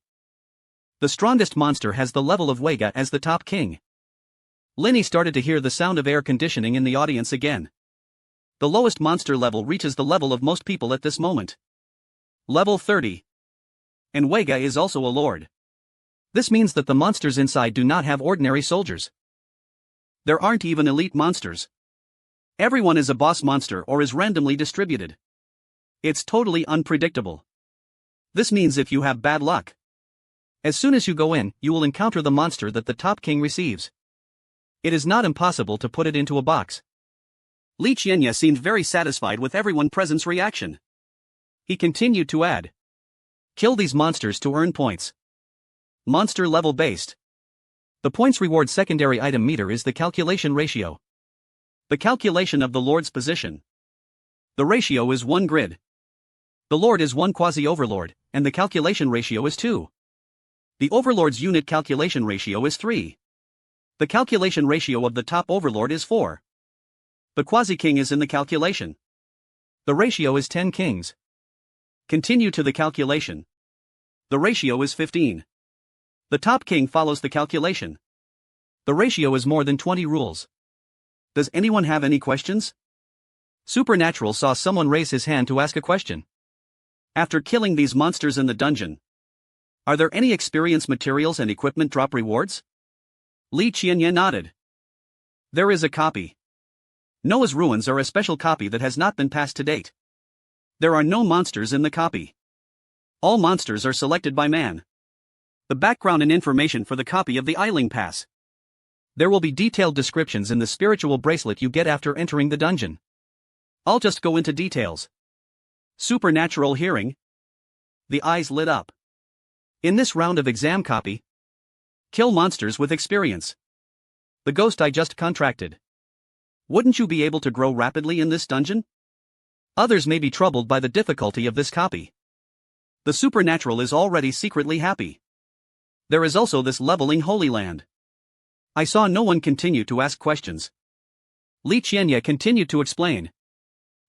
The strongest monster has the level of Wega as the top king. Linny started to hear the sound of air conditioning in the audience again. The lowest monster level reaches the level of most people at this moment. Level 30. And Wega is also a lord. This means that the monsters inside do not have ordinary soldiers. There aren't even elite monsters. Everyone is a boss monster or is randomly distributed. It's totally unpredictable. This means if you have bad luck, as soon as you go in, you will encounter the monster that the top king receives. It is not impossible to put it into a box. Li Qianye seemed very satisfied with everyone present's reaction. He continued to add. Kill these monsters to earn points. Monster level based. The points reward secondary item meter is the calculation ratio. The calculation of the Lord's position. The ratio is 1 grid. The Lord is 1 quasi-overlord, and the calculation ratio is 2. The Overlord's unit calculation ratio is 3. The calculation ratio of the top Overlord is 4. The quasi-king is in the calculation. The ratio is 10 kings. Continue to the calculation. The ratio is 15. The top king follows the calculation. The ratio is more than 20 rules. Does anyone have any questions? Supernatural saw someone raise his hand to ask a question. After killing these monsters in the dungeon, are there any experience materials and equipment drop rewards? Li Qianye nodded. There is a copy. Noah's Ruins are a special copy that has not been passed to date. There are no monsters in the copy. All monsters are selected by man. The background and information for the copy of the Eiling Pass. There will be detailed descriptions in the spiritual bracelet you get after entering the dungeon. I'll just go into details. Supernatural hearing. The eyes lit up. In this round of exam copy, kill monsters with experience. The ghost I just contracted. Wouldn't you be able to grow rapidly in this dungeon? Others may be troubled by the difficulty of this copy. The supernatural is already secretly happy. There is also this leveling Holy Land. I saw no one continue to ask questions. Li Qianye continued to explain.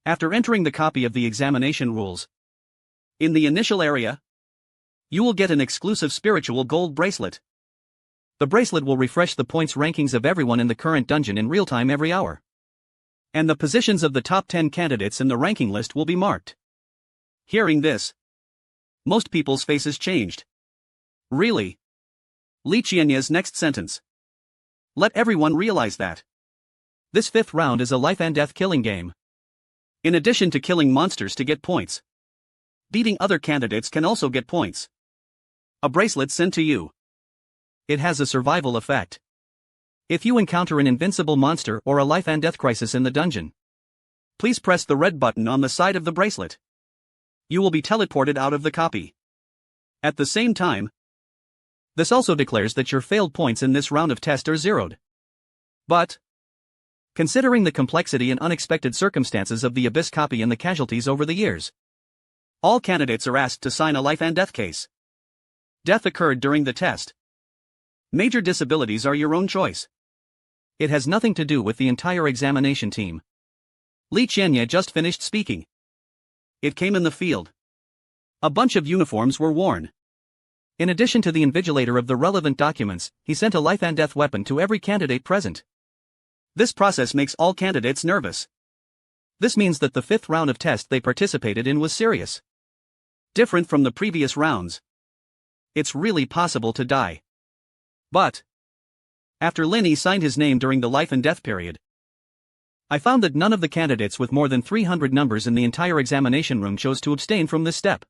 After entering the copy of the examination rules, in the initial area, you will get an exclusive spiritual gold bracelet. The bracelet will refresh the points rankings of everyone in the current dungeon in real time every hour. And the positions of the top 10 candidates in the ranking list will be marked. Hearing this, most people's faces changed. Really? Li Qianye's next sentence. Let everyone realize that this 5th round is a life and death killing game. In addition to killing monsters to get points, beating other candidates can also get points. A bracelet sent to you. It has a survival effect. If you encounter an invincible monster or a life and death crisis in the dungeon, please press the red button on the side of the bracelet. You will be teleported out of the copy. At the same time, This also declares that your failed points in this round of test are zeroed. But, considering the complexity and unexpected circumstances of the Abyss copy and the casualties over the years, all candidates are asked to sign a life and death case. Death occurred during the test. Major disabilities are your own choice. It has nothing to do with the entire examination team. Li Qianye just finished speaking. It came in the field. A bunch of uniforms were worn. In addition to the invigilator of the relevant documents, he sent a life and death weapon to every candidate present. This process makes all candidates nervous. This means that the 5th round of test they participated in was serious. Different from the previous rounds. It's really possible to die. But, after Linny signed his name during the life and death period, I found that none of the candidates with more than 300 numbers in the entire examination room chose to abstain from this step.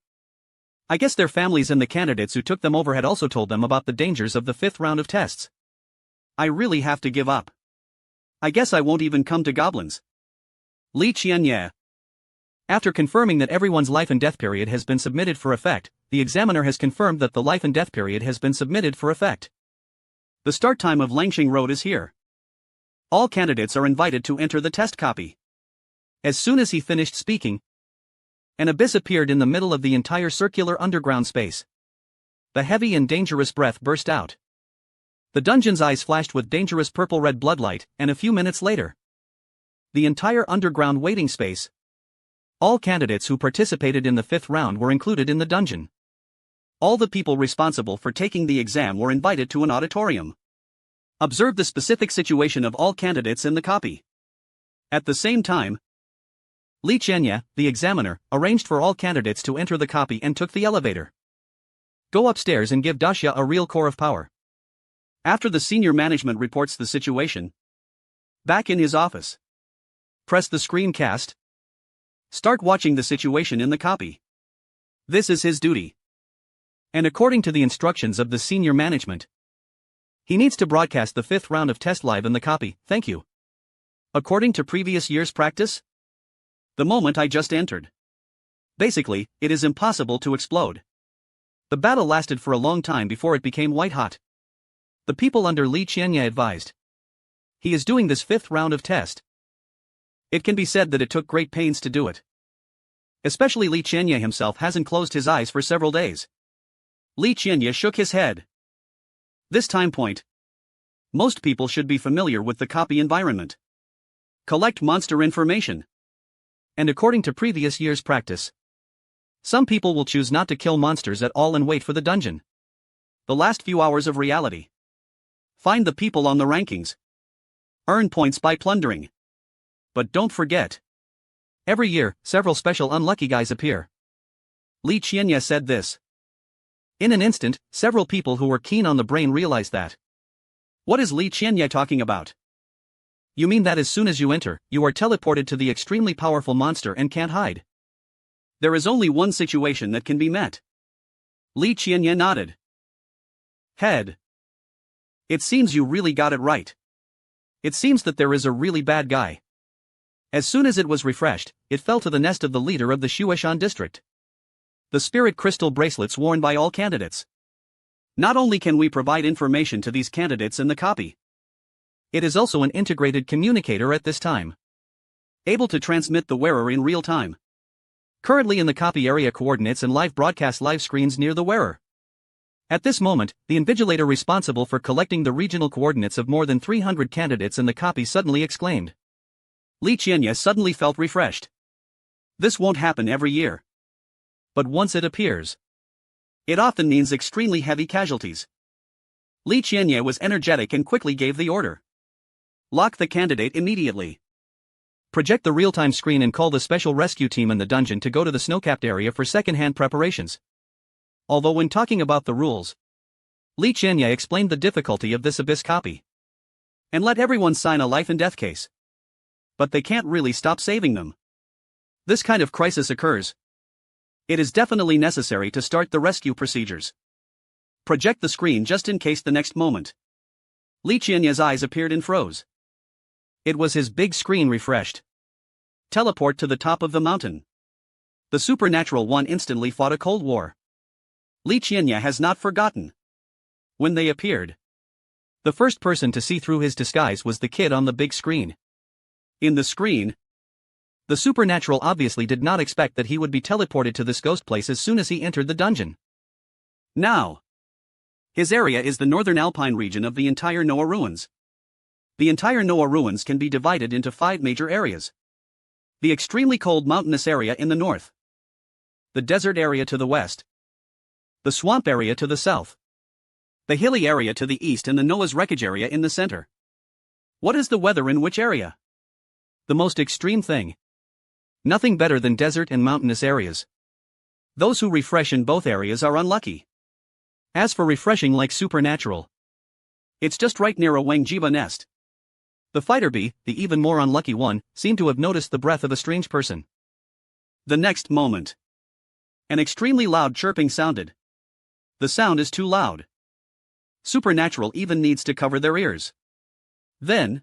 I guess their families and the candidates who took them over had also told them about the dangers of the 5th round of tests. I really have to give up. I guess I won't even come to goblins. Li Qianye. After confirming that everyone's life and death period has been submitted for effect, the examiner has confirmed that the life and death period has been submitted for effect. The start time of Langxing Road is here. All candidates are invited to enter the test copy. As soon as he finished speaking, an abyss appeared in the middle of the entire circular underground space. The heavy and dangerous breath burst out. The dungeon's eyes flashed with dangerous purple-red bloodlight, and a few minutes later, the entire underground waiting space. All candidates who participated in the 5th round were included in the dungeon. All the people responsible for taking the exam were invited to an auditorium. Observe the specific situation of all candidates in the copy. At the same time, Li Qianye, the examiner, arranged for all candidates to enter the copy and took the elevator. Go upstairs and give Daxia a real core of power. After the senior management reports the situation, back in his office, press the screencast. Start watching the situation in the copy. This is his duty. And according to the instructions of the senior management, he needs to broadcast the 5th round of test live in the copy, thank you. According to previous year's practice, the moment I just entered. Basically, it is impossible to explode. The battle lasted for a long time before it became white hot. The people under Li Qianye advised. He is doing this 5th round of test. It can be said that it took great pains to do it. Especially Li Qianye himself hasn't closed his eyes for several days. Li Qianye shook his head. This time point. Most people should be familiar with the copy environment. Collect monster information. And according to previous year's practice, some people will choose not to kill monsters at all and wait for the dungeon. The last few hours of reality. Find the people on the rankings. Earn points by plundering. But don't forget. Every year, several special unlucky guys appear. Li Qianye said this. In an instant, several people who were keen on the brain realized that. What is Li Qianye talking about? You mean that as soon as you enter, you are teleported to the extremely powerful monster and can't hide? There is only one situation that can be met. Li Qianye nodded. Head. It seems you really got it right. It seems that there is a really bad guy. As soon as it was refreshed, it fell to the nest of the leader of the Shuishan district. The spirit crystal bracelets worn by all candidates. Not only can we provide information to these candidates in the copy, it is also an integrated communicator at this time. Able to transmit the wearer in real time. Currently in the copy area coordinates and live broadcast live screens near the wearer. At this moment, the invigilator responsible for collecting the regional coordinates of more than 300 candidates in the copy suddenly exclaimed. Li Qianye suddenly felt refreshed. This won't happen every year. But once it appears, it often means extremely heavy casualties. Li Qianye was energetic and quickly gave the order. Lock the candidate immediately. Project the real-time screen and call the special rescue team in the dungeon to go to the snow-capped area for second-hand preparations. Although when talking about the rules, Li Qianye explained the difficulty of this Abyss copy. And let everyone sign a life and death case. But they can't really stop saving them. This kind of crisis occurs. It is definitely necessary to start the rescue procedures. Project the screen just in case the next moment. Li Qianye's eyes appeared and froze. It was his big screen refreshed. Teleport to the top of the mountain. The supernatural one instantly fought a cold war. Li Qianye has not forgotten. When they appeared, the first person to see through his disguise was the kid on the big screen. In the screen, the supernatural obviously did not expect that he would be teleported to this ghost place as soon as he entered the dungeon. Now, his area is the northern alpine region of the entire Noah ruins. The entire Noah ruins can be divided into 5 major areas. The extremely cold mountainous area in the north, the desert area to the west, the swamp area to the south, the hilly area to the east, and the Noah's wreckage area in the center. What is the weather in which area? The most extreme thing. Nothing better than desert and mountainous areas. Those who refresh in both areas are unlucky. As for refreshing like supernatural, it's just right near a Wangjiba nest. The fighter bee, the even more unlucky one, seemed to have noticed the breath of a strange person. The next moment, an extremely loud chirping sounded. The sound is too loud. Supernatural even needs to cover their ears. Then,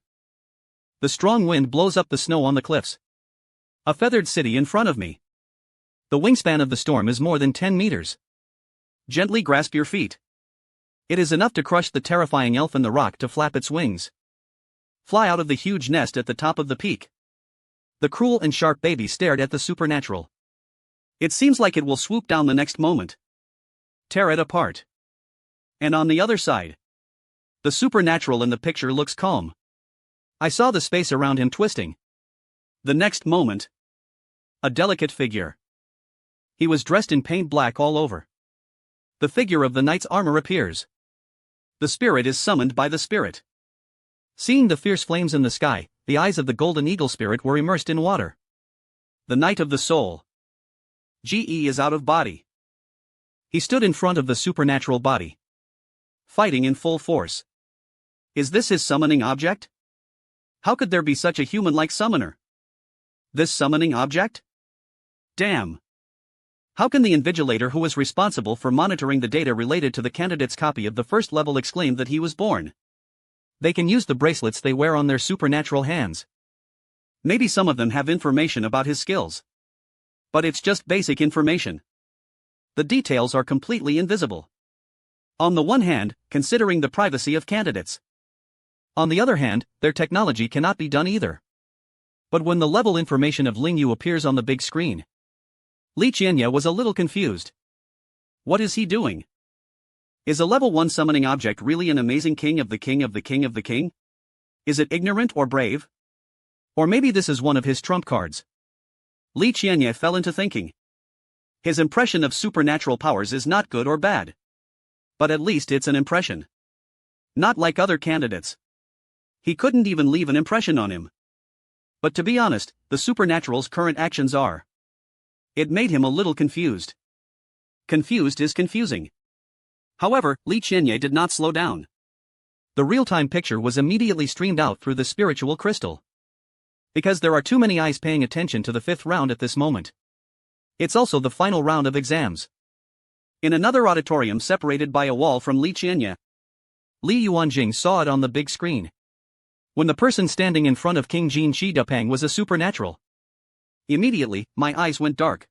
the strong wind blows up the snow on the cliffs. A feathered city in front of me. The wingspan of the storm is more than 10 meters. Gently grasp your feet. It is enough to crush the terrifying elf in the rock to flap its wings. Fly out of the huge nest at the top of the peak. The cruel and sharp baby stared at the supernatural. It seems like it will swoop down the next moment. Tear it apart. And on the other side, the supernatural in the picture looks calm. I saw the space around him twisting. The next moment, a delicate figure. He was dressed in paint black all over. The figure of the knight's armor appears. The spirit is summoned by the spirit. Seeing the fierce flames in the sky, the eyes of the golden eagle spirit were immersed in water. The knight of the soul. GE is out of body. He stood in front of the supernatural body, fighting in full force. Is this his summoning object? How could there be such a human-like summoner? This summoning object? Damn. How can the invigilator who was responsible for monitoring the data related to the candidate's copy of the first level exclaim that he was born? They can use the bracelets they wear on their supernatural hands. Maybe some of them have information about his skills. But it's just basic information. The details are completely invisible. On the one hand, considering the privacy of candidates. On the other hand, their technology cannot be done either. But when the level information of Ling Yu appears on the big screen, Li Qianye was a little confused. What is he doing? Is a level 1 summoning object really an amazing king of the king of the king of the king? Is it ignorant or brave? Or maybe this is one of his trump cards. Li Qianye fell into thinking. His impression of supernatural powers is not good or bad. But at least it's an impression. Not like other candidates. He couldn't even leave an impression on him. But to be honest, the supernatural's current actions are. It made him a little confused. Confused is confusing. However, Li Qianye did not slow down. The real-time picture was immediately streamed out through the spiritual crystal. Because there are too many eyes paying attention to the 5th round at this moment. It's also the final round of exams. In another auditorium separated by a wall from Li Qianye, Li Yuanjing saw it on the big screen. When the person standing in front of King Jin Shi Dapang was a supernatural. Immediately, my eyes went dark.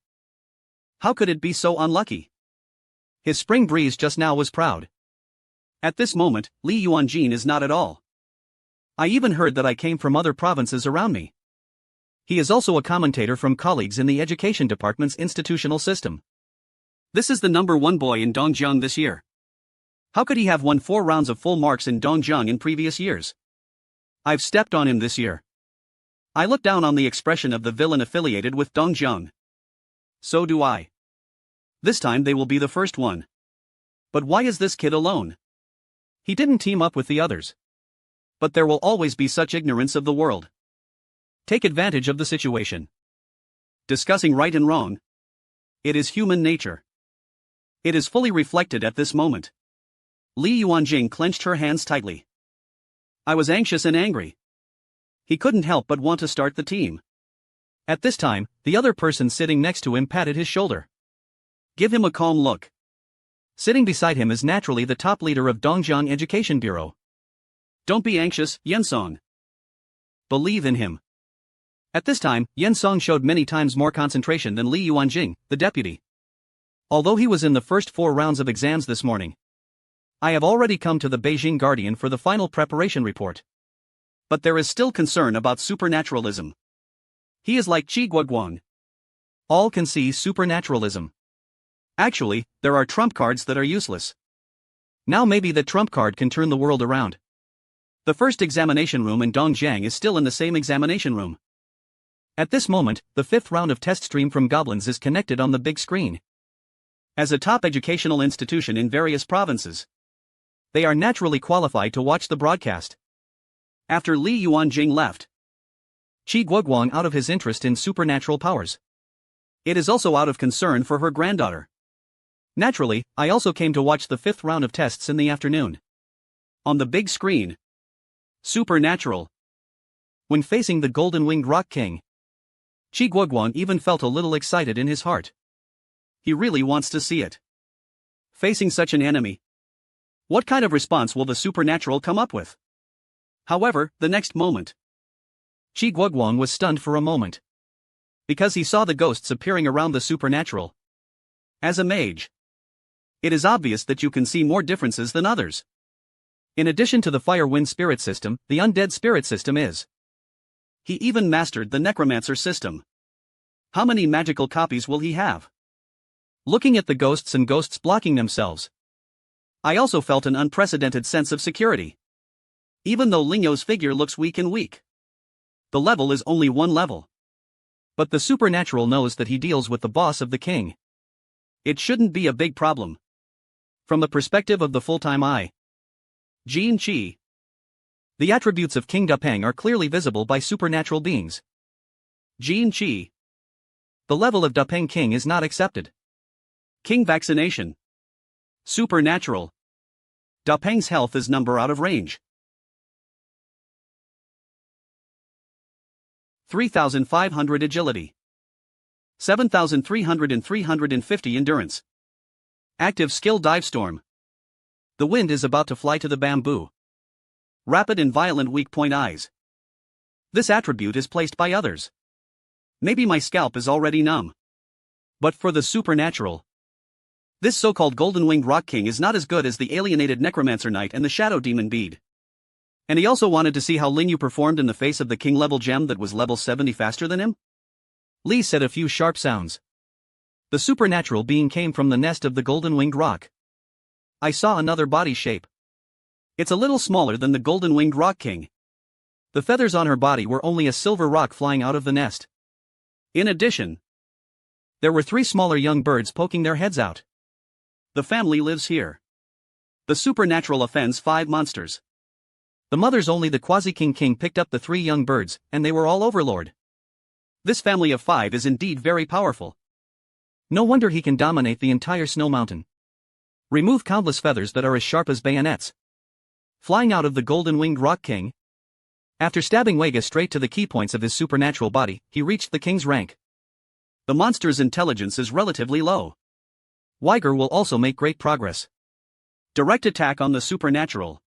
How could it be so unlucky? His spring breeze just now was proud. At this moment, Li Yuanjin is not at all. I even heard that I came from other provinces around me. He is also a commentator from colleagues in the education department's institutional system. This is the number 1 boy in Dongjiang this year. How could he have won 4 rounds of full marks in Dongjiang in previous years? I've stepped on him this year. I look down on the expression of the villain affiliated with Dongjiang. So do I. This time they will be the first one. But why is this kid alone? He didn't team up with the others. But there will always be such ignorance of the world. Take advantage of the situation. Discussing right and wrong. It is human nature. It is fully reflected at this moment. Li Yuanjing clenched her hands tightly. I was anxious and angry. He couldn't help but want to start the team. At this time, the other person sitting next to him patted his shoulder. Give him a calm look. Sitting beside him is naturally the top leader of Dongjiang Education Bureau. Don't be anxious, Yensong. Believe in him. At this time, Yensong showed many times more concentration than Li Yuanjing, the deputy. Although he was in the first 4 rounds of exams this morning, I have already come to the Beijing Guardian for the final preparation report. But there is still concern about supernaturalism. He is like Qi Guoguang. All can see supernaturalism. Actually, there are trump cards that are useless. Now maybe the trump card can turn the world around. The first examination room in Dongjiang is still in the same examination room. At this moment, the 5th round of test stream from Goblins is connected on the big screen. As a top educational institution in various provinces, they are naturally qualified to watch the broadcast. After Li Yuanjing left, Qi Guoguang out of his interest in supernatural powers. It is also out of concern for her granddaughter. Naturally, I also came to watch the 5th round of tests in the afternoon. On the big screen. Supernatural. When facing the golden-winged Rock King, Qi Guoguang even felt a little excited in his heart. He really wants to see it. Facing such an enemy, what kind of response will the supernatural come up with? However, the next moment, Qi Guoguang was stunned for a moment. Because he saw the ghosts appearing around the supernatural. As a mage, it is obvious that you can see more differences than others. In addition to the fire-wind spirit system, the undead spirit system is. He even mastered the necromancer system. How many magical copies will he have? Looking at the ghosts and ghosts blocking themselves, I also felt an unprecedented sense of security. Even though Lingyo's figure looks weak and weak. The level is only one level. But the supernatural knows that he deals with the boss of the king. It shouldn't be a big problem. From the perspective of the full-time eye, Jin Qi, the attributes of King Dapeng are clearly visible by supernatural beings. Jin Qi, the level of Dapeng King is not accepted. King vaccination. Supernatural. Dapeng's health is number out of range. 3,500 agility. 7,300 and 350 endurance. Active skill dive storm. The wind is about to fly to the bamboo. Rapid and violent weak point eyes. This attribute is placed by others. Maybe my scalp is already numb. But for the supernatural, this so-called golden-winged rock king is not as good as the alienated necromancer knight and the shadow demon bead. And he also wanted to see how Lingyu performed in the face of the king-level gem that was level 70 faster than him? Li said a few sharp sounds. The supernatural being came from the nest of the golden-winged rock. I saw another body shape. It's a little smaller than the golden-winged rock king. The feathers on her body were only a silver rock flying out of the nest. In addition, there were 3 smaller young birds poking their heads out. The family lives here. The supernatural offends 5 monsters. The mothers only the quasi-king picked up the 3 young birds, and they were all overlord. This family of 5 is indeed very powerful. No wonder he can dominate the entire snow mountain. Remove countless feathers that are as sharp as bayonets. Flying out of the golden-winged rock king. After stabbing Wega straight to the key points of his supernatural body, he reached the king's rank. The monster's intelligence is relatively low. Weiger will also make great progress. Direct attack on the supernatural.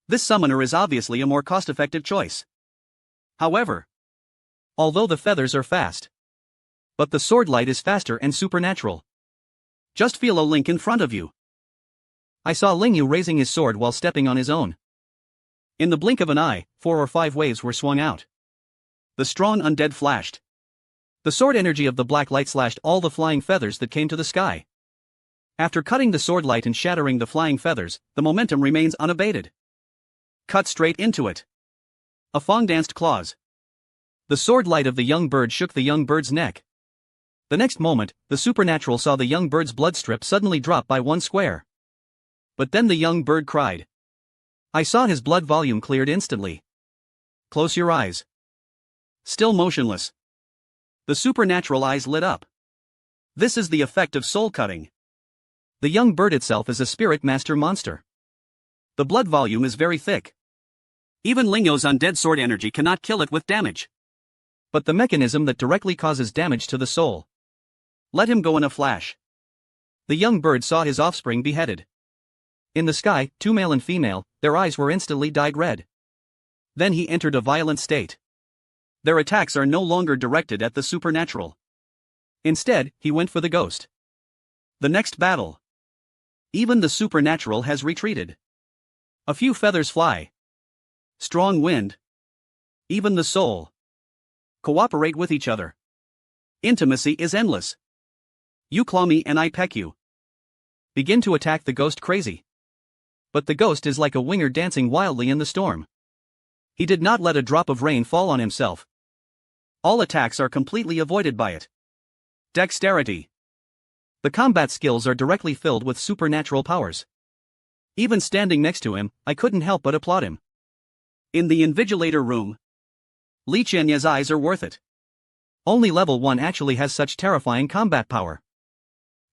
This summoner is obviously a more cost-effective choice. However, although the feathers are fast, but the sword light is faster and supernatural. Just feel a link in front of you. I saw Lingyu raising his sword while stepping on his own. In the blink of an eye, 4 or 5 waves were swung out. The strong undead flashed. The sword energy of the black light slashed all the flying feathers that came to the sky. After cutting the sword light and shattering the flying feathers, the momentum remains unabated. Cut straight into it. A Fong danced claws. The sword light of the young bird shook the young bird's neck. The next moment, the supernatural saw the young bird's blood strip suddenly drop by 1 square. But then the young bird cried. I saw his blood volume cleared instantly. Close your eyes. Still motionless. The supernatural eyes lit up. This is the effect of soul cutting. The young bird itself is a spirit master monster. The blood volume is very thick. Even Lingyo's undead sword energy cannot kill it with damage. But the mechanism that directly causes damage to the soul. Let him go in a flash. The young bird saw his offspring beheaded. In the sky, 2 male and female, their eyes were instantly dyed red. Then he entered a violent state. Their attacks are no longer directed at the supernatural. Instead, he went for the ghost. The next battle. Even the supernatural has retreated. A few feathers fly. Strong wind. Even the soul. Cooperate with each other. Intimacy is endless. You claw me and I peck you. Begin to attack the ghost crazy. But the ghost is like a winger dancing wildly in the storm. He did not let a drop of rain fall on himself. All attacks are completely avoided by it. Dexterity. The combat skills are directly filled with supernatural powers. Even standing next to him, I couldn't help but applaud him. In the invigilator room, Li Qianye's eyes are worth it. Only level 1 actually has such terrifying combat power.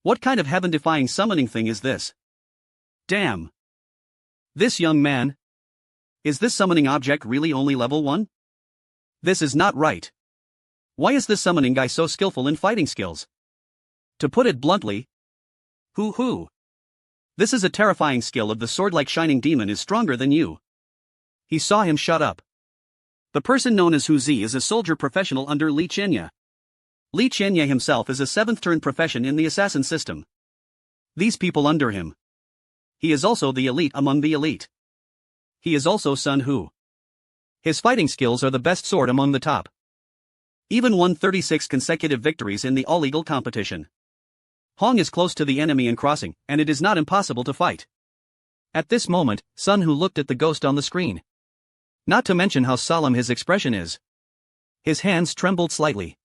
What kind of heaven-defying summoning thing is this? Damn. This young man. Is this summoning object really only level 1? This is not right. Why is this summoning guy so skillful in fighting skills? To put it bluntly, hoo. This is a terrifying skill of the sword-like shining demon is stronger than you. He saw him shut up. The person known as Hu Zi is a soldier professional under Li Qianye. Li Qianye himself is a 7th turn profession in the assassin system. These people under him. He is also the elite among the elite. He is also Sun Hu. His fighting skills are the best sword among the top. Even won 36 consecutive victories in the all-legal competition. Hong is close to the enemy in crossing, and it is not impossible to fight. At this moment, Sun Hu looked at the ghost on the screen. Not to mention how solemn his expression is. His hands trembled slightly.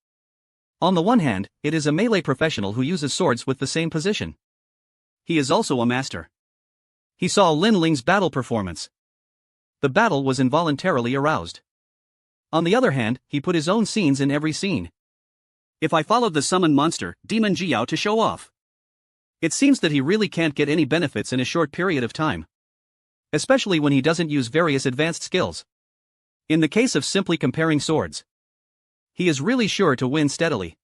On the one hand, it is a melee professional who uses swords with the same position. He is also a master. He saw Lin Ling's battle performance. The battle was involuntarily aroused. On the other hand, he put his own scenes in every scene. If I followed the summoned monster, Demon Jiao, to show off. It seems that he really can't get any benefits in a short period of time. Especially when he doesn't use various advanced skills. In the case of simply comparing swords, he is really sure to win steadily.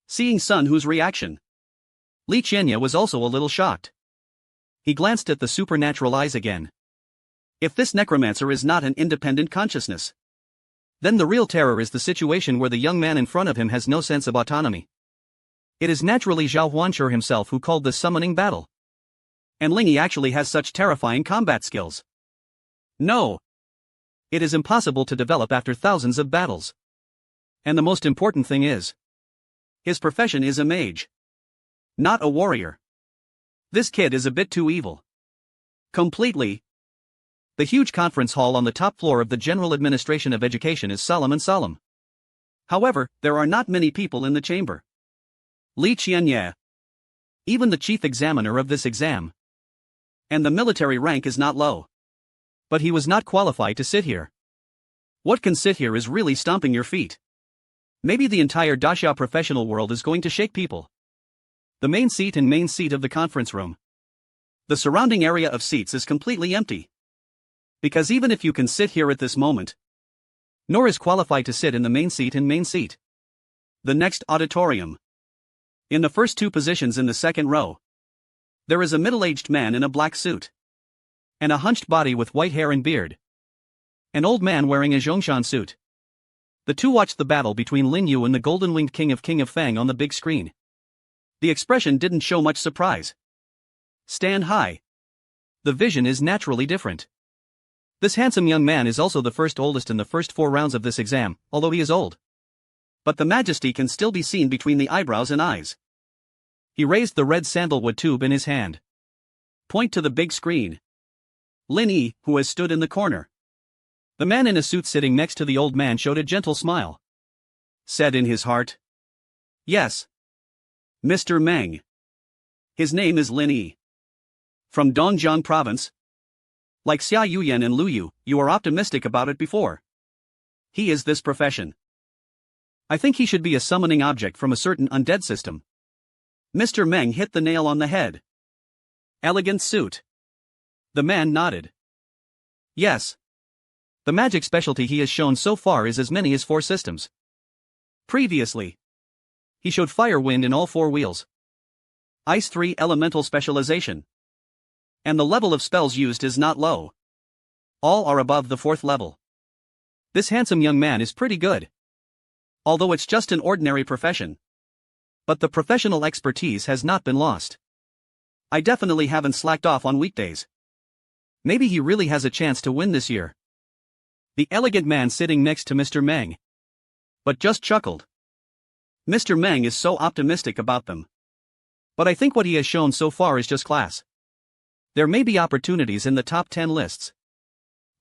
Seeing Sun Hu's reaction, Li Qianye was also a little shocked. He glanced at the supernatural eyes again. If this necromancer is not an independent consciousness, then the real terror is the situation where the young man in front of him has no sense of autonomy. It is naturally Zhao Huanshur himself who called this summoning battle. And Lingyi actually has such terrifying combat skills. No. It is impossible to develop after thousands of battles. And the most important thing is, his profession is a mage, not a warrior. This kid is a bit too evil. Completely. The huge conference hall on the top floor of the General Administration of Education is solemn and solemn. However, there are not many people in the chamber. Li Qianye, even the chief examiner of this exam. And the military rank is not low. But he was not qualified to sit here. What can sit here is really stomping your feet. Maybe the entire Daxia professional world is going to shake people. The main seat of the conference room. The surrounding area of seats is completely empty. Because even if you can sit here at this moment, nor is qualified to sit in the main seat. The next auditorium. In the first two positions in the second row, there is a middle-aged man in a black suit. And a hunched body with white hair and beard. An old man wearing a Zhongshan suit. The two watched the battle between Lin Yu and the golden-winged King of Fang on the big screen. The expression didn't show much surprise. Stand high. The vision is naturally different. This handsome young man is also the first oldest in the first 4 rounds of this exam, although he is old. But the majesty can still be seen between the eyebrows and eyes. He raised the red sandalwood tube in his hand. Point to the big screen. Lin Yi, who has stood in the corner. The man in a suit sitting next to the old man showed a gentle smile. Said in his heart, "Yes. Mr. Meng. His name is Lin Yi. From Dongjiang province. Like Xia Yuyan and Lu Yu, you are optimistic about it before. He is this profession. I think he should be a summoning object from a certain undead system." Mr. Meng hit the nail on the head. Elegant suit. The man nodded. Yes. The magic specialty he has shown so far is as many as 4 systems. Previously, he showed fire wind in all 4 wheels. Ice 3 elemental specialization. And the level of spells used is not low. All are above the 4th level. This handsome young man is pretty good. Although it's just an ordinary profession. But the professional expertise has not been lost. I definitely haven't slacked off on weekdays. Maybe he really has a chance to win this year. The elegant man sitting next to Mr. Meng. But just chuckled. Mr. Meng is so optimistic about them. But I think what he has shown so far is just class. There may be opportunities in the top 10 lists.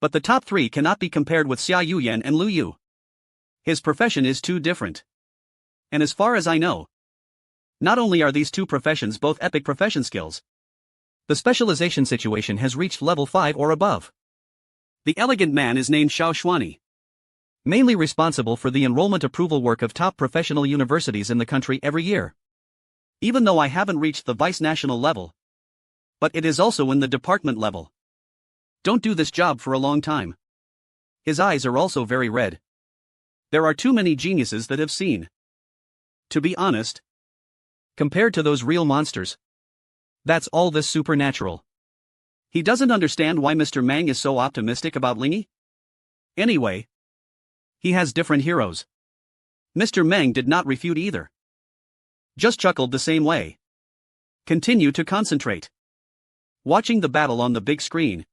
But the top 3 cannot be compared with Xia Yuyan and Lu Yu. His profession is too different. And as far as I know, not only are these two professions both epic profession skills, the specialization situation has reached level 5 or above. The elegant man is named Xiao Xuani, mainly responsible for the enrollment approval work of top professional universities in the country every year. Even though I haven't reached the vice-national level, but it is also in the department level. Don't do this job for a long time. His eyes are also very red. There are too many geniuses that have seen. To be honest, compared to those real monsters, that's all this supernatural. He doesn't understand why Mr. Meng is so optimistic about Lingy. Anyway, he has different heroes. Mr. Meng did not refute either. Just chuckled the same way. Continue to concentrate. Watching the battle on the big screen.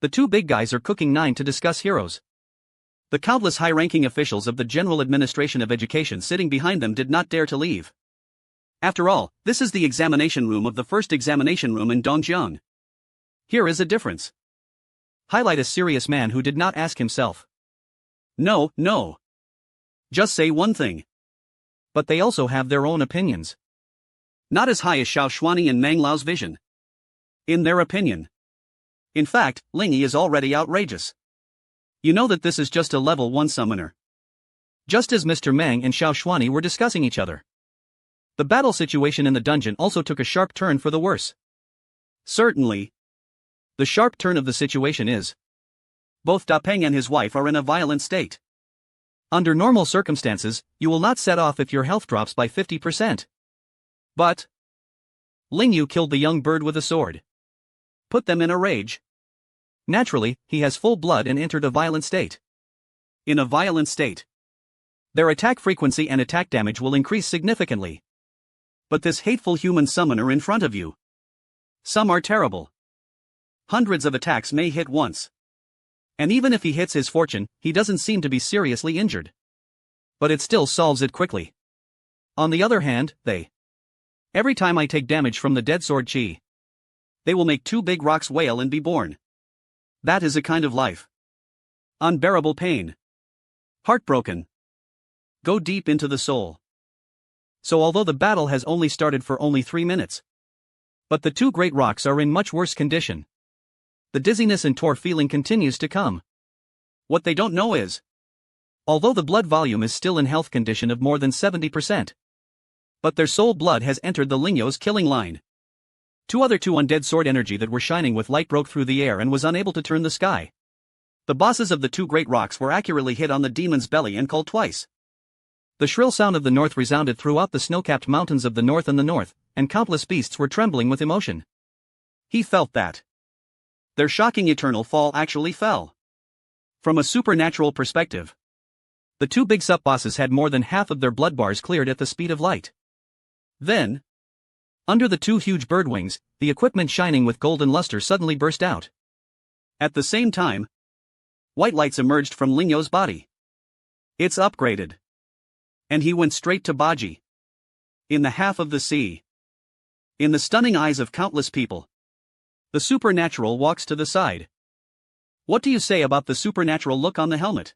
The two big guys are cooking 9 to discuss heroes. The countless high-ranking officials of the General Administration of Education sitting behind them did not dare to leave. After all, this is the examination room of the first examination room in Dongjiang. Here is a difference. Highlight a serious man who did not ask himself. No. Just say one thing. But they also have their own opinions. Not as high as Xiao Xuani and Meng Lao's vision. In their opinion. In fact, Lingy is already outrageous. You know that this is just a level 1 summoner. Just as Mr. Meng and Xiao Xuani were discussing each other, the battle situation in the dungeon also took a sharp turn for the worse. Certainly. The sharp turn of the situation is, both Da Peng and his wife are in a violent state. Under normal circumstances, you will not set off if your health drops by 50%. But Ling Yu killed the young bird with a sword. Put them in a rage. Naturally, he has full blood and entered a violent state. In a violent state, their attack frequency and attack damage will increase significantly. But this hateful human summoner in front of you. Some are terrible. Hundreds of attacks may hit once. And even if he hits his fortune, he doesn't seem to be seriously injured. But it still solves it quickly. On the other hand, every time I take damage from the dead sword chi, they will make 2 big rocks wail and be born. That is a kind of life. Unbearable pain. Heartbroken. Go deep into the soul. So although the battle has only started for only 3 minutes, but the 2 great rocks are in much worse condition. The dizziness and tor feeling continues to come. What they don't know is, although the blood volume is still in health condition of more than 70%, but their soul blood has entered the Lingyo's killing line. 2 other undead sword energy that were shining with light broke through the air and was unable to turn the sky. The bosses of the 2 great rocks were accurately hit on the demon's belly and called twice. The shrill sound of the north resounded throughout the snow-capped mountains of the north, and countless beasts were trembling with emotion. He felt that their shocking eternal fall actually fell. From a supernatural perspective, the 2 big sub-bosses had more than half of their blood bars cleared at the speed of light. Then, under the 2 huge bird wings, the equipment shining with golden luster suddenly burst out. At the same time, white lights emerged from Lingyo's body. It's upgraded. And he went straight to Baji. In the half of the sea. In the stunning eyes of countless people, the supernatural walks to the side. What do you say about the supernatural look on the helmet?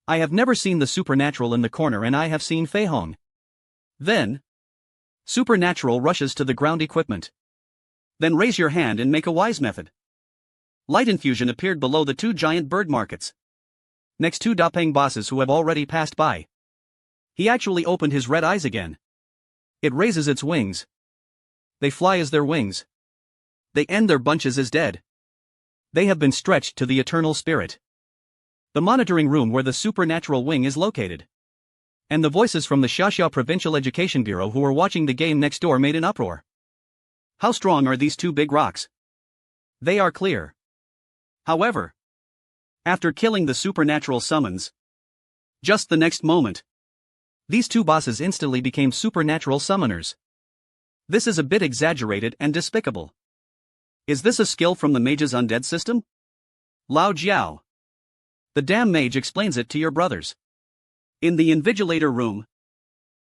I have never seen the supernatural in the corner, and I have seen Fei Hong. Then, supernatural rushes to the ground equipment. Then raise your hand and make a wise method. Light infusion appeared below the 2 giant bird markets. Next 2 Dapeng bosses who have already passed by. He actually opened his red eyes again. It raises its wings. They fly as their wings. They end their bunches as dead. They have been stretched to the eternal spirit. The monitoring room where the supernatural wing is located. And the voices from the Xiaxiao Provincial Education Bureau who were watching the game next door made an uproar. How strong are these 2 big rocks? They are clear. However, after killing the supernatural summons, just the next moment, these 2 bosses instantly became supernatural summoners. This is a bit exaggerated and despicable. Is this a skill from the mage's undead system? Lao Jiao. The damn mage explains it to your brothers. In the invigilator room,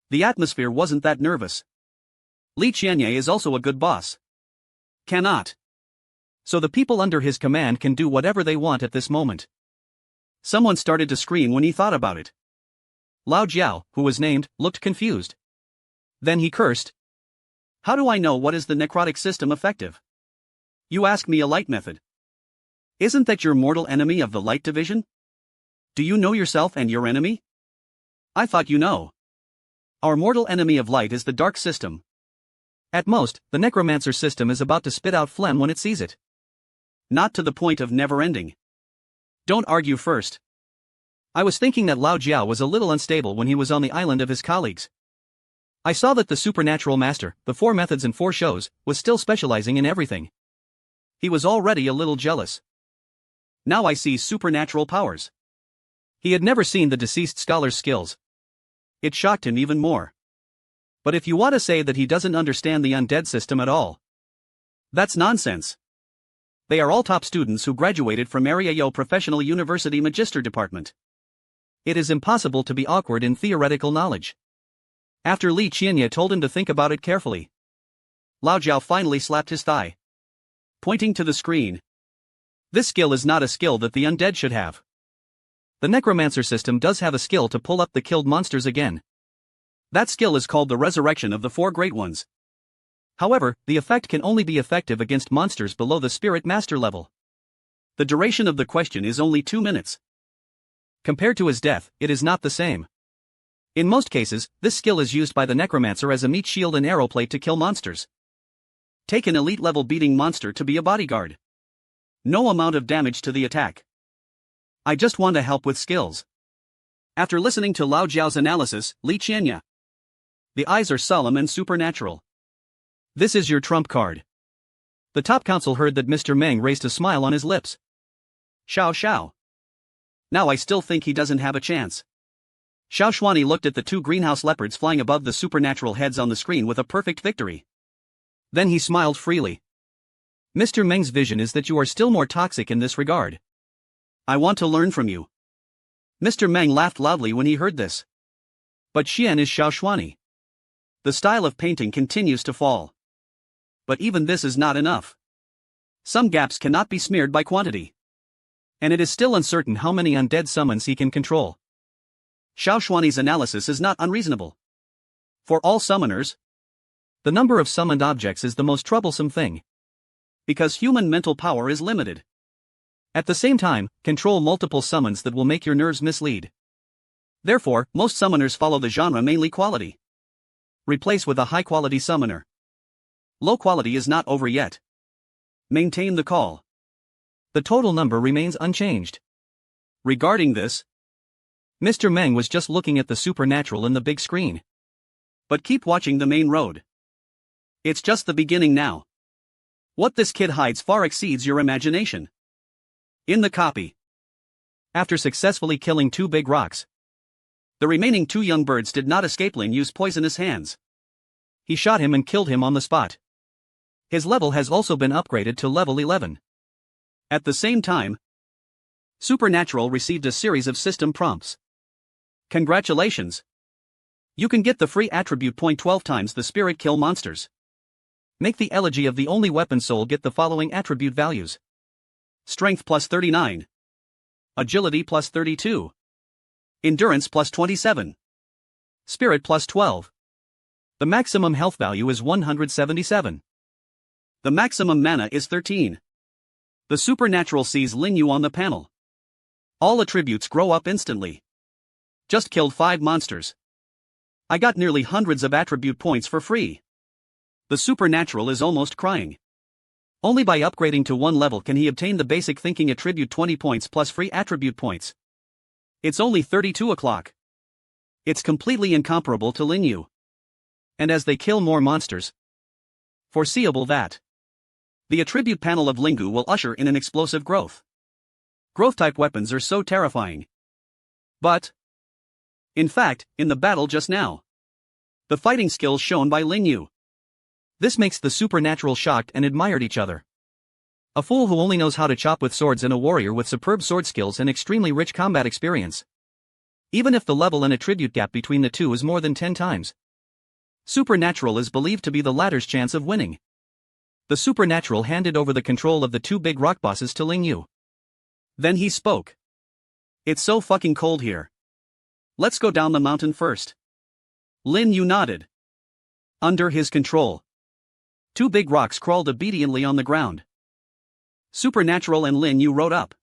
the atmosphere wasn't that nervous. Li Qianye is also a good boss. Cannot. So the people under his command can do whatever they want at this moment. Someone started to scream when he thought about it. Lao Jiao, who was named, looked confused. Then he cursed. How do I know what is the necrotic system effective? You ask me a light method. Isn't that your mortal enemy of the light division? Do you know yourself and your enemy? I thought you know. Our mortal enemy of light is the dark system. At most, the necromancer system is about to spit out phlegm when it sees it. Not to the point of never ending. Don't argue first. I was thinking that Lao Jiao was a little unstable when he was on the island of his colleagues. I saw that the supernatural master, the 4 methods and 4 shows, was still specializing in everything. He was already a little jealous. Now I see supernatural powers. He had never seen the deceased scholar's skills. It shocked him even more. But if you want to say that he doesn't understand the undead system at all, that's nonsense. They are all top students who graduated from Area Yo Professional University Magister Department. It is impossible to be awkward in theoretical knowledge. After Li Qianye told him to think about it carefully, Lao Jiao finally slapped his thigh, pointing to the screen. This skill is not a skill that the undead should have. The necromancer system does have a skill to pull up the killed monsters again. That skill is called the resurrection of the 4 great ones. However, the effect can only be effective against monsters below the spirit master level. The duration of the question is only 2 minutes. Compared to his death, it is not the same. In most cases, this skill is used by the necromancer as a meat shield and arrow plate to kill monsters. Take an elite level beating monster to be a bodyguard. No amount of damage to the attack. I just want to help with skills. After listening to Lao Jiao's analysis, Li Qianye. The eyes are solemn and supernatural. This is your trump card. The top council heard that Mr. Meng raised a smile on his lips. Xiao Xiao. Now I still think he doesn't have a chance. Xiao Shuani looked at the 2 greenhouse leopards flying above the supernatural heads on the screen with a perfect victory. Then he smiled freely. Mr. Meng's vision is that you are still more toxic in this regard. I want to learn from you. Mr. Meng laughed loudly when he heard this. But Xian is Xiao Shuani. The style of painting continues to fall. But even this is not enough. Some gaps cannot be smeared by quantity. And it is still uncertain how many undead summons he can control. Xiao Shuani's analysis is not unreasonable. For all summoners, the number of summoned objects is the most troublesome thing. Because human mental power is limited. At the same time, control multiple summons that will make your nerves mislead. Therefore, most summoners follow the genre mainly quality. Replace with a high-quality summoner. Low quality is not over yet. Maintain the call. The total number remains unchanged. Regarding this, Mr. Meng was just looking at the supernatural in the big screen. But keep watching the main road. It's just the beginning now. What this kid hides far exceeds your imagination. In the copy. After successfully killing 2 big rocks, the remaining 2 young birds did not escape Lin Yu's poisonous hands. He shot him and killed him on the spot. His level has also been upgraded to level 11. At the same time, Supernatural received a series of system prompts. Congratulations! You can get the free attribute point 12 times the spirit kill monsters. Make the elegy of the only weapon soul get the following attribute values. Strength plus 39. Agility plus 32. Endurance plus 27. Spirit plus 12. The maximum health value is 177. The maximum mana is 13. The supernatural sees Lin Yu on the panel. All attributes grow up instantly. Just killed 5 monsters. I got nearly hundreds of attribute points for free. The supernatural is almost crying. Only by upgrading to 1 level can he obtain the basic thinking attribute 20 points plus free attribute points. It's only 32 o'clock. It's completely incomparable to Lin Yu. And as they kill more monsters, foreseeable that the attribute panel of Lingu will usher in an explosive growth. Growth-type weapons are so terrifying. But, in fact, in the battle just now, the fighting skills shown by Lin Yu This makes the supernatural shocked and admired each other. A fool who only knows how to chop with swords and a warrior with superb sword skills and extremely rich combat experience. Even if the level and attribute gap between the two is more than 10 times. Supernatural is believed to be the latter's chance of winning. The supernatural handed over the control of the two big rock bosses to Ling Yu. Then he spoke. It's so fucking cold here. Let's go down the mountain first. Lin Yu nodded. Under his control, two big rocks crawled obediently on the ground. Supernatural and Lin Yu rode up.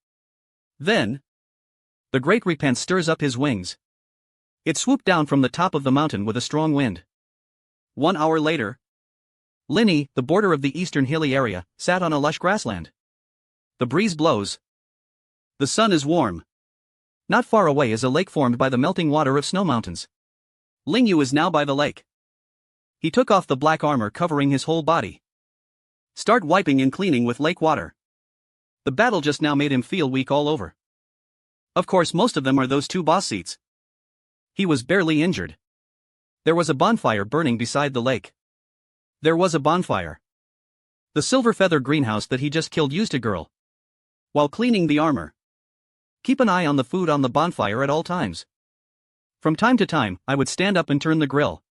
Then, the great repent stirs up his wings. It swooped down from the top of the mountain with a strong wind. 1 hour later, Linny, the border of the eastern hilly area, sat on a lush grassland. The breeze blows. The sun is warm. Not far away is a lake formed by the melting water of snow mountains. Ling Yu is now by the lake. He took off the black armor covering his whole body. Start wiping and cleaning with lake water. The battle just now made him feel weak all over. Of course, most of them are those two boss seats. He was barely injured. There was a bonfire burning beside the lake. There was a bonfire. The silver feather greenhouse that he just killed used a girl. While cleaning the armor. Keep an eye on the food on the bonfire at all times. From time to time, I would stand up and turn the grill.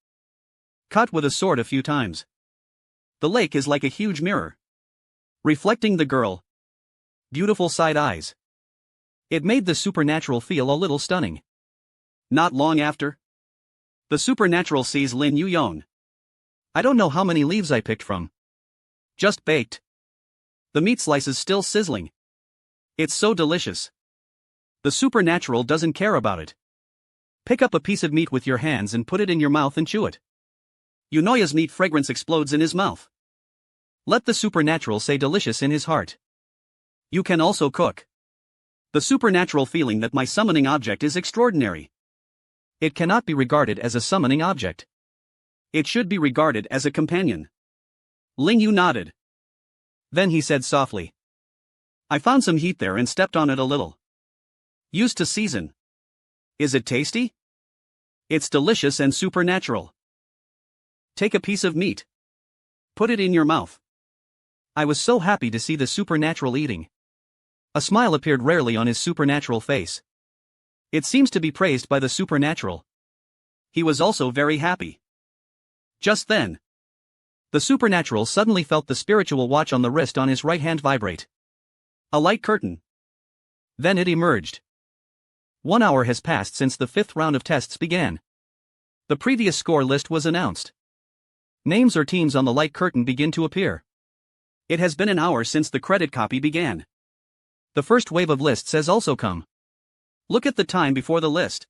Cut with a sword a few times. The lake is like a huge mirror. Reflecting the girl. Beautiful side eyes. It made the supernatural feel a little stunning. Not long after, the supernatural sees Lin Yu Yon. I don't know how many leaves I picked from. Just baked. The meat slices still sizzling. It's so delicious. The supernatural doesn't care about it. Pick up a piece of meat with your hands and put it in your mouth and chew it. Yunoya's meat fragrance explodes in his mouth. Let the supernatural say delicious in his heart. You can also cook. The supernatural feeling that my summoning object is extraordinary. It cannot be regarded as a summoning object. It should be regarded as a companion. Ling Yu nodded. Then he said softly. I found some heat there and stepped on it a little. Used to season. Is it tasty? It's delicious and supernatural. Take a piece of meat. Put it in your mouth. I was so happy to see the supernatural eating. A smile appeared rarely on his supernatural face. It seems to be praised by the supernatural. He was also very happy. Just then, the supernatural suddenly felt the spiritual watch on the wrist on his right hand vibrate. A light curtain. Then it emerged. 1 hour has passed since the 5th round of tests began. The previous score list was announced. Names or teams on the light curtain begin to appear. It has been an hour since the credit copy began. The first wave of lists has also come. Look at the time before the list.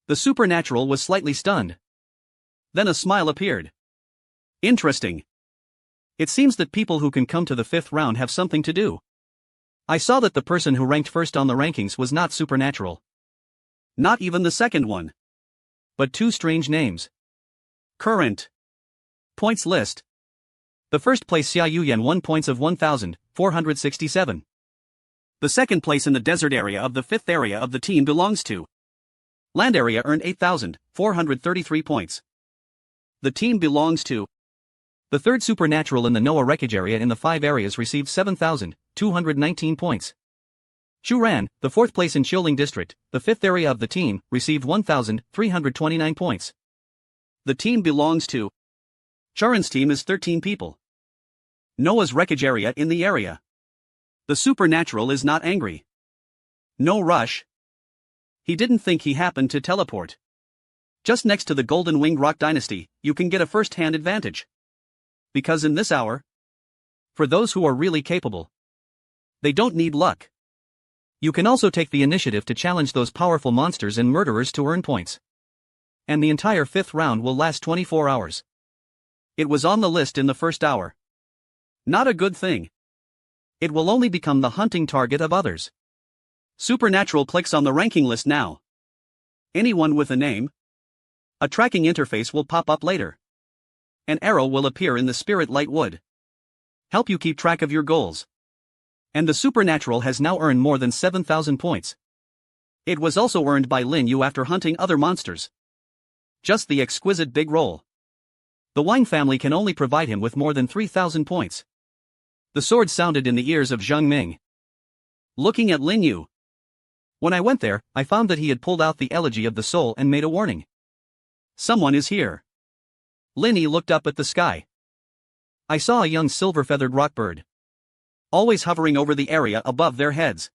The supernatural was slightly stunned. Then a smile appeared. Interesting. It seems that people who can come to the 5th round have something to do. I saw that the person who ranked first on the rankings was not supernatural. Not even the second one. But two strange names. Current points list. The first place Xia Yuyan won points of 1,467. The second place in the desert area of the 5th area of the team belongs to. Land area earned 8,433 points. The team belongs to. The third supernatural in the Noah wreckage area in the 5 areas received 7,219 points. Shu Ran, the 4th place in Xiuling district, the 5th area of the team, received 1,329 points. The team belongs to. Charan's team is 13 people. Noah's wreckage area in the area. The supernatural is not angry. No rush. He didn't think he happened to teleport. Just next to the Golden Winged Rock Dynasty, you can get a first-hand advantage. Because in this hour, for those who are really capable, they don't need luck. You can also take the initiative to challenge those powerful monsters and murderers to earn points. And the entire 5th round will last 24 hours. It was on the list in the first hour. Not a good thing. It will only become the hunting target of others. Supernatural clicks on the ranking list now. Anyone with a name? A tracking interface will pop up later. An arrow will appear in the spirit light wood. Help you keep track of your goals. And the supernatural has now earned more than 7,000 points. It was also earned by Lin Yu after hunting other monsters. Just the exquisite big roll. The Wang family can only provide him with more than 3,000 points. The sword sounded in the ears of Zhang Ming. Looking at Lin Yu. When I went there, I found that he had pulled out the Elegy of the Soul and made a warning. Someone is here. Lin Yi looked up at the sky. I saw a young silver-feathered rockbird, always hovering over the area above their heads.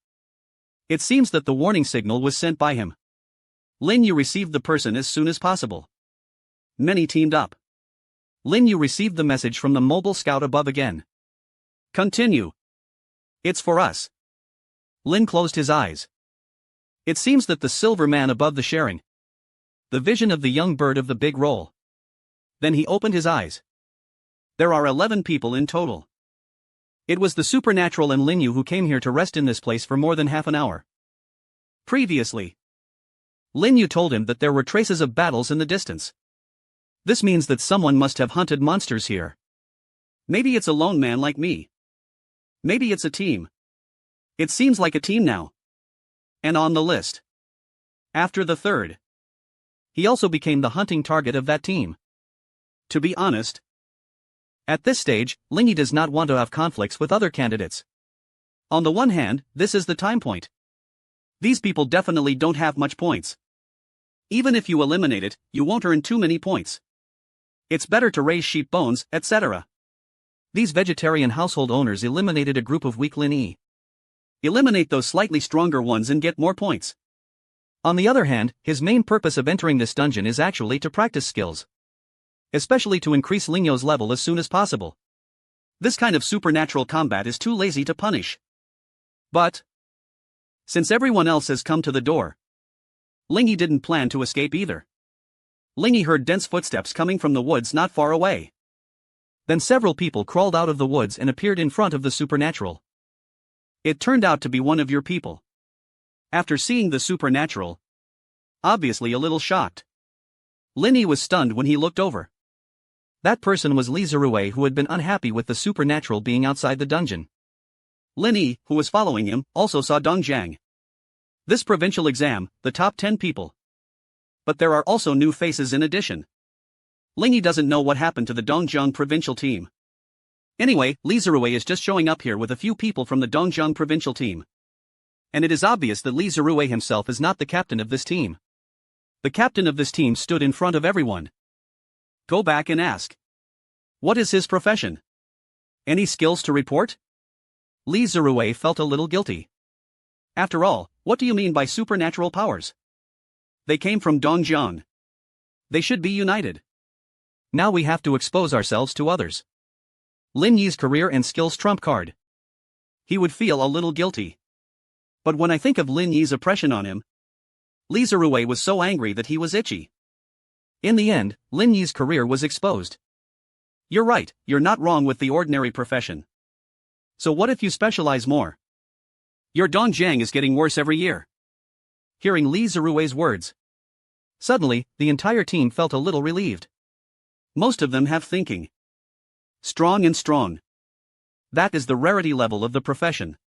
It seems that the warning signal was sent by him. Lin Yu received the person as soon as possible. Many teamed up. Lin Yu received the message from the mobile scout above again. Continue. It's for us. Lin closed his eyes. It seems that the silver man above the sharing. The vision of the young bird of the big roll. Then he opened his eyes. There are 11 people in total. It was the supernatural and Lin Yu who came here to rest in this place for more than half an hour. Previously, Lin Yu told him that there were traces of battles in the distance. This means that someone must have hunted monsters here. Maybe it's a lone man like me. Maybe it's a team. It seems like a team now. And on the list. After the third, he also became the hunting target of that team. To be honest, at this stage, Lin Yi does not want to have conflicts with other candidates. On the one hand, this is the time point. These people definitely don't have much points. Even if you eliminate it, you won't earn too many points. It's better to raise sheep bones, etc. These vegetarian household owners eliminated a group of weak Lin Yi. Eliminate those slightly stronger ones and get more points. On the other hand, his main purpose of entering this dungeon is actually to practice skills. Especially to increase Lin Yu's level as soon as possible. This kind of supernatural combat is too lazy to punish. But since everyone else has come to the door, Lin Yi didn't plan to escape either. Lin Yi heard dense footsteps coming from the woods not far away. Then several people crawled out of the woods and appeared in front of the supernatural. It turned out to be one of your people. After seeing the supernatural, obviously a little shocked, Lin Yi was stunned when he looked over. That person was Li Zirui, who had been unhappy with the supernatural being outside the dungeon. Lin Yi, who was following him, also saw Dong Jiang. This provincial exam, the top 10 people. But there are also new faces in addition. Lin Yi doesn't know what happened to the Dongjiang provincial team. Anyway, Li Zirui is just showing up here with a few people from the Dongjiang provincial team. And it is obvious that Li Zirui himself is not the captain of this team. The captain of this team stood in front of everyone. Go back and ask. What is his profession? Any skills to report? Li Zirui felt a little guilty. After all, what do you mean by supernatural powers? They came from Dongjiang. They should be united. Now we have to expose ourselves to others. Lin Yi's career and skills trump card. He would feel a little guilty. But when I think of Lin Yi's oppression on him, Li Zirui was so angry that he was itchy. In the end, Lin Yi's career was exposed. You're right, you're not wrong with the ordinary profession. So what if you specialize more? Your Dongjiang is getting worse every year. Hearing Li Zirui's words, suddenly, the entire team felt a little relieved. Most of them have thinking. Strong and strong. That is the rarity level of the profession.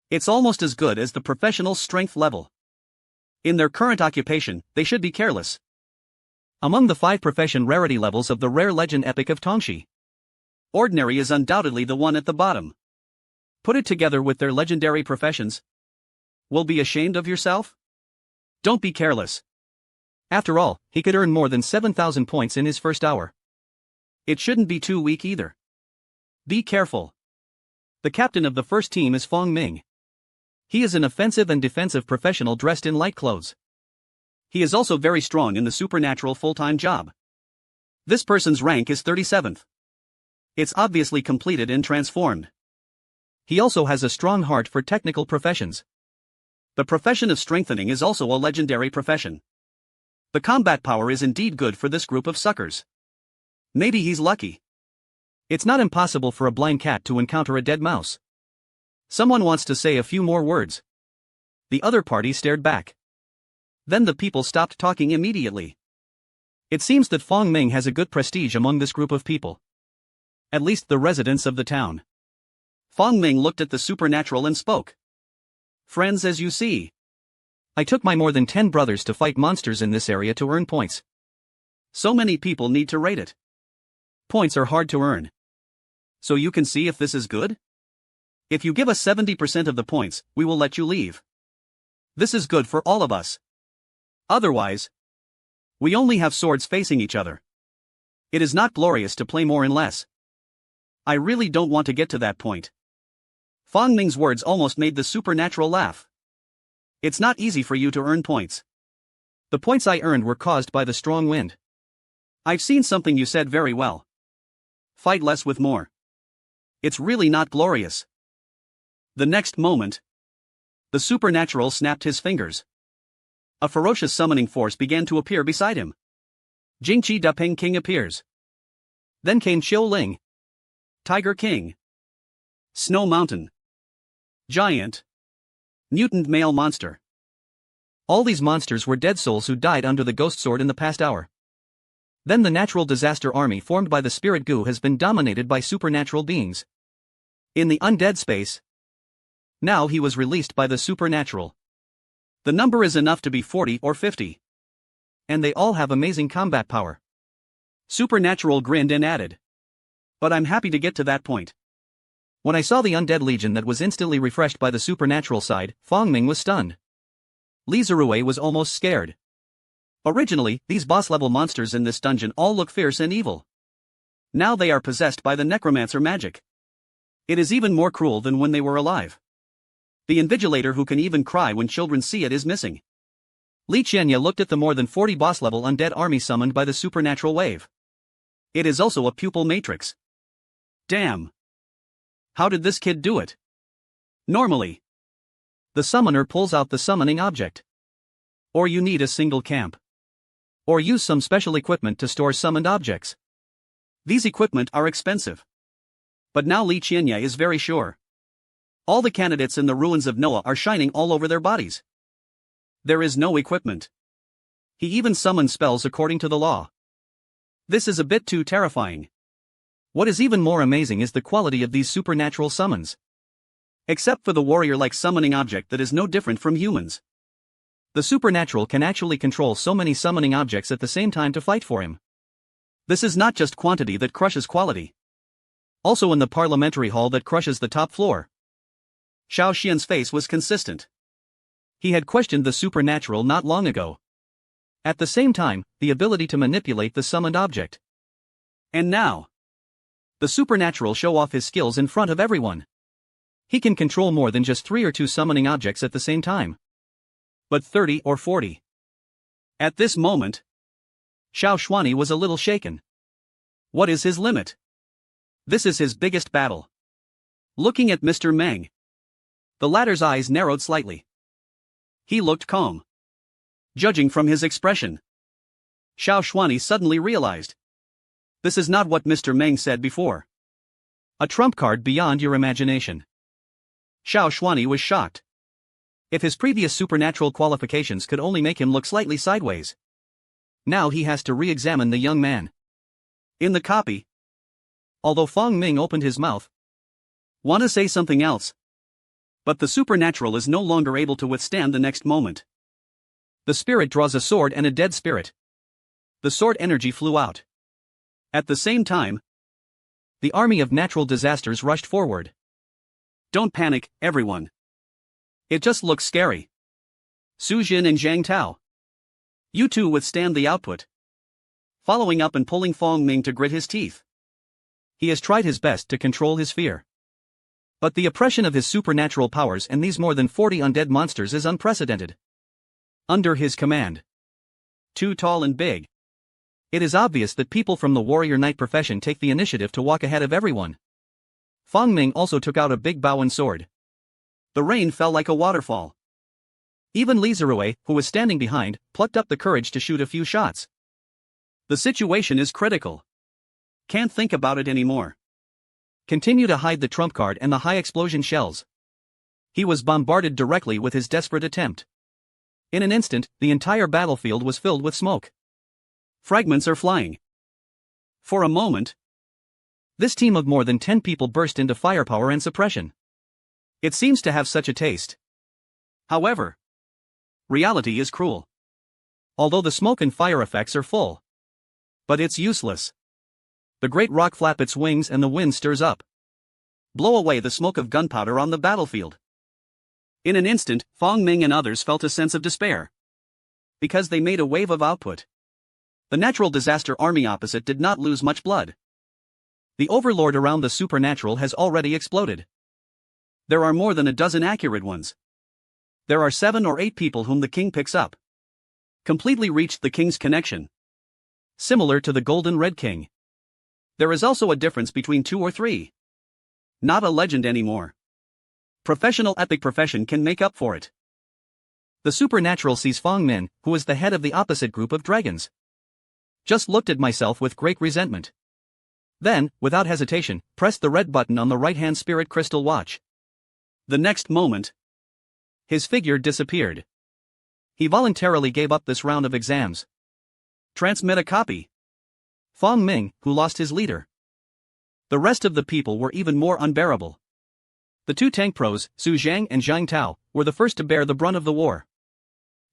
It's almost as good as the professional strength level. In their current occupation, they should be careless. Among the 5 profession rarity levels of the rare legend epic of Tongxi, ordinary is undoubtedly the one at the bottom. Put it together with their legendary professions. Will be ashamed of yourself? Don't be careless. After all, he could earn more than 7,000 points in his first hour. It shouldn't be too weak either. Be careful. The captain of the first team is Fong Ming. He is an offensive and defensive professional dressed in light clothes. He is also very strong in the supernatural full-time job. This person's rank is 37th. It's obviously completed and transformed. He also has a strong heart for technical professions. The profession of strengthening is also a legendary profession. The combat power is indeed good for this group of suckers. Maybe he's lucky. It's not impossible for a blind cat to encounter a dead mouse. Someone wants to say a few more words. The other party stared back. Then the people stopped talking immediately. It seems that Fong Ming has a good prestige among this group of people. At least the residents of the town. Fong Ming looked at the supernatural and spoke. Friends, as you see, I took my more than 10 brothers to fight monsters in this area to earn points. So many people need to rate it. Points are hard to earn. So you can see if this is good? If you give us 70% of the points, we will let you leave. This is good for all of us. Otherwise, we only have swords facing each other. It is not glorious to play more and less. I really don't want to get to that point. Fang Ming's words almost made the supernatural laugh. It's not easy for you to earn points. The points I earned were caused by the strong wind. I've seen something you said very well. Fight less with more. It's really not glorious. The next moment, the supernatural snapped his fingers. A ferocious summoning force began to appear beside him. Jingqi Dapeng King appears. Then came Qiu Ling, Tiger King, Snow Mountain, Giant, Mutant Male Monster. All these monsters were dead souls who died under the ghost sword in the past hour. Then the natural disaster army formed by the spirit goo has been dominated by supernatural beings. In the undead space, now he was released by the supernatural. The number is enough to be 40 or 50. And they all have amazing combat power. Supernatural grinned and added. But I'm happy to get to that point. When I saw the undead legion that was instantly refreshed by the supernatural side, Fang Ming was stunned. Li Zirui was almost scared. Originally, these boss-level monsters in this dungeon all look fierce and evil. Now they are possessed by the necromancer magic. It is even more cruel than when they were alive. The invigilator who can even cry when children see it is missing. Li Qianya looked at the more than 40 boss-level undead army summoned by the supernatural wave. It is also a pupil matrix. Damn. How did this kid do it? Normally, the summoner pulls out the summoning object. Or you need a single camp. Or use some special equipment to store summoned objects. These equipment are expensive. But now Li Qianya is very sure. All the candidates in the ruins of Noah are shining all over their bodies. There is no equipment. He even summons spells according to the law. This is a bit too terrifying. What is even more amazing is the quality of these supernatural summons. Except for the warrior-like summoning object that is no different from humans. The supernatural can actually control so many summoning objects at the same time to fight for him. This is not just quantity that crushes quality. Also in the parliamentary hall that crushes the top floor. Xiao Xian's face was consistent. He had questioned the supernatural not long ago. At the same time, the ability to manipulate the summoned object. And now, the supernatural show off his skills in front of everyone. He can control more than just 3 or 2 summoning objects at the same time. But 30 or 40. At this moment, Xiao Xuani was a little shaken. What is his limit? This is his biggest battle. Looking at Mr. Meng, the latter's eyes narrowed slightly. He looked calm. Judging from his expression, Xiao Xuani suddenly realized. This is not what Mr. Meng said before. A trump card beyond your imagination. Xiao Xuani was shocked. If his previous supernatural qualifications could only make him look slightly sideways. Now he has to re-examine the young man. In the copy, although Fang Ming opened his mouth, want to say something else. But the supernatural is no longer able to withstand the next moment. The spirit draws a sword and a dead spirit. The sword energy flew out. At the same time, the army of natural disasters rushed forward. Don't panic, everyone. It just looks scary. Su Jin and Zhang Tao. You two withstand the output. Following up and pulling Fang Ming to grit his teeth. He has tried his best to control his fear. But the oppression of his supernatural powers and these more than 40 undead monsters is unprecedented. Under his command. Too tall and big. It is obvious that people from the warrior knight profession take the initiative to walk ahead of everyone. Fang Ming also took out a big Bowen sword. The rain fell like a waterfall. Even Li Zirui, who was standing behind, plucked up the courage to shoot a few shots. The situation is critical. Can't think about it anymore. Continue to hide the trump card and the high explosion shells. He was bombarded directly with his desperate attempt. In an instant, the entire battlefield was filled with smoke. Fragments are flying. For a moment, this team of more than 10 people burst into firepower and suppression. It seems to have such a taste. However, reality is cruel. Although the smoke and fire effects are full. But it's useless. The great rock flap its wings and the wind stirs up. Blow away the smoke of gunpowder on the battlefield. In an instant, Fong Ming and others felt a sense of despair. Because they made a wave of output. The natural disaster army opposite did not lose much blood. The overlord around the supernatural has already exploded. There are more than a dozen accurate ones. There are 7 or 8 people whom the king picks up. Completely reached the king's connection. Similar to the golden red king. There is also a difference between 2 or 3. Not a legend anymore. Professional epic profession can make up for it. The supernatural sees Fong Min, who is the head of the opposite group of dragons. Just looked at myself with great resentment. Then, without hesitation, pressed the red button on the right-hand spirit crystal watch. The next moment, his figure disappeared. He voluntarily gave up this round of exams. Transmit a copy. Fong Ming, who lost his leader. The rest of the people were even more unbearable. The 2 tank pros, Su Zhang and Zhang Tao, were the first to bear the brunt of the war.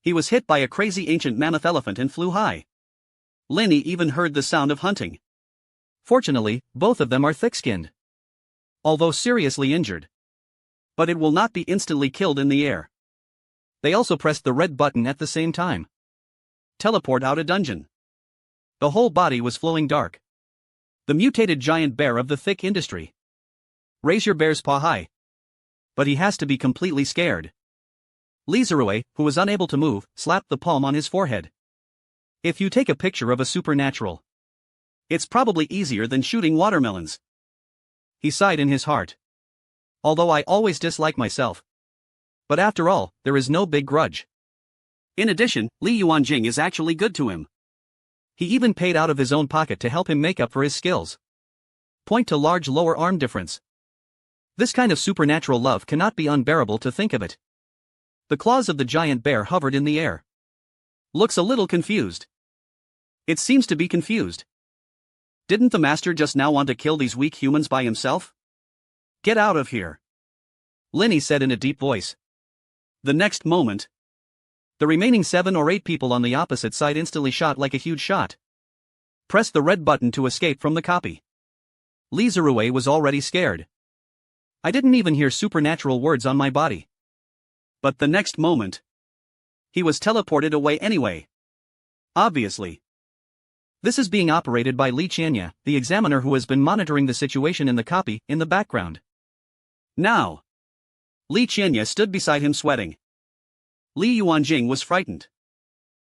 He was hit by a crazy ancient mammoth elephant and flew high. Linny even heard the sound of hunting. Fortunately, both of them are thick-skinned. Although seriously injured. But it will not be instantly killed in the air. They also pressed the red button at the same time. Teleport out a dungeon. The whole body was flowing dark. The mutated giant bear of the thick industry. Raise your bear's paw high. But he has to be completely scared. Li Zerue, who was unable to move, slapped the palm on his forehead. If you take a picture of a supernatural, it's probably easier than shooting watermelons. He sighed in his heart. Although I always dislike myself. But after all, there is no big grudge. In addition, Li Yuanjing is actually good to him. He even paid out of his own pocket to help him make up for his skills. Point to large lower arm difference. This kind of supernatural love cannot be unbearable to think of it. The claws of the giant bear hovered in the air. Looks a little confused. It seems to be confused. Didn't the master just now want to kill these weak humans by himself? Get out of here. Linny said in a deep voice. The next moment, the remaining 7 or 8 people on the opposite side instantly shot like a huge shot. Press the red button to escape from the copy. Li Zerue was already scared. I didn't even hear supernatural words on my body. But the next moment, he was teleported away anyway. Obviously. This is being operated by Li Qianya, the examiner who has been monitoring the situation in the copy, in the background. Now. Li Qianya stood beside him sweating. Li Yuanjing was frightened.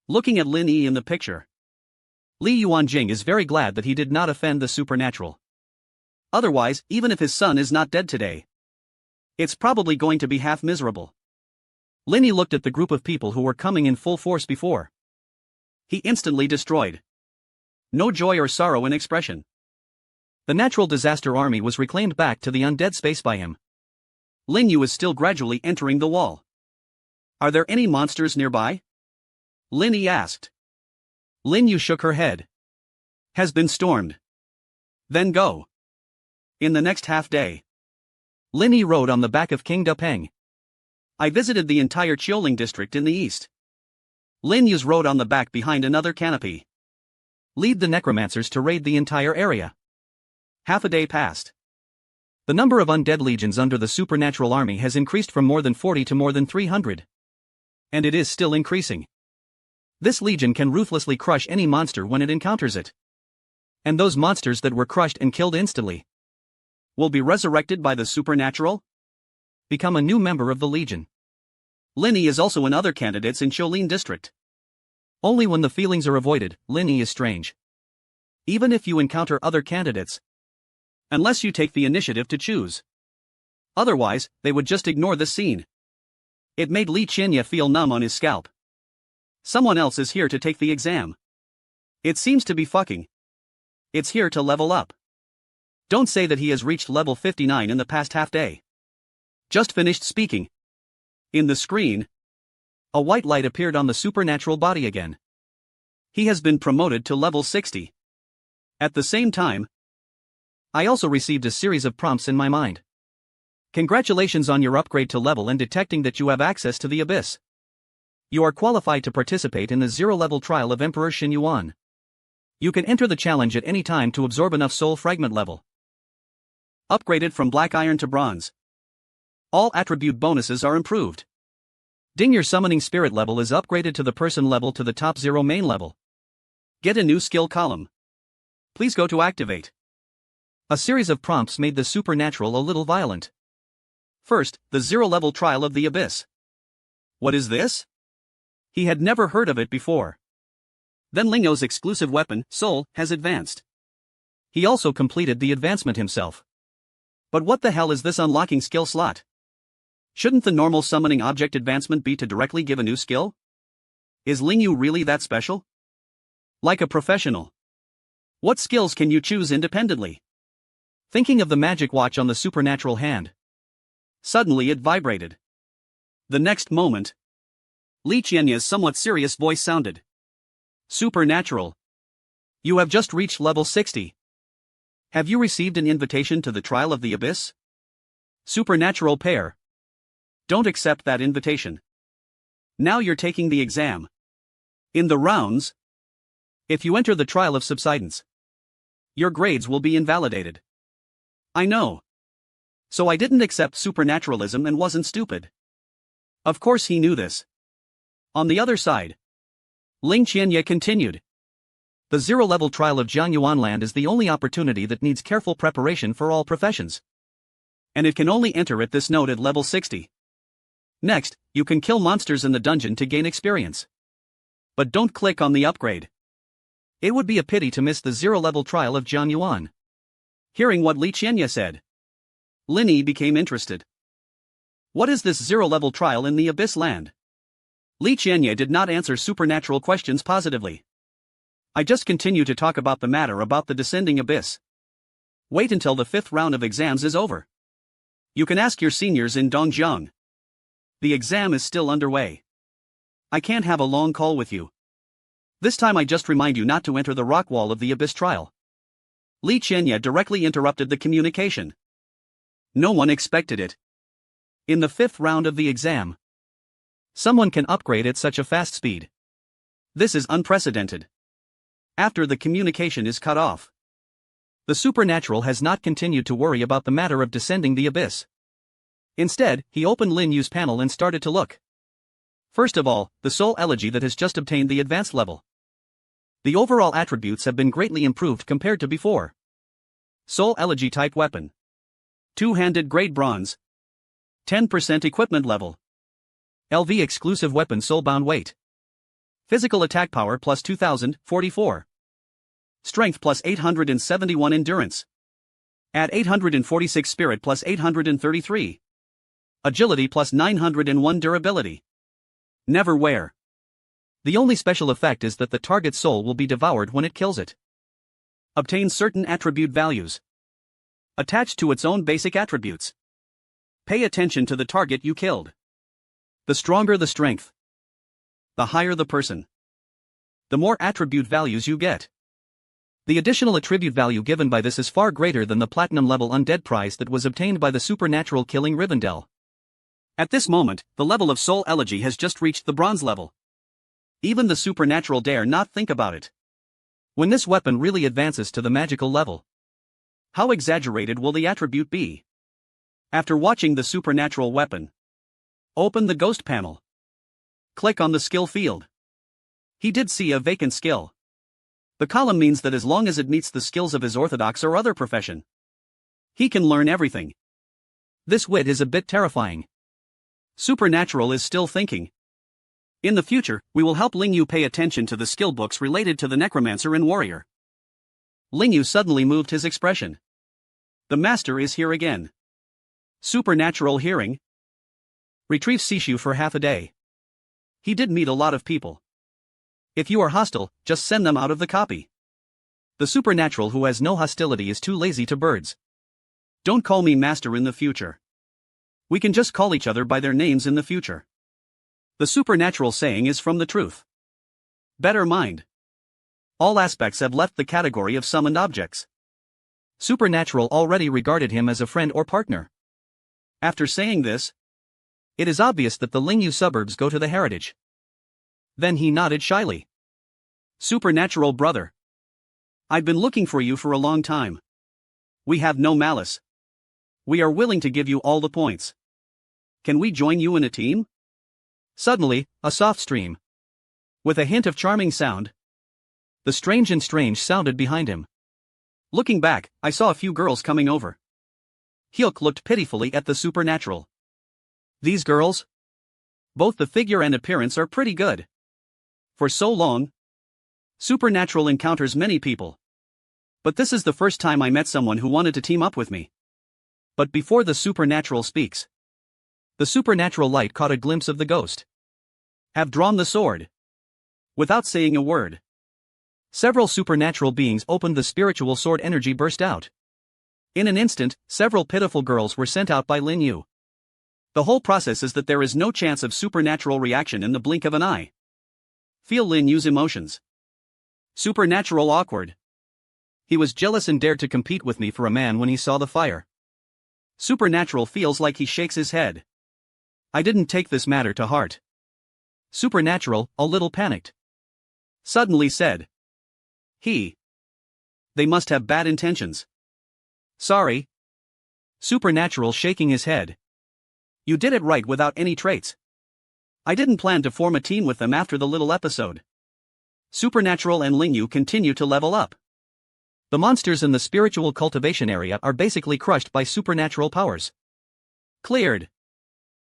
Looking at Lin Yi in the picture. Li Yuanjing is very glad that he did not offend the supernatural. Otherwise, even if his son is not dead today, it's probably going to be half miserable. Lin Yi looked at the group of people who were coming in full force before. He instantly destroyed. No joy or sorrow in expression. The natural disaster army was reclaimed back to the undead space by him. Lin Yu is still gradually entering the wall. Are there any monsters nearby? Lin Yi asked. Lin Yu shook her head. Has been stormed. Then go. In the next half day. Lin Yi rode on the back of King Depeng. I visited the entire Chioling district in the east. Lin Yu's rode on the back behind another canopy. Lead the necromancers to raid the entire area. Half a day passed. The number of undead legions under the supernatural army has increased from more than 40 to more than 300. And it is still increasing. This legion can ruthlessly crush any monster when it encounters it. And those monsters that were crushed and killed instantly will be resurrected by the supernatural? Become a new member of the legion. Linny is also in other candidates in Cholin district. Only when the feelings are avoided, Linny is strange. Even if you encounter other candidates. Unless you take the initiative to choose. Otherwise, they would just ignore the scene. It made Li Qianya feel numb on his scalp. Someone else is here to take the exam. It seems to be fucking. It's here to level up. Don't say that he has reached level 59 in the past half day. Just finished speaking. In the screen, a white light appeared on the supernatural body again. He has been promoted to level 60. At the same time, I also received a series of prompts in my mind. Congratulations on your upgrade to level and detecting that you have access to the abyss. You are qualified to participate in the 0-level trial of Emperor Xin Yuan. You can enter the challenge at any time to absorb enough soul fragment level. Upgraded from black iron to bronze. All attribute bonuses are improved. Ding, your summoning spirit level is upgraded to the person level to the top 0 main level. Get a new skill column. Please go to activate. A series of prompts made the supernatural a little violent. First, the 0 level trial of the abyss. What is this? He had never heard of it before. Then Lingo's exclusive weapon, Soul, has advanced. He also completed the advancement himself. But what the hell is this unlocking skill slot? Shouldn't the normal summoning object advancement be to directly give a new skill? Is Lingyu really that special? Like a professional. What skills can you choose independently? Thinking of the magic watch on the supernatural hand. Suddenly it vibrated. The next moment, Li Qianya's somewhat serious voice sounded. Supernatural. You have just reached level 60. Have you received an invitation to the trial of the abyss? Supernatural pair. Don't accept that invitation. Now you're taking the exam. In the rounds, if you enter the trial of subsidence, your grades will be invalidated. I know. So I didn't accept supernaturalism and wasn't stupid. Of course he knew this. On the other side, Ling Qianya continued. The 0 level trial of Jianyuan Land is the only opportunity that needs careful preparation for all professions. And it can only enter at this node at level 60. Next, you can kill monsters in the dungeon to gain experience. But don't click on the upgrade. It would be a pity to miss the 0 level trial of Jianyuan. Hearing what Li Qianya said, Linny became interested. What is this 0 level trial in the Abyss Land? Li Qianya did not answer supernatural questions positively. I just continue to talk about the matter about the descending abyss. Wait until the 5th round of exams is over. You can ask your seniors in Dongjiang. The exam is still underway. I can't have a long call with you. This time I just remind you not to enter the rock wall of the abyss trial. Li Qianya directly interrupted the communication. No one expected it. In the 5th round of the exam, someone can upgrade at such a fast speed. This is unprecedented. After the communication is cut off, the supernatural has not continued to worry about the matter of descending the abyss. Instead, he opened Lin Yu's panel and started to look. First of all, the soul elegy that has just obtained the advanced level. The overall attributes have been greatly improved compared to before. Soul elegy type weapon. Two-handed grade bronze. 10% equipment level. LV exclusive weapon soulbound weight. Physical attack power plus 2044. Strength plus 871 endurance. Add 846 spirit plus 833. Agility plus 901 durability. Never wear. The only special effect is that the target's soul will be devoured when it kills it. Obtain certain attribute values. Attached to its own basic attributes. Pay attention to the target you killed. The stronger the strength, the higher the person, the more attribute values you get. The additional attribute value given by this is far greater than the platinum level undead prize that was obtained by the supernatural killing Rivendell. At this moment, the level of soul elegy has just reached the bronze level. Even the supernatural dare not think about it. When this weapon really advances to the magical level, how exaggerated will the attribute be? After watching the supernatural weapon, open the ghost panel. Click on the skill field. He did see a vacant skill. The column means that as long as it meets the skills of his orthodox or other profession, he can learn everything. This wit is a bit terrifying. Supernatural is still thinking. In the future, we will help Lingyu pay attention to the skill books related to the necromancer and warrior. Lingyu suddenly moved his expression. The master is here again. Supernatural hearing. Retrieve Sishu for half a day. He did meet a lot of people. If you are hostile, just send them out of the copy. The supernatural who has no hostility is too lazy to birds. Don't call me master in the future. We can just call each other by their names in the future. The supernatural saying is from the truth. Better mind. All aspects have left the category of summoned objects. Supernatural already regarded him as a friend or partner. After saying this, it is obvious that the Lingyu suburbs go to the heritage. Then he nodded shyly. Supernatural brother. I've been looking for you for a long time. We have no malice. We are willing to give you all the points. Can we join you in a team? Suddenly, a soft stream, with a hint of charming sound. The strange and strange sounded behind him. Looking back, I saw a few girls coming over. Hyuk looked pitifully at the supernatural. These girls? Both the figure and appearance are pretty good. For so long, supernatural encounters many people. But this is the first time I met someone who wanted to team up with me. But before the supernatural speaks, the supernatural light caught a glimpse of the ghost. Have drawn the sword. Without saying a word, several supernatural beings opened the spiritual sword. Energy burst out. In an instant, several pitiful girls were sent out by Lin Yu. The whole process is that there is no chance of supernatural reaction in the blink of an eye. Feel Lin Yu's emotions. Supernatural awkward. He was jealous and dared to compete with me for a man when he saw the fire. Supernatural feels like he shakes his head. I didn't take this matter to heart. Supernatural, a little panicked, suddenly said, They must have bad intentions. Sorry. Supernatural shaking his head. You did it right without any traits. I didn't plan to form a team with them after the little episode. Supernatural and Lin Yu continue to level up. The monsters in the spiritual cultivation area are basically crushed by supernatural powers. Cleared.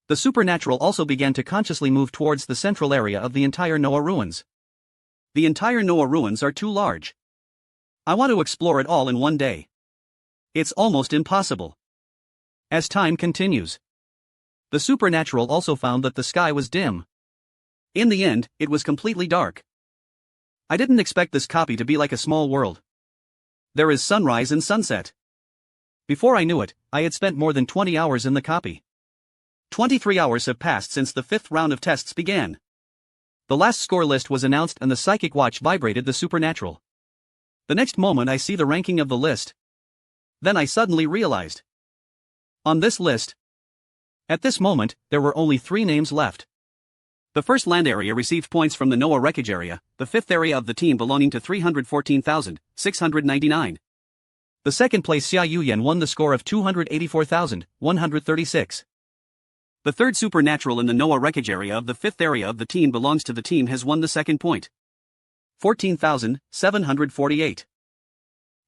The supernatural also began to consciously move towards the central area of the entire Noah ruins. The entire Noah ruins are too large. I want to explore it all in one day. It's almost impossible. As time continues, the supernatural also found that the sky was dim. In the end, it was completely dark. I didn't expect this copy to be like a small world. There is sunrise and sunset. Before I knew it, I had spent more than 20 hours in the copy. 23 hours have passed since the 5th round of tests began. The last score list was announced and the psychic watch vibrated the supernatural. The next moment I see the ranking of the list. Then I suddenly realized. On this list, at this moment, there were only 3 names left. The first land area received points from the Noah wreckage area, the 5th area of the team belonging to 314,699. The second place Xia Yuyan won the score of 284,136. The third supernatural in the Noah wreckage area of the 5th area of the team belongs to the team has won the second point. 14,748.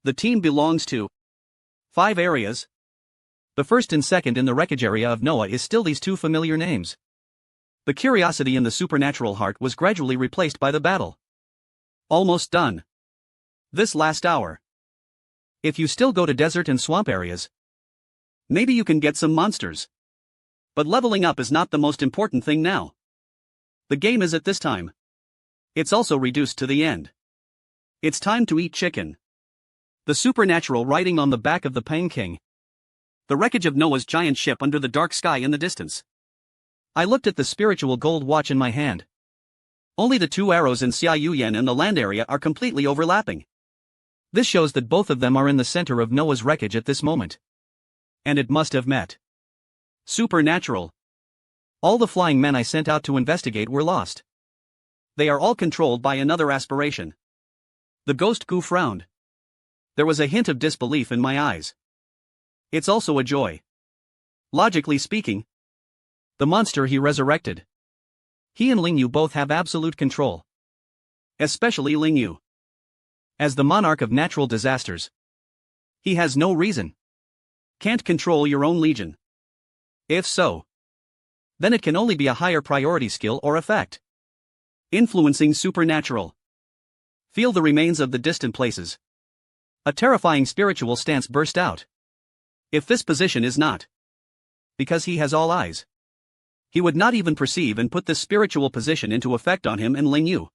The team belongs to 5 areas. The first and second in the wreckage area of Noah is still these 2 familiar names. The curiosity in the supernatural heart was gradually replaced by the battle. Almost done. This last hour. If you still go to desert and swamp areas, maybe you can get some monsters. But leveling up is not the most important thing now. The game is at this time. It's also reduced to the end. It's time to eat chicken. The supernatural riding on the back of the Pain King. The wreckage of Noah's giant ship under the dark sky in the distance. I looked at the spiritual gold watch in my hand. Only the 2 arrows in Xia Yuyan and the land area are completely overlapping. This shows that both of them are in the center of Noah's wreckage at this moment. And it must have met. Supernatural. All the flying men I sent out to investigate were lost. They are all controlled by another aspiration. The ghost Gu frowned. There was a hint of disbelief in my eyes. It's also a joy. Logically speaking, the monster he resurrected. He and Ling Yu both have absolute control. Especially Ling Yu. As the monarch of natural disasters, he has no reason. Can't control your own legion. If so, then it can only be a higher priority skill or effect. Influencing supernatural. Feel the remains of the distant places. A terrifying spiritual stance burst out. If this position is not because he has all eyes, he would not even perceive and put this spiritual position into effect on him and Ling Yu.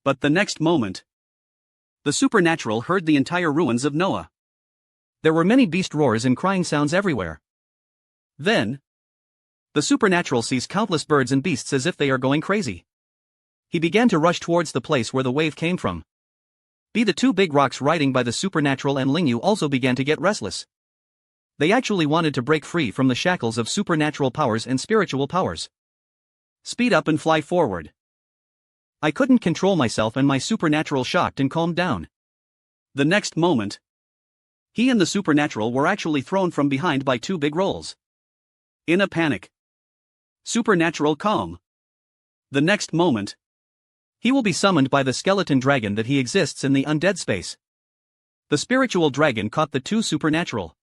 But the next moment, the supernatural heard the entire ruins of Noah. There were many beast roars and crying sounds everywhere. Then, the supernatural sees countless birds and beasts as if they are going crazy. He began to rush towards the place where the wave came from. The 2 big rocks riding by the supernatural and Ling Yu also began to get restless. They actually wanted to break free from the shackles of supernatural powers and spiritual powers. Speed up and fly forward. I couldn't control myself and my supernatural shocked and calmed down. The next moment, he and the supernatural were actually thrown from behind by two big rolls. In a panic, supernatural calm. The next moment, he will be summoned by the skeleton dragon that he exists in the undead space. The spiritual dragon caught the two supernatural.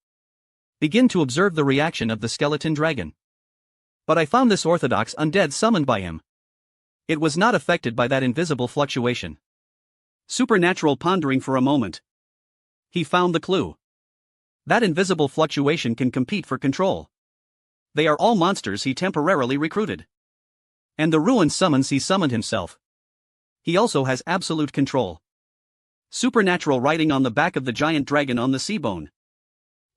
Begin to observe the reaction of the skeleton dragon. But I found this orthodox undead summoned by him. It was not affected by that invisible fluctuation. Supernatural pondering for a moment. He found the clue. That invisible fluctuation can compete for control. They are all monsters he temporarily recruited. And the ruin summons he summoned himself. He also has absolute control. Supernatural riding on the back of the giant dragon on the sea bone.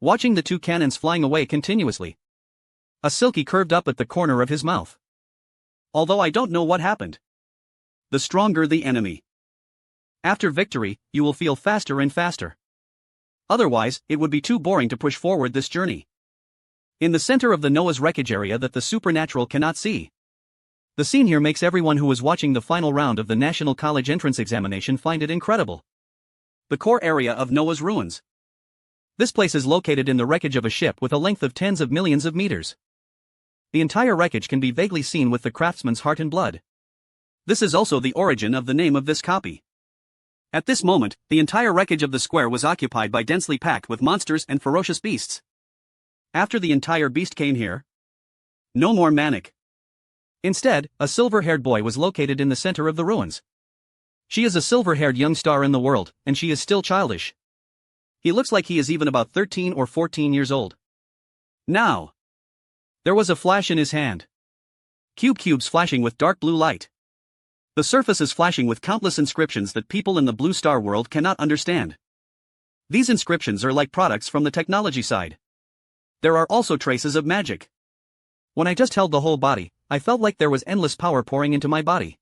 Watching the two cannons flying away continuously. A silky curved up at the corner of his mouth. Although I don't know what happened. The stronger the enemy. After victory, you will feel faster and faster. Otherwise, it would be too boring to push forward this journey. In the center of the Noah's wreckage area that the supernatural cannot see. The scene here makes everyone who was watching the final round of the National College entrance examination find it incredible. The core area of Noah's ruins. This place is located in the wreckage of a ship with a length of tens of millions of meters. The entire wreckage can be vaguely seen with the craftsman's heart and blood. This is also the origin of the name of this copy. At this moment, the entire wreckage of the square was occupied by densely packed with monsters and ferocious beasts. After the entire beast came here, no more Manic. Instead, a silver-haired boy was located in the center of the ruins. She is a silver-haired young star in the world, and she is still childish. He looks like he is even about 13 or 14 years old. Now, there was a flash in his hand. Cubes flashing with dark blue light. The surface is flashing with countless inscriptions that people in the Blue Star world cannot understand. These inscriptions are like products from the technology side. There are also traces of magic. When I just held the whole body, I felt like there was endless power pouring into my body.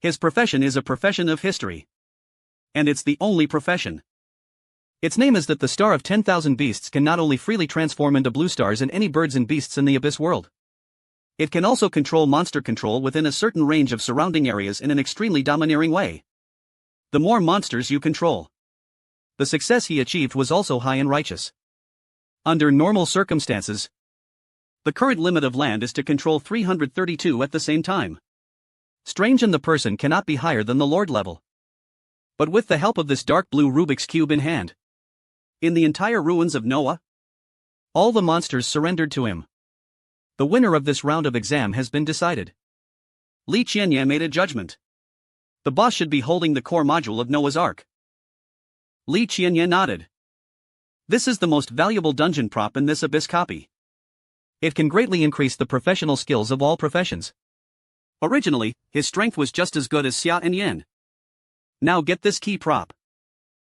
His profession is a profession of history. And it's the only profession. Its name is that the star of 10,000 beasts can not only freely transform into blue stars in any birds and beasts in the abyss world. It can also control monster control within a certain range of surrounding areas in an extremely domineering way. The more monsters you control. The success he achieved was also high and righteous. Under normal circumstances, the current limit of land is to control 332 at the same time. Strange, and the person cannot be higher than the Lord level. But with the help of this dark blue Rubik's Cube in hand, in the entire ruins of Noah, all the monsters surrendered to him. The winner of this round of exam has been decided. Li Qianye made a judgment. The boss should be holding the core module of Noah's Ark. Li Qianye nodded. This is the most valuable dungeon prop in this abyss copy. It can greatly increase the professional skills of all professions. Originally, his strength was just as good as Xia and Yen. Now get this key prop.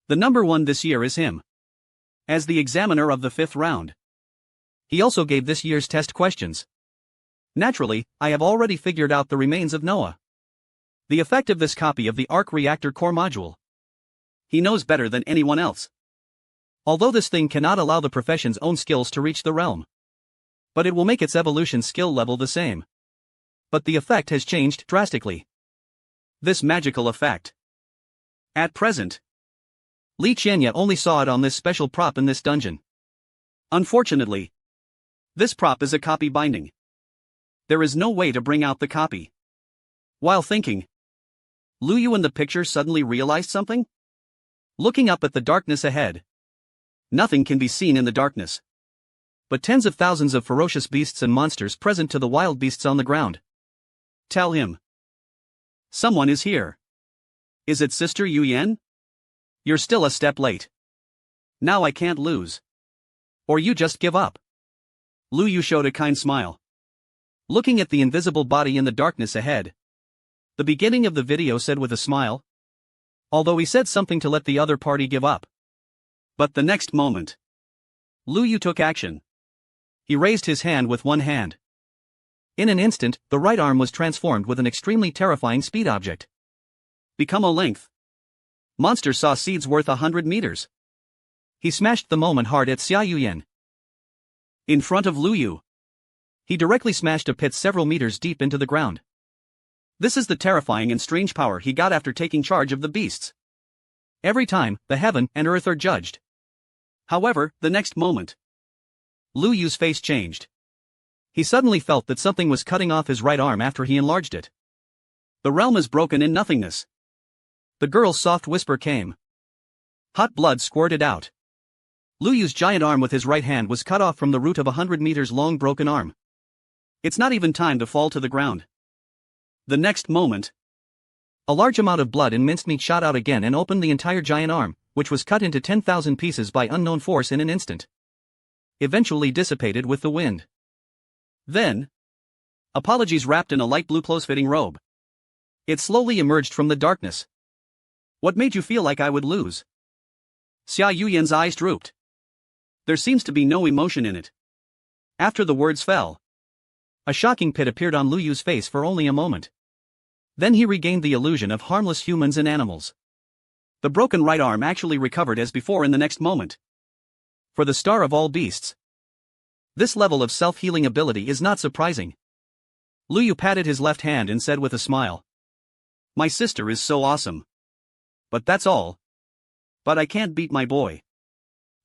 The number one this year is him. As the examiner of the 5th round. He also gave this year's test questions. Naturally, I have already figured out the remains of Noah. The effect of this copy of the Arc Reactor Core Module. He knows better than anyone else. Although this thing cannot allow the profession's own skills to reach the realm. But it will make its evolution skill level the same. But the effect has changed drastically. This magical effect. At present, Li Qianye only saw it on this special prop in this dungeon. Unfortunately, this prop is a copy binding. There is no way to bring out the copy. While thinking, Lu Yu in the picture suddenly realized something? Looking up at the darkness ahead. Nothing can be seen in the darkness. But tens of thousands of ferocious beasts and monsters present to the wild beasts on the ground. Tell him. Someone is here. Is it Sister Yu Yan? You're still a step late. Now I can't lose. Or you just give up. Lu Yu showed a kind smile. Looking at the invisible body in the darkness ahead. The beginning of the video said with a smile. Although he said something to let the other party give up. But the next moment, Lu Yu took action. He raised his hand with one hand. In an instant, the right arm was transformed with an extremely terrifying speed object. Become a length. Monster saw seeds worth 100 meters. He smashed the moment hard at Xia Yuyan. In front of Lu Yu. He directly smashed a pit several meters deep into the ground. This is the terrifying and strange power he got after taking charge of the beasts. Every time, the heaven and earth are judged. However, the next moment, Lu Yu's face changed. He suddenly felt that something was cutting off his right arm after he enlarged it. The realm is broken in nothingness. The girl's soft whisper came. Hot blood squirted out. Lu Yu's giant arm with his right hand was cut off from the root of 100 meters long broken arm. It's not even time to fall to the ground. The next moment, a large amount of blood and minced meat shot out again and opened the entire giant arm, which was cut into 10,000 pieces by unknown force in an instant. Eventually dissipated with the wind. Then, apologies wrapped in a light blue close-fitting robe. It slowly emerged from the darkness. What made you feel like I would lose? Xia Yuyan's eyes drooped. There seems to be no emotion in it. After the words fell, a shocking pit appeared on Lu Yu's face for only a moment. Then he regained the illusion of harmless humans and animals. The broken right arm actually recovered as before in the next moment. For the star of all beasts, this level of self-healing ability is not surprising. Lu Yu patted his left hand and said with a smile, "My sister is so awesome. But that's all. But I can't beat my boy."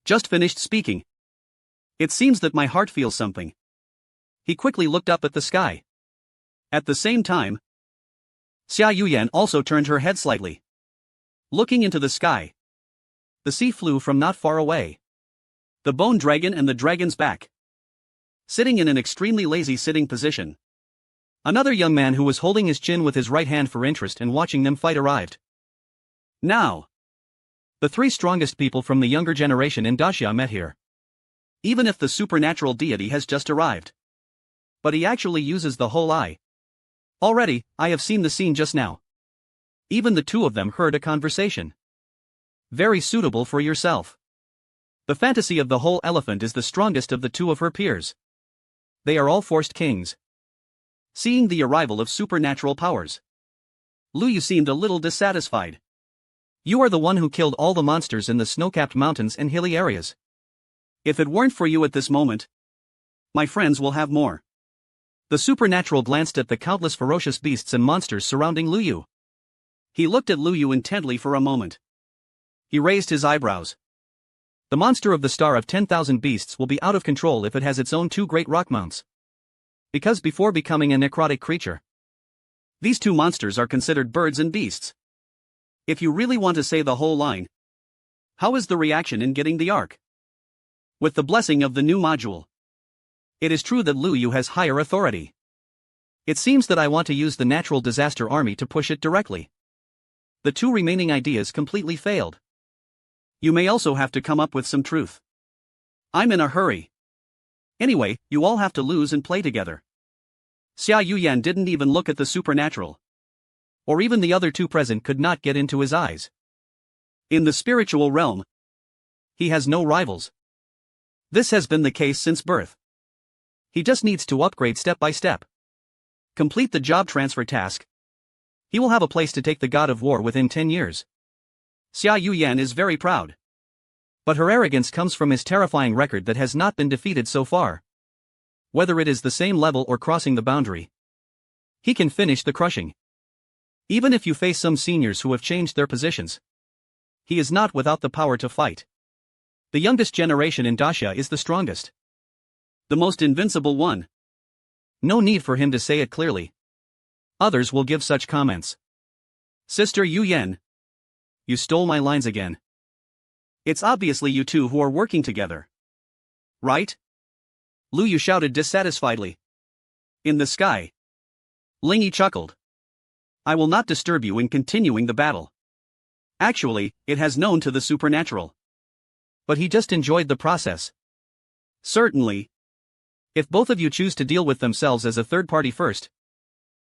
Just finished speaking. It seems that my heart feels something. He quickly looked up at the sky. At the same time, Xia Yuyan also turned her head slightly. Looking into the sky, the sea flew from not far away. The bone dragon and the dragon's back, sitting in an extremely lazy sitting position. Another young man who was holding his chin with his right hand for interest and watching them fight arrived. Now, the three strongest people from the younger generation in Daxia met here. Even if the supernatural deity has just arrived. But he actually uses the whole eye. Already, I have seen the scene just now. Even the two of them heard a conversation. Very suitable for yourself. The fantasy of the whole elephant is the strongest of the two of her peers. They are all forced kings. Seeing the arrival of supernatural powers, Lu Yu seemed a little dissatisfied. You are the one who killed all the monsters in the snow-capped mountains and hilly areas. If it weren't for you at this moment, my friends will have more. The supernatural glanced at the countless ferocious beasts and monsters surrounding Lu Yu. He looked at Lu Yu intently for a moment. He raised his eyebrows. The monster of the Star of 10,000 Beasts will be out of control if it has its own two great rock mounts. Because before becoming a necrotic creature, these two monsters are considered birds and beasts. If you really want to say the whole line, how is the reaction in getting the Ark? With the blessing of the new module. It is true that Lu Yu has higher authority. It seems that I want to use the natural disaster army to push it directly. The two remaining ideas completely failed. You may also have to come up with some truth. I'm in a hurry. Anyway, you all have to lose and play together. Xia Yuyan didn't even look at the supernatural. Or even the other two present could not get into his eyes. In the spiritual realm, he has no rivals. This has been the case since birth. He just needs to upgrade step by step. Complete the job transfer task. He will have a place to take the God of War within 10 years. Xia Yuyan is very proud. But her arrogance comes from his terrifying record that has not been defeated so far. Whether it is the same level or crossing the boundary, he can finish the crushing. Even if you face some seniors who have changed their positions, he is not without the power to fight. The youngest generation in Daxia is the strongest. The most invincible one. No need for him to say it clearly. Others will give such comments. Sister Yu Yan, you stole my lines again. It's obviously you two who are working together. Right? Lu Yu shouted dissatisfiedly. In the sky. Ling Yi chuckled. I will not disturb you in continuing the battle. Actually, it has known to the supernatural. But he just enjoyed the process. Certainly. If both of you choose to deal with themselves as a third party first.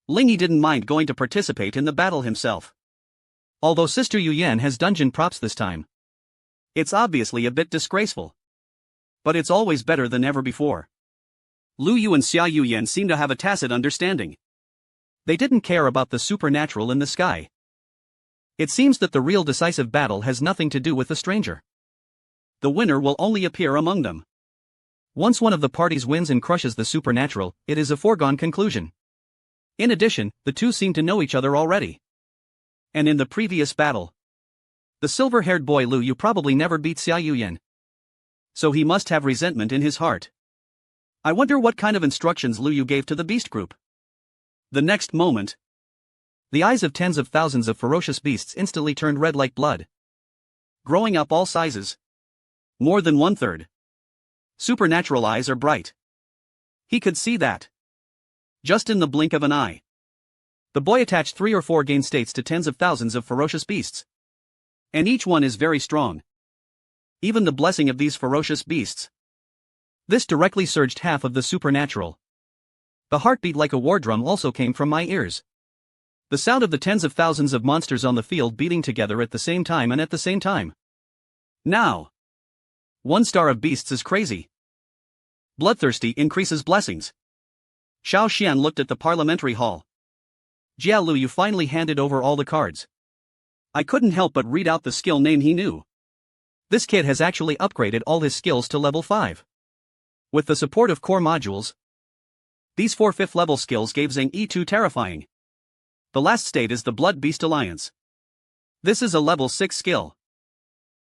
Ling Yi didn't mind going to participate in the battle himself. Although Sister Yu Yan has dungeon props this time. It's obviously a bit disgraceful. But it's always better than ever before. Lu Yu and Xia Yuyan seem to have a tacit understanding. They didn't care about the supernatural in the sky. It seems that the real decisive battle has nothing to do with the stranger. The winner will only appear among them. Once one of the parties wins and crushes the supernatural, it is a foregone conclusion. In addition, the two seem to know each other already. And in the previous battle, The silver-haired boy Lu Yu probably never beat Xia Yuyan. So he must have resentment in his heart. I wonder what kind of instructions Lu Yu gave to the beast group. The next moment, the eyes of tens of thousands of ferocious beasts instantly turned red like blood. Growing up all sizes. More than 1/3. Supernatural eyes are bright. He could see that. Just in the blink of an eye. The boy attached 3 or 4 gain states to tens of thousands of ferocious beasts. And each one is very strong. Even the blessing of these ferocious beasts. This directly surged half of the supernatural. The heartbeat like a war drum also came from my ears. The sound of the tens of thousands of monsters on the field beating together at the same time and at the same time. Now. 1 star of beasts is crazy. Bloodthirsty increases blessings. Xiao Xian looked at the parliamentary hall. Jia Lu Yu finally handed over all the cards. I couldn't help but read out the skill name he knew. This kid has actually upgraded all his skills to level 5. With the support of core modules, these 4 5th level skills gave Zhang Yi2 terrifying. The last state is the Blood Beast Alliance. This is a level 6 skill.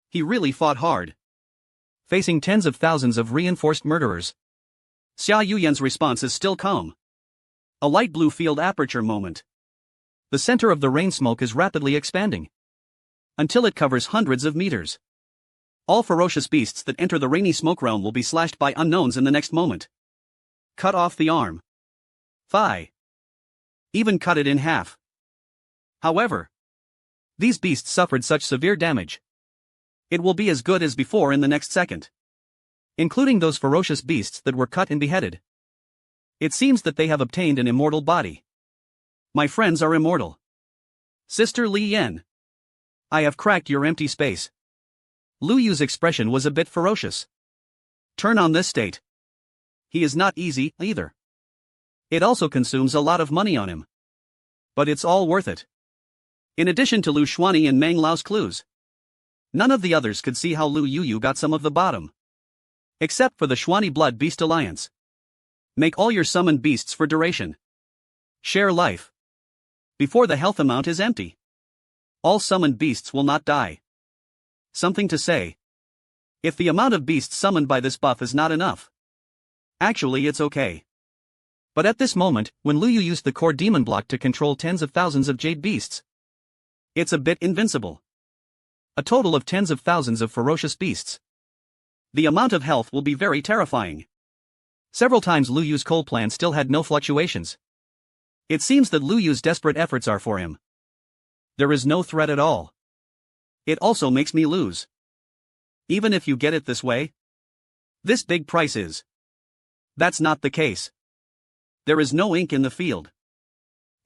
He really fought hard. Facing tens of thousands of reinforced murderers. Xia Yuyan's response is still calm. A light blue field aperture moment. The center of the rain smoke is rapidly expanding. Until it covers hundreds of meters. All ferocious beasts that enter the rainy smoke realm will be slashed by unknowns in the next moment. Cut off the arm. Thigh. Even cut it in half. However, these beasts suffered such severe damage. It will be as good as before in the next second. Including those ferocious beasts that were cut and beheaded. It seems that they have obtained an immortal body. My friends are immortal. Sister Li Yan. I have cracked your empty space. Lu Yu's expression was a bit ferocious. Turn on this state. He is not easy, either. It also consumes a lot of money on him. But it's all worth it. In addition to Lu Xuani and Meng Lao's clues, none of the others could see how Lu Yu got some of the bottom. Except for the Xuani Blood Beast Alliance. Make all your summoned beasts for duration. Share life. Before the health amount is empty. All summoned beasts will not die. Something to say. If the amount of beasts summoned by this buff is not enough. Actually it's okay. But at this moment, when Lu Yu used the core demon block to control tens of thousands of jade beasts, it's a bit invincible. A total of tens of thousands of ferocious beasts. The amount of health will be very terrifying. Several times Lu Yu's coal plan still had no fluctuations. It seems that Lu Yu's desperate efforts are for him. There is no threat at all. It also makes me lose. Even if you get it this way. This big price is. That's not the case. There is no ink in the field.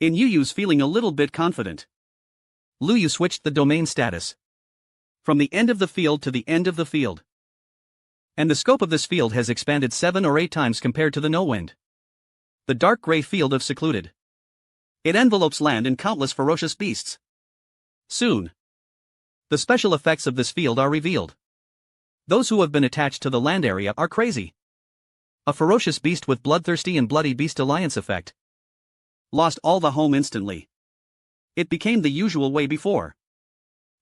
In Yu Yu's feeling a little bit confident. Lu Yu switched the domain status. From the end of the field to the end of the field. And the scope of this field has expanded 7 or 8 times compared to the no wind. The dark gray field of secluded. It envelopes land and countless ferocious beasts. Soon. The special effects of this field are revealed. Those who have been attached to the land area are crazy. A ferocious beast with bloodthirsty and bloody beast alliance effect. Lost all the home instantly. It became the usual way before.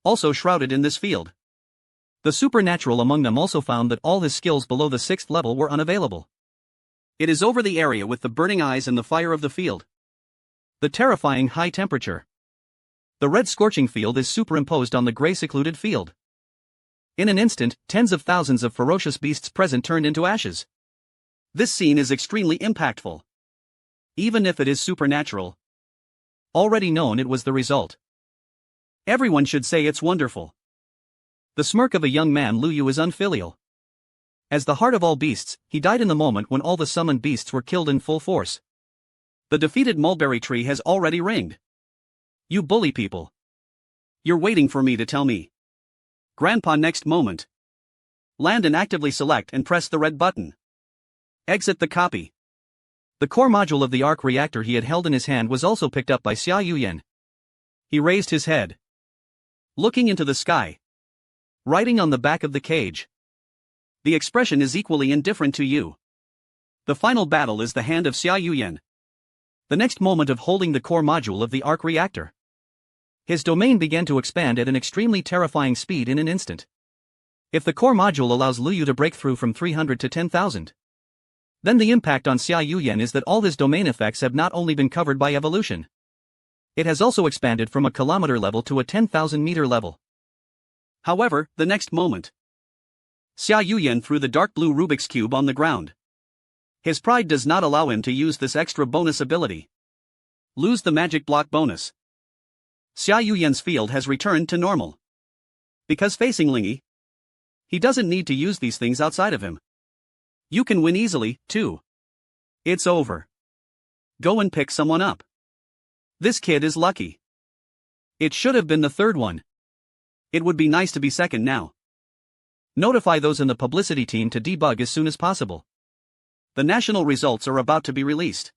Also shrouded in this field. The supernatural among them also found that all his skills below the 6th level were unavailable. It is over the area with the burning eyes and the fire of the field. The terrifying high temperature. The red scorching field is superimposed on the gray secluded field. In an instant, tens of thousands of ferocious beasts present turned into ashes. This scene is extremely impactful. Even if it is supernatural. Already known it was the result. Everyone should say it's wonderful. The smirk of a young man Lu Yu is unfilial. As the heart of all beasts, he died in the moment when all the summoned beasts were killed in full force. The defeated mulberry tree has already ringed. You bully people. You're waiting for me to tell me. Grandpa next moment. Land and actively select and press the red button. Exit the copy. The core module of the arc reactor he had held in his hand was also picked up by Xia Yuyan. He raised his head. Looking into the sky. Writing on the back of the cage. The expression is equally indifferent to you. The final battle is the hand of Xia Yuyan. The next moment of holding the core module of the arc reactor. His domain began to expand at an extremely terrifying speed in an instant. If the core module allows Lu Yu to break through from 300 to 10,000, then the impact on Xia Yuyan is that all his domain effects have not only been covered by evolution, it has also expanded from a kilometer level to a 10,000 meter level. However, the next moment, Xia Yuyan threw the dark blue Rubik's Cube on the ground. His pride does not allow him to use this extra bonus ability. Lose the magic block bonus. Xia Yuyan's field has returned to normal. Because facing Lingyi, he doesn't need to use these things outside of him. You can win easily, too. It's over. Go and pick someone up. This kid is lucky. It should have been the third one. It would be nice to be second now. Notify those in the publicity team to debug as soon as possible. The national results are about to be released.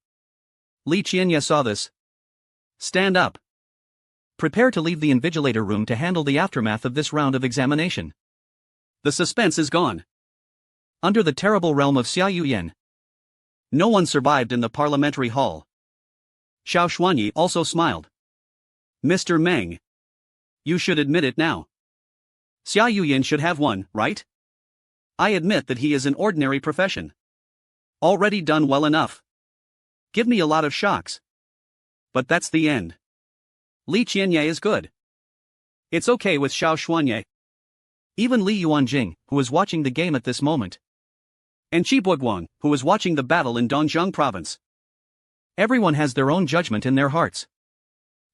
Li Qianye saw this. Stand up. Prepare to leave the invigilator room to handle the aftermath of this round of examination. The suspense is gone. Under the terrible realm of Xia Yuyan, no one survived in the parliamentary hall. Xiao Xuanyi also smiled. Mr. Meng, you should admit it now. Xia Yuyan should have won, right? I admit that he is an ordinary profession. Already done well enough. Give me a lot of shocks. But that's the end. Li Qianye is good. It's okay with Xiao Xuanyi. Even Li Yuanjing, who is watching the game at this moment, and Qi Buguang, who is watching the battle in Dongjiang province. Everyone has their own judgment in their hearts.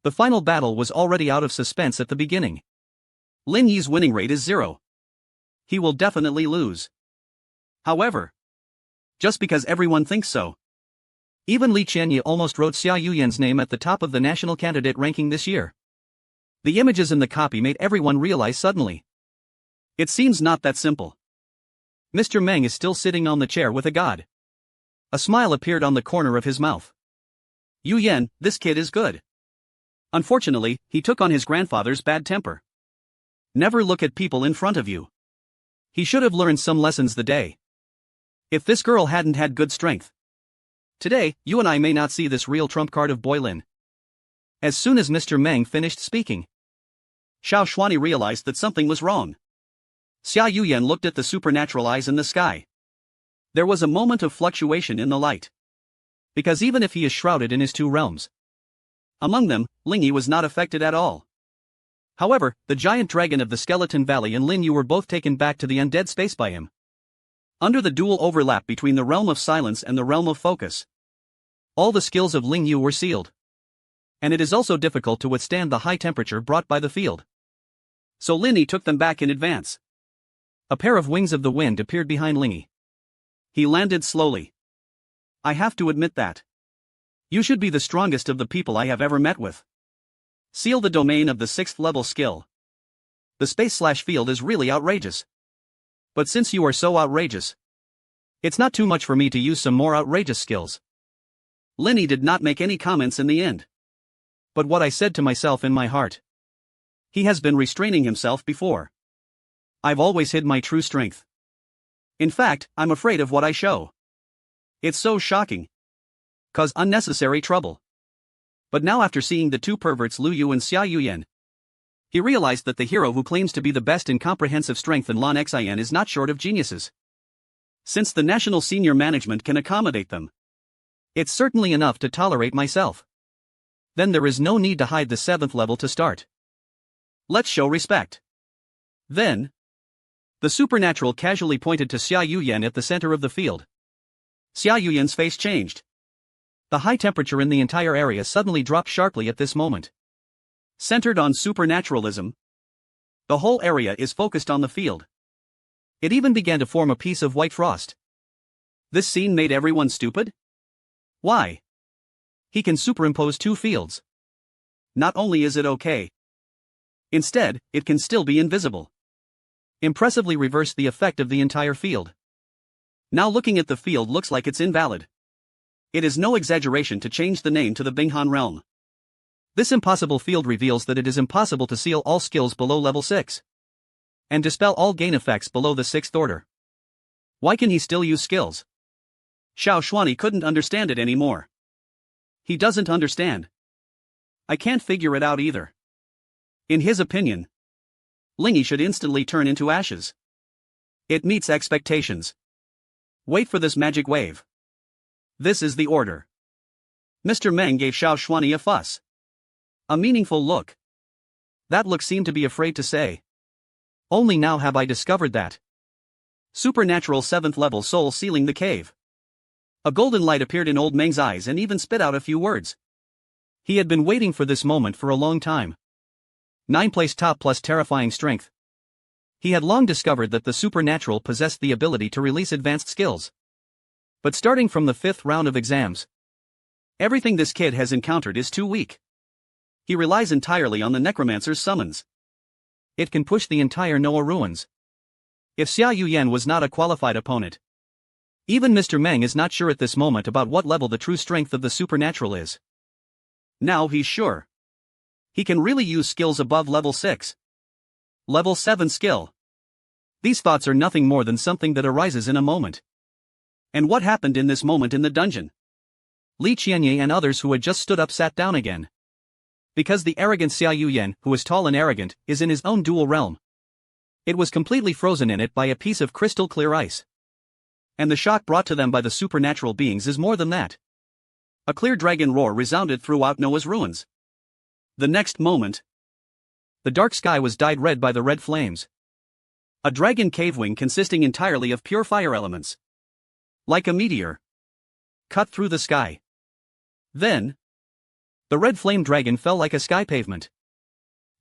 The final battle was already out of suspense at the beginning. Lin Yi's winning rate is 0. He will definitely lose. However, just because everyone thinks so, even Li Qianye almost wrote Xia Yuyan's name at the top of the national candidate ranking this year. The images in the copy made everyone realize suddenly. It seems not that simple. Mr. Meng is still sitting on the chair with a god. A smile appeared on the corner of his mouth. Yuyan, this kid is good. Unfortunately, he took on his grandfather's bad temper. Never look at people in front of you. He should have learned some lessons the day. If this girl hadn't had good strength, today, you and I may not see this real trump card of Boilin. As soon as Mr. Meng finished speaking, Xiao Xuanyi realized that something was wrong. Xia Yuyan looked at the supernatural eyes in the sky. There was a moment of fluctuation in the light. Because even if he is shrouded in his two realms, among them, Lingyi was not affected at all. However, the giant dragon of the Skeleton Valley and Lin Yu were both taken back to the undead space by him. Under the dual overlap between the realm of silence and the realm of focus, all the skills of Ling Yu were sealed. And it is also difficult to withstand the high temperature brought by the field. So Lin Yi took them back in advance. A pair of wings of the wind appeared behind Lingyi. He landed slowly. I have to admit that. You should be the strongest of the people I have ever met with. Seal the domain of the 6th level skill. The space/field is really outrageous. But since you are so outrageous, it's not too much for me to use some more outrageous skills. Lin Yi did not make any comments in the end. But what I said to myself in my heart. He has been restraining himself before. I've always hid my true strength. In fact, I'm afraid of what I show. It's so shocking. Cause unnecessary trouble. But now after seeing the two perverts Lu Yu and Xia Yuyan, he realized that the hero who claims to be the best in comprehensive strength in Lan Xian is not short of geniuses. Since the national senior management can accommodate them, it's certainly enough to tolerate myself. Then there is no need to hide the 7th level to start. Let's show respect. Then, the supernatural casually pointed to Xia Yuyan at the center of the field. Xia Yuyan's face changed. The high temperature in the entire area suddenly dropped sharply at this moment. Centered on supernaturalism, the whole area is focused on the field. It even began to form a piece of white frost. This scene made everyone stupid? Why? He can superimpose two fields. Not only is it okay, instead, it can still be invisible. Impressively reverse the effect of the entire field. Now looking at the field looks like it's invalid. It is no exaggeration to change the name to the Binghan realm. This impossible field reveals that it is impossible to seal all skills below level 6. And dispel all gain effects below the 6th order. Why can he still use skills? Xiao Xuanyi couldn't understand it anymore. He doesn't understand. I can't figure it out either. In his opinion, Lingy should instantly turn into ashes. It meets expectations. Wait for this magic wave. This is the order. Mr. Meng gave Xiao Xuanyi a fuss. A meaningful look. That look seemed to be afraid to say. Only now have I discovered that. Supernatural 7th level soul sealing the cave. A golden light appeared in old Meng's eyes and even spit out a few words. He had been waiting for this moment for a long time. 9 place top plus terrifying strength. He had long discovered that the supernatural possessed the ability to release advanced skills. But starting from the 5th round of exams, everything this kid has encountered is too weak. He relies entirely on the necromancer's summons. It can push the entire Noah ruins. If Xia Yuyan was not a qualified opponent, even Mr. Meng is not sure at this moment about what level the true strength of the supernatural is. Now he's sure. He can really use skills above level 6. Level 7 skill. These thoughts are nothing more than something that arises in a moment. And what happened in this moment in the dungeon? Li Qianye and others who had just stood up sat down again. Because the arrogant Xia Yuyan, who is tall and arrogant, is in his own dual realm. It was completely frozen in it by a piece of crystal clear ice. And the shock brought to them by the supernatural beings is more than that. A clear dragon roar resounded throughout Noah's ruins. The next moment, the dark sky was dyed red by the red flames. A dragon cave wing consisting entirely of pure fire elements, like a meteor, cut through the sky. Then, the red flame dragon fell like a sky pavement,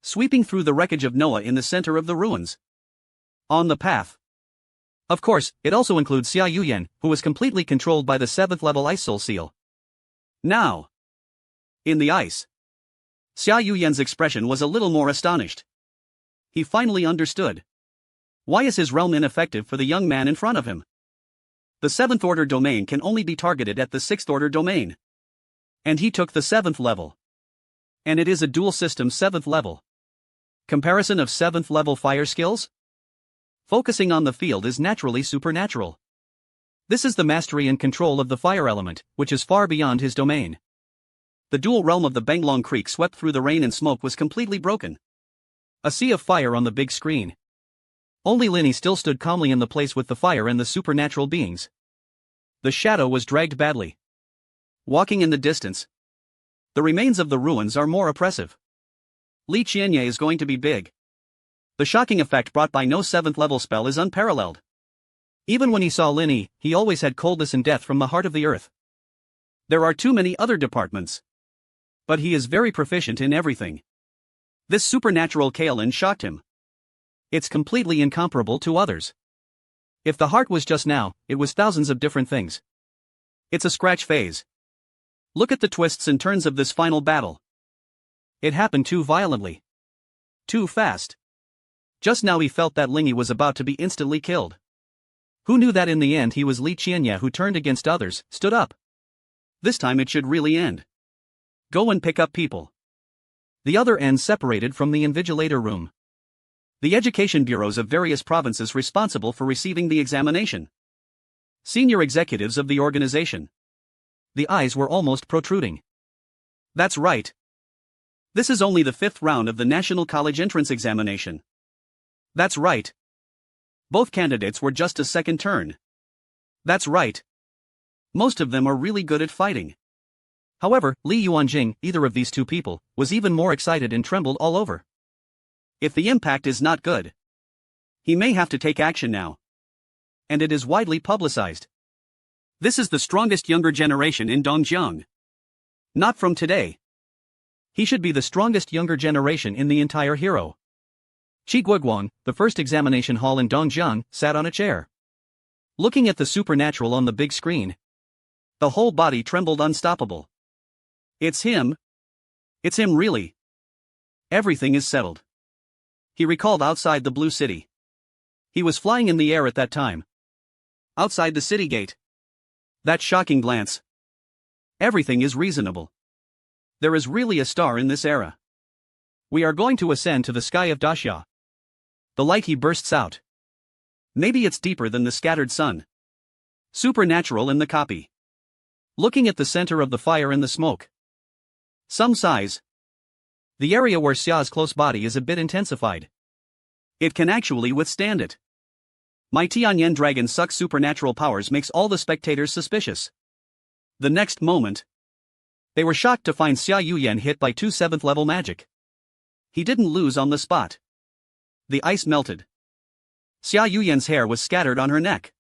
sweeping through the wreckage of Noah in the center of the ruins. On the path. Of course, it also includes Xia Yuyan, who was completely controlled by the 7th level ice soul seal. Now, in the ice, Xia Yuyan's expression was a little more astonished. He finally understood. Why is his realm ineffective for the young man in front of him? The 7th order domain can only be targeted at the 6th order domain. And he took the 7th level. And it is a dual system 7th level. Comparison of 7th level fire skills? Focusing on the field is naturally supernatural. This is the mastery and control of the fire element, which is far beyond his domain. The dual realm of the Banglong Creek swept through the rain and smoke was completely broken. A sea of fire on the big screen. Only Linny still stood calmly in the place with the fire and the supernatural beings. The shadow was dragged badly. Walking in the distance, the remains of the ruins are more oppressive. Li Qianye is going to be big. The shocking effect brought by no 7th level spell is unparalleled. Even when he saw Linny, he always had coldness and death from the heart of the earth. There are too many other departments. But he is very proficient in everything. This supernatural Kaolin shocked him. It's completely incomparable to others. If the heart was just now, it was thousands of different things. It's a scratch phase. Look at the twists and turns of this final battle. It happened too violently. Too fast. Just now he felt that Lingy was about to be instantly killed. Who knew that in the end he was Li Qianye who turned against others, stood up. This time it should really end. Go and pick up people. The other end separated from the invigilator room. The education bureaus of various provinces responsible for receiving the examination. Senior executives of the organization. The eyes were almost protruding. That's right. This is only the 5th round of the National College Entrance Examination. That's right. Both candidates were just a second turn. That's right. Most of them are really good at fighting. However, Li Yuanjing, either of these two people, was even more excited and trembled all over. If the impact is not good, he may have to take action now. And it is widely publicized. This is the strongest younger generation in Dongjiang. Not from today. He should be the strongest younger generation in the entire hero. Qi Guoguang, the first examination hall in Dongjiang, sat on a chair. Looking at the supernatural on the big screen. The whole body trembled unstoppable. It's him. It's him really. Everything is settled. He recalled outside the Blue City. He was flying in the air at that time. Outside the city gate. That shocking glance. Everything is reasonable. There is really a star in this era. We are going to ascend to the sky of Daxia. The light he bursts out. Maybe it's deeper than the scattered sun. Supernatural in the copy. Looking at the center of the fire and the smoke. Some size. The area where Xia's close body is a bit intensified. It can actually withstand it. My Tianyan dragon sucks supernatural powers makes all the spectators suspicious. The next moment, they were shocked to find Xia Yuyan hit by 2 7th level magic. He didn't lose on the spot. The ice melted. Xia Yuyan's hair was scattered on her neck.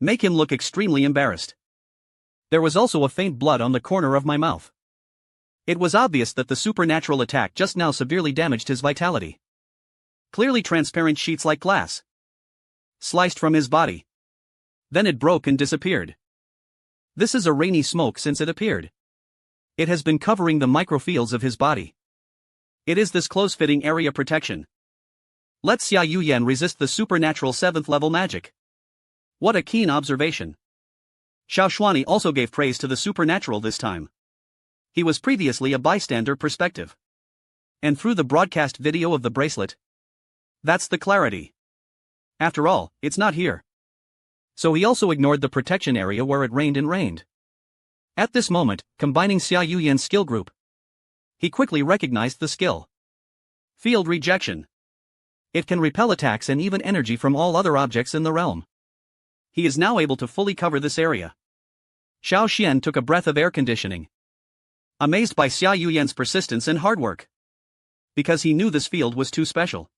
Make him look extremely embarrassed. There was also a faint blood on the corner of my mouth. It was obvious that the supernatural attack just now severely damaged his vitality. Clearly transparent sheets like glass sliced from his body. Then it broke and disappeared. This is a rainy smoke since it appeared. It has been covering the microfields of his body. It is this close-fitting area protection. Let Xia Yuyan resist the supernatural 7th level magic. What a keen observation. Xiao Shuani also gave praise to the supernatural this time. He was previously a bystander perspective. And through the broadcast video of the bracelet, that's the clarity. After all, it's not here. So he also ignored the protection area where it rained and rained. At this moment, combining Xia Yuyan's skill group, he quickly recognized the skill. Field rejection. It can repel attacks and even energy from all other objects in the realm. He is now able to fully cover this area. Xiao Xian took a breath of air conditioning, amazed by Xia Yuyan's persistence and hard work. Because he knew this field was too special.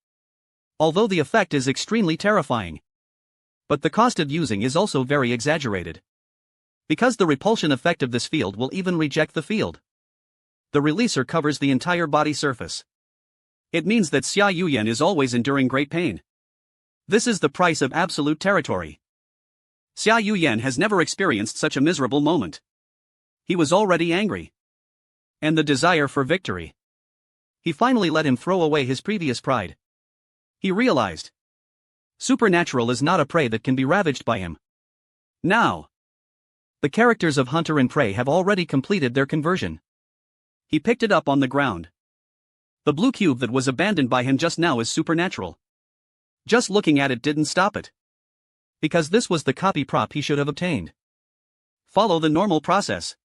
Although the effect is extremely terrifying. But the cost of using is also very exaggerated. Because the repulsion effect of this field will even reject the field. The releaser covers the entire body surface. It means that Xia Yuyan is always enduring great pain. This is the price of absolute territory. Xia Yuyan has never experienced such a miserable moment. He was already angry. And the desire for victory. He finally let him throw away his previous pride. He realized. Supernatural is not a prey that can be ravaged by him. Now. The characters of Hunter and Prey have already completed their conversion. He picked it up on the ground. The blue cube that was abandoned by him just now is supernatural. Just looking at it didn't stop it. Because this was the copy prop he should have obtained. Follow the normal process.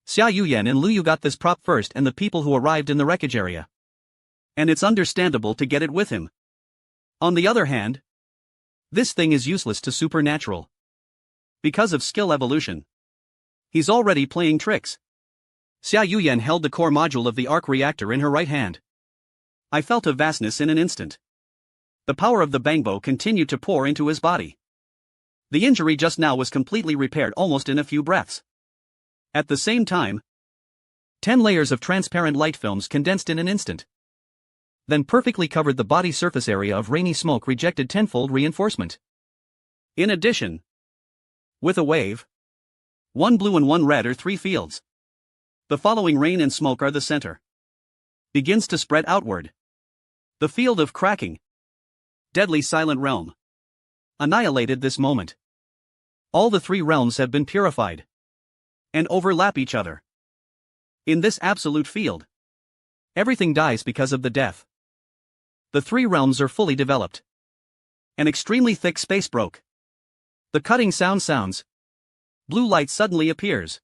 Xia Yuyan and Lu Yu got this prop first and the people who arrived in the wreckage area. And it's understandable to get it with him. On the other hand, this thing is useless to supernatural. Because of skill evolution. He's already playing tricks. Xia Yuyan held the core module of the arc reactor in her right hand. I felt a vastness in an instant. The power of the bangbo continued to pour into his body. The injury just now was completely repaired almost in a few breaths. At the same time, 10 layers of transparent light films condensed in an instant. Then perfectly covered the body surface area of rainy smoke rejected tenfold reinforcement. In addition, with a wave, 1 blue and 1 red are 3 fields. The following rain and smoke are the center. Begins to spread outward. The field of cracking. Deadly silent realm. Annihilated this moment. All the 3 realms have been purified. And overlap each other. In this absolute field, everything dies because of the death. The 3 realms are fully developed. An extremely thick space broke. The cutting sounds. Blue light suddenly appears.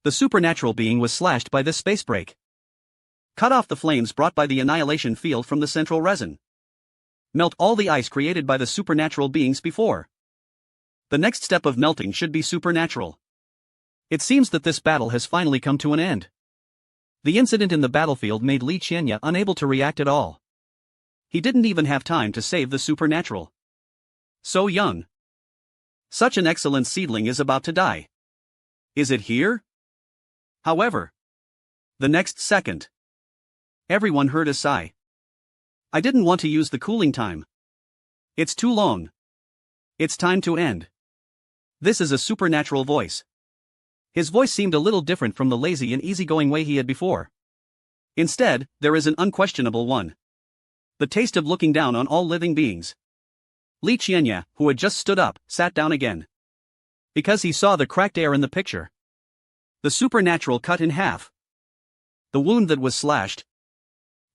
The supernatural being was slashed by this space break. Cut off the flames brought by the annihilation field from the central resin. Melt all the ice created by the supernatural beings before. The next step of melting should be supernatural. It seems that this battle has finally come to an end. The incident in the battlefield made Li Qianya unable to react at all. He didn't even have time to save the supernatural. So young. Such an excellent seedling is about to die. Is it here? However, the next second, everyone heard a sigh. I didn't want to use the cooling time. It's too long. It's time to end. This is a supernatural voice. His voice seemed a little different from the lazy and easygoing way he had before. Instead, there is an unquestionable one. The taste of looking down on all living beings. Li Qianya, who had just stood up, sat down again. Because he saw the cracked air in the picture. The supernatural cut in half. The wound that was slashed.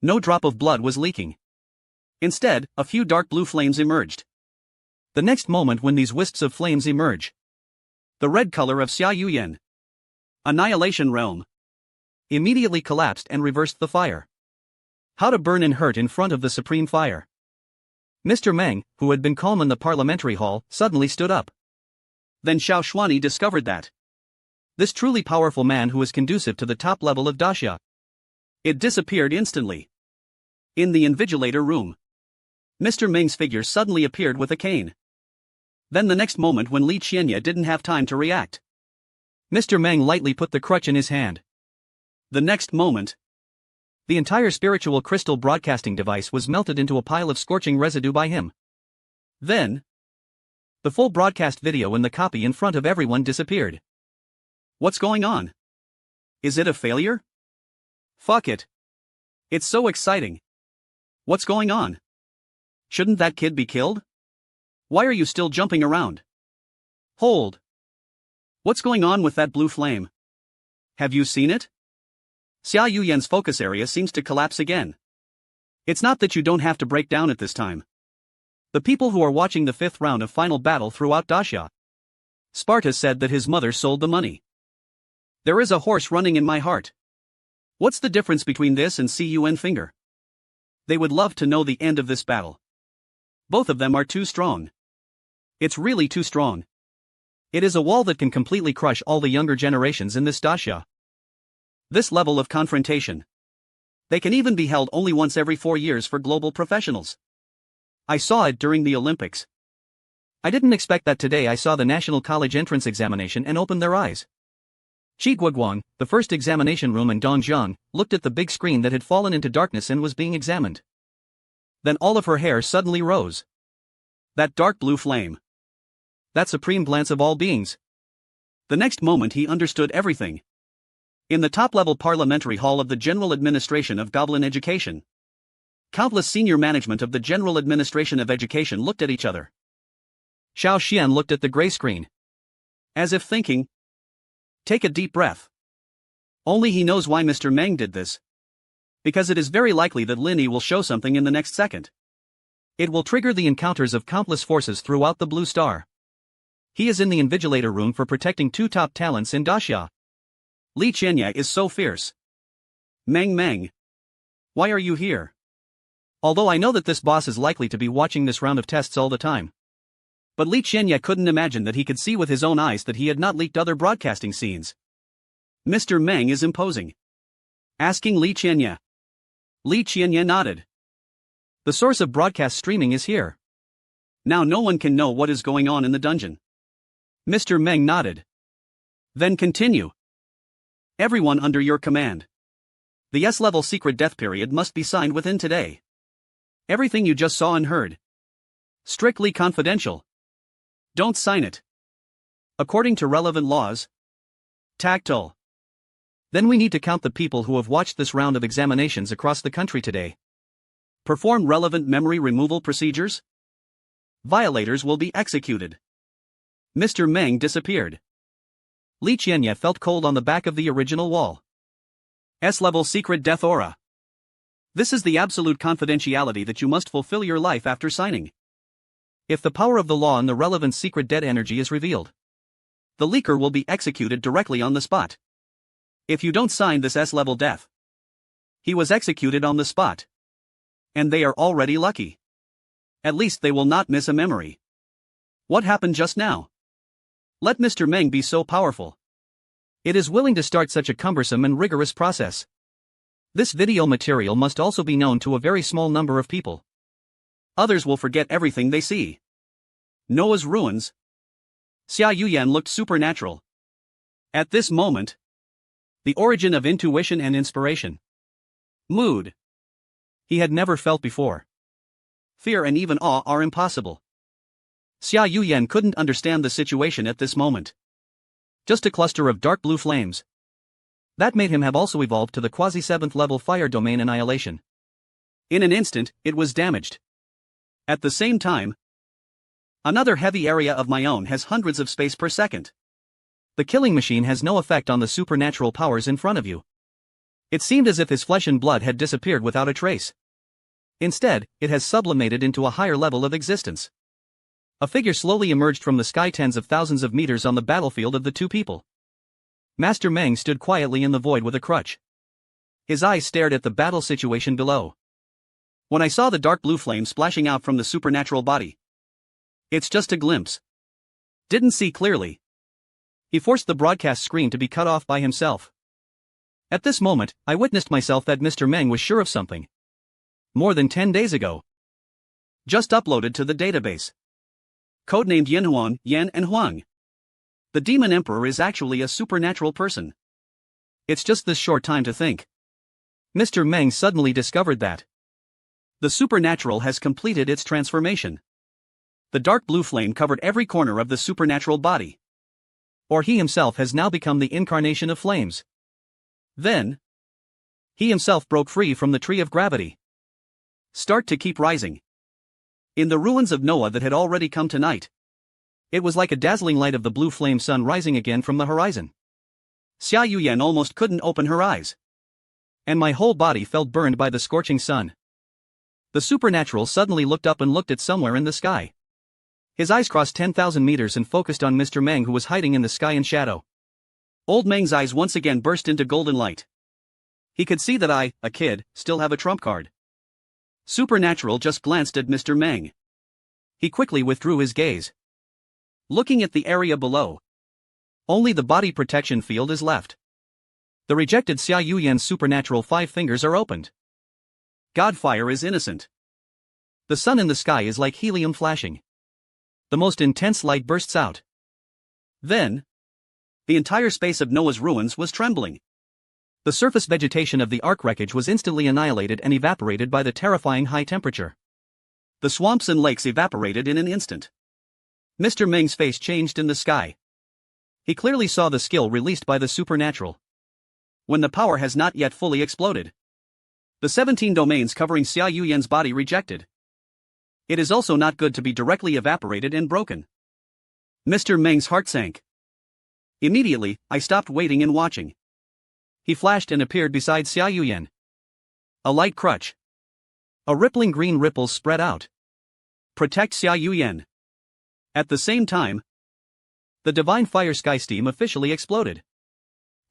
No drop of blood was leaking. Instead, a few dark blue flames emerged. The next moment when these wisps of flames emerge. The red color of Xia Yuyan. Annihilation realm. immediately collapsed and reversed the fire. How to burn and hurt in front of the supreme fire. Mr. Meng, who had been calm in the parliamentary hall, suddenly stood up. Then Xiao Shuani discovered that this truly powerful man who was conducive to the top level of Daxia. It disappeared instantly. In the invigilator room, Mr. Ming's figure suddenly appeared with a cane. Then the next moment, when Li Qianye didn't have time to react, Mr. Meng lightly put the crutch in his hand. The next moment, the entire spiritual crystal broadcasting device was melted into a pile of scorching residue by him. Then, the full broadcast video and the copy in front of everyone disappeared. What's going on? Is it a failure? Fuck it. It's so exciting. What's going on? Shouldn't that kid be killed? Why are you still jumping around? Hold. What's going on with that blue flame? Have you seen it? Xia Yuyan's focus area seems to collapse again. It's not that you don't have to break down at this time. The people who are watching the 5th round of final battle throughout Daxia. Sparta said that his mother sold the money. There is a horse running in my heart. What's the difference between this and Cun Finger? They would love to know the end of this battle. Both of them are too strong. It's really too strong. It is a wall that can completely crush all the younger generations in this Daxia. This level of confrontation. They can even be held only once every 4 years for global professionals. I saw it during the Olympics. I didn't expect that today. I saw the National College entrance examination and opened their eyes. Qi Guoguang, the first examination room, and Dong Zhang looked at the big screen that had fallen into darkness and was being examined. Then all of her hair suddenly rose. That dark blue flame. That supreme glance of all beings. The next moment he understood everything. In the top-level parliamentary hall of the General Administration of Goblin Education, countless senior management of the General Administration of Education looked at each other. Xiao Xian looked at the gray screen, as if thinking, take a deep breath. Only he knows why Mr. Meng did this. Because it is very likely that Lin Yi will show something in the next second. It will trigger the encounters of countless forces throughout the Blue Star. He is in the invigilator room for protecting 2 top talents in Daxia. Li Qianye is so fierce. Meng. Why are you here? Although I know that this boss is likely to be watching this round of tests all the time. But Li Qianye couldn't imagine that he could see with his own eyes that he had not leaked other broadcasting scenes. Mr. Meng is imposing. Asking Li Qianye. Li Qianye nodded. The source of broadcast streaming is here. Now no one can know what is going on in the dungeon. Mr. Meng nodded. Then continue. Everyone under your command. The S-level secret death period must be signed within today. Everything you just saw and heard. Strictly confidential. Don't sign it. According to relevant laws. Tactile. Then we need to count the people who have watched this round of examinations across the country today. Perform relevant memory removal procedures. Violators will be executed. Mr. Meng disappeared. Li Qianye felt cold on the back of the original wall. S-level secret death aura. This is the absolute confidentiality that you must fulfill your life after signing. If the power of the law and the relevant secret dead energy is revealed, the leaker will be executed directly on the spot. If you don't sign this S-level death, he was executed on the spot. And they are already lucky. At least they will not miss a memory. What happened just now? Let Mr. Meng be so powerful. It is willing to start such a cumbersome and rigorous process. This video material must also be known to a very small number of people. Others will forget everything they see. Noah's ruins. Xia Yuyan looked supernatural. At this moment, the origin of intuition and inspiration. Mood. He had never felt before. Fear and even awe are impossible. Xia Yuyan couldn't understand the situation at this moment. Just a cluster of dark blue flames. That made him have also evolved to the quasi-7th level fire domain annihilation. In an instant, it was damaged. At the same time, another heavy area of my own has hundreds of space per second. The killing machine has no effect on the supernatural powers in front of you. It seemed as if his flesh and blood had disappeared without a trace. Instead, it has sublimated into a higher level of existence. A figure slowly emerged from the sky tens of thousands of meters on the battlefield of the 2 people. Master Meng stood quietly in the void with a crutch. His eyes stared at the battle situation below. When I saw the dark blue flame splashing out from the supernatural body. It's just a glimpse. Didn't see clearly. He forced the broadcast screen to be cut off by himself. At this moment, I witnessed myself that Mr. Meng was sure of something. More than 10 days ago. Just uploaded to the database. Codenamed Yanhuan, Yan and Huang. The Demon Emperor is actually a supernatural person. It's just this short time to think. Mr. Meng suddenly discovered that the supernatural has completed its transformation. The dark blue flame covered every corner of the supernatural body. Or he himself has now become the incarnation of flames. Then, he himself broke free from the tree of gravity. Start to keep rising. In the ruins of Noah that had already come to night. It was like a dazzling light of the blue flame sun rising again from the horizon. Xia Yuyan almost couldn't open her eyes. And my whole body felt burned by the scorching sun. The supernatural suddenly looked up and looked at somewhere in the sky. His eyes crossed 10,000 meters and focused on Mr. Meng, who was hiding in the sky in shadow. Old Meng's eyes once again burst into golden light. He could see that I, a kid, still have a trump card. Supernatural just glanced at Mr. Meng. He quickly withdrew his gaze. Looking at the area below. Only the body protection field is left. The rejected Xia Yuyan's supernatural 5 fingers are opened. Godfire is innocent. The sun in the sky is like helium flashing. The most intense light bursts out. Then, the entire space of Noah's ruins was trembling. The surface vegetation of the ark wreckage was instantly annihilated and evaporated by the terrifying high temperature. The swamps and lakes evaporated in an instant. Mr. Meng's face changed in the sky. He clearly saw the skill released by the supernatural. When the power has not yet fully exploded. The 17 domains covering Xia Yuyan's body rejected. It is also not good to be directly evaporated and broken. Mr. Meng's heart sank. Immediately, I stopped waiting and watching. He flashed and appeared beside Xia Yuyan. A light crutch. A rippling green ripples spread out. Protect Xia Yuyan. At the same time, the divine fire sky steam officially exploded.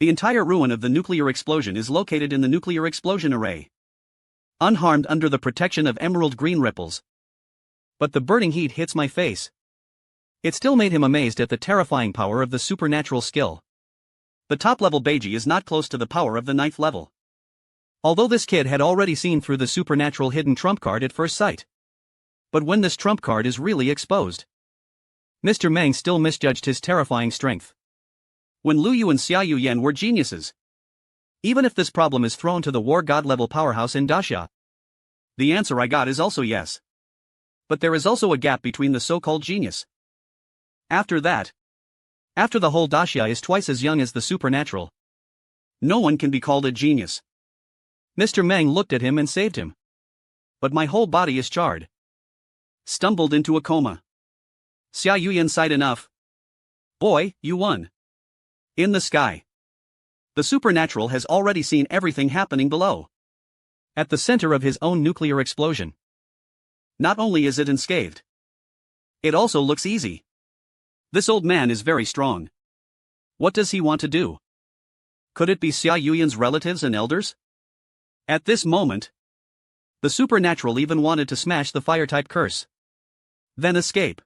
The entire ruin of the nuclear explosion is located in the nuclear explosion array. Unharmed under the protection of emerald green ripples. But the burning heat hits my face. It still made him amazed at the terrifying power of the supernatural skill. The top-level Mage is not close to the power of the 9th level. Although this kid had already seen through the supernatural hidden trump card at first sight. But when this trump card is really exposed, Mr. Meng still misjudged his terrifying strength. When Lu Yu and Xia Yuyan were geniuses. Even if this problem is thrown to the war god level powerhouse in Daxia, the answer I got is also yes. But there is also a gap between the so-called genius. After that, after the whole Daxia is twice as young as the supernatural, no one can be called a genius. Mr. Meng looked at him and saved him. But my whole body is charred. Stumbled into a coma. Xia Yuyan sighed enough. Boy, you won. In the sky. The supernatural has already seen everything happening below. At the center of his own nuclear explosion. Not only is it unscathed, it also looks easy. This old man is very strong. What does he want to do? Could it be Xia Yuyan's relatives and elders? At this moment, the supernatural even wanted to smash the fire-type curse. Then escape.